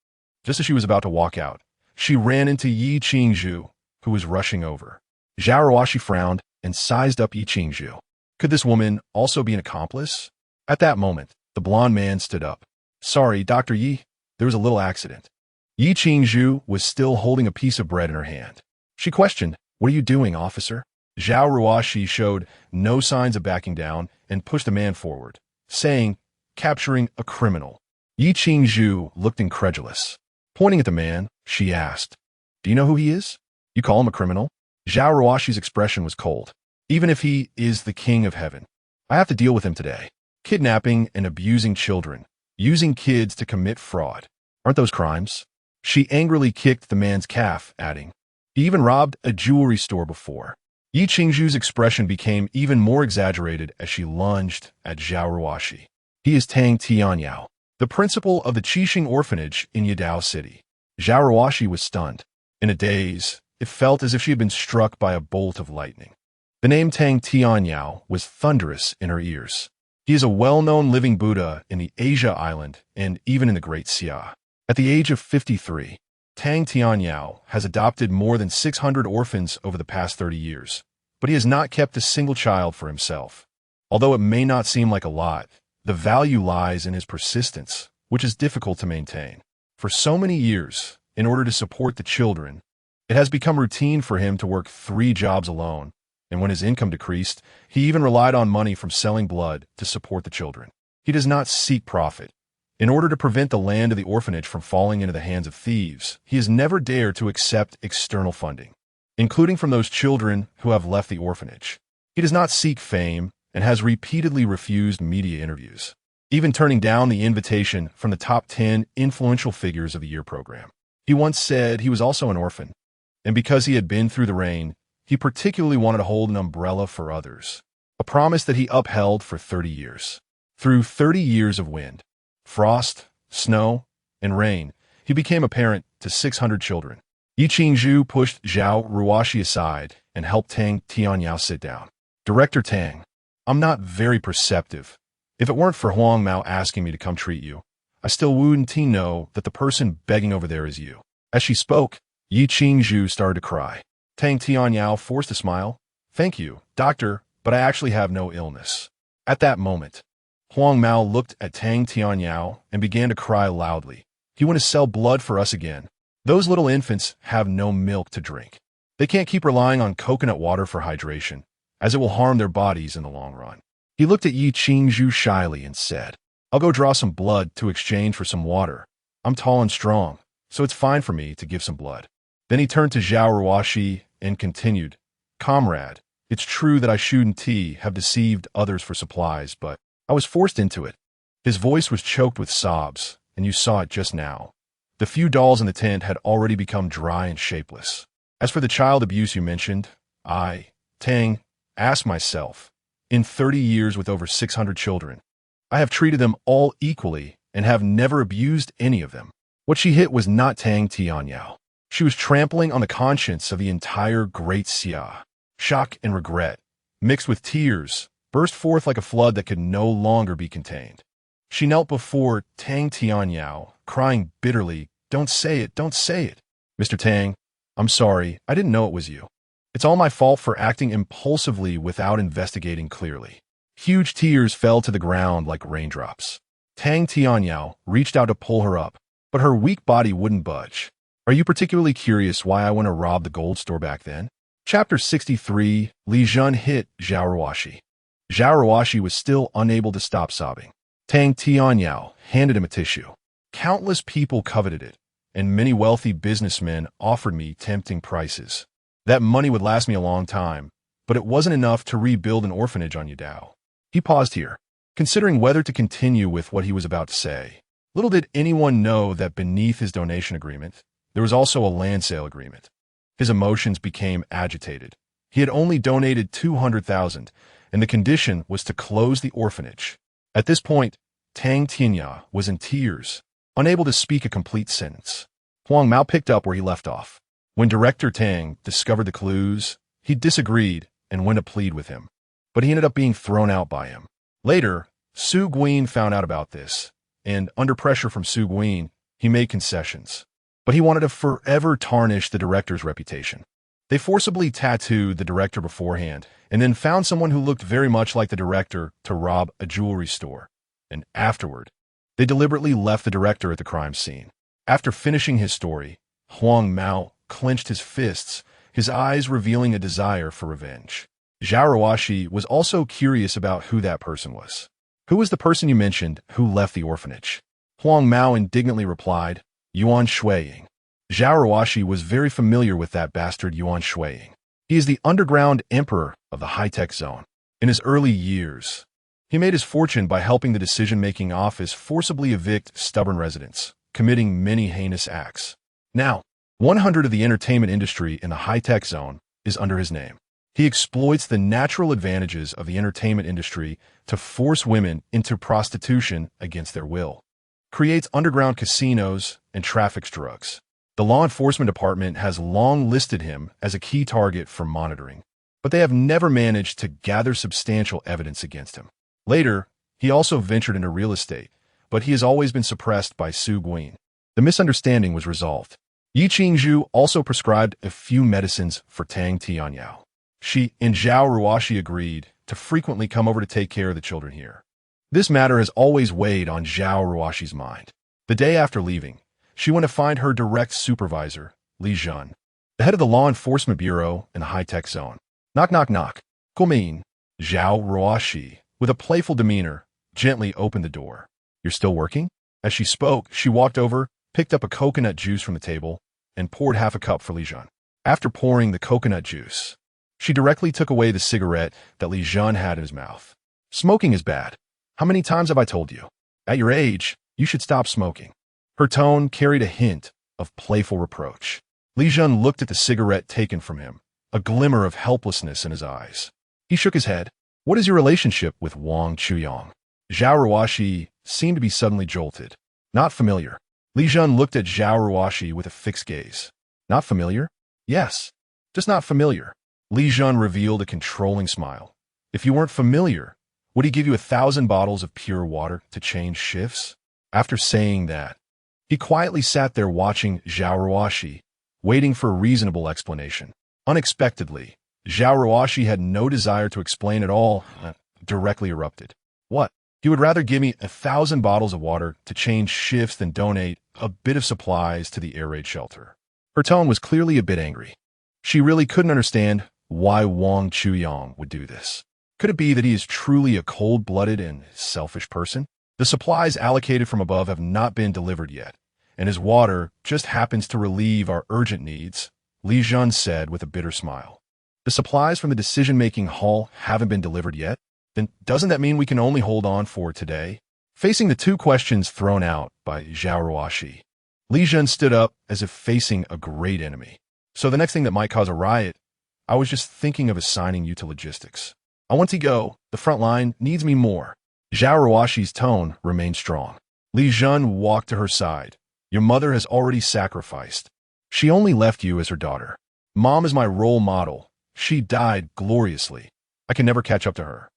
Just as she was about to walk out, she ran into Yi Qingzhu, who was rushing over. Zhao Ruoshi frowned and sized up Yi Qingzhu. Could this woman also be an accomplice? At that moment, the blond man stood up. "Sorry, Dr. Yi, there was a little accident." Yi Qingzhu was still holding a piece of bread in her hand. She questioned, "What are you doing, officer?" Zhao Ruoshi showed no signs of backing down and pushed the man forward, saying, "Capturing a criminal." Yi Qingzhu looked incredulous. Pointing at the man, she asked, "Do you know who he is? You call him a criminal?" Zhao Ruoshi's expression was cold. "Even if he is the king of heaven, I have to deal with him today. Kidnapping and abusing children, using kids to commit fraud. Aren't those crimes?" She angrily kicked the man's calf, adding, "He even robbed a jewelry store before." Yi Qingzhu's expression became even more exaggerated as she lunged at Zhao Ruoshi. "He is Tang Tianyao, the principal of the Qixing orphanage in Yadao City." Zhao Ruoshi was stunned. In a daze, it felt as if she had been struck by a bolt of lightning. The name Tang Tianyao was thunderous in her ears. He is a well-known living Buddha in the Asia Island and even in the Great Xia. At the age of 53, Tang Tianyao has adopted more than 600 orphans over the past 30 years, but he has not kept a single child for himself. Although it may not seem like a lot, the value lies in his persistence, which is difficult to maintain. For so many years, in order to support the children, it has become routine for him to work 3 jobs alone, and when his income decreased, he even relied on money from selling blood to support the children. He does not seek profit. In order to prevent the land of the orphanage from falling into the hands of thieves, he has never dared to accept external funding, including from those children who have left the orphanage. He does not seek fame and has repeatedly refused media interviews, even turning down the invitation from the top 10 influential figures of the year program. He once said he was also an orphan, and because he had been through the rain, he particularly wanted to hold an umbrella for others, a promise that he upheld for 30 years. Through 30 years of wind, frost, snow, and rain, he became a parent to 600 children. Yi Qingzhu pushed Zhao Ruoshi aside and helped Tang Tianyao sit down. "Director Tang, I'm not very perceptive. If it weren't for Huang Mao asking me to come treat you, I still wouldn't know that the person begging over there is you." As she spoke, Yi Qingzhu started to cry. Tang Tianyao forced a smile. "Thank you, doctor, but I actually have no illness." At that moment, Huang Mao looked at Tang Tianyao and began to cry loudly. "He want to sell blood for us again. Those little infants have no milk to drink. They can't keep relying on coconut water for hydration, as it will harm their bodies in the long run." He looked at Yi Qingzhu shyly and said, "I'll go draw some blood to exchange for some water. I'm tall and strong, so it's fine for me to give some blood." Then he turned to Zhao Ruoshi and continued, "Comrade, it's true that I shouldn't have deceived others for supplies, but I was forced into it." His voice was choked with sobs, and you saw it just now. The few dolls in the tent had already become dry and shapeless. As for the child abuse you mentioned, I, Tang, asked myself, in 30 years with over 600 children, I have treated them all equally and have never abused any of them. What she hit was not Tang Tianyao. She was trampling on the conscience of the entire Great Xia. Shock and regret, mixed with tears, burst forth like a flood that could no longer be contained. She knelt before Tang Tianyao, crying bitterly, "Don't say it, don't say it. Mr. Tang, I'm sorry, I didn't know it was you. It's all my fault for acting impulsively without investigating clearly." Huge tears fell to the ground like raindrops. Tang Tianyao reached out to pull her up, but her weak body wouldn't budge. "Are you particularly curious why I went to rob the gold store back then?" Chapter 63, Li Jun hit Zhao Ruoxi. Zhao Ruoxi was still unable to stop sobbing. Tang Tianyao handed him a tissue. "Countless people coveted it, and many wealthy businessmen offered me tempting prices. That money would last me a long time, but it wasn't enough to rebuild an orphanage on Yudao." He paused here, considering whether to continue with what he was about to say. Little did anyone know that beneath his donation agreement, there was also a land sale agreement. His emotions became agitated. He had only donated 200,000, and the condition was to close the orphanage. At this point, Tang Tianya was in tears, unable to speak a complete sentence. Huang Mao picked up where he left off. When Director Tang discovered the clues, he disagreed and went to plead with him, but he ended up being thrown out by him. Later, Su Guin found out about this, and under pressure from Su Guin, he made concessions. But he wanted to forever tarnish the director's reputation. They forcibly tattooed the director beforehand, and then found someone who looked very much like the director to rob a jewelry store. And afterward, they deliberately left the director at the crime scene. After finishing his story, Huang Mao clenched his fists, his eyes revealing a desire for revenge. Zhao Ruoxi was also curious about who that person was. "Who was the person you mentioned who left the orphanage?" Huang Mao indignantly replied, "Yuan Shuiying." Zhao Ruoxi was very familiar with that bastard Yuan Shuiying. He is the underground emperor of the high-tech zone. In his early years, he made his fortune by helping the decision-making office forcibly evict stubborn residents, committing many heinous acts. Now, 100 of the entertainment industry in the high-tech zone is under his name. He exploits the natural advantages of the entertainment industry to force women into prostitution against their will, creates underground casinos, and traffics drugs. The law enforcement department has long listed him as a key target for monitoring, but they have never managed to gather substantial evidence against him. Later, he also ventured into real estate, but he has always been suppressed by Su Guin. The misunderstanding was resolved. Yi Qingzhu also prescribed a few medicines for Tang Tianyao. She and Zhao Ruoxi agreed to frequently come over to take care of the children here. This matter has always weighed on Zhao Ruoxi's mind. The day after leaving, she went to find her direct supervisor, Li Jun, the head of the law enforcement bureau in the high-tech zone. "Knock, knock, knock. Come." Zhao Ruoxi, with a playful demeanor, gently opened the door. "You're still working?" As she spoke, she walked over, picked up a coconut juice from the table, and poured half a cup for Li Jun. After pouring the coconut juice, she directly took away the cigarette that Li Jun had in his mouth. "Smoking is bad. How many times have I told you? At your age, you should stop smoking." Her tone carried a hint of playful reproach. Li Jun looked at the cigarette taken from him, a glimmer of helplessness in his eyes. He shook his head. "What is your relationship with Wang Chuyang?" Zhao Ruoxi seemed to be suddenly jolted. "Not familiar." Li Jun looked at Zhao Ruoxi with a fixed gaze. "Not familiar?" "Yes, just not familiar." Li Jun revealed a controlling smile. "If you weren't familiar, would he give you 1,000 bottles of pure water to change shifts?" After saying that, he quietly sat there watching Zhao Ruoxi, waiting for a reasonable explanation. Unexpectedly, Zhao Ruoxi had no desire to explain at all, directly erupted. "What? He would rather give me 1,000 bottles of water to change shifts than donate a bit of supplies to the air raid shelter." Her tone was clearly a bit angry. She really couldn't understand why Wang Chuyang would do this. Could it be that he is truly a cold-blooded and selfish person? The supplies allocated from above have not been delivered yet, and his water just happens to relieve our urgent needs, Li Jun said with a bitter smile. "The supplies from the decision-making hall haven't been delivered yet? Then doesn't that mean we can only hold on for today?" Facing the two questions thrown out by Zhao Ruoxi, Li Jun stood up as if facing a great enemy. "So the next thing that might cause a riot, I was just thinking of assigning you to logistics. I want to go. The front line needs me more." Zhao Ruoxi's tone remained strong. Li Jun walked to her side. Your mother has already sacrificed. She only left you as her daughter. Mom is my role model. She died gloriously. I can never catch up to her.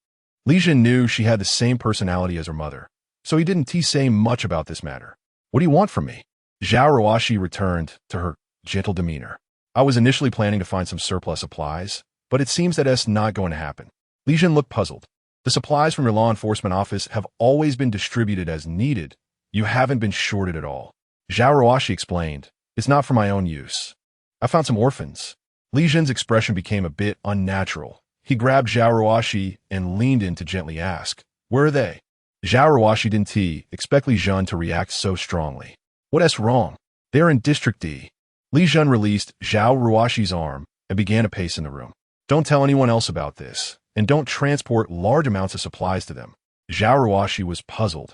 Li Jun knew she had the same personality as her mother, so he didn't say much about this matter. What do you want from me? Zhao Ruoxi returned to her gentle demeanor. I was initially planning to find some surplus supplies, but it seems that's not going to happen. Li Jun looked puzzled. The supplies from your law enforcement office have always been distributed as needed. You haven't been shorted at all. Zhao Ruoxi explained, it's not for my own use. I found some orphans. Li Jun's expression became a bit unnatural. He grabbed Zhao Ruoxi and leaned in to gently ask, where are they? Zhao Ruoxi didn't expect Li Jun to react so strongly. What's wrong? They're in District D. Li Jun released Zhao Ruoxi's arm and began to pace in the room. Don't tell anyone else about this, and don't transport large amounts of supplies to them. Zhao Ruoxi was puzzled.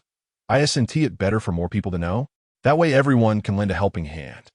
Isn't it better for more people to know? That way everyone can lend a helping hand.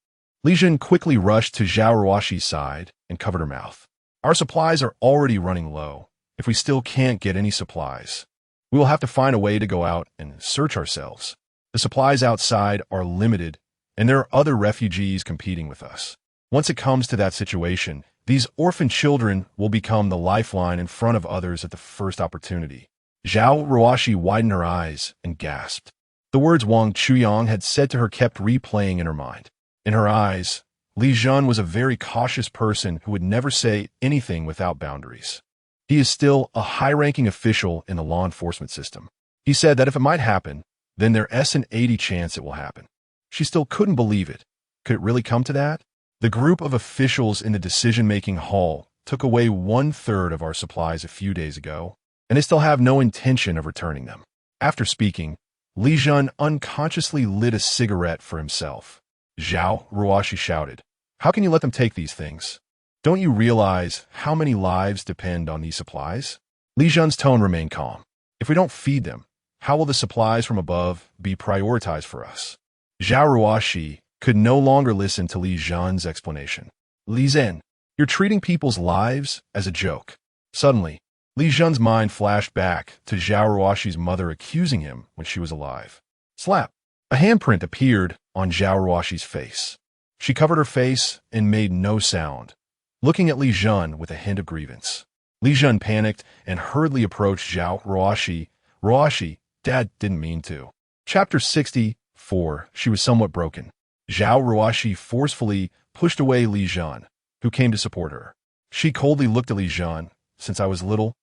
Li Jun quickly rushed to Zhao Ruoxi's side and covered her mouth. Our supplies are already running low. If we still can't get any supplies, we will have to find a way to go out and search ourselves. The supplies outside are limited, and there are other refugees competing with us. Once it comes to that situation, these orphan children will become the lifeline in front of others at the first opportunity. Zhao Ruoxi widened her eyes and gasped. The words Wang Chuyang had said to her kept replaying in her mind. In her eyes, Li Jun was a very cautious person who would never say anything without boundaries. He is still a high-ranking official in the law enforcement system. He said that if it might happen, then there's an 80 chance it will happen. She still couldn't believe it. Could it really come to that? The group of officials in the decision-making hall took away 1/3 of our supplies a few days ago, and they still have no intention of returning them. After speaking, Li Jun unconsciously lit a cigarette for himself. Zhao Ruoxi shouted, how can you let them take these things? Don't you realize how many lives depend on these supplies? Li Jun's tone remained calm. If we don't feed them, how will the supplies from above be prioritized for us? Zhao Ruoxi could no longer listen to Li Jun's explanation. Li Zhen, you're treating people's lives as a joke. Suddenly, Li Jun's mind flashed back to Zhao Ruoxi's mother accusing him when she was alive. Slap! A handprint appeared on Zhao Ruoxi's face. She covered her face and made no sound, looking at Li Jun with a hint of grievance. Li Jun panicked and hurriedly approached Zhao Ruoxi. Ruoxi, Dad didn't mean to. Chapter 64, she was somewhat broken. Zhao Ruoxi forcefully pushed away Li Jun, who came to support her. She coldly looked at Li Jun. Since I was little,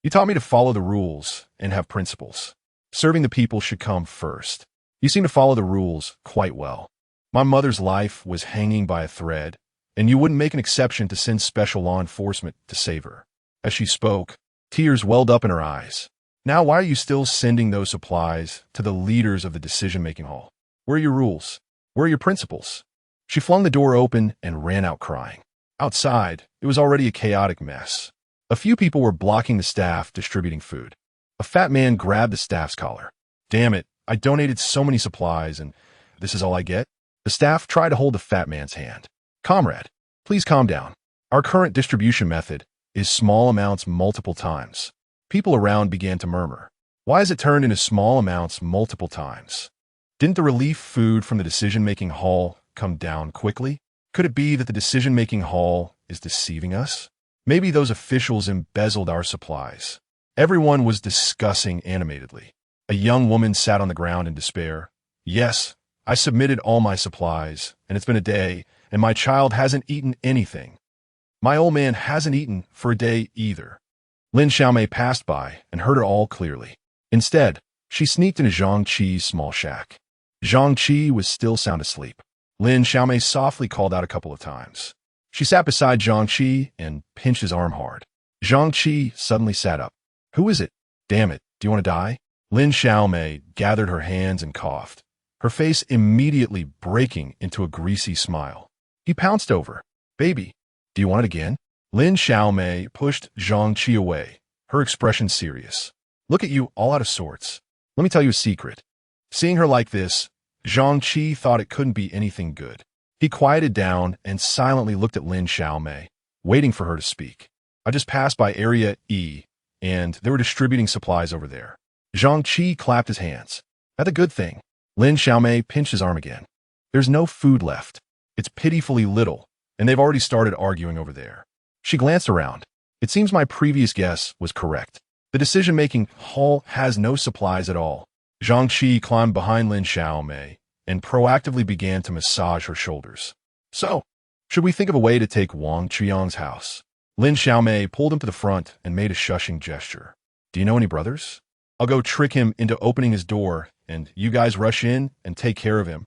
you taught me to follow the rules and have principles. Serving the people should come first. You seem to follow the rules quite well. My mother's life was hanging by a thread, and you wouldn't make an exception to send special law enforcement to save her. As she spoke, tears welled up in her eyes. Now why are you still sending those supplies to the leaders of the decision-making hall? Where are your rules? Where are your principles? She flung the door open and ran out crying. Outside, it was already a chaotic mess. A few people were blocking the staff distributing food. A fat man grabbed the staff's collar. Damn it, I donated so many supplies and this is all I get? The staff tried to hold the fat man's hand. Comrade, please calm down. Our current distribution method is small amounts multiple times. People around began to murmur. Why is it turned into small amounts multiple times? Didn't the relief food from the decision-making hall come down quickly? Could it be that the decision-making hall is deceiving us? Maybe those officials embezzled our supplies. Everyone was discussing animatedly. A young woman sat on the ground in despair. Yes, I submitted all my supplies, and it's been a day, and my child hasn't eaten anything. My old man hasn't eaten for a day either. Lin Xiaomei passed by and heard it all clearly. Instead, she sneaked into Zhang Qi's small shack. Zhang Qi was still sound asleep. Lin Xiaomei softly called out a couple of times. She sat beside Zhang Qi and pinched his arm hard. Zhang Qi suddenly sat up. Who is it? Damn it, do you want to die? Lin Xiaomei gathered her hands and coughed, her face immediately breaking into a greasy smile. He pounced over. Baby, do you want it again? Lin Xiaomei pushed Zhang Qi away, her expression serious. Look at you, all out of sorts. Let me tell you a secret. Seeing her like this, Zhang Qi thought it couldn't be anything good. He quieted down and silently looked at Lin Xiaomei, waiting for her to speak. I just passed by Area E, and they were distributing supplies over there. Zhang Qi clapped his hands. That's a good thing. Lin Xiaomei pinched his arm again. There's no food left. It's pitifully little, and they've already started arguing over there. She glanced around. It seems my previous guess was correct. The decision-making hall has no supplies at all. Zhang Qi climbed behind Lin Xiaomei and proactively began to massage her shoulders. So, should we think of a way to take Wang Chuyang's house? Lin Xiaomei pulled him to the front and made a shushing gesture. Do you know any brothers? I'll go trick him into opening his door, and you guys rush in and take care of him.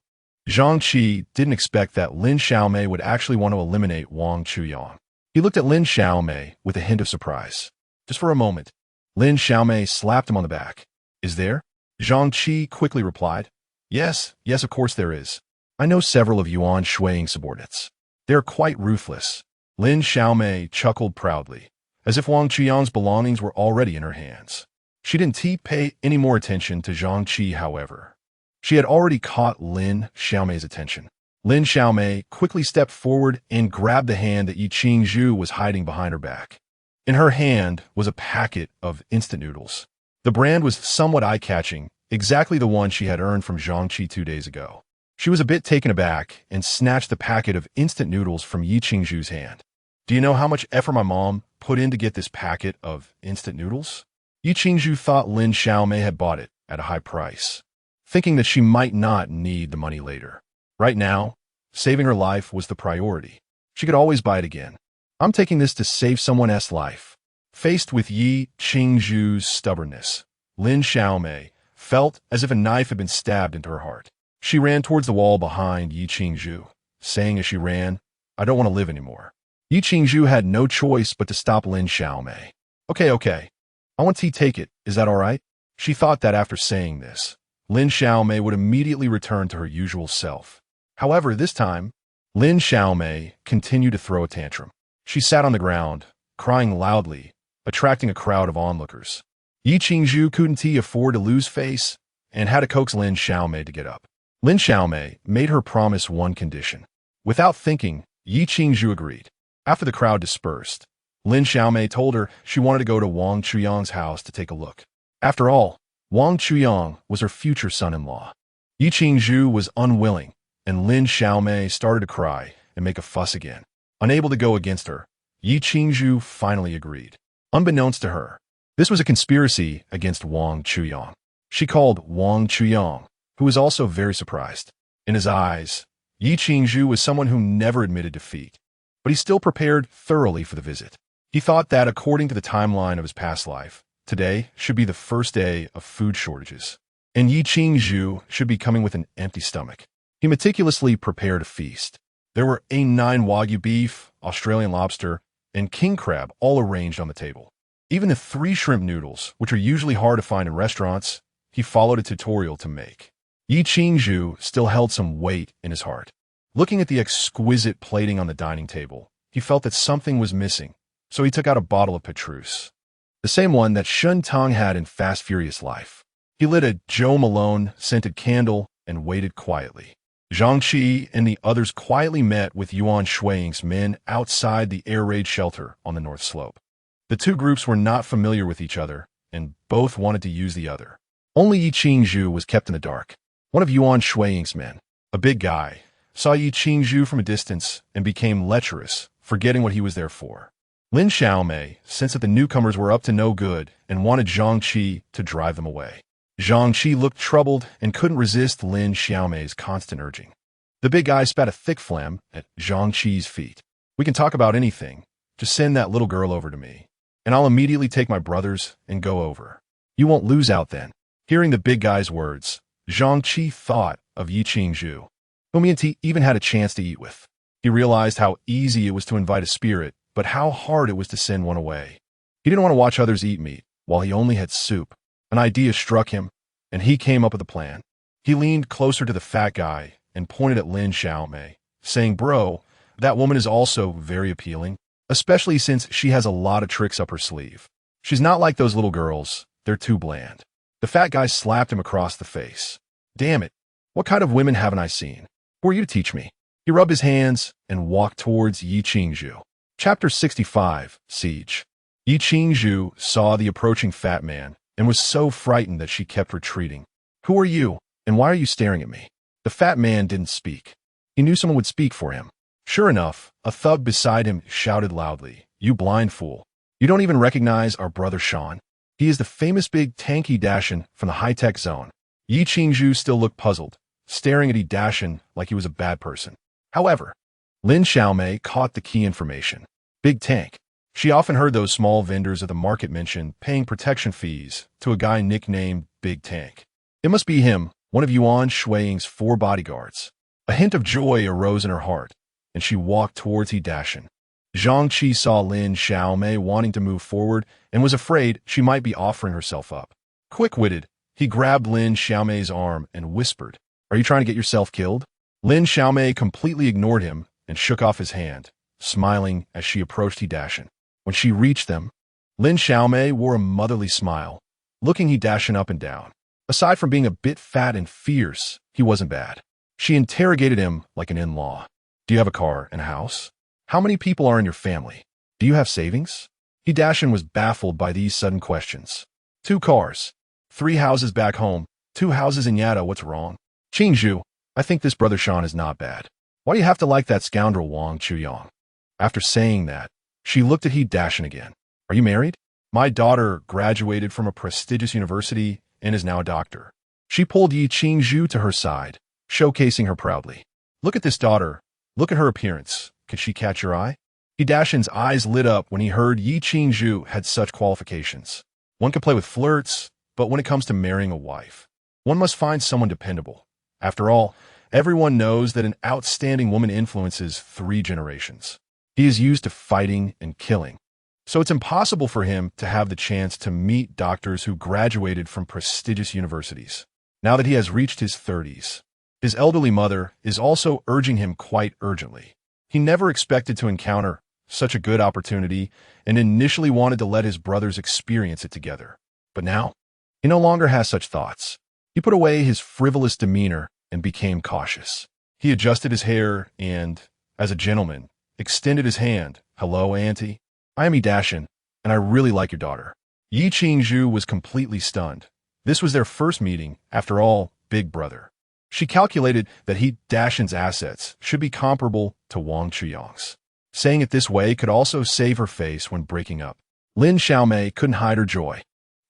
Zhang Qi didn't expect that Lin Xiaomei would actually want to eliminate Wang Chuyang. He looked at Lin Xiaomei with a hint of surprise. Just for a moment, Lin Xiaomei slapped him on the back. Is there? Zhang Qi quickly replied. Yes, of course there is. I know several of Yuan Shui's subordinates. They're quite ruthless. Lin Xiaomei chuckled proudly, as if Wang Chuyang's belongings were already in her hands. She didn't pay any more attention to Zhang Qi, however. She had already caught Lin Xiaomei's attention. Lin Xiaomei quickly stepped forward and grabbed the hand that Yi Qingzhu was hiding behind her back. In her hand was a packet of instant noodles. The brand was somewhat eye-catching, exactly the one she had earned from Zhang Qi 2 days ago. She was a bit taken aback and snatched the packet of instant noodles from Yi Qingzhu's hand. Do you know how much effort my mom put in to get this packet of instant noodles? Yi Qingzhu thought Lin Xiaomei had bought it at a high price, thinking that she might not need the money later. Right now, saving her life was the priority. She could always buy it again. I'm taking this to save someone else's life. Faced with Yi Qingzhu's stubbornness, Lin Xiaomei felt as if a knife had been stabbed into her heart. She ran towards the wall behind Yi Qingzhu, saying as she ran, I don't want to live anymore. Yi Qingzhu had no choice but to stop Lin Xiaomei. Okay. I want to take it. Is that all right? She thought that after saying this, Lin Xiaomei would immediately return to her usual self. However, this time, Lin Xiaomei continued to throw a tantrum. She sat on the ground, crying loudly, attracting a crowd of onlookers. Yi Qingzhu couldn't afford to lose face and had to coax Lin Xiaomei to get up. Lin Xiaomei made her promise one condition. Without thinking, Yi Qingzhu agreed. After the crowd dispersed, Lin Xiaomei told her she wanted to go to Wang Chuyang's house to take a look. After all, Wang Chuyang was her future son-in-law. Yi Qingzhu was unwilling, and Lin Xiaomei started to cry and make a fuss again. Unable to go against her, Yi Qingzhu finally agreed. Unbeknownst to her, this was a conspiracy against Wang Chuyang. She called Wang Chuyang, who was also very surprised. In his eyes, Yi Qingzhu was someone who never admitted defeat, but he still prepared thoroughly for the visit. He thought that according to the timeline of his past life, today should be the first day of food shortages, and Yi Qingzhu should be coming with an empty stomach. He meticulously prepared a feast. There were A9 Wagyu beef, Australian lobster, and king crab all arranged on the table. Even the 3 shrimp noodles, which are usually hard to find in restaurants, he followed a tutorial to make. Yi Qingzhu still held some weight in his heart. Looking at the exquisite plating on the dining table, he felt that something was missing, so he took out a bottle of Petrus, the same one that Shun Tong had in Fast Furious Life. He lit a Joe Malone scented candle and waited quietly. Zhang Qi and the others quietly met with Yuan Shui's men outside the air raid shelter on the north slope. The two groups were not familiar with each other, and both wanted to use the other. Only Yi Qingzhu was kept in the dark. One of Yuan Shui's men, a big guy, saw Yi Qingzhu from a distance and became lecherous, forgetting what he was there for. Lin Xiaomei sensed that the newcomers were up to no good and wanted Zhang Qi to drive them away. Zhang Qi looked troubled and couldn't resist Lin Xiaomei's constant urging. The big guy spat a thick phlegm at Zhang Qi's feet. We can talk about anything. Just send that little girl over to me, and I'll immediately take my brothers and go over. You won't lose out then. Hearing the big guy's words, Zhang Qi thought of Yi Qingzhu, whom he even had a chance to eat with. He realized how easy it was to invite a spirit, but how hard it was to send one away. He didn't want to watch others eat meat while he only had soup. An idea struck him, and he came up with a plan. He leaned closer to the fat guy and pointed at Lin Xiaomei, saying, Bro, that woman is also very appealing, especially since she has a lot of tricks up her sleeve. She's not like those little girls. They're too bland. The fat guy slapped him across the face. Damn it. What kind of women haven't I seen? Who are you to teach me? He rubbed his hands and walked towards Yi Qingzhu. Chapter 65, Siege. Yi Qingzhu saw the approaching fat man and was so frightened that she kept retreating. Who are you, and why are you staring at me? The fat man didn't speak. He knew someone would speak for him. Sure enough, a thug beside him shouted loudly, "You blind fool. You don't even recognize our brother Sean? He is the famous big tanky Dashin from the high-tech zone." Yi Qingzhu still looked puzzled, staring at Yi Dashin like he was a bad person. However, Lin Xiaomei caught the key information. Big tank. She often heard those small vendors at the market mention paying protection fees to a guy nicknamed Big Tank. It must be him, one of Yuan Shuiying's 4 bodyguards. A hint of joy arose in her heart, and she walked towards Yi Dashin. Zhang Qi saw Lin Xiaomei wanting to move forward and was afraid she might be offering herself up. Quick-witted, he grabbed Lin Xiaomei's arm and whispered, "Are you trying to get yourself killed?" Lin Xiaomei completely ignored him and shook off his hand, smiling as she approached Yi Dashin. When she reached them, Lin Xiaomei wore a motherly smile, looking Yi Dashin up and down. Aside from being a bit fat and fierce, he wasn't bad. She interrogated him like an in-law. "Do you have a car and a house? How many people are in your family? Do you have savings?" Yi Dashin was baffled by these sudden questions. 2 cars, 3 houses back home, 2 houses in Yada, what's wrong? "Qingzhu, I think this brother Sean is not bad. Why do you have to like that scoundrel Wang Chuyang?" After saying that, she looked at Yi Dashin again. "Are you married?" "My daughter graduated from a prestigious university and is now a doctor." She pulled Yi Qingzhu to her side, showcasing her proudly. "Look at this daughter. Look at her appearance. Can she catch your eye?" Yi Dashin's eyes lit up when he heard Yi Qingzhu had such qualifications. One can play with flirts, but when it comes to marrying a wife, one must find someone dependable. After all, everyone knows that an outstanding woman influences 3 generations. He is used to fighting and killing, so it's impossible for him to have the chance to meet doctors who graduated from prestigious universities. Now that he has reached his 30s, his elderly mother is also urging him quite urgently. He never expected to encounter such a good opportunity and initially wanted to let his brothers experience it together. But now, he no longer has such thoughts. He put away his frivolous demeanor and became cautious. He adjusted his hair and, as a gentleman, extended his hand. "Hello, Auntie. I am Yi Dashin, and I really like your daughter." Yi Qingzhu was completely stunned. This was their first meeting, after all, big brother. She calculated that Yi Dashin's assets should be comparable to Wang Chuyang's. Saying it this way could also save her face when breaking up. Lin Xiaomei couldn't hide her joy.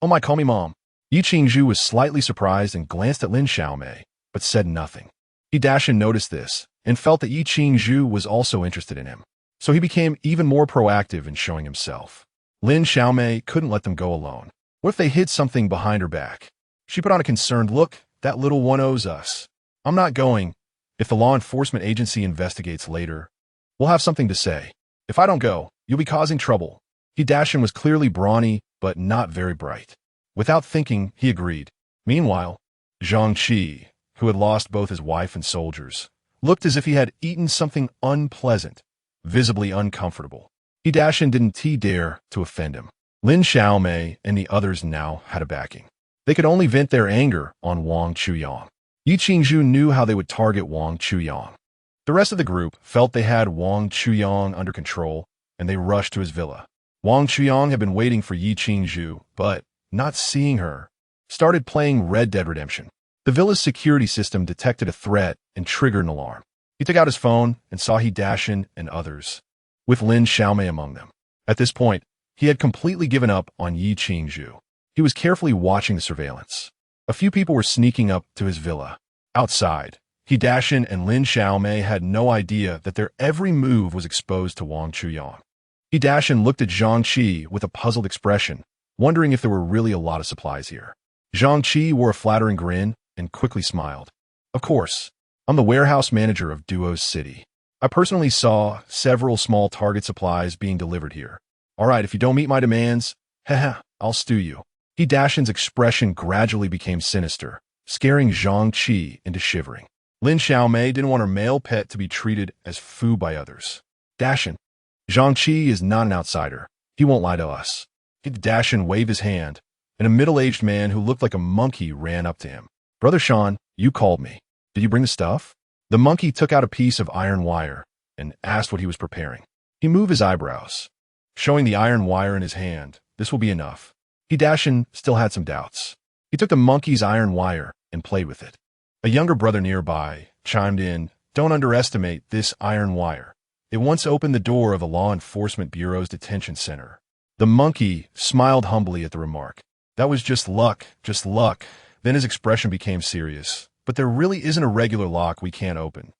"Oh my, call me Mom." Yi Qingzhu was slightly surprised and glanced at Lin Xiaomei, but said nothing. Yi Dashin noticed this and felt that Yi Qingzhu was also interested in him, so he became even more proactive in showing himself. Lin Xiaomei couldn't let them go alone. What if they hid something behind her back? She put on a concerned look. "That little one owes us. I'm not going. If the law enforcement agency investigates later, we'll have something to say. If I don't go, you'll be causing trouble." Yi Dashin was clearly brawny, but not very bright. Without thinking, he agreed. Meanwhile, Zhang Qi, who had lost both his wife and soldiers, looked as if he had eaten something unpleasant, visibly uncomfortable. Yi Dashin didn't dare to offend him. Lin Xiaomei and the others now had a backing. They could only vent their anger on Wang Chuyang. Yi Qingzhu knew how they would target Wang Chuyang. The rest of the group felt they had Wang Chuyang under control, and they rushed to his villa. Wang Chuyang had been waiting for Yi Qingzhu, but, not seeing her, started playing Red Dead Redemption. The villa's security system detected a threat and triggered an alarm. He took out his phone and saw Yi Dashin and others, with Lin Xiaomei among them. At this point, he had completely given up on Yi Qingzhu. He was carefully watching the surveillance. A few people were sneaking up to his villa. Outside, Yi Dashin and Lin Xiaomei had no idea that their every move was exposed to Wang Chuyang. Yi Dashin looked at Zhang Qi with a puzzled expression, wondering if there were really a lot of supplies here. Zhang Qi wore a flattering grin and quickly smiled. "Of course, I'm the warehouse manager of Duo's city. I personally saw several small target supplies being delivered here. All right, if you don't meet my demands, I'll stew you." Yi Dashin's expression gradually became sinister, scaring Zhang Qi into shivering. Lin Xiaomei didn't want her male pet to be treated as food by others. "Dashin, Zhang Qi is not an outsider. He won't lie to us." Yi Dashin waved his hand, and a middle-aged man who looked like a monkey ran up to him. "Brother Sean, you called me. Did you bring the stuff?" The monkey took out a piece of iron wire and asked what he was preparing. He moved his eyebrows, showing the iron wire in his hand. "This will be enough." Yi Dashin still had some doubts. He took the monkey's iron wire and played with it. A younger brother nearby chimed in, "Don't underestimate this iron wire. It once opened the door of a law enforcement bureau's detention center." The monkey smiled humbly at the remark. "That was just luck, just luck." Then his expression became serious. "But there really isn't a regular lock we can't open."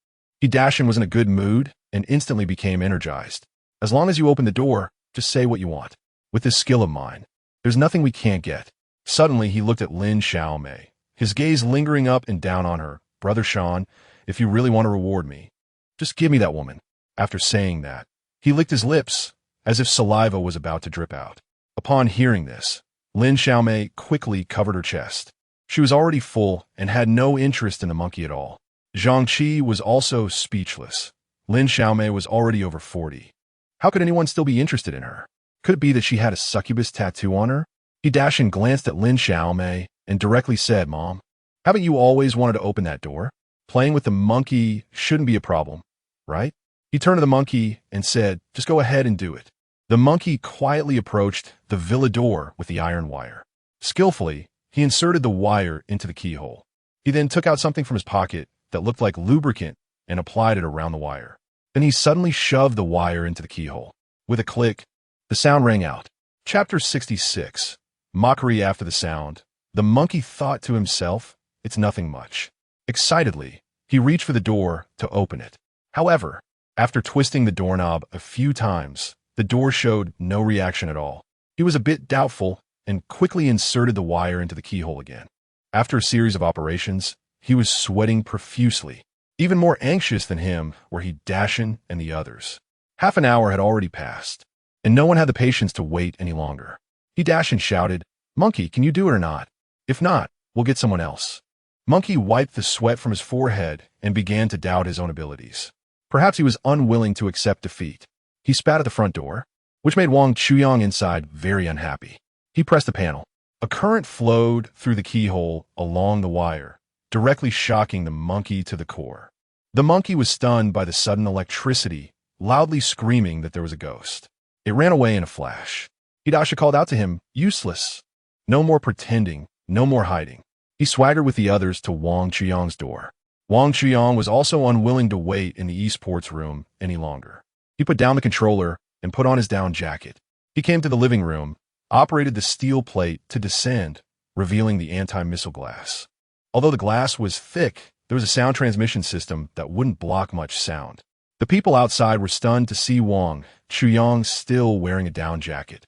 Dashin was in a good mood and instantly became energized. "As long as you open the door, just say what you want. With this skill of mine, there's nothing we can't get." Suddenly, he looked at Lin Xiaomei, his gaze lingering up and down on her. "Brother Sean, if you really want to reward me, just give me that woman." After saying that, he licked his lips as if saliva was about to drip out. Upon hearing this, Lin Xiaomei quickly covered her chest. She was already full and had no interest in the monkey at all. Zhang Qi was also speechless. Lin Xiaomei was already over 40. How could anyone still be interested in her? Could it be that she had a succubus tattoo on her? Dashin glanced at Lin Xiaomei and directly said, "Mom, haven't you always wanted to open that door? Playing with the monkey shouldn't be a problem, right?" He turned to the monkey and said, "Just go ahead and do it." The monkey quietly approached the villa door with the iron wire. Skillfully, he inserted the wire into the keyhole. He then took out something from his pocket that looked like lubricant and applied it around the wire. Then he suddenly shoved the wire into the keyhole. With a click, the sound rang out. Chapter 66. Mockery after the sound. The monkey thought to himself, "It's nothing much." Excitedly, he reached for the door to open it. However, after twisting the doorknob a few times, the door showed no reaction at all. He was a bit doubtful and quickly inserted the wire into the keyhole again. After a series of operations, he was sweating profusely. Even more anxious than him were Dashin and the others. Half an hour had already passed, and no one had the patience to wait any longer. Dashin shouted, "Monkey, can you do it or not? If not, we'll get someone else." Monkey wiped the sweat from his forehead and began to doubt his own abilities. Perhaps he was unwilling to accept defeat. He spat at the front door, which made Wang Chuyang inside very unhappy. He pressed the panel. A current flowed through the keyhole along the wire, directly shocking the monkey to the core. The monkey was stunned by the sudden electricity, loudly screaming that there was a ghost. It ran away in a flash. Dashin called out to him, "Useless. No more pretending, no more hiding." He swaggered with the others to Wang Chuyang's door. Wang Chuyang was also unwilling to wait in the esports room any longer. He put down the controller and put on his down jacket. He came to the living room, operated the steel plate to descend, revealing the anti-missile glass. Although the glass was thick, there was a sound transmission system that wouldn't block much sound. The people outside were stunned to see Wang Chuyang still wearing a down jacket.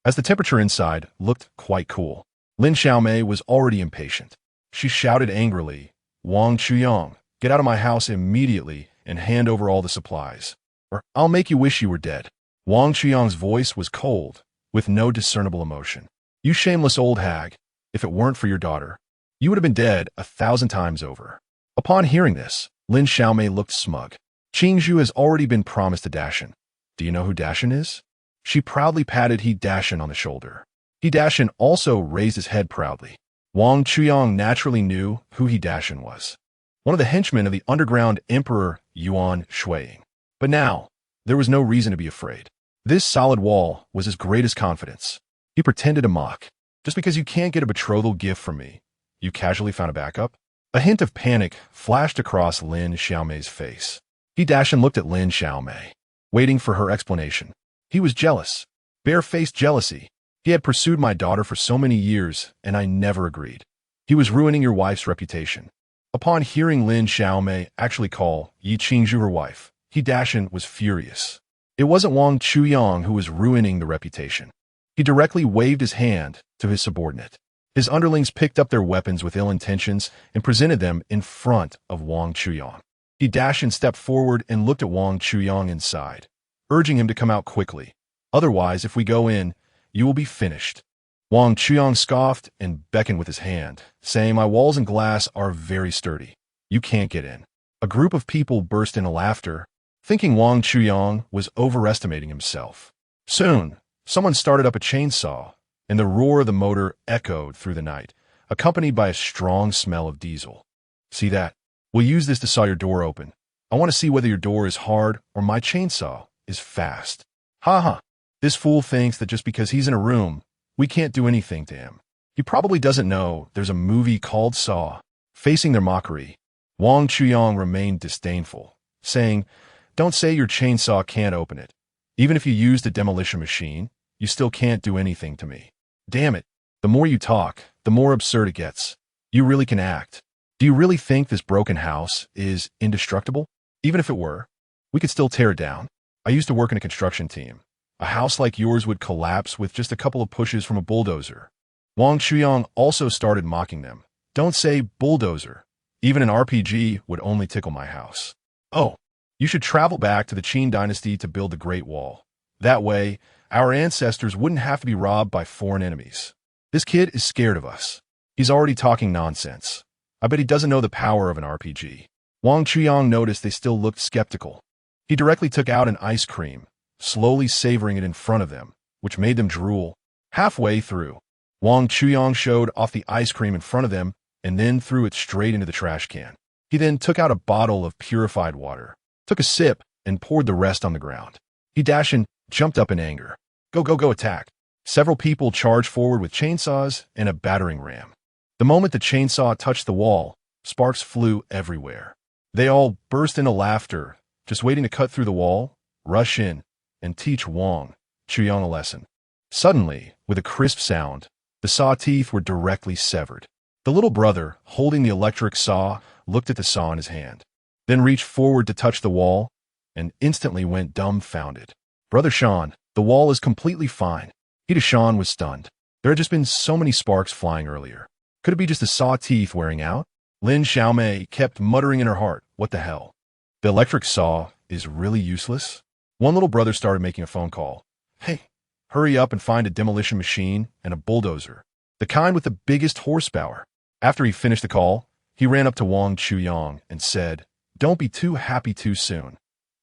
As the temperature inside looked quite cool, Lin Xiaomei was already impatient. She shouted angrily, "Wang Chuyang, get out of my house immediately and hand over all the supplies, or I'll make you wish you were dead." Wang Chuyang's voice was cold, with no discernible emotion. "You shameless old hag, if it weren't for your daughter, you would have been dead 1,000 times over." Upon hearing this, Lin Xiaomei looked smug. "Qingzhu has already been promised to Dashin. Do you know who Dashin is?" She proudly patted Dashin on the shoulder. Dashin also raised his head proudly. Wang Chuyang naturally knew who Dashin was, one of the henchmen of the underground Emperor Yuan Shuiying. But now, there was no reason to be afraid. This solid wall was his greatest confidence. He pretended to mock. "Just because you can't get a betrothal gift from me, you casually found a backup?" A hint of panic flashed across Lin Xiaomei's face. Dashin looked at Lin Xiaomei, waiting for her explanation. He was jealous. Bare-faced jealousy. "He had pursued my daughter for so many years, and I never agreed. He was ruining your wife's reputation." Upon hearing Lin Xiaomei actually call Yi Qingzhu her wife, Dashin was furious. It wasn't Wang Chuyang who was ruining the reputation. He directly waved his hand to his subordinate. His underlings picked up their weapons with ill intentions and presented them in front of Wang Chuyang. Dashin stepped forward and looked at Wang Chuyang inside, urging him to come out quickly. "Otherwise, if we go in, you will be finished." Wang Chuyang scoffed and beckoned with his hand, saying, "My walls and glass are very sturdy. You can't get in." A group of people burst into laughter, thinking Wang Chuyang was overestimating himself. Soon, someone started up a chainsaw, and the roar of the motor echoed through the night, accompanied by a strong smell of diesel. "See that? We'll use this to saw your door open. I want to see whether your door is hard or my chainsaw is fast." "Ha ha. This fool thinks that just because he's in a room, we can't do anything to him. He probably doesn't know there's a movie called Saw." Facing their mockery, Wang Chuyang remained disdainful, saying, "Don't say your chainsaw can't open it. Even if you used a demolition machine, you still can't do anything to me. Damn it, the more you talk, the more absurd it gets. You really can act. Do you really think this broken house is indestructible? Even if it were, we could still tear it down. I used to work in a construction team. A house like yours would collapse with just a couple of pushes from a bulldozer." Wang Chuyang also started mocking them. "Don't say bulldozer. Even an RPG would only tickle my house. Oh, you should travel back to the Qin dynasty to build the Great Wall. That way, our ancestors wouldn't have to be robbed by foreign enemies. This kid is scared of us. He's already talking nonsense. I bet he doesn't know the power of an RPG." Wang Chuyang noticed they still looked skeptical. He directly took out an ice cream, slowly savoring it in front of them, which made them drool. Halfway through, Wang Chuyang showed off the ice cream in front of them and then threw it straight into the trash can. He then took out a bottle of purified water, took a sip, and poured the rest on the ground. He dashed and jumped up in anger. Go, go, go, attack. Several people charged forward with chainsaws and a battering ram. The moment the chainsaw touched the wall, sparks flew everywhere. They all burst into laughter, just waiting to cut through the wall, rush in, and teach Wang Chuyang a lesson. Suddenly, with a crisp sound, the saw teeth were directly severed. The little brother, holding the electric saw, looked at the saw in his hand, then reached forward to touch the wall, and instantly went dumbfounded. "Brother Sean, the wall is completely fine." Sean was stunned. There had just been so many sparks flying earlier. Could it be just the saw teeth wearing out? Lin Xiaomei kept muttering in her heart, "What the hell? The electric saw is really useless?" One little brother started making a phone call. "Hey, hurry up and find a demolition machine and a bulldozer. The kind with the biggest horsepower." After he finished the call, he ran up to Wang Chuyang and said, "Don't be too happy too soon.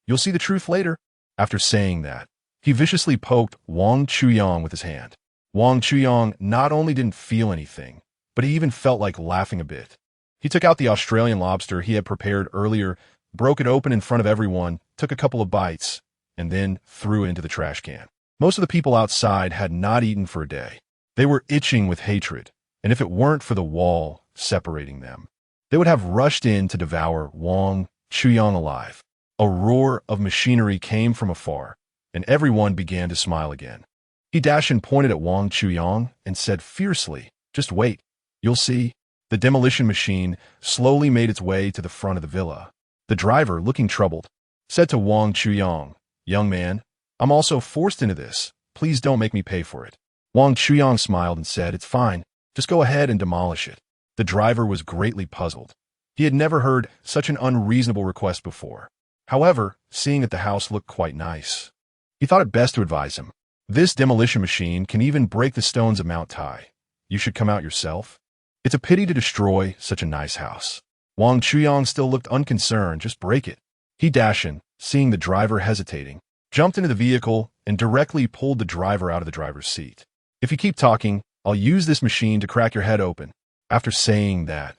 You'll see the truth later." After saying that, he viciously poked Wang Chuyang with his hand. Wang Chuyang not only didn't feel anything, but he even felt like laughing a bit. He took out the Australian lobster he had prepared earlier, broke it open in front of everyone, took a couple of bites, and then threw it into the trash can. Most of the people outside had not eaten for a day. They were itching with hatred, and if it weren't for the wall separating them, they would have rushed in to devour Wang Chuyang alive. A roar of machinery came from afar, and everyone began to smile again. He dashed and pointed at Wang Chuyang and said fiercely, "Just wait. You'll see." The demolition machine slowly made its way to the front of the villa. The driver, looking troubled, said to Wang Chuyang, "Young man, I'm also forced into this. Please don't make me pay for it." Wang Chuyang smiled and said, "It's fine. Just go ahead and demolish it." The driver was greatly puzzled. He had never heard such an unreasonable request before. However, seeing that the house looked quite nice, he thought it best to advise him. "This demolition machine can even break the stones of Mount Tai. You should come out yourself. It's a pity to destroy such a nice house." Wang Chuyang still looked unconcerned. "Just break it." He dashed in, seeing the driver hesitating, jumped into the vehicle, and directly pulled the driver out of the driver's seat. "If you keep talking, I'll use this machine to crack your head open." After saying that,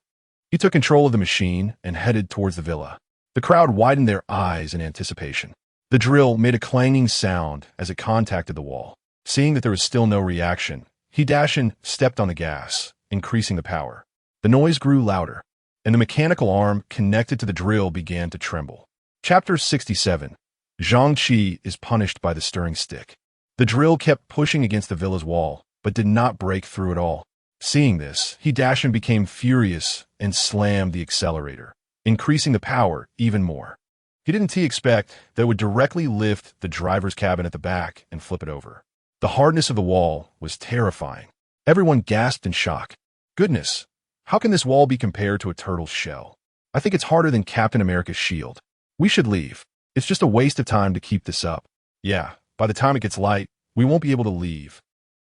he took control of the machine and headed towards the villa. The crowd widened their eyes in anticipation. The drill made a clanging sound as it contacted the wall. Seeing that there was still no reaction, he dashed and stepped on the gas, increasing the power. The noise grew louder, and the mechanical arm connected to the drill began to tremble. Chapter 67. Zhang Qi is punished by the stirring stick. The drill kept pushing against the villa's wall, but did not break through at all. Seeing this, he dashed and became furious and slammed the accelerator, increasing the power even more. He didn't expect that it would directly lift the driver's cabin at the back and flip it over. The hardness of the wall was terrifying. Everyone gasped in shock. "Goodness, how can this wall be compared to a turtle's shell? I think it's harder than Captain America's shield. We should leave. It's just a waste of time to keep this up." "Yeah, by the time it gets light, we won't be able to leave."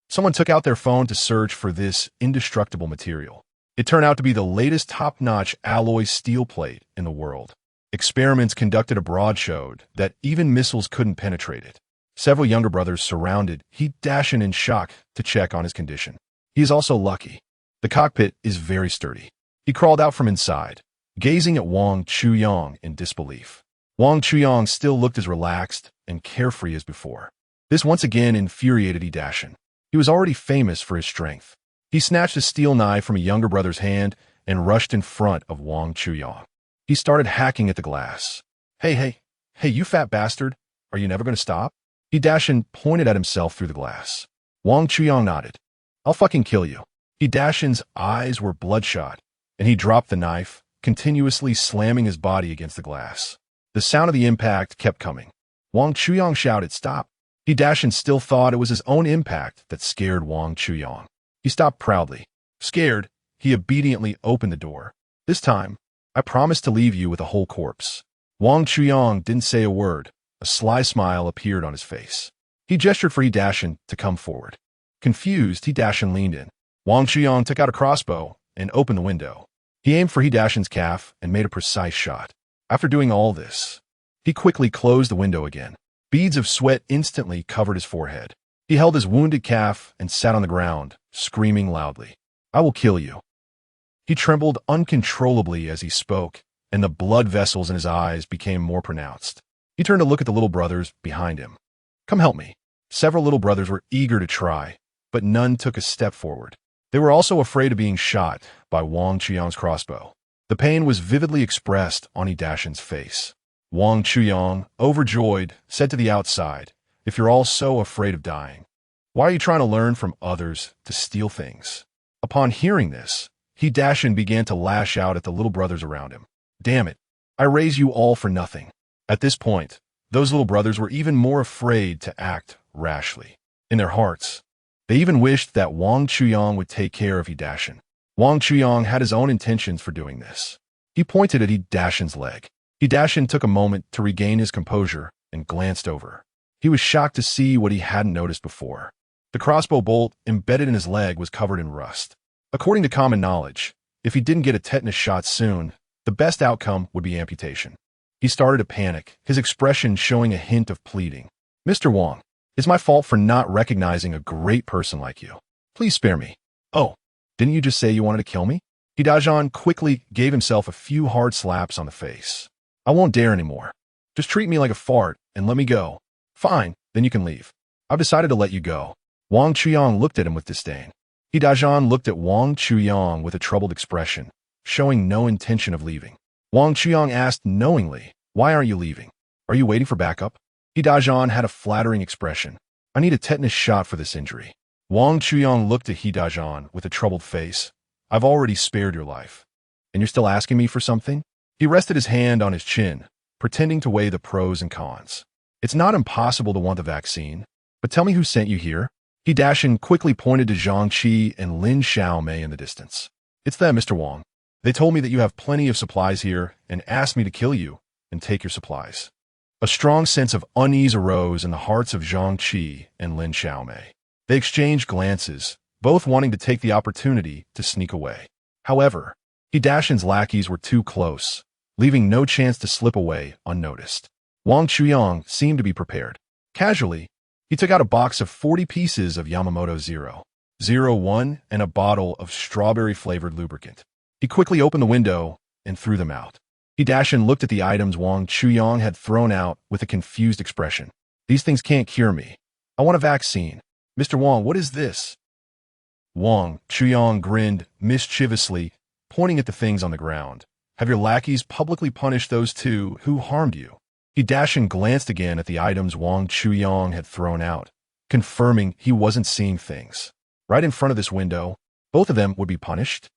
Someone took out their phone to search for this indestructible material. It turned out to be the latest top-notch alloy steel plate in the world. Experiments conducted abroad showed that even missiles couldn't penetrate it. Several younger brothers surrounded. He dashed in shock to check on his condition. He is also lucky. The cockpit is very sturdy. He crawled out from inside, gazing at Wang Chuyang in disbelief. Wang Chuyang still looked as relaxed and carefree as before. This once again infuriated Edashin. He was already famous for his strength. He snatched a steel knife from a younger brother's hand and rushed in front of Wang Chuyang. He started hacking at the glass. Hey, you fat bastard. Are you never going to stop? Hidashin pointed at himself through the glass. Wang Chuyang nodded. I'll fucking kill you. Hidashin's eyes were bloodshot, and he dropped the knife, continuously slamming his body against the glass. The sound of the impact kept coming. Wang Chuyang shouted, "Stop!" Hidashin still thought it was his own impact that scared Wang Chuyang. He stopped proudly. Scared, he obediently opened the door. This time, I promise to leave you with a whole corpse. Wang Chuyang didn't say a word. A sly smile appeared on his face. He gestured for Hidashin to come forward. Confused, Hidashin leaned in. Wang Chuyang took out a crossbow and opened the window. He aimed for Hidashin's calf and made a precise shot. After doing all this, he quickly closed the window again. Beads of sweat instantly covered his forehead. He held his wounded calf and sat on the ground, screaming loudly. I will kill you. He trembled uncontrollably as he spoke, and the blood vessels in his eyes became more pronounced. He turned to look at the little brothers behind him. Come help me. Several little brothers were eager to try, but none took a step forward. They were also afraid of being shot by Wang Chuyang's crossbow. The pain was vividly expressed on Hidashin's face. Wang Chuyang, overjoyed, said to the outside, if you're all so afraid of dying, why are you trying to learn from others to steal things? Upon hearing this, Hidashin began to lash out at the little brothers around him. Damn it, I raise you all for nothing. At this point, those little brothers were even more afraid to act rashly. In their hearts, they even wished that Wang Chuyang would take care of Hidashin. Wang Chuyang had his own intentions for doing this. He pointed at Hidashin's leg. Hidashin took a moment to regain his composure and glanced over. He was shocked to see what he hadn't noticed before. The crossbow bolt embedded in his leg was covered in rust. According to common knowledge, if he didn't get a tetanus shot soon, the best outcome would be amputation. He started to panic, his expression showing a hint of pleading. Mr. Wang, it's my fault for not recognizing a great person like you. Please spare me. Oh, didn't you just say you wanted to kill me? Hidashin quickly gave himself a few hard slaps on the face. I won't dare anymore. Just treat me like a fart and let me go. Fine, then you can leave. I've decided to let you go. Wang Chuyang looked at him with disdain. Hidashin looked at Wang Chuyang with a troubled expression, showing no intention of leaving. Wang Chuyang asked knowingly, why aren't you leaving? Are you waiting for backup? Hidashin had a flattering expression. I need a tetanus shot for this injury. Wang Chuyang looked at Hidashin with a troubled face. I've already spared your life. And you're still asking me for something? He rested his hand on his chin, pretending to weigh the pros and cons. It's not impossible to want the vaccine, but tell me who sent you here? Hidashin quickly pointed to Zhang Qi and Lin Xiaomei in the distance. It's them, Mr. Wang. They told me that you have plenty of supplies here and asked me to kill you and take your supplies. A strong sense of unease arose in the hearts of Zhang Qi and Lin Xiaomei. They exchanged glances, both wanting to take the opportunity to sneak away. However, Hidashin's lackeys were too close, leaving no chance to slip away unnoticed. Wang Chuyang seemed to be prepared. Casually, he took out a box of 40 pieces of Yamamoto 001 and a bottle of strawberry-flavored lubricant. He quickly opened the window and threw them out. Hidashin looked at the items Wang Chuyang had thrown out with a confused expression. These things can't cure me. I want a vaccine. Mr. Wang, what is this? Wang Chuyang grinned mischievously, pointing at the things on the ground. Have your lackeys publicly punished those two who harmed you? Hidashin glanced again at the items Wang Chuyang had thrown out, confirming he wasn't seeing things. Right in front of this window, both of them would be punished?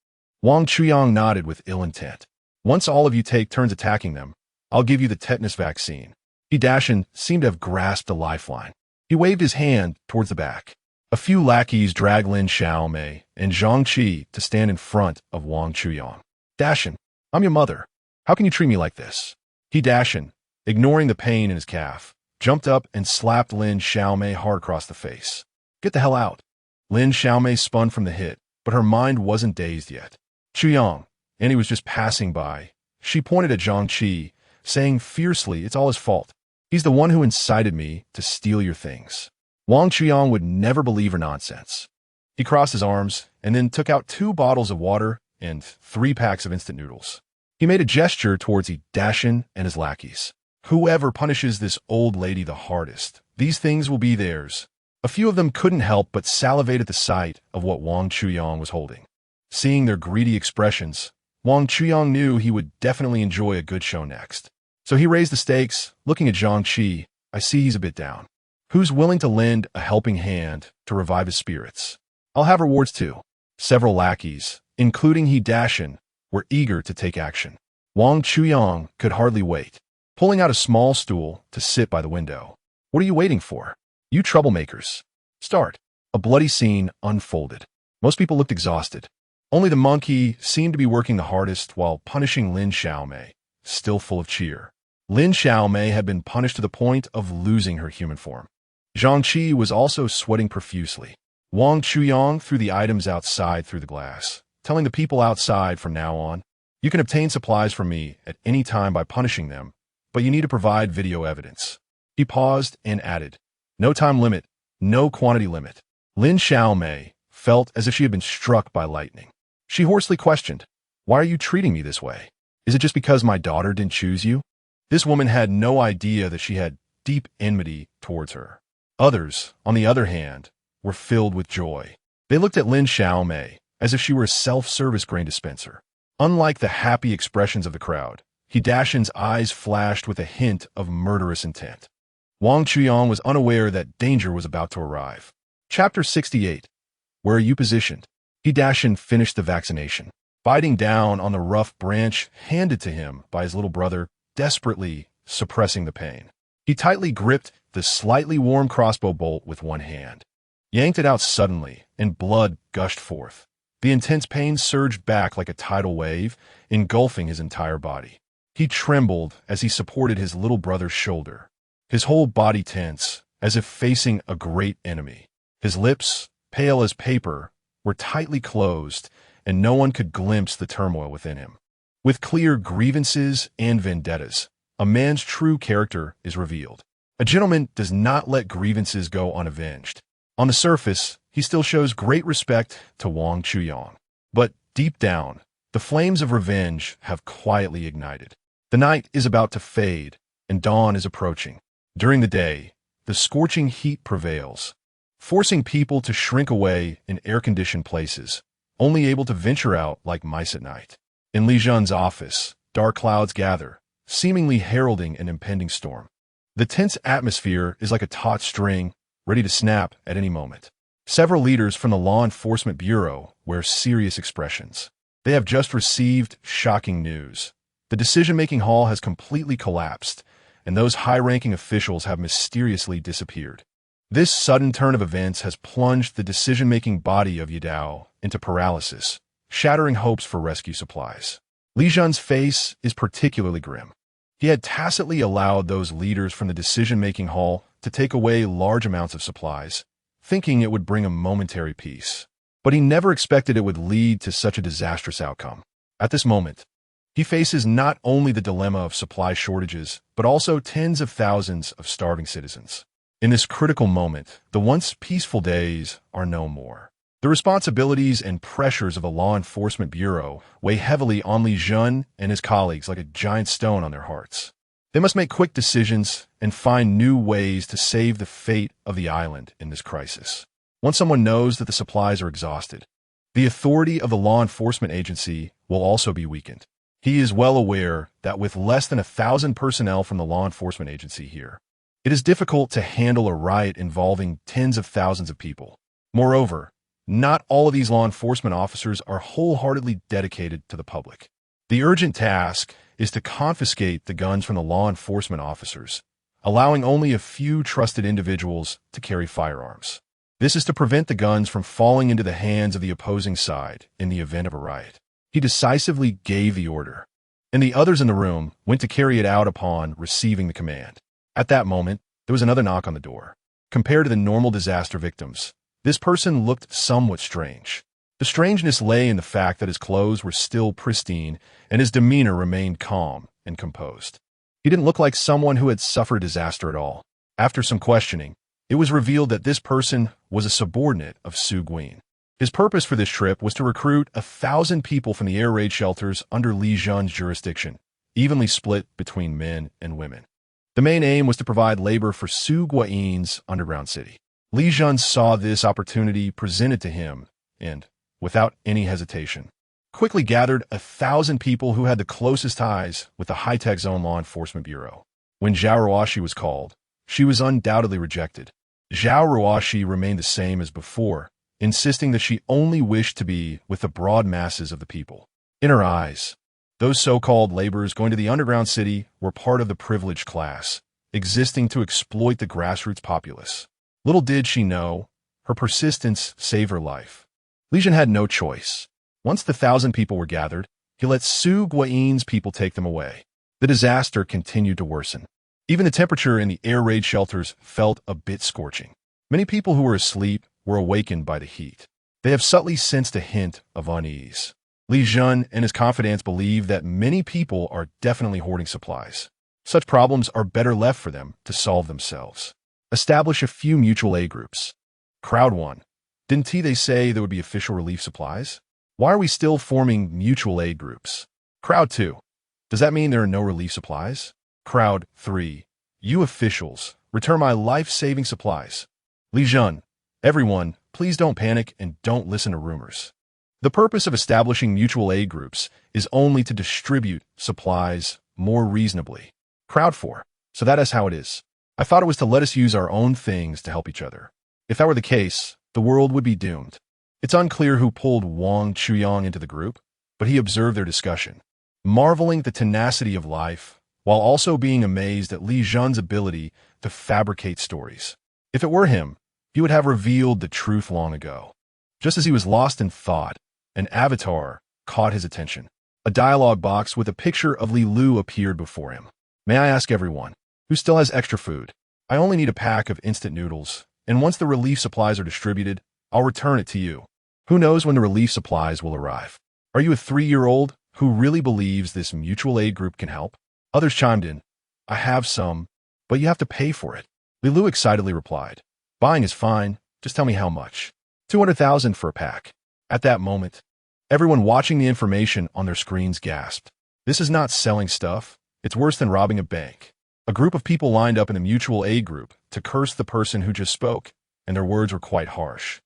Wang Chuyang nodded with ill intent. Once all of you take turns attacking them, I'll give you the tetanus vaccine. Hidashin seemed to have grasped a lifeline. He waved his hand towards the back. A few lackeys dragged Lin Xiaomei and Zhang Qi to stand in front of Wang Chuyang. Dashin, I'm your mother. How can you treat me like this? Hidashin, ignoring the pain in his calf, jumped up and slapped Lin Xiaomei hard across the face. Get the hell out. Lin Xiaomei spun from the hit, but her mind wasn't dazed yet. Chuyang, and he was just passing by. She pointed at Zhang Qi, saying fiercely, it's all his fault. He's the one who incited me to steal your things. Wang Chuyang would never believe her nonsense. He crossed his arms and then took out 2 bottles of water and 3 packs of instant noodles. He made a gesture towards Hidashin and his lackeys. Whoever punishes this old lady the hardest, these things will be theirs. A few of them couldn't help but salivate at the sight of what Wang Chuyang was holding. Seeing their greedy expressions, Wang Chuyang knew he would definitely enjoy a good show next. So he raised the stakes, looking at Zhang Qi. I see he's a bit down. Who's willing to lend a helping hand to revive his spirits? I'll have rewards too. Several lackeys, including He Dashin, were eager to take action. Wang Chuyang could hardly wait, pulling out a small stool to sit by the window. What are you waiting for? You troublemakers. Start. A bloody scene unfolded. Most people looked exhausted. Only the monkey seemed to be working the hardest while punishing Lin Xiaomei, still full of cheer. Lin Xiaomei had been punished to the point of losing her human form. Zhang Qi was also sweating profusely. Wang Chuyang threw the items outside through the glass, telling the people outside from now on, you can obtain supplies from me at any time by punishing them, but you need to provide video evidence. He paused and added, no time limit, no quantity limit. Lin Xiaomei felt as if she had been struck by lightning. She hoarsely questioned, why are you treating me this way? Is it just because my daughter didn't choose you? This woman had no idea that she had deep enmity towards her. Others, on the other hand, were filled with joy. They looked at Lin Xiaomei as if she were a self-service grain dispenser. Unlike the happy expressions of the crowd, He Dashin's eyes flashed with a hint of murderous intent. Wang Chuyang was unaware that danger was about to arrive. Chapter 68. Where are you positioned? He Dashin finished the vaccination, biting down on the rough branch handed to him by his little brother, desperately suppressing the pain. He tightly gripped the slightly warm crossbow bolt with one hand, yanked it out suddenly, and blood gushed forth. The intense pain surged back like a tidal wave, engulfing his entire body. He trembled as he supported his little brother's shoulder, his whole body tense, as if facing a great enemy. His lips, pale as paper, were tightly closed, and no one could glimpse the turmoil within him. With clear grievances and vendettas, a man's true character is revealed. A gentleman does not let grievances go unavenged. On the surface, he still shows great respect to Wang Chuyang. But deep down, the flames of revenge have quietly ignited. The night is about to fade, and dawn is approaching. During the day, the scorching heat prevails, forcing people to shrink away in air-conditioned places, only able to venture out like mice at night. In Li Zhen's office, dark clouds gather, seemingly heralding an impending storm. The tense atmosphere is like a taut string, ready to snap at any moment. Several leaders from the Law Enforcement Bureau wear serious expressions. They have just received shocking news. The decision-making hall has completely collapsed, and those high-ranking officials have mysteriously disappeared. This sudden turn of events has plunged the decision-making body of Yidao into paralysis, shattering hopes for rescue supplies. Li Zhen's face is particularly grim. He had tacitly allowed those leaders from the decision-making hall to take away large amounts of supplies, thinking it would bring a momentary peace. But he never expected it would lead to such a disastrous outcome. At this moment, he faces not only the dilemma of supply shortages, but also tens of thousands of starving citizens. In this critical moment, the once peaceful days are no more. The responsibilities and pressures of the Law Enforcement Bureau weigh heavily on Li Zhen and his colleagues like a giant stone on their hearts. They must make quick decisions and find new ways to save the fate of the island in this crisis. Once someone knows that the supplies are exhausted, the authority of the law enforcement agency will also be weakened. He is well aware that with less than 1,000 personnel from the law enforcement agency here, it is difficult to handle a riot involving tens of thousands of people. Moreover, not all of these law enforcement officers are wholeheartedly dedicated to the public. The urgent task is to confiscate the guns from the law enforcement officers, allowing only a few trusted individuals to carry firearms. This is to prevent the guns from falling into the hands of the opposing side in the event of a riot. He decisively gave the order, and the others in the room went to carry it out upon receiving the command. At that moment, there was another knock on the door. Compared to the normal disaster victims, this person looked somewhat strange. The strangeness lay in the fact that his clothes were still pristine and his demeanor remained calm and composed. He didn't look like someone who had suffered disaster at all. After some questioning, it was revealed that this person was a subordinate of Su Guin. His purpose for this trip was to recruit 1,000 people from the air raid shelters under Li Zhen's jurisdiction, evenly split between men and women. The main aim was to provide labor for Su Guin's underground city. Li Zhen saw this opportunity presented to him and, without any hesitation, quickly gathered 1,000 people who had the closest ties with the high-tech zone law enforcement bureau. When Zhao Ruoxi was called, she was undoubtedly rejected. Zhao Ruoxi remained the same as before, insisting that she only wished to be with the broad masses of the people. In her eyes, those so-called laborers going to the underground city were part of the privileged class, existing to exploit the grassroots populace. Little did she know, her persistence saved her life. Li Zhen had no choice. Once the 1,000 people were gathered, he let Su Guiyin's people take them away. The disaster continued to worsen. Even the temperature in the air raid shelters felt a bit scorching. Many people who were asleep were awakened by the heat. They have subtly sensed a hint of unease. Li Zhen and his confidants believe that many people are definitely hoarding supplies. Such problems are better left for them to solve themselves. Establish a few mutual aid groups. Crowd 1. Didn't they say there would be official relief supplies? Why are we still forming mutual aid groups? Crowd 2. Does that mean there are no relief supplies? Crowd 3. You officials, return my life-saving supplies. Li Zhen. Everyone, please don't panic and don't listen to rumors. The purpose of establishing mutual aid groups is only to distribute supplies more reasonably. Crowd 4. So that is how it is. I thought it was to let us use our own things to help each other. If that were the case, the world would be doomed. It's unclear who pulled Wang Chuyang into the group, but he observed their discussion, marveling at the tenacity of life, while also being amazed at Li Zhen's ability to fabricate stories. If it were him, he would have revealed the truth long ago. Just as he was lost in thought, an avatar caught his attention. A dialogue box with a picture of Li Lu appeared before him. May I ask everyone, who still has extra food? I only need a pack of instant noodles, and once the relief supplies are distributed, I'll return it to you. Who knows when the relief supplies will arrive? Are you a 3-year-old who really believes this mutual aid group can help? Others chimed in. I have some, but you have to pay for it. Li Lu excitedly replied. Buying is fine, just tell me how much. 200,000 for a pack. At that moment, everyone watching the information on their screens gasped. This is not selling stuff, it's worse than robbing a bank. A group of people lined up in a mutual aid group to curse the person who just spoke, and their words were quite harsh.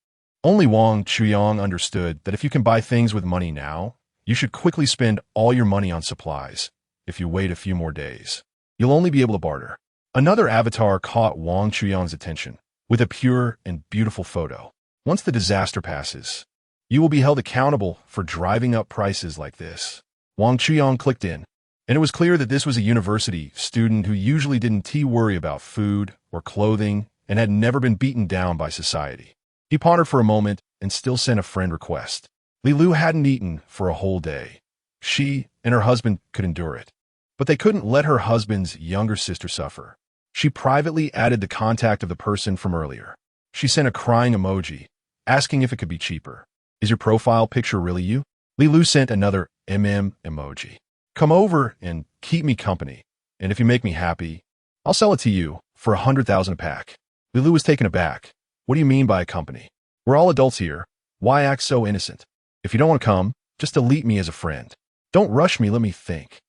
Only Wang Chuyang understood that if you can buy things with money now, you should quickly spend all your money on supplies. If you wait a few more days, you'll only be able to barter. Another avatar caught Wang Chuyang's attention with a pure and beautiful photo. Once the disaster passes, you will be held accountable for driving up prices like this. Wang Chuyang clicked in, and it was clear that this was a university student who usually didn't worry about food or clothing and had never been beaten down by society. He pondered for a moment and still sent a friend request. Li Lu hadn't eaten for a whole day. She and her husband could endure it, but they couldn't let her husband's younger sister suffer. She privately added the contact of the person from earlier. She sent a crying emoji, asking if it could be cheaper. Is your profile picture really you? Li Lu sent another emoji. Come over and keep me company, and if you make me happy, I'll sell it to you for 100,000 a pack. Li Lu was taken aback. What do you mean by a company? We're all adults here. Why act so innocent? If you don't want to come, just delete me as a friend. Don't rush me, let me think.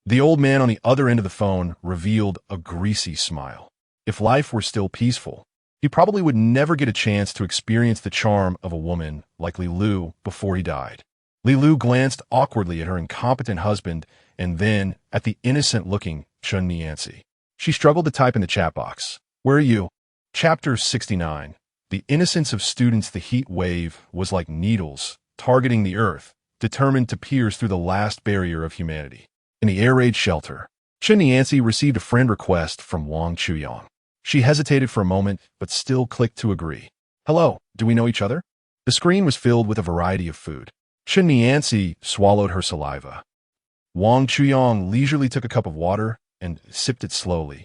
The old man on the other end of the phone revealed a greasy smile. If life were still peaceful, he probably would never get a chance to experience the charm of a woman like Li Lu before he died. Li Lu glanced awkwardly at her incompetent husband and then at the innocent-looking Chun Niancy. She struggled to type in the chat box. Where are you? Chapter 69. The innocence of students. The heat wave was like needles targeting the earth, determined to pierce through the last barrier of humanity. In the air raid shelter, Chun Niancy received a friend request from Wang Chuyang. She hesitated for a moment, but still clicked to agree. Hello, do we know each other? The screen was filled with a variety of food. Chun Niancy swallowed her saliva. Wang Chuyang leisurely took a cup of water and sipped it slowly.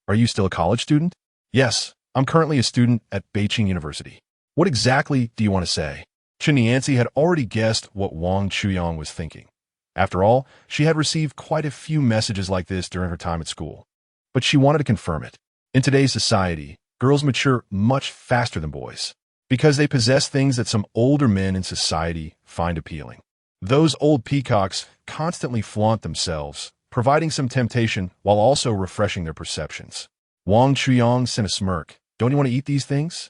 Are you still a college student? Yes, I'm currently a student at Beijing University. What exactly do you want to say? Chun Niancy had already guessed what Wang Chuyang was thinking. After all, she had received quite a few messages like this during her time at school. But she wanted to confirm it. In today's society, girls mature much faster than boys because they possess things that some older men in society find appealing. Those old peacocks constantly flaunt themselves, providing some temptation while also refreshing their perceptions. Wang Chuyang sent a smirk. Don't you want to eat these things?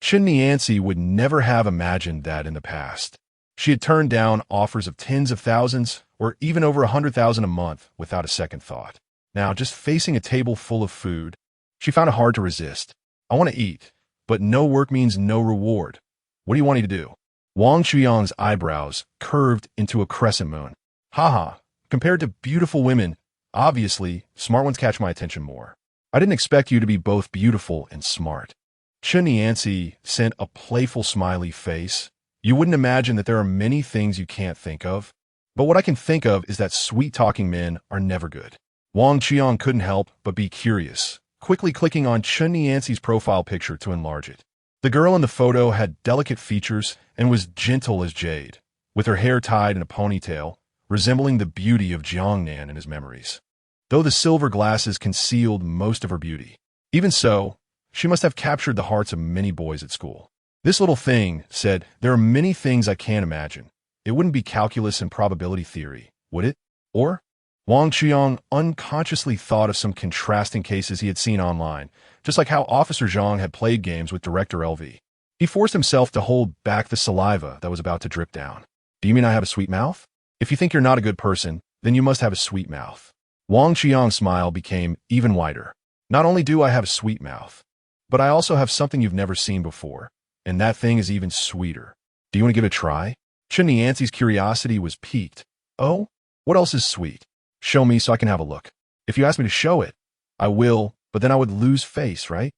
Chun Niancy would never have imagined that in the past. She had turned down offers of tens of thousands or even over 100,000 a month without a second thought. Now, just facing a table full of food, she found it hard to resist. I want to eat, but no work means no reward. What do you want me to do? Wang Chuyang's eyebrows curved into a crescent moon. Haha, compared to beautiful women, obviously, smart ones catch my attention more. I didn't expect you to be both beautiful and smart. Chen Yancy sent a playful smiley face. You wouldn't imagine that there are many things you can't think of. But what I can think of is that sweet-talking men are never good. Wang Chuyang couldn't help but be curious, quickly clicking on Chen Yancy's profile picture to enlarge it. The girl in the photo had delicate features and was gentle as jade, with her hair tied in a ponytail, resembling the beauty of Jiangnan in his memories. Though the silver glasses concealed most of her beauty. Even so, she must have captured the hearts of many boys at school. This little thing said, there are many things I can't imagine. It wouldn't be calculus and probability theory, would it? Or? Wang Chuyang unconsciously thought of some contrasting cases he had seen online, just like how Officer Zhang had played games with Director LV. He forced himself to hold back the saliva that was about to drip down. Do you mean I have a sweet mouth? If you think you're not a good person, then you must have a sweet mouth. Wang Chuyang's smile became even wider. Not only do I have a sweet mouth, but I also have something you've never seen before. And that thing is even sweeter. Do you want to give it a try? Chen Yancy's curiosity was piqued. Oh? What else is sweet? Show me so I can have a look. If you ask me to show it, I will, but then I would lose face, right?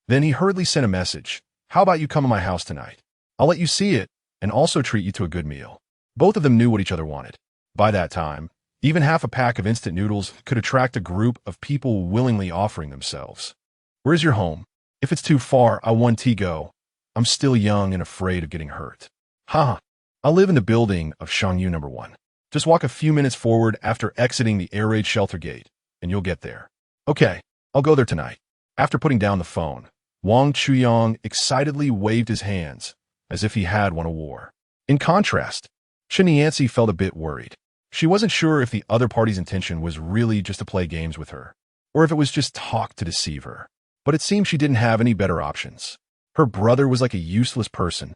Then he hurriedly sent a message. How about you come to my house tonight? I'll let you see it, and also treat you to a good meal. Both of them knew what each other wanted. By that time, even half a pack of instant noodles could attract a group of people willingly offering themselves. Where's your home? If it's too far, I want to go. I'm still young and afraid of getting hurt. Haha. I live in the building of Shangyu No. 1. Just walk a few minutes forward after exiting the air raid shelter gate, and you'll get there. Okay, I'll go there tonight. After putting down the phone, Wang Chuyang excitedly waved his hands, as if he had won a war. In contrast, Chen Yancy felt a bit worried. She wasn't sure if the other party's intention was really just to play games with her, or if it was just talk to deceive her. But it seemed she didn't have any better options. Her brother was like a useless person,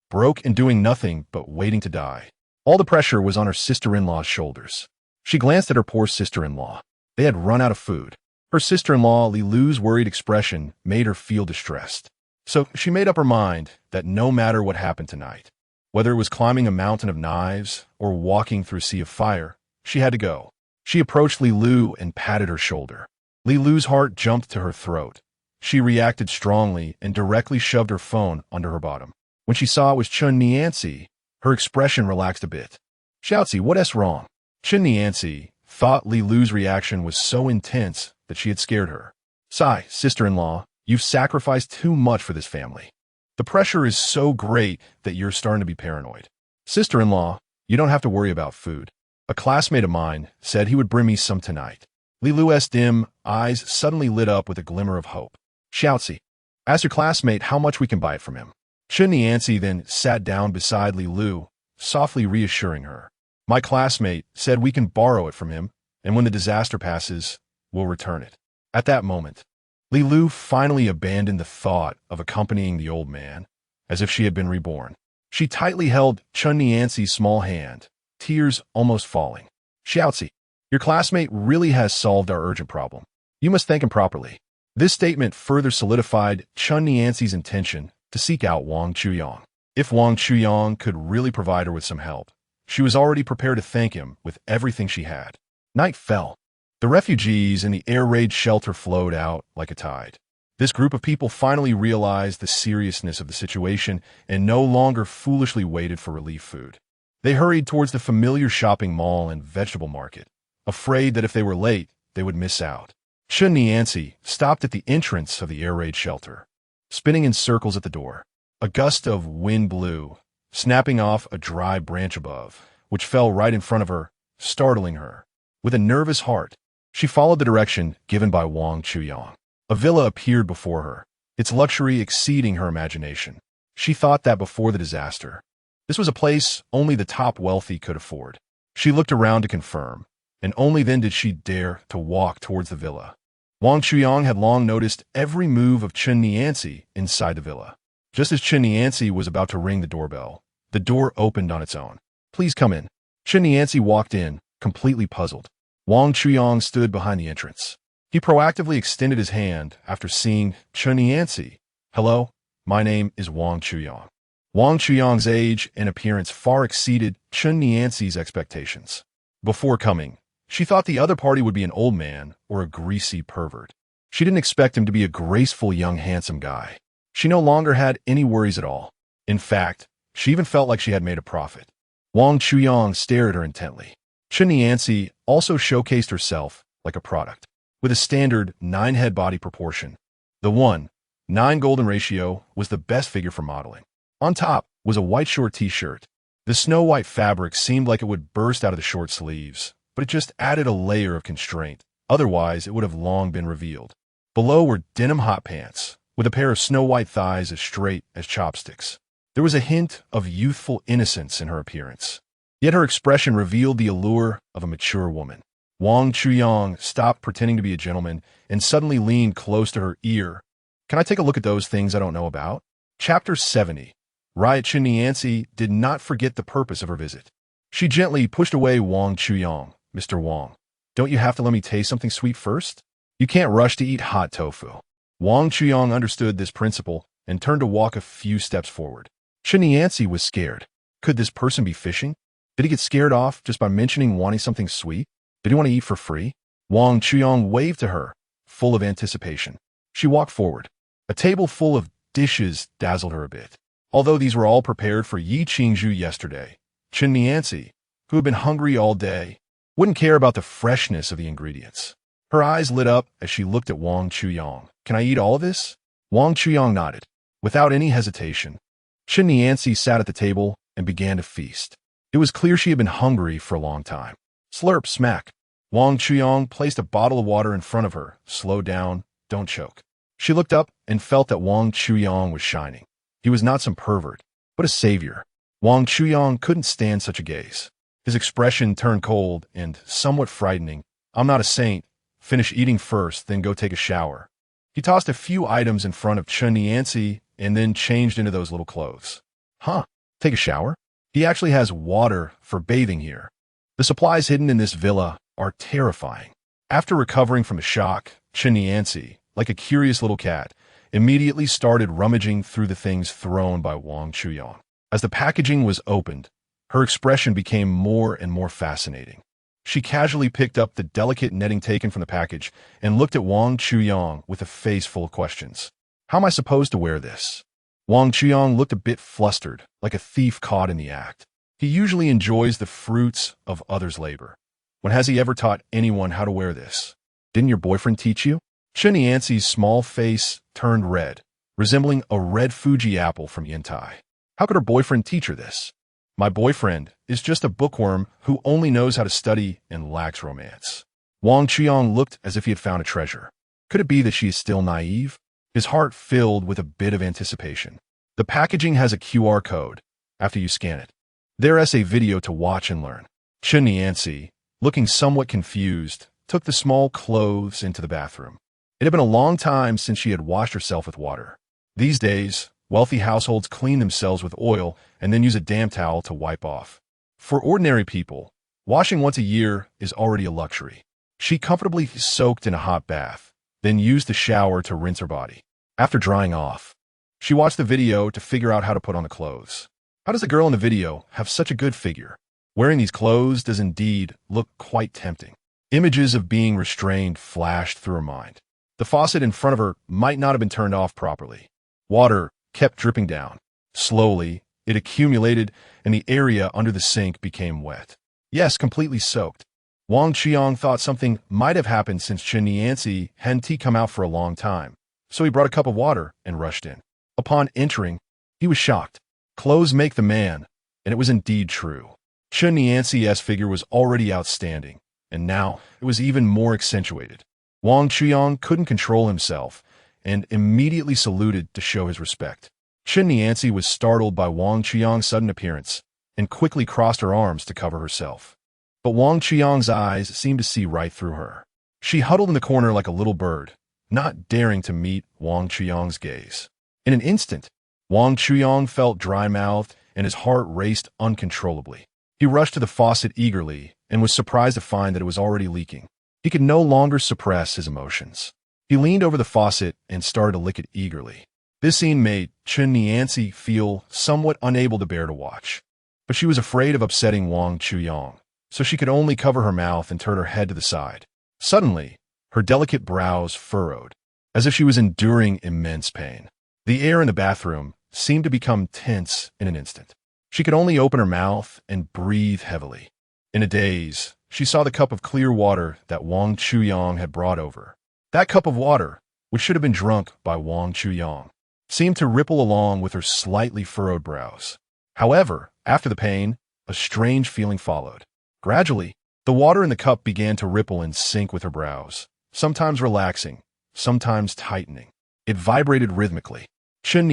broke and doing nothing but waiting to die. All the pressure was on her sister-in-law's shoulders. She glanced at her poor sister-in-law. They had run out of food. Her sister-in-law, Li Lu's worried expression made her feel distressed. So she made up her mind that no matter what happened tonight, whether it was climbing a mountain of knives or walking through a sea of fire, she had to go. She approached Li Lu and patted her shoulder. Li Lu's heart jumped to her throat. She reacted strongly and directly shoved her phone under her bottom. When she saw it was Chen Yancy, her expression relaxed a bit. Xiaozi, what's wrong? Chen Yancy thought Li Lu's reaction was so intense that she had scared her. Sigh, sister-in-law, you've sacrificed too much for this family. The pressure is so great that you're starting to be paranoid. Sister-in-law, you don't have to worry about food. A classmate of mine said he would bring me some tonight. Li Lu's dim eyes suddenly lit up with a glimmer of hope. Xiaozi, ask your classmate how much we can buy it from him. Chen Yancy then sat down beside Li Lu, softly reassuring her. My classmate said we can borrow it from him, and when the disaster passes, we'll return it. At that moment, Li Lu finally abandoned the thought of accompanying the old man, as if she had been reborn. She tightly held Chen Yancy's small hand, tears almost falling. Xiaozi, your classmate really has solved our urgent problem. You must thank him properly. This statement further solidified Chen Yancy's intention to seek out Wang Chuyang. If Wang Chuyang could really provide her with some help, she was already prepared to thank him with everything she had. Night fell. The refugees in the air raid shelter flowed out like a tide. This group of people finally realized the seriousness of the situation and no longer foolishly waited for relief food. They hurried towards the familiar shopping mall and vegetable market, afraid that if they were late, they would miss out. Chen Yancy stopped at the entrance of the air raid shelter, spinning in circles at the door. A gust of wind blew, snapping off a dry branch above, which fell right in front of her, startling her. With a nervous heart, she followed the direction given by Wang Chuyang. A villa appeared before her, its luxury exceeding her imagination. She thought that before the disaster, this was a place only the top wealthy could afford. She looked around to confirm, and only then did she dare to walk towards the villa. Wang Chuyang had long noticed every move of Chen Yancy inside the villa. Just as Chen Yancy was about to ring the doorbell, The door opened on its own. "Please come in." Chen Yancy walked in, completely puzzled. Wang Chuyang stood behind the entrance. He proactively extended his hand after seeing Chen Yancy. "Hello, my name is Wang Chuyang." Wang Chuyang's age and appearance far exceeded Chen Yancy's expectations. Before coming, she thought the other party would be an old man or a greasy pervert. She didn't expect him to be a graceful young handsome guy. She no longer had any worries at all. In fact, she even felt like she had made a profit. Wang Chuyang stared at her intently. Chen Yancy also showcased herself like a product, with a standard 9-head body proportion. The 1:9 golden ratio was the best figure for modeling. On top was a white short t-shirt. The snow-white fabric seemed like it would burst out of the short sleeves, but it just added a layer of constraint. Otherwise, it would have long been revealed. Below were denim hot pants, with a pair of snow-white thighs as straight as chopsticks. There was a hint of youthful innocence in her appearance, yet her expression revealed the allure of a mature woman. Wang Chuyang stopped pretending to be a gentleman and suddenly leaned close to her ear. "Can I take a look at those things I don't know about?" Chapter 70. Riot Chen Yancy did not forget the purpose of her visit. She gently pushed away Wang Chuyang. "Mr. Wang, don't you have to let me taste something sweet first? You can't rush to eat hot tofu." Wang Chuyang understood this principle and turned to walk a few steps forward. Chen Yancy was scared. Could this person be fishing? Did he get scared off just by mentioning wanting something sweet? Did he want to eat for free? Wang Chuyang waved to her, full of anticipation. She walked forward. A table full of dishes dazzled her a bit. Although these were all prepared for Yi Qingzhu yesterday, Chen Yancy, who had been hungry all day, wouldn't care about the freshness of the ingredients. Her eyes lit up as she looked at Wang Chuyang. "Can I eat all of this?" Wang Chuyang nodded. Without any hesitation, Chen Yancy sat at the table and began to feast. It was clear she had been hungry for a long time. Slurp, smack. Wang Chuyang placed a bottle of water in front of her. "Slow down, don't choke." She looked up and felt that Wang Chuyang was shining. He was not some pervert, but a savior. Wang Chuyang couldn't stand such a gaze. His expression turned cold and somewhat frightening. "I'm not a saint. Finish eating first, then go take a shower." He tossed a few items in front of Chen Yancy and then changed into those little clothes. "Huh, take a shower? He actually has water for bathing here." The supplies hidden in this villa are terrifying. After recovering from the shock, Chen Yancy, like a curious little cat, immediately started rummaging through the things thrown by Wang Chuyang. As the packaging was opened, her expression became more and more fascinating. She casually picked up the delicate netting taken from the package and looked at Wang Chuyang with a face full of questions. "How am I supposed to wear this?" Wang Chuyang looked a bit flustered, like a thief caught in the act. He usually enjoys the fruits of others' labor. When has he ever taught anyone how to wear this? "Didn't your boyfriend teach you?" Chen Yancy's small face turned red, resembling a red Fuji apple from Yantai. How could her boyfriend teach her this? "My boyfriend is just a bookworm who only knows how to study and lacks romance." Wang Chuyang looked as if he had found a treasure. Could it be that she is still naive? His heart filled with a bit of anticipation. The packaging has a QR code. After you scan it, there's a video to watch and learn. Chen Yancy, looking somewhat confused, took the small clothes into the bathroom. It had been a long time since she had washed herself with water. These days, wealthy households clean themselves with oil and then use a damp towel to wipe off. For ordinary people, washing once a year is already a luxury. She comfortably soaked in a hot bath, then used the shower to rinse her body. After drying off, she watched the video to figure out how to put on the clothes. How does the girl in the video have such a good figure? Wearing these clothes does indeed look quite tempting. Images of being restrained flashed through her mind. The faucet in front of her might not have been turned off properly. Water kept dripping down. Slowly, it accumulated, and the area under the sink became wet. Yes, completely soaked. Wang Chuyang thought something might have happened since Chen Yancy hadn't come out for a long time, so he brought a cup of water and rushed in. Upon entering, he was shocked. Clothes make the man, and it was indeed true. Chen Yancy's figure was already outstanding, and now it was even more accentuated. Wang Chuyang couldn't control himself and immediately saluted to show his respect. Chen Yancy was startled by Wang Chuyang's sudden appearance and quickly crossed her arms to cover herself. But Wang Chuyang's eyes seemed to see right through her. She huddled in the corner like a little bird, not daring to meet Wang Chuyang's gaze. In an instant, Wang Chuyang felt dry-mouthed and his heart raced uncontrollably. He rushed to the faucet eagerly and was surprised to find that it was already leaking. He could no longer suppress his emotions. He leaned over the faucet and started to lick it eagerly. This scene made Chen feel somewhat unable to bear to watch. But she was afraid of upsetting Wang Chuyang, so she could only cover her mouth and turn her head to the side. Suddenly, her delicate brows furrowed, as if she was enduring immense pain. The air in the bathroom seemed to become tense in an instant. She could only open her mouth and breathe heavily. In a daze, she saw the cup of clear water that Wang Chuyang had brought over. That cup of water, which should have been drunk by Wang Chuyang, seemed to ripple along with her slightly furrowed brows. However, after the pain, a strange feeling followed. Gradually, the water in the cup began to ripple and sink with her brows, sometimes relaxing, sometimes tightening. It vibrated rhythmically. Chen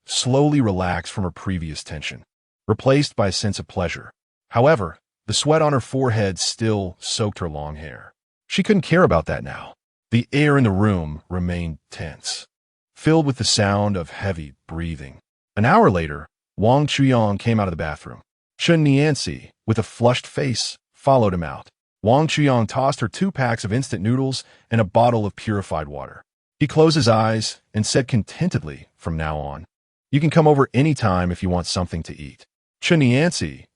slowly relaxed from her previous tension, replaced by a sense of pleasure. However, the sweat on her forehead still soaked her long hair. She couldn't care about that now. The air in the room remained tense, filled with the sound of heavy breathing. An hour later, Wang Chuyang came out of the bathroom. Chen, with a flushed face, followed him out. Wang Chuyang tossed her 2 packs of instant noodles and a bottle of purified water. He closed his eyes and said contentedly, "From now on, you can come over any time if you want something to eat." Chen,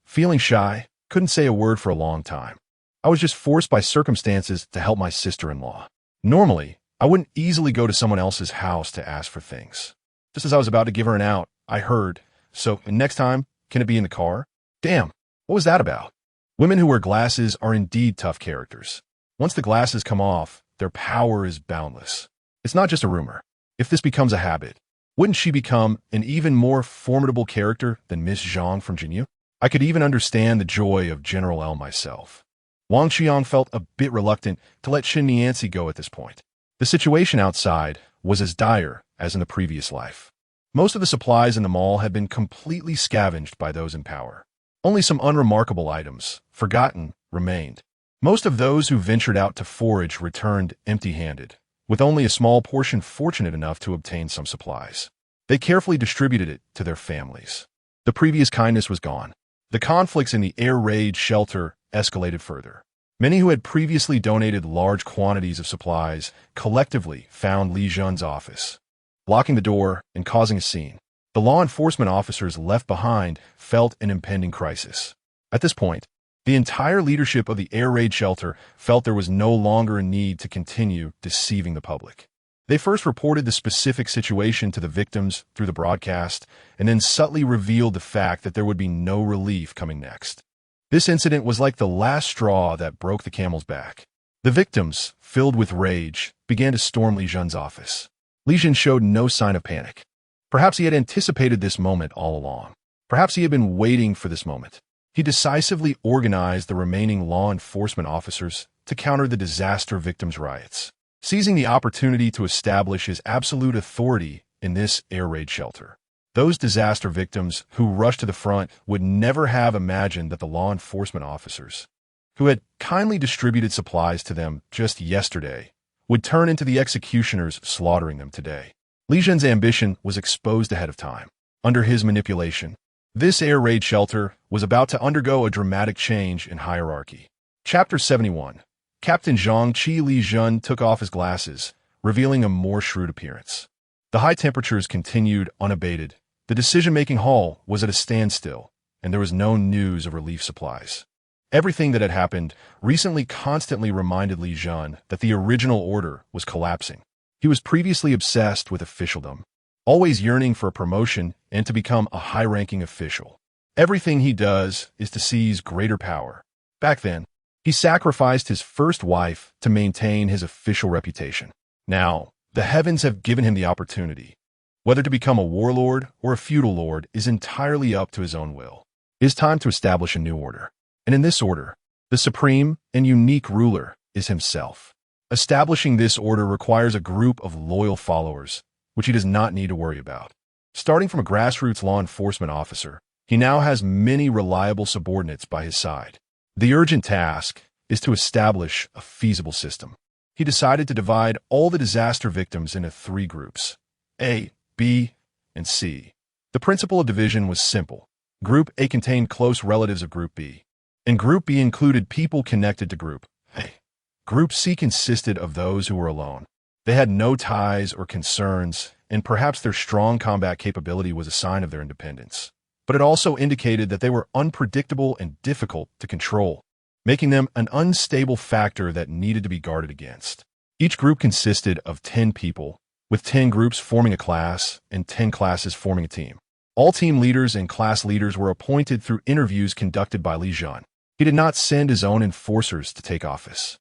feeling shy, couldn't say a word for a long time. "I was just forced by circumstances to help my sister-in-law. Normally, I wouldn't easily go to someone else's house to ask for things. Just as I was about to give her an out, I heard, 'So, next time, can it be in the car?' Damn, what was that about?" Women who wear glasses are indeed tough characters. Once the glasses come off, their power is boundless. It's not just a rumor. If this becomes a habit, wouldn't she become an even more formidable character than Miss Zhang from Jinyu? I could even understand the joy of General L myself. Wang Chuyang felt a bit reluctant to let Chen go at this point. The situation outside was as dire as in the previous life. Most of the supplies in the mall had been completely scavenged by those in power. Only some unremarkable items, forgotten, remained. Most of those who ventured out to forage returned empty-handed, with only a small portion fortunate enough to obtain some supplies. They carefully distributed it to their families. The previous kindness was gone. The conflicts in the air raid shelter escalated further. Many who had previously donated large quantities of supplies collectively found Li Zhen's office, blocking the door and causing a scene. The law enforcement officers left behind felt an impending crisis. At this point, the entire leadership of the air raid shelter felt there was no longer a need to continue deceiving the public. They first reported the specific situation to the victims through the broadcast, and then subtly revealed the fact that there would be no relief coming next. This incident was like the last straw that broke the camel's back. The victims, filled with rage, began to storm Li Zhen's office. Li Zhen showed no sign of panic. Perhaps he had anticipated this moment all along. Perhaps he had been waiting for this moment. He decisively organized the remaining law enforcement officers to counter the disaster victims' riots, seizing the opportunity to establish his absolute authority in this air raid shelter. Those disaster victims who rushed to the front would never have imagined that the law enforcement officers, who had kindly distributed supplies to them just yesterday, would turn into the executioners slaughtering them today. Li Zhen's ambition was exposed ahead of time. Under his manipulation, this air raid shelter was about to undergo a dramatic change in hierarchy. Chapter 71. Captain Zhang Qi Li Zhen took off his glasses, revealing a more shrewd appearance. The high temperatures continued unabated. The decision-making hall was at a standstill, and there was no news of relief supplies. Everything that had happened recently constantly reminded Li Zhen that the original order was collapsing. He was previously obsessed with officialdom, always yearning for a promotion and to become a high-ranking official. Everything he does is to seize greater power. Back then, he sacrificed his first wife to maintain his official reputation. Now, the heavens have given him the opportunity. Whether to become a warlord or a feudal lord is entirely up to his own will. It is time to establish a new order. And in this order, the supreme and unique ruler is himself. Establishing this order requires a group of loyal followers, which he does not need to worry about. Starting from a grassroots law enforcement officer, he now has many reliable subordinates by his side. The urgent task is to establish a feasible system. He decided to divide all the disaster victims into 3 groups, A, B, and C. The principle of division was simple. Group A contained close relatives of Group B, and Group B included people connected to Group A. Group C consisted of those who were alone. They had no ties or concerns, and perhaps their strong combat capability was a sign of their independence. But it also indicated that they were unpredictable and difficult to control, making them an unstable factor that needed to be guarded against. Each group consisted of 10 people, with 10 groups forming a class and 10 classes forming a team. All team leaders and class leaders were appointed through interviews conducted by Li Jun. He did not send his own enforcers to take office,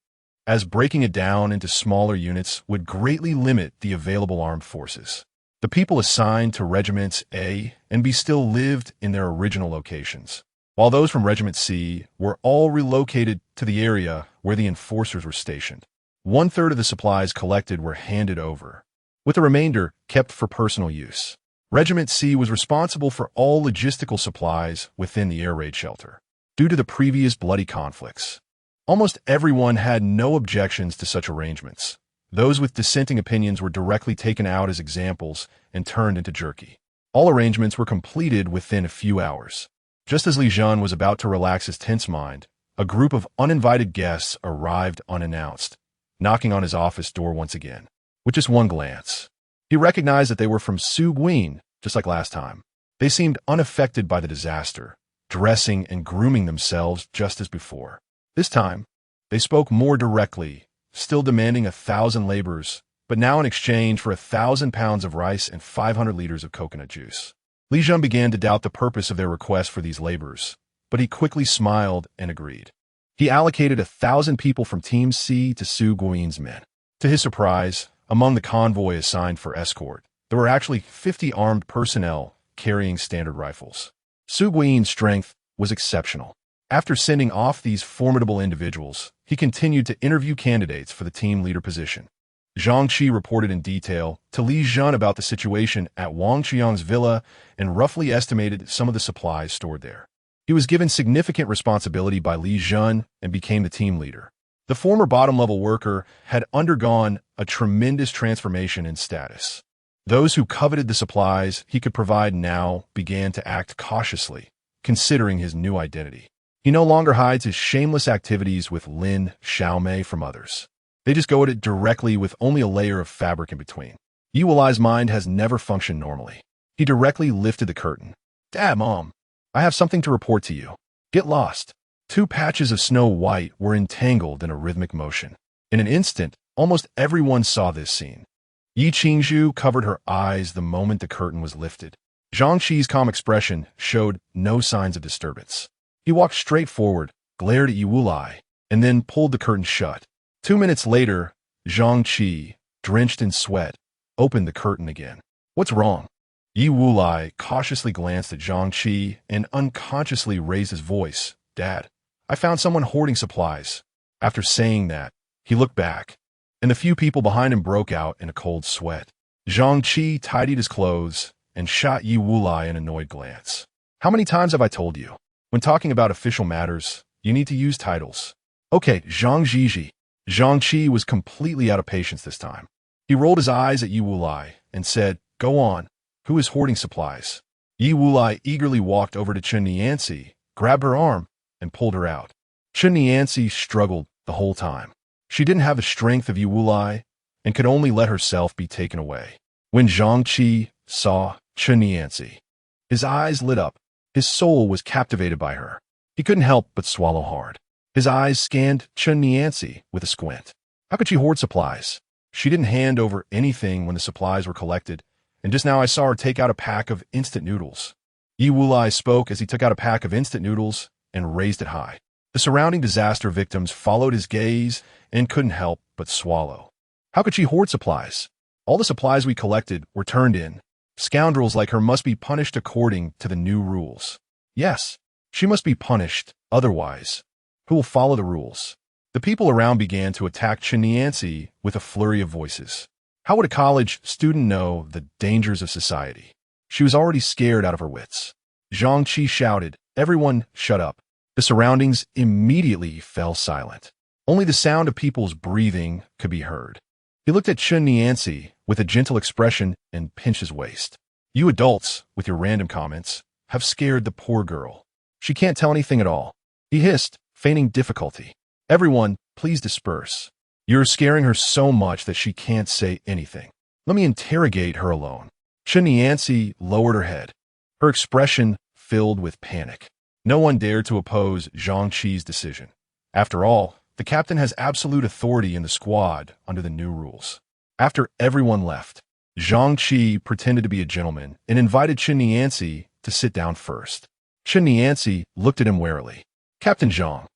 as breaking it down into smaller units would greatly limit the available armed forces. The people assigned to Regiments A and B still lived in their original locations, while those from Regiment C were all relocated to the area where the enforcers were stationed. 1/3 of the supplies collected were handed over, with the remainder kept for personal use. Regiment C was responsible for all logistical supplies within the air raid shelter. Due to the previous bloody conflicts, almost everyone had no objections to such arrangements. Those with dissenting opinions were directly taken out as examples and turned into jerky. All arrangements were completed within a few hours. Just as Li Jun was about to relax his tense mind, a group of uninvited guests arrived unannounced, knocking on his office door once again. With just one glance, he recognized that they were from Su Guin, just like last time. They seemed unaffected by the disaster, dressing and grooming themselves just as before. This time, they spoke more directly, still demanding 1,000 laborers, but now in exchange for 1,000 pounds of rice and 500 liters of coconut juice. Li Jun began to doubt the purpose of their request for these laborers, but he quickly smiled and agreed. He allocated 1,000 people from Team C to Su Guin's men. To his surprise, among the convoy assigned for escort, there were actually 50 armed personnel carrying standard rifles. Su Guin's strength was exceptional. After sending off these formidable individuals, he continued to interview candidates for the team leader position. Zhang Qi reported in detail to Li Jun about the situation at Wang Chuyang's villa and roughly estimated some of the supplies stored there. He was given significant responsibility by Li Jun and became the team leader. The former bottom-level worker had undergone a tremendous transformation in status. Those who coveted the supplies he could provide now began to act cautiously, considering his new identity. He no longer hides his shameless activities with Lin Xiaomei from others. They just go at it directly with only a layer of fabric in between. Yi Wuli's mind has never functioned normally. He directly lifted the curtain. "Dad, Mom, I have something to report to you. Get lost." 2 patches of snow white were entangled in a rhythmic motion. In an instant, almost everyone saw this scene. Yi Qingzhu covered her eyes the moment the curtain was lifted. Zhang Qi's calm expression showed no signs of disturbance. He walked straight forward, glared at Yi Wuli, and then pulled the curtain shut. 2 minutes later, Zhang Qi, drenched in sweat, opened the curtain again. "What's wrong?" Yi Wuli cautiously glanced at Zhang Qi and unconsciously raised his voice. "Dad, I found someone hoarding supplies." After saying that, he looked back, and the few people behind him broke out in a cold sweat. Zhang Qi tidied his clothes and shot Yi Wuli an annoyed glance. "How many times have I told you? When talking about official matters, you need to use titles." "Okay, Zhang Zhiji." Zhang Qi was completely out of patience this time. He rolled his eyes at Yi Wuli and said, "Go on. Who is hoarding supplies?" Yi Wuli eagerly walked over to Chen Nianzi, grabbed her arm, and pulled her out. Chen Nianzi struggled the whole time. She didn't have the strength of Yi Wuli and could only let herself be taken away. When Zhang Qi saw Chen Nianzi, his eyes lit up. His soul was captivated by her. He couldn't help but swallow hard. His eyes scanned Chen Nianzi with a squint. How could she hoard supplies? She didn't hand over anything when the supplies were collected, and just now I saw her take out a pack of instant noodles. Yi Wuli spoke as he took out a pack of instant noodles and raised it high. The surrounding disaster victims followed his gaze and couldn't help but swallow. How could she hoard supplies? All the supplies we collected were turned in. Scoundrels like her must be punished according to the new rules. Yes, she must be punished, otherwise, who will follow the rules? The people around began to attack Chen Nianzi with a flurry of voices. How would a college student know the dangers of society? She was already scared out of her wits. Zhang Qi shouted, "Everyone, shut up." The surroundings immediately fell silent. Only the sound of people's breathing could be heard. He looked at Chen Nianzi with a gentle expression and pinched his waist. You adults, with your random comments, have scared the poor girl. She can't tell anything at all. He hissed, feigning difficulty. Everyone, please disperse. You're scaring her so much that she can't say anything. Let me interrogate her alone. Chen Yancy lowered her head, her expression filled with panic. No one dared to oppose Zhang Qi's decision. After all, the captain has absolute authority in the squad under the new rules. After everyone left, Zhang Qi pretended to be a gentleman and invited Chen Yancy to sit down first. Chen Yancy looked at him warily. Captain Zhang,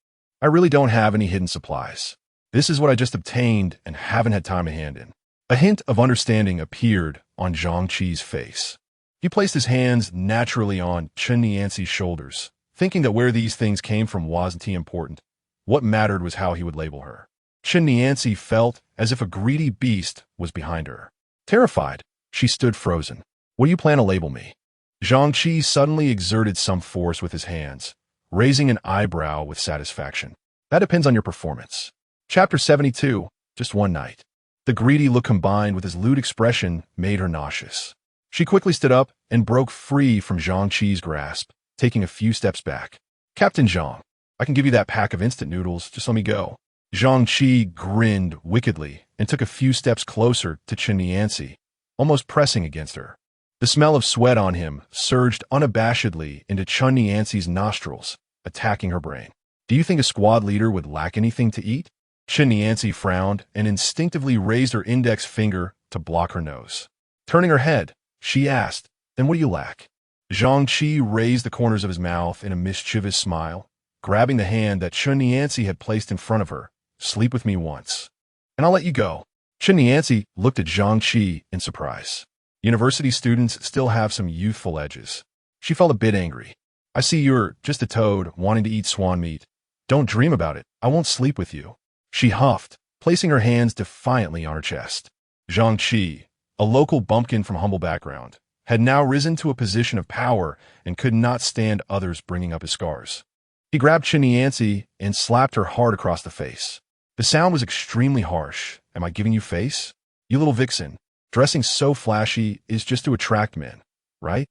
I really don't have any hidden supplies. This is what I just obtained and haven't had time to hand in. A hint of understanding appeared on Zhang Qi's face. He placed his hands naturally on Chen Yancy's shoulders, thinking that where these things came from wasn't important. What mattered was how he would label her. Chen Yancy felt as if a greedy beast was behind her. Terrified, she stood frozen. What do you plan to label me? Zhang Qi suddenly exerted some force with his hands, raising an eyebrow with satisfaction. That depends on your performance. Chapter 72, Just One Night. The greedy look combined with his lewd expression made her nauseous. She quickly stood up and broke free from Zhang Qi's grasp, taking a few steps back. Captain Zhang, I can give you that pack of instant noodles, just let me go. Zhang Qi grinned wickedly and took a few steps closer to Chen Yancy, almost pressing against her. The smell of sweat on him surged unabashedly into Chen Yancy's nostrils, attacking her brain. Do you think a squad leader would lack anything to eat? Chen Yancy frowned and instinctively raised her index finger to block her nose. Turning her head, she asked, Then what do you lack? Zhang Qi raised the corners of his mouth in a mischievous smile, grabbing the hand that Chen Yancy had placed in front of her. Sleep with me once, and I'll let you go. Chen Yancy looked at Zhang Qi in surprise. University students still have some youthful edges. She felt a bit angry. I see you're just a toad wanting to eat swan meat. Don't dream about it. I won't sleep with you. She huffed, placing her hands defiantly on her chest. Zhang Qi, a local bumpkin from humble background, had now risen to a position of power and could not stand others bringing up his scars. He grabbed Chen Yancy and slapped her hard across the face. The sound was extremely harsh. Am I giving you face? You little vixen. Dressing so flashy is just to attract men, right?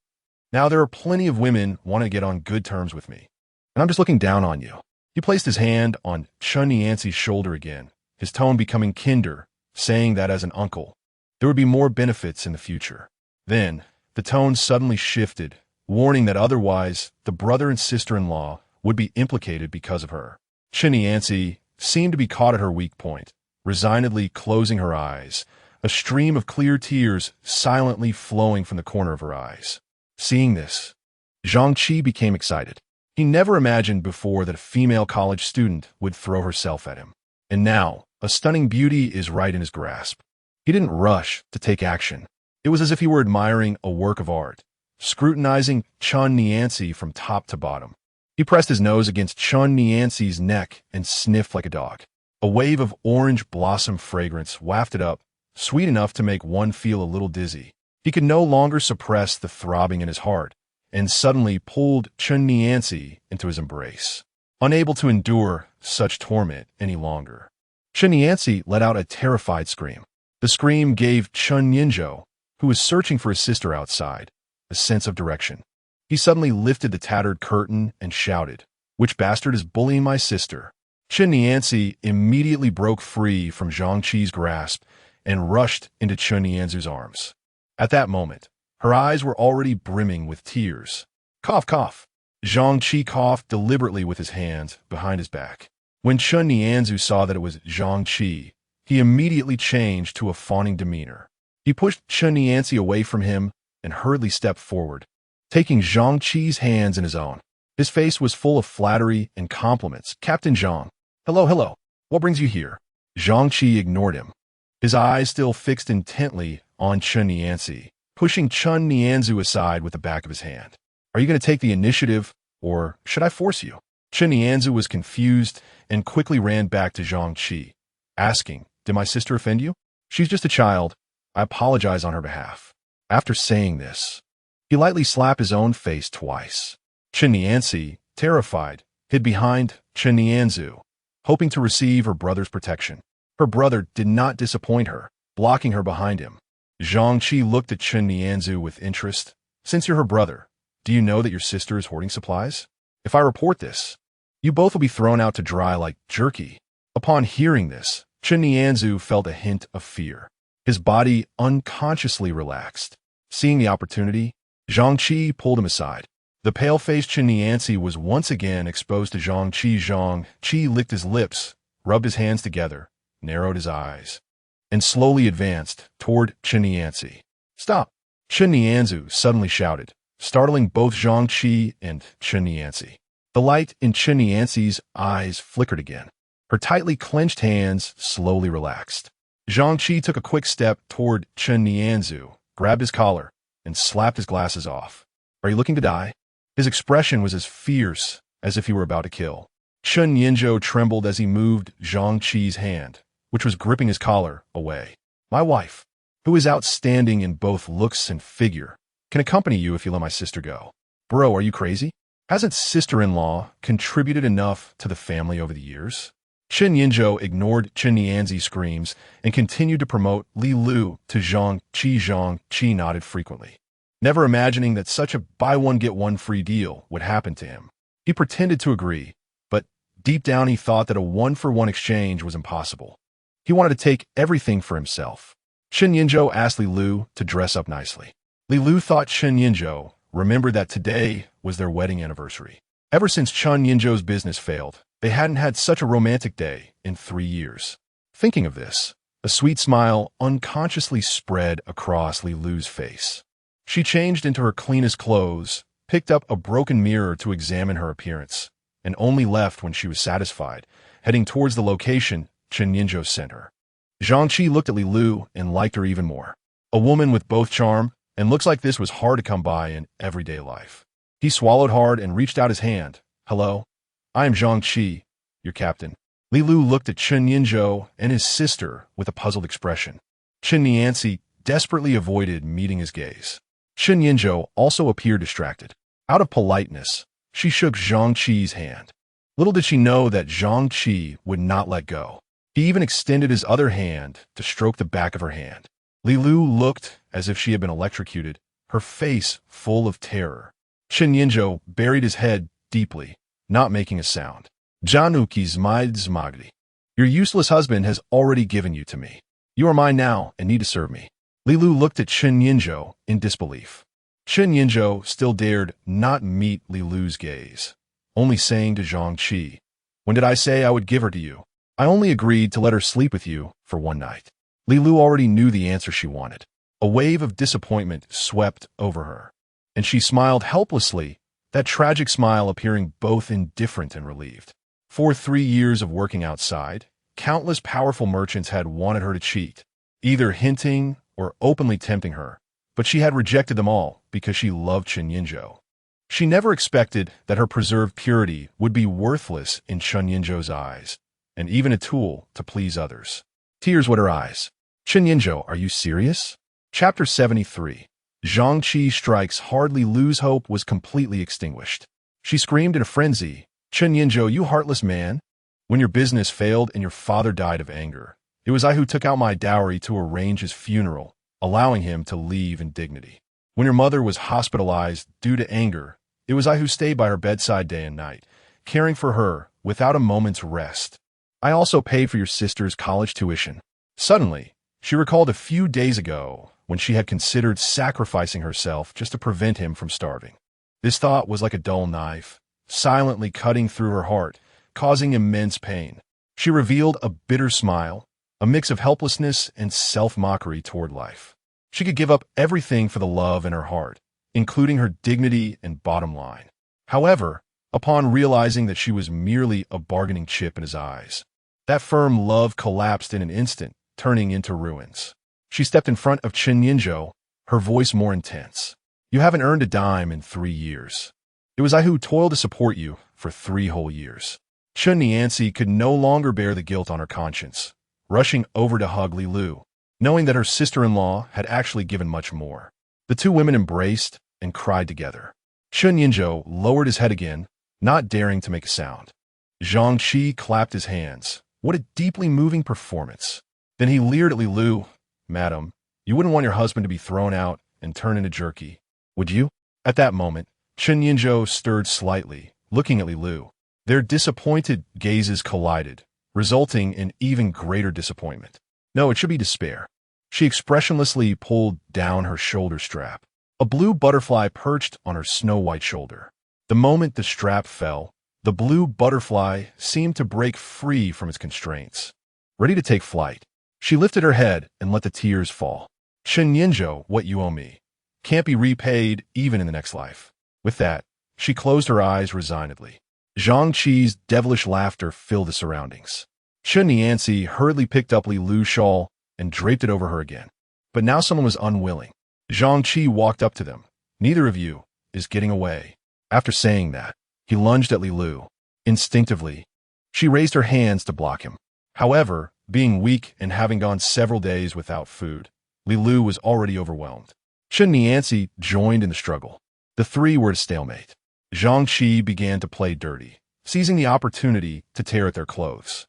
Now there are plenty of women wanting to get on good terms with me, and I'm just looking down on you. He placed his hand on Chen Yancy's shoulder again, his tone becoming kinder, saying that as an uncle, there would be more benefits in the future. Then, the tone suddenly shifted, warning that otherwise the brother and sister-in-law would be implicated because of her. Chen Yancy seemed to be caught at her weak point, resignedly closing her eyes, a stream of clear tears silently flowing from the corner of her eyes. Seeing this, Zhang Qi became excited. He never imagined before that a female college student would throw herself at him. And now, a stunning beauty is right in his grasp. He didn't rush to take action. It was as if he were admiring a work of art, scrutinizing Chen Yancy from top to bottom. He pressed his nose against Chen Yancy's neck and sniffed like a dog. A wave of orange blossom fragrance wafted up, sweet enough to make one feel a little dizzy. He could no longer suppress the throbbing in his heart, and suddenly pulled Chen Yancy into his embrace, unable to endure such torment any longer. Chen Yancy let out a terrified scream. The scream gave Chen Yinzhou, who was searching for his sister outside, a sense of direction. He suddenly lifted the tattered curtain and shouted, "Which bastard is bullying my sister?" Chen Yancy immediately broke free from Zhang Qi's grasp and rushed into Chen Yanzhu's arms. At that moment, her eyes were already brimming with tears. Cough, cough. Zhang Qi coughed deliberately with his hands behind his back. When Chen Yanzhu saw that it was Zhang Qi, he immediately changed to a fawning demeanor. He pushed Chen Yancy away from him and hurriedly stepped forward, taking Zhang Qi's hands in his own. His face was full of flattery and compliments. "Captain Zhang, hello. What brings you here?" Zhang Qi ignored him, his eyes still fixed intently on Chen Yancy, pushing Chen Yanzhu aside with the back of his hand. "Are you going to take the initiative, or should I force you?" Chen Yanzhu was confused and quickly ran back to Zhang Qi, asking, "Did my sister offend you?" "She's just a child. I apologize on her behalf." After saying this, he lightly slapped his own face twice. Chen Yancy, terrified, hid behind Chen Yanzhu, hoping to receive her brother's protection. Her brother did not disappoint her, blocking her behind him. Zhang Qi looked at Chen Nianzu with interest. Since you're her brother, do you know that your sister is hoarding supplies? If I report this, you both will be thrown out to dry like jerky. Upon hearing this, Chen Nianzu felt a hint of fear. His body unconsciously relaxed. Seeing the opportunity, Zhang Qi pulled him aside. The pale-faced Chen Nianzi was once again exposed to Zhang Qi. Zhang Qi licked his lips, rubbed his hands together, narrowed his eyes, and slowly advanced toward Chen Nianzi. Stop! Chen Nianzu suddenly shouted, startling both Zhang Qi and Chen Nianzi. The light in Chen Nianzi's eyes flickered again. Her tightly clenched hands slowly relaxed. Zhang Qi took a quick step toward Chen Nianzu, grabbed his collar, and slapped his glasses off. Are you looking to die? His expression was as fierce as if he were about to kill. Chen Nianzhu trembled as he moved Zhang Qi's hand, which was gripping his collar, away. My wife, who is outstanding in both looks and figure, can accompany you if you let my sister go. Bro, are you crazy? Hasn't sister-in-law contributed enough to the family over the years? Chen Nianzhu ignored Chen Nianzi's screams and continued to promote Li Lu to Zhang Qi. Zhang Qi nodded frequently, never imagining that such a buy-one-get-one-free deal would happen to him. He pretended to agree, but deep down he thought that a one-for-one exchange was impossible. He wanted to take everything for himself. Chen Nianzhu asked Li Lu to dress up nicely. Li Lu thought Chen Nianzhu remembered that today was their wedding anniversary. Ever since Chen Nianzhu's business failed, they hadn't had such a romantic day in 3 years. Thinking of this, a sweet smile unconsciously spread across Li Lu's face. She changed into her cleanest clothes, picked up a broken mirror to examine her appearance, and only left when she was satisfied, heading towards the location Chen Nianzhu sent her. Zhang Qi looked at Li Lu and liked her even more. A woman with both charm and looks like this was hard to come by in everyday life. He swallowed hard and reached out his hand. Hello, I am Zhang Qi, your captain. Li Lu looked at Chen Nianzhu and his sister with a puzzled expression. Chen Nianzi desperately avoided meeting his gaze. Chen Nianzhu also appeared distracted. Out of politeness, she shook Zhang Qi's hand. Little did she know that Zhang Qi would not let go. He even extended his other hand to stroke the back of her hand. Li Lu looked as if she had been electrocuted, her face full of terror. Chen Nianzhu buried his head deeply, not making a sound. Januki's maid zmagdi. Your useless husband has already given you to me. You are mine now and need to serve me. Li Lu looked at Chen Nianzhu in disbelief. Chen Nianzhu still dared not meet Li Lu's gaze, only saying to Zhang Qi, when did I say I would give her to you? I only agreed to let her sleep with you for one night. Li Lu already knew the answer she wanted. A wave of disappointment swept over her, and she smiled helplessly, that tragic smile appearing both indifferent and relieved. For 3 years of working outside, countless powerful merchants had wanted her to cheat, either hinting or openly tempting her, but she had rejected them all because she loved Chen Nianzhu. She never expected that her preserved purity would be worthless in Chen Nianzhu's eyes, and even a tool to please others. Tears wet her eyes. Chen Nianzhu, are you serious? Chapter 73. Zhang Qi strikes hard. Li Lu's hope was completely extinguished. She screamed in a frenzy, Chen Nianzhu, you heartless man! When your business failed and your father died of anger, it was I who took out my dowry to arrange his funeral, allowing him to leave in dignity. When your mother was hospitalized due to anger, it was I who stayed by her bedside day and night, caring for her without a moment's rest. I also paid for your sister's college tuition. Suddenly, she recalled a few days ago when she had considered sacrificing herself just to prevent him from starving. This thought was like a dull knife, silently cutting through her heart, causing immense pain. She revealed a bitter smile, a mix of helplessness and self-mockery toward life. She could give up everything for the love in her heart, including her dignity and bottom line. However, upon realizing that she was merely a bargaining chip in his eyes, that firm love collapsed in an instant, turning into ruins. She stepped in front of Chen Nianzhu, her voice more intense. You haven't earned a dime in 3 years. It was I who toiled to support you for 3 whole years. Chen Nianzi could no longer bear the guilt on her conscience, rushing over to hug Li Lu, knowing that her sister-in-law had actually given much more. The two women embraced and cried together. Chen Nianzhu lowered his head again, not daring to make a sound. Zhang Qi clapped his hands. What a deeply moving performance. Then he leered at Li Lu. Madam, You wouldn't want your husband to be thrown out and turn into jerky, would you? At that moment, Chen Yinzhou stirred slightly, looking at Li Lu. Their disappointed gazes collided, resulting in even greater disappointment. No, it should be despair. She expressionlessly pulled down her shoulder strap. A blue butterfly perched on her snow-white shoulder. The moment the strap fell, the blue butterfly seemed to break free from its constraints. Ready to take flight, she lifted her head and let the tears fall. Chen Yinzhou, what you owe me can't be repaid even in the next life. With that, she closed her eyes resignedly. Zhang Qi's devilish laughter filled the surroundings. Chen Nianzi hurriedly picked up Li Lu's shawl and draped it over her again. But now someone was unwilling. Zhang Qi walked up to them. Neither of you is getting away. After saying that, he lunged at Li Lu. Instinctively, she raised her hands to block him. However, being weak and having gone several days without food, Li Lu was already overwhelmed. Chen Nianzi joined in the struggle. The three were at a stalemate. Zhang Qi began to play dirty, seizing the opportunity to tear at their clothes.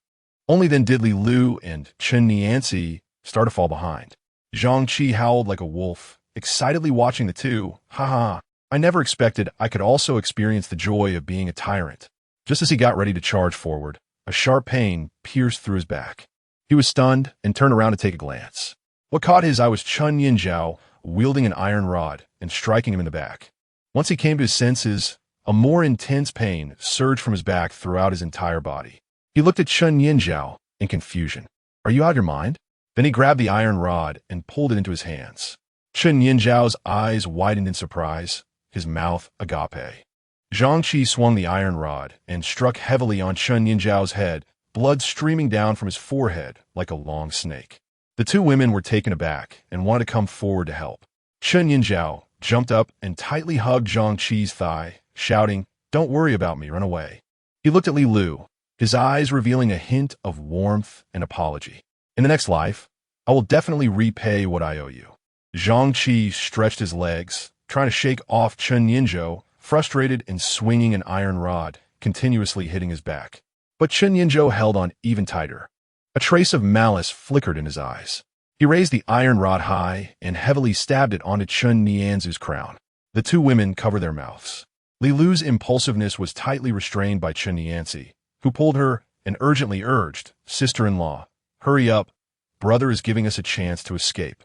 Only then did Li Lu and Chen Nianzi start to fall behind. Zhang Qi howled like a wolf, excitedly watching the two. Ha ha, I never expected I could also experience the joy of being a tyrant. Just as he got ready to charge forward, a sharp pain pierced through his back. He was stunned and turned around to take a glance. What caught his eye was Chen Yinzhou wielding an iron rod and striking him in the back. Once he came to his senses, a more intense pain surged from his back throughout his entire body. He looked at Chen Yinzhou in confusion. Are you out of your mind? Then he grabbed the iron rod and pulled it into his hands. Chen Yinzhao's eyes widened in surprise, his mouth agape. Zhang Qi swung the iron rod and struck heavily on Chen Yinzhao's head, blood streaming down from his forehead like a long snake. The two women were taken aback and wanted to come forward to help. Chen Yinzhou jumped up and tightly hugged Zhang Qi's thigh, shouting, "Don't worry about me, run away." He looked at Li Lu, his eyes revealing a hint of warmth and apology. In the next life, I will definitely repay what I owe you. Zhang Qi stretched his legs, trying to shake off Chen Yinzhou, frustrated and swinging an iron rod, continuously hitting his back. But Chen Yinzhou held on even tighter. A trace of malice flickered in his eyes. He raised the iron rod high and heavily stabbed it onto Chen Nianzu's crown. The two women covered their mouths. Li Lu's impulsiveness was tightly restrained by Chen Nianzi, who pulled her and urgently urged, "Sister-in-law, hurry up. Brother is giving us a chance to escape."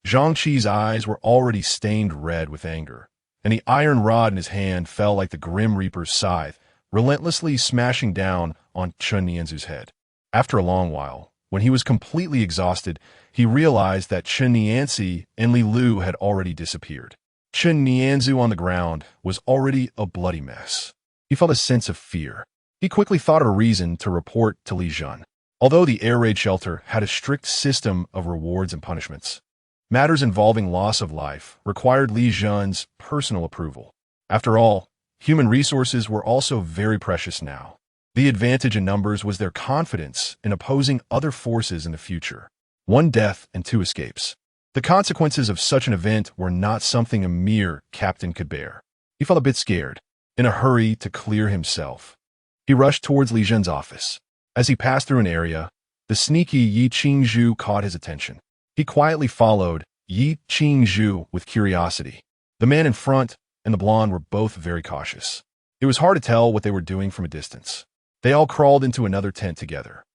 Zhang Qi's eyes were already stained red with anger, and the iron rod in his hand fell like the Grim Reaper's scythe, relentlessly smashing down on Chen Nianzu's head. After a long while, when he was completely exhausted, he realized that Chen Nianzi and Li Lu had already disappeared. Chen Nianzu on the ground was already a bloody mess. He felt a sense of fear. He quickly thought of a reason to report to Li Zhen. Although the air raid shelter had a strict system of rewards and punishments, matters involving loss of life required Li Zhen's personal approval. After all, human resources were also very precious now. The advantage in numbers was their confidence in opposing other forces in the future. 1 death and 2 escapes. The consequences of such an event were not something a mere captain could bear. He felt a bit scared, in a hurry to clear himself. He rushed towards Li Zhen's office. As he passed through an area, the sneaky Yi Qingzhu caught his attention. He quietly followed Yi Qingzhu with curiosity. The man in front and the blonde were both very cautious. It was hard to tell what they were doing from a distance. They all crawled into another tent together.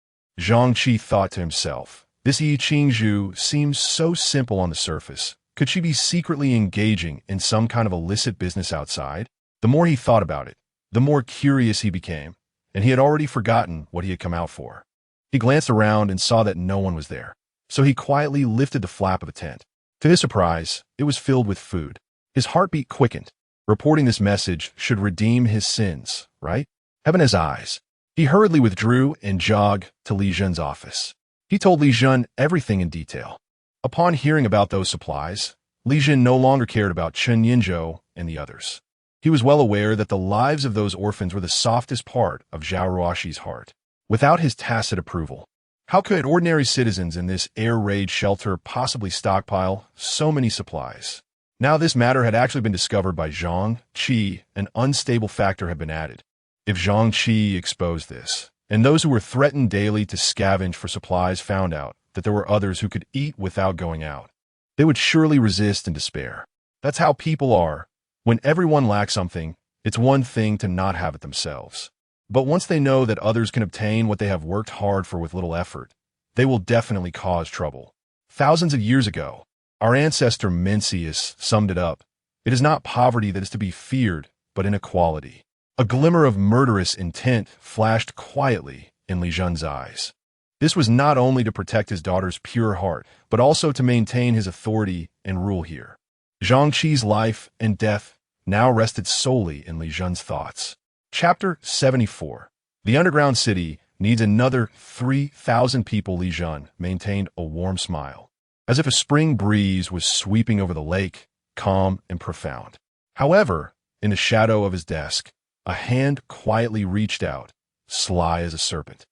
Zhang Qi thought to himself, this Yi Qingzhu seems so simple on the surface. Could she be secretly engaging in some kind of illicit business outside? The more he thought about it, the more curious he became, and he had already forgotten what he had come out for. He glanced around and saw that no one was there, so he quietly lifted the flap of the tent. To his surprise, it was filled with food. His heartbeat quickened. Reporting this message should redeem his sins, right? Heaven has eyes. He hurriedly withdrew and jogged to Li Zhen's office. He told Li Zhen everything in detail. Upon hearing about those supplies, Li Zhen no longer cared about Chen Yinzhou and the others. He was well aware that the lives of those orphans were the softest part of Zhao Ruoxi's heart. Without his tacit approval, how could ordinary citizens in this air raid shelter possibly stockpile so many supplies? Now this matter had actually been discovered by Zhang Qi. An unstable factor had been added. If Zhang Qi exposed this, and those who were threatened daily to scavenge for supplies found out that there were others who could eat without going out, they would surely resist and despair. That's how people are. When everyone lacks something, it's one thing to not have it themselves. But once they know that others can obtain what they have worked hard for with little effort, they will definitely cause trouble. Thousands of years ago, our ancestor Mencius summed it up. It is not poverty that is to be feared, but inequality. A glimmer of murderous intent flashed quietly in Li Jun's eyes. This was not only to protect his daughter's pure heart, but also to maintain his authority and rule here. Zhang Qi's life and death now rested solely in Li Jun's thoughts. Chapter 74. The underground city needs another 3,000 people. Li Jun maintained a warm smile, as if a spring breeze was sweeping over the lake, calm and profound. However, in the shadow of his desk, a hand quietly reached out, sly as a serpent,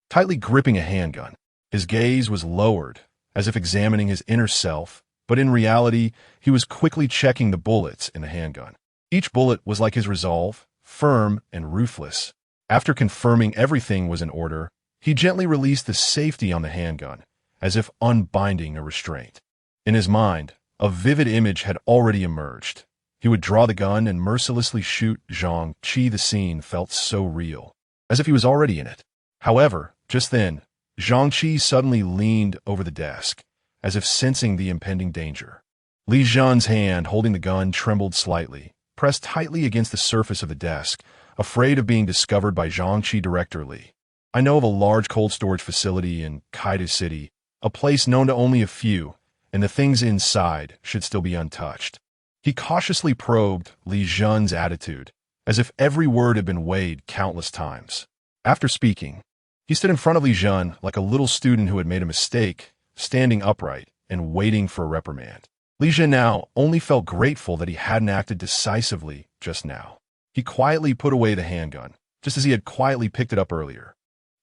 tightly gripping a handgun. His gaze was lowered, as if examining his inner self, but in reality, he was quickly checking the bullets in the handgun. Each bullet was like his resolve, firm and ruthless. After confirming everything was in order, he gently released the safety on the handgun, as if unbinding a restraint. In his mind, a vivid image had already emerged. He would draw the gun and mercilessly shoot Zhang Qi. The scene felt so real, as if he was already in it. However, just then, Zhang Qi suddenly leaned over the desk, as if sensing the impending danger. Li Jun's hand holding the gun trembled slightly, pressed tightly against the surface of the desk, afraid of being discovered by Zhang Qi. Director Li, I know of a large cold storage facility in Kaidu City, a place known to only a few, and the things inside should still be untouched. He cautiously probed Li Jun's attitude, as if every word had been weighed countless times. After speaking, he stood in front of Li Jun like a little student who had made a mistake, standing upright and waiting for a reprimand. Li Jun now only felt grateful that he hadn't acted decisively just now. He quietly put away the handgun, just as he had quietly picked it up earlier.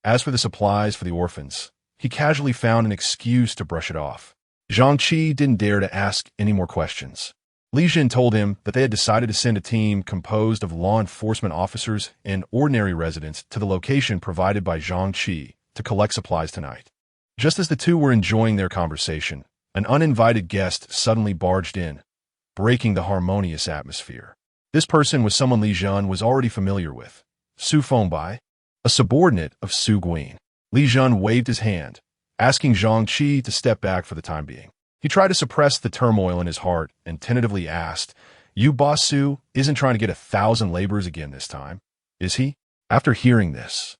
As for the supplies for the orphans, he casually found an excuse to brush it off. Zhang Qi didn't dare to ask any more questions. Li Jun told him that they had decided to send a team composed of law enforcement officers and ordinary residents to the location provided by Zhang Qi to collect supplies tonight. Just as the two were enjoying their conversation, an uninvited guest suddenly barged in, breaking the harmonious atmosphere. This person was someone Li Jun was already familiar with, Su Fengbai, a subordinate of Su Guin. Li Jun waved his hand, asking Zhang Qi to step back for the time being. He tried to suppress the turmoil in his heart and tentatively asked, "You boss Su isn't trying to get 1,000 laborers again this time, is he?" After hearing this,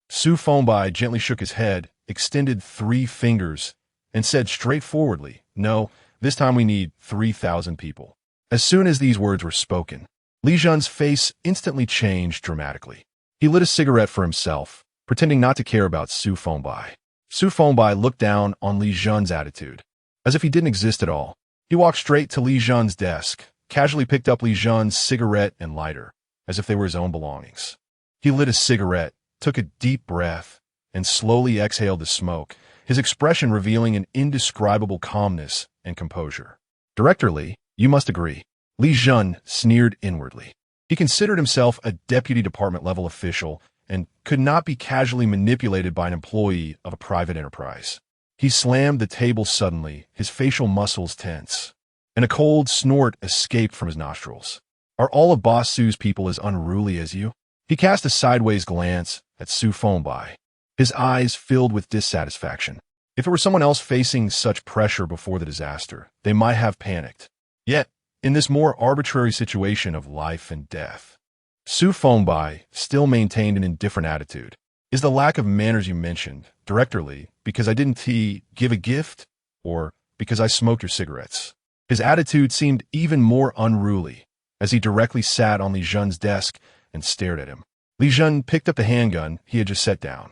Su Fengbai gently shook his head, extended 3 fingers, and said straightforwardly, "No, this time we need 3,000 people." As soon as these words were spoken, Li Jun's face instantly changed dramatically. He lit a cigarette for himself, pretending not to care about Su Fengbai. Su Fengbai looked down on Li Jun's attitude, as if he didn't exist at all. He walked straight to Li Jun's desk, casually picked up Li Jun's cigarette and lighter, as if they were his own belongings. He lit a cigarette, took a deep breath, and slowly exhaled the smoke, his expression revealing an indescribable calmness and composure. "Director Li, you must agree." Li Jun sneered inwardly. He considered himself a deputy department-level official and could not be casually manipulated by an employee of a private enterprise. He slammed the table suddenly, his facial muscles tense, and a cold snort escaped from his nostrils. "Are all of Boss Su's people as unruly as you?" He cast a sideways glance at Su Fengbai, his eyes filled with dissatisfaction. If it were someone else facing such pressure before the disaster, they might have panicked. Yet, in this more arbitrary situation of life and death, Su Fengbai still maintained an indifferent attitude. "Is the lack of manners you mentioned, Director Li, because I didn't give a gift, or because I smoked your cigarettes?" His attitude seemed even more unruly, as he directly sat on Li Jun's desk and stared at him. Li Jun picked up the handgun he had just set down.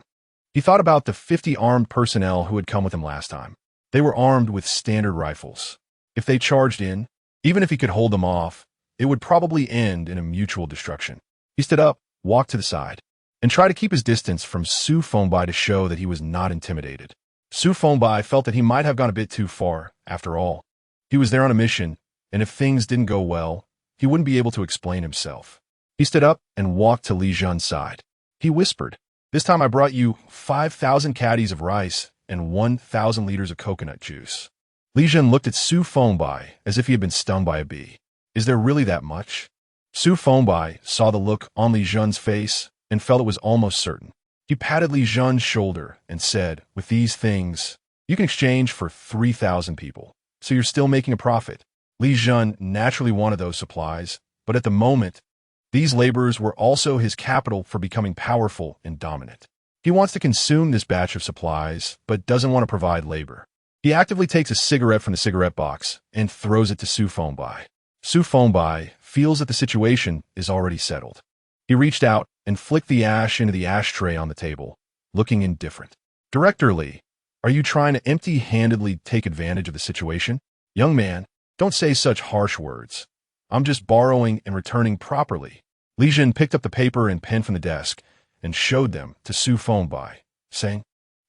He thought about the 50 armed personnel who had come with him last time. They were armed with standard rifles. If they charged in, even if he could hold them off, it would probably end in a mutual destruction. He stood up, walked to the side, and tried to keep his distance from Su Fengbai to show that he was not intimidated. Su Fengbai felt that he might have gone a bit too far, after all. He was there on a mission, and if things didn't go well, he wouldn't be able to explain himself. He stood up and walked to Li Jun's side. He whispered, "This time I brought you 5,000 caddies of rice and 1,000 liters of coconut juice." Li Zhen looked at Su Fengbai as if he had been stung by a bee. Is there really that much? Su Fengbai saw the look on Li Zhen's face and felt it was almost certain. He patted Li Zhen's shoulder and said, with these things, you can exchange for 3,000 people, so you're still making a profit. Li Zhen naturally wanted those supplies, but at the moment, these laborers were also his capital for becoming powerful and dominant. He wants to consume this batch of supplies, but doesn't want to provide labor. He actively takes a cigarette from the cigarette box and throws it to Su Fengbai. Su Fengbai feels that the situation is already settled. He reached out and flicked the ash into the ashtray on the table, looking indifferent. Director Li, are you trying to empty-handedly take advantage of the situation? Young man, don't say such harsh words. I'm just borrowing and returning properly. Li Zhen picked up the paper and pen from the desk and showed them to Su Fengbai, saying,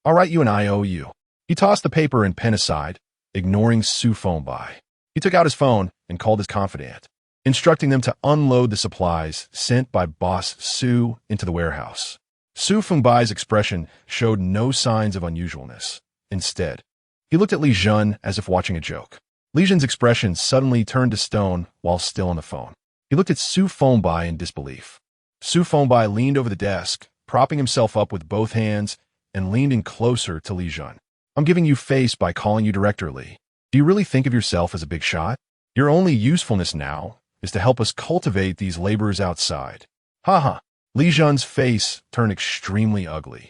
I'll write you an IOU. He tossed the paper and pen aside, ignoring Su Fengbai. He took out his phone and called his confidant, instructing them to unload the supplies sent by Boss Su into the warehouse. Su Fengbai's expression showed no signs of unusualness. Instead, he looked at Li Zhen as if watching a joke. Li Zhen's expression suddenly turned to stone while still on the phone. He looked at Su Fengbai in disbelief. Su Fengbai leaned over the desk, propping himself up with both hands, and leaned in closer to Li Zhen. I'm giving you face by calling you Director Li. Do you really think of yourself as a big shot? Your only usefulness now is to help us cultivate these laborers outside. Ha. Li Zhen's face turned extremely ugly,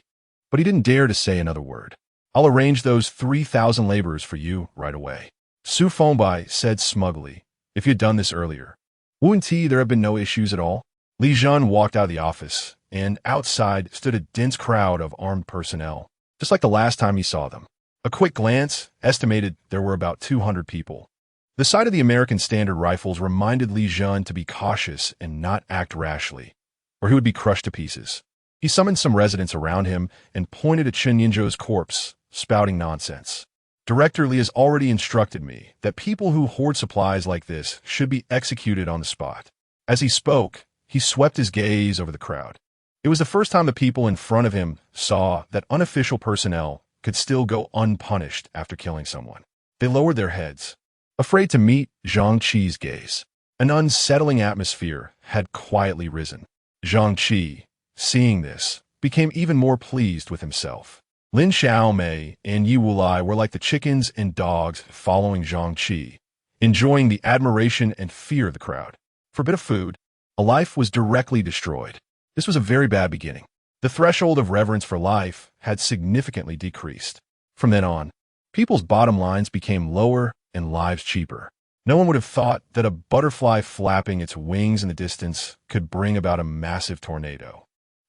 but he didn't dare to say another word. I'll arrange those 3,000 laborers for you right away. Su Fengbai said smugly, if you had done this earlier. Wouldn't there have been no issues at all? Li Zhen walked out of the office, and outside stood a dense crowd of armed personnel, just like the last time he saw them. A quick glance estimated there were about 200 people. The sight of the American standard rifles reminded Li Zhen to be cautious and not act rashly, or he would be crushed to pieces. He summoned some residents around him and pointed at Chen Yinzhou's corpse, spouting nonsense. Director Li has already instructed me that people who hoard supplies like this should be executed on the spot. As he spoke, he swept his gaze over the crowd. It was the first time the people in front of him saw that unofficial personnel could still go unpunished after killing someone. They lowered their heads, afraid to meet Zhang Qi's gaze. An unsettling atmosphere had quietly risen. Zhang Qi, seeing this, became even more pleased with himself. Lin Xiaomei and Yi Wulai were like the chickens and dogs following Zhang Qi, enjoying the admiration and fear of the crowd. For a bit of food, a life was directly destroyed. This was a very bad beginning. The threshold of reverence for life had significantly decreased. From then on, people's bottom lines became lower and lives cheaper. No one would have thought that a butterfly flapping its wings in the distance could bring about a massive tornado.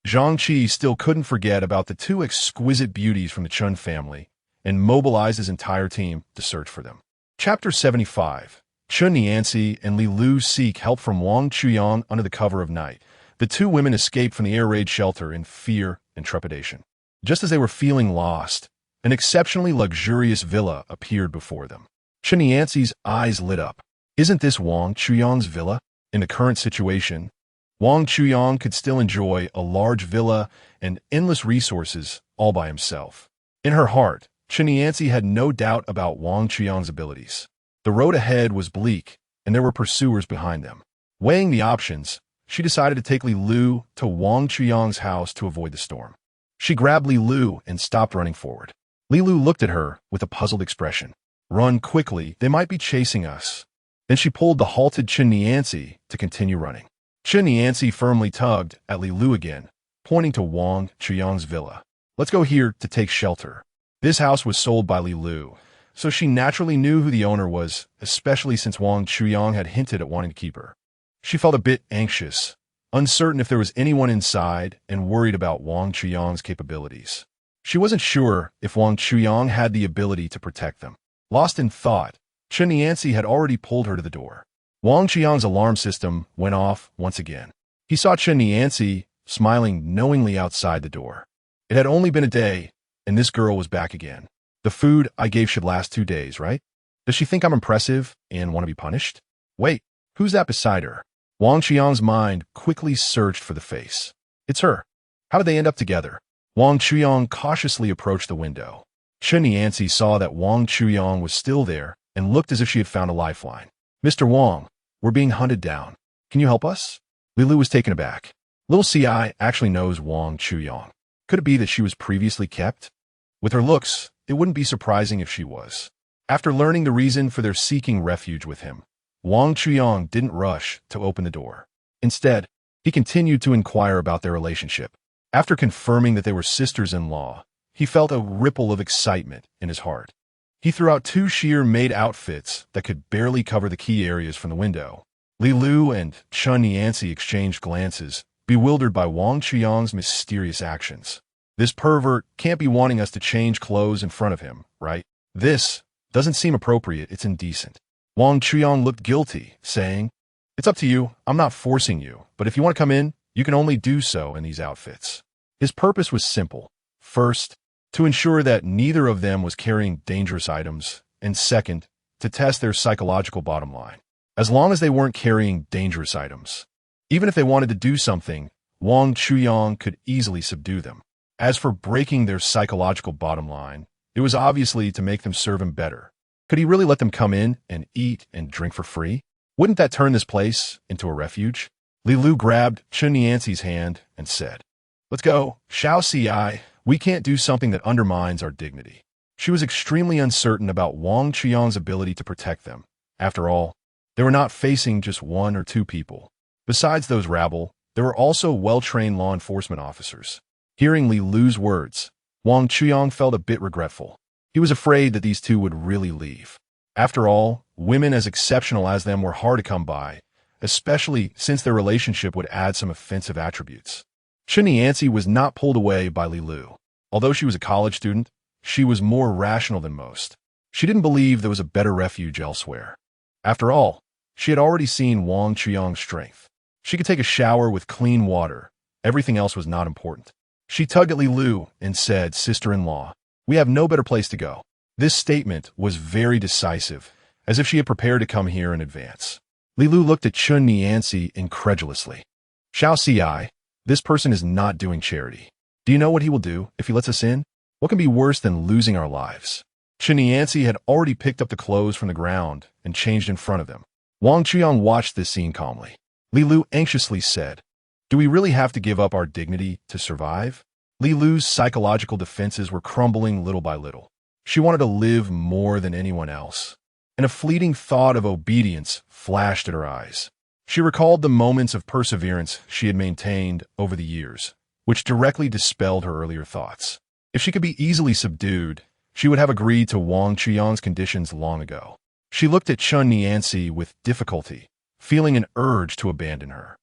Zhang Qi still couldn't forget about the two exquisite beauties from the Chun family and mobilized his entire team to search for them. Chapter 75. Chun Nianci and Li Lu seek help from Wang Chuyang under the cover of night. The two women escaped from the air raid shelter in fear and trepidation. Just as they were feeling lost, an exceptionally luxurious villa appeared before them. Chun Nianci's eyes lit up. Isn't this Wang Chuyang's villa? In the current situation, Wang Chuyang could still enjoy a large villa and endless resources all by himself. In her heart, Chun Nianci had no doubt about Wang Chuyang's abilities. The road ahead was bleak, and there were pursuers behind them. Weighing the options, she decided to take Li Lu to Wang Chuyang's house to avoid the storm. She grabbed Li Lu and stopped running forward. Li Lu looked at her with a puzzled expression. Run quickly, they might be chasing us. Then she pulled the halted Chun Nianci to continue running. Chun Nianci firmly tugged at Li Lu again, pointing to Wang Chuyang's villa. Let's go here to take shelter. This house was sold by Li Lu, so she naturally knew who the owner was, especially since Wang Chuyang had hinted at wanting to keep her. She felt a bit anxious, uncertain if there was anyone inside, and worried about Wang Chuyang's capabilities. She wasn't sure if Wang Chuyang had the ability to protect them. Lost in thought, Chun Nianci had already pulled her to the door. Wang Chuyang's alarm system went off once again. He saw Chun Nianci smiling knowingly outside the door. It had only been a day, and this girl was back again. The food I gave should last 2 days, right? Does she think I'm impressive and want to be punished? Wait, who's that beside her? Wang Chuyang's mind quickly searched for the face. It's her. How did they end up together? Wang Chuyang cautiously approached the window. Chen Yancy saw that Wang Chuyang was still there and looked as if she had found a lifeline. "Mr. Wang, we're being hunted down. Can you help us?" Li Lu was taken aback. Little CI actually knows Wang Chuyang. Could it be that she was previously kept? With her looks, it wouldn't be surprising if she was. After learning the reason for their seeking refuge with him, Wang Chuyang didn't rush to open the door. Instead, he continued to inquire about their relationship. After confirming that they were sisters-in-law, he felt a ripple of excitement in his heart. He threw out 2 sheer maid outfits that could barely cover the key areas from the window. Li Lu and Chen Yancy exchanged glances, bewildered by Wang Chuyang's mysterious actions. This pervert can't be wanting us to change clothes in front of him, right? This doesn't seem appropriate, it's indecent. Wang Chuyang looked guilty, saying, "It's up to you, I'm not forcing you, but if you want to come in, you can only do so in these outfits." His purpose was simple. First, to ensure that neither of them was carrying dangerous items, and second, to test their psychological bottom line. As long as they weren't carrying dangerous items, even if they wanted to do something, Wang Chuyang could easily subdue them. As for breaking their psychological bottom line, it was obviously to make them serve him better. Could he really let them come in and eat and drink for free? Wouldn't that turn this place into a refuge? Li Lu grabbed Chen Yancy's hand and said, "Let's go, Xiao Ci. We can't do something that undermines our dignity." She was extremely uncertain about Wang Chuyang's ability to protect them. After all, they were not facing just 1 or 2 people. Besides those rabble, there were also well-trained law enforcement officers. Hearing Li Lu's words, Wang Chuyang felt a bit regretful. He was afraid that these 2 would really leave. After all, women as exceptional as them were hard to come by, especially since their relationship would add some offensive attributes. Chen Yancy was not pulled away by Li Lu. Although she was a college student, she was more rational than most. She didn't believe there was a better refuge elsewhere. After all, she had already seen Wang Chuyang's strength. She could take a shower with clean water. Everything else was not important. She tugged at Li Lu and said, "Sister-in-law, we have no better place to go." This statement was very decisive, as if she had prepared to come here in advance. Li Lu looked at Chen Yancy incredulously. "Xiao Ci, this person is not doing charity. Do you know what he will do if he lets us in? What can be worse than losing our lives?" Chen Yancy had already picked up the clothes from the ground and changed in front of them. Wang Chuyang watched this scene calmly. Li Lu anxiously said, "Do we really have to give up our dignity to survive?" Li Lu's psychological defenses were crumbling little by little. She wanted to live more than anyone else, and a fleeting thought of obedience flashed at her eyes. She recalled the moments of perseverance she had maintained over the years, which directly dispelled her earlier thoughts. If she could be easily subdued, she would have agreed to Wang Chuyang's conditions long ago. She looked at Chen Yancy with difficulty, feeling an urge to abandon her.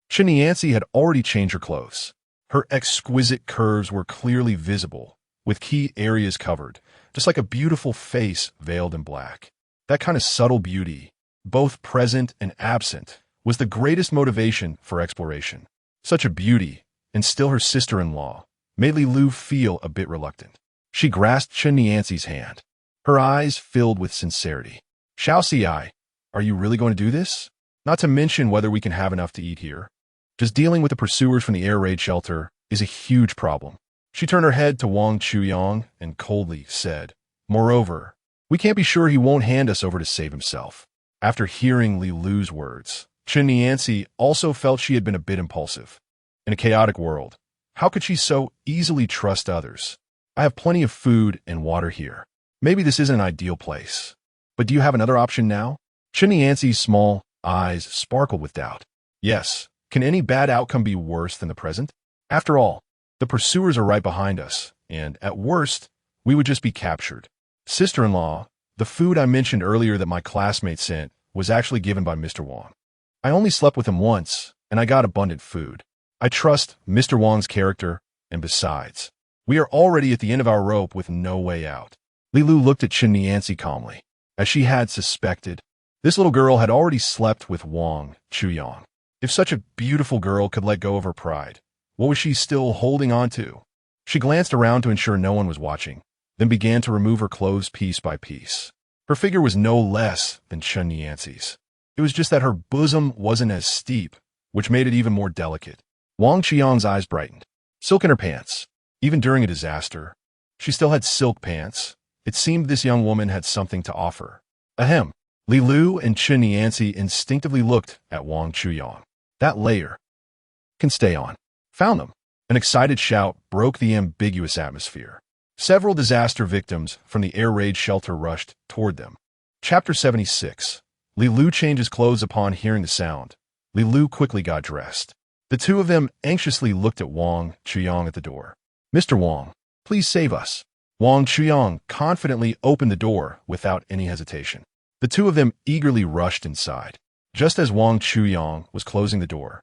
Chen Yancy had already changed her clothes. Her exquisite curves were clearly visible, with key areas covered, just like a beautiful face veiled in black. That kind of subtle beauty, both present and absent, was the greatest motivation for exploration. Such a beauty, and still her sister-in-law, made Li Lu feel a bit reluctant. She grasped Chen Yancy's hand. Her eyes filled with sincerity. "Xiao Ci, are you really going to do this? Not to mention whether we can have enough to eat here. Just dealing with the pursuers from the air raid shelter is a huge problem." She turned her head to Wang Chuyang and coldly said, "Moreover, we can't be sure he won't hand us over to save himself." After hearing Li Lu's words, Chen Yancy also felt she had been a bit impulsive. In a chaotic world, how could she so easily trust others? "I have plenty of food and water here. Maybe this isn't an ideal place. But do you have another option now?" Chen Yancy's small eyes sparkled with doubt. "Yes. Can any bad outcome be worse than the present? After all, the pursuers are right behind us, and at worst, we would just be captured. Sister-in-law, the food I mentioned earlier that my classmate sent was actually given by Mr. Wang. I only slept with him once, and I got abundant food. I trust Mr. Wang's character, and besides, we are already at the end of our rope with no way out." Li Lu looked at Chen Yancy calmly. As she had suspected, this little girl had already slept with Wang Chuyang. If such a beautiful girl could let go of her pride, what was she still holding on to? She glanced around to ensure no one was watching, then began to remove her clothes piece by piece. Her figure was no less than Chen Yancy's. It was just that her bosom wasn't as steep, which made it even more delicate. Wang Chuyang's eyes brightened. Silk in her pants. Even during a disaster, She still had silk pants. It seemed this young woman had something to offer. Ahem. Li Lu and Chen Yancy instinctively looked at Wang Chuyang. That layer can stay on. Found them. An excited shout broke the ambiguous atmosphere. Several disaster victims from the air raid shelter rushed toward them. Chapter 76. Li Lu changes clothes upon hearing the sound. Li Lu quickly got dressed. The two of them anxiously looked at Wang Chuyang at the door. Mr. Wang, please save us. Wang Chuyang confidently opened the door without any hesitation. The two of them eagerly rushed inside. Just as Wang Chuyang was closing the door,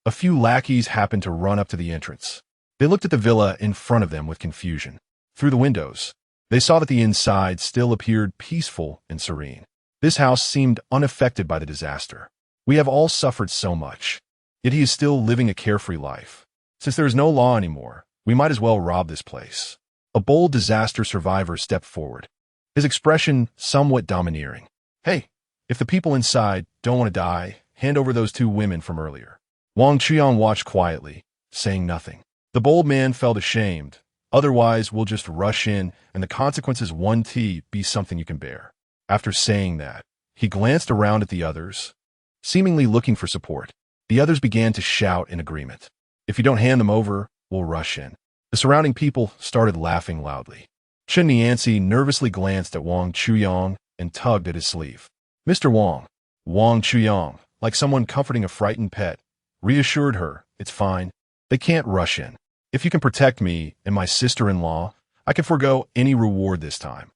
a few lackeys happened to run up to the entrance. They looked at the villa in front of them with confusion. Through the windows, they saw that the inside still appeared peaceful and serene. This house seemed unaffected by the disaster. We have all suffered so much, yet he is still living a carefree life. Since there is no law anymore, we might as well rob this place. A bold disaster survivor stepped forward, his expression somewhat domineering. Hey, if the people inside don't want to die, hand over those two women from earlier. Wang Chuyang watched quietly, saying nothing. The bold man felt ashamed. Otherwise, we'll just rush in, and the consequences won't be something you can bear. After saying that, he glanced around at the others, seemingly looking for support. The others began to shout in agreement. If you don't hand them over, we'll rush in. The surrounding people started laughing loudly. Chen Yancy nervously glanced at Wang Chuyang and tugged at his sleeve. Mr. Wang. Wang Chuyang, like someone comforting a frightened pet, reassured her, it's fine. They can't rush in. If you can protect me and my sister-in-law, I can forego any reward this time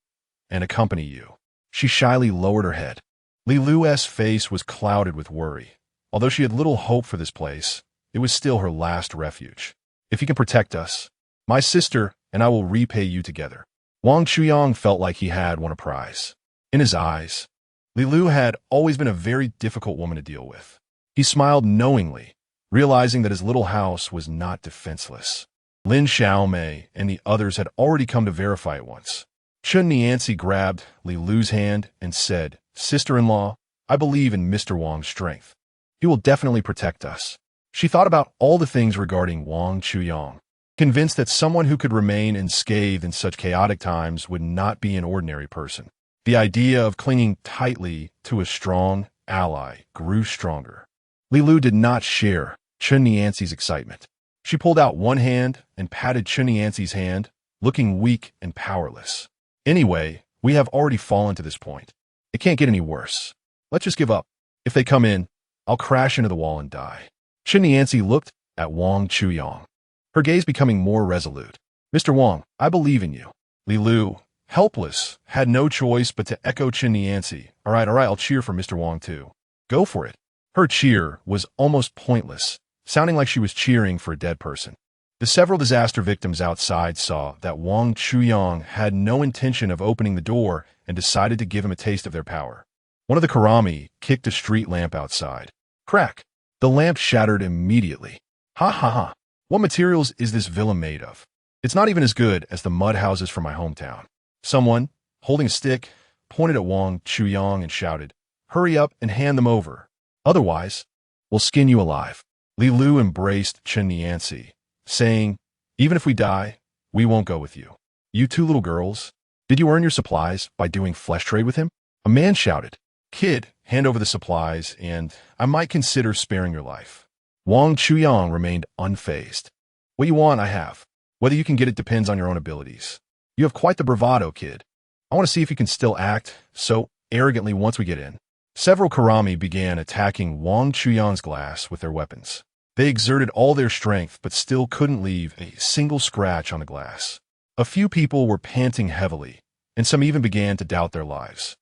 and accompany you. She shyly lowered her head. Li Lu's face was clouded with worry. Although she had little hope for this place, it was still her last refuge. If you can protect us, my sister and I will repay you together. Wang Chuyang felt like he had won a prize. In his eyes, Li Lu had always been a very difficult woman to deal with. He smiled knowingly, realizing that his little house was not defenseless. Lin Xiaomei and the others had already come to verify it once. Chen Yancy grabbed Li Lu's hand and said, Sister-in-law, I believe in Mr. Wang's strength. He will definitely protect us. She thought about all the things regarding Wang Chuyang, convinced that someone who could remain unscathed in such chaotic times would not be an ordinary person. The idea of clinging tightly to a strong ally grew stronger. Li Lu did not share Chen Yancy's excitement. She pulled out one hand and patted Chen Yancy's hand, looking weak and powerless. Anyway, we have already fallen to this point. It can't get any worse. Let's just give up. If they come in, I'll crash into the wall and die. Chen Yancy looked at Wang Chuyang, her gaze becoming more resolute. Mr. Wang, I believe in you. Li Lu, helpless, had no choice but to echo Chen Yancy. All right, I'll cheer for Mr. Wang too. Go for it. Her cheer was almost pointless, sounding like she was cheering for a dead person. The several disaster victims outside saw that Wang Chuyang had no intention of opening the door and decided to give him a taste of their power. One of the karami kicked a street lamp outside. Crack! The lamp shattered immediately. Ha ha ha! What materials is this villa made of? It's not even as good as the mud houses from my hometown. Someone, holding a stick, pointed at Wang Chuyang and shouted, Hurry up and hand them over. Otherwise, we'll skin you alive. Li Lu embraced Chen Yancy, saying, Even if we die, we won't go with you. You two little girls, did you earn your supplies by doing flesh trade with him? A man shouted, Kid, hand over the supplies, and I might consider sparing your life. Wang Chuyang remained unfazed. What you want, I have. Whether you can get it depends on your own abilities. You have quite the bravado, kid. I want to see if you can still act so arrogantly once we get in. Several karami began attacking Wang Chuyang's glass with their weapons. They exerted all their strength but still couldn't leave a single scratch on the glass. A few people were panting heavily, and some even began to doubt their lives.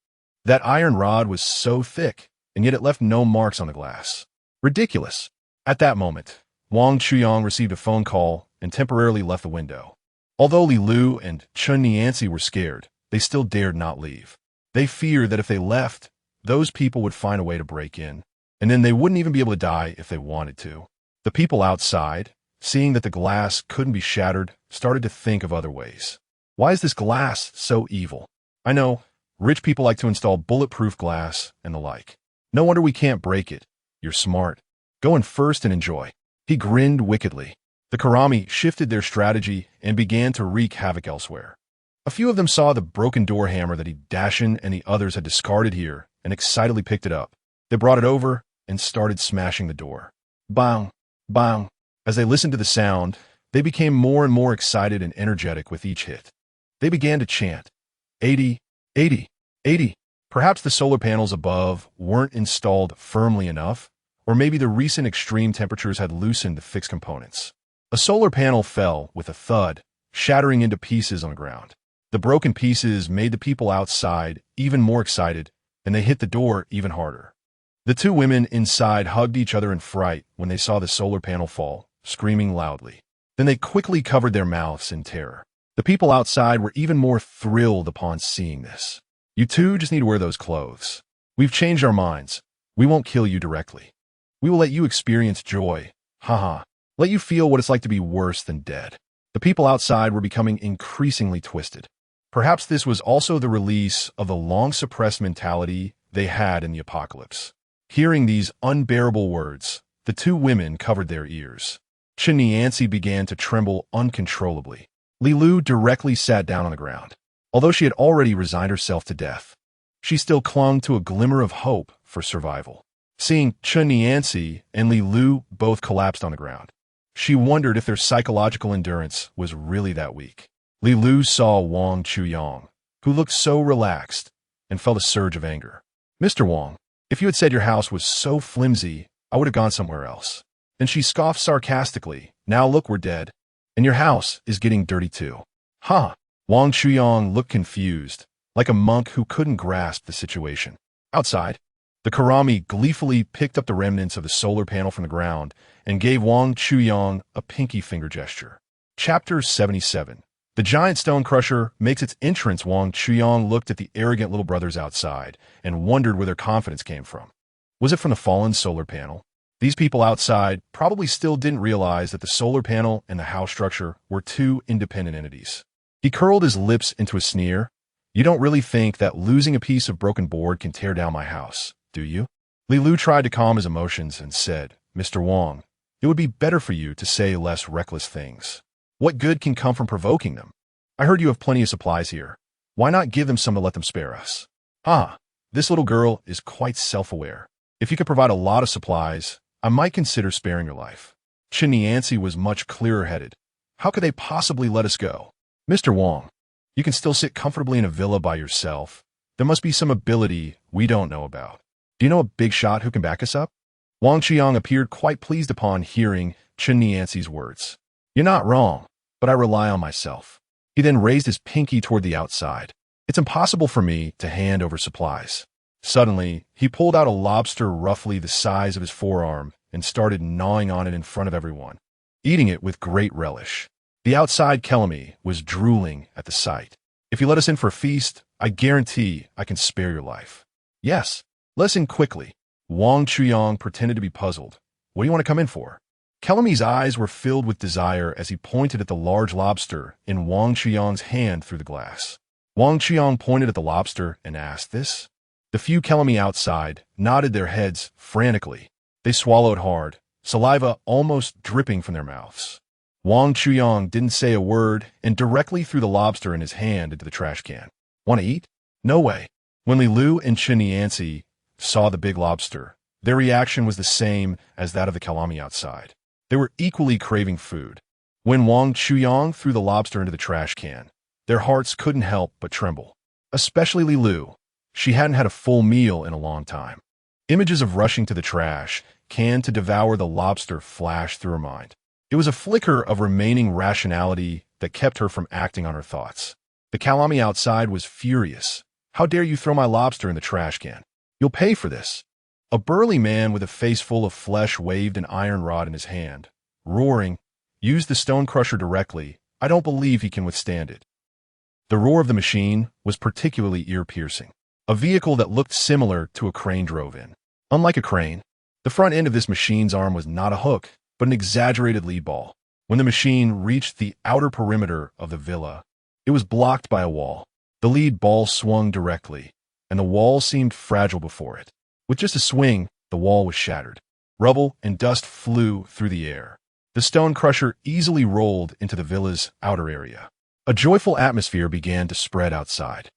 That iron rod was so thick, and yet it left no marks on the glass. Ridiculous. At that moment, Wang Chuyang received a phone call and temporarily left the window. Although Li Lu and Chen Yancy were scared, they still dared not leave. They feared that if they left, those people would find a way to break in, and then they wouldn't even be able to die if they wanted to. The people outside, seeing that the glass couldn't be shattered, started to think of other ways. Why is this glass so evil? I know, rich people like to install bulletproof glass and the like. No wonder we can't break it. You're smart. Go in first and enjoy. He grinned wickedly. The karami shifted their strategy and began to wreak havoc elsewhere. A few of them saw the broken door hammer that Dashin and the others had discarded here and excitedly picked it up. They brought it over and started smashing the door. Bang! Bang! As they listened to the sound, they became more and more excited and energetic with each hit. They began to chant, 80, 80, 80. Perhaps the solar panels above weren't installed firmly enough, or maybe the recent extreme temperatures had loosened the fixed components. A solar panel fell with a thud, shattering into pieces on the ground. The broken pieces made the people outside even more excited, and they hit the door even harder. The two women inside hugged each other in fright when they saw the solar panel fall, screaming loudly. Then they quickly covered their mouths in terror. The people outside were even more thrilled upon seeing this. You two just need to wear those clothes. We've changed our minds. We won't kill you directly. We will let you experience joy. Haha. Let you feel what it's like to be worse than dead. The people outside were becoming increasingly twisted. Perhaps this was also the release of the long-suppressed mentality they had in the apocalypse. Hearing these unbearable words, the two women covered their ears. Nancy began to tremble uncontrollably. Li Lu directly sat down on the ground. Although she had already resigned herself to death, she still clung to a glimmer of hope for survival. Seeing Nancy and Li Lu both collapsed on the ground, she wondered if their psychological endurance was really that weak. Li Lu saw Wang Chuyang, who looked so relaxed, and felt a surge of anger. Mr. Wang, if you had said your house was so flimsy, I would have gone somewhere else. Then she scoffed sarcastically. Now look, we're dead. And your house is getting dirty too. Huh? Wang Chuyang looked confused, like a monk who couldn't grasp the situation. Outside, the Karami gleefully picked up the remnants of the solar panel from the ground and gave Wang Chuyang a pinky finger gesture. Chapter 77. The giant stone crusher makes its entrance. Wang Chuyang looked at the arrogant little brothers outside and wondered where their confidence came from. Was it from the fallen solar panel? These people outside probably still didn't realize that the solar panel and the house structure were two independent entities. He curled his lips into a sneer. You don't really think that losing a piece of broken board can tear down my house, do you? Li Lu tried to calm his emotions and said, Mr. Wang, it would be better for you to say less reckless things. What good can come from provoking them? I heard you have plenty of supplies here. Why not give them some to let them spare us? Ah, this little girl is quite self-aware. If you could provide a lot of supplies, I might consider sparing your life. Nancy was much clearer-headed. How could they possibly let us go? Mr. Wang, you can still sit comfortably in a villa by yourself. There must be some ability we don't know about. Do you know a big shot who can back us up? Wang Chuyang appeared quite pleased upon hearing Nancy's words. You're not wrong, but I rely on myself. He then raised his pinky toward the outside. It's impossible for me to hand over supplies. Suddenly, he pulled out a lobster roughly the size of his forearm and started gnawing on it in front of everyone, eating it with great relish. The outside Kelami was drooling at the sight. If you let us in for a feast, I guarantee I can spare your life. Yes, let us in quickly. Wang Chuyang pretended to be puzzled. What do you want to come in for? Kelami's eyes were filled with desire as he pointed at the large lobster in Wang Chuyang's hand through the glass. Wang Chuyang pointed at the lobster and asked this. The few Kelami outside nodded their heads frantically. They swallowed hard, saliva almost dripping from their mouths. Wang Chuyang didn't say a word and directly threw the lobster in his hand into the trash can. Want to eat? No way. When Li Lu and Nancy saw the big lobster, their reaction was the same as that of the Kelami outside. They were equally craving food. When Wang Chuyang threw the lobster into the trash can, their hearts couldn't help but tremble. Especially Li Lu. She hadn't had a full meal in a long time. Images of rushing to the trash can to devour the lobster flashed through her mind. It was a flicker of remaining rationality that kept her from acting on her thoughts. The Kelami outside was furious. How dare you throw my lobster in the trash can? You'll pay for this. A burly man with a face full of flesh waved an iron rod in his hand, roaring, use the stone crusher directly. I don't believe he can withstand it. The roar of the machine was particularly ear-piercing. A vehicle that looked similar to a crane drove in. Unlike a crane, the front end of this machine's arm was not a hook, but an exaggerated lead ball. When the machine reached the outer perimeter of the villa, it was blocked by a wall. The lead ball swung directly, and the wall seemed fragile before it. With just a swing, the wall was shattered. Rubble and dust flew through the air. The stone crusher easily rolled into the villa's outer area. A joyful atmosphere began to spread outside.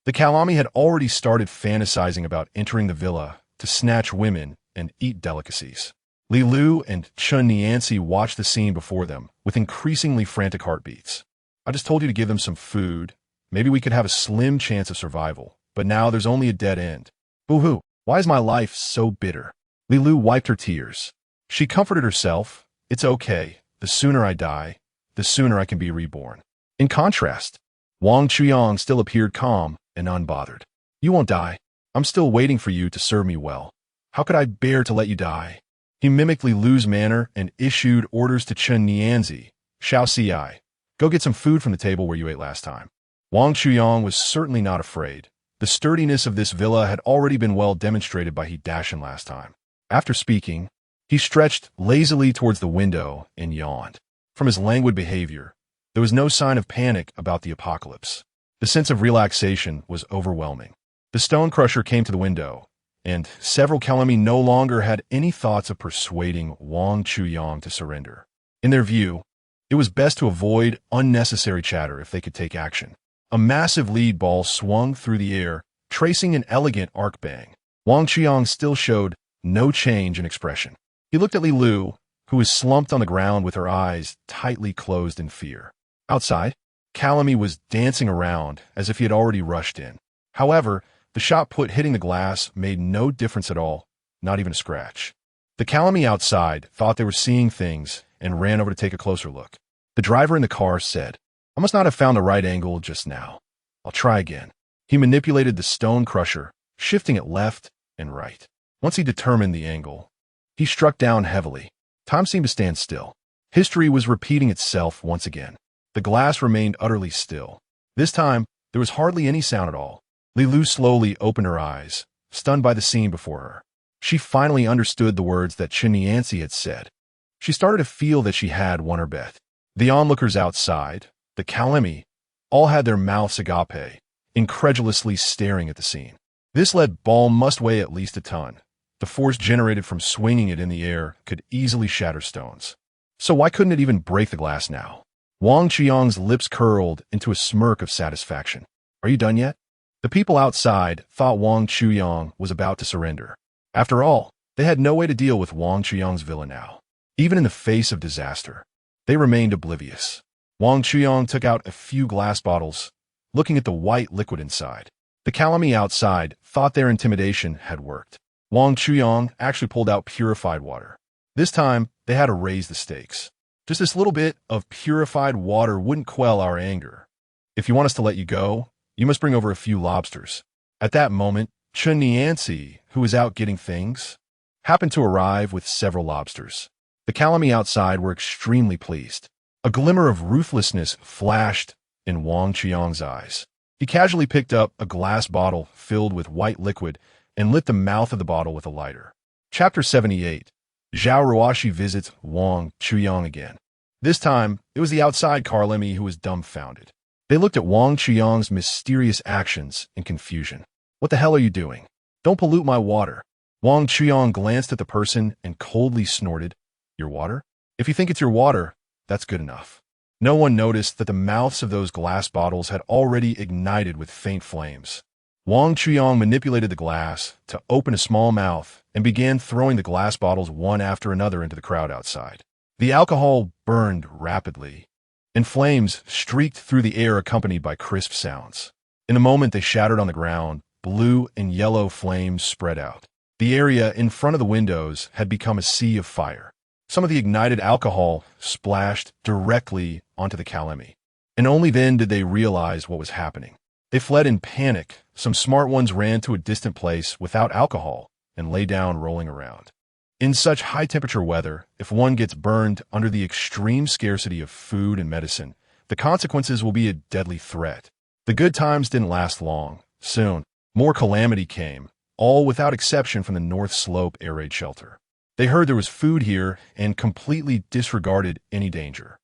The Kalami had already started fantasizing about entering the villa to snatch women and eat delicacies. Li Lu and Chun Niancy watched the scene before them with increasingly frantic heartbeats. I just told you to give them some food. Maybe we could have a slim chance of survival, but now there's only a dead end. Boo-hoo, why is my life so bitter? Li Lu wiped her tears. She comforted herself. It's okay. The sooner I die, the sooner I can be reborn. In contrast, Wang Chuyang still appeared calm and unbothered. You won't die. I'm still waiting for you to serve me well. How could I bear to let you die? He mimicked Li Lu's manner and issued orders to Chun Nianzi. Xiao Ci, go get some food from the table where you ate last time. Wang Chuyang was certainly not afraid. The sturdiness of this villa had already been well demonstrated by He Dashin last time. After speaking, he stretched lazily towards the window and yawned. From his languid behavior, there was no sign of panic about the apocalypse. The sense of relaxation was overwhelming. The stone crusher came to the window, and several Kalami no longer had any thoughts of persuading Wang Chuyang to surrender. In their view, it was best to avoid unnecessary chatter if they could take action. A massive lead ball swung through the air, tracing an elegant arc bang. Wang Chuyang still showed no change in expression. He looked at Li Lu, who was slumped on the ground with her eyes tightly closed in fear. Outside, Kalami was dancing around as if he had already rushed in. However, the shot put hitting the glass made no difference at all, not even a scratch. The Kalami outside thought they were seeing things and ran over to take a closer look. The driver in the car said, I must not have found the right angle just now. I'll try again. He manipulated the stone crusher, shifting it left and right. Once he determined the angle, he struck down heavily. Time seemed to stand still. History was repeating itself once again. The glass remained utterly still. This time, there was hardly any sound at all. Li Lu slowly opened her eyes, stunned by the scene before her. She finally understood the words that Chun Niancy had said. She started to feel that she had won her bet. The onlookers outside, the Kalami, all had their mouths agape, incredulously staring at the scene. This lead ball must weigh at least a ton. The force generated from swinging it in the air could easily shatter stones. So why couldn't it even break the glass now? Wang Chuyang's lips curled into a smirk of satisfaction. Are you done yet? The people outside thought Wang Chuyang was about to surrender. After all, they had no way to deal with Wang Chuyang's villa now. Even in the face of disaster, they remained oblivious. Wang Chuyang took out a few glass bottles, looking at the white liquid inside. The Kalami outside thought their intimidation had worked. Wang Chuyang actually pulled out purified water. This time, they had to raise the stakes. Just this little bit of purified water wouldn't quell our anger. If you want us to let you go, you must bring over a few lobsters. At that moment, Chun Niancy, who was out getting things, happened to arrive with several lobsters. The Kalami outside were extremely pleased. A glimmer of ruthlessness flashed in Wang Chuyang's eyes. He casually picked up a glass bottle filled with white liquid and lit the mouth of the bottle with a lighter. Chapter 78. Zhao Ruoshi visits Wang Chuyang again. This time, it was the outside Kalami who was dumbfounded. They looked at Wang Chuyang's mysterious actions in confusion. What the hell are you doing? Don't pollute my water. Wang Chuyang glanced at the person and coldly snorted, Your water? If you think it's your water, that's good enough. No one noticed that the mouths of those glass bottles had already ignited with faint flames. Wang Chuyang manipulated the glass to open a small mouth and began throwing the glass bottles one after another into the crowd outside. The alcohol burned rapidly, and flames streaked through the air accompanied by crisp sounds. In a moment, they shattered on the ground. Blue and yellow flames spread out. The area in front of the windows had become a sea of fire. Some of the ignited alcohol splashed directly onto the Kalami, and only then did they realize what was happening. They fled in panic. Some smart ones ran to a distant place without alcohol and lay down rolling around. In such high-temperature weather, if one gets burned under the extreme scarcity of food and medicine, the consequences will be a deadly threat. The good times didn't last long. Soon, more calamity came, all without exception from the North Slope air raid shelter. They heard there was food here and completely disregarded any danger.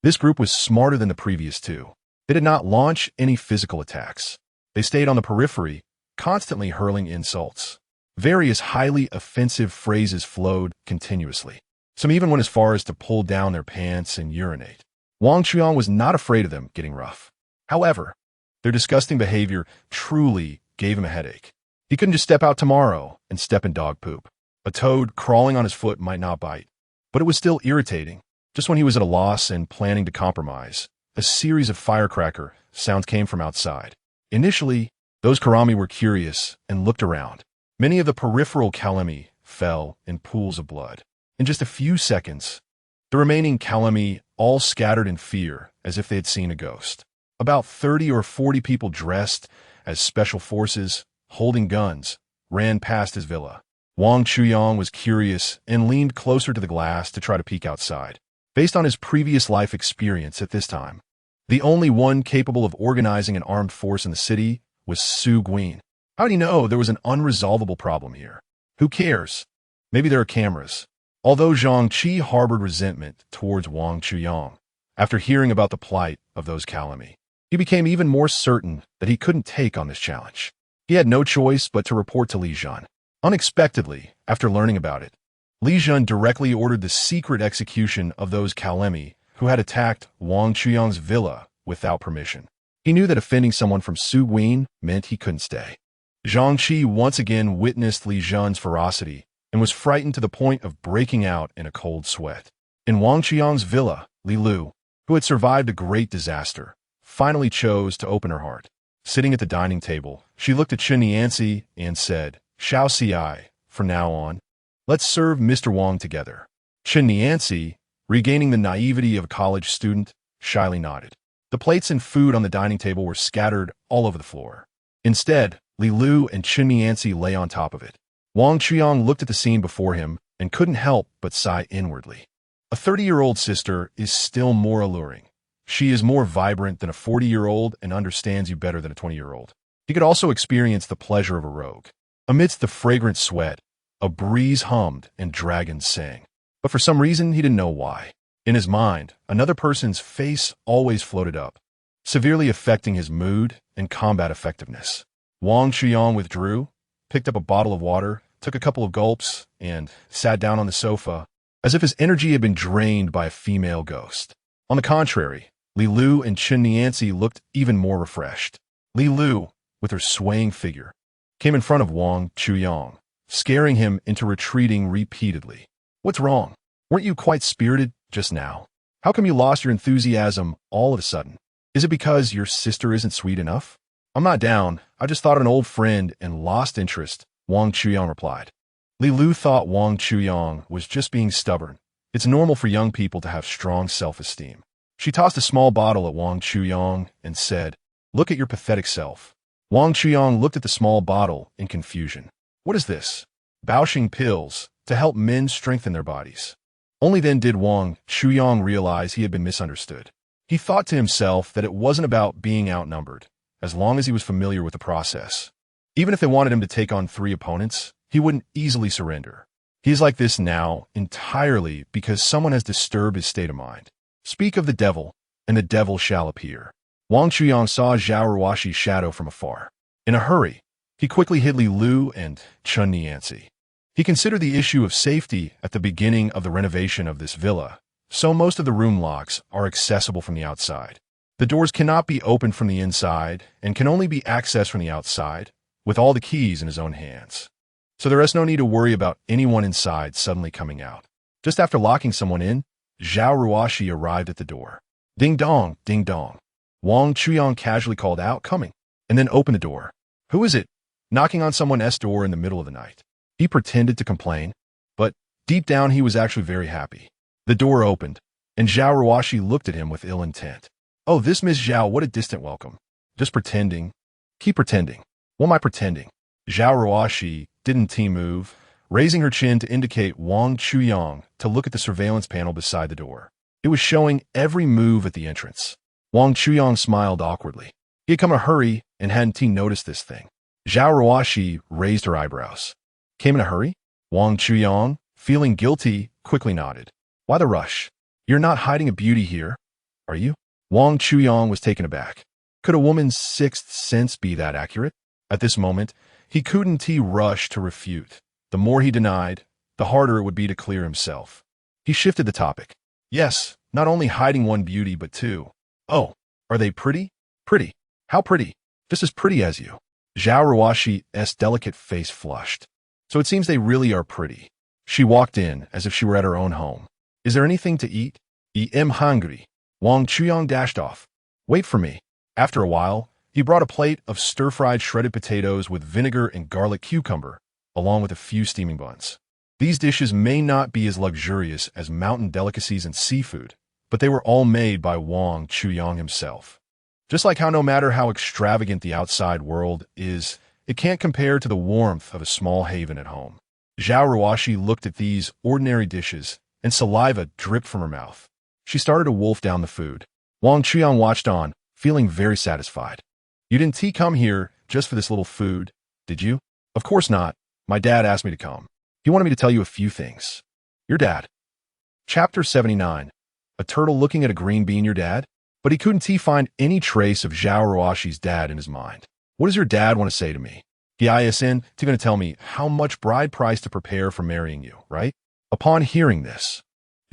This group was smarter than the previous two. They did not launch any physical attacks. They stayed on the periphery, constantly hurling insults. Various highly offensive phrases flowed continuously. Some even went as far as to pull down their pants and urinate. Wang Chuyang was not afraid of them getting rough. However, their disgusting behavior truly gave him a headache. He couldn't just step out tomorrow and step in dog poop. A toad crawling on his foot might not bite, but it was still irritating. Just when he was at a loss and planning to compromise, a series of firecracker sounds came from outside. Initially, those Karami were curious and looked around. Many of the peripheral Kalemi fell in pools of blood. In just a few seconds, the remaining Kalemi all scattered in fear as if they had seen a ghost. About 30 or 40 people dressed as special forces, holding guns, ran past his villa. Wang Chuyang was curious and leaned closer to the glass to try to peek outside. Based on his previous life experience at this time, the only one capable of organizing an armed force in the city was Su Guin. How did he know there was an unresolvable problem here? Who cares? Maybe there are cameras. Although Zhang Qi harbored resentment towards Wang Chuyang, after hearing about the plight of those Kalemi, he became even more certain that he couldn't take on this challenge. He had no choice but to report to Li Zhan. Unexpectedly, after learning about it, Li Zhan directly ordered the secret execution of those Kalemi who had attacked Wang Chuyang's villa without permission. He knew that offending someone from Su Guin meant he couldn't stay. Zhang Qi once again witnessed Li Zhan's ferocity and was frightened to the point of breaking out in a cold sweat. In Wang Chuyang's villa, Li Lu, who had survived a great disaster, finally chose to open her heart. Sitting at the dining table, she looked at Chen Yanci and said, "Shao Ci, from now on, let's serve Mr. Wang together." Chen Yanci, regaining the naivety of a college student, shyly nodded. The plates and food on the dining table were scattered all over the floor. Instead, Li Lu and Chen Yanci lay on top of it. Wang Chuyang looked at the scene before him and couldn't help but sigh inwardly. A 30-year-old sister is still more alluring. She is more vibrant than a 40-year-old and understands you better than a 20-year-old. He could also experience the pleasure of a rogue. Amidst the fragrant sweat, a breeze hummed and dragons sang. But for some reason, he didn't know why. In his mind, another person's face always floated up, severely affecting his mood and combat effectiveness. Wang Chuyang withdrew, picked up a bottle of water, took a couple of gulps, and sat down on the sofa, as if his energy had been drained by a female ghost. On the contrary, Li Lu and Chen Yanci looked even more refreshed. Li Lu, with her swaying figure, came in front of Wang Chuyang, scaring him into retreating repeatedly. "What's wrong? Weren't you quite spirited just now? How come you lost your enthusiasm all of a sudden? Is it because your sister isn't sweet enough?" "I'm not down. I just thought of an old friend and lost interest," Wang Chuyang replied. Li Lu thought Wang Chuyang was just being stubborn. It's normal for young people to have strong self-esteem. She tossed a small bottle at Wang Chuyang and said, "Look at your pathetic self." Wang Chuyang looked at the small bottle in confusion. "What is this?" "Baoxing pills to help men strengthen their bodies." Only then did Wang Chuyang realize he had been misunderstood. He thought to himself that it wasn't about being outnumbered, as long as he was familiar with the process. Even if they wanted him to take on 3 opponents, he wouldn't easily surrender. He is like this now entirely because someone has disturbed his state of mind. Speak of the devil, and the devil shall appear. Wang Chuyang saw Zhao Ruoshi's shadow from afar. In a hurry, he quickly hid Li Lu and Chen Yanci. He considered the issue of safety at the beginning of the renovation of this villa, so most of the room locks are accessible from the outside. The doors cannot be opened from the inside and can only be accessed from the outside, with all the keys in his own hands. So there is no need to worry about anyone inside suddenly coming out. Just after locking someone in, Zhao Ruoshi arrived at the door. "Ding dong, ding dong." Wang Chuyang casually called out, "Coming," and then opened the door. "Who is it?" Knocking on someone's door in the middle of the night. He pretended to complain, but deep down he was actually very happy. The door opened, and Zhao Ruoshi looked at him with ill intent. "Oh, this Miss Zhao, what a distant welcome." "Just pretending." "Keep pretending." "What am I pretending?" Zhao Ruoshi didn't move, raising her chin to indicate Wang Chuyang to look at the surveillance panel beside the door. It was showing every move at the entrance. Wang Chuyang smiled awkwardly. He had come in a hurry and hadn't noticed this thing. Zhao Ruoshi raised her eyebrows. "Came in a hurry?" Wang Chuyang, feeling guilty, quickly nodded. "Why the rush? You're not hiding a beauty here, are you?" Wang Chuyang was taken aback. Could a woman's sixth sense be that accurate? At this moment, he couldn't rush to refute. The more he denied, the harder it would be to clear himself. He shifted the topic. "Yes, not only hiding one beauty but 2. "Oh, are they pretty?" Pretty. How pretty? Just as pretty as you. Zhao Ruoxi's delicate face flushed. So it seems they really are pretty. She walked in as if she were at her own home. Is there anything to eat? I am hungry. Wang Chuyang dashed off. Wait for me. After a while, he brought a plate of stir-fried shredded potatoes with vinegar and garlic cucumber, along with a few steaming buns. These dishes may not be as luxurious as mountain delicacies and seafood, but they were all made by Wang Chuyang himself. Just like how no matter how extravagant the outside world is, it can't compare to the warmth of a small haven at home. Zhao Ruoxi looked at these ordinary dishes, and saliva dripped from her mouth. She started to wolf down the food. Wang Chuyang watched on, feeling very satisfied. You didn't come here just for this little food, did you? Of course not. My dad asked me to come. He wanted me to tell you a few things. Your dad. Chapter 79. A turtle looking at a green bean, your dad? But he couldn't find any trace of Zhao Ruoxi's dad in his mind. What does your dad want to say to me? He is going to tell me how much bride price to prepare for marrying you, right? Upon hearing this,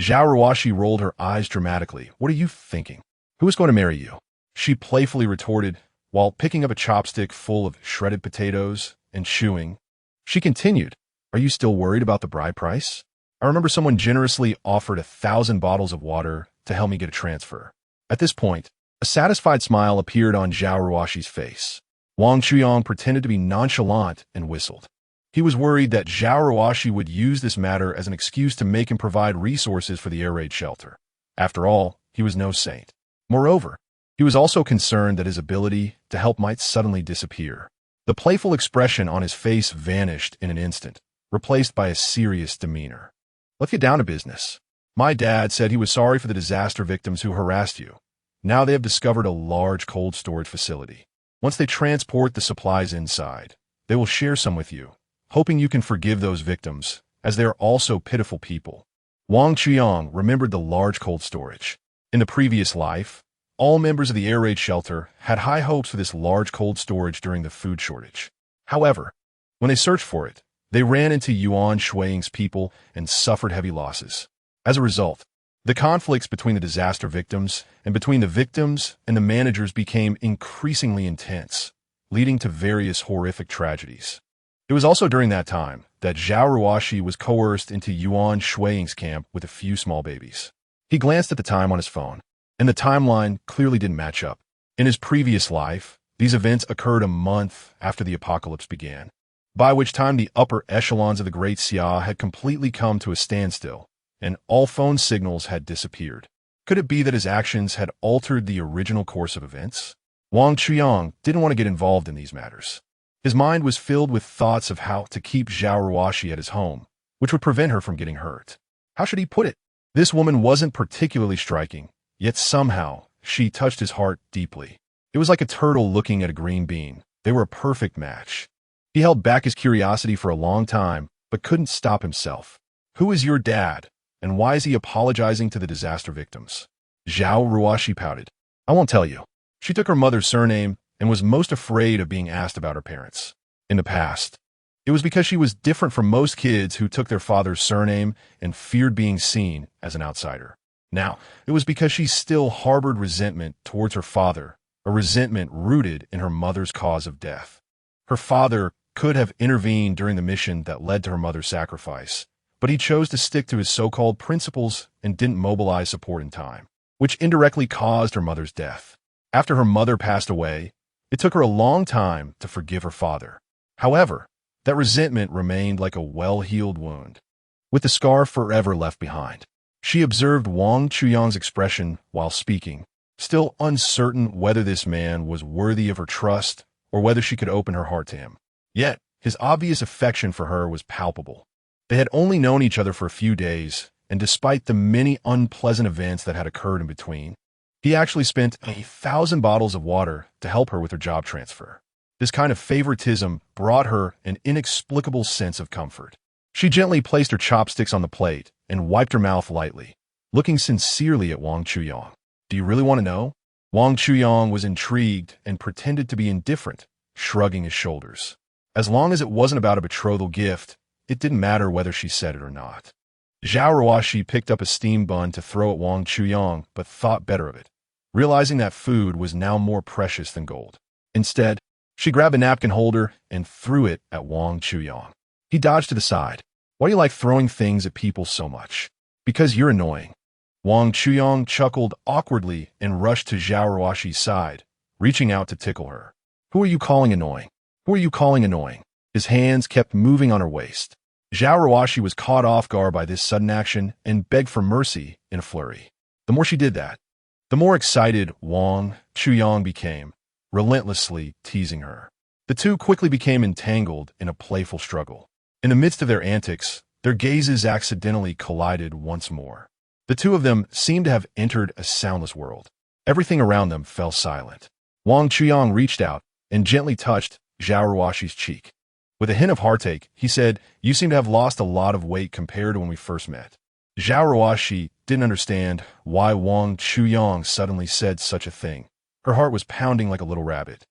Zhao Ruoxi rolled her eyes dramatically. What are you thinking? Who is going to marry you? She playfully retorted, while picking up a chopstick full of shredded potatoes and chewing. She continued, are you still worried about the bride price? I remember someone generously offered 1,000 bottles of water to help me get a transfer. At this point, a satisfied smile appeared on Zhao Ruoxi's face. Wang Chuyang pretended to be nonchalant and whistled. He was worried that Zhao Ruoxi would use this matter as an excuse to make him provide resources for the air raid shelter. After all, he was no saint. Moreover, he was also concerned that his ability to help might suddenly disappear. The playful expression on his face vanished in an instant, replaced by a serious demeanor. Let's get down to business. My dad said he was sorry for the disaster victims who harassed you. Now they have discovered a large cold storage facility. Once they transport the supplies inside, they will share some with you, hoping you can forgive those victims, as they are also pitiful people. Wang Chuyang remembered the large cold storage. In the previous life, all members of the air raid shelter had high hopes for this large cold storage during the food shortage. However, when they searched for it, they ran into Wang Chuyang's people and suffered heavy losses. As a result, the conflicts between the disaster victims and between the victims and the managers became increasingly intense, leading to various horrific tragedies. It was also during that time that Zhao Ruoxi was coerced into Wang Chuyang's camp with a few small babies. He glanced at the time on his phone, and the timeline clearly didn't match up. In his previous life, these events occurred a month after the apocalypse began, by which time the upper echelons of the Great Xia had completely come to a standstill, and all phone signals had disappeared. Could it be that his actions had altered the original course of events? Wang Chuyang didn't want to get involved in these matters. His mind was filled with thoughts of how to keep Zhao Ruoxi at his home, which would prevent her from getting hurt. How should he put it? This woman wasn't particularly striking, yet somehow she touched his heart deeply. It was like a turtle looking at a green bean. They were a perfect match. He held back his curiosity for a long time, but couldn't stop himself. Who is your dad, and why is he apologizing to the disaster victims? Zhao Ruoxi pouted. I won't tell you. She took her mother's surname and was most afraid of being asked about her parents. In the past, it was because she was different from most kids who took their father's surname and feared being seen as an outsider. Now, it was because she still harbored resentment towards her father, a resentment rooted in her mother's cause of death. Her father could have intervened during the mission that led to her mother's sacrifice, but he chose to stick to his so-called principles and didn't mobilize support in time, which indirectly caused her mother's death. After her mother passed away, it took her a long time to forgive her father. However, that resentment remained like a well-healed wound, with the scar forever left behind. She observed Wang Chuyang's expression while speaking, still uncertain whether this man was worthy of her trust or whether she could open her heart to him. Yet, his obvious affection for her was palpable. They had only known each other for a few days, and despite the many unpleasant events that had occurred in between, he actually spent 1,000 bottles of water to help her with her job transfer. This kind of favoritism brought her an inexplicable sense of comfort. She gently placed her chopsticks on the plate and wiped her mouth lightly, looking sincerely at Wang Chuyang. Do you really want to know? Wang Chuyang was intrigued and pretended to be indifferent, shrugging his shoulders. As long as it wasn't about a betrothal gift, it didn't matter whether she said it or not. Zhao Ruoxi picked up a steam bun to throw at Wang Chuyang, but thought better of it. realizing that food was now more precious than gold. Instead, she grabbed a napkin holder and threw it at Wang Chuyang. He dodged to the side. Why do you like throwing things at people so much? Because you're annoying. Wang Chuyang chuckled awkwardly and rushed to Zhao Ruoshi's side, reaching out to tickle her. Who are you calling annoying? Who are you calling annoying? His hands kept moving on her waist. Zhao Ruoshi was caught off guard by this sudden action and begged for mercy in a flurry. The more she did that, the more excited Wang Chuyang became, relentlessly teasing her. The two quickly became entangled in a playful struggle. In the midst of their antics, their gazes accidentally collided once more. The two of them seemed to have entered a soundless world. Everything around them fell silent. Wang Chuyang reached out and gently touched Zhao Ruoshi's cheek. With a hint of heartache, he said, "You seem to have lost a lot of weight compared to when we first met." Zhao Ruoshi didn't understand why Wang Chuyang suddenly said such a thing. Her heart was pounding like a little rabbit.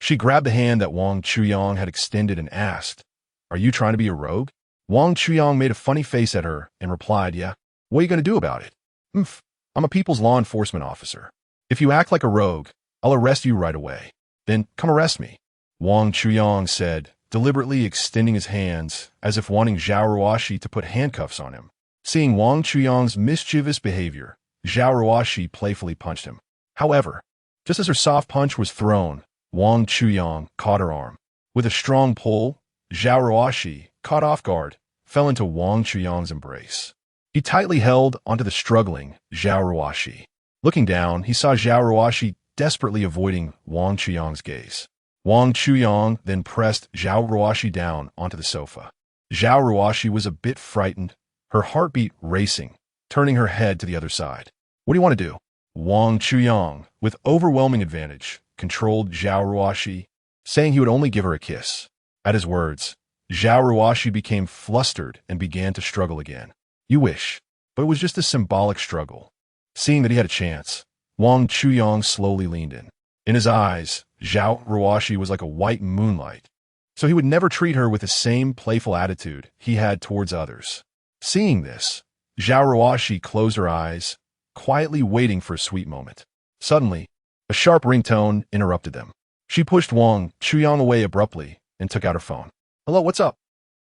She grabbed the hand that Wang Chuyang had extended and asked, "Are you trying to be a rogue?" Wang Chuyang made a funny face at her and replied, "Yeah. What are you going to do about it?" I'm a people's law enforcement officer. If you act like a rogue, I'll arrest you right away. Then come arrest me," Wang Chuyang said, deliberately extending his hands as if wanting Zhao Ruoshi to put handcuffs on him. Seeing Wang Chuyang's mischievous behavior, Zhao Ruoshi playfully punched him. However, just as her soft punch was thrown, Wang Chuyang caught her arm. With a strong pull, Zhao Ruoshi, caught off guard, fell into Wang Chuyang's embrace. He tightly held onto the struggling Zhao Ruoshi. Looking down, he saw Zhao Ruoshi desperately avoiding Wang Chuyang's gaze. Wang Chuyang then pressed Zhao Ruoshi down onto the sofa. Zhao Ruoshi was a bit frightened, her heartbeat racing, turning her head to the other side. "What do you want to do?" Wang Chuyang, with overwhelming advantage, controlled Zhao Ruoshi, saying he would only give her a kiss. At his words, Zhao Ruoshi became flustered and began to struggle again. "You wish," but it was just a symbolic struggle. Seeing that he had a chance, Wang Chuyang slowly leaned in. In his eyes, Zhao Ruoshi was like a white moonlight, so he would never treat her with the same playful attitude he had towards others. Seeing this, Zhao Ruoshi closed her eyes, quietly waiting for a sweet moment. Suddenly, a sharp ringtone interrupted them. She pushed Wang Chuyang away abruptly and took out her phone. "Hello, what's up?"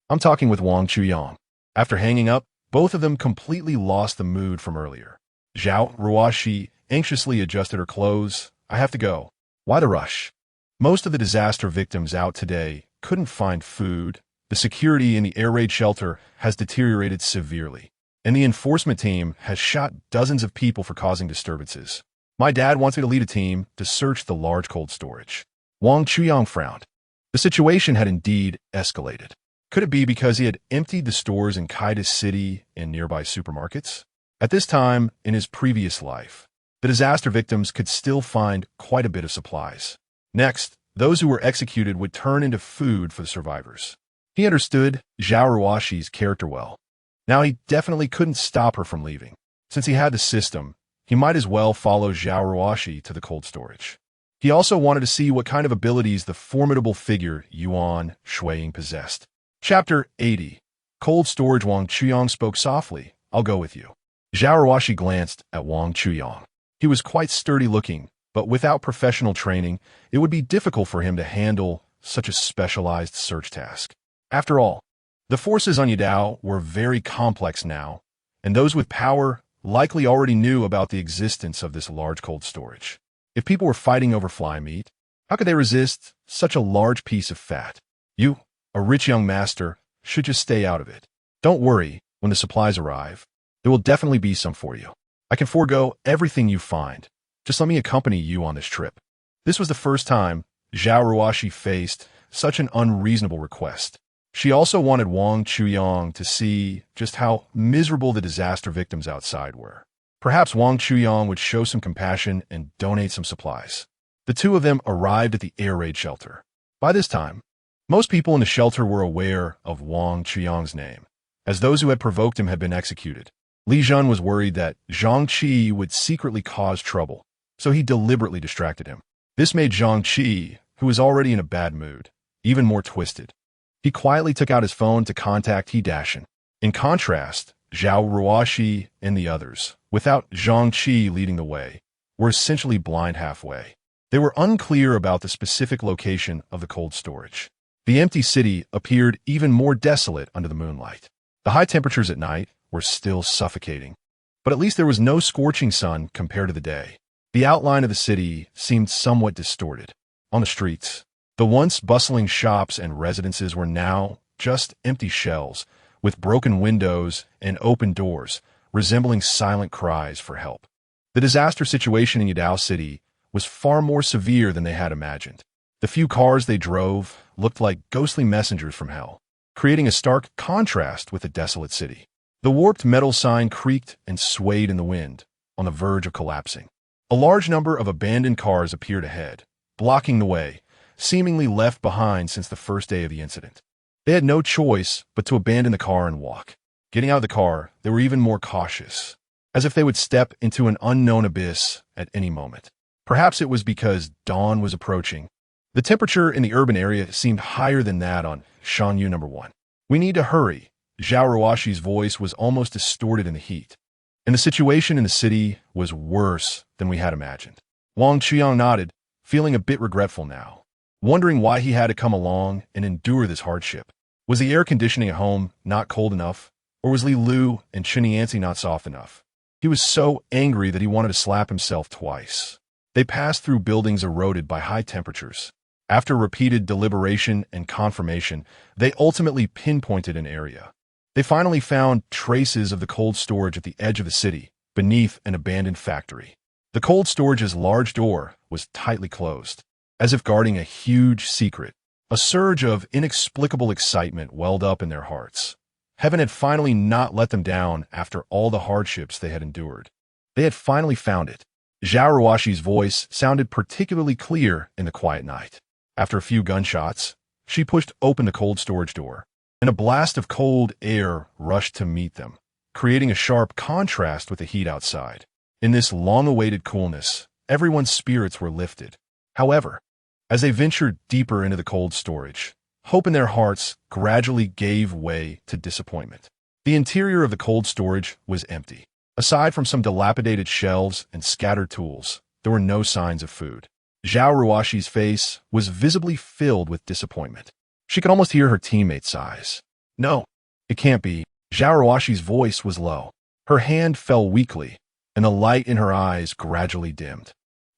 "I'm talking with Wang Chuyang." After hanging up, both of them completely lost the mood from earlier. Zhao Ruoshi anxiously adjusted her clothes. "I have to go." "Why the rush?" "Most of the disaster victims out today couldn't find food. The security in the air raid shelter has deteriorated severely, and the enforcement team has shot dozens of people for causing disturbances. My dad wants me to lead a team to search the large cold storage." Wang Chuyang frowned. The situation had indeed escalated. Could it be because he had emptied the stores in Kaida's city and nearby supermarkets? At this time in his previous life, the disaster victims could still find quite a bit of supplies. Next, those who were executed would turn into food for the survivors. He understood Zhao Ruoshi's character well. Now he definitely couldn't stop her from leaving. Since he had the system, he might as well follow Zhao Ruoshi to the cold storage. He also wanted to see what kind of abilities the formidable figure Yuan Shuiying possessed. Chapter 80. Cold Storage. Wang Chuyang spoke softly. "I'll go with you." Zhao Ruoshi glanced at Wang Chuyang. He was quite sturdy-looking, but without professional training, it would be difficult for him to handle such a specialized search task. After all, the forces on Yadao were very complex now, and those with power likely already knew about the existence of this large cold storage. If people were fighting over fly meat, how could they resist such a large piece of fat? You, a rich young master, should just stay out of it. Don't worry, when the supplies arrive, there will definitely be some for you. I can forego everything you find. Just let me accompany you on this trip. This was the first time Zhao Ruoshi faced such an unreasonable request. She also wanted Wang Chuyang to see just how miserable the disaster victims outside were. Perhaps Wang Chuyang would show some compassion and donate some supplies. The two of them arrived at the air raid shelter. By this time, most people in the shelter were aware of Wang Chuyang's name, as those who had provoked him had been executed. Li Zhen was worried that Zhang Qi would secretly cause trouble, so he deliberately distracted him. This made Zhang Qi, who was already in a bad mood, even more twisted. He quietly took out his phone to contact He Dashin. In contrast, Zhao Ruoshi and the others, without Zhang Qi leading the way, were essentially blind halfway. They were unclear about the specific location of the cold storage. The empty city appeared even more desolate under the moonlight. The high temperatures at night were still suffocating, but at least there was no scorching sun compared to the day. The outline of the city seemed somewhat distorted. On the streets, the once bustling shops and residences were now just empty shells, with broken windows and open doors, resembling silent cries for help. The disaster situation in Yadao City was far more severe than they had imagined. The few cars they drove looked like ghostly messengers from hell, creating a stark contrast with the desolate city. The warped metal sign creaked and swayed in the wind, on the verge of collapsing. A large number of abandoned cars appeared ahead, blocking the way, seemingly left behind since the first day of the incident. They had no choice but to abandon the car and walk. Getting out of the car, they were even more cautious, as if they would step into an unknown abyss at any moment. Perhaps it was because dawn was approaching. The temperature in the urban area seemed higher than that on Shanyu No. 1. "We need to hurry." Zhao Ruoshi's voice was almost distorted in the heat, and the situation in the city was worse than we had imagined. Wang Chuyang nodded, feeling a bit regretful now, wondering why he had to come along and endure this hardship. Was the air conditioning at home not cold enough, or was Li Lu and Chinianzi not soft enough? He was so angry that he wanted to slap himself twice. They passed through buildings eroded by high temperatures. After repeated deliberation and confirmation, they ultimately pinpointed an area. They finally found traces of the cold storage at the edge of the city, beneath an abandoned factory. The cold storage's large door was tightly closed, as if guarding a huge secret. A surge of inexplicable excitement welled up in their hearts. Heaven had finally not let them down after all the hardships they had endured. They had finally found it. Zhao Ruoshi's voice sounded particularly clear in the quiet night. After a few gunshots, she pushed open the cold storage door, and a blast of cold air rushed to meet them, creating a sharp contrast with the heat outside. In this long-awaited coolness, everyone's spirits were lifted. However, as they ventured deeper into the cold storage, hope in their hearts gradually gave way to disappointment. The interior of the cold storage was empty. Aside from some dilapidated shelves and scattered tools, there were no signs of food. Zhao Ruoshi's face was visibly filled with disappointment. She could almost hear her teammates' sighs. "No, it can't be." Zhao Ruoshi's voice was low. Her hand fell weakly, and the light in her eyes gradually dimmed.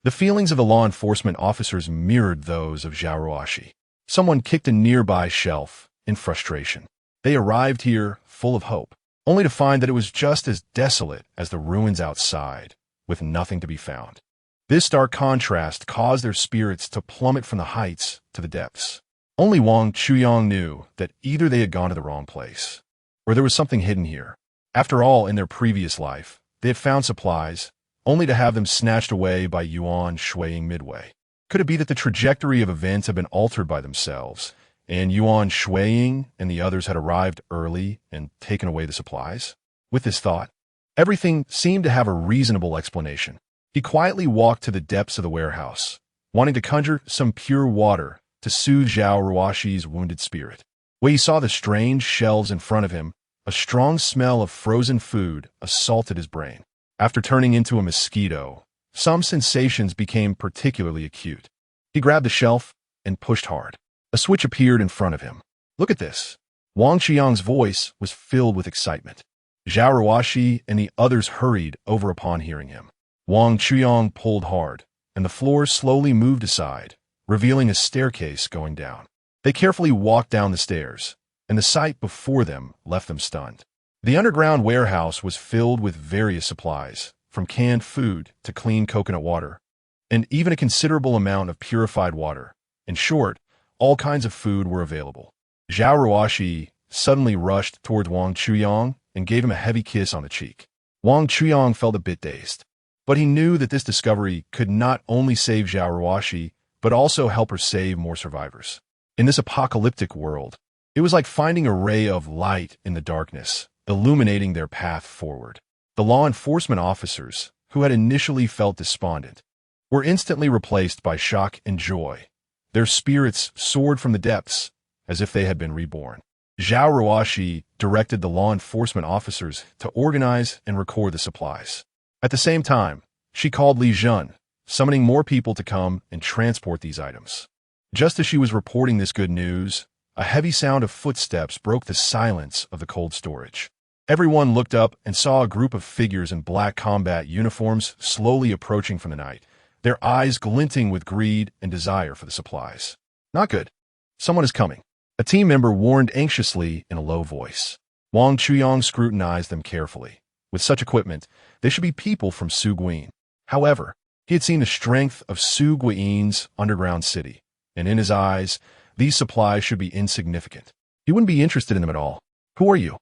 The feelings of the law enforcement officers mirrored those of Zhao Ruoshi. Someone kicked a nearby shelf in frustration. They arrived here full of hope, only to find that it was just as desolate as the ruins outside, with nothing to be found. This stark contrast caused their spirits to plummet from the heights to the depths. Only Wang Chuyang knew that either they had gone to the wrong place, or there was something hidden here. After all, in their previous life, they had found supplies, only to have them snatched away by Yuan Shuiing midway. Could it be that the trajectory of events had been altered by themselves, and Yuan Shuiing and the others had arrived early and taken away the supplies? With this thought, everything seemed to have a reasonable explanation. He quietly walked to the depths of the warehouse, wanting to conjure some pure water to soothe Zhao Ruoshi's wounded spirit. When he saw the strange shelves in front of him, a strong smell of frozen food assaulted his brain. After turning into a mosquito, some sensations became particularly acute. He grabbed the shelf and pushed hard. A switch appeared in front of him. "Look at this." Wang Chuyang's voice was filled with excitement. Zhao Ruoshi and the others hurried over upon hearing him. Wang Chuyang pulled hard, and the floor slowly moved aside, revealing a staircase going down. They carefully walked down the stairs, and the sight before them left them stunned. The underground warehouse was filled with various supplies, from canned food to clean coconut water, and even a considerable amount of purified water. In short, all kinds of food were available. Zhao Ruoshi suddenly rushed towards Wang Chuyang and gave him a heavy kiss on the cheek. Wang Chuyang felt a bit dazed, but he knew that this discovery could not only save Zhao Ruoshi, but also help her save more survivors. In this apocalyptic world, it was like finding a ray of light in the darkness, illuminating their path forward. The law enforcement officers, who had initially felt despondent, were instantly replaced by shock and joy. Their spirits soared from the depths, as if they had been reborn. Zhao Ruoshi directed the law enforcement officers to organize and record the supplies. At the same time, She called Li Jun, summoning more people to come and transport these items. Just as she was reporting this good news, a heavy sound of footsteps broke the silence of the cold storage. Everyone looked up and saw a group of figures in black combat uniforms slowly approaching from the night, their eyes glinting with greed and desire for the supplies. Not good. Someone is coming. A team member warned anxiously in a low voice. Wang Chuyang scrutinized them carefully. With such equipment, they should be people from Su Guin. However, he had seen the strength of Su Guin's underground city, and in his eyes, these supplies should be insignificant. He wouldn't be interested in them at all. Who are you?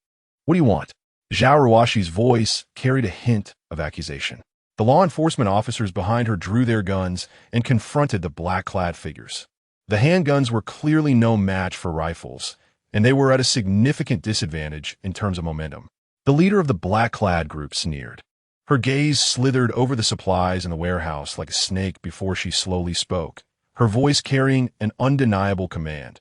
What do you want? Zhao Ruoshi's voice carried a hint of accusation. The law enforcement officers behind her drew their guns and confronted the black-clad figures. The handguns were clearly no match for rifles, and they were at a significant disadvantage in terms of momentum. The leader of the black-clad group sneered. Her gaze slithered over the supplies in the warehouse like a snake before she slowly spoke, her voice carrying an undeniable command.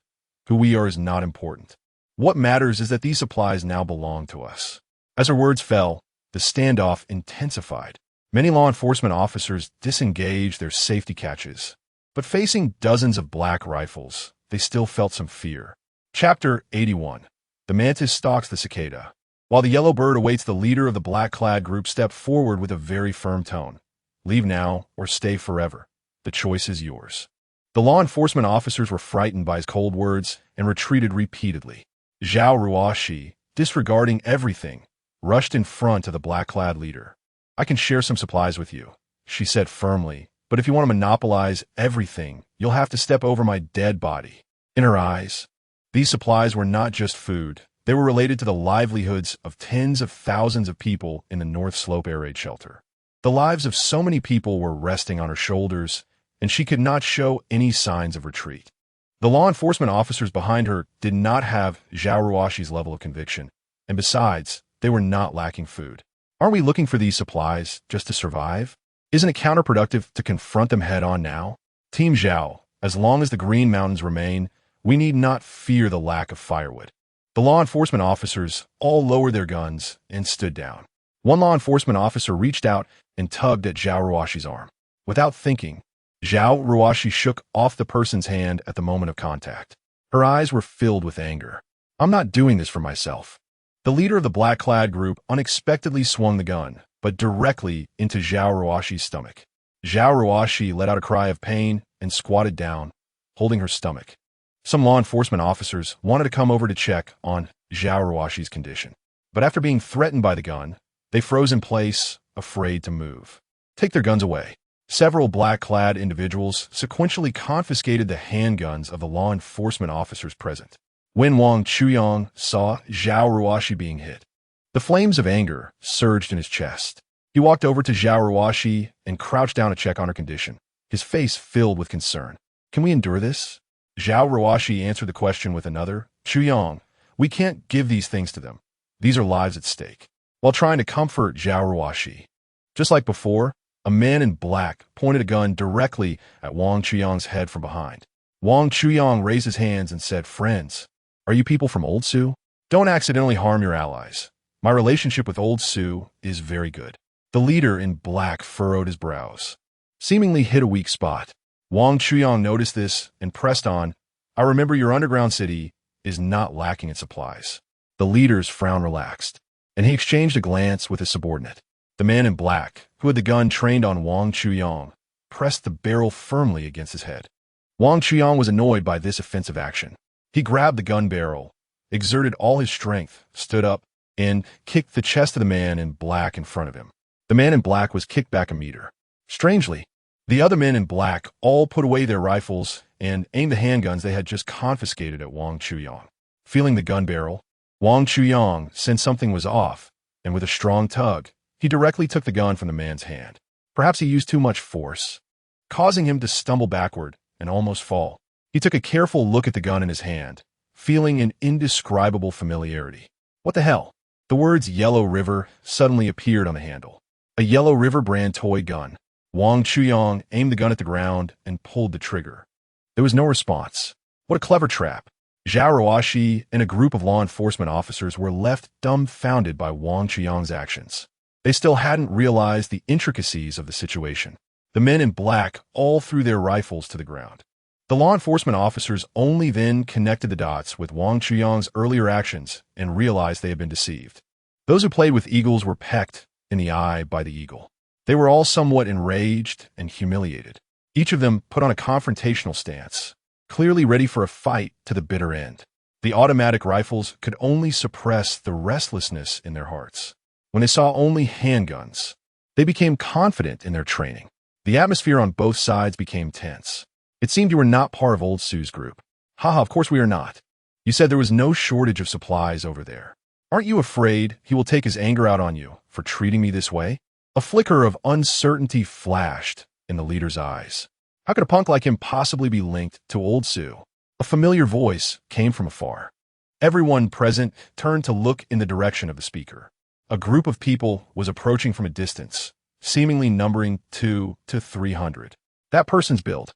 Who we are is not important. What matters is that these supplies now belong to us. As her words fell, the standoff intensified. Many law enforcement officers disengaged their safety catches, but facing dozens of black rifles, they still felt some fear. Chapter 81. The mantis stalks the cicada. While the yellow bird awaits, the leader of the black-clad group stepped forward with a very firm tone. Leave now or stay forever. The choice is yours. The law enforcement officers were frightened by his cold words and retreated repeatedly. Zhao Ruoshi, disregarding everything, rushed in front of the black-clad leader. I can share some supplies with you, she said firmly, but if you want to monopolize everything, you'll have to step over my dead body. In her eyes, these supplies were not just food. They were related to the livelihoods of tens of thousands of people in the North Slope Air Raid Shelter. The lives of so many people were resting on her shoulders, and she could not show any signs of retreat. The law enforcement officers behind her did not have Zhao Ruoshi's level of conviction, and besides, they were not lacking food. Aren't we looking for these supplies just to survive? Isn't it counterproductive to confront them head-on now? Team Zhao, as long as the Green Mountains remain, we need not fear the lack of firewood. The law enforcement officers all lowered their guns and stood down. One law enforcement officer reached out and tugged at Zhao Ruoshi's arm. Without thinking, Zhao Ruoshi shook off the person's hand at the moment of contact. Her eyes were filled with anger. I'm not doing this for myself. The leader of the black-clad group unexpectedly swung the gun, but directly into Zhao Ruoshi's stomach. Zhao Ruoshi let out a cry of pain and squatted down, holding her stomach. Some law enforcement officers wanted to come over to check on Zhao Ruoshi's condition, but after being threatened by the gun, they froze in place, afraid to move. Take their guns away. Several black-clad individuals sequentially confiscated the handguns of the law enforcement officers present. When Wang Chuyang saw Zhao Ruoshi being hit, the flames of anger surged in his chest. He walked over to Zhao Ruoshi and crouched down to check on her condition, his face filled with concern. Can we endure this? Zhao Ruoshi answered the question with another. Chuyang, we can't give these things to them. These are lives at stake. While trying to comfort Zhao Ruoshi, just like before, a man in black pointed a gun directly at Wang Chuyang's head from behind. Wang Chuyang raised his hands and said, Friends, are you people from Old Su? Don't accidentally harm your allies. My relationship with Old Su is very good. The leader in black furrowed his brows, seemingly hit a weak spot. Wang Chuyang noticed this and pressed on. I remember your underground city is not lacking in supplies. The leader's frown relaxed, and he exchanged a glance with his subordinate. The man in black, who had the gun trained on Wang Chuyang, pressed the barrel firmly against his head. Wang Chuyang was annoyed by this offensive action. He grabbed the gun barrel, exerted all his strength, stood up, and kicked the chest of the man in black in front of him. The man in black was kicked back a meter. Strangely, the other men in black all put away their rifles and aimed the handguns they had just confiscated at Wang Chuyang. Feeling the gun barrel, Wang Chuyang sensed something was off, and with a strong tug, he directly took the gun from the man's hand. Perhaps he used too much force, causing him to stumble backward and almost fall. He took a careful look at the gun in his hand, feeling an indescribable familiarity. What the hell? The words Yellow River suddenly appeared on the handle. A Yellow River brand toy gun. Wang Chuyang aimed the gun at the ground and pulled the trigger. There was no response. What a clever trap. Zhao Ruoshi and a group of law enforcement officers were left dumbfounded by Wang Chuyang's actions. They still hadn't realized the intricacies of the situation. The men in black all threw their rifles to the ground. The law enforcement officers only then connected the dots with Wang Chuyang's earlier actions and realized they had been deceived. Those who played with eagles were pecked in the eye by the eagle. They were all somewhat enraged and humiliated. Each of them put on a confrontational stance, clearly ready for a fight to the bitter end. The automatic rifles could only suppress the restlessness in their hearts. When they saw only handguns, they became confident in their training. The atmosphere on both sides became tense. It seemed you were not part of Old Sue's group. Haha, of course we are not. You said there was no shortage of supplies over there. Aren't you afraid he will take his anger out on you for treating me this way? A flicker of uncertainty flashed in the leader's eyes. How could a punk like him possibly be linked to Old Sue? A familiar voice came from afar. Everyone present turned to look in the direction of the speaker. A group of people was approaching from a distance, seemingly numbering 200 to 300. That person's build.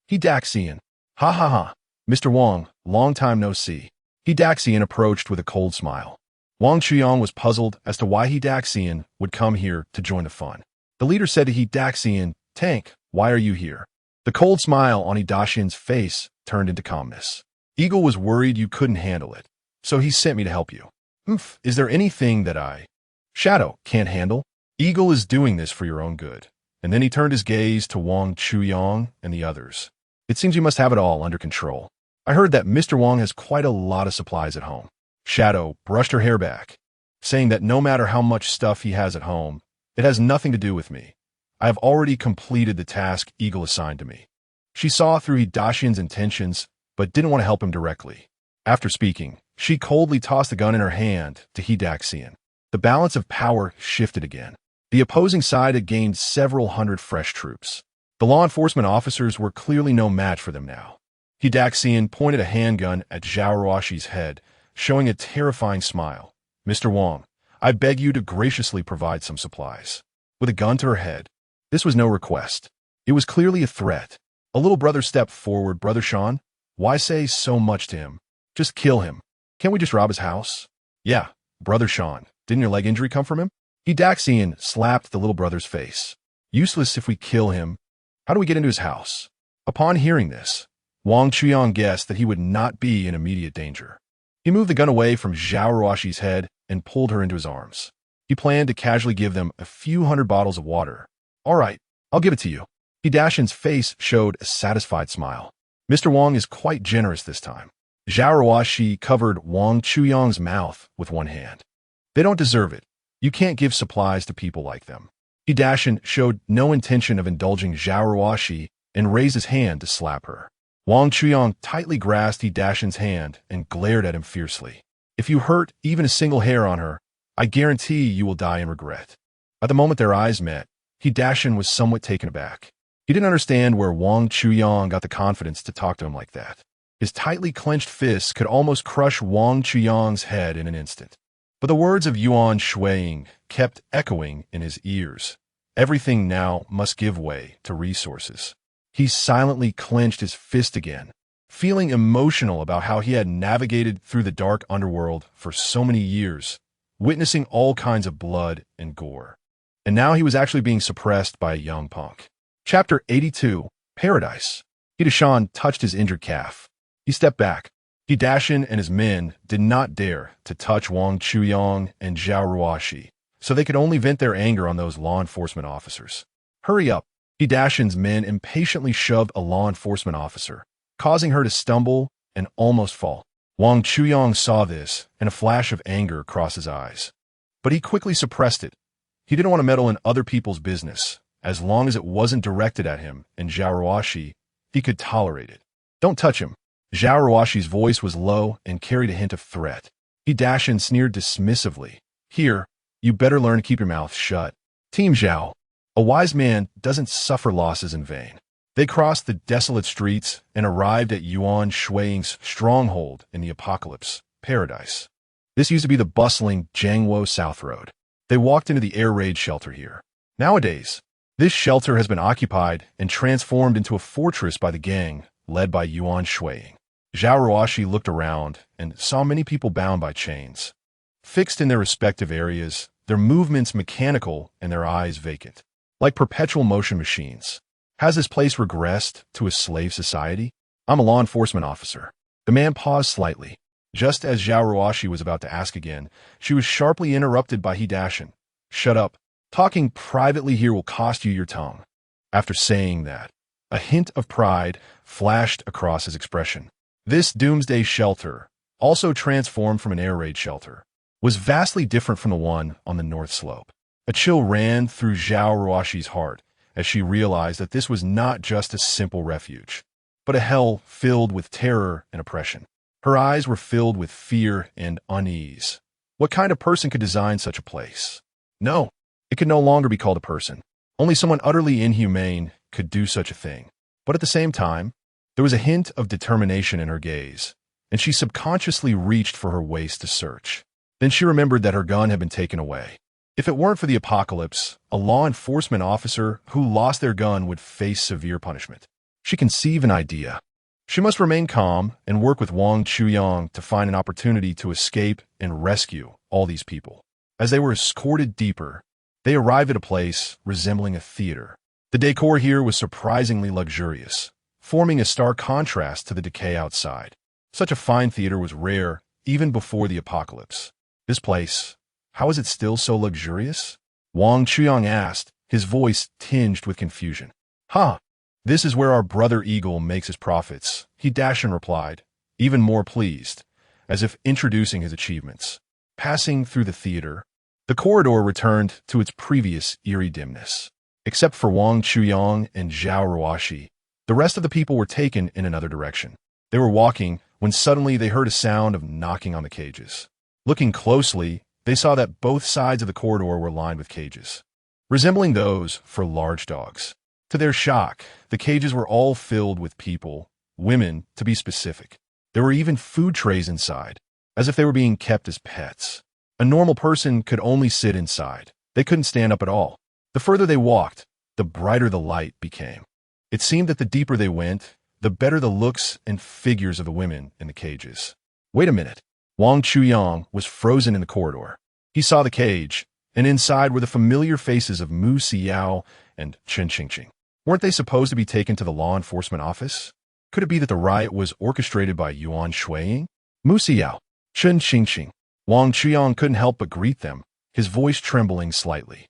He Daxian. Ha ha ha. Mr. Wang, long time no see. He Daxian approached with a cold smile. Wang Chuyang was puzzled as to why He Daxian would come here to join the fun. The leader said to He Daxian, "Tank, why are you here?" The cold smile on He Daxian's face turned into calmness. Eagle was worried you couldn't handle it, so he sent me to help you. Is there anything that I, Shadow, can't handle? Eagle is doing this for your own good. And then he turned his gaze to Wang Chuyang and the others. It seems you must have it all under control. I heard that Mr. Wang has quite a lot of supplies at home. Shadow brushed her hair back, saying that no matter how much stuff he has at home, it has nothing to do with me. I have already completed the task Eagle assigned to me. She saw through Hidashian's intentions, but didn't want to help him directly. After speaking, she coldly tossed the gun in her hand to Hidaxian. The balance of power shifted again. The opposing side had gained several hundred fresh troops. The law enforcement officers were clearly no match for them now. Hidaxian pointed a handgun at Zhao Ruoshi's head, showing a terrifying smile. Mr. Wang, I beg you to graciously provide some supplies. With a gun to her head, this was no request. It was clearly a threat. A little brother stepped forward. Brother Sean, why say so much to him? Just kill him. Can't we just rob his house? Yeah, Brother Sean, didn't your leg injury come from him? Hidaxian slapped the little brother's face. Useless if we kill him. How do we get into his house? Upon hearing this, Wang Chuyang guessed that he would not be in immediate danger. He moved the gun away from Zhao Ruoshi's head and pulled her into his arms. He planned to casually give them a few hundred bottles of water. All right, I'll give it to you. Hidashian's face showed a satisfied smile. Mr. Wang is quite generous this time. Zhao Ruoshi covered Wang Chuyang's mouth with one hand. They don't deserve it. You can't give supplies to people like them. Hidashian showed no intention of indulging Zhao Ruoshi and raised his hand to slap her. Wang Chuyang tightly grasped Hidashian's hand and glared at him fiercely. If you hurt even a single hair on her, I guarantee you will die in regret. At the moment their eyes met, Hidashian was somewhat taken aback. He didn't understand where Wang Chuyang got the confidence to talk to him like that. His tightly clenched fists could almost crush Wang Chuyang's head in an instant. But the words of Yuan Shuiying kept echoing in his ears. Everything now must give way to resources. He silently clenched his fist again, feeling emotional about how he had navigated through the dark underworld for so many years, witnessing all kinds of blood and gore. And now he was actually being suppressed by a young punk. Chapter 82, Paradise. Hidashian touched his injured calf. He stepped back. Hidashian and his men did not dare to touch Wang Chuyang and Zhao Ruoshi, so they could only vent their anger on those law enforcement officers. Hurry up. Hidashian's men impatiently shoved a law enforcement officer, causing her to stumble and almost fall. Wang Chuyang saw this, and a flash of anger crossed his eyes. But he quickly suppressed it. He didn't want to meddle in other people's business. As long as it wasn't directed at him and Zhao Ruoshi, he could tolerate it. Don't touch him. Zhao Ruoshi's voice was low and carried a hint of threat. Hidashian sneered dismissively. Here, you better learn to keep your mouth shut. Team Zhao. A wise man doesn't suffer losses in vain. They crossed the desolate streets and arrived at Yuan Shuiying's stronghold in the apocalypse, Paradise. This used to be the bustling Jiangwo South Road. They walked into the air raid shelter here. Nowadays, this shelter has been occupied and transformed into a fortress by the gang led by Yuan Shuiying. Zhao Ruoshi looked around and saw many people bound by chains. Fixed in their respective areas, their movements mechanical and their eyes vacant, like perpetual motion machines. Has this place regressed to a slave society? I'm a law enforcement officer. The man paused slightly. Just as Zhao Ruoxi was about to ask again, she was sharply interrupted by He Dashan. Shut up. Talking privately here will cost you your tongue. After saying that, a hint of pride flashed across his expression. This doomsday shelter, also transformed from an air raid shelter, was vastly different from the one on the north slope. A chill ran through Zhao Ruoxi's heart as she realized that this was not just a simple refuge, but a hell filled with terror and oppression. Her eyes were filled with fear and unease. What kind of person could design such a place? No, it could no longer be called a person. Only someone utterly inhumane could do such a thing. But at the same time, there was a hint of determination in her gaze, and she subconsciously reached for her waist to search. Then she remembered that her gun had been taken away. If it weren't for the apocalypse, a law enforcement officer who lost their gun would face severe punishment. She conceived an idea. She must remain calm and work with Wang Chuyang to find an opportunity to escape and rescue all these people. As they were escorted deeper, they arrived at a place resembling a theater. The decor here was surprisingly luxurious, forming a stark contrast to the decay outside. Such a fine theater was rare even before the apocalypse. This place, how is it still so luxurious? Wang Chuyang asked, his voice tinged with confusion. This is where our brother Eagle makes his profits, He Dashan replied, even more pleased, as if introducing his achievements. Passing through the theater, the corridor returned to its previous eerie dimness. Except for Wang Chuyang and Zhao Ruoxi, the rest of the people were taken in another direction. They were walking when suddenly they heard a sound of knocking on the cages. Looking closely, they saw that both sides of the corridor were lined with cages, resembling those for large dogs. To their shock, the cages were all filled with people, women to be specific. There were even food trays inside, as if they were being kept as pets. A normal person could only sit inside. They couldn't stand up at all. The further they walked, the brighter the light became. It seemed that the deeper they went, the better the looks and figures of the women in the cages. Wait a minute. Wang Chuyang was frozen in the corridor. He saw the cage, and inside were the familiar faces of Mu Xiao and Chen Qingqing. Weren't they supposed to be taken to the law enforcement office? Could it be that the riot was orchestrated by Yuan Shuiying? Mu Xiao, Chen Qingqing. Wang Chuyang couldn't help but greet them, his voice trembling slightly.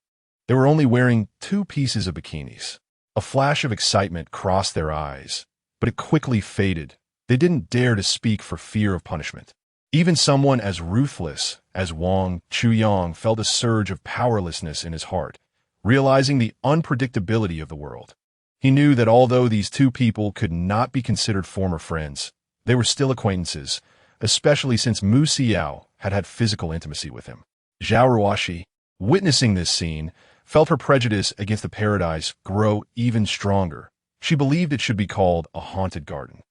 They were only wearing 2 pieces of bikinis. A flash of excitement crossed their eyes, but it quickly faded. They didn't dare to speak for fear of punishment. Even someone as ruthless as Wang Chuyang felt a surge of powerlessness in his heart, realizing the unpredictability of the world. He knew that although these 2 people could not be considered former friends, they were still acquaintances, especially since Mu Xiao had had physical intimacy with him. Zhao Ruoxi, witnessing this scene, felt her prejudice against the paradise grow even stronger. She believed it should be called a haunted garden.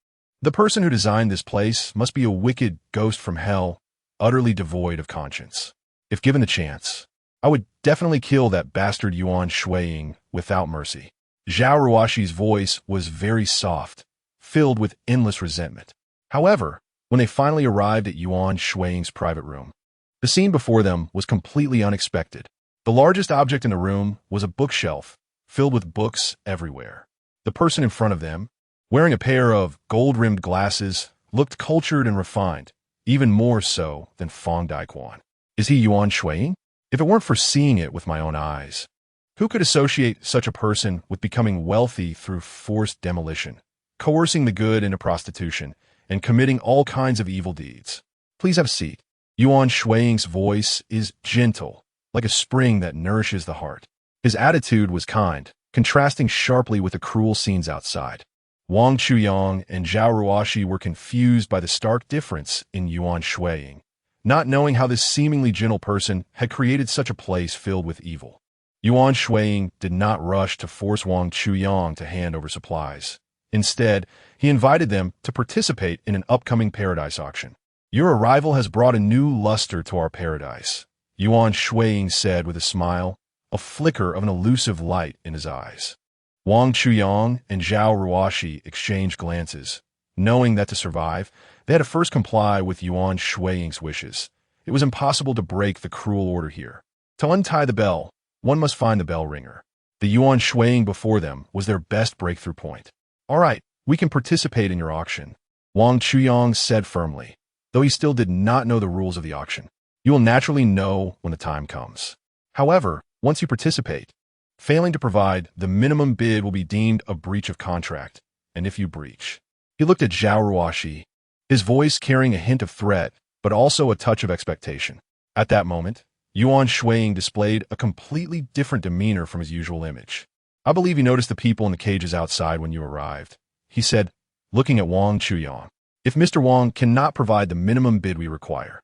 The person who designed this place must be a wicked ghost from hell, utterly devoid of conscience. If given the chance, I would definitely kill that bastard Yuan Shuiying without mercy. Zhao Ruoxi's voice was very soft, filled with endless resentment. However, when they finally arrived at Yuan Shuiying's private room, the scene before them was completely unexpected. The largest object in the room was a bookshelf, filled with books everywhere. The person in front of them, wearing a pair of gold-rimmed glasses, looked cultured and refined, even more so than Fong Daiquan. Is he Yuan Shuiying? If it weren't for seeing it with my own eyes, who could associate such a person with becoming wealthy through forced demolition, coercing the good into prostitution, and committing all kinds of evil deeds? Please have a seat. Yuan Shuiying's voice is gentle, like a spring that nourishes the heart. His attitude was kind, contrasting sharply with the cruel scenes outside. Wang Chuyang and Zhao Ruoxi were confused by the stark difference in Yuan Shuiying, not knowing how this seemingly gentle person had created such a place filled with evil. Yuan Shuiying did not rush to force Wang Chuyang to hand over supplies. Instead, he invited them to participate in an upcoming paradise auction. Your arrival has brought a new luster to our paradise, Yuan Shuiying said with a smile, a flicker of an elusive light in his eyes. Wang Chuyang and Zhao Ruoxi exchanged glances, knowing that to survive, they had to first comply with Yuan Shuiying's wishes. It was impossible to break the cruel order here. To untie the bell, one must find the bell ringer. The yuan shuiing before them was their best breakthrough point. All right, we can participate in your auction, Wang Chuyang said firmly, though he still did not know the rules of the auction. You will naturally know when the time comes. However, once you participate, failing to provide the minimum bid will be deemed a breach of contract, and if you breach. He looked at Zhao Ruoxi, his voice carrying a hint of threat, but also a touch of expectation. At that moment, Yuan Shuiing displayed a completely different demeanor from his usual image. I believe you noticed the people in the cages outside when you arrived, he said, looking at Wang Chuyang. If Mr. Wang cannot provide the minimum bid we require,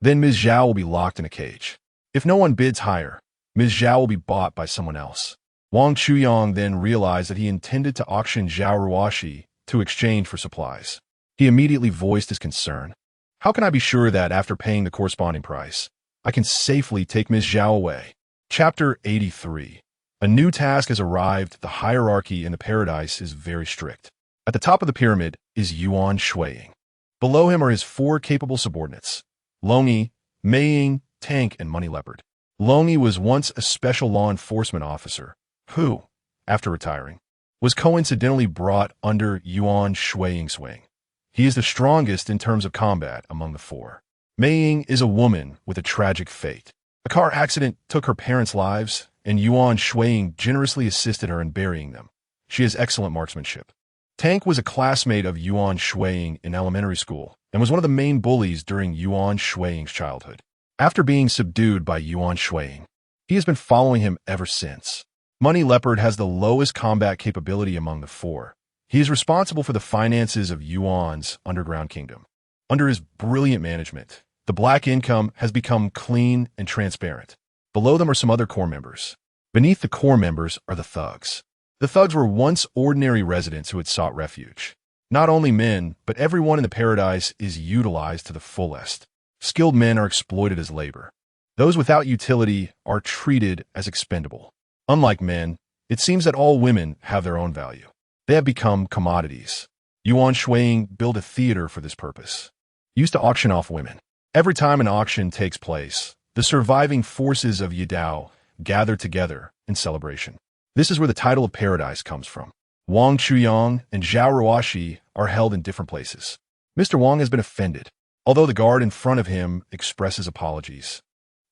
then Ms. Zhao will be locked in a cage. If no one bids higher, Ms. Zhao will be bought by someone else. Wang Chuyang then realized that he intended to auction Zhao Ruoxi to exchange for supplies. He immediately voiced his concern. How can I be sure that after paying the corresponding price, I can safely take Ms. Zhao away? Chapter 83. A new task has arrived. The hierarchy in the paradise is very strict. At the top of the pyramid is Yuan Shuiing. Below him are his 4 capable subordinates, Longyi, Meiying, Tank, and Money Leopard. Longyi was once a special law enforcement officer who, after retiring, was coincidentally brought under Yuan Shuiing's wing. He is the strongest in terms of combat among the 4. Meiying is a woman with a tragic fate. A car accident took her parents' lives, and Yuan Shuiing generously assisted her in burying them. She has excellent marksmanship. Tank was a classmate of Yuan Shuiing in elementary school and was one of the main bullies during Yuan Shuiing's childhood. After being subdued by Yuan Shuiing, he has been following him ever since. Money Leopard has the lowest combat capability among the 4. He is responsible for the finances of Yuan's underground kingdom. Under his brilliant management, the black income has become clean and transparent. Below them are some other core members. Beneath the core members are the thugs. The thugs were once ordinary residents who had sought refuge. Not only men, but everyone in the paradise is utilized to the fullest. Skilled men are exploited as labor. Those without utility are treated as expendable. Unlike men, it seems that all women have their own value. They have become commodities. Yuan Shuiing built a theater for this purpose, used to auction off women. Every time an auction takes place, the surviving forces of Yidao gather together in celebration. This is where the title of paradise comes from. Wang Chuyang and Zhao Ruoxi are held in different places. Mr. Wang has been offended, although the guard in front of him expresses apologies.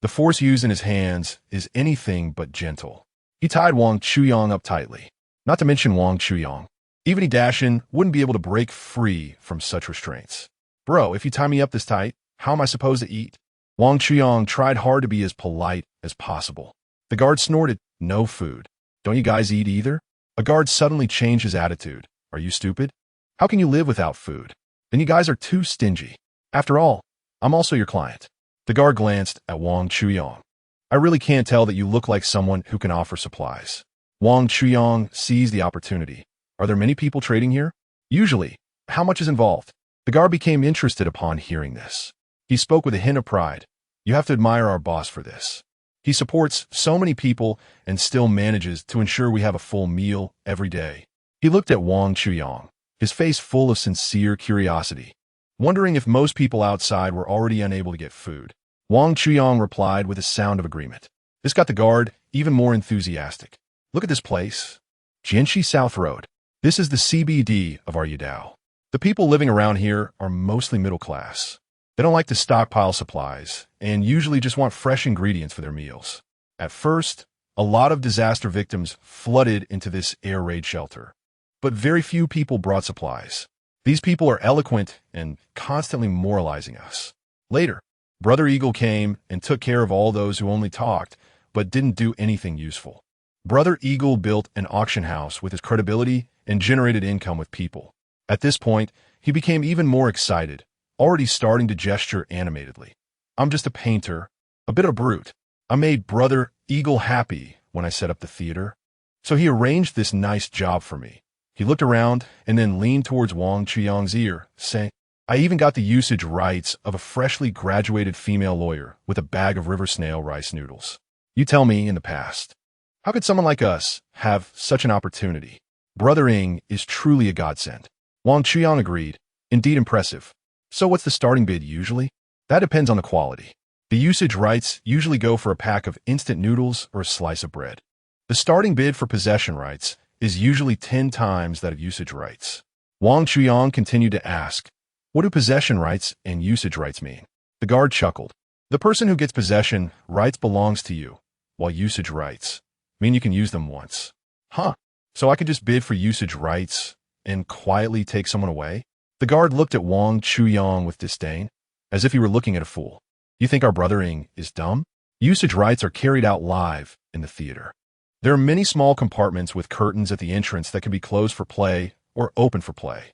The force used in his hands is anything but gentle. He tied Wang Chuyang up tightly. Not to mention Wang Chuyang. Even Dashin wouldn't be able to break free from such restraints. Bro, if you tie me up this tight, how am I supposed to eat? Wang Chuyang tried hard to be as polite as possible. The guard snorted, no food. Don't you guys eat either? A guard suddenly changed his attitude. Are you stupid? How can you live without food? Then you guys are too stingy. After all, I'm also your client. The guard glanced at Wang Chuyang. I really can't tell that you look like someone who can offer supplies. Wang Chuyang seized the opportunity. Are there many people trading here? Usually. How much is involved? The guard became interested upon hearing this. He spoke with a hint of pride. You have to admire our boss for this. He supports so many people and still manages to ensure we have a full meal every day. He looked at Wang Chuyang, his face full of sincere curiosity, wondering if most people outside were already unable to get food. Wang Chuyang replied with a sound of agreement. This got the guard even more enthusiastic. Look at this place. Jianxi South Road. This is the CBD of our Yidao. The people living around here are mostly middle class. They don't like to stockpile supplies and usually just want fresh ingredients for their meals. At first, a lot of disaster victims flooded into this air raid shelter, but very few people brought supplies. These people are eloquent and constantly moralizing us. Later, Brother Eagle came and took care of all those who only talked but didn't do anything useful. Brother Eagle built an auction house with his credibility and generated income with people. At this point, he became even more excited, already starting to gesture animatedly. I'm just a painter, a bit of a brute. I made Brother Eagle happy when I set up the theater, so he arranged this nice job for me. He looked around and then leaned towards Wang Chuyang's ear, saying, I even got the usage rights of a freshly graduated female lawyer with a bag of river snail rice noodles. You tell me in the past, how could someone like us have such an opportunity? Brother Ing is truly a godsend. Wang Chuyang agreed. Indeed impressive. So what's the starting bid usually? That depends on the quality. The usage rights usually go for a pack of instant noodles or a slice of bread. The starting bid for possession rights is usually 10 times that of usage rights. Wang Chuyang continued to ask, what do possession rights and usage rights mean? The guard chuckled. The person who gets possession rights belongs to you, while usage rights mean you can use them once. Huh. So I could just bid for usage rights and quietly take someone away? The guard looked at Wang Chuyang with disdain, as if he were looking at a fool. You think our brothering is dumb? Usage rights are carried out live in the theater. There are many small compartments with curtains at the entrance that can be closed for play or open for play.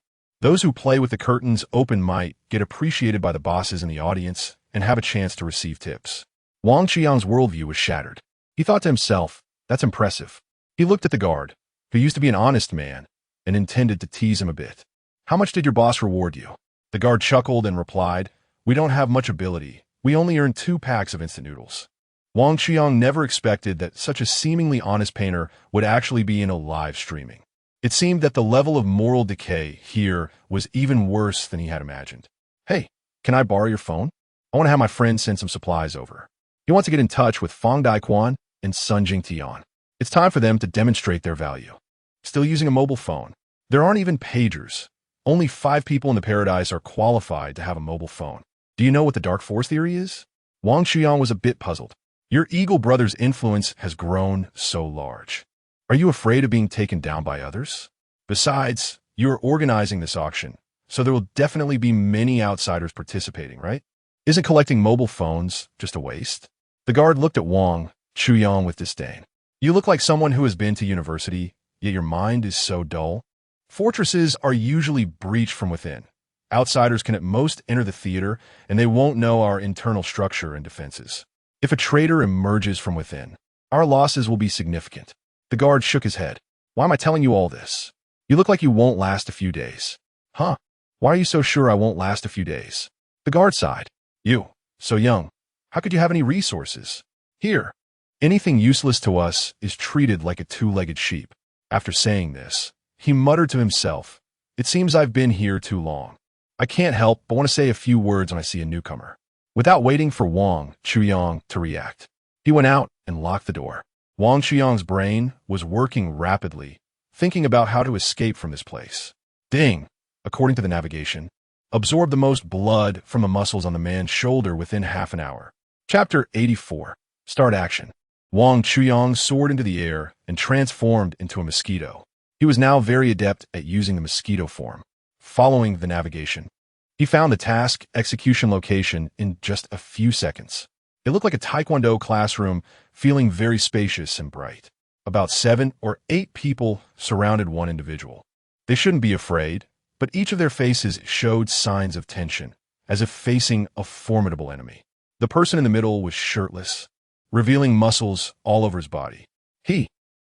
Those who play with the curtains open might get appreciated by the bosses in the audience and have a chance to receive tips. Wang Chuyang's worldview was shattered. He thought to himself, that's impressive. He looked at the guard, who used to be an honest man, and intended to tease him a bit. How much did your boss reward you? The guard chuckled and replied, we don't have much ability. We only earn 2 packs of instant noodles. Wang Chuyang never expected that such a seemingly honest painter would actually be in a live streaming. It seemed that the level of moral decay here was even worse than he had imagined. Hey, can I borrow your phone? I want to have my friend send some supplies over. He wants to get in touch with Fang Daiquan and Sun Jingtian. It's time for them to demonstrate their value. Still using a mobile phone. There aren't even pagers. Only 5 people in the paradise are qualified to have a mobile phone. Do you know what the dark force theory is? Wang Chuyang was a bit puzzled. Your eagle brother's influence has grown so large. Are you afraid of being taken down by others? Besides, you are organizing this auction, so there will definitely be many outsiders participating, right? Isn't collecting mobile phones just a waste? The guard looked at Wang Chuyang with disdain. You look like someone who has been to university, yet your mind is so dull. Fortresses are usually breached from within. Outsiders can at most enter the theater, and they won't know our internal structure and defenses. If a traitor emerges from within, our losses will be significant. The guard shook his head. Why am I telling you all this? You look like you won't last a few days. Huh? Why are you so sure I won't last a few days? The guard sighed. You, so young. How could you have any resources? Here, anything useless to us is treated like a 2-legged sheep. After saying this, he muttered to himself, it seems I've been here too long. I can't help but want to say a few words when I see a newcomer. Without waiting for Wang Chuyang to react, he went out and locked the door. Wang Chuyang's brain was working rapidly, thinking about how to escape from this place. Ding, according to the navigation, absorb the most blood from the muscles on the man's shoulder within half an hour. Chapter 84. Start action. Wang Chuyang soared into the air and transformed into a mosquito. He was now very adept at using the mosquito form. Following the navigation, he found the task execution location in just a few seconds. It looked like a Taekwondo classroom, feeling very spacious and bright. About 7 or 8 people surrounded one individual. They shouldn't be afraid, but each of their faces showed signs of tension, as if facing a formidable enemy. The person in the middle was shirtless, revealing muscles all over his body. Then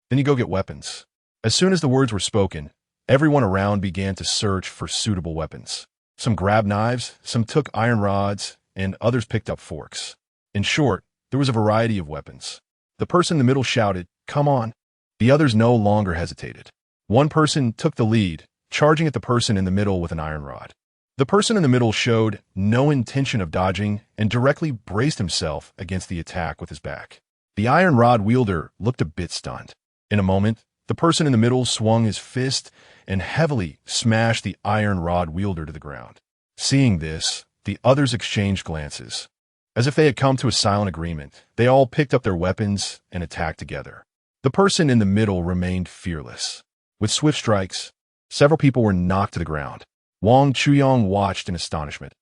you go get weapons. As soon as the words were spoken, everyone around began to search for suitable weapons. Some grabbed knives, some took iron rods, and others picked up forks. In short, there was a variety of weapons. The person in the middle shouted, "Come on!" The others no longer hesitated. One person took the lead, charging at the person in the middle with an iron rod. The person in the middle showed no intention of dodging and directly braced himself against the attack with his back. The iron rod wielder looked a bit stunned. In a moment, the person in the middle swung his fist and heavily smashed the iron rod wielder to the ground. Seeing this, the others exchanged glances. As if they had come to a silent agreement, they all picked up their weapons and attacked together. The person in the middle remained fearless. With swift strikes, several people were knocked to the ground. Wang Chuyang watched in astonishment.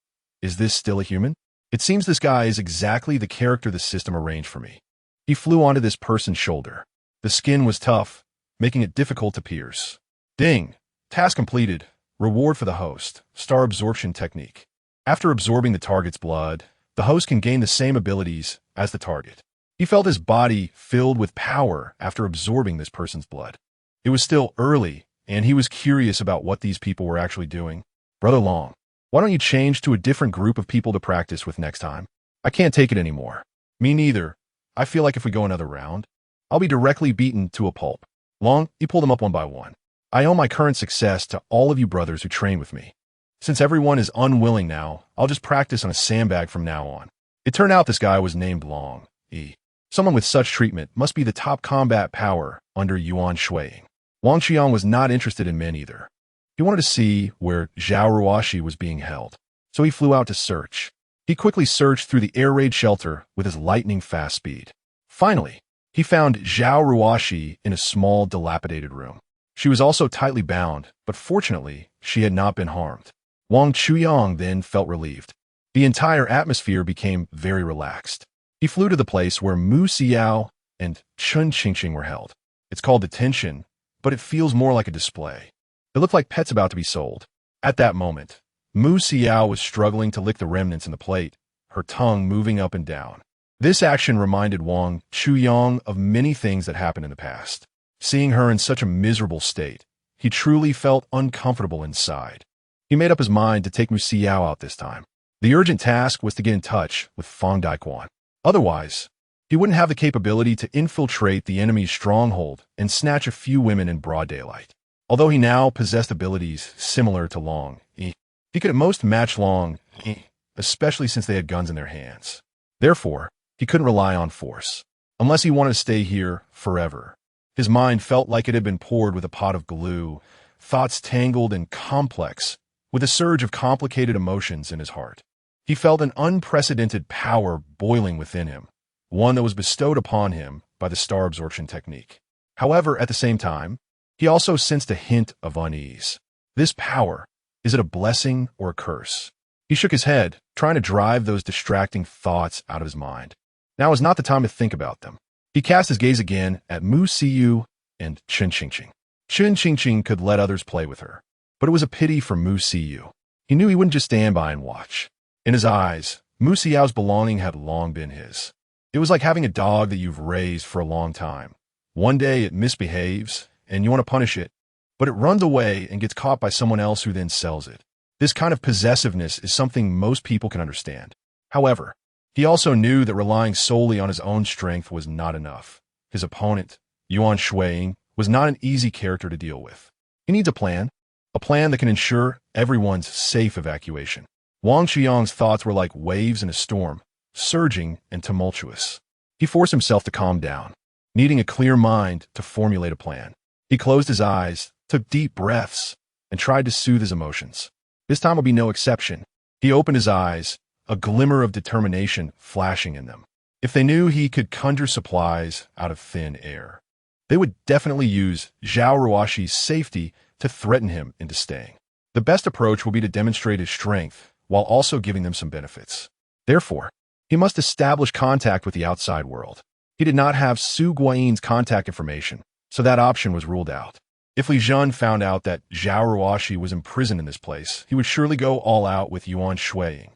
Is this still a human? It seems this guy is exactly the character the system arranged for me. He flew onto this person's shoulder. The skin was tough, making it difficult to pierce. Ding! Task completed. Reward for the host. Star absorption technique. After absorbing the target's blood, the host can gain the same abilities as the target. He felt his body filled with power after absorbing this person's blood. It was still early, and he was curious about what these people were actually doing. Brother Long, why don't you change to a different group of people to practice with next time? I can't take it anymore. Me neither. I feel like if we go another round, I'll be directly beaten to a pulp. Long, you pull them up one by one. I owe my current success to all of you brothers who train with me. Since everyone is unwilling now, I'll just practice on a sandbag from now on. It turned out this guy was named Long E. Someone with such treatment must be the top combat power under Yuan Shuiying. Wang Chuyang was not interested in men either. He wanted to see where Zhao Ruoxi was being held, so he flew out to search. He quickly searched through the air raid shelter with his lightning-fast speed. Finally, he found Zhao Ruoxi in a small, dilapidated room. She was also tightly bound, but fortunately, she had not been harmed. Wang Chuyang then felt relieved. The entire atmosphere became very relaxed. He flew to the place where Mu Xiao and Chun Qingqing were held. It's called detention, but it feels more like a display. It looked like pets about to be sold. At that moment, Mu Xiao was struggling to lick the remnants in the plate, her tongue moving up and down. This action reminded Wang Chuyang of many things that happened in the past. Seeing her in such a miserable state, he truly felt uncomfortable inside. He made up his mind to take Mu Xiao out this time. The urgent task was to get in touch with Fang Daiquan. Otherwise, he wouldn't have the capability to infiltrate the enemy's stronghold and snatch a few women in broad daylight. Although he now possessed abilities similar to Long E, he could at most match Long E, especially since they had guns in their hands. Therefore, he couldn't rely on force, unless he wanted to stay here forever. His mind felt like it had been poured with a pot of glue, thoughts tangled and complex, with a surge of complicated emotions in his heart. He felt an unprecedented power boiling within him, one that was bestowed upon him by the star absorption technique. However, at the same time, he also sensed a hint of unease. This power, is it a blessing or a curse? He shook his head, trying to drive those distracting thoughts out of his mind. Now is not the time to think about them. He cast his gaze again at Mu Xiu and Chun Qingqing. Chun Qingqing could let others play with her, but it was a pity for Mu Xiu. He knew he wouldn't just stand by and watch. In his eyes, Mu Xiao's belonging had long been his. It was like having a dog that you've raised for a long time. One day it misbehaves, and you want to punish it, but it runs away and gets caught by someone else who then sells it. This kind of possessiveness is something most people can understand. However, he also knew that relying solely on his own strength was not enough. His opponent, Yuan Shuiying, was not an easy character to deal with. He needs a plan that can ensure everyone's safe evacuation. Wang Chuyang's thoughts were like waves in a storm, surging and tumultuous. He forced himself to calm down, needing a clear mind to formulate a plan. He closed his eyes, took deep breaths, and tried to soothe his emotions. This time will be no exception. He opened his eyes, a glimmer of determination flashing in them. If they knew he could conjure supplies out of thin air, they would definitely use Zhao Ruoxi's safety to threaten him into staying. The best approach will be to demonstrate his strength while also giving them some benefits. Therefore, he must establish contact with the outside world. He did not have Su Guiyin's contact information, so that option was ruled out. If Li Zhen found out that Zhao Ruoxi was imprisoned in this place, he would surely go all out with Yuan Shuiying,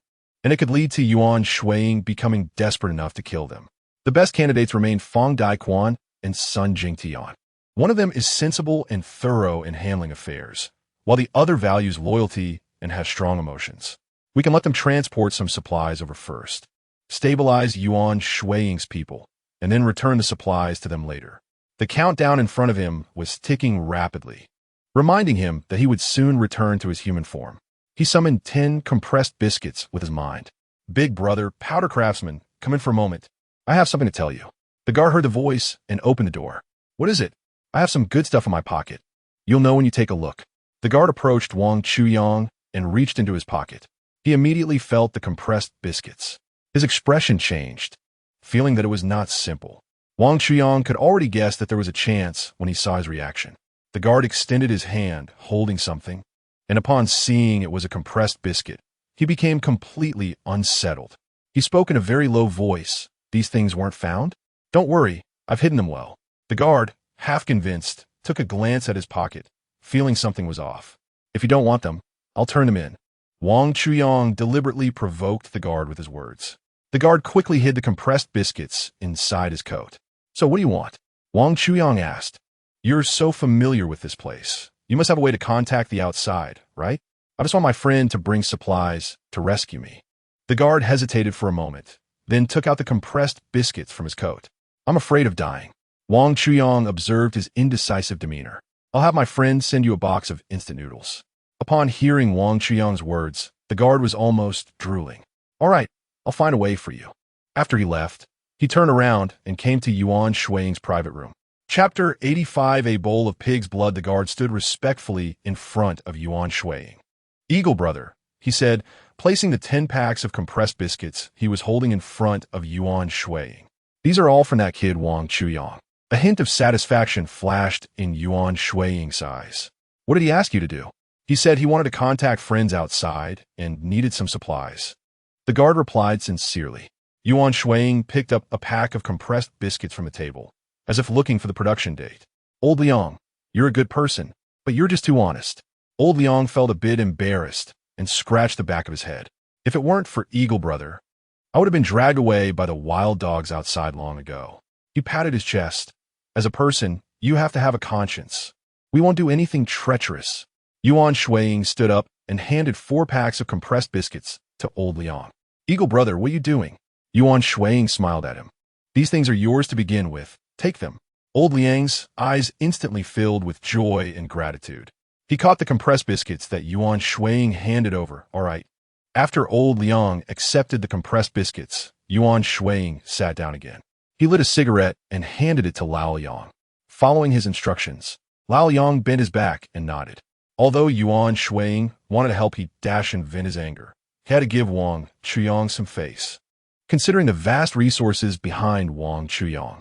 and it could lead to Yuan Shuiying becoming desperate enough to kill them. The best candidates remained Fang Daiquan and Sun Jingtian. One of them is sensible and thorough in handling affairs, while the other values loyalty and has strong emotions. We can let them transport some supplies over first, stabilize Yuan Shuiying's people, and then return the supplies to them later. The countdown in front of him was ticking rapidly, reminding him that he would soon return to his human form. He summoned 10 compressed biscuits with his mind. Big brother, powder craftsman, come in for a moment. I have something to tell you. The guard heard the voice and opened the door. What is it? I have some good stuff in my pocket. You'll know when you take a look. The guard approached Wang Chuyang and reached into his pocket. He immediately felt the compressed biscuits. His expression changed, feeling that it was not simple. Wang Chuyang could already guess that there was a chance when he saw his reaction. The guard extended his hand, holding something, and upon seeing it was a compressed biscuit, he became completely unsettled. He spoke in a very low voice. These things weren't found? Don't worry, I've hidden them well. The guard, half convinced, took a glance at his pocket, feeling something was off. If you don't want them, I'll turn them in. Wang Chuyang deliberately provoked the guard with his words. The guard quickly hid the compressed biscuits inside his coat. So what do you want? Wang Chuyang asked. You're so familiar with this place. You must have a way to contact the outside, right? I just want my friend to bring supplies to rescue me. The guard hesitated for a moment, then took out the compressed biscuits from his coat. I'm afraid of dying. Wang Chuyang observed his indecisive demeanor. I'll have my friend send you a box of instant noodles. Upon hearing Wang Chuyang's words, the guard was almost drooling. All right, I'll find a way for you. After he left, he turned around and came to Wang Chuyang's private room. Chapter 85. A bowl of pig's blood. The guard stood respectfully in front of Wang Chuyang. Eagle brother, he said, placing the 10 packs of compressed biscuits he was holding in front of Wang Chuyang. These are all from that kid Wang Chuyang. A hint of satisfaction flashed in Wang Chuyang's eyes. What did he ask you to do? He said he wanted to contact friends outside and needed some supplies. The guard replied sincerely. Wang Chuyang picked up a pack of compressed biscuits from the table, as if looking for the production date. Old Liang, you're a good person, but you're just too honest. Old Liang felt a bit embarrassed and scratched the back of his head. If it weren't for Eagle brother, I would have been dragged away by the wild dogs outside long ago. He patted his chest. As a person, you have to have a conscience. We won't do anything treacherous. Wang Chuyang stood up and handed 4 packs of compressed biscuits to Old Liang. Eagle brother, what are you doing? Wang Chuyang smiled at him. These things are yours to begin with. Take them. Old Liang's eyes instantly filled with joy and gratitude. He caught the compressed biscuits that Wang Chuyang handed over. All right. After Old Liang accepted the compressed biscuits, Wang Chuyang sat down again. He lit a cigarette and handed it to Lao Yang. Following his instructions, Lao Yang bent his back and nodded. Although Wang Chuyang wanted to help, he dashed and vent his anger. He had to give Wang Chuyang some face. Considering the vast resources behind Wang Chuyang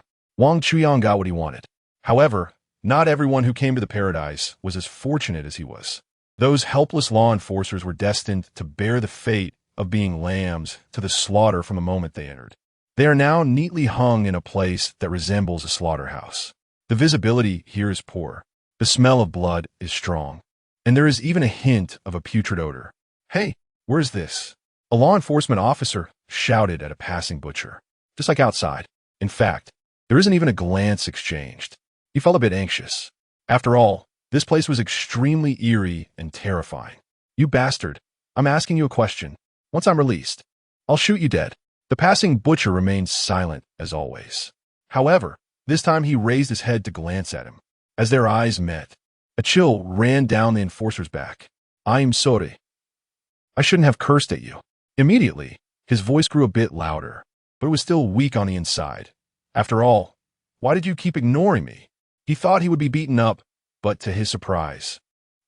got what he wanted. However, not everyone who came to the paradise was as fortunate as he was. Those helpless law enforcers were destined to bear the fate of being lambs to the slaughter from the moment they entered. They are now neatly hung in a place that resembles a slaughterhouse. The visibility here is poor. The smell of blood is strong. And there is even a hint of a putrid odor. Hey, where's this? A law enforcement officer shouted at a passing butcher, just like outside. In fact, there isn't even a glance exchanged. He felt a bit anxious. After all, this place was extremely eerie and terrifying. You bastard, I'm asking you a question. Once I'm released, I'll shoot you dead. The passing butcher remained silent as always. However, this time he raised his head to glance at him. As their eyes met, a chill ran down the enforcer's back. I'm sorry. I shouldn't have cursed at you. Immediately, his voice grew a bit louder, but it was still weak on the inside. After all, why did you keep ignoring me? He thought he would be beaten up, but to his surprise,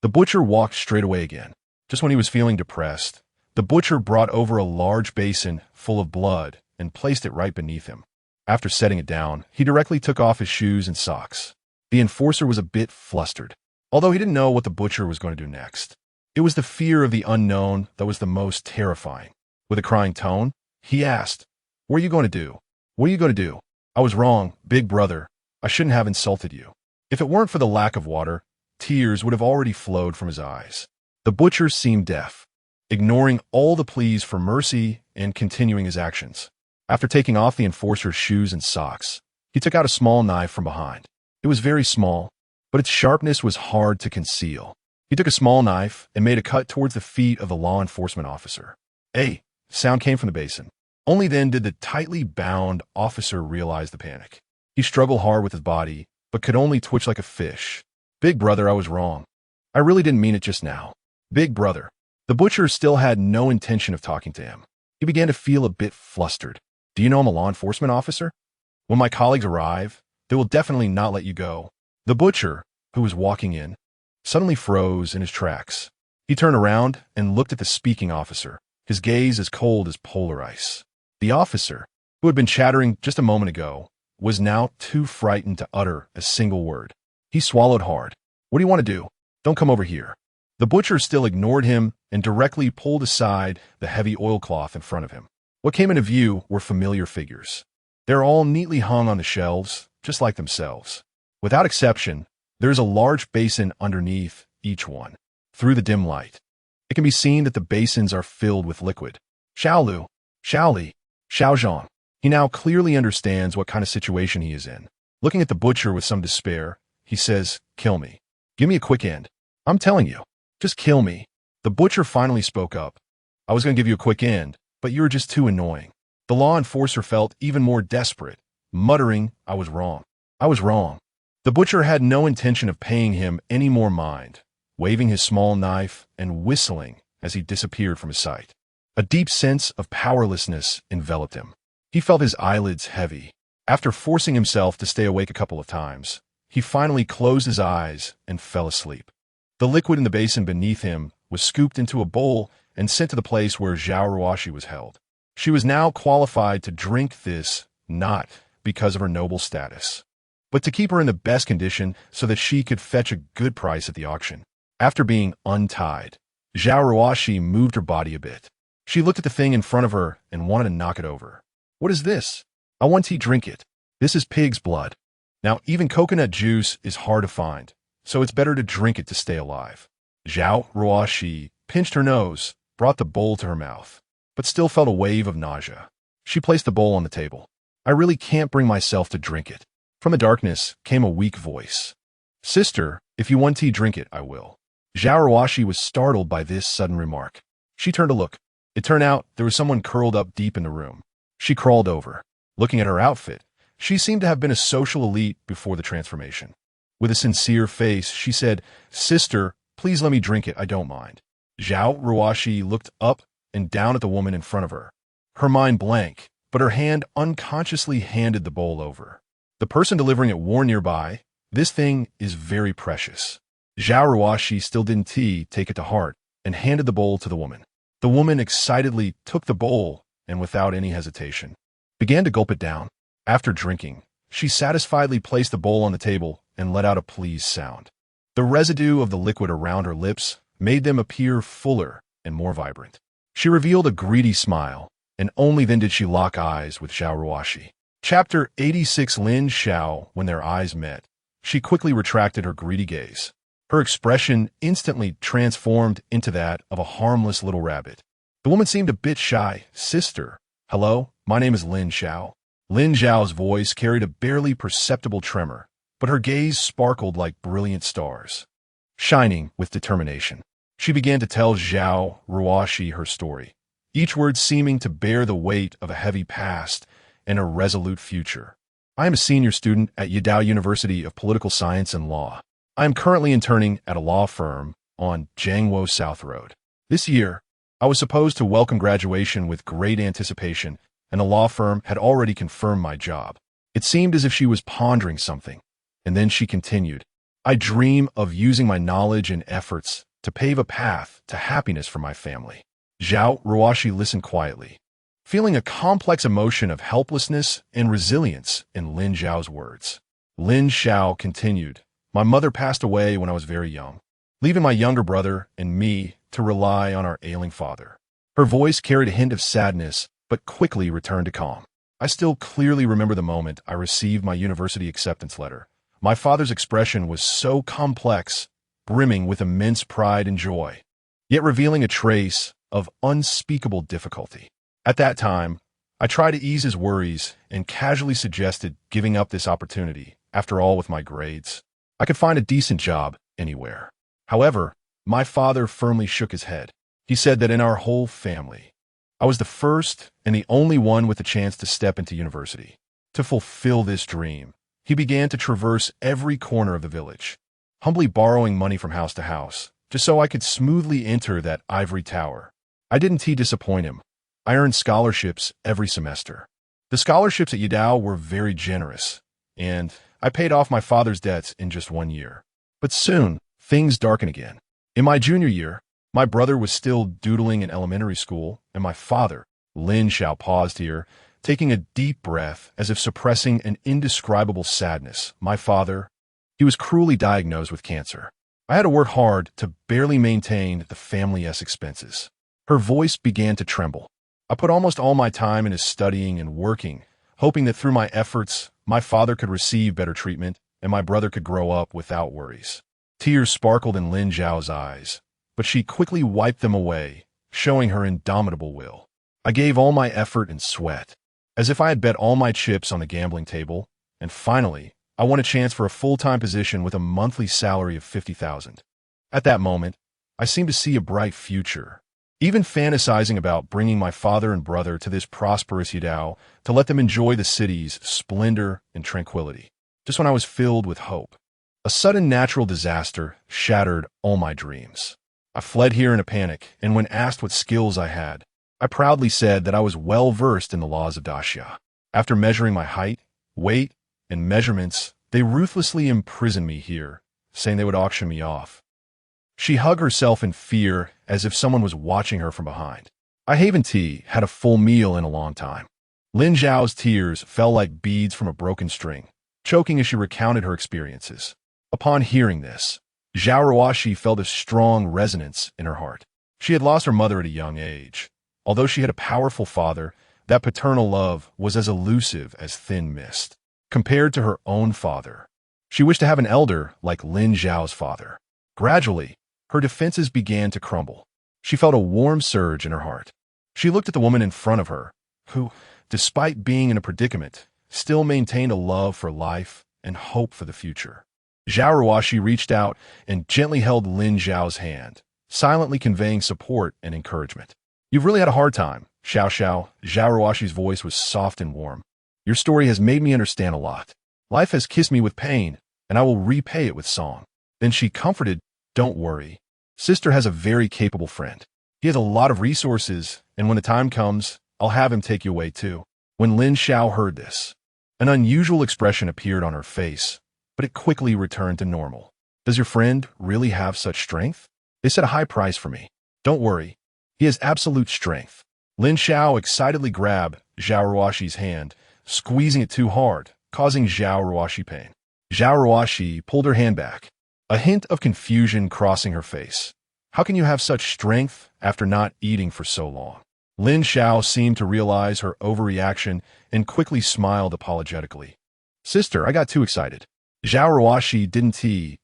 the butcher walked straight away again. Just when he was feeling depressed, the butcher brought over a large basin full of blood and placed it right beneath him. After setting it down, he directly took off his shoes and socks. The enforcer was a bit flustered, although he didn't know what the butcher was going to do next. It was the fear of the unknown that was the most terrifying. With a crying tone, he asked, "What are you going to do? What are you going to do? I was wrong, big brother. I shouldn't have insulted you." If it weren't for the lack of water, tears would have already flowed from his eyes. The butcher seemed deaf, ignoring all the pleas for mercy and continuing his actions. After taking off the enforcer's shoes and socks, he took out a small knife from behind. It was very small, but its sharpness was hard to conceal. He took a small knife and made a cut towards the feet of the law enforcement officer. "Hey!" Sound came from the basin. Only then did the tightly bound officer realize the panic. He struggled hard with his body, but could only twitch like a fish. "Big brother, I was wrong. I really didn't mean it just now. Big brother." The butcher still had no intention of talking to him. He began to feel a bit flustered. "Do you know I'm a law enforcement officer? When my colleagues arrive, they will definitely not let you go." The butcher, who was walking in, suddenly froze in his tracks. He turned around and looked at the speaking officer, his gaze as cold as polar ice. The officer, who had been chattering just a moment ago, was now too frightened to utter a single word. He swallowed hard. "What do you want to do? Don't come over here." The butcher still ignored him and directly pulled aside the heavy oilcloth in front of him. What came into view were familiar figures. They're all neatly hung on the shelves, just like themselves. Without exception, there is a large basin underneath each one. Through the dim light, it can be seen that the basins are filled with liquid. Xiaolu, Xiaoli, Xiaozhang. He now clearly understands what kind of situation he is in. Looking at the butcher with some despair, he says, "Kill me. Give me a quick end. I'm telling you, just kill me." The butcher finally spoke up. "I was going to give you a quick end, but you were just too annoying." The law enforcer felt even more desperate, muttering, "I was wrong. I was wrong." The butcher had no intention of paying him any more mind, waving his small knife and whistling as he disappeared from his sight. A deep sense of powerlessness enveloped him. He felt his eyelids heavy. After forcing himself to stay awake a couple of times, he finally closed his eyes and fell asleep. The liquid in the basin beneath him was scooped into a bowl and sent to the place where Zhao Ruoxi was held. She was now qualified to drink this, not because of her noble status, but to keep her in the best condition so that she could fetch a good price at the auction. After being untied, Zhao Ruoxi moved her body a bit. She looked at the thing in front of her and wanted to knock it over. What is this? I want to drink it. This is pig's blood. Now, even coconut juice is hard to find, so it's better to drink it to stay alive. Zhao Ruoxi pinched her nose, brought the bowl to her mouth, but still felt a wave of nausea. She placed the bowl on the table. I really can't bring myself to drink it. From the darkness came a weak voice. Sister, if you want tea, drink it, I will. Zhao Ruoxi was startled by this sudden remark. She turned to look. It turned out there was someone curled up deep in the room. She crawled over. Looking at her outfit, she seemed to have been a social elite before the transformation. With a sincere face, she said, Sister, please let me drink it, I don't mind. Zhao Ruoxi looked up and down at the woman in front of her. Her mind blank, but her hand unconsciously handed the bowl over. The person delivering it warned nearby, this thing is very precious. Zhao Ruoxi still didn't take it to heart and handed the bowl to the woman. The woman excitedly took the bowl and without any hesitation began to gulp it down. After drinking, she satisfiedly placed the bowl on the table and let out a pleased sound. The residue of the liquid around her lips made them appear fuller and more vibrant. She revealed a greedy smile, and only then did she lock eyes with Zhao Ruoxi. Chapter 86. Lin Xiao. When their eyes met, she quickly retracted her greedy gaze. Her expression instantly transformed into that of a harmless little rabbit. The woman seemed a bit shy. Sister, hello, my name is Lin Xiao. Lin Xiao's voice carried a barely perceptible tremor, but her gaze sparkled like brilliant stars, shining with determination. She began to tell Zhao Ruoxi her story, each word seeming to bear the weight of a heavy past and a resolute future. I am a senior student at Yidao University of Political Science and Law. I am currently interning at a law firm on Jiangwo South Road. This year, I was supposed to welcome graduation with great anticipation, and the law firm had already confirmed my job. It seemed as if she was pondering something, and then she continued, I dream of using my knowledge and efforts to pave a path to happiness for my family. Zhao Ruoxi listened quietly, feeling a complex emotion of helplessness and resilience in Lin Xiao's words. Lin Xiao continued, my mother passed away when I was very young, leaving my younger brother and me to rely on our ailing father. Her voice carried a hint of sadness, but quickly returned to calm. I still clearly remember the moment I received my university acceptance letter. My father's expression was so complex, brimming with immense pride and joy, yet revealing a trace of unspeakable difficulty. At that time, I tried to ease his worries and casually suggested giving up this opportunity. After all, with my grades, I could find a decent job anywhere. However, my father firmly shook his head. He said that in our whole family, I was the first and the only one with the chance to step into university. To fulfill this dream, he began to traverse every corner of the village, humbly borrowing money from house to house, just so I could smoothly enter that ivory tower. I didn't disappoint him. I earned scholarships every semester. The scholarships at Yidao were very generous, and I paid off my father's debts in just 1 year. But soon, things darkened again. In my junior year, my brother was still doodling in elementary school, and my father, Lin Xiao, paused here, taking a deep breath as if suppressing an indescribable sadness. My father, he was cruelly diagnosed with cancer. I had to work hard to barely maintain the family's expenses. Her voice began to tremble. I put almost all my time into studying and working, hoping that through my efforts, my father could receive better treatment and my brother could grow up without worries. Tears sparkled in Lin Xiao's eyes, but she quickly wiped them away, showing her indomitable will. I gave all my effort and sweat, as if I had bet all my chips on the gambling table, and finally, I won a chance for a full-time position with a monthly salary of 50,000. At that moment, I seemed to see a bright future, even fantasizing about bringing my father and brother to this prosperous Yidao to let them enjoy the city's splendor and tranquility. Just when I was filled with hope, a sudden natural disaster shattered all my dreams. I fled here in a panic, and when asked what skills I had, I proudly said that I was well-versed in the laws of Daxia. After measuring my height, weight, and measurements, they ruthlessly imprisoned me here, saying they would auction me off. She hugged herself in fear as if someone was watching her from behind. I haven't had a full meal in a long time. Lin Zhao's tears fell like beads from a broken string, choking as she recounted her experiences. Upon hearing this, Zhao Ruoxi felt a strong resonance in her heart. She had lost her mother at a young age. Although she had a powerful father, that paternal love was as elusive as thin mist. Compared to her own father, she wished to have an elder like Lin Zhao's father. Gradually, her defenses began to crumble. She felt a warm surge in her heart. She looked at the woman in front of her, who, despite being in a predicament, still maintained a love for life and hope for the future. Zhao Ruoxi reached out and gently held Lin Zhao's hand, silently conveying support and encouragement. You've really had a hard time, Xiao Xiao. Zhao Ruoxi's voice was soft and warm. Your story has made me understand a lot. Life has kissed me with pain, and I will repay it with song. Then she comforted, don't worry. Sister has a very capable friend. He has a lot of resources, and when the time comes, I'll have him take you away too. When Lin Xiao heard this, an unusual expression appeared on her face, but it quickly returned to normal. Does your friend really have such strength? They set a high price for me. Don't worry. He has absolute strength. Lin Xiao excitedly grabbed Zhao Ruoxi's hand, squeezing it too hard, causing Zhao Ruoxi pain. Zhao Ruoxi pulled her hand back, a hint of confusion crossing her face. How can you have such strength after not eating for so long? Lin Xiao seemed to realize her overreaction and quickly smiled apologetically. Sister, I got too excited. Zhao Ruoxi didn't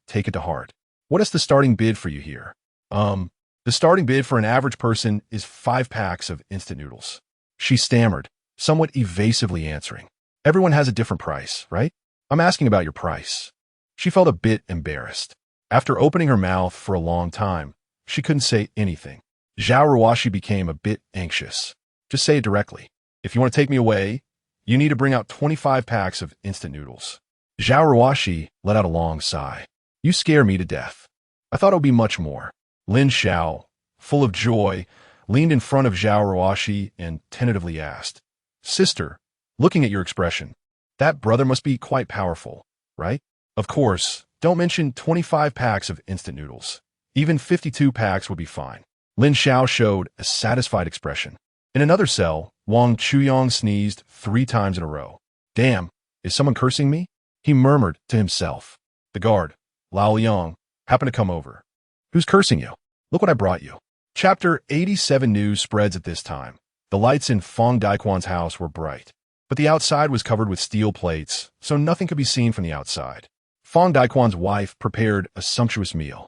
take it to heart. What is the starting bid for you here? The starting bid for an average person is 5 packs of instant noodles. She stammered, somewhat evasively answering. Everyone has a different price, right? I'm asking about your price. She felt a bit embarrassed. After opening her mouth for a long time, she couldn't say anything. Zhao Ruoxi became a bit anxious. Just say it directly. If you want to take me away, you need to bring out 25 packs of instant noodles. Zhao Ruoxi let out a long sigh. You scare me to death. I thought it would be much more. Lin Xiao, full of joy, leaned in front of Zhao Ruoxi and tentatively asked, Sister, looking at your expression, that brother must be quite powerful, right? Of course, don't mention 25 packs of instant noodles. Even 52 packs would be fine. Lin Xiao showed a satisfied expression. In another cell, Wang Chuyang sneezed 3 times in a row. Damn, is someone cursing me? He murmured to himself. The guard, Lao Liang, happened to come over. Who's cursing you? Look what I brought you. Chapter 87 news spreads at this time. The lights in Fang Daquan's house were bright, but the outside was covered with steel plates, so nothing could be seen from the outside. Fang Daquan's wife prepared a sumptuous meal.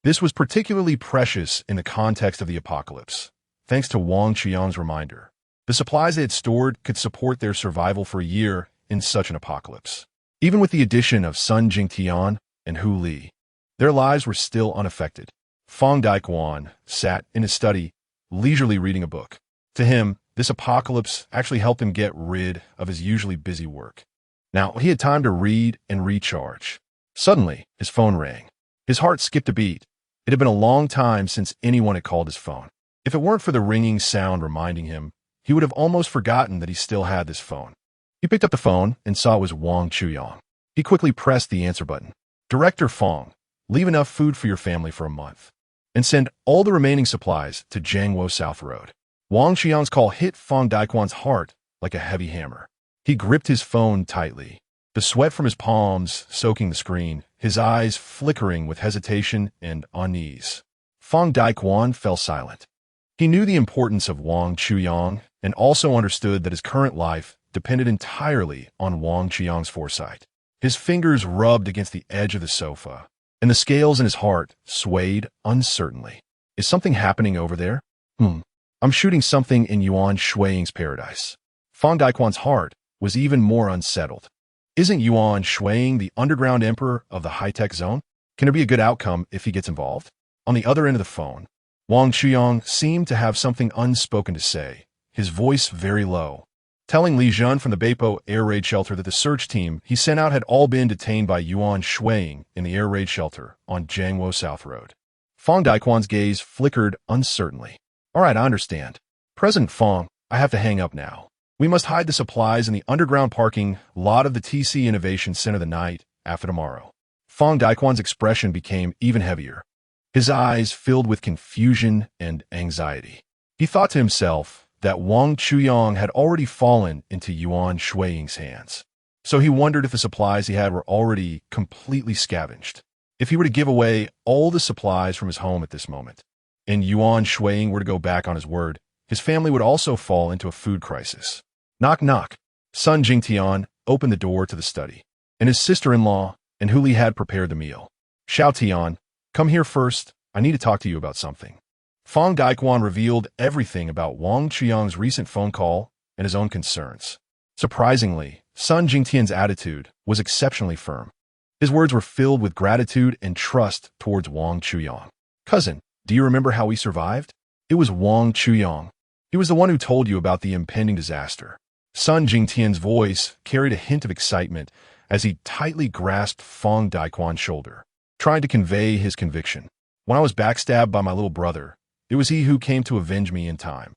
This was particularly precious in the context of the apocalypse, thanks to Wang Chuyang's reminder. The supplies they had stored could support their survival for a year in such an apocalypse. Even with the addition of Sun Jingtian and Hu Li, their lives were still unaffected. Fang Daquan sat in his study, leisurely reading a book. To him, this apocalypse actually helped him get rid of his usually busy work. Now, he had time to read and recharge. Suddenly, his phone rang. His heart skipped a beat. It had been a long time since anyone had called his phone. If it weren't for the ringing sound reminding him, he would have almost forgotten that he still had this phone. He picked up the phone and saw it was Wang Chuyang. He quickly pressed the answer button. Director Fang, leave enough food for your family for a month, and send all the remaining supplies to Jiangwo South Road. Wang Qiang's call hit Fang Daquan's heart like a heavy hammer. He gripped his phone tightly, the sweat from his palms soaking the screen, his eyes flickering with hesitation and unease. Fang Daquan fell silent. He knew the importance of Wang Chuyang and also understood that his current life depended entirely on Wang Qiang's foresight. His fingers rubbed against the edge of the sofa, and the scales in his heart swayed uncertainly. Is something happening over there? I'm shooting something in Yuan Shuiying's paradise. Fang Daquan's heart was even more unsettled. Isn't Yuan Shuiying the underground emperor of the high-tech zone? Can there be a good outcome if he gets involved? On the other end of the phone, Wang Chuyang seemed to have something unspoken to say, his voice very low, telling Li Zhen from the Beipo air raid shelter that the search team he sent out had all been detained by Yuan Shuiying in the air raid shelter on Jiangwo South Road. Fang Daquan's gaze flickered uncertainly. All right, I understand. President Fong, I have to hang up now. We must hide the supplies in the underground parking lot of the TC Innovation Center the night after tomorrow. Fong Daquan's expression became even heavier. His eyes filled with confusion and anxiety. He thought to himself that Wang Chuyang had already fallen into Yuan Shuiying's hands. So he wondered if the supplies he had were already completely scavenged. If he were to give away all the supplies from his home at this moment, and Yuan Shuiying were to go back on his word, his family would also fall into a food crisis. Knock, knock. Sun Jingtian opened the door to the study, and his sister-in-law and Huli had prepared the meal. Xiao Tian, come here first. I need to talk to you about something. Fong Daquan revealed everything about Wang Chuyang's recent phone call and his own concerns. Surprisingly, Sun Jingtian's attitude was exceptionally firm. His words were filled with gratitude and trust towards Wang Chuyang. Cousin, do you remember how we survived? It was Wang Chuyang. He was the one who told you about the impending disaster. Sun Jingtian's voice carried a hint of excitement as he tightly grasped Fong Daquan's shoulder, trying to convey his conviction. When I was backstabbed by my little brother, it was he who came to avenge me in time.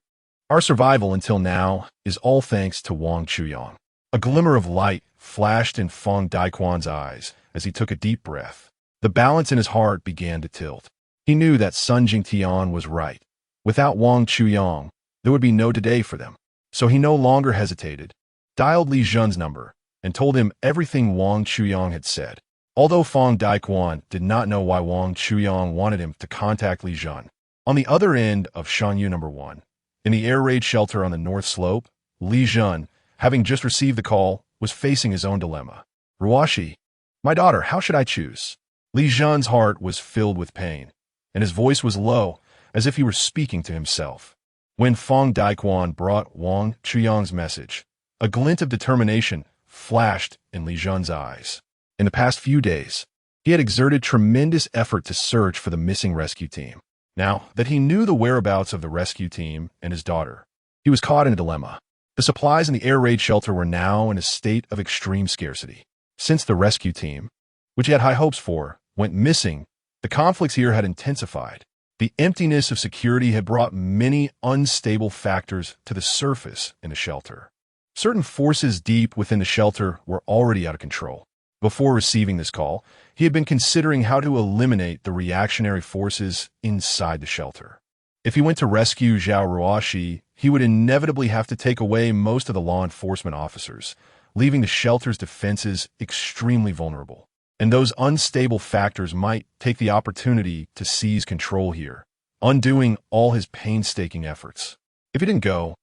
Our survival until now is all thanks to Wang Chuyang. A glimmer of light flashed in Fong Daquan's eyes as he took a deep breath. The balance in his heart began to tilt. He knew that Sun Jingtian was right. Without Wang Chuyang, there would be no today for them. So he no longer hesitated, dialed Li Zhen's number, and told him everything Wang Chuyang had said. Although Fong Daquan did not know why Wang Chuyang wanted him to contact Li Zhen. On the other end of Shanyu No. 1, in the air raid shelter on the north slope, Li Zhen, having just received the call, was facing his own dilemma. Ruoshi, my daughter, how should I choose? Li Zhen's heart was filled with pain, and his voice was low, as if he were speaking to himself. When Fong Daquan brought Wang Chuyang's message, a glint of determination flashed in Li Zhen's eyes. In the past few days, he had exerted tremendous effort to search for the missing rescue team. Now that he knew the whereabouts of the rescue team and his daughter, he was caught in a dilemma. The supplies in the air raid shelter were now in a state of extreme scarcity. Since the rescue team, which he had high hopes for, went missing, the conflicts here had intensified. The emptiness of security had brought many unstable factors to the surface in the shelter. Certain forces deep within the shelter were already out of control. Before receiving this call, he had been considering how to eliminate the reactionary forces inside the shelter. If he went to rescue Zhao Ruoshi, he would inevitably have to take away most of the law enforcement officers, leaving the shelter's defenses extremely vulnerable. And those unstable factors might take the opportunity to seize control here, undoing all his painstaking efforts. If he didn't go,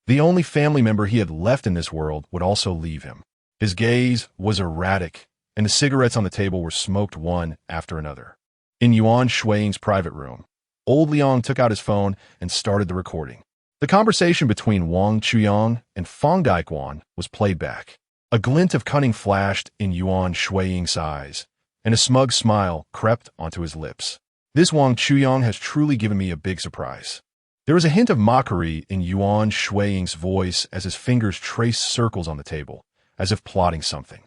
the only family member he had left in this world would also leave him. His gaze was erratic, and the cigarettes on the table were smoked one after another. In Yuan Shuiying's private room, old Liang took out his phone and started the recording. The conversation between Wang Chuyang and Fong Daquan was played back. A glint of cunning flashed in Yuan Shuiying's eyes, and a smug smile crept onto his lips. This Wang Chuyang has truly given me a big surprise. There was a hint of mockery in Yuan Shuiying's voice as his fingers traced circles on the table, as if plotting something.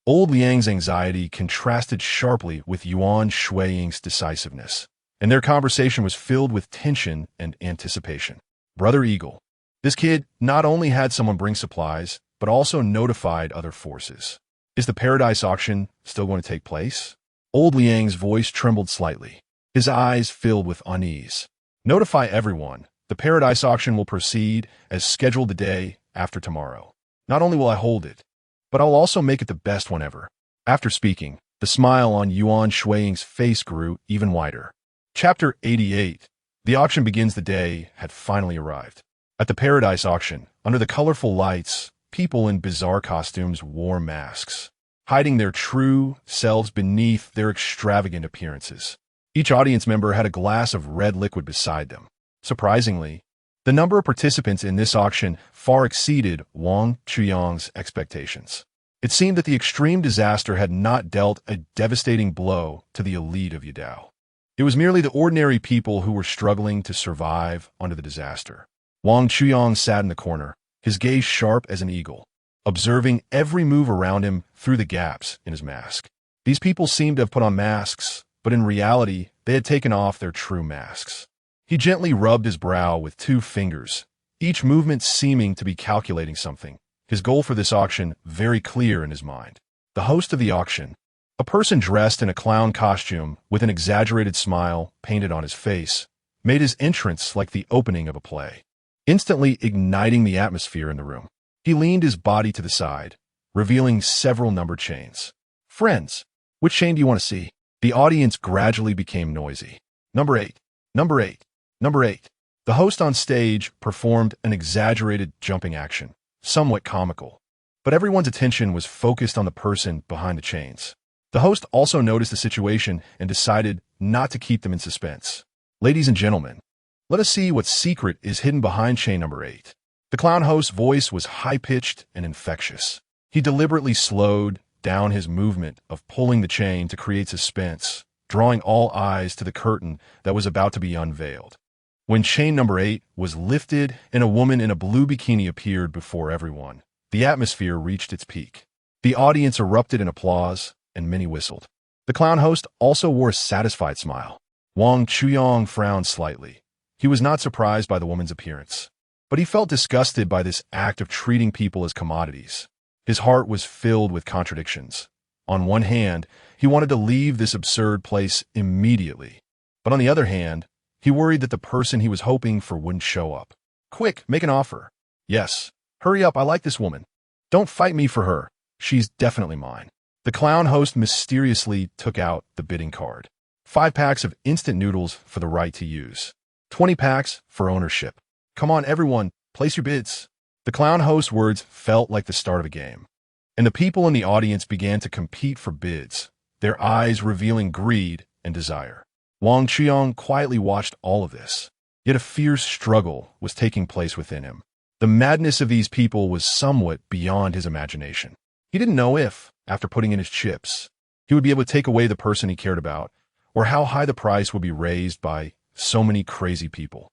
Old Liang's anxiety contrasted sharply with Yuan Shuiying's decisiveness, and their conversation was filled with tension and anticipation. Brother Eagle. This kid not only had someone bring supplies, but also notified other forces. Is the Paradise auction still going to take place? Old Liang's voice trembled slightly. His eyes filled with unease. Notify everyone. The Paradise auction will proceed as scheduled the day after tomorrow. Not only will I hold it, but I'll also make it the best one ever. After speaking, the smile on Yuan Shuiying's face grew even wider. Chapter 88. The auction begins. The day had finally arrived. At the Paradise auction, under the colorful lights, people in bizarre costumes wore masks, hiding their true selves beneath their extravagant appearances. Each audience member had a glass of red liquid beside them. Surprisingly, the number of participants in this auction far exceeded Wang Chuyang's expectations. It seemed that the extreme disaster had not dealt a devastating blow to the elite of Yadao. It was merely the ordinary people who were struggling to survive under the disaster. Wang Chuyang sat in the corner, his gaze sharp as an eagle, observing every move around him through the gaps in his mask. These people seemed to have put on masks, but in reality, they had taken off their true masks. He gently rubbed his brow with 2 fingers, each movement seeming to be calculating something, his goal for this auction very clear in his mind. The host of the auction, a person dressed in a clown costume with an exaggerated smile painted on his face, made his entrance like the opening of a play, instantly igniting the atmosphere in the room. He leaned his body to the side, revealing several numbered chains. Friends, which chain do you want to see? The audience gradually became noisy. Number 8, number 8, number 8. The host on stage performed an exaggerated jumping action, somewhat comical, but everyone's attention was focused on the person behind the chains. The host also noticed the situation and decided not to keep them in suspense. Ladies and gentlemen, let us see what secret is hidden behind chain number 8. The clown host's voice was high-pitched and infectious. He deliberately slowed down his movement of pulling the chain to create suspense, drawing all eyes to the curtain that was about to be unveiled. When chain number 8 was lifted and a woman in a blue bikini appeared before everyone, the atmosphere reached its peak. The audience erupted in applause, and many whistled. The clown host also wore a satisfied smile. Wang Chuyang frowned slightly. He was not surprised by the woman's appearance, but he felt disgusted by this act of treating people as commodities. His heart was filled with contradictions. On one hand, he wanted to leave this absurd place immediately, but on the other hand, he worried that the person he was hoping for wouldn't show up. Quick, make an offer. Yes. Hurry up, I like this woman. Don't fight me for her. She's definitely mine. The clown host mysteriously took out the bidding card. 5 packs of instant noodles for the right to use. 20 packs for ownership. Come on, everyone, place your bids. The clown host's words felt like the start of a game, and the people in the audience began to compete for bids, their eyes revealing greed and desire. Wang Chuyang quietly watched all of this, yet a fierce struggle was taking place within him. The madness of these people was somewhat beyond his imagination. He didn't know if, after putting in his chips, he would be able to take away the person he cared about, or how high the price would be raised by so many crazy people.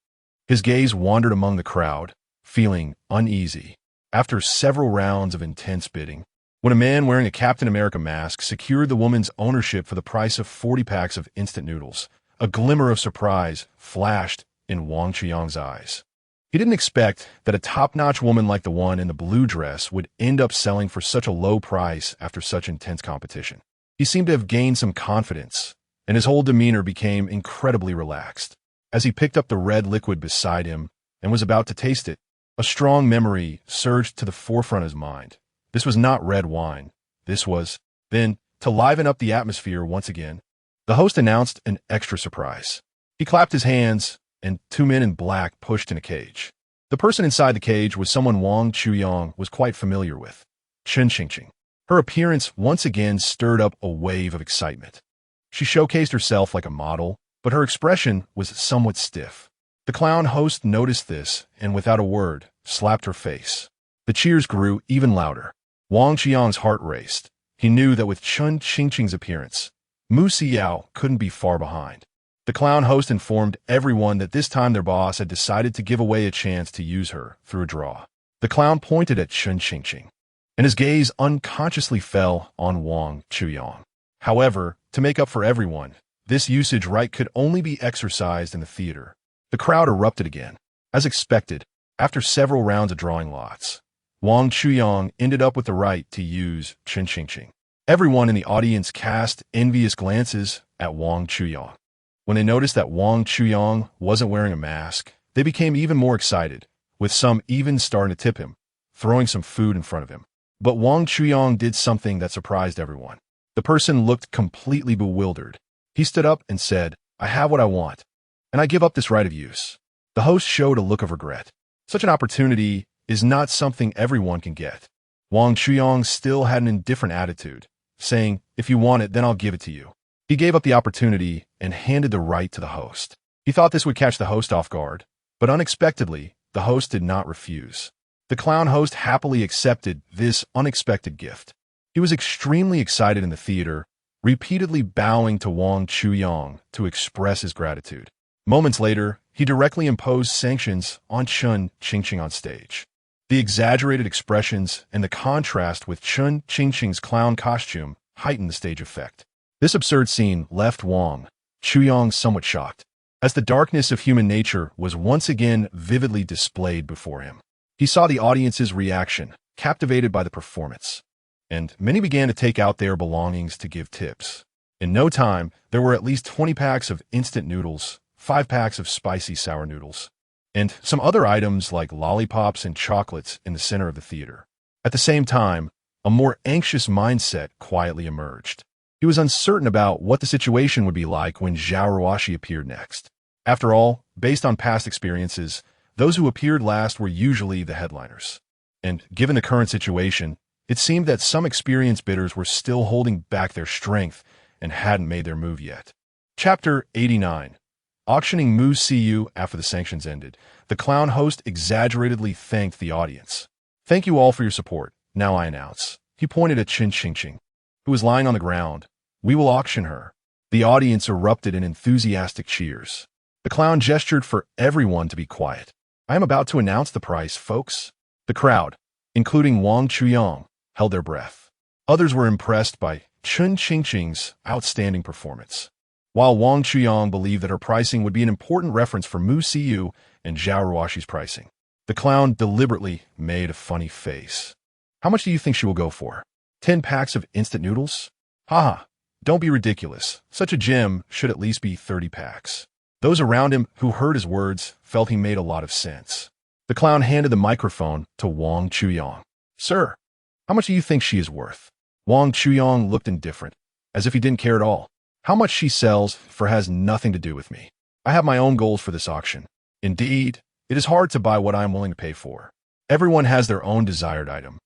His gaze wandered among the crowd, feeling uneasy. After several rounds of intense bidding, when a man wearing a Captain America mask secured the woman's ownership for the price of 40 packs of instant noodles, a glimmer of surprise flashed in Wang Chuyang's eyes. He didn't expect that a top-notch woman like the one in the blue dress would end up selling for such a low price after such intense competition. He seemed to have gained some confidence, and his whole demeanor became incredibly relaxed. As he picked up the red liquid beside him and was about to taste it, a strong memory surged to the forefront of his mind. This was not red wine. This was, then, to liven up the atmosphere once again, the host announced an extra surprise. He clapped his hands, and 2 men in black pushed in a cage. The person inside the cage was someone Wang Chuyang was quite familiar with, Chen Qingqing. Her appearance once again stirred up a wave of excitement. She showcased herself like a model, but her expression was somewhat stiff. The clown host noticed this and, without a word, slapped her face. The cheers grew even louder. Wang Qiang's heart raced. He knew that with Chen Qingqing's appearance, Mu Xiao couldn't be far behind. The clown host informed everyone that this time their boss had decided to give away a chance to use her through a draw. The clown pointed at Chen Qingqing, and his gaze unconsciously fell on Wang Chuyang. However, to make up for everyone, this usage right could only be exercised in the theater. The crowd erupted again. As expected, after several rounds of drawing lots, Wang Chuyang ended up with the right to use Chen Qingqing. Everyone in the audience cast envious glances at Wang Chuyang. When they noticed that Wang Chuyang wasn't wearing a mask, they became even more excited, with some even starting to tip him, throwing some food in front of him. But Wang Chuyang did something that surprised everyone. The person looked completely bewildered. He stood up and said, "I have what I want, and I give up this right of use." The host showed a look of regret. Such an opportunity is not something everyone can get. Wang Chuyang still had an indifferent attitude, saying, "If you want it, then I'll give it to you." He gave up the opportunity and handed the right to the host. He thought this would catch the host off guard, but unexpectedly, the host did not refuse. The clown host happily accepted this unexpected gift. He was extremely excited in the theater, repeatedly bowing to Wang Chuyang to express his gratitude. Moments later, he directly imposed sanctions on Chen Qingqing on stage. The exaggerated expressions and the contrast with Chen Qingqing's clown costume heightened the stage effect. This absurd scene left Wang Chuyang somewhat shocked. as the darkness of human nature was once again vividly displayed before him. He saw the audience's reaction, captivated by the performance, and many began to take out their belongings to give tips. In no time, there were at least 20 packs of instant noodles, 5 packs of spicy sour noodles, and some other items like lollipops and chocolates in the center of the theater. At the same time, a more anxious mindset quietly emerged. He was uncertain about what the situation would be like when Zhao Ruoxi appeared next. After all, based on past experiences, those who appeared last were usually the headliners. And given the current situation, it seemed that some experienced bidders were still holding back their strength and hadn't made their move yet. Chapter 89. Auctioning Moose. See you after the sanctions ended. The clown host exaggeratedly thanked the audience. Thank you all for your support. Now I announce. He pointed at Chen Qingqing, who was lying on the ground. We will auction her. The audience erupted in enthusiastic cheers. The clown gestured for everyone to be quiet. I am about to announce the price, folks. The crowd, including Wang Chuyang, held their breath. Others were impressed by Chen Qingqing's outstanding performance, while Wang Chuyang believed that her pricing would be an important reference for Mu Siyu and Zhao Ruoxi's pricing. The clown deliberately made a funny face. How much do you think she will go for? 10 packs of instant noodles? Haha, don't be ridiculous. Such a gem should at least be 30 packs. Those around him who heard his words felt he made a lot of sense. The clown handed the microphone to Wang Chuyang. Sir, how much do you think she is worth? Wang Chuyang looked indifferent, as if he didn't care at all. How much she sells for has nothing to do with me. I have my own goals for this auction. Indeed, it is hard to buy what I am willing to pay for. Everyone has their own desired item.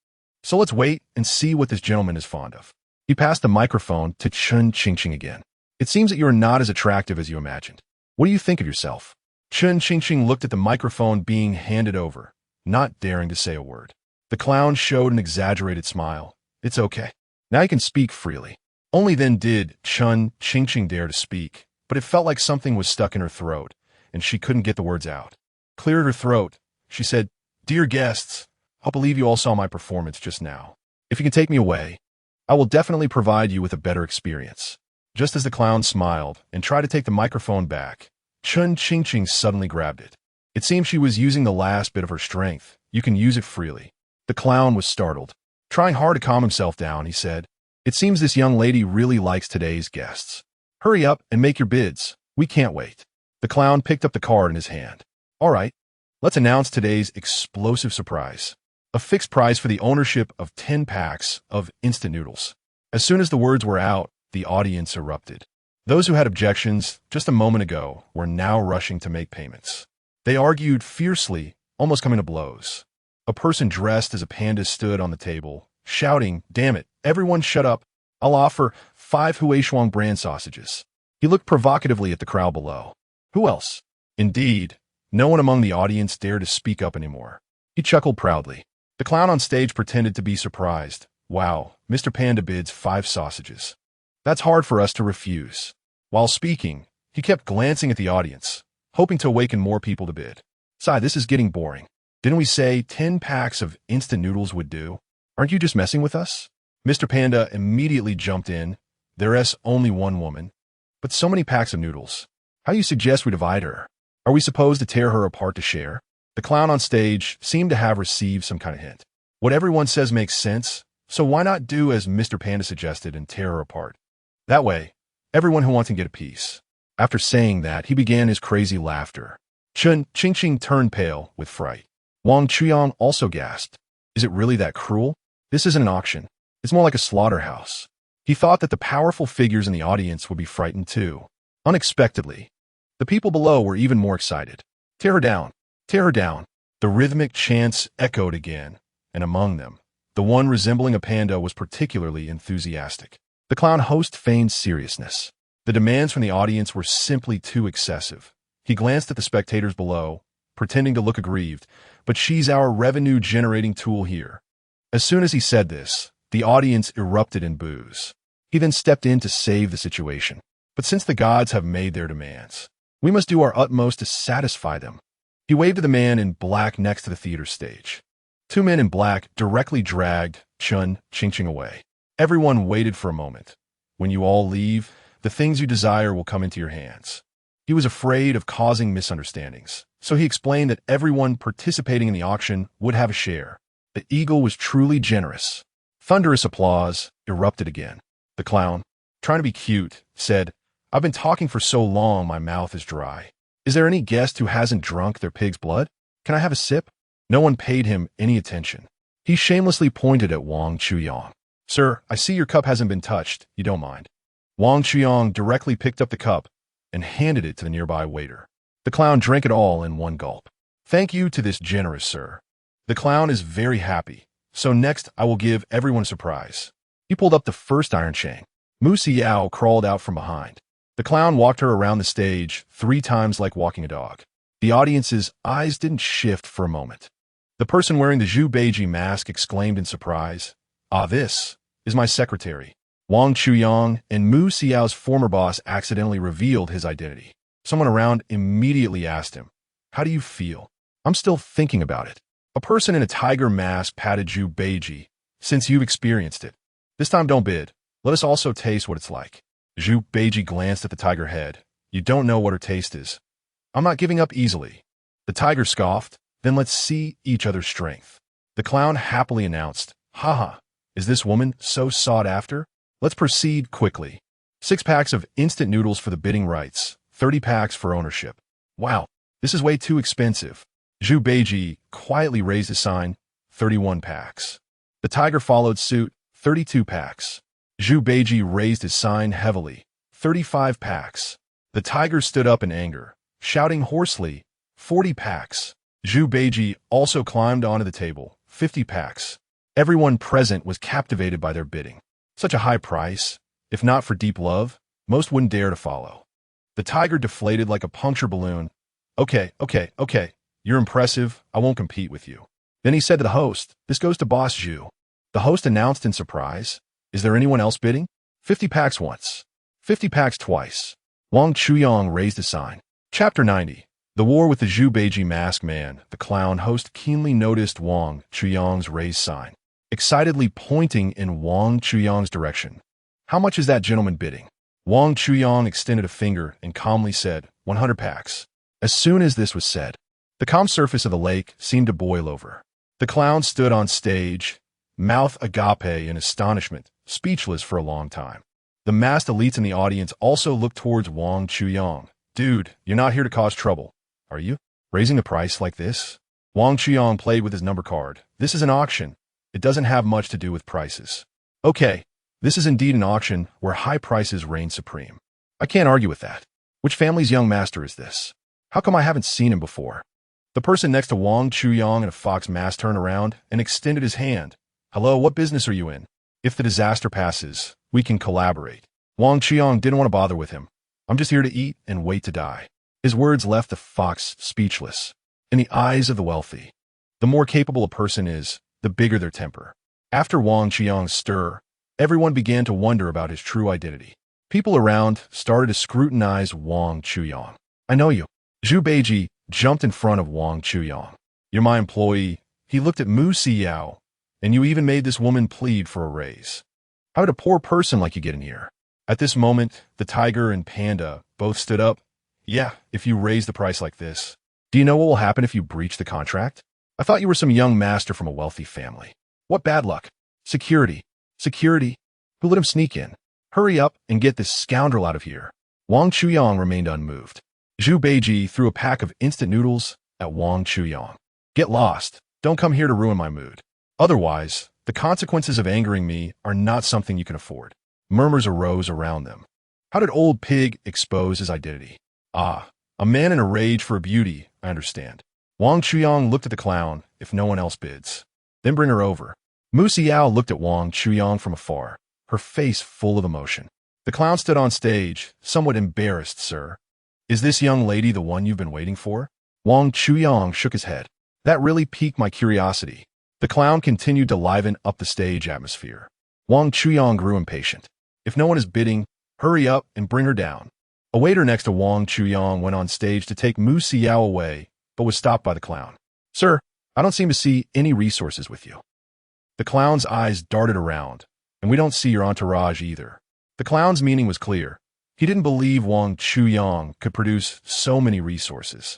So let's wait and see what this gentleman is fond of. He passed the microphone to Chen Qingqing again. It seems that you are not as attractive as you imagined. What do you think of yourself? Chen Qingqing looked at the microphone being handed over, not daring to say a word. The clown showed an exaggerated smile. It's okay. Now you can speak freely. Only then did Chen Qingqing dare to speak, but it felt like something was stuck in her throat, and she couldn't get the words out. Cleared her throat, she said, Dear guests, I believe you all saw my performance just now. If you can take me away, I will definitely provide you with a better experience. Just as the clown smiled and tried to take the microphone back, Chen Qingqing suddenly grabbed it. It seemed she was using the last bit of her strength. You can use it freely. The clown was startled. Trying hard to calm himself down, he said, It seems this young lady really likes today's guests. Hurry up and make your bids. We can't wait. The clown picked up the card in his hand. All right, let's announce today's explosive surprise. A fixed price for the ownership of 10 packs of instant noodles. As soon as the words were out, the audience erupted. Those who had objections just a moment ago were now rushing to make payments. They argued fiercely, almost coming to blows. A person dressed as a panda stood on the table, shouting, Damn it, everyone shut up. I'll offer 5 Huishuang brand sausages. He looked provocatively at the crowd below. Who else? Indeed, no one among the audience dared to speak up anymore. He chuckled proudly. The clown on stage pretended to be surprised. Wow, Mr. Panda bids 5 sausages. That's hard for us to refuse. While speaking, he kept glancing at the audience, hoping to awaken more people to bid. Sigh, this is getting boring. Didn't we say 10 packs of instant noodles would do? Aren't you just messing with us? Mr. Panda immediately jumped in. There's only one woman, but so many packs of noodles. How do you suggest we divide her? Are we supposed to tear her apart to share? The clown on stage seemed to have received some kind of hint. What everyone says makes sense, so why not do as Mr. Panda suggested and tear her apart? That way, everyone who wants can get a piece. After saying that, he began his crazy laughter. Chen Qingqing turned pale with fright. Wang Chuyang also gasped. Is it really that cruel? This isn't an auction. It's more like a slaughterhouse. He thought that the powerful figures in the audience would be frightened too. Unexpectedly, the people below were even more excited. Tear her down. Tear her down. The rhythmic chants echoed again, and among them, the one resembling a panda was particularly enthusiastic. The clown host feigned seriousness. The demands from the audience were simply too excessive. He glanced at the spectators below, pretending to look aggrieved, but she's our revenue-generating tool here. As soon as he said this, the audience erupted in boos. He then stepped in to save the situation. But since the gods have made their demands, we must do our utmost to satisfy them. He waved to the man in black next to the theater stage. 2 men in black directly dragged Chen Qingqing away. Everyone waited for a moment. When you all leave, the things you desire will come into your hands. He was afraid of causing misunderstandings, so he explained that everyone participating in the auction would have a share. The eagle was truly generous. Thunderous applause erupted again. The clown, trying to be cute, said, "I've been talking for so long my mouth is dry. Is there any guest who hasn't drunk their pig's blood? Can I have a sip?" No one paid him any attention. He shamelessly pointed at Wang Chuyang. "Sir, I see your cup hasn't been touched. You don't mind." Wang Chuyang directly picked up the cup and handed it to the nearby waiter. The clown drank it all in one gulp. "Thank you to this generous sir. The clown is very happy, so next I will give everyone a surprise." He pulled up the first iron chain. Mu Xiao crawled out from behind. The clown walked her around the stage 3 times like walking a dog. The audience's eyes didn't shift for a moment. The person wearing the Zhu Beiji mask exclaimed in surprise, "Ah, this is my secretary." Wang Chuyang and Mu Xiao's former boss accidentally revealed his identity. Someone around immediately asked him, "How do you feel?" "I'm still thinking about it." A person in a tiger mask patted Zhu Beiji. "Since you've experienced it, this time don't bid. Let us also taste what it's like." Zhu Beiji glanced at the tiger head. "You don't know what her taste is. I'm not giving up easily." The tiger scoffed. "Then let's see each other's strength." The clown happily announced, "Haha, is this woman so sought after? Let's proceed quickly. 6 packs of instant noodles for the bidding rights, 30 packs for ownership." "Wow, this is way too expensive." Zhu Beiji quietly raised his sign, 31 packs. The tiger followed suit, 32 packs. Zhu Beiji raised his sign heavily, 35 packs. The tiger stood up in anger, shouting hoarsely, 40 packs. Zhu Beiji also climbed onto the table, 50 packs. Everyone present was captivated by their bidding. Such a high price. If not for deep love, most wouldn't dare to follow. The tiger deflated like a puncture balloon. Okay. You're impressive. I won't compete with you." Then he said to the host, "This goes to Boss Zhu." The host announced in surprise, "Is there anyone else bidding?" 50 packs once. 50 packs twice. Wang Chuyang raised a sign. Chapter 90. The War with the Zhu Beiji Masked Man. The clown host keenly noticed Wang Chuyang's raised sign, excitedly pointing in Wang Chuyang's direction. "How much is that gentleman bidding?" Wang Chuyang extended a finger and calmly said, 100 packs. As soon as this was said, the calm surface of the lake seemed to boil over. The clown stood on stage, mouth agape in astonishment, speechless for a long time. The masked elites in the audience also looked towards Wang Chuyang. "Dude, you're not here to cause trouble, are you? Raising the price like this?" Wang Chuyang played with his number card. "This is an auction. It doesn't have much to do with prices." "Okay, this is indeed an auction where high prices reign supreme. I can't argue with that. Which family's young master is this? How come I haven't seen him before?" The person next to Wang Chuyang in a fox mask turned around and extended his hand. "Hello, what business are you in? If the disaster passes, we can collaborate." Wang Chuyang didn't want to bother with him. "I'm just here to eat and wait to die." His words left the fox speechless. In the eyes of the wealthy, the more capable a person is, the bigger their temper. After Wang Chuyang's stir, everyone began to wonder about his true identity. People around started to scrutinize Wang Chuyang. "I know you." Zhu Beiji jumped in front of Wang Chuyang. "You're my employee." He looked at Mu Xiao. "And you even made this woman plead for a raise. How did a poor person like you get in here?" At this moment, the tiger and panda both stood up. "Yeah, if you raise the price like this. Do you know what will happen if you breach the contract? I thought you were some young master from a wealthy family. What bad luck." Security. Security? Who let him sneak in? "Hurry up and get this scoundrel out of here." Wang Chuyang remained unmoved. Zhu Beiji threw a pack of instant noodles at Wang Chuyang. "Get lost. Don't come here to ruin my mood. Otherwise, the consequences of angering me are not something you can afford." Murmurs arose around them. How did old pig expose his identity? "Ah, a man in a rage for a beauty, I understand." Wang Chuyang looked at the clown. "If no one else bids, then bring her over." Mu Xiao looked at Wang Chuyang from afar, her face full of emotion. The clown stood on stage, somewhat embarrassed. "Sir, is this young lady the one you've been waiting for?" Wang Chuyang shook his head. "That really piqued my curiosity." The clown continued to liven up the stage atmosphere. Wang Chuyang grew impatient. "If no one is bidding, hurry up and bring her down." A waiter next to Wang Chuyang went on stage to take Mu Xiao away, but was stopped by the clown. "Sir, I don't seem to see any resources with you." The clown's eyes darted around. "And we don't see your entourage either." The clown's meaning was clear. He didn't believe Wang Chuyang could produce so many resources.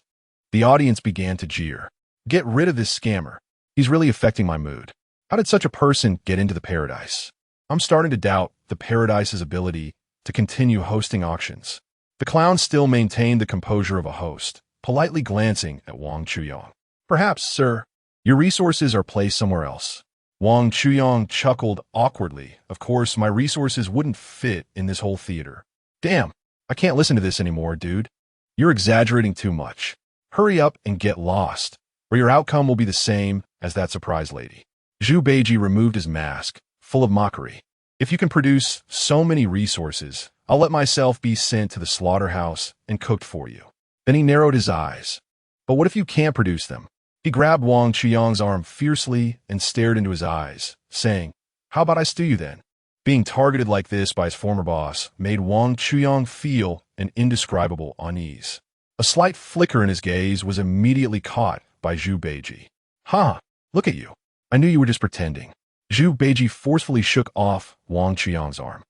The audience began to jeer. Get rid of this scammer. He's really affecting my mood. How did such a person get into the paradise? I'm starting to doubt the paradise's ability to continue hosting auctions. The clown still maintained the composure of a host, politely glancing at Wang Chuyang. Perhaps, sir, your resources are placed somewhere else. Wang Chuyang chuckled awkwardly. Of course, my resources wouldn't fit in this whole theater. Damn, I can't listen to this anymore, dude. You're exaggerating too much. Hurry up and get lost, or your outcome will be the same as that surprise lady. Zhu Beiji removed his mask, full of mockery. If you can produce so many resources, I'll let myself be sent to the slaughterhouse and cooked for you. Then he narrowed his eyes. But what if you can't produce them? He grabbed Wang Chuyang's arm fiercely and stared into his eyes, saying, how about I stew you then? Being targeted like this by his former boss made Wang Chuyang feel an indescribable unease. A slight flicker in his gaze was immediately caught by Zhu Beiji. Ha! Look at you. I knew you were just pretending. Zhu Beiji forcefully shook off Wang Chuyang's arm.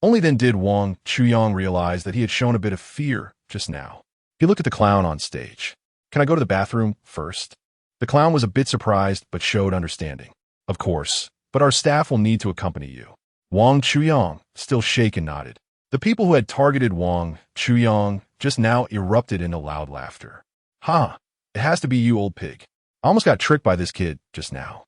Only then did Wang Chuyang realize that he had shown a bit of fear just now. He looked at the clown on stage. Can I go to the bathroom first? The clown was a bit surprised but showed understanding. Of course, but our staff will need to accompany you. Wang Chuyang, still shaken, nodded. The people who had targeted Wang Chuyang just now erupted into loud laughter. Ha! It has to be you, old pig. I almost got tricked by this kid just now.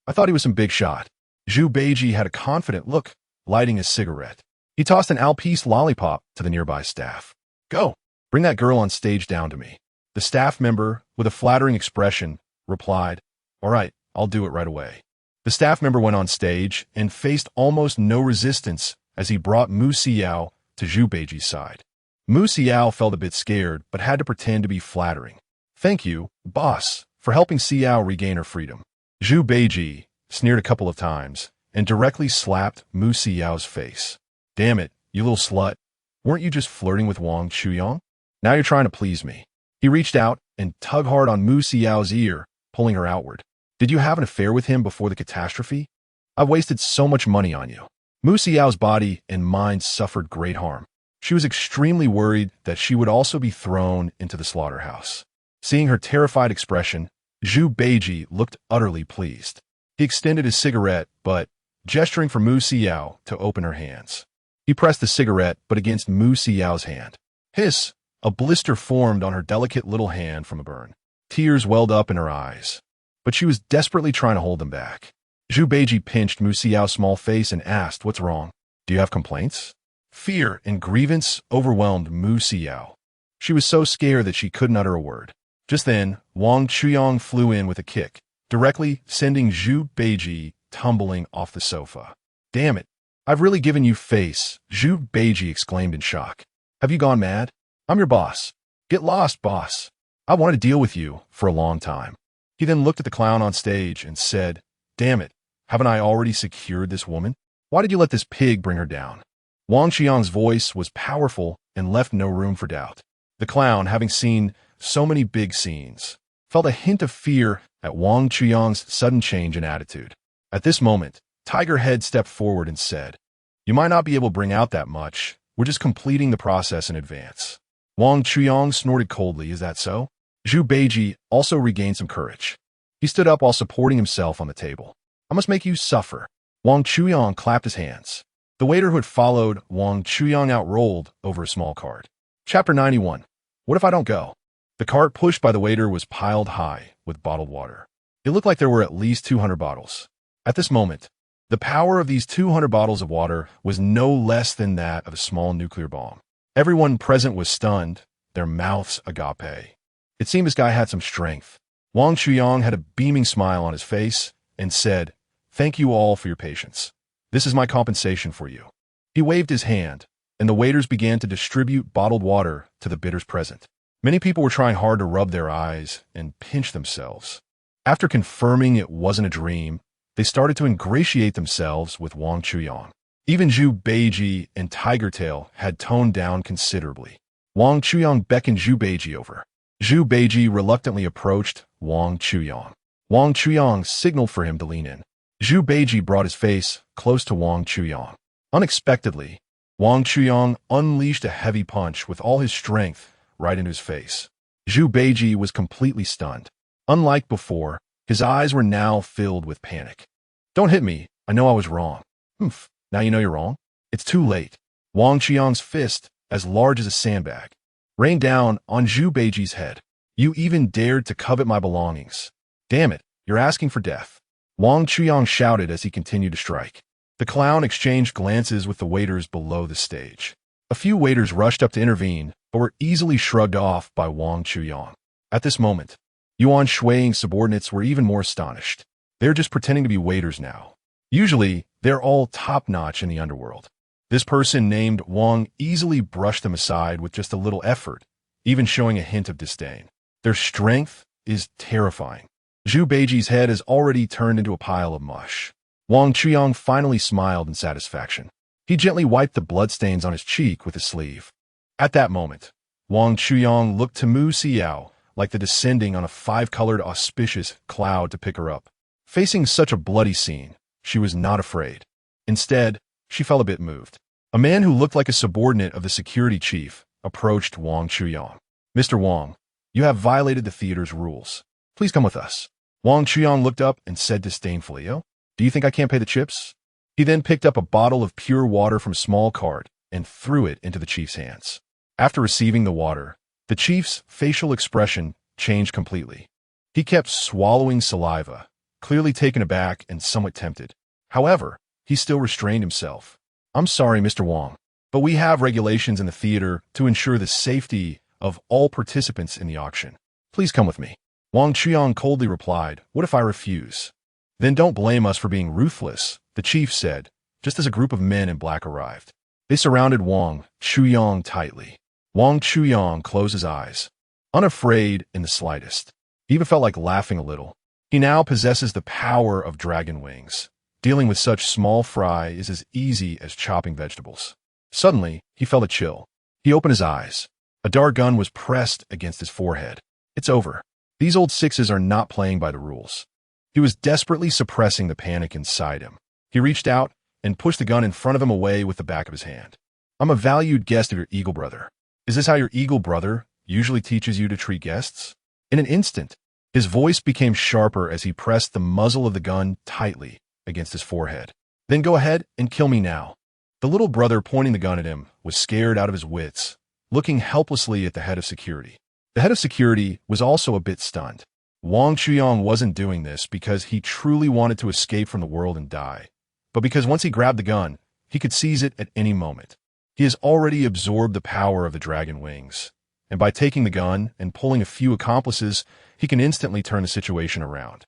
I thought he was some big shot. Zhu Beiji had a confident look, lighting his cigarette. He tossed an Alpice lollipop to the nearby staff. Go! Bring that girl on stage down to me. The staff member, with a flattering expression, replied, all right, I'll do it right away. The staff member went on stage and faced almost no resistance as he brought Mu Xiao to Zhu Beiji's side. Mu Xiao felt a bit scared but had to pretend to be flattering. Thank you, boss, for helping Xiao regain her freedom. Zhu Beiji sneered a couple of times and directly slapped Mu Xiao's face. Damn it, you little slut. Weren't you just flirting with Wang Chuyang? Now you're trying to please me. He reached out and tugged hard on Mu Xiao's ear, pulling her outward. Did you have an affair with him before the catastrophe? I've wasted so much money on you. Mu Xiao's body and mind suffered great harm. She was extremely worried that she would also be thrown into the slaughterhouse. Seeing her terrified expression, Zhu Beiji looked utterly pleased. He extended his cigarette, but, gesturing for Mu Xiao to open her hands. He pressed the cigarette, but against Mu Xiao's hand. Hiss! A blister formed on her delicate little hand from a burn. Tears welled up in her eyes, but she was desperately trying to hold them back. Zhu Beiji pinched Mu Xiao's small face and asked, what's wrong? Do you have complaints? Fear and grievance overwhelmed Mu Xiao. She was so scared that she couldn't utter a word. Just then, Wang Chuyang flew in with a kick, directly sending Zhu Beiji tumbling off the sofa. Damn it! I've really given you face, Zhu Beiji exclaimed in shock. Have you gone mad? I'm your boss. Get lost, boss. I wanted to deal with you for a long time. He then looked at the clown on stage and said, damn it, haven't I already secured this woman? Why did you let this pig bring her down? Wang Chuyang's voice was powerful and left no room for doubt. The clown, having seen so many big scenes, felt a hint of fear at Wang Chuyang's sudden change in attitude. At this moment, Tiger Head stepped forward and said, you might not be able to bring out that much. We're just completing the process in advance. Wang Chuyang snorted coldly, is that so? Zhu Beiji also regained some courage. He stood up while supporting himself on the table. I must make you suffer. Wang Chuyang clapped his hands. The waiter who had followed Wang Chuyang out rolled over a small cart. Chapter 91. What if I don't go? The cart pushed by the waiter was piled high with bottled water. It looked like there were at least 200 bottles. At this moment, the power of these 200 bottles of water was no less than that of a small nuclear bomb. Everyone present was stunned, their mouths agape. It seemed this guy had some strength. Wang Chuyang had a beaming smile on his face and said, thank you all for your patience. This is my compensation for you. He waved his hand, and the waiters began to distribute bottled water to the bidders present. Many people were trying hard to rub their eyes and pinch themselves. After confirming it wasn't a dream, they started to ingratiate themselves with Wang Chuyang. Even Zhu Beiji and Tiger Tail had toned down considerably. Wang Chuyang beckoned Zhu Beiji over. Zhu Beiji reluctantly approached Wang Chuyang. Wang Chuyang signaled for him to lean in. Zhu Beiji brought his face close to Wang Chuyang. Unexpectedly, Wang Chuyang unleashed a heavy punch with all his strength right into his face. Zhu Beiji was completely stunned. Unlike before, his eyes were now filled with panic. Don't hit me. I know I was wrong. Humph. Now you know you're wrong? It's too late. Wang Chuyang's fist, as large as a sandbag, rained down on Zhu Beiji's head. You even dared to covet my belongings. Damn it, you're asking for death. Wang Chuyang shouted as he continued to strike. The clown exchanged glances with the waiters below the stage. A few waiters rushed up to intervene, but were easily shrugged off by Wang Chuyang. At this moment, Yuan Shui's subordinates were even more astonished. They're just pretending to be waiters now. Usually, they're all top-notch in the underworld. This person named Wang easily brushed them aside with just a little effort, even showing a hint of disdain. Their strength is terrifying. Zhu Beiji's head has already turned into a pile of mush. Wang Chuyang finally smiled in satisfaction. He gently wiped the bloodstains on his cheek with his sleeve. At that moment, Wang Chuyang looked to Mu Xiao like the descending on a five-colored auspicious cloud to pick her up. Facing such a bloody scene, she was not afraid. Instead, she felt a bit moved. A man who looked like a subordinate of the security chief approached Wang Chuyang. Mr. Wang, you have violated the theater's rules. Please come with us. Wang Chuyang looked up and said disdainfully, "Oh, do you think I can't pay the chips?" He then picked up a bottle of pure water from a small cart and threw it into the chief's hands. After receiving the water, the chief's facial expression changed completely. He kept swallowing saliva, clearly taken aback and somewhat tempted. However, he still restrained himself. "I'm sorry, Mr. Wang, but we have regulations in the theater to ensure the safety of all participants in the auction. Please come with me." Wang Chuyang coldly replied, "What if I refuse?" "Then don't blame us for being ruthless," the chief said, just as a group of men in black arrived. They surrounded Wang Chuyang tightly. Wang Chuyang closed his eyes, unafraid in the slightest. He even felt like laughing a little. He now possesses the power of dragon wings. Dealing with such small fry is as easy as chopping vegetables. Suddenly, he felt a chill. He opened his eyes. A dart gun was pressed against his forehead. It's over. These old sixes are not playing by the rules. He was desperately suppressing the panic inside him. He reached out and pushed the gun in front of him away with the back of his hand. "I'm a valued guest of your eagle brother. Is this how your eagle brother usually teaches you to treat guests?" In an instant, his voice became sharper as he pressed the muzzle of the gun tightly against his forehead. "Then go ahead and kill me now." The little brother pointing the gun at him was scared out of his wits, looking helplessly at the head of security. The head of security was also a bit stunned. Wang Chuyang wasn't doing this because he truly wanted to escape from the world and die, but because once he grabbed the gun, he could seize it at any moment. He has already absorbed the power of the dragon wings, and by taking the gun and pulling a few accomplices, he can instantly turn the situation around.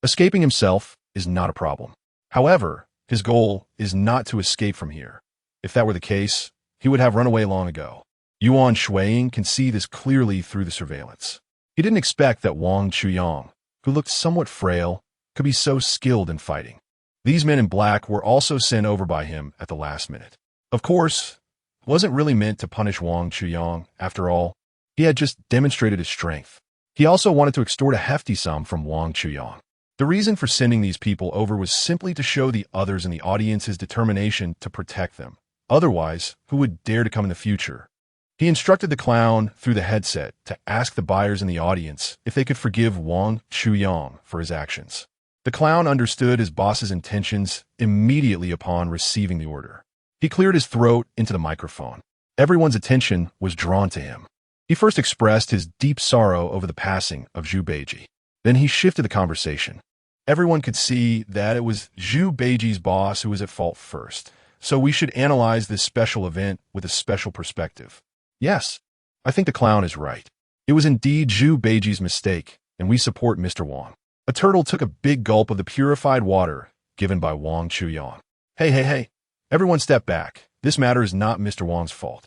Escaping himself is not a problem. However, his goal is not to escape from here. If that were the case, he would have run away long ago. Yuan Shuiing can see this clearly through the surveillance. He didn't expect that Wang Chuyang, who looked somewhat frail, could be so skilled in fighting. These men in black were also sent over by him at the last minute. Of course, it wasn't really meant to punish Wang Chuyang. After all, he had just demonstrated his strength. He also wanted to extort a hefty sum from Wang Chuyang. The reason for sending these people over was simply to show the others in the audience his determination to protect them. Otherwise, who would dare to come in the future? He instructed the clown through the headset to ask the buyers in the audience if they could forgive Wang Chuyang for his actions. The clown understood his boss's intentions immediately upon receiving the order. He cleared his throat into the microphone. Everyone's attention was drawn to him. He first expressed his deep sorrow over the passing of Zhu Beiji. Then he shifted the conversation. Everyone could see that it was Zhu Beiji's boss who was at fault first, so we should analyze this special event with a special perspective. Yes, I think the clown is right. It was indeed Zhu Beiji's mistake, and we support Mr. Wang. A turtle took a big gulp of the purified water given by Wang Chuyang. Hey, everyone step back. This matter is not Mr. Wang's fault.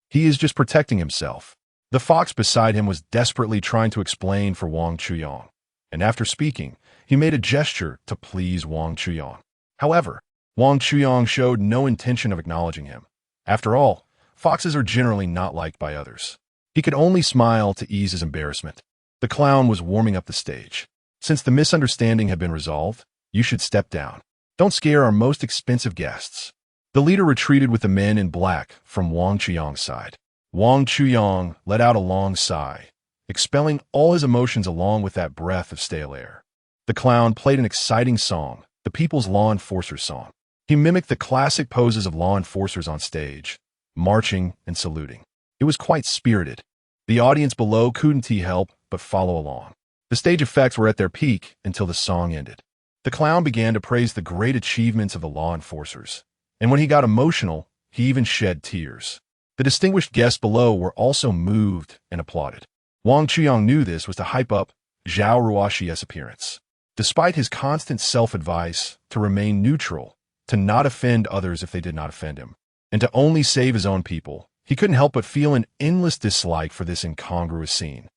He is just protecting himself. The fox beside him was desperately trying to explain for Wang Chuyang, and after speaking, he made a gesture to please Wang Chuyang. However, Wang Chuyang showed no intention of acknowledging him. After all, foxes are generally not liked by others. He could only smile to ease his embarrassment. The clown was warming up the stage. Since the misunderstanding had been resolved, you should step down. Don't scare our most expensive guests. The leader retreated with the men in black from Wang Chuyang's side. Wang Chuyang let out a long sigh, expelling all his emotions along with that breath of stale air. The clown played an exciting song, the people's law enforcer song. He mimicked the classic poses of law enforcers on stage, marching and saluting. It was quite spirited. The audience below couldn't help but follow along. The stage effects were at their peak until the song ended. The clown began to praise the great achievements of the law enforcers, and when he got emotional, he even shed tears. The distinguished guests below were also moved and applauded. Wang Chuyang knew this was to hype up Zhao Ruoxi's appearance. Despite his constant self-advice to remain neutral, to not offend others if they did not offend him, and to only save his own people, he couldn't help but feel an endless dislike for this incongruous scene.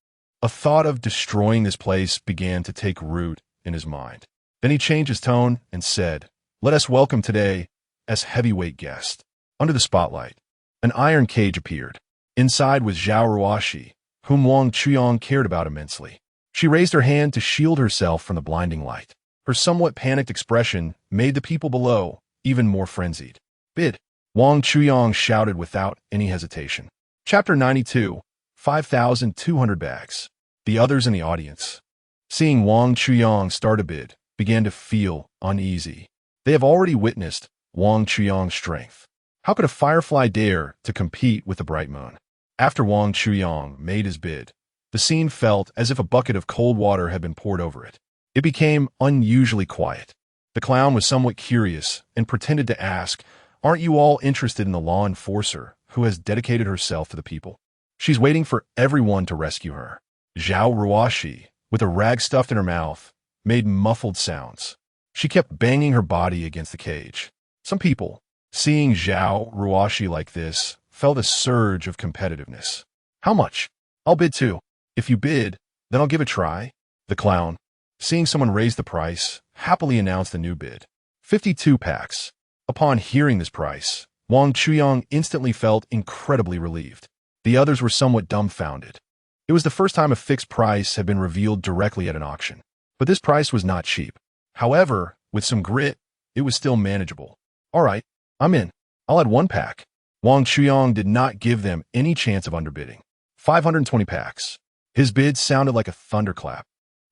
A thought of destroying this place began to take root in his mind. Then he changed his tone and said, "Let us welcome today as heavyweight guest." Under the spotlight, an iron cage appeared. Inside was Zhao Ruoxi, whom Wang Chuyang cared about immensely. She raised her hand to shield herself from the blinding light. Her somewhat panicked expression made the people below even more frenzied. "Bid!" Wang Chuyang shouted without any hesitation. Chapter 92, 5,200 bags. The others in the audience, seeing Wang Chuyang start a bid, began to feel uneasy. They have already witnessed Wang Chuyang's strength. How could a firefly dare to compete with the bright moon? After Wang Chuyang made his bid, the scene felt as if a bucket of cold water had been poured over it. It became unusually quiet. The clown was somewhat curious and pretended to ask, "Aren't you all interested in the law enforcer who has dedicated herself to the people? She's waiting for everyone to rescue her." Zhao Ruoxi, with a rag stuffed in her mouth, made muffled sounds. She kept banging her body against the cage. Some people, seeing Zhao Ruoxi like this, felt a surge of competitiveness. "How much? I'll bid too." "If you bid, then I'll give a try." The clown, seeing someone raise the price, happily announced a new bid. 52 packs. Upon hearing this price, Wang Chuyang instantly felt incredibly relieved. The others were somewhat dumbfounded. It was the first time a fixed price had been revealed directly at an auction. But this price was not cheap. However, with some grit, it was still manageable. "All right, I'm in. I'll add 1 pack." Wang Chuyang did not give them any chance of underbidding. 520 packs. His bid sounded like a thunderclap,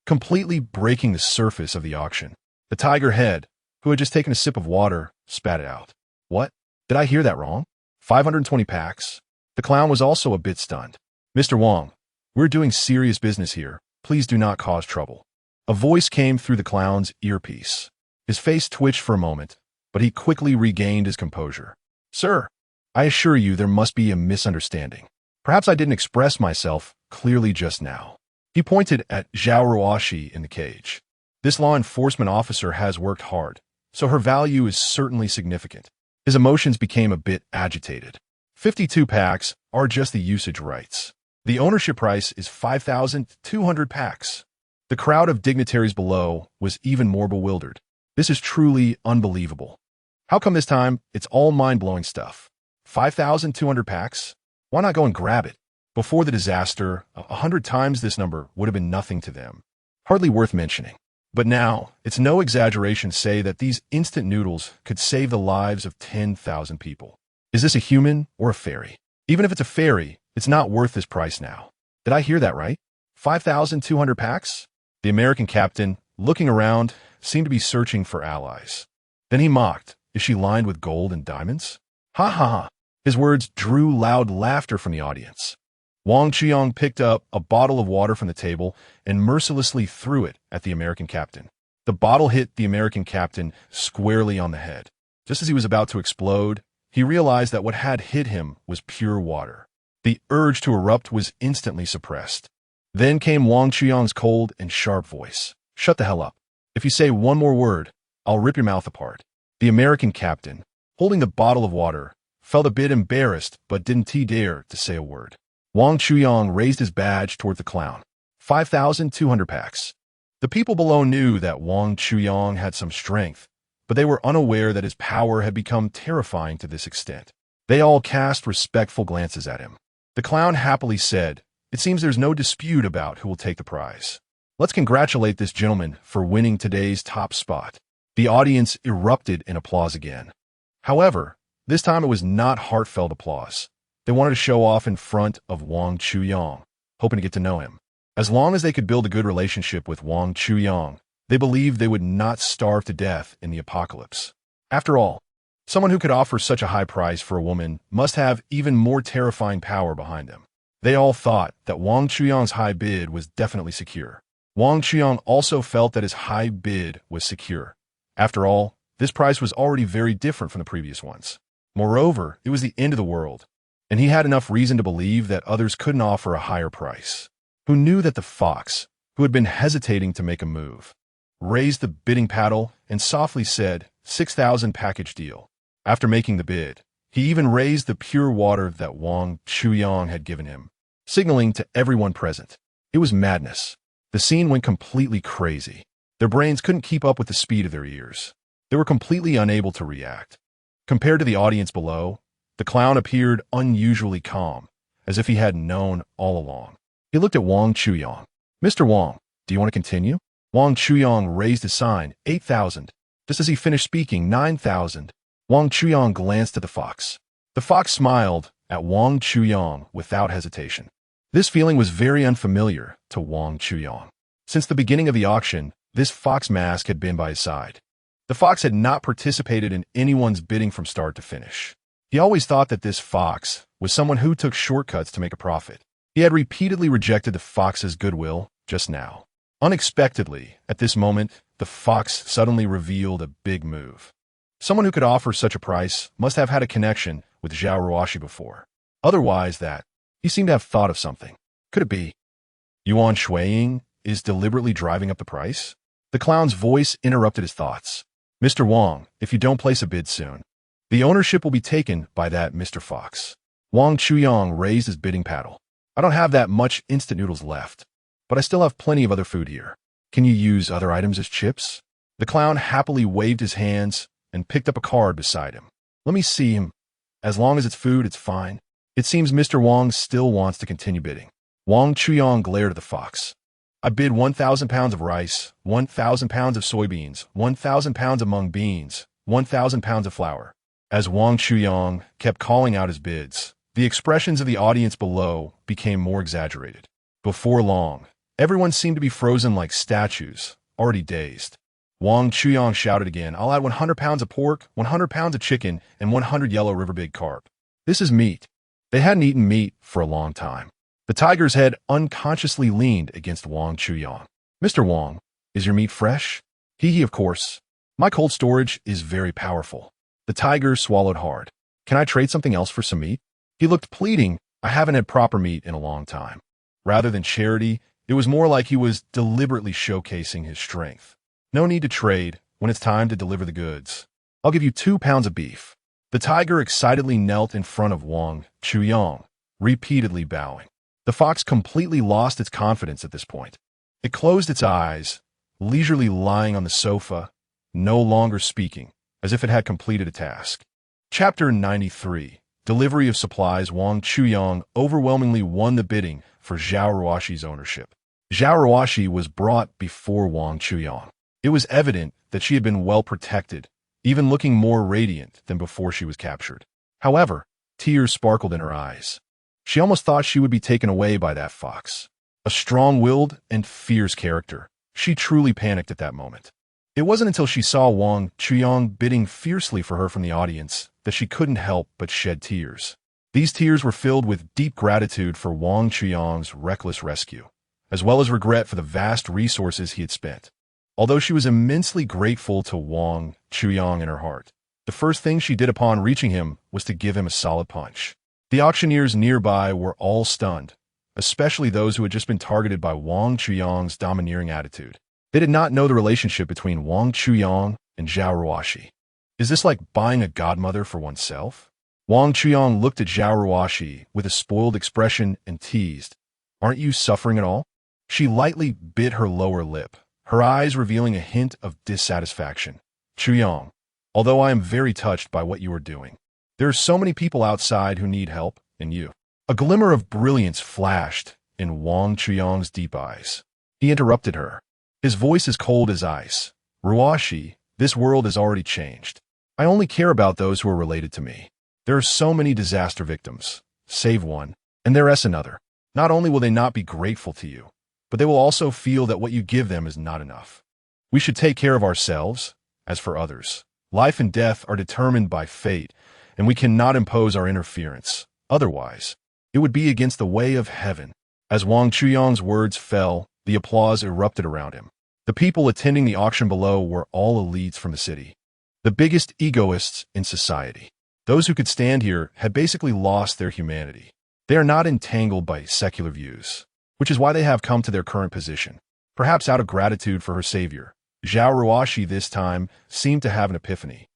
completely breaking the surface of the auction. The tiger head, who had just taken a sip of water, spat it out. "What? Did I hear that wrong? 520 packs?" The clown was also a bit stunned. "Mr. Wang, we're doing serious business here. Please do not cause trouble." A voice came through the clown's earpiece. His face twitched for a moment, but he quickly regained his composure. "Sir, I assure you there must be a misunderstanding. Perhaps I didn't express myself clearly just now." He pointed at Zhao Ruoxi in the cage. "This law enforcement officer has worked hard, so her value is certainly significant." His emotions became a bit agitated. 52 packs are just the usage rights. The ownership price is 5,200 packs. The crowd of dignitaries below was even more bewildered. This is truly unbelievable. How come this time it's all mind-blowing stuff? 5,200 packs? Why not go and grab it? Before the disaster, 100 times this number would have been nothing to them. Hardly worth mentioning. But now, it's no exaggeration to say that these instant noodles could save the lives of 10,000 people. Is this a human or a fairy? Even if it's a fairy, it's not worth this price now. Did I hear that right? 5,200 packs? The American captain, looking around, seemed to be searching for allies. Then he mocked, "Is she lined with gold and diamonds?" "Ha ha ha." His words drew loud laughter from the audience. Wang Chuyang picked up a bottle of water from the table and mercilessly threw it at the American captain. The bottle hit the American captain squarely on the head. Just as he was about to explode, he realized that what had hit him was pure water. The urge to erupt was instantly suppressed. Then came Wang Chuyang's cold and sharp voice. "Shut the hell up. If you say one more word, I'll rip your mouth apart." The American captain, holding the bottle of water, felt a bit embarrassed but didn't dare to say a word. Wang Chuyang raised his badge toward the clown. 5,200 packs. The people below knew that Wang Chuyang had some strength, but they were unaware that his power had become terrifying to this extent. They all cast respectful glances at him. The clown happily said, "It seems there's no dispute about who will take the prize. Let's congratulate this gentleman for winning today's top spot." The audience erupted in applause again. However, This time it was not heartfelt applause. They wanted to show off in front of Wang Chuyang, hoping to get to know him. As long as they could build a good relationship with Wang Chuyang, they believed they would not starve to death in the apocalypse. After all, someone who could offer such a high price for a woman must have even more terrifying power behind them. They all thought that Wang Chuyang's high bid was definitely secure. Wang Chuyang also felt that his high bid was secure. After all, this price was already very different from the previous ones. Moreover, it was the end of the world, and he had enough reason to believe that others couldn't offer a higher price. Who knew that the fox, who had been hesitating to make a move, raised the bidding paddle and softly said, 6,000 package deal. After making the bid, he even raised the pure water that Wang Chuyang had given him, signaling to everyone present. It was madness. The scene went completely crazy. Their brains couldn't keep up with the speed of their ears. They were completely unable to react. Compared to the audience below, the clown appeared unusually calm, as if he had known all along. He looked at Wang Chuyang. Mr. Wang, do you want to continue? Wang Chuyang raised his sign, 8,000. Just as he finished speaking, 9,000. Wang Chuyang glanced at the fox. The fox smiled at Wang Chuyang without hesitation. This feeling was very unfamiliar to Wang Chuyang. Since the beginning of the auction, this fox mask had been by his side. The fox had not participated in anyone's bidding from start to finish. He always thought that this fox was someone who took shortcuts to make a profit. He had repeatedly rejected the fox's goodwill just now. Unexpectedly, at this moment, the fox suddenly revealed a big move. Someone who could offer such a price must have had a connection with Zhao Ruoshi before. Otherwise, he seemed to have thought of something. Could it be Yuan Shuiying is deliberately driving up the price? The clown's voice interrupted his thoughts. Mr. Wang, if you don't place a bid soon, the ownership will be taken by that Mr. Fox. Wang Chuyang raised his bidding paddle. I don't have that much instant noodles left, but I still have plenty of other food here. Can you use other items as chips? The clown happily waved his hands and picked up a card beside him. Let me see him. As long as it's food, it's fine. It seems Mr. Wang still wants to continue bidding. Wang Chuyang glared at the fox. I bid 1,000 pounds of rice, 1,000 pounds of soybeans, 1,000 pounds of mung beans, 1,000 pounds of flour. As Wang Chuyang kept calling out his bids, the expressions of the audience below became more exaggerated. Before long, everyone seemed to be frozen like statues, already dazed. Wang Chuyang shouted again, I'll add 100 pounds of pork, 100 pounds of chicken, and 100 yellow river big carp. This is meat. They hadn't eaten meat for a long time. The tiger's head unconsciously leaned against Wang Chuyang. Mr. Wang, is your meat fresh? Hee, of course. My cold storage is very powerful. The tiger swallowed hard. Can I trade something else for some meat? He looked pleading. I haven't had proper meat in a long time. Rather than charity, it was more like he was deliberately showcasing his strength. No need to trade when it's time to deliver the goods. I'll give you 2 pounds of beef. The tiger excitedly knelt in front of Wang Chuyang, repeatedly bowing. The fox completely lost its confidence at this point. It closed its eyes, leisurely lying on the sofa, no longer speaking, as if it had completed a task. Chapter 93. Delivery of supplies. Wang Chuyang overwhelmingly won the bidding for Zhao Ruoshi's ownership. Zhao Ruoshi was brought before Wang Chuyang. It was evident that she had been well protected, even looking more radiant than before she was captured. However, tears sparkled in her eyes. She almost thought she would be taken away by that fox. A strong-willed and fierce character, she truly panicked at that moment. It wasn't until she saw Wang Chuyang bidding fiercely for her from the audience that she couldn't help but shed tears. These tears were filled with deep gratitude for Wang Chuyang's reckless rescue, as well as regret for the vast resources he had spent. Although she was immensely grateful to Wang Chuyang in her heart, the first thing she did upon reaching him was to give him a solid punch. The auctioneers nearby were all stunned, especially those who had just been targeted by Wang Chuyang's domineering attitude. They did not know the relationship between Wang Chuyang and Zhao Ruoshi. Is this like buying a godmother for oneself? Wang Chuyang looked at Zhao Ruoshi with a spoiled expression and teased, Aren't you suffering at all? She lightly bit her lower lip, her eyes revealing a hint of dissatisfaction. Chuyang, although I am very touched by what you are doing, there are so many people outside who need help, and you. A glimmer of brilliance flashed in Wang Chuyang's deep eyes. He interrupted her, his voice as cold as ice. Ruoshi, this world has already changed. I only care about those who are related to me. There are so many disaster victims. Save one, and there is another. Not only will they not be grateful to you, but they will also feel that what you give them is not enough. We should take care of ourselves. As for others, life and death are determined by fate, and we cannot impose our interference. Otherwise, it would be against the way of heaven. As Wang Chuyang's words fell, the applause erupted around him. The people attending the auction below were all elites from the city, the biggest egoists in society. Those who could stand here had basically lost their humanity. They are not entangled by secular views, which is why they have come to their current position. Perhaps out of gratitude for her savior, Zhao Ruoxi this time seemed to have an epiphany.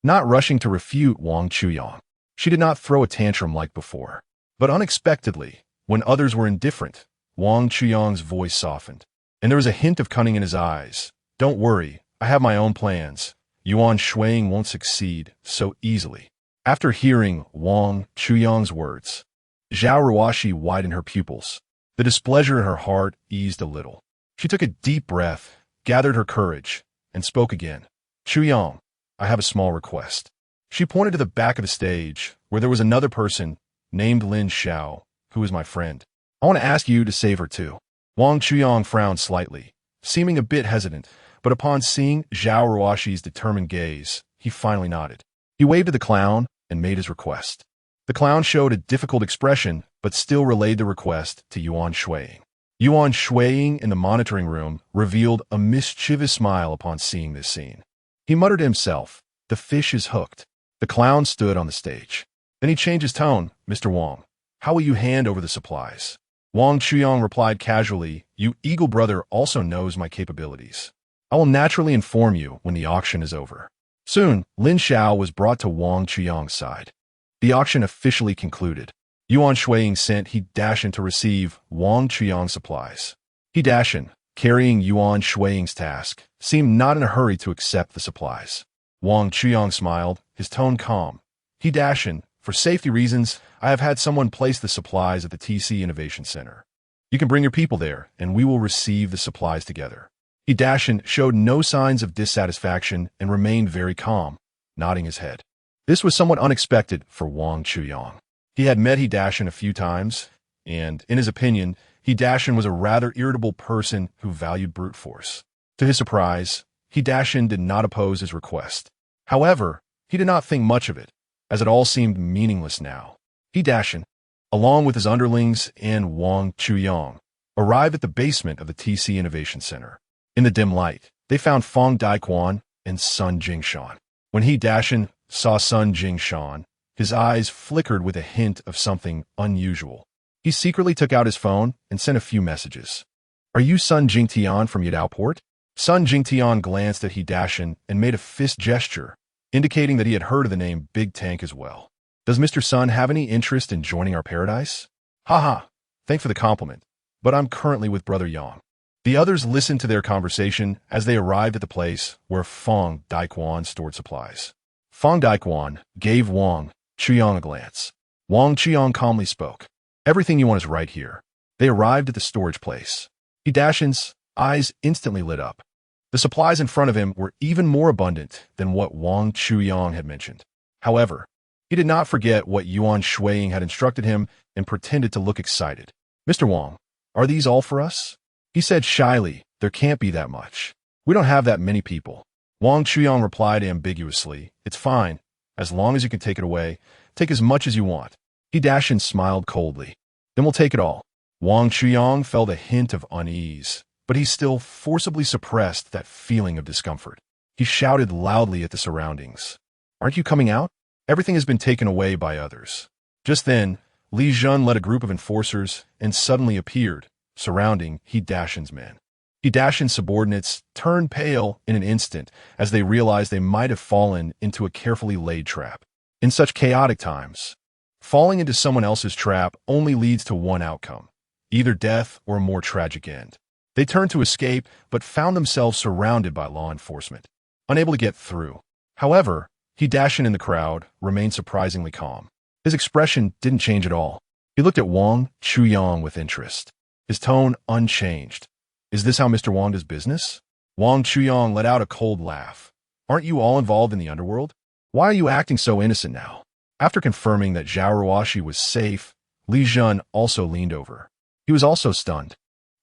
Not rushing to refute Wang Chuyang, she did not throw a tantrum like before. But unexpectedly, when others were indifferent, Wang Chuyang's voice softened, and there was a hint of cunning in his eyes. Don't worry, I have my own plans. Yuan Shuang won't succeed so easily. After hearing Wang Chuyang's words, Zhao Ruoxi widened her pupils. The displeasure in her heart eased a little. She took a deep breath, gathered her courage, and spoke again. Chuyang, I have a small request. She pointed to the back of the stage, where there was another person named Lin Xiao, who is my friend. I want to ask you to save her too. Wang Chuyang frowned slightly, seeming a bit hesitant, but upon seeing Zhao Ruoxi's determined gaze, he finally nodded. He waved to the clown and made his request. The clown showed a difficult expression, but still relayed the request to Yuan Shuang. Yuan Shuang in the monitoring room revealed a mischievous smile upon seeing this scene. He muttered to himself, the fish is hooked. The clown stood on the stage. Then he changed his tone. Mr. Wang, how will you hand over the supplies? Wang Chuyang replied casually, you eagle brother also knows my capabilities. I will naturally inform you when the auction is over. Soon, Lin Xiao was brought to Wang Chuyang's side. The auction officially concluded. Yuan Shuang sent He Dashin to receive Wang Chuyang's supplies. He Dashin, carrying Yuan Shuang's task, seemed not in a hurry to accept the supplies. Wang Chuyang smiled, his tone calm. He Dashin, for safety reasons, I have had someone place the supplies at the TC Innovation Center. You can bring your people there, and we will receive the supplies together. He Dashin showed no signs of dissatisfaction and remained very calm, nodding his head. This was somewhat unexpected for Wang Chuyang. He had met He Dashin a few times, and, in his opinion, He Dashin was a rather irritable person who valued brute force. To his surprise, He Dashin did not oppose his request. However, he did not think much of it, as it all seemed meaningless now. He Dashin, along with his underlings and Wang Chuyang, arrived at the basement of the TC Innovation Center. In the dim light, they found Feng Daiquan and Sun Jingshan. When He Dashin saw Sun Jingshan, his eyes flickered with a hint of something unusual. He secretly took out his phone and sent a few messages. Are you Sun Jingtian from Yadaoport? Sun Jingtian glanced at He Dashin and made a fist gesture, indicating that he had heard of the name Big Tank as well. Does Mr. Sun have any interest in joining our paradise? Haha, thanks for the compliment, but I'm currently with Brother Yang. The others listened to their conversation as they arrived at the place where Feng Daiquan stored supplies. Feng Daiquan gave Wang Chuyang a glance. Wang Chuyang calmly spoke. Everything you want is right here. They arrived at the storage place. He Dashin's eyes instantly lit up. The supplies in front of him were even more abundant than what Wang Chuyang had mentioned. However, he did not forget what Yuan Shuang had instructed him and pretended to look excited. Mr. Wang, are these all for us? He said shyly, there can't be that much. We don't have that many people. Wang Chuyang replied ambiguously, it's fine. As long as you can take it away, take as much as you want. He Dashin smiled coldly. Then we'll take it all. Wang Chuyang felt a hint of unease, but he still forcibly suppressed that feeling of discomfort. He shouted loudly at the surroundings. Aren't you coming out? Everything has been taken away by others. Just then, Li Zhen led a group of enforcers and suddenly appeared, surrounding He Dashin's men. He Dashin's subordinates turned pale in an instant as they realized they might have fallen into a carefully laid trap. In such chaotic times, falling into someone else's trap only leads to one outcome, either death or a more tragic end. They turned to escape, but found themselves surrounded by law enforcement, unable to get through. However, He Dashin in the crowd remained surprisingly calm. His expression didn't change at all. He looked at Wang Chuyang with interest, his tone unchanged. Is this how Mr. Wang does business? Wang Chuyang let out a cold laugh. Aren't you all involved in the underworld? Why are you acting so innocent now? After confirming that Zhao Ruoxi was safe, Li Jun also leaned over. He was also stunned.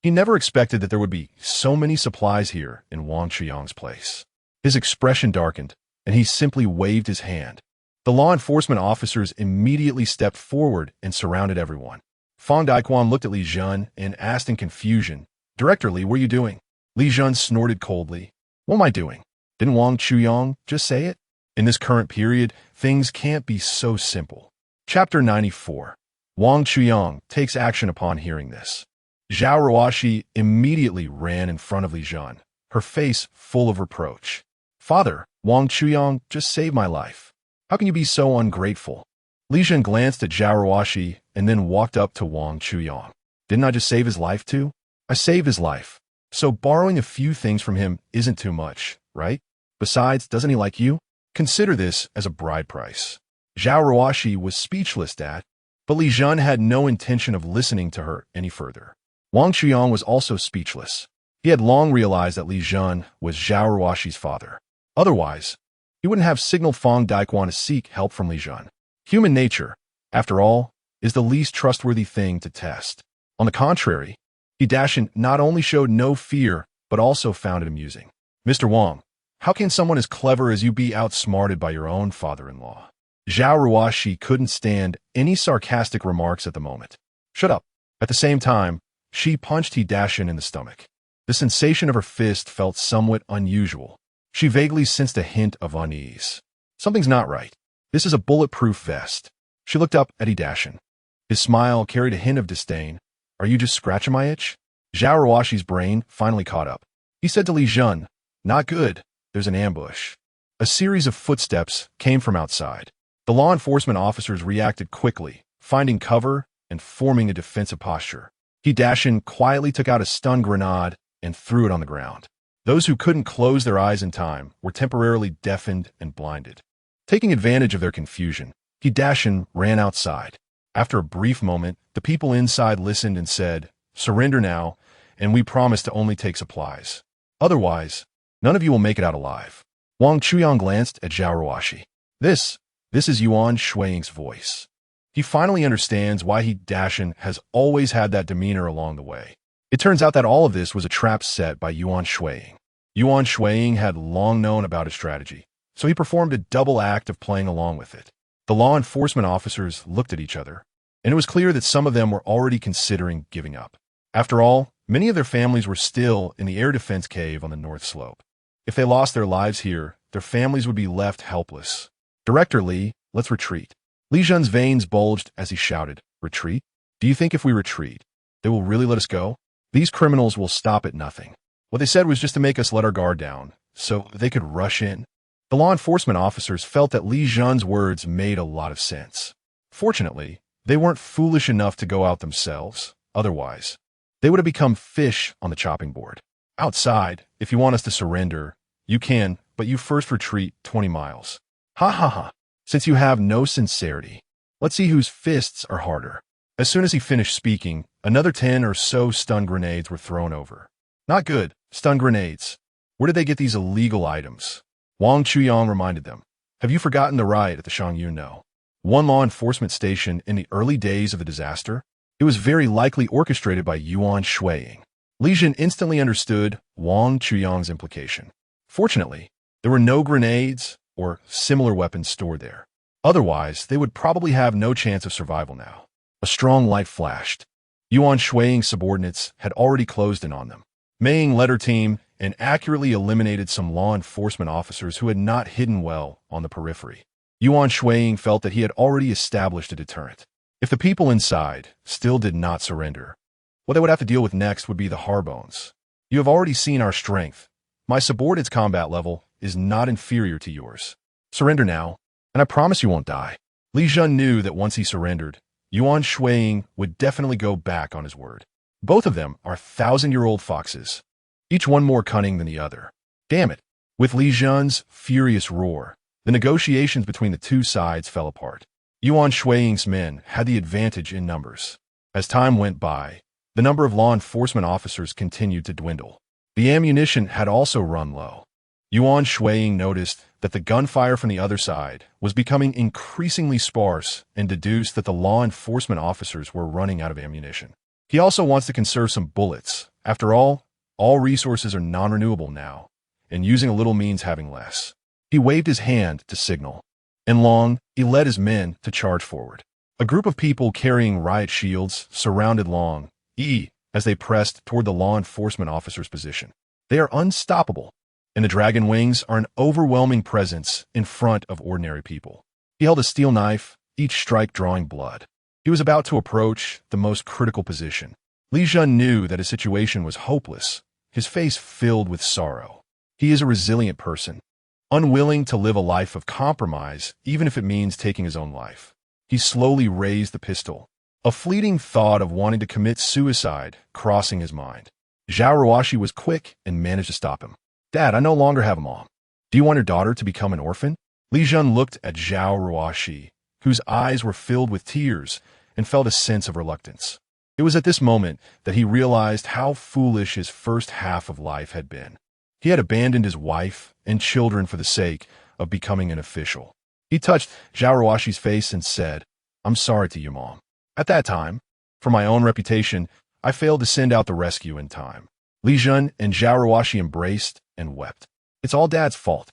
He never expected that there would be so many supplies here in Wang Chuyang's place. His expression darkened, and he simply waved his hand. The law enforcement officers immediately stepped forward and surrounded everyone. Fang Daquan looked at Li Jun and asked in confusion, "Director Li, what are you doing?" Li Jun snorted coldly. "What am I doing? Didn't Wang Chuyang just say it? In this current period, things can't be so simple." Chapter 94. Wang Chuyang takes action upon hearing this. Zhao Ruoxi immediately ran in front of Li Jun, her face full of reproach. "Father, Wang Chuyang just saved my life. How can you be so ungrateful?" Li Jun glanced at Zhao Ruoxi and then walked up to Wang Chuyang. "Didn't I just save his life too? I saved his life. So borrowing a few things from him isn't too much, right? Besides, doesn't he like you? Consider this as a bride price." Zhao Ruoxi was speechless at, but Li Jun had no intention of listening to her any further. Wang Chuyang was also speechless. He had long realized that Li Jun was Zhao Ruoxi's father. Otherwise, he wouldn't have signaled Fang Daquan to seek help from Li Jun. Human nature, after all, is the least trustworthy thing to test. On the contrary, He not only showed no fear, but also found it amusing. "Mr. Wang, how can someone as clever as you be outsmarted by your own father-in-law?" Zhao Ruoxi couldn't stand any sarcastic remarks at the moment. "Shut up." At the same time, she punched Dashin in the stomach. The sensation of her fist felt somewhat unusual. She vaguely sensed a hint of unease. Something's not right. This is a bulletproof vest. She looked up at Dashin. His smile carried a hint of disdain. "Are you just scratching my itch?" Zhao Ruoxi's brain finally caught up. He said to Li Jun, "Not good. There's an ambush." A series of footsteps came from outside. The law enforcement officers reacted quickly, finding cover and forming a defensive posture. Dashin quietly took out a stun grenade and threw it on the ground. Those who couldn't close their eyes in time were temporarily deafened and blinded. Taking advantage of their confusion, Dashin ran outside. After a brief moment, the people inside listened and said, "Surrender now, and we promise to only take supplies. Otherwise, none of you will make it out alive." Wang Chuyang glanced at Zhao Ruoxi. This is Yuan Shuiying's voice. He finally understands why Dashin has always had that demeanor along the way. It turns out that all of this was a trap set by Yuan Shuiying. Yuan Shuiying had long known about his strategy, so he performed a double act of playing along with it. The law enforcement officers looked at each other, and it was clear that some of them were already considering giving up. After all, many of their families were still in the air defense cave on the north slope. If they lost their lives here, their families would be left helpless. "Director Li, let's retreat." Li Jun's veins bulged as he shouted, "Retreat? Do you think if we retreat, they will really let us go? These criminals will stop at nothing. What they said was just to make us let our guard down, so they could rush in." The law enforcement officers felt that Li Jun's words made a lot of sense. Fortunately, they weren't foolish enough to go out themselves. Otherwise, they would have become fish on the chopping board. "Outside, if you want us to surrender, you can, but you first retreat 20 miles. Ha ha ha. Since you have no sincerity, let's see whose fists are harder." As soon as he finished speaking, another 10 or so stun grenades were thrown over. "Not good. Stun grenades. Where did they get these illegal items?" Wang Chuyang reminded them. "Have you forgotten the riot at the Shangyuno? One law enforcement station in the early days of the disaster? It was very likely orchestrated by Yuan Shuiying." Li Jun instantly understood Wang Chuyang's implication. Fortunately, there were no grenades or similar weapons stored there. Otherwise, they would probably have no chance of survival now. A strong light flashed. Yuan Shuiying's subordinates had already closed in on them. Meiying led her team and accurately eliminated some law enforcement officers who had not hidden well on the periphery. Yuan Shuiying felt that he had already established a deterrent. If the people inside still did not surrender, what they would have to deal with next would be the Harbones. "You have already seen our strength. My subordinate's combat level is not inferior to yours. Surrender now, and I promise you won't die." Li Jun knew that once he surrendered, Yuan Shuiying would definitely go back on his word. Both of them are 1,000-year-old foxes, each one more cunning than the other. Damn it! With Li Jun's furious roar, the negotiations between the two sides fell apart. Yuan Shuiying's men had the advantage in numbers. As time went by, the number of law enforcement officers continued to dwindle. The ammunition had also run low. Yuan Shuiying noticed that the gunfire from the other side was becoming increasingly sparse and deduced that the law enforcement officers were running out of ammunition. He also wants to conserve some bullets. After all resources are non-renewable now, and using a little means having less. He waved his hand to signal. And he led his men to charge forward. A group of people carrying riot shields surrounded as they pressed toward the law enforcement officer's position. They are unstoppable, and the dragon wings are an overwhelming presence in front of ordinary people. He held a steel knife, each strike drawing blood. He was about to approach the most critical position. Li Jun knew that his situation was hopeless, his face filled with sorrow. He is a resilient person, unwilling to live a life of compromise, even if it means taking his own life. He slowly raised the pistol, a fleeting thought of wanting to commit suicide crossing his mind. Zhao Ruoxi was quick and managed to stop him. Dad, I no longer have a mom. Do you want your daughter to become an orphan? Li Jun looked at Zhao Ruoxi, whose eyes were filled with tears, and felt a sense of reluctance. It was at this moment that he realized how foolish his first half of life had been. He had abandoned his wife and children for the sake of becoming an official. He touched Zhao Ruoxi's face and said, "I'm sorry to you, Mom. At that time, for my own reputation, I failed to send out the rescue in time." Li Jun and Zhao Ruoxi embraced and wept. "It's all Dad's fault.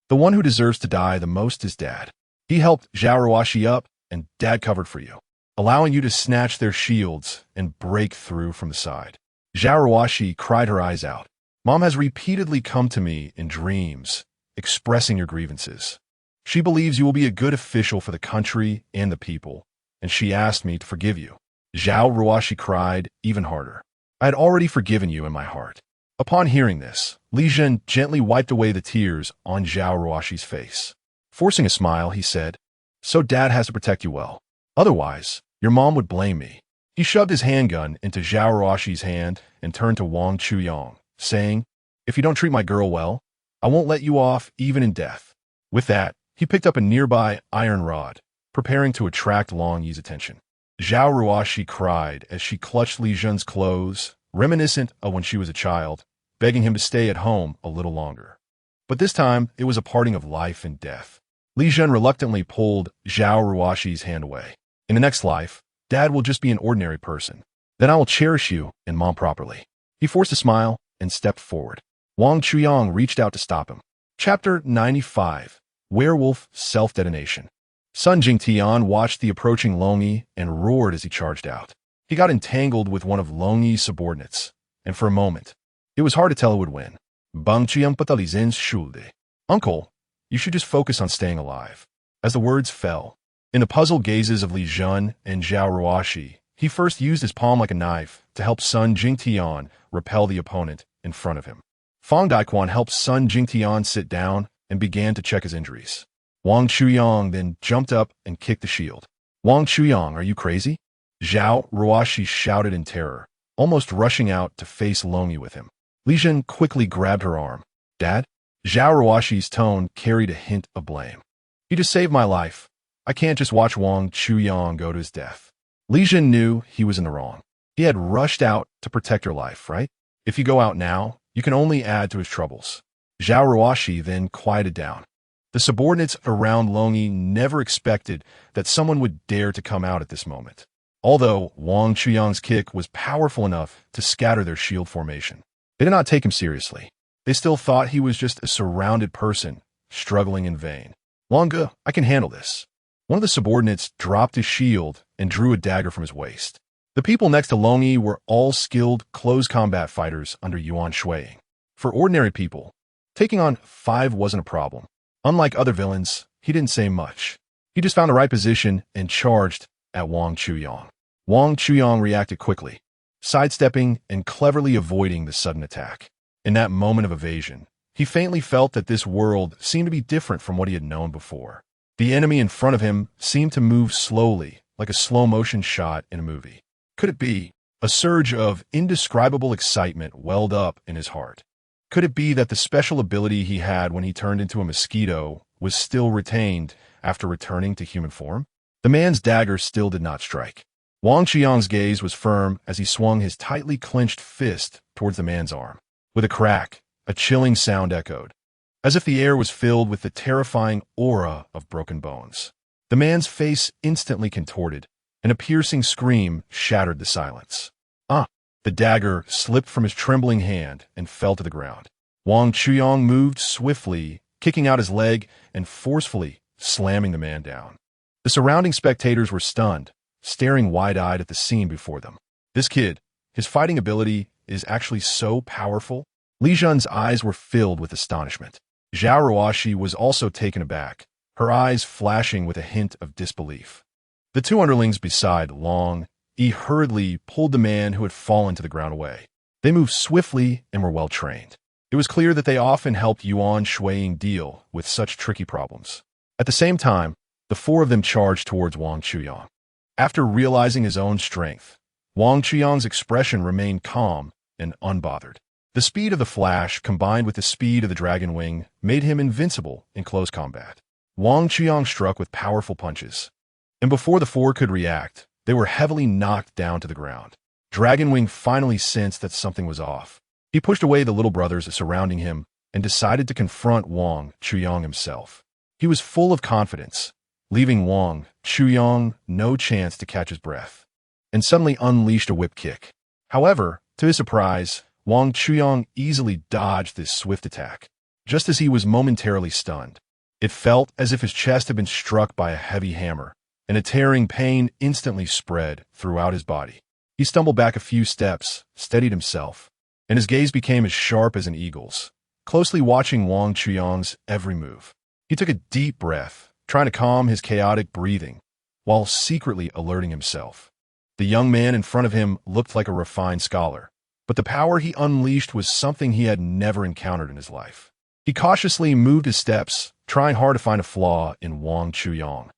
The one who deserves to die the most is Dad. He helped Zhao Ruoxi up, and Dad covered for you, allowing you to snatch their shields and break through from the side." Zhao Ruoxi cried her eyes out. "Mom has repeatedly come to me in dreams, expressing your grievances. She believes you will be a good official for the country and the people, and she asked me to forgive you." Zhao Ruoxi cried even harder. "I had already forgiven you in my heart." Upon hearing this, Li Jun gently wiped away the tears on Zhao Ruoxi's face. Forcing a smile, he said, "So Dad has to protect you well. Otherwise, your mom would blame me." He shoved his handgun into Zhao Ruoxi's hand and turned to Wang Chuyang, saying, "If you don't treat my girl well, I won't let you off even in death." With that, he picked up a nearby iron rod, preparing to attract Long Yi's attention. Zhao Ruoxi cried as she clutched Li Jun's clothes, reminiscent of when she was a child, begging him to stay at home a little longer. But this time, it was a parting of life and death. Li Jun reluctantly pulled Zhao Ruoxi's hand away. "In the next life, Dad will just be an ordinary person. Then I will cherish you and Mom properly." He forced a smile and stepped forward. Wang Chuyang reached out to stop him. Chapter 95. Werewolf Self-Detonation. Sun Jingtian watched the approaching Long Yi and roared as he charged out. He got entangled with one of Long Yi's subordinates, and for a moment, it was hard to tell who would win. Bang Chiang patalizens shulde. "Uncle, you should just focus on staying alive." As the words fell, in the puzzled gazes of Li Jun and Zhao Ruoxi, he first used his palm like a knife to help Sun Jingtian repel the opponent in front of him. Fang Daiquan helped Sun Jingtian sit down and began to check his injuries. Wang Chuyang then jumped up and kicked the shield. "Wang Chuyang, are you crazy?" Zhao Ruoxi shouted in terror, almost rushing out to face Long Yi with him. Li Jun quickly grabbed her arm. "Dad?" Zhao Ruoxi's tone carried a hint of blame. "You just saved my life. I can't just watch Wang Chuyang go to his death." Li Jun knew he was in the wrong. He had rushed out to protect her life, right? If you go out now, you can only add to his troubles. Zhao Ruoxi then quieted down. The subordinates around Long Yi never expected that someone would dare to come out at this moment, although Wang Chuyang's kick was powerful enough to scatter their shield formation. They did not take him seriously. They still thought he was just a surrounded person, struggling in vain. "Longa, I can handle this." One of the subordinates dropped his shield and drew a dagger from his waist. The people next to Long Yi were all skilled close combat fighters under Yuan Shuiying. For ordinary people, taking on 5 wasn't a problem. Unlike other villains, he didn't say much. He just found the right position and charged at Wang Chuyang. Wang Chuyang reacted quickly, sidestepping and cleverly avoiding the sudden attack. In that moment of evasion, he faintly felt that this world seemed to be different from what he had known before. The enemy in front of him seemed to move slowly, like a slow-motion shot in a movie. Could it be? A surge of indescribable excitement welled up in his heart. Could it be that the special ability he had when he turned into a mosquito was still retained after returning to human form? The man's dagger still did not strike. Wang Qiang's gaze was firm as he swung his tightly clenched fist towards the man's arm. With a crack, a chilling sound echoed. as if the air was filled with the terrifying aura of broken bones. The man's face instantly contorted, and a piercing scream shattered the silence. Ah! The dagger slipped from his trembling hand and fell to the ground. Wang Chuyang moved swiftly, kicking out his leg and forcefully slamming the man down. The surrounding spectators were stunned, staring wide-eyed at the scene before them. This kid, his fighting ability is actually so powerful? Li Zhen's eyes were filled with astonishment. Zhao Ruoxi was also taken aback, her eyes flashing with a hint of disbelief. The two underlings beside Long Yi hurriedly pulled the man who had fallen to the ground away. They moved swiftly and were well trained. It was clear that they often helped Yuan Shuiying deal with such tricky problems. At the same time, the four of them charged towards Wang Chuyang. After realizing his own strength, Wang Chuyang's expression remained calm and unbothered. The speed of the flash, combined with the speed of the dragon wing, made him invincible in close combat. Wang Chuyang struck with powerful punches, and before the four could react, they were heavily knocked down to the ground. Dragon Wing finally sensed that something was off. He pushed away the little brothers surrounding him and decided to confront Wang Chuyang himself. He was full of confidence, leaving Wang Chuyang no chance to catch his breath, and suddenly unleashed a whip kick. However, to his surprise, Wang Chuyang easily dodged this swift attack, just as he was momentarily stunned. It felt as if his chest had been struck by a heavy hammer, and a tearing pain instantly spread throughout his body. He stumbled back a few steps, steadied himself, and his gaze became as sharp as an eagle's, closely watching Wang Chuyang's every move. He took a deep breath, trying to calm his chaotic breathing, while secretly alerting himself. The young man in front of him looked like a refined scholar, but the power he unleashed was something he had never encountered in his life. He cautiously moved his steps, trying hard to find a flaw in Wang Chuyang,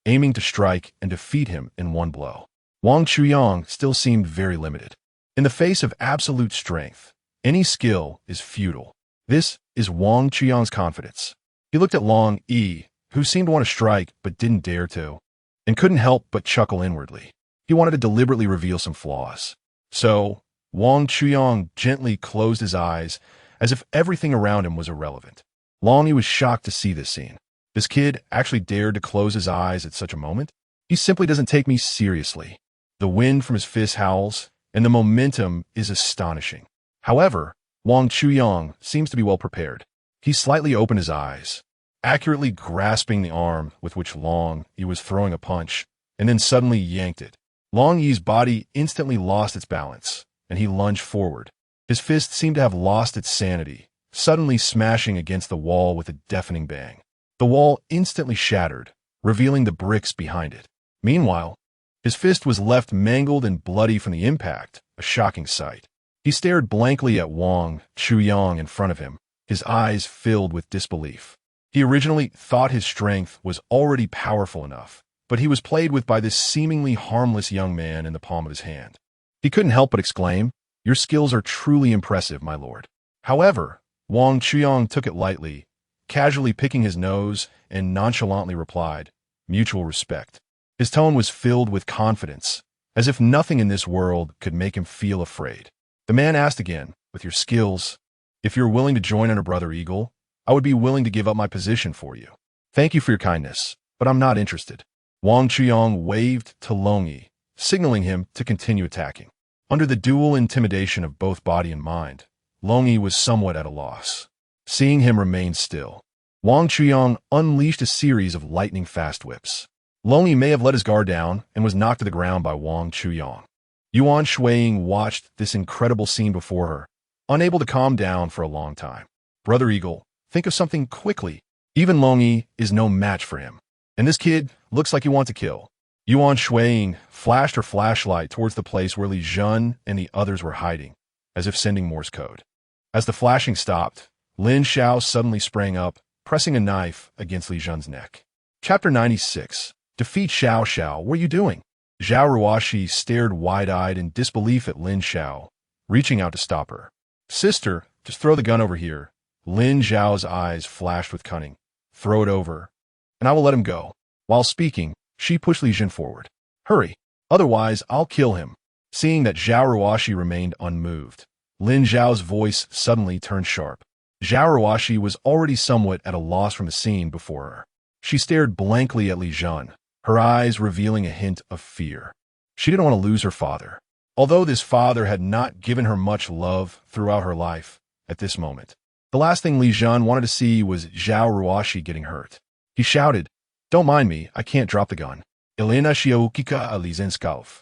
aiming to strike and defeat him in one blow. Wang Chuyang still seemed very limited. In the face of absolute strength, any skill is futile. This is Wang Chuyang's confidence. He looked at Long Yi, who seemed to want to strike but didn't dare to, and couldn't help but chuckle inwardly. He wanted to deliberately reveal some flaws. So, Wang Chuyang gently closed his eyes as if everything around him was irrelevant. Long Yi was shocked to see this scene. This kid actually dared to close his eyes at such a moment? He simply doesn't take me seriously. The wind from his fist howls, and the momentum is astonishing. However, Wang Chuyang seems to be well prepared. He slightly opened his eyes, accurately grasping the arm with which Long Yi was throwing a punch, and then suddenly yanked it. Long Yi's body instantly lost its balance, and he lunged forward. His fist seemed to have lost its sanity, suddenly smashing against the wall with a deafening bang. The wall instantly shattered, revealing the bricks behind it. Meanwhile, his fist was left mangled and bloody from the impact, a shocking sight. He stared blankly at Wang Chuyang in front of him, his eyes filled with disbelief. He originally thought his strength was already powerful enough, but he was played with by this seemingly harmless young man in the palm of his hand. He couldn't help but exclaim, "Your skills are truly impressive, my lord." However, Wang Chuyang took it lightly, casually picking his nose, and nonchalantly replied, "Mutual respect." His tone was filled with confidence, as if nothing in this world could make him feel afraid. The man asked again, "With your skills, if you're willing to join under Brother Eagle, I would be willing to give up my position for you. Thank you for your kindness, but I'm not interested." Wang Chuyang waved to Long Yi, signaling him to continue attacking. Under the dual intimidation of both body and mind, Long Yi was somewhat at a loss. Seeing him remain still, Wang Chuyang unleashed a series of lightning-fast whips. Long Yi may have let his guard down and was knocked to the ground by Wang Chuyang. Yuan Shuiying watched this incredible scene before her, unable to calm down for a long time. Brother Eagle, think of something quickly. Even Long Yi is no match for him. And this kid looks like he wants to kill. Yuan Shuiying flashed her flashlight towards the place where Li Zhen and the others were hiding, as if sending Morse code. As the flashing stopped, Lin Xiao suddenly sprang up, pressing a knife against Li Zhen's neck. Chapter 96. Defeat Xiao Xiao, what are you doing? Zhao Ruoxi stared wide-eyed in disbelief at Lin Xiao, reaching out to stop her. Sister, just throw the gun over here. Lin Xiao's eyes flashed with cunning. Throw it over, and I will let him go. While speaking, she pushed Li Zhen forward. Hurry, otherwise I'll kill him. Seeing that Zhao Ruoxi remained unmoved, Lin Xiao's voice suddenly turned sharp. Zhao Ruoxi was already somewhat at a loss from the scene before her. She stared blankly at Li Jun, her eyes revealing a hint of fear. She didn't want to lose her father. Although this father had not given her much love throughout her life, at this moment, the last thing Li Jun wanted to see was Zhao Ruoxi getting hurt. He shouted, "Don't mind me, I can't drop the gun." Elena Xiaokika Alizinskauf.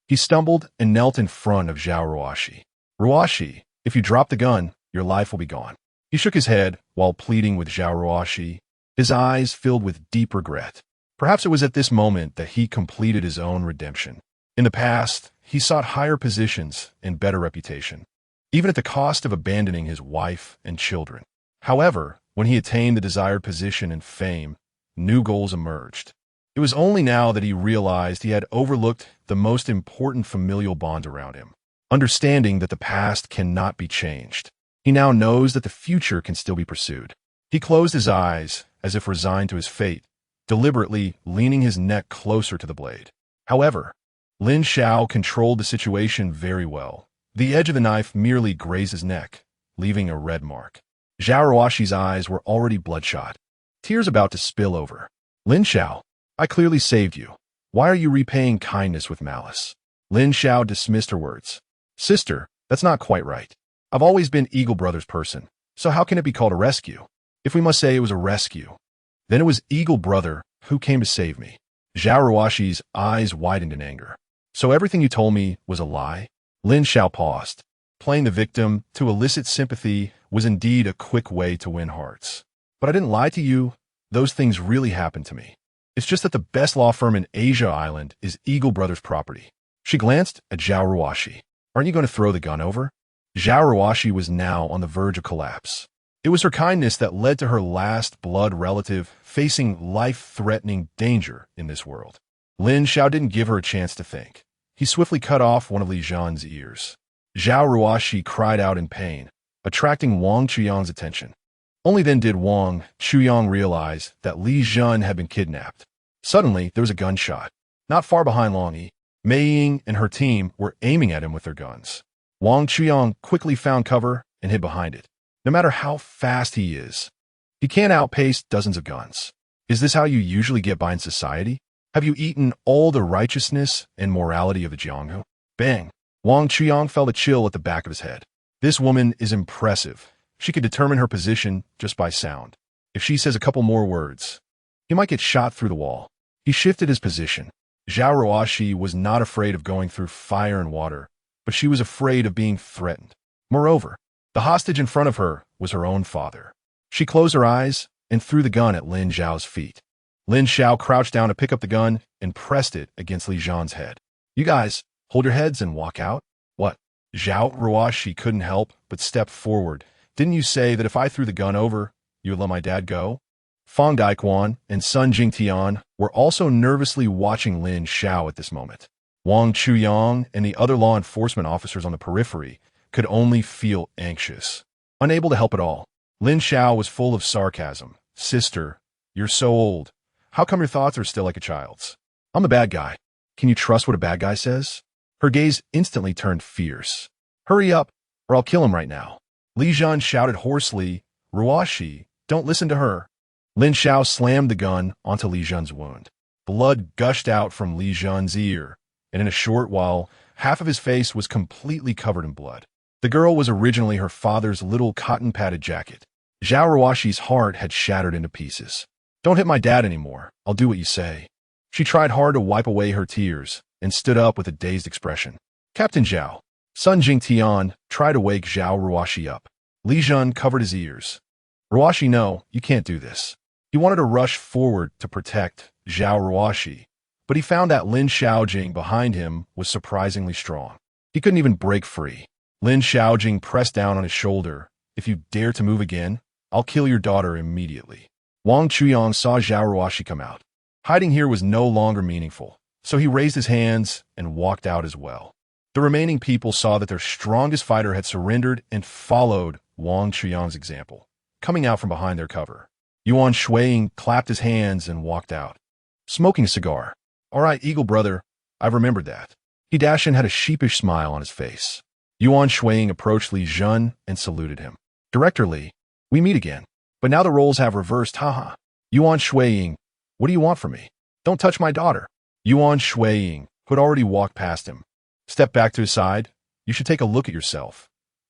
He stumbled and knelt in front of Zhao Ruoxi. "Ruoxi, if you drop the gun, your life will be gone." He shook his head while pleading with Zhao Ruoxi, his eyes filled with deep regret. Perhaps it was at this moment that he completed his own redemption. In the past, he sought higher positions and better reputation, even at the cost of abandoning his wife and children. However, when he attained the desired position and fame, new goals emerged. It was only now that he realized he had overlooked the most important familial bonds around him. Understanding that the past cannot be changed, he now knows that the future can still be pursued. He closed his eyes, as if resigned to his fate, deliberately leaning his neck closer to the blade. However, Lin Xiao controlled the situation very well. The edge of the knife merely grazed his neck, leaving a red mark. Zhao Ruoxi's eyes were already bloodshot, tears about to spill over. "Lin Xiao, I clearly saved you. Why are you repaying kindness with malice?" Lin Xiao dismissed her words. "Sister, that's not quite right. I've always been Eagle Brothers' person, so how can it be called a rescue? If we must say it was a rescue, then it was Eagle Brother who came to save me." Zhao Ruoxi's eyes widened in anger. "So everything you told me was a lie?" Lin Xiao paused. Playing the victim to elicit sympathy was indeed a quick way to win hearts. "But I didn't lie to you. Those things really happened to me. It's just that the best law firm in Asia Island is Eagle Brothers' property." She glanced at Zhao Ruoxi. "Aren't you going to throw the gun over?" Zhao Ruoxi was now on the verge of collapse. It was her kindness that led to her last blood relative facing life-threatening danger in this world. Lin Xiao didn't give her a chance to think. He swiftly cut off one of Li Jun's ears. Zhao Ruoxi cried out in pain, attracting Wang Chuyang's attention. Only then did Wang Chuyang realize that Li Jun had been kidnapped. Suddenly, there was a gunshot. Not far behind Long Yi, Mei Ying and her team were aiming at him with their guns. Wang Chuyang quickly found cover and hid behind it. No matter how fast he is, he can't outpace dozens of guns. Is this how you usually get by in society? Have you eaten all the righteousness and morality of the Jianghu? Bang! Wang Chuyang felt a chill at the back of his head. This woman is impressive. She could determine her position just by sound. If she says a couple more words, he might get shot through the wall. He shifted his position. Zhao Ruoxi was not afraid of going through fire and water, but she was afraid of being threatened. Moreover, the hostage in front of her was her own father. She closed her eyes and threw the gun at Lin Xiao's feet. Lin Xiao crouched down to pick up the gun and pressed it against Li Jun's head. "You guys, hold your heads and walk out." "What?" Zhao Ruoxi couldn't help but step forward. "Didn't you say that if I threw the gun over, you would let my dad go?" Fang Daikuan and Sun Jingtian were also nervously watching Lin Xiao at this moment. Wang Chuyang and the other law enforcement officers on the periphery could only feel anxious, unable to help at all. Lin Xiao was full of sarcasm. "Sister, you're so old. How come your thoughts are still like a child's? I'm a bad guy. Can you trust what a bad guy says?" Her gaze instantly turned fierce. "Hurry up, or I'll kill him right now." Li Jun shouted hoarsely, "Ruoxi, don't listen to her." Lin Xiao slammed the gun onto Li Jun's wound. Blood gushed out from Li Jun's ear, and in a short while, half of his face was completely covered in blood. The girl was originally her father's little cotton-padded jacket. Zhao Ruoxi's heart had shattered into pieces. "Don't hit my dad anymore. I'll do what you say." She tried hard to wipe away her tears and stood up with a dazed expression. "Captain Zhao." Sun Jingtian tried to wake Zhao Ruoxi up. Li Jun covered his ears. "Ruoxi, no, you can't do this." He wanted to rush forward to protect Zhao Ruoxi, but he found that Lin Xiaojing behind him was surprisingly strong. He couldn't even break free. Lin Xiaojing pressed down on his shoulder. "If you dare to move again, I'll kill your daughter immediately." Wang Chuyang saw Zhao Ruoxi come out. Hiding here was no longer meaningful, so he raised his hands and walked out as well. The remaining people saw that their strongest fighter had surrendered and followed Wang Chuyang's example, coming out from behind their cover. Yuan Shuiying clapped his hands and walked out, smoking a cigar. "All right, Eagle Brother, I've remembered that." He dashed in had a sheepish smile on his face. Yuan Shuiying approached Li Jun and saluted him. "Director Li, We meet again. But now the roles have reversed, haha. Yuan Shuiying, what do you want from me? Don't touch my daughter. Yuan Shuiying, who had already walked past him, stepped back to his side. You should take a look at yourself.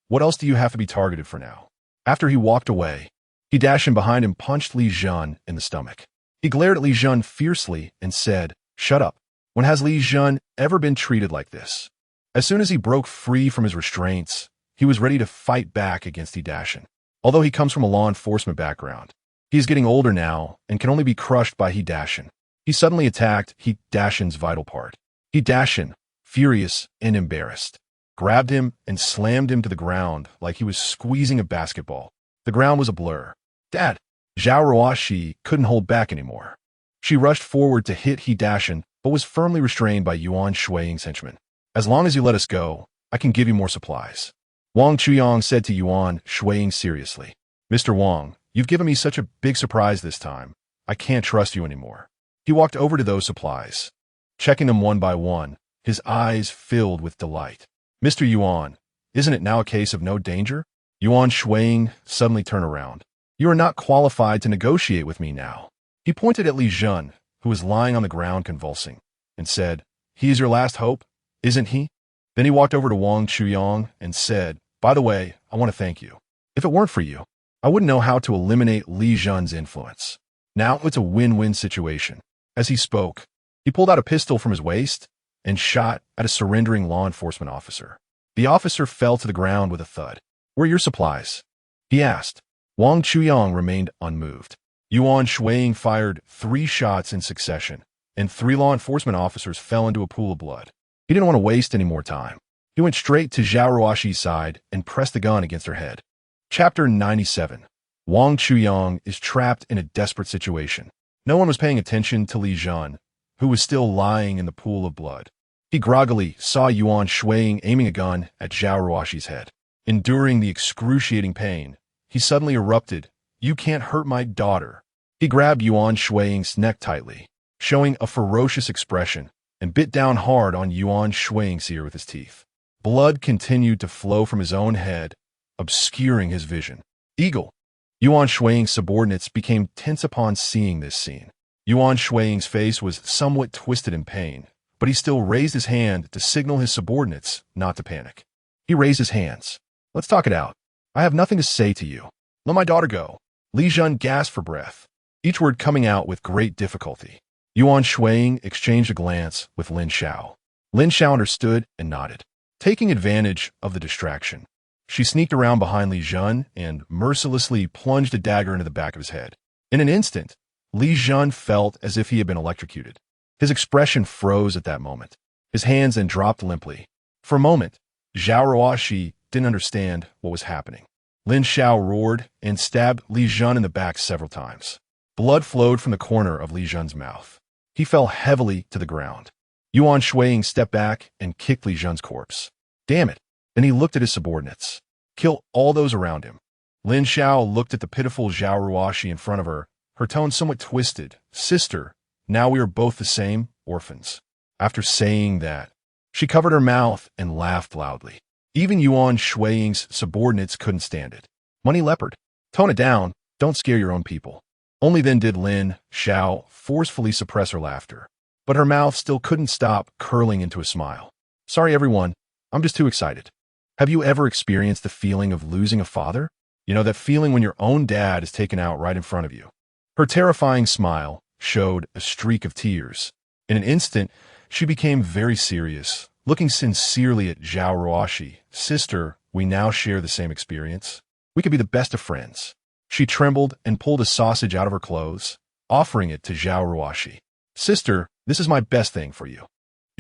What else do you have to be targeted for now? After he walked away, he dashed in behind him, punched Li Jun in the stomach. He glared at Li Jun fiercely and said, "Shut up." When has Li Jun ever been treated like this? As soon as he broke free from his restraints, he was ready to fight back against He Dashin. Although he comes from a law enforcement background, he is getting older now and can only be crushed by He Dashin. He suddenly attacked He Dashin's vital part. He Dashin, furious and embarrassed, grabbed him and slammed him to the ground like he was squeezing a basketball. The ground was a blur. Dad! Zhao Ruoxi couldn't hold back anymore. She rushed forward to hit He Dashin, but was firmly restrained by Yuan Shuiying's henchmen. As long as you let us go, I can give you more supplies. Wang Chuyang said to Yuan Shuiying seriously. Mr. Wang, you've given me such a big surprise this time. I can't trust you anymore. He walked over to those supplies, checking them one by one, his eyes filled with delight. Mr. Yuan, isn't it now a case of no danger? Yuan Shuiying suddenly turned around. You are not qualified to negotiate with me now. He pointed at Li Jun, who was lying on the ground convulsing, and said, He is your last hope, isn't he? Then he walked over to Wang Chuyang and said, By the way, I want to thank you. If it weren't for you, I wouldn't know how to eliminate Li Jun's influence. Now it's a win-win situation. As he spoke, he pulled out a pistol from his waist and shot at a surrendering law enforcement officer. The officer fell to the ground with a thud. Where are your supplies? He asked. Wang Chuyang remained unmoved. Yuan Shuiying fired 3 shots in succession, and 3 law enforcement officers fell into a pool of blood. He didn't want to waste any more time. He went straight to Zhao Ruoxi's side and pressed the gun against her head. Chapter 97. Wang Chuyang is trapped in a desperate situation. No one was paying attention to Li Jun, who was still lying in the pool of blood. He groggily saw Yuan Shuiying aiming a gun at Zhao Ruoxi's head. Enduring the excruciating pain, he suddenly erupted, You can't hurt my daughter. He grabbed Yuan Shuiying's neck tightly, showing a ferocious expression, and bit down hard on Yuan Shuiying's ear with his teeth. Blood continued to flow from his own head, obscuring his vision. Eagle! Yuan Shuiying's subordinates became tense upon seeing this scene. Yuan Shuiying's face was somewhat twisted in pain, but he still raised his hand to signal his subordinates not to panic. He raised his hands. Let's talk it out. I have nothing to say to you. Let my daughter go. Li Jun gasped for breath, each word coming out with great difficulty. Yuan Shuiying exchanged a glance with Lin Xiao. Lin Xiao understood and nodded. Taking advantage of the distraction, she sneaked around behind Li Jun and mercilessly plunged a dagger into the back of his head. In an instant, Li Jun felt as if he had been electrocuted. His expression froze at that moment. His hands then dropped limply. For a moment, Zhao Ruoxi didn't understand what was happening. Lin Xiao roared and stabbed Li Jun in the back several times. Blood flowed from the corner of Li Jun's mouth. He fell heavily to the ground. Yuan Shuiying stepped back and kicked Li Jun's corpse. Damn it. Then he looked at his subordinates. Kill all those around him. Lin Xiao looked at the pitiful Zhao Ruoxi in front of her, her tone somewhat twisted. Sister, now we are both the same, orphans. After saying that, she covered her mouth and laughed loudly. Even Yuan Shuiying's subordinates couldn't stand it. Money leopard. Tone it down, don't scare your own people. Only then did Lin Xiao forcefully suppress her laughter. But her mouth still couldn't stop curling into a smile. Sorry everyone, I'm just too excited. Have you ever experienced the feeling of losing a father? You know, that feeling when your own dad is taken out right in front of you. Her terrifying smile showed a streak of tears. In an instant, she became very serious, looking sincerely at Zhao Ruoxi. Sister, we now share the same experience. We could be the best of friends. She trembled and pulled a sausage out of her clothes, offering it to Zhao Ruoxi. Sister, this is my best thing for you.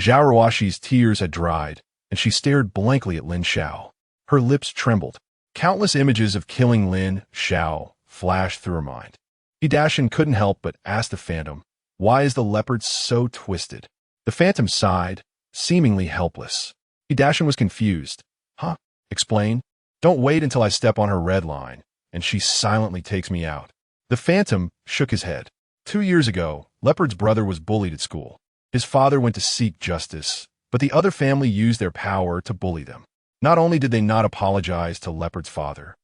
Zhao Ruoxi's tears had dried, and she stared blankly at Lin Xiao. Her lips trembled. Countless images of killing Lin Xiao flashed through her mind. He Dashin couldn't help but ask the Phantom, Why is the leopard so twisted? The Phantom sighed, seemingly helpless. He Dashin was confused. Huh? Explain? Don't wait until I step on her red line, and she silently takes me out. The Phantom shook his head. 2 years ago, Leopard's brother was bullied at school. His father went to seek justice, but the other family used their power to bully them. Not only did they not apologize to Leopard's father,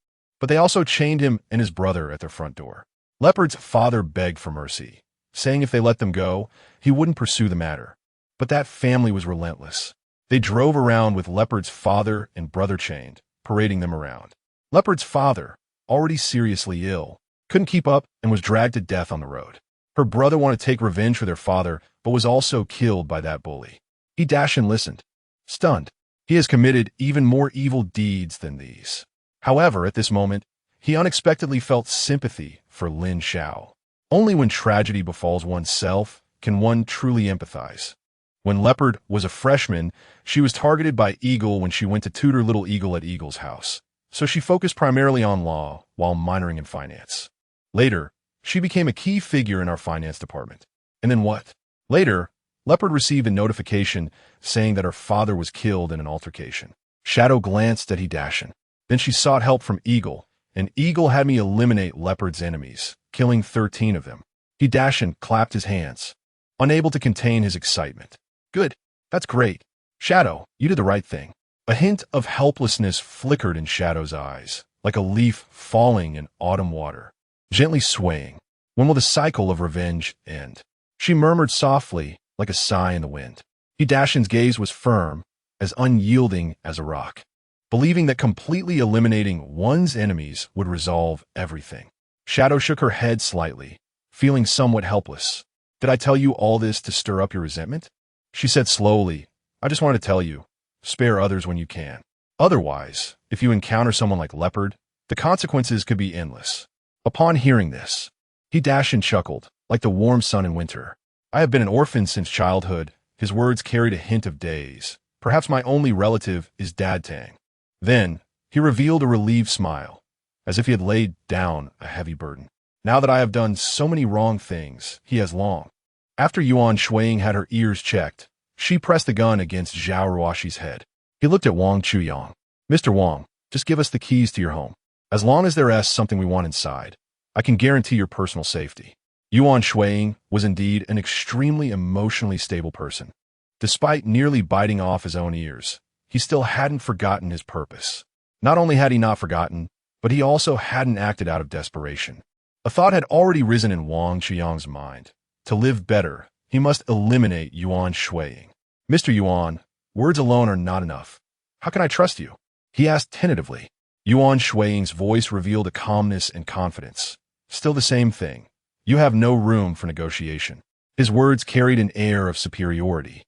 but they also chained him and his brother at their front door. Leopard's father begged for mercy, saying if they let them go, he wouldn't pursue the matter. But that family was relentless. They drove around with Leopard's father and brother chained, parading them around. Leopard's father, already seriously ill, couldn't keep up and was dragged to death on the road. Her brother wanted to take revenge for their father, but was also killed by that bully. He dashed and listened, stunned. He has committed even more evil deeds than these. However, at this moment, he unexpectedly felt sympathy for Lin Xiao. Only when tragedy befalls oneself can one truly empathize. When Leopard was a freshman, she was targeted by Eagle when she went to tutor little Eagle at Eagle's house, so she focused primarily on law while minoring in finance. Later, she became a key figure in our finance department. And then what? Later, Leopard received a notification saying that her father was killed in an altercation. Shadow glanced at Hidashin. Then she sought help from Eagle, and Eagle had me eliminate Leopard's enemies, killing 13 of them. Hidashin clapped his hands, unable to contain his excitement. Good. That's great. Shadow, you did the right thing. A hint of helplessness flickered in Shadow's eyes, like a leaf falling in autumn water, gently swaying. When will the cycle of revenge end? She murmured softly, like a sigh in the wind. Hidashin's gaze was firm, as unyielding as a rock, believing that completely eliminating one's enemies would resolve everything. Shadow shook her head slightly, feeling somewhat helpless. Did I tell you all this to stir up your resentment? She said slowly, I just wanted to tell you, spare others when you can. Otherwise, if you encounter someone like Leopard, the consequences could be endless. Upon hearing this, Hidashin chuckled, like the warm sun in winter. I have been an orphan since childhood. His words carried a hint of days. Perhaps my only relative is Dad Tang. Then, he revealed a relieved smile, as if he had laid down a heavy burden. Now that I have done so many wrong things, he has long. After Yuan Shuang had her ears checked, she pressed the gun against Zhao Ruoshi's head. He looked at Wang Chuyang. Mr. Wang, just give us the keys to your home. As long as there is something we want inside, I can guarantee your personal safety. Yuan Shuang was indeed an extremely emotionally stable person. Despite nearly biting off his own ears, he still hadn't forgotten his purpose. Not only had he not forgotten, but he also hadn't acted out of desperation. A thought had already risen in Wang Chuyang's mind. To live better, he must eliminate Yuan Shuang. Mr. Yuan, words alone are not enough. How can I trust you? He asked tentatively. Yuan Shuang's voice revealed a calmness and confidence. Still the same thing. You have no room for negotiation. His words carried an air of superiority,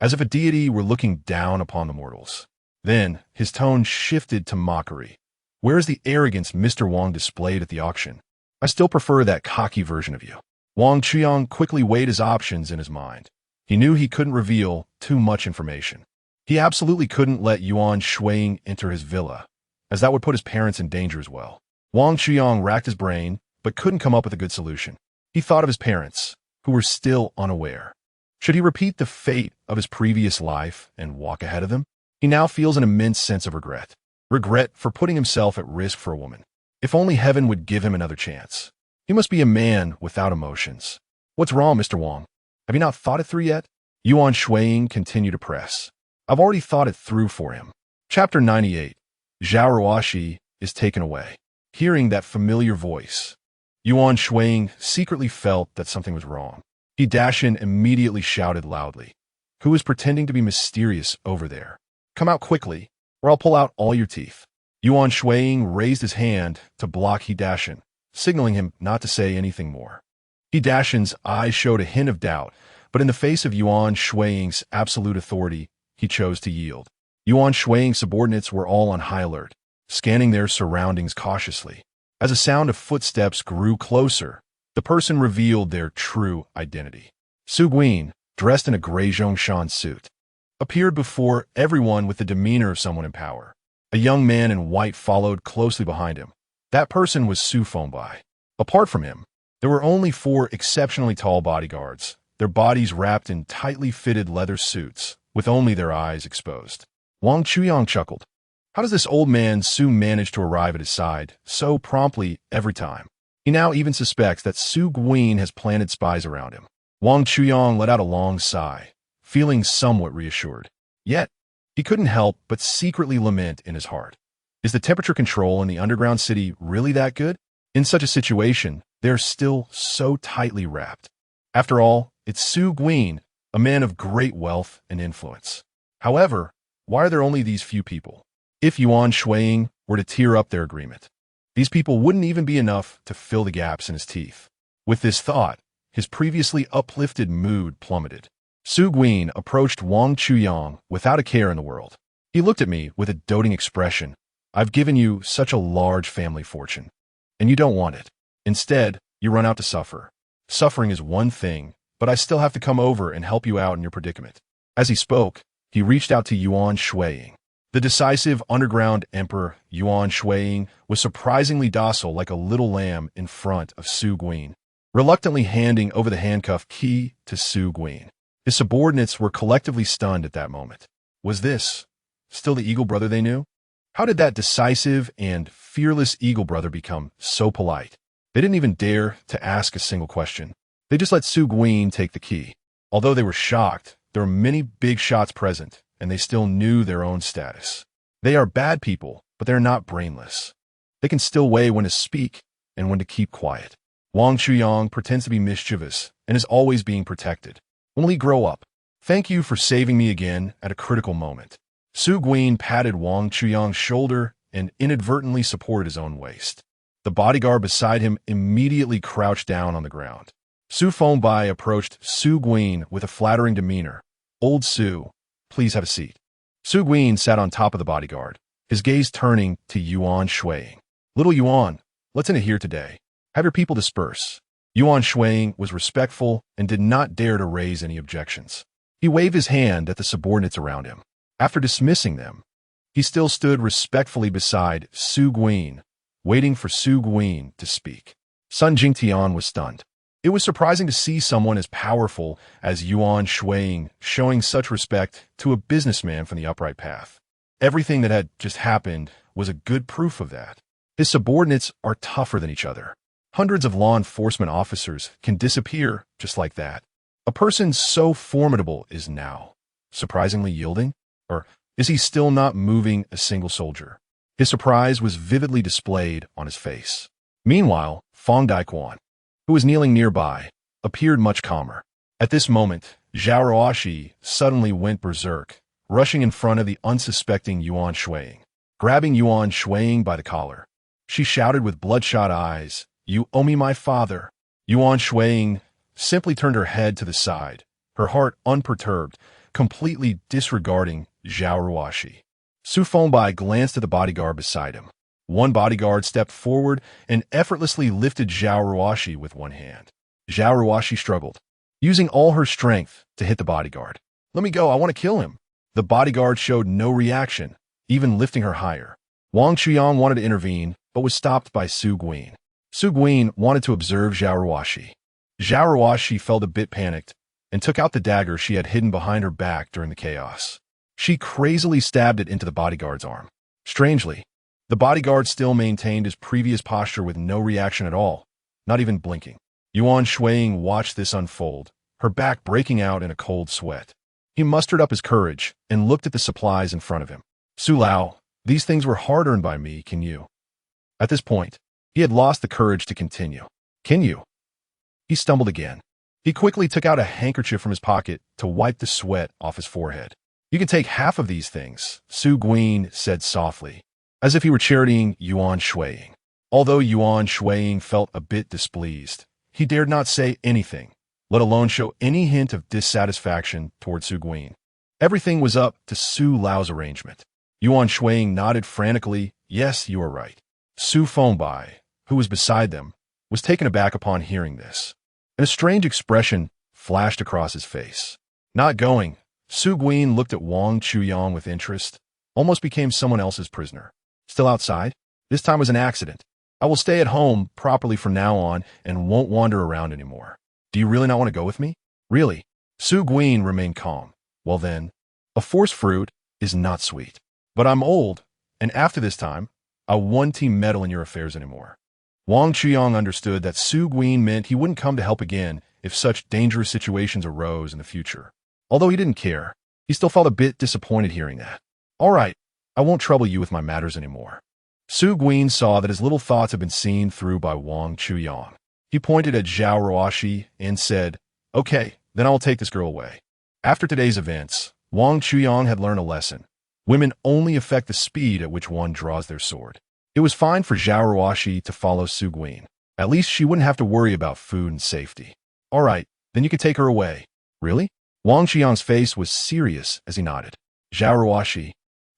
as if a deity were looking down upon the mortals. Then, his tone shifted to mockery. Where is the arrogance Mr. Wang displayed at the auction? I still prefer that cocky version of you. Wang Chuyang quickly weighed his options in his mind. He knew he couldn't reveal too much information. He absolutely couldn't let Yuan Shuang enter his villa, as that would put his parents in danger as well. Wang Chuyang racked his brain, but couldn't come up with a good solution. He thought of his parents, who were still unaware. Should he repeat the fate of his previous life and walk ahead of them? He now feels an immense sense of regret. Regret for putting himself at risk for a woman. If only heaven would give him another chance. He must be a man without emotions. What's wrong, Mr. Wang? Have you not thought it through yet? Yuan Shuang continued to press. I've already thought it through for him. Chapter 98. Zhao Ruoshi is taken away. Hearing that familiar voice, Yuan Shuang secretly felt that something was wrong. Hidashin immediately shouted loudly. Who is pretending to be mysterious over there? Come out quickly, or I'll pull out all your teeth. Yuan Shuang raised his hand to block Hidashin, signaling him not to say anything more. Hidashin's eyes showed a hint of doubt, but in the face of Yuan Shuang's absolute authority, he chose to yield. Yuan Shuang's subordinates were all on high alert, scanning their surroundings cautiously. As a sound of footsteps grew closer, the person revealed their true identity. Su Guin, dressed in a gray Zhongshan suit, appeared before everyone with the demeanor of someone in power. A young man in white followed closely behind him. That person was Su Fengbai. Apart from him, there were only 4 exceptionally tall bodyguards, their bodies wrapped in tightly fitted leather suits, with only their eyes exposed. Wang Chuyang chuckled. How does this old man Su manage to arrive at his side so promptly every time? He now even suspects that Su Guin has planted spies around him. Wang Chuyang let out a long sigh, feeling somewhat reassured. Yet, he couldn't help but secretly lament in his heart. Is the temperature control in the underground city really that good? In such a situation, they're still so tightly wrapped. After all, it's Su Guin, a man of great wealth and influence. However, why are there only these few people? If Yuan Shuiying were to tear up their agreement, these people wouldn't even be enough to fill the gaps in his teeth. With this thought, his previously uplifted mood plummeted. Su Guin approached Wang Chuyang without a care in the world. He looked at me with a doting expression. I've given you such a large family fortune, and you don't want it. Instead, you run out to suffer. Suffering is one thing, but I still have to come over and help you out in your predicament. As he spoke, he reached out to Yuan Shuiying. The decisive underground emperor, Yuan Shuiying, was surprisingly docile like a little lamb in front of Su Guin, reluctantly handing over the handcuff key to Su Guin. His subordinates were collectively stunned at that moment. Was this still the Eagle brother they knew? How did that decisive and fearless Eagle brother become so polite? They didn't even dare to ask a single question. They just let Su Guin take the key. Although they were shocked, there were many big shots present, and they still knew their own status. They are bad people, but they're not brainless. They can still weigh when to speak and when to keep quiet. Wang Chuyang pretends to be mischievous and is always being protected. When will he grow up? Thank you for saving me again at a critical moment. Su Guin patted Wang Chuyang's shoulder and inadvertently supported his own waist. The bodyguard beside him immediately crouched down on the ground. Su Fengbai approached Su Guin with a flattering demeanor. Old Su, please have a seat. Su Guin sat on top of the bodyguard, his gaze turning to Yuan Shuiying. Little Yuan, let's end it here today. Have your people disperse. Yuan Shuiying was respectful and did not dare to raise any objections. He waved his hand at the subordinates around him. After dismissing them, he still stood respectfully beside Su Guin, waiting for Su Guin to speak. Sun Jingtian was stunned. It was surprising to see someone as powerful as Yuan Shuiying showing such respect to a businessman from the upright path. Everything that had just happened was a good proof of that. His subordinates are tougher than each other. Hundreds of law enforcement officers can disappear just like that. A person so formidable is now surprisingly yielding? Or is he still not moving a single soldier? His surprise was vividly displayed on his face. Meanwhile, Fang Daikuan, who was kneeling nearby, appeared much calmer. At this moment, Zhao Ruoshi suddenly went berserk, rushing in front of the unsuspecting Yuan Shuiying. Grabbing Yuan Shuiying by the collar, she shouted with bloodshot eyes, "You owe me my father." Yuan Shuiying simply turned her head to the side, her heart unperturbed, completely disregarding Zhao Ruoshi. Su Fengbai glanced at the bodyguard beside him. One bodyguard stepped forward and effortlessly lifted Zhao Ruoshi with one hand. Zhao Ruoshi struggled, using all her strength to hit the bodyguard. "Let me go, I want to kill him." The bodyguard showed no reaction, even lifting her higher. Wang Chuyang wanted to intervene, but was stopped by Su Guin. Su Guin wanted to observe Zhao Ruoshi. Zhao Ruoshi felt a bit panicked and took out the dagger she had hidden behind her back during the chaos. She crazily stabbed it into the bodyguard's arm. Strangely, the bodyguard still maintained his previous posture with no reaction at all, not even blinking. Yuan Shuiying watched this unfold, her back breaking out in a cold sweat. He mustered up his courage and looked at the supplies in front of him. "Su Lao, these things were hard-earned by me, can you?" At this point, he had lost the courage to continue. "Can you?" He stumbled again. He quickly took out a handkerchief from his pocket to wipe the sweat off his forehead. "You can take half of these things," Su Guin said softly, as if he were charitting Yuan Shuiying. Although Yuan Shuiying felt a bit displeased, he dared not say anything, let alone show any hint of dissatisfaction toward Su Guin. Everything was up to Su Lao's arrangement. Yuan Shuiying nodded frantically. "Yes, you are right." Su Fengbai, who was beside them, was taken aback upon hearing this, and a strange expression flashed across his face. Not going, Su Guin looked at Wang Chuyang with interest, almost became someone else's prisoner. "Still outside? This time was an accident. I will stay at home properly from now on and won't wander around anymore. Do you really not want to go with me?" "Really?" Su Guin remained calm. "Well then, a force fruit is not sweet. But I'm old, and after this time, I won't meddle in your affairs anymore." Wang Chuyang understood that Su Guin meant he wouldn't come to help again if such dangerous situations arose in the future. Although he didn't care, he still felt a bit disappointed hearing that. "All right, I won't trouble you with my matters anymore. Su Guin saw that his little thoughts had been seen through by Wang Chuyang. He pointed at Zhao Ruoxi and said, "Okay, then I will take this girl away." After today's events, Wang Chuyang had learned a lesson. Women only affect the speed at which one draws their sword. It was fine for Zhao Ruoxi to follow Su Guin. At least she wouldn't have to worry about food and safety. "All right, then you can take her away." "Really?" Wang Chuyang's face was serious as he nodded. Zhao Ruoxi,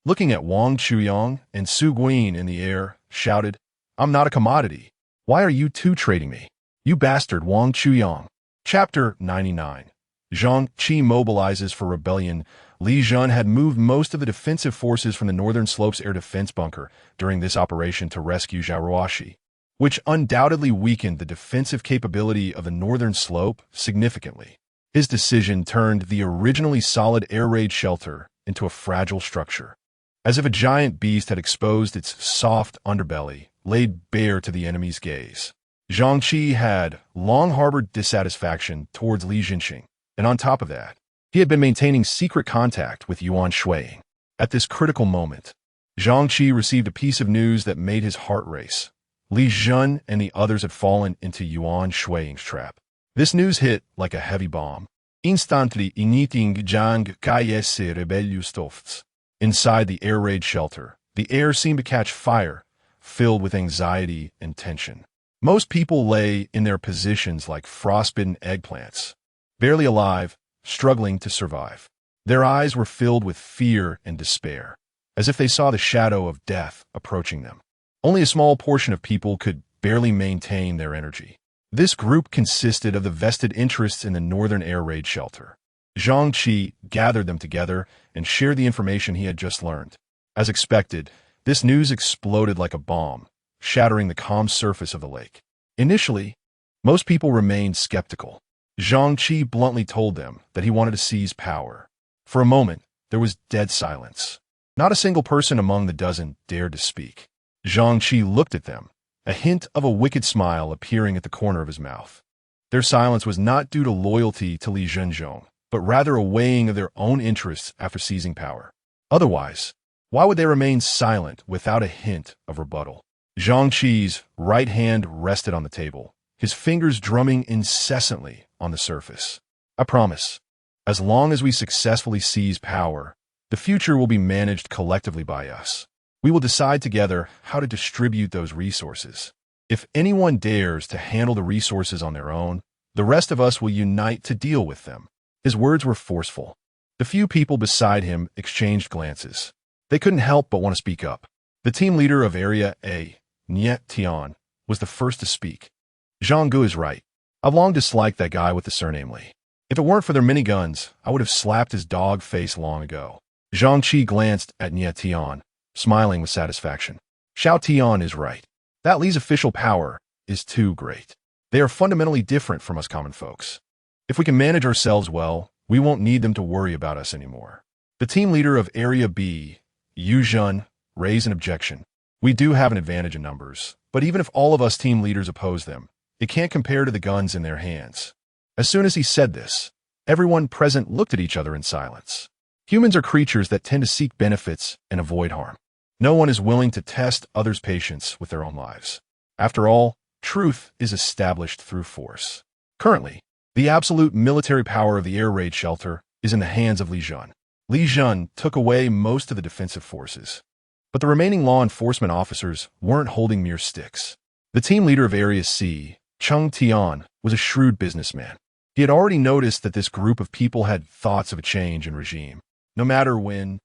looking at Wang Chuyang and Su Guin in the air, shouted, "I'm not a commodity. Why are you two trading me? You bastard Wang Chuyang." Chapter 99. Zhang Qi mobilizes for rebellion. Li Jun had moved most of the defensive forces from the northern slopes air defense bunker during this operation to rescue Zhao Ruoxi, which undoubtedly weakened the defensive capability of the northern slope significantly. His decision turned the originally solid air raid shelter into a fragile structure, as if a giant beast had exposed its soft underbelly, laid bare to the enemy's gaze. Zhang Qi had long harbored dissatisfaction towards Li Jinxing, and on top of that, he had been maintaining secret contact with Yuan Shuiying. At this critical moment, Zhang Qi received a piece of news that made his heart race. Li Jun and the others had fallen into Yuan Shuiying's trap. This news hit like a heavy bomb, instantly igniting Zhang Kai's rebellious thoughts. Inside the air raid shelter, the air seemed to catch fire, filled with anxiety and tension. Most people lay in their positions like frostbitten eggplants, barely alive, struggling to survive. Their eyes were filled with fear and despair, as if they saw the shadow of death approaching them. Only a small portion of people could barely maintain their energy. This group consisted of the vested interests in the northern air raid shelter. Zhang Qi gathered them together and shared the information he had just learned. As expected, this news exploded like a bomb, shattering the calm surface of the lake. Initially, most people remained skeptical. Zhang Qi bluntly told them that he wanted to seize power. For a moment, there was dead silence. Not a single person among the dozen dared to speak. Zhang Qi looked at them, a hint of a wicked smile appearing at the corner of his mouth. Their silence was not due to loyalty to Li Zhenzhong, but rather a weighing of their own interests after seizing power. Otherwise, why would they remain silent without a hint of rebuttal? Zhang Qi's right hand rested on the table, his fingers drumming incessantly on the surface. "I promise, as long as we successfully seize power, the future will be managed collectively by us. We will decide together how to distribute those resources. If anyone dares to handle the resources on their own, the rest of us will unite to deal with them." His words were forceful. The few people beside him exchanged glances. They couldn't help but want to speak up. The team leader of Area A, Niet Tian, was the first to speak. "Zhang Gu is right. I've long disliked that guy with the surname Li. If it weren't for their miniguns, I would have slapped his dog face long ago." Zhang Qi glanced at Niet Tian, smiling with satisfaction. "Xiao Tian is right. That Li's official power is too great. They are fundamentally different from us common folks. If we can manage ourselves well, we won't need them to worry about us anymore." The team leader of Area B, Yu Zhun, raised an objection. "We do have an advantage in numbers, but even if all of us team leaders oppose them, it can't compare to the guns in their hands." As soon as he said this, everyone present looked at each other in silence. Humans are creatures that tend to seek benefits and avoid harm. No one is willing to test others' patience with their own lives. After all, truth is established through force. Currently, the absolute military power of the air raid shelter is in the hands of Li Jun. Li Jun took away most of the defensive forces, but the remaining law enforcement officers weren't holding mere sticks. The team leader of Area C, Cheng Tian, was a shrewd businessman. He had already noticed that this group of people had thoughts of a change in regime. No matter when,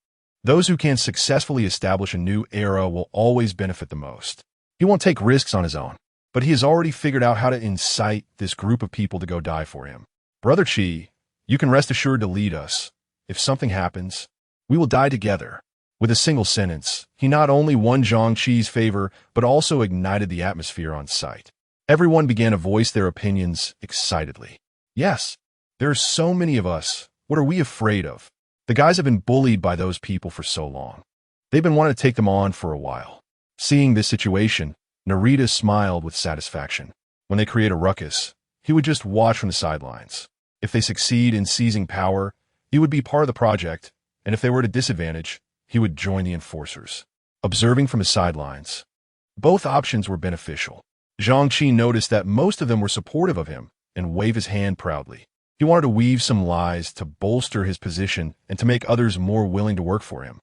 those who can successfully establish a new era will always benefit the most. He won't take risks on his own, but he has already figured out how to incite this group of people to go die for him. "Brother Qi, you can rest assured to lead us. If something happens, we will die together." With a single sentence, he not only won Zhang Qi's favor, but also ignited the atmosphere on site. Everyone began to voice their opinions excitedly. "Yes, there are so many of us. What are we afraid of? The guys have been bullied by those people for so long. They've been wanting to take them on for a while." Seeing this situation, Narita smiled with satisfaction. When they create a ruckus, he would just watch from the sidelines. If they succeed in seizing power, he would be part of the project, and if they were at a disadvantage, he would join the enforcers. Observing from the sidelines, Both options were beneficial. Zhang Qi noticed that most of them were supportive of him and waved his hand proudly. He wanted to weave some lies to bolster his position and to make others more willing to work for him.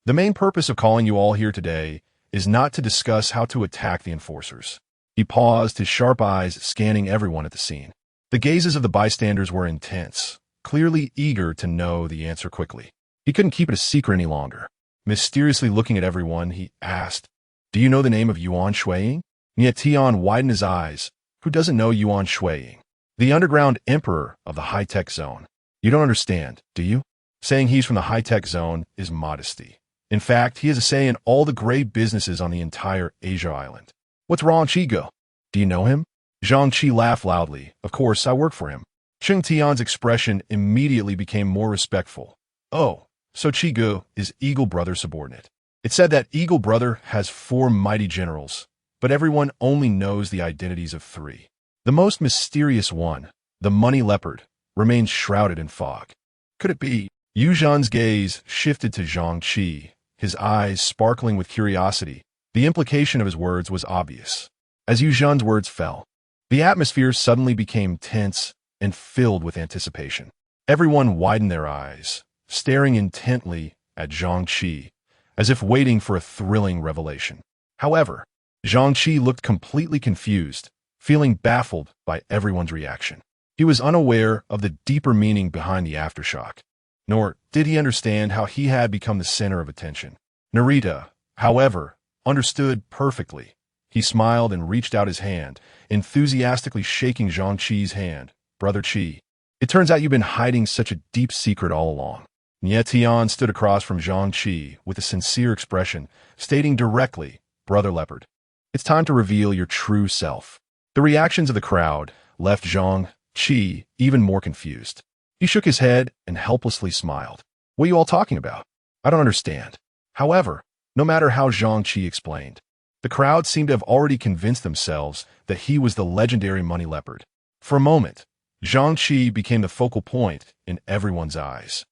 The main purpose of calling you all here today is not to discuss how to attack the enforcers. He paused, his sharp eyes scanning everyone at the scene. The gazes of the bystanders were intense, clearly eager to know the answer quickly. He couldn't keep it a secret any longer. Mysteriously looking at everyone, he asked, "Do you know the name of Yuan Shuiying?" Yet Tian widened his eyes. Who doesn't know Yuan Shuiying? The underground emperor of the high-tech zone. You don't understand, do you? Saying he's from the high-tech zone is modesty. In fact, he has a say in all the great businesses on the entire Asia island. What's wrong, Chigo? Do you know him? Zhang Qi laughed loudly. Of course, I work for him. Cheng Tian's expression immediately became more respectful. Oh, so Chigo is Eagle Brother's subordinate. It's said that Eagle Brother has 4 mighty generals, but everyone only knows the identities of 3. The most mysterious one, the money leopard, remains shrouded in fog. Could it be? Yu Zhan's gaze shifted to Zhang Qi, his eyes sparkling with curiosity. The implication of his words was obvious. As Yu Zhan's words fell, the atmosphere suddenly became tense and filled with anticipation. Everyone widened their eyes, staring intently at Zhang Qi, as if waiting for a thrilling revelation. However, Zhang Qi looked completely confused, feeling baffled by everyone's reaction. He was unaware of the deeper meaning behind the aftershock, nor did he understand how he had become the center of attention. Narita, however, understood perfectly. He smiled and reached out his hand, enthusiastically shaking Zhang Qi's hand. "Brother Qi, it turns out you've been hiding such a deep secret all along." Nie Tian stood across from Zhang Qi with a sincere expression, stating directly, "Brother Leopard, it's time to reveal your true self." The reactions of the crowd left Zhang Qi even more confused. He shook his head and helplessly smiled. "What are you all talking about? I don't understand." However, no matter how Zhang Qi explained, the crowd seemed to have already convinced themselves that he was the legendary money leopard. For a moment, Zhang Qi became the focal point in everyone's eyes,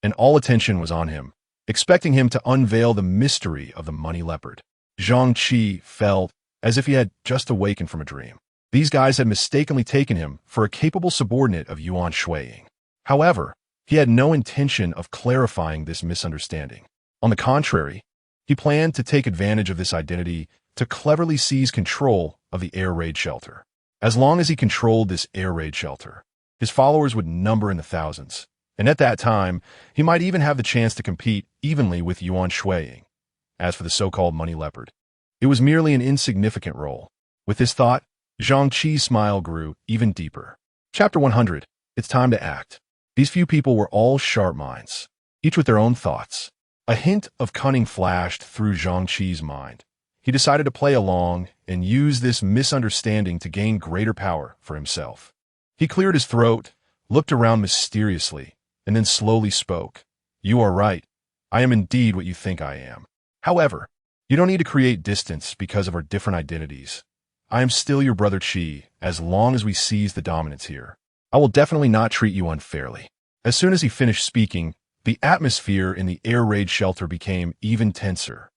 and all attention was on him, expecting him to unveil the mystery of the money leopard. Zhang Qi felt as if he had just awakened from a dream. These guys had mistakenly taken him for a capable subordinate of Yuan Shuiying. However, he had no intention of clarifying this misunderstanding. On the contrary, he planned to take advantage of this identity to cleverly seize control of the air raid shelter. As long as he controlled this air raid shelter, his followers would number in the thousands, and at that time, he might even have the chance to compete evenly with Yuan Shuiying. As for the so-called money leopard, it was merely an insignificant role. With this thought, Zhang Qi's smile grew even deeper. Chapter 100. It's time to act. These few people were all sharp minds, each with their own thoughts. A hint of cunning flashed through Zhang Qi's mind. He decided to play along and use this misunderstanding to gain greater power for himself. He cleared his throat, looked around mysteriously, and then slowly spoke. "You are right. I am indeed what you think I am. However, you don't need to create distance because of our different identities. I am still your brother Qi, as long as we seize the dominance here. I will definitely not treat you unfairly." As soon as he finished speaking, the atmosphere in the air raid shelter became even tenser,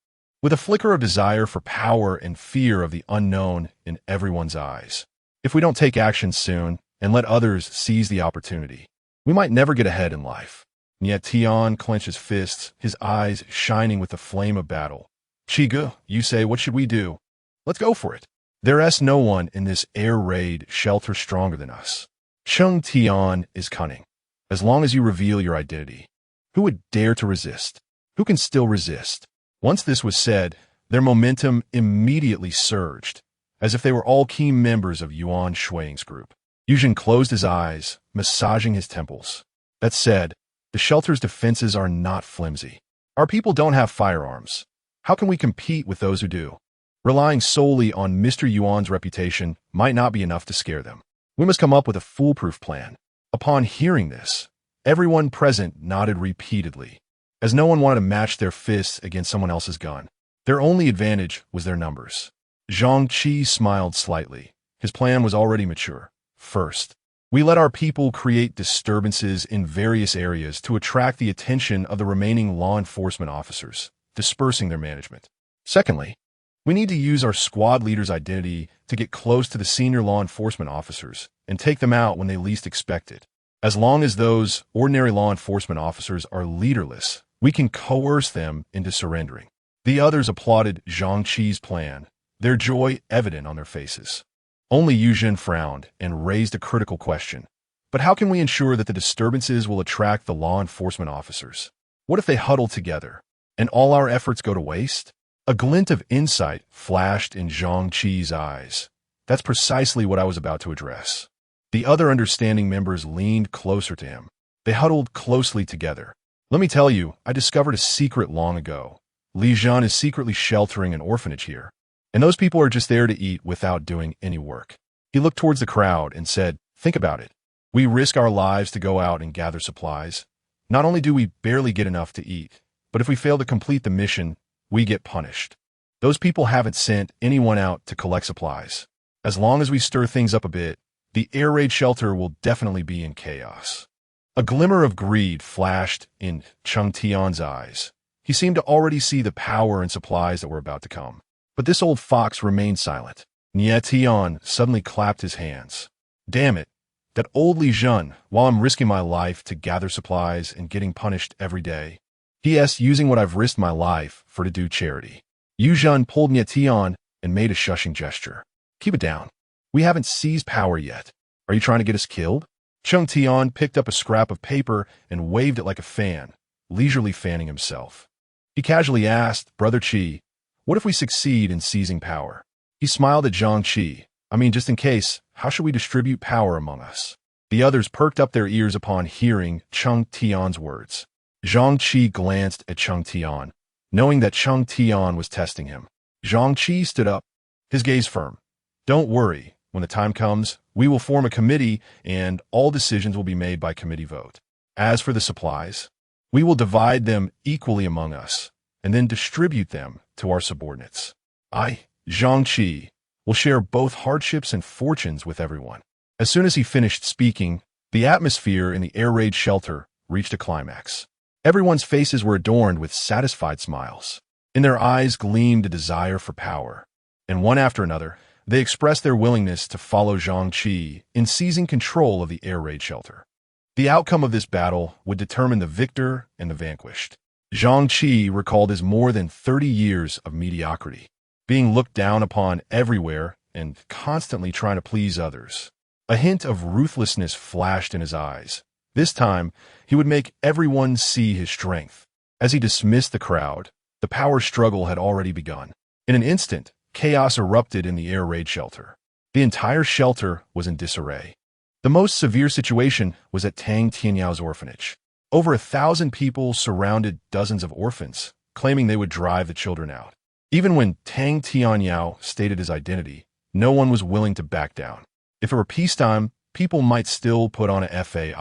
with a flicker of desire for power and fear of the unknown in everyone's eyes. If we don't take action soon and let others seize the opportunity, we might never get ahead in life. And yet Tian clenched his fists, his eyes shining with the flame of battle. "Chigu, you say, what should we do? Let's go for it. There is no one in this air raid shelter stronger than us. Cheng Tian is cunning. As long as you reveal your identity, who would dare to resist? Who can still resist?" Once this was said, their momentum immediately surged, as if they were all key members of Yuan Shuiying's group. Yuzhen closed his eyes, massaging his temples. That said, the shelter's defenses are not flimsy. Our people don't have firearms. How can we compete with those who do? Relying solely on Mr. Yuan's reputation might not be enough to scare them. We must come up with a foolproof plan. Upon hearing this, everyone present nodded repeatedly, as no one wanted to match their fists against someone else's gun. Their only advantage was their numbers. Zhang Qi smiled slightly. His plan was already mature. First, we let our people create disturbances in various areas to attract the attention of the remaining law enforcement officers, dispersing their management. Secondly, We need to use our squad leader's identity to get close to the senior law enforcement officers and take them out when they least expect it. As long as those ordinary law enforcement officers are leaderless, we can coerce them into surrendering. The others applauded Zhang Qi's plan, their joy evident on their faces. Only Yu Zhen frowned and raised a critical question. But how can we ensure that the disturbances will attract the law enforcement officers? What if they huddle together, and all our efforts go to waste? A glint of insight flashed in Zhang Qi's eyes. That's precisely what I was about to address. The other understanding members leaned closer to him. They huddled closely together. Let me tell you, I discovered a secret long ago. Li Zhan is secretly sheltering an orphanage here, and those people are just there to eat without doing any work. He looked towards the crowd and said, think about it. We risk our lives to go out and gather supplies. Not only do we barely get enough to eat, but if we fail to complete the mission, we get punished. Those people haven't sent anyone out to collect supplies. As long as we stir things up a bit, the air raid shelter will definitely be in chaos. A glimmer of greed flashed in Cheng Tian's eyes. He seemed to already see the power and supplies that were about to come. But this old fox remained silent. Nie Tian suddenly clapped his hands. Damn it, that old Li Zhen, while I'm risking my life to gather supplies and getting punished every day. P.S. using what I've risked my life for to do charity. Yu Zhen pulled Nie Tian and made a shushing gesture. Keep it down. We haven't seized power yet. Are you trying to get us killed? Cheng Tian picked up a scrap of paper and waved it like a fan, leisurely fanning himself. He casually asked, Brother Qi, what if we succeed in seizing power? He smiled at Zhang Qi. I mean, just in case, how should we distribute power among us? The others perked up their ears upon hearing Cheng Tian's words. Zhang Qi glanced at Cheng Tian, knowing that Cheng Tian was testing him. Zhang Qi stood up, his gaze firm. Don't worry, when the time comes, we will form a committee and all decisions will be made by committee vote. As for the supplies, we will divide them equally among us and then distribute them to our subordinates. I, Zhang Qi, will share both hardships and fortunes with everyone. As soon as he finished speaking, the atmosphere in the air raid shelter reached a climax. Everyone's faces were adorned with satisfied smiles. In their eyes gleamed a desire for power. And one after another, they expressed their willingness to follow Zhang Qi in seizing control of the air raid shelter. The outcome of this battle would determine the victor and the vanquished. Zhang Qi recalled his more than 30 years of mediocrity, being looked down upon everywhere and constantly trying to please others. A hint of ruthlessness flashed in his eyes. This time, he would make everyone see his strength. As he dismissed the crowd, the power struggle had already begun. In an instant, chaos erupted in the air raid shelter. The entire shelter was in disarray. The most severe situation was at Tang Tianyao orphanage. Over 1,000 people surrounded dozens of orphans, claiming they would drive the children out. Even when Tang Tianyao stated his identity, no one was willing to back down. If it were peacetime, people might still put on a fade.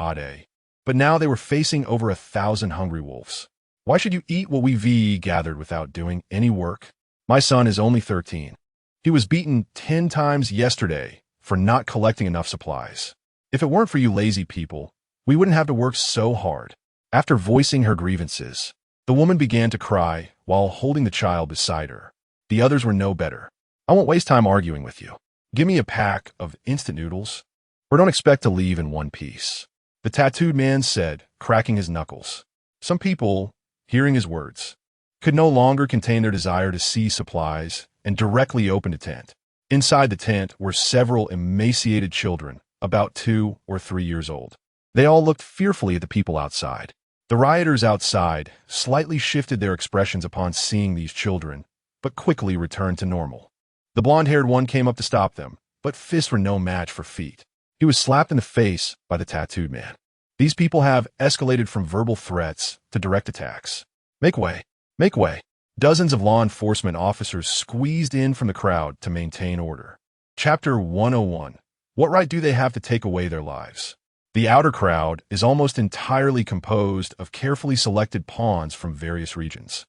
But now they were facing over 1,000 hungry wolves. Why should you eat what we VE gathered without doing any work? My son is only 13. He was beaten 10 times yesterday for not collecting enough supplies. If it weren't for you lazy people, we wouldn't have to work so hard. After voicing her grievances, the woman began to cry while holding the child beside her. The others were no better. I won't waste time arguing with you. Give me a pack of instant noodles, or don't expect to leave in one piece. The tattooed man said, cracking his knuckles. Some people, hearing his words, could no longer contain their desire to seize supplies and directly opened a tent. Inside the tent were several emaciated children, about 2 or 3 years old. They all looked fearfully at the people outside. The rioters outside slightly shifted their expressions upon seeing these children, but quickly returned to normal. The blonde-haired one came up to stop them, but fists were no match for feet. He was slapped in the face by the tattooed man. These people have escalated from verbal threats to direct attacks. Make way. Make way. Dozens of law enforcement officers squeezed in from the crowd to maintain order. Chapter 101. What right do they have to take away their lives? The outer crowd is almost entirely composed of carefully selected pawns from various regions.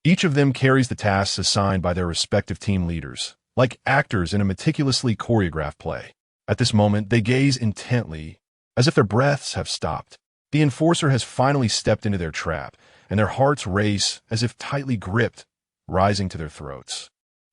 Each of them carries the tasks assigned by their respective team leaders, like actors in a meticulously choreographed play. At this moment, they gaze intently, as if their breaths have stopped. The enforcer has finally stepped into their trap, and their hearts race as if tightly gripped, rising to their throats.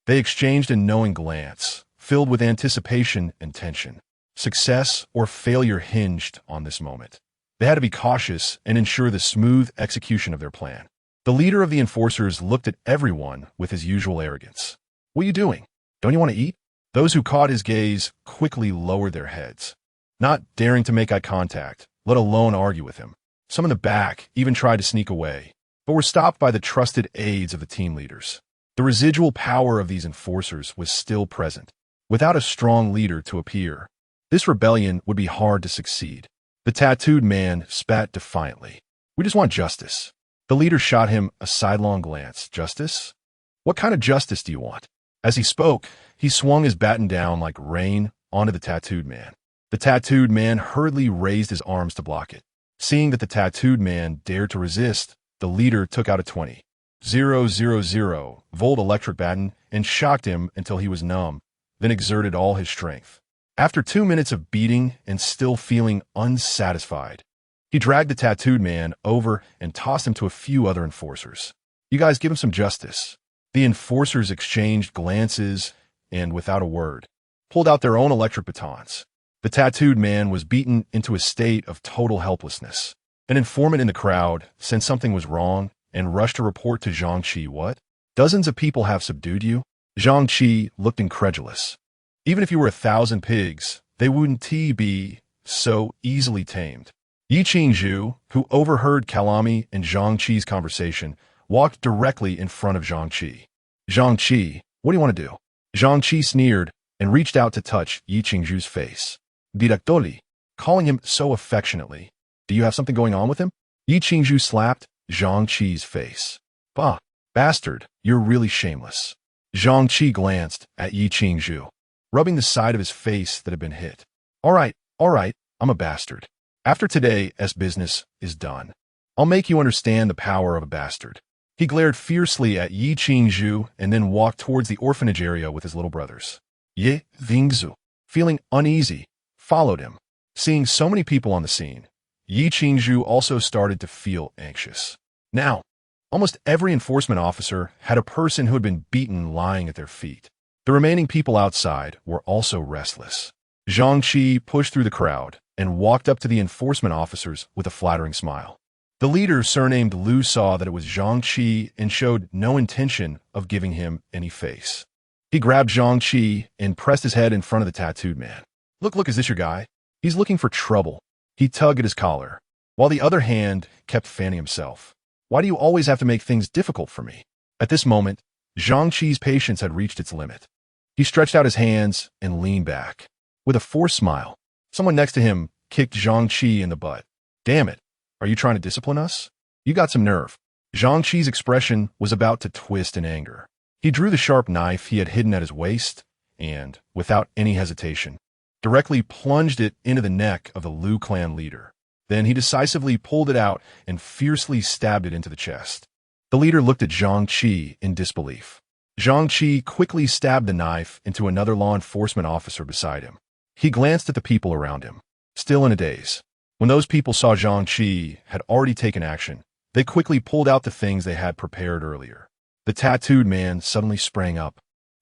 They exchanged a knowing glance, filled with anticipation and tension. Success or failure hinged on this moment. They had to be cautious and ensure the smooth execution of their plan. The leader of the enforcers looked at everyone with his usual arrogance. "What are you doing? Don't you want to eat?" Those who caught his gaze quickly lowered their heads, not daring to make eye contact, let alone argue with him. Some in the back even tried to sneak away, but were stopped by the trusted aides of the team leaders. The residual power of these enforcers was still present. Without a strong leader to appear, this rebellion would be hard to succeed. The tattooed man spat defiantly. "We just want justice." The leader shot him a sidelong glance. "Justice? What kind of justice do you want?" As he spoke, he swung his baton down like rain onto the tattooed man. The tattooed man hurriedly raised his arms to block it. Seeing that the tattooed man dared to resist, the leader took out a 20,000-volt electric baton and shocked him until he was numb, then exerted all his strength. After 2 minutes of beating and still feeling unsatisfied, he dragged the tattooed man over and tossed him to a few other enforcers. "You guys give him some justice." The enforcers exchanged glances and, without a word, pulled out their own electric batons. The tattooed man was beaten into a state of total helplessness. An informant in the crowd sensed something was wrong and rushed to report to Zhang Qi. "What? Dozens of people have subdued you?" Zhang Qi looked incredulous. "Even if you were 1,000 pigs, they wouldn't be so easily tamed." Yi Qingzhu, who overheard Kalami and Zhang Qi's conversation, walked directly in front of Zhang Qi. "Zhang Qi, what do you want to do?" Zhang Qi sneered and reached out to touch Yi Qingzhu's face. "Directoli," calling him so affectionately. "Do you have something going on with him?" Yi Qingzhu slapped Zhang Qi's face. "Bah, bastard, you're really shameless." Zhang Qi glanced at Yi Qingzhu, rubbing the side of his face that had been hit. All right, I'm a bastard. After today, business is done. I'll make you understand the power of a bastard." He glared fiercely at Yi Qingzhu and then walked towards the orphanage area with his little brothers. Ye Vingzhu, feeling uneasy, followed him. Seeing so many people on the scene, Yi Qingzhu also started to feel anxious. Now, almost every enforcement officer had a person who had been beaten lying at their feet. The remaining people outside were also restless. Zhang Qi pushed through the crowd and walked up to the enforcement officers with a flattering smile. The leader, surnamed Liu, saw that it was Zhang Qi and showed no intention of giving him any face. He grabbed Zhang Qi and pressed his head in front of the tattooed man. Look, is this your guy? He's looking for trouble." He tugged at his collar, while the other hand kept fanning himself. "Why do you always have to make things difficult for me?" At this moment, Zhang Qi's patience had reached its limit. He stretched out his hands and leaned back. With a forced smile, someone next to him kicked Zhang Qi in the butt. "Damn it, are you trying to discipline us? You got some nerve." Zhang Qi's expression was about to twist in anger. He drew the sharp knife he had hidden at his waist and, without any hesitation, directly plunged it into the neck of the Liu clan leader. Then he decisively pulled it out and fiercely stabbed it into the chest. The leader looked at Zhang Qi in disbelief. Zhang Qi quickly stabbed the knife into another law enforcement officer beside him. He glanced at the people around him, still in a daze. When those people saw Zhang Qi had already taken action, they quickly pulled out the things they had prepared earlier. The tattooed man suddenly sprang up,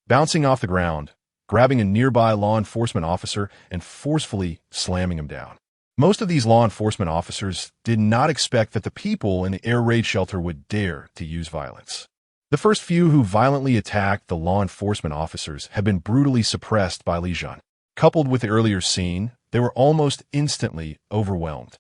bouncing off the ground, grabbing a nearby law enforcement officer and forcefully slamming him down. Most of these law enforcement officers did not expect that the people in the air raid shelter would dare to use violence. The first few who violently attacked the law enforcement officers had been brutally suppressed by Li Zhan. Coupled with the earlier scene, they were almost instantly overwhelmed,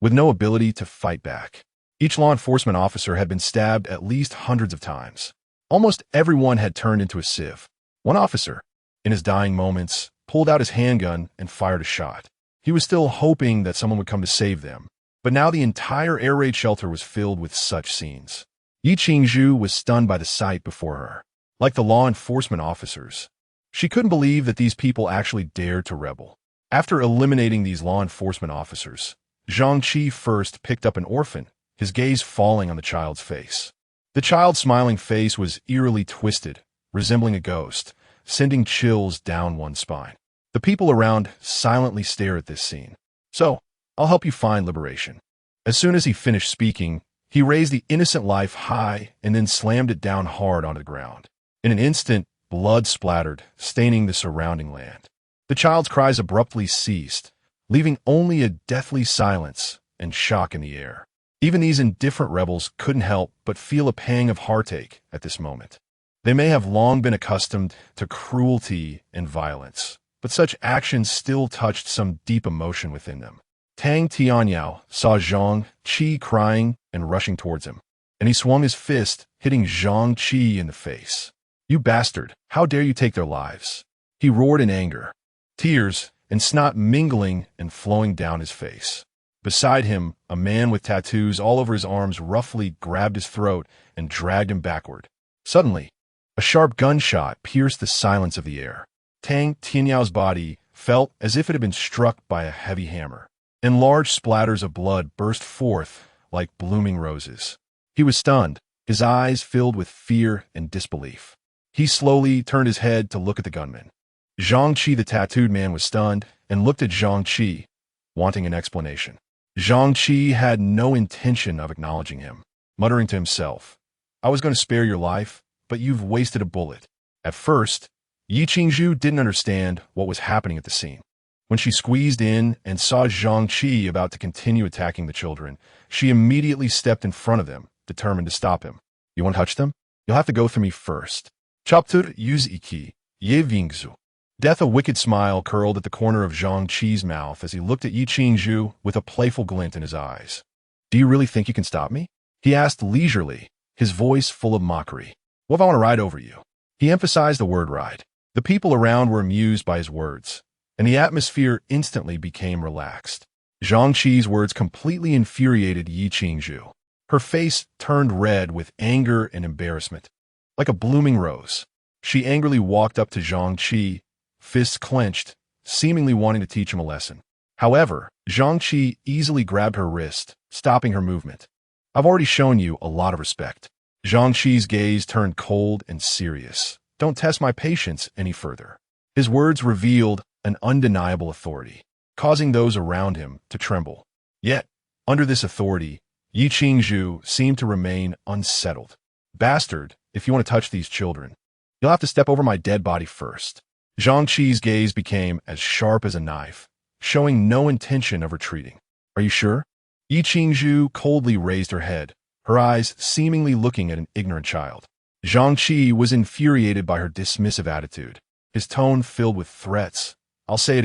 with no ability to fight back. Each law enforcement officer had been stabbed at least hundreds of times. Almost everyone had turned into a sieve. One officer, in his dying moments, pulled out his handgun and fired a shot. He was still hoping that someone would come to save them, but now the entire air raid shelter was filled with such scenes. Yi Qingzhu was stunned by the sight before her. Like the law enforcement officers, she couldn't believe that these people actually dared to rebel. After eliminating these law enforcement officers, Zhang Qi first picked up an orphan, his gaze falling on the child's face. The child's smiling face was eerily twisted, resembling a ghost, sending chills down one's spine. The people around silently stare at this scene. "So, I'll help you find liberation." As soon as he finished speaking, he raised the innocent life high and then slammed it down hard onto the ground. In an instant, Blood splattered, staining the surrounding land. The child's cries abruptly ceased, leaving only a deathly silence and shock in the air. Even these indifferent rebels couldn't help but feel a pang of heartache at this moment. They may have long been accustomed to cruelty and violence, but such actions still touched some deep emotion within them. Tang Tianyao saw Zhang Qi crying and rushing towards him, and he swung his fist, hitting Zhang Qi in the face. "You bastard! How dare you take their lives?" He roared in anger, tears and snot mingling and flowing down his face. Beside him, a man with tattoos all over his arms roughly grabbed his throat and dragged him backward. Suddenly, a sharp gunshot pierced the silence of the air. Tang Tianyao's body felt as if it had been struck by a heavy hammer, and large splatters of blood burst forth like blooming roses. He was stunned, his eyes filled with fear and disbelief. He slowly turned his head to look at the gunman. Zhang Qi, the tattooed man, was stunned and looked at Zhang Qi, wanting an explanation. Zhang Qi had no intention of acknowledging him, muttering to himself, "I was going to spare your life, but you've wasted a bullet." At first, Yi Qingzhu didn't understand what was happening at the scene. When she squeezed in and saw Zhang Qi about to continue attacking the children, she immediately stepped in front of them, determined to stop him. "You won't touch them? You'll have to go through me first." Chapter Yuziki, Ye Vingzu. Death, a wicked smile curled at the corner of Zhang Qi's mouth as he looked at Yi Qingzhu with a playful glint in his eyes. "Do you really think you can stop me?" he asked leisurely, his voice full of mockery. "What if I want to ride over you?" He emphasized the word ride. The people around were amused by his words, and the atmosphere instantly became relaxed. Zhang Qi's words completely infuriated Yi Qingzhu. Her face turned red with anger and embarrassment. Like a blooming rose, she angrily walked up to Zhang Qi, fists clenched, seemingly wanting to teach him a lesson. However, Zhang Qi easily grabbed her wrist, stopping her movement. "I've already shown you a lot of respect." Zhang Qi's gaze turned cold and serious. "Don't test my patience any further." His words revealed an undeniable authority, causing those around him to tremble. Yet, under this authority, Yi Qingzhu seemed to remain unsettled. "Bastard, if you want to touch these children, you'll have to step over my dead body first." Zhang Qi's gaze became as sharp as a knife, showing no intention of retreating. "Are you sure?" Yi Qingzhu coldly raised her head, her eyes seemingly looking at an ignorant child. Zhang Qi was infuriated by her dismissive attitude, his tone filled with threats. "I'll say it again.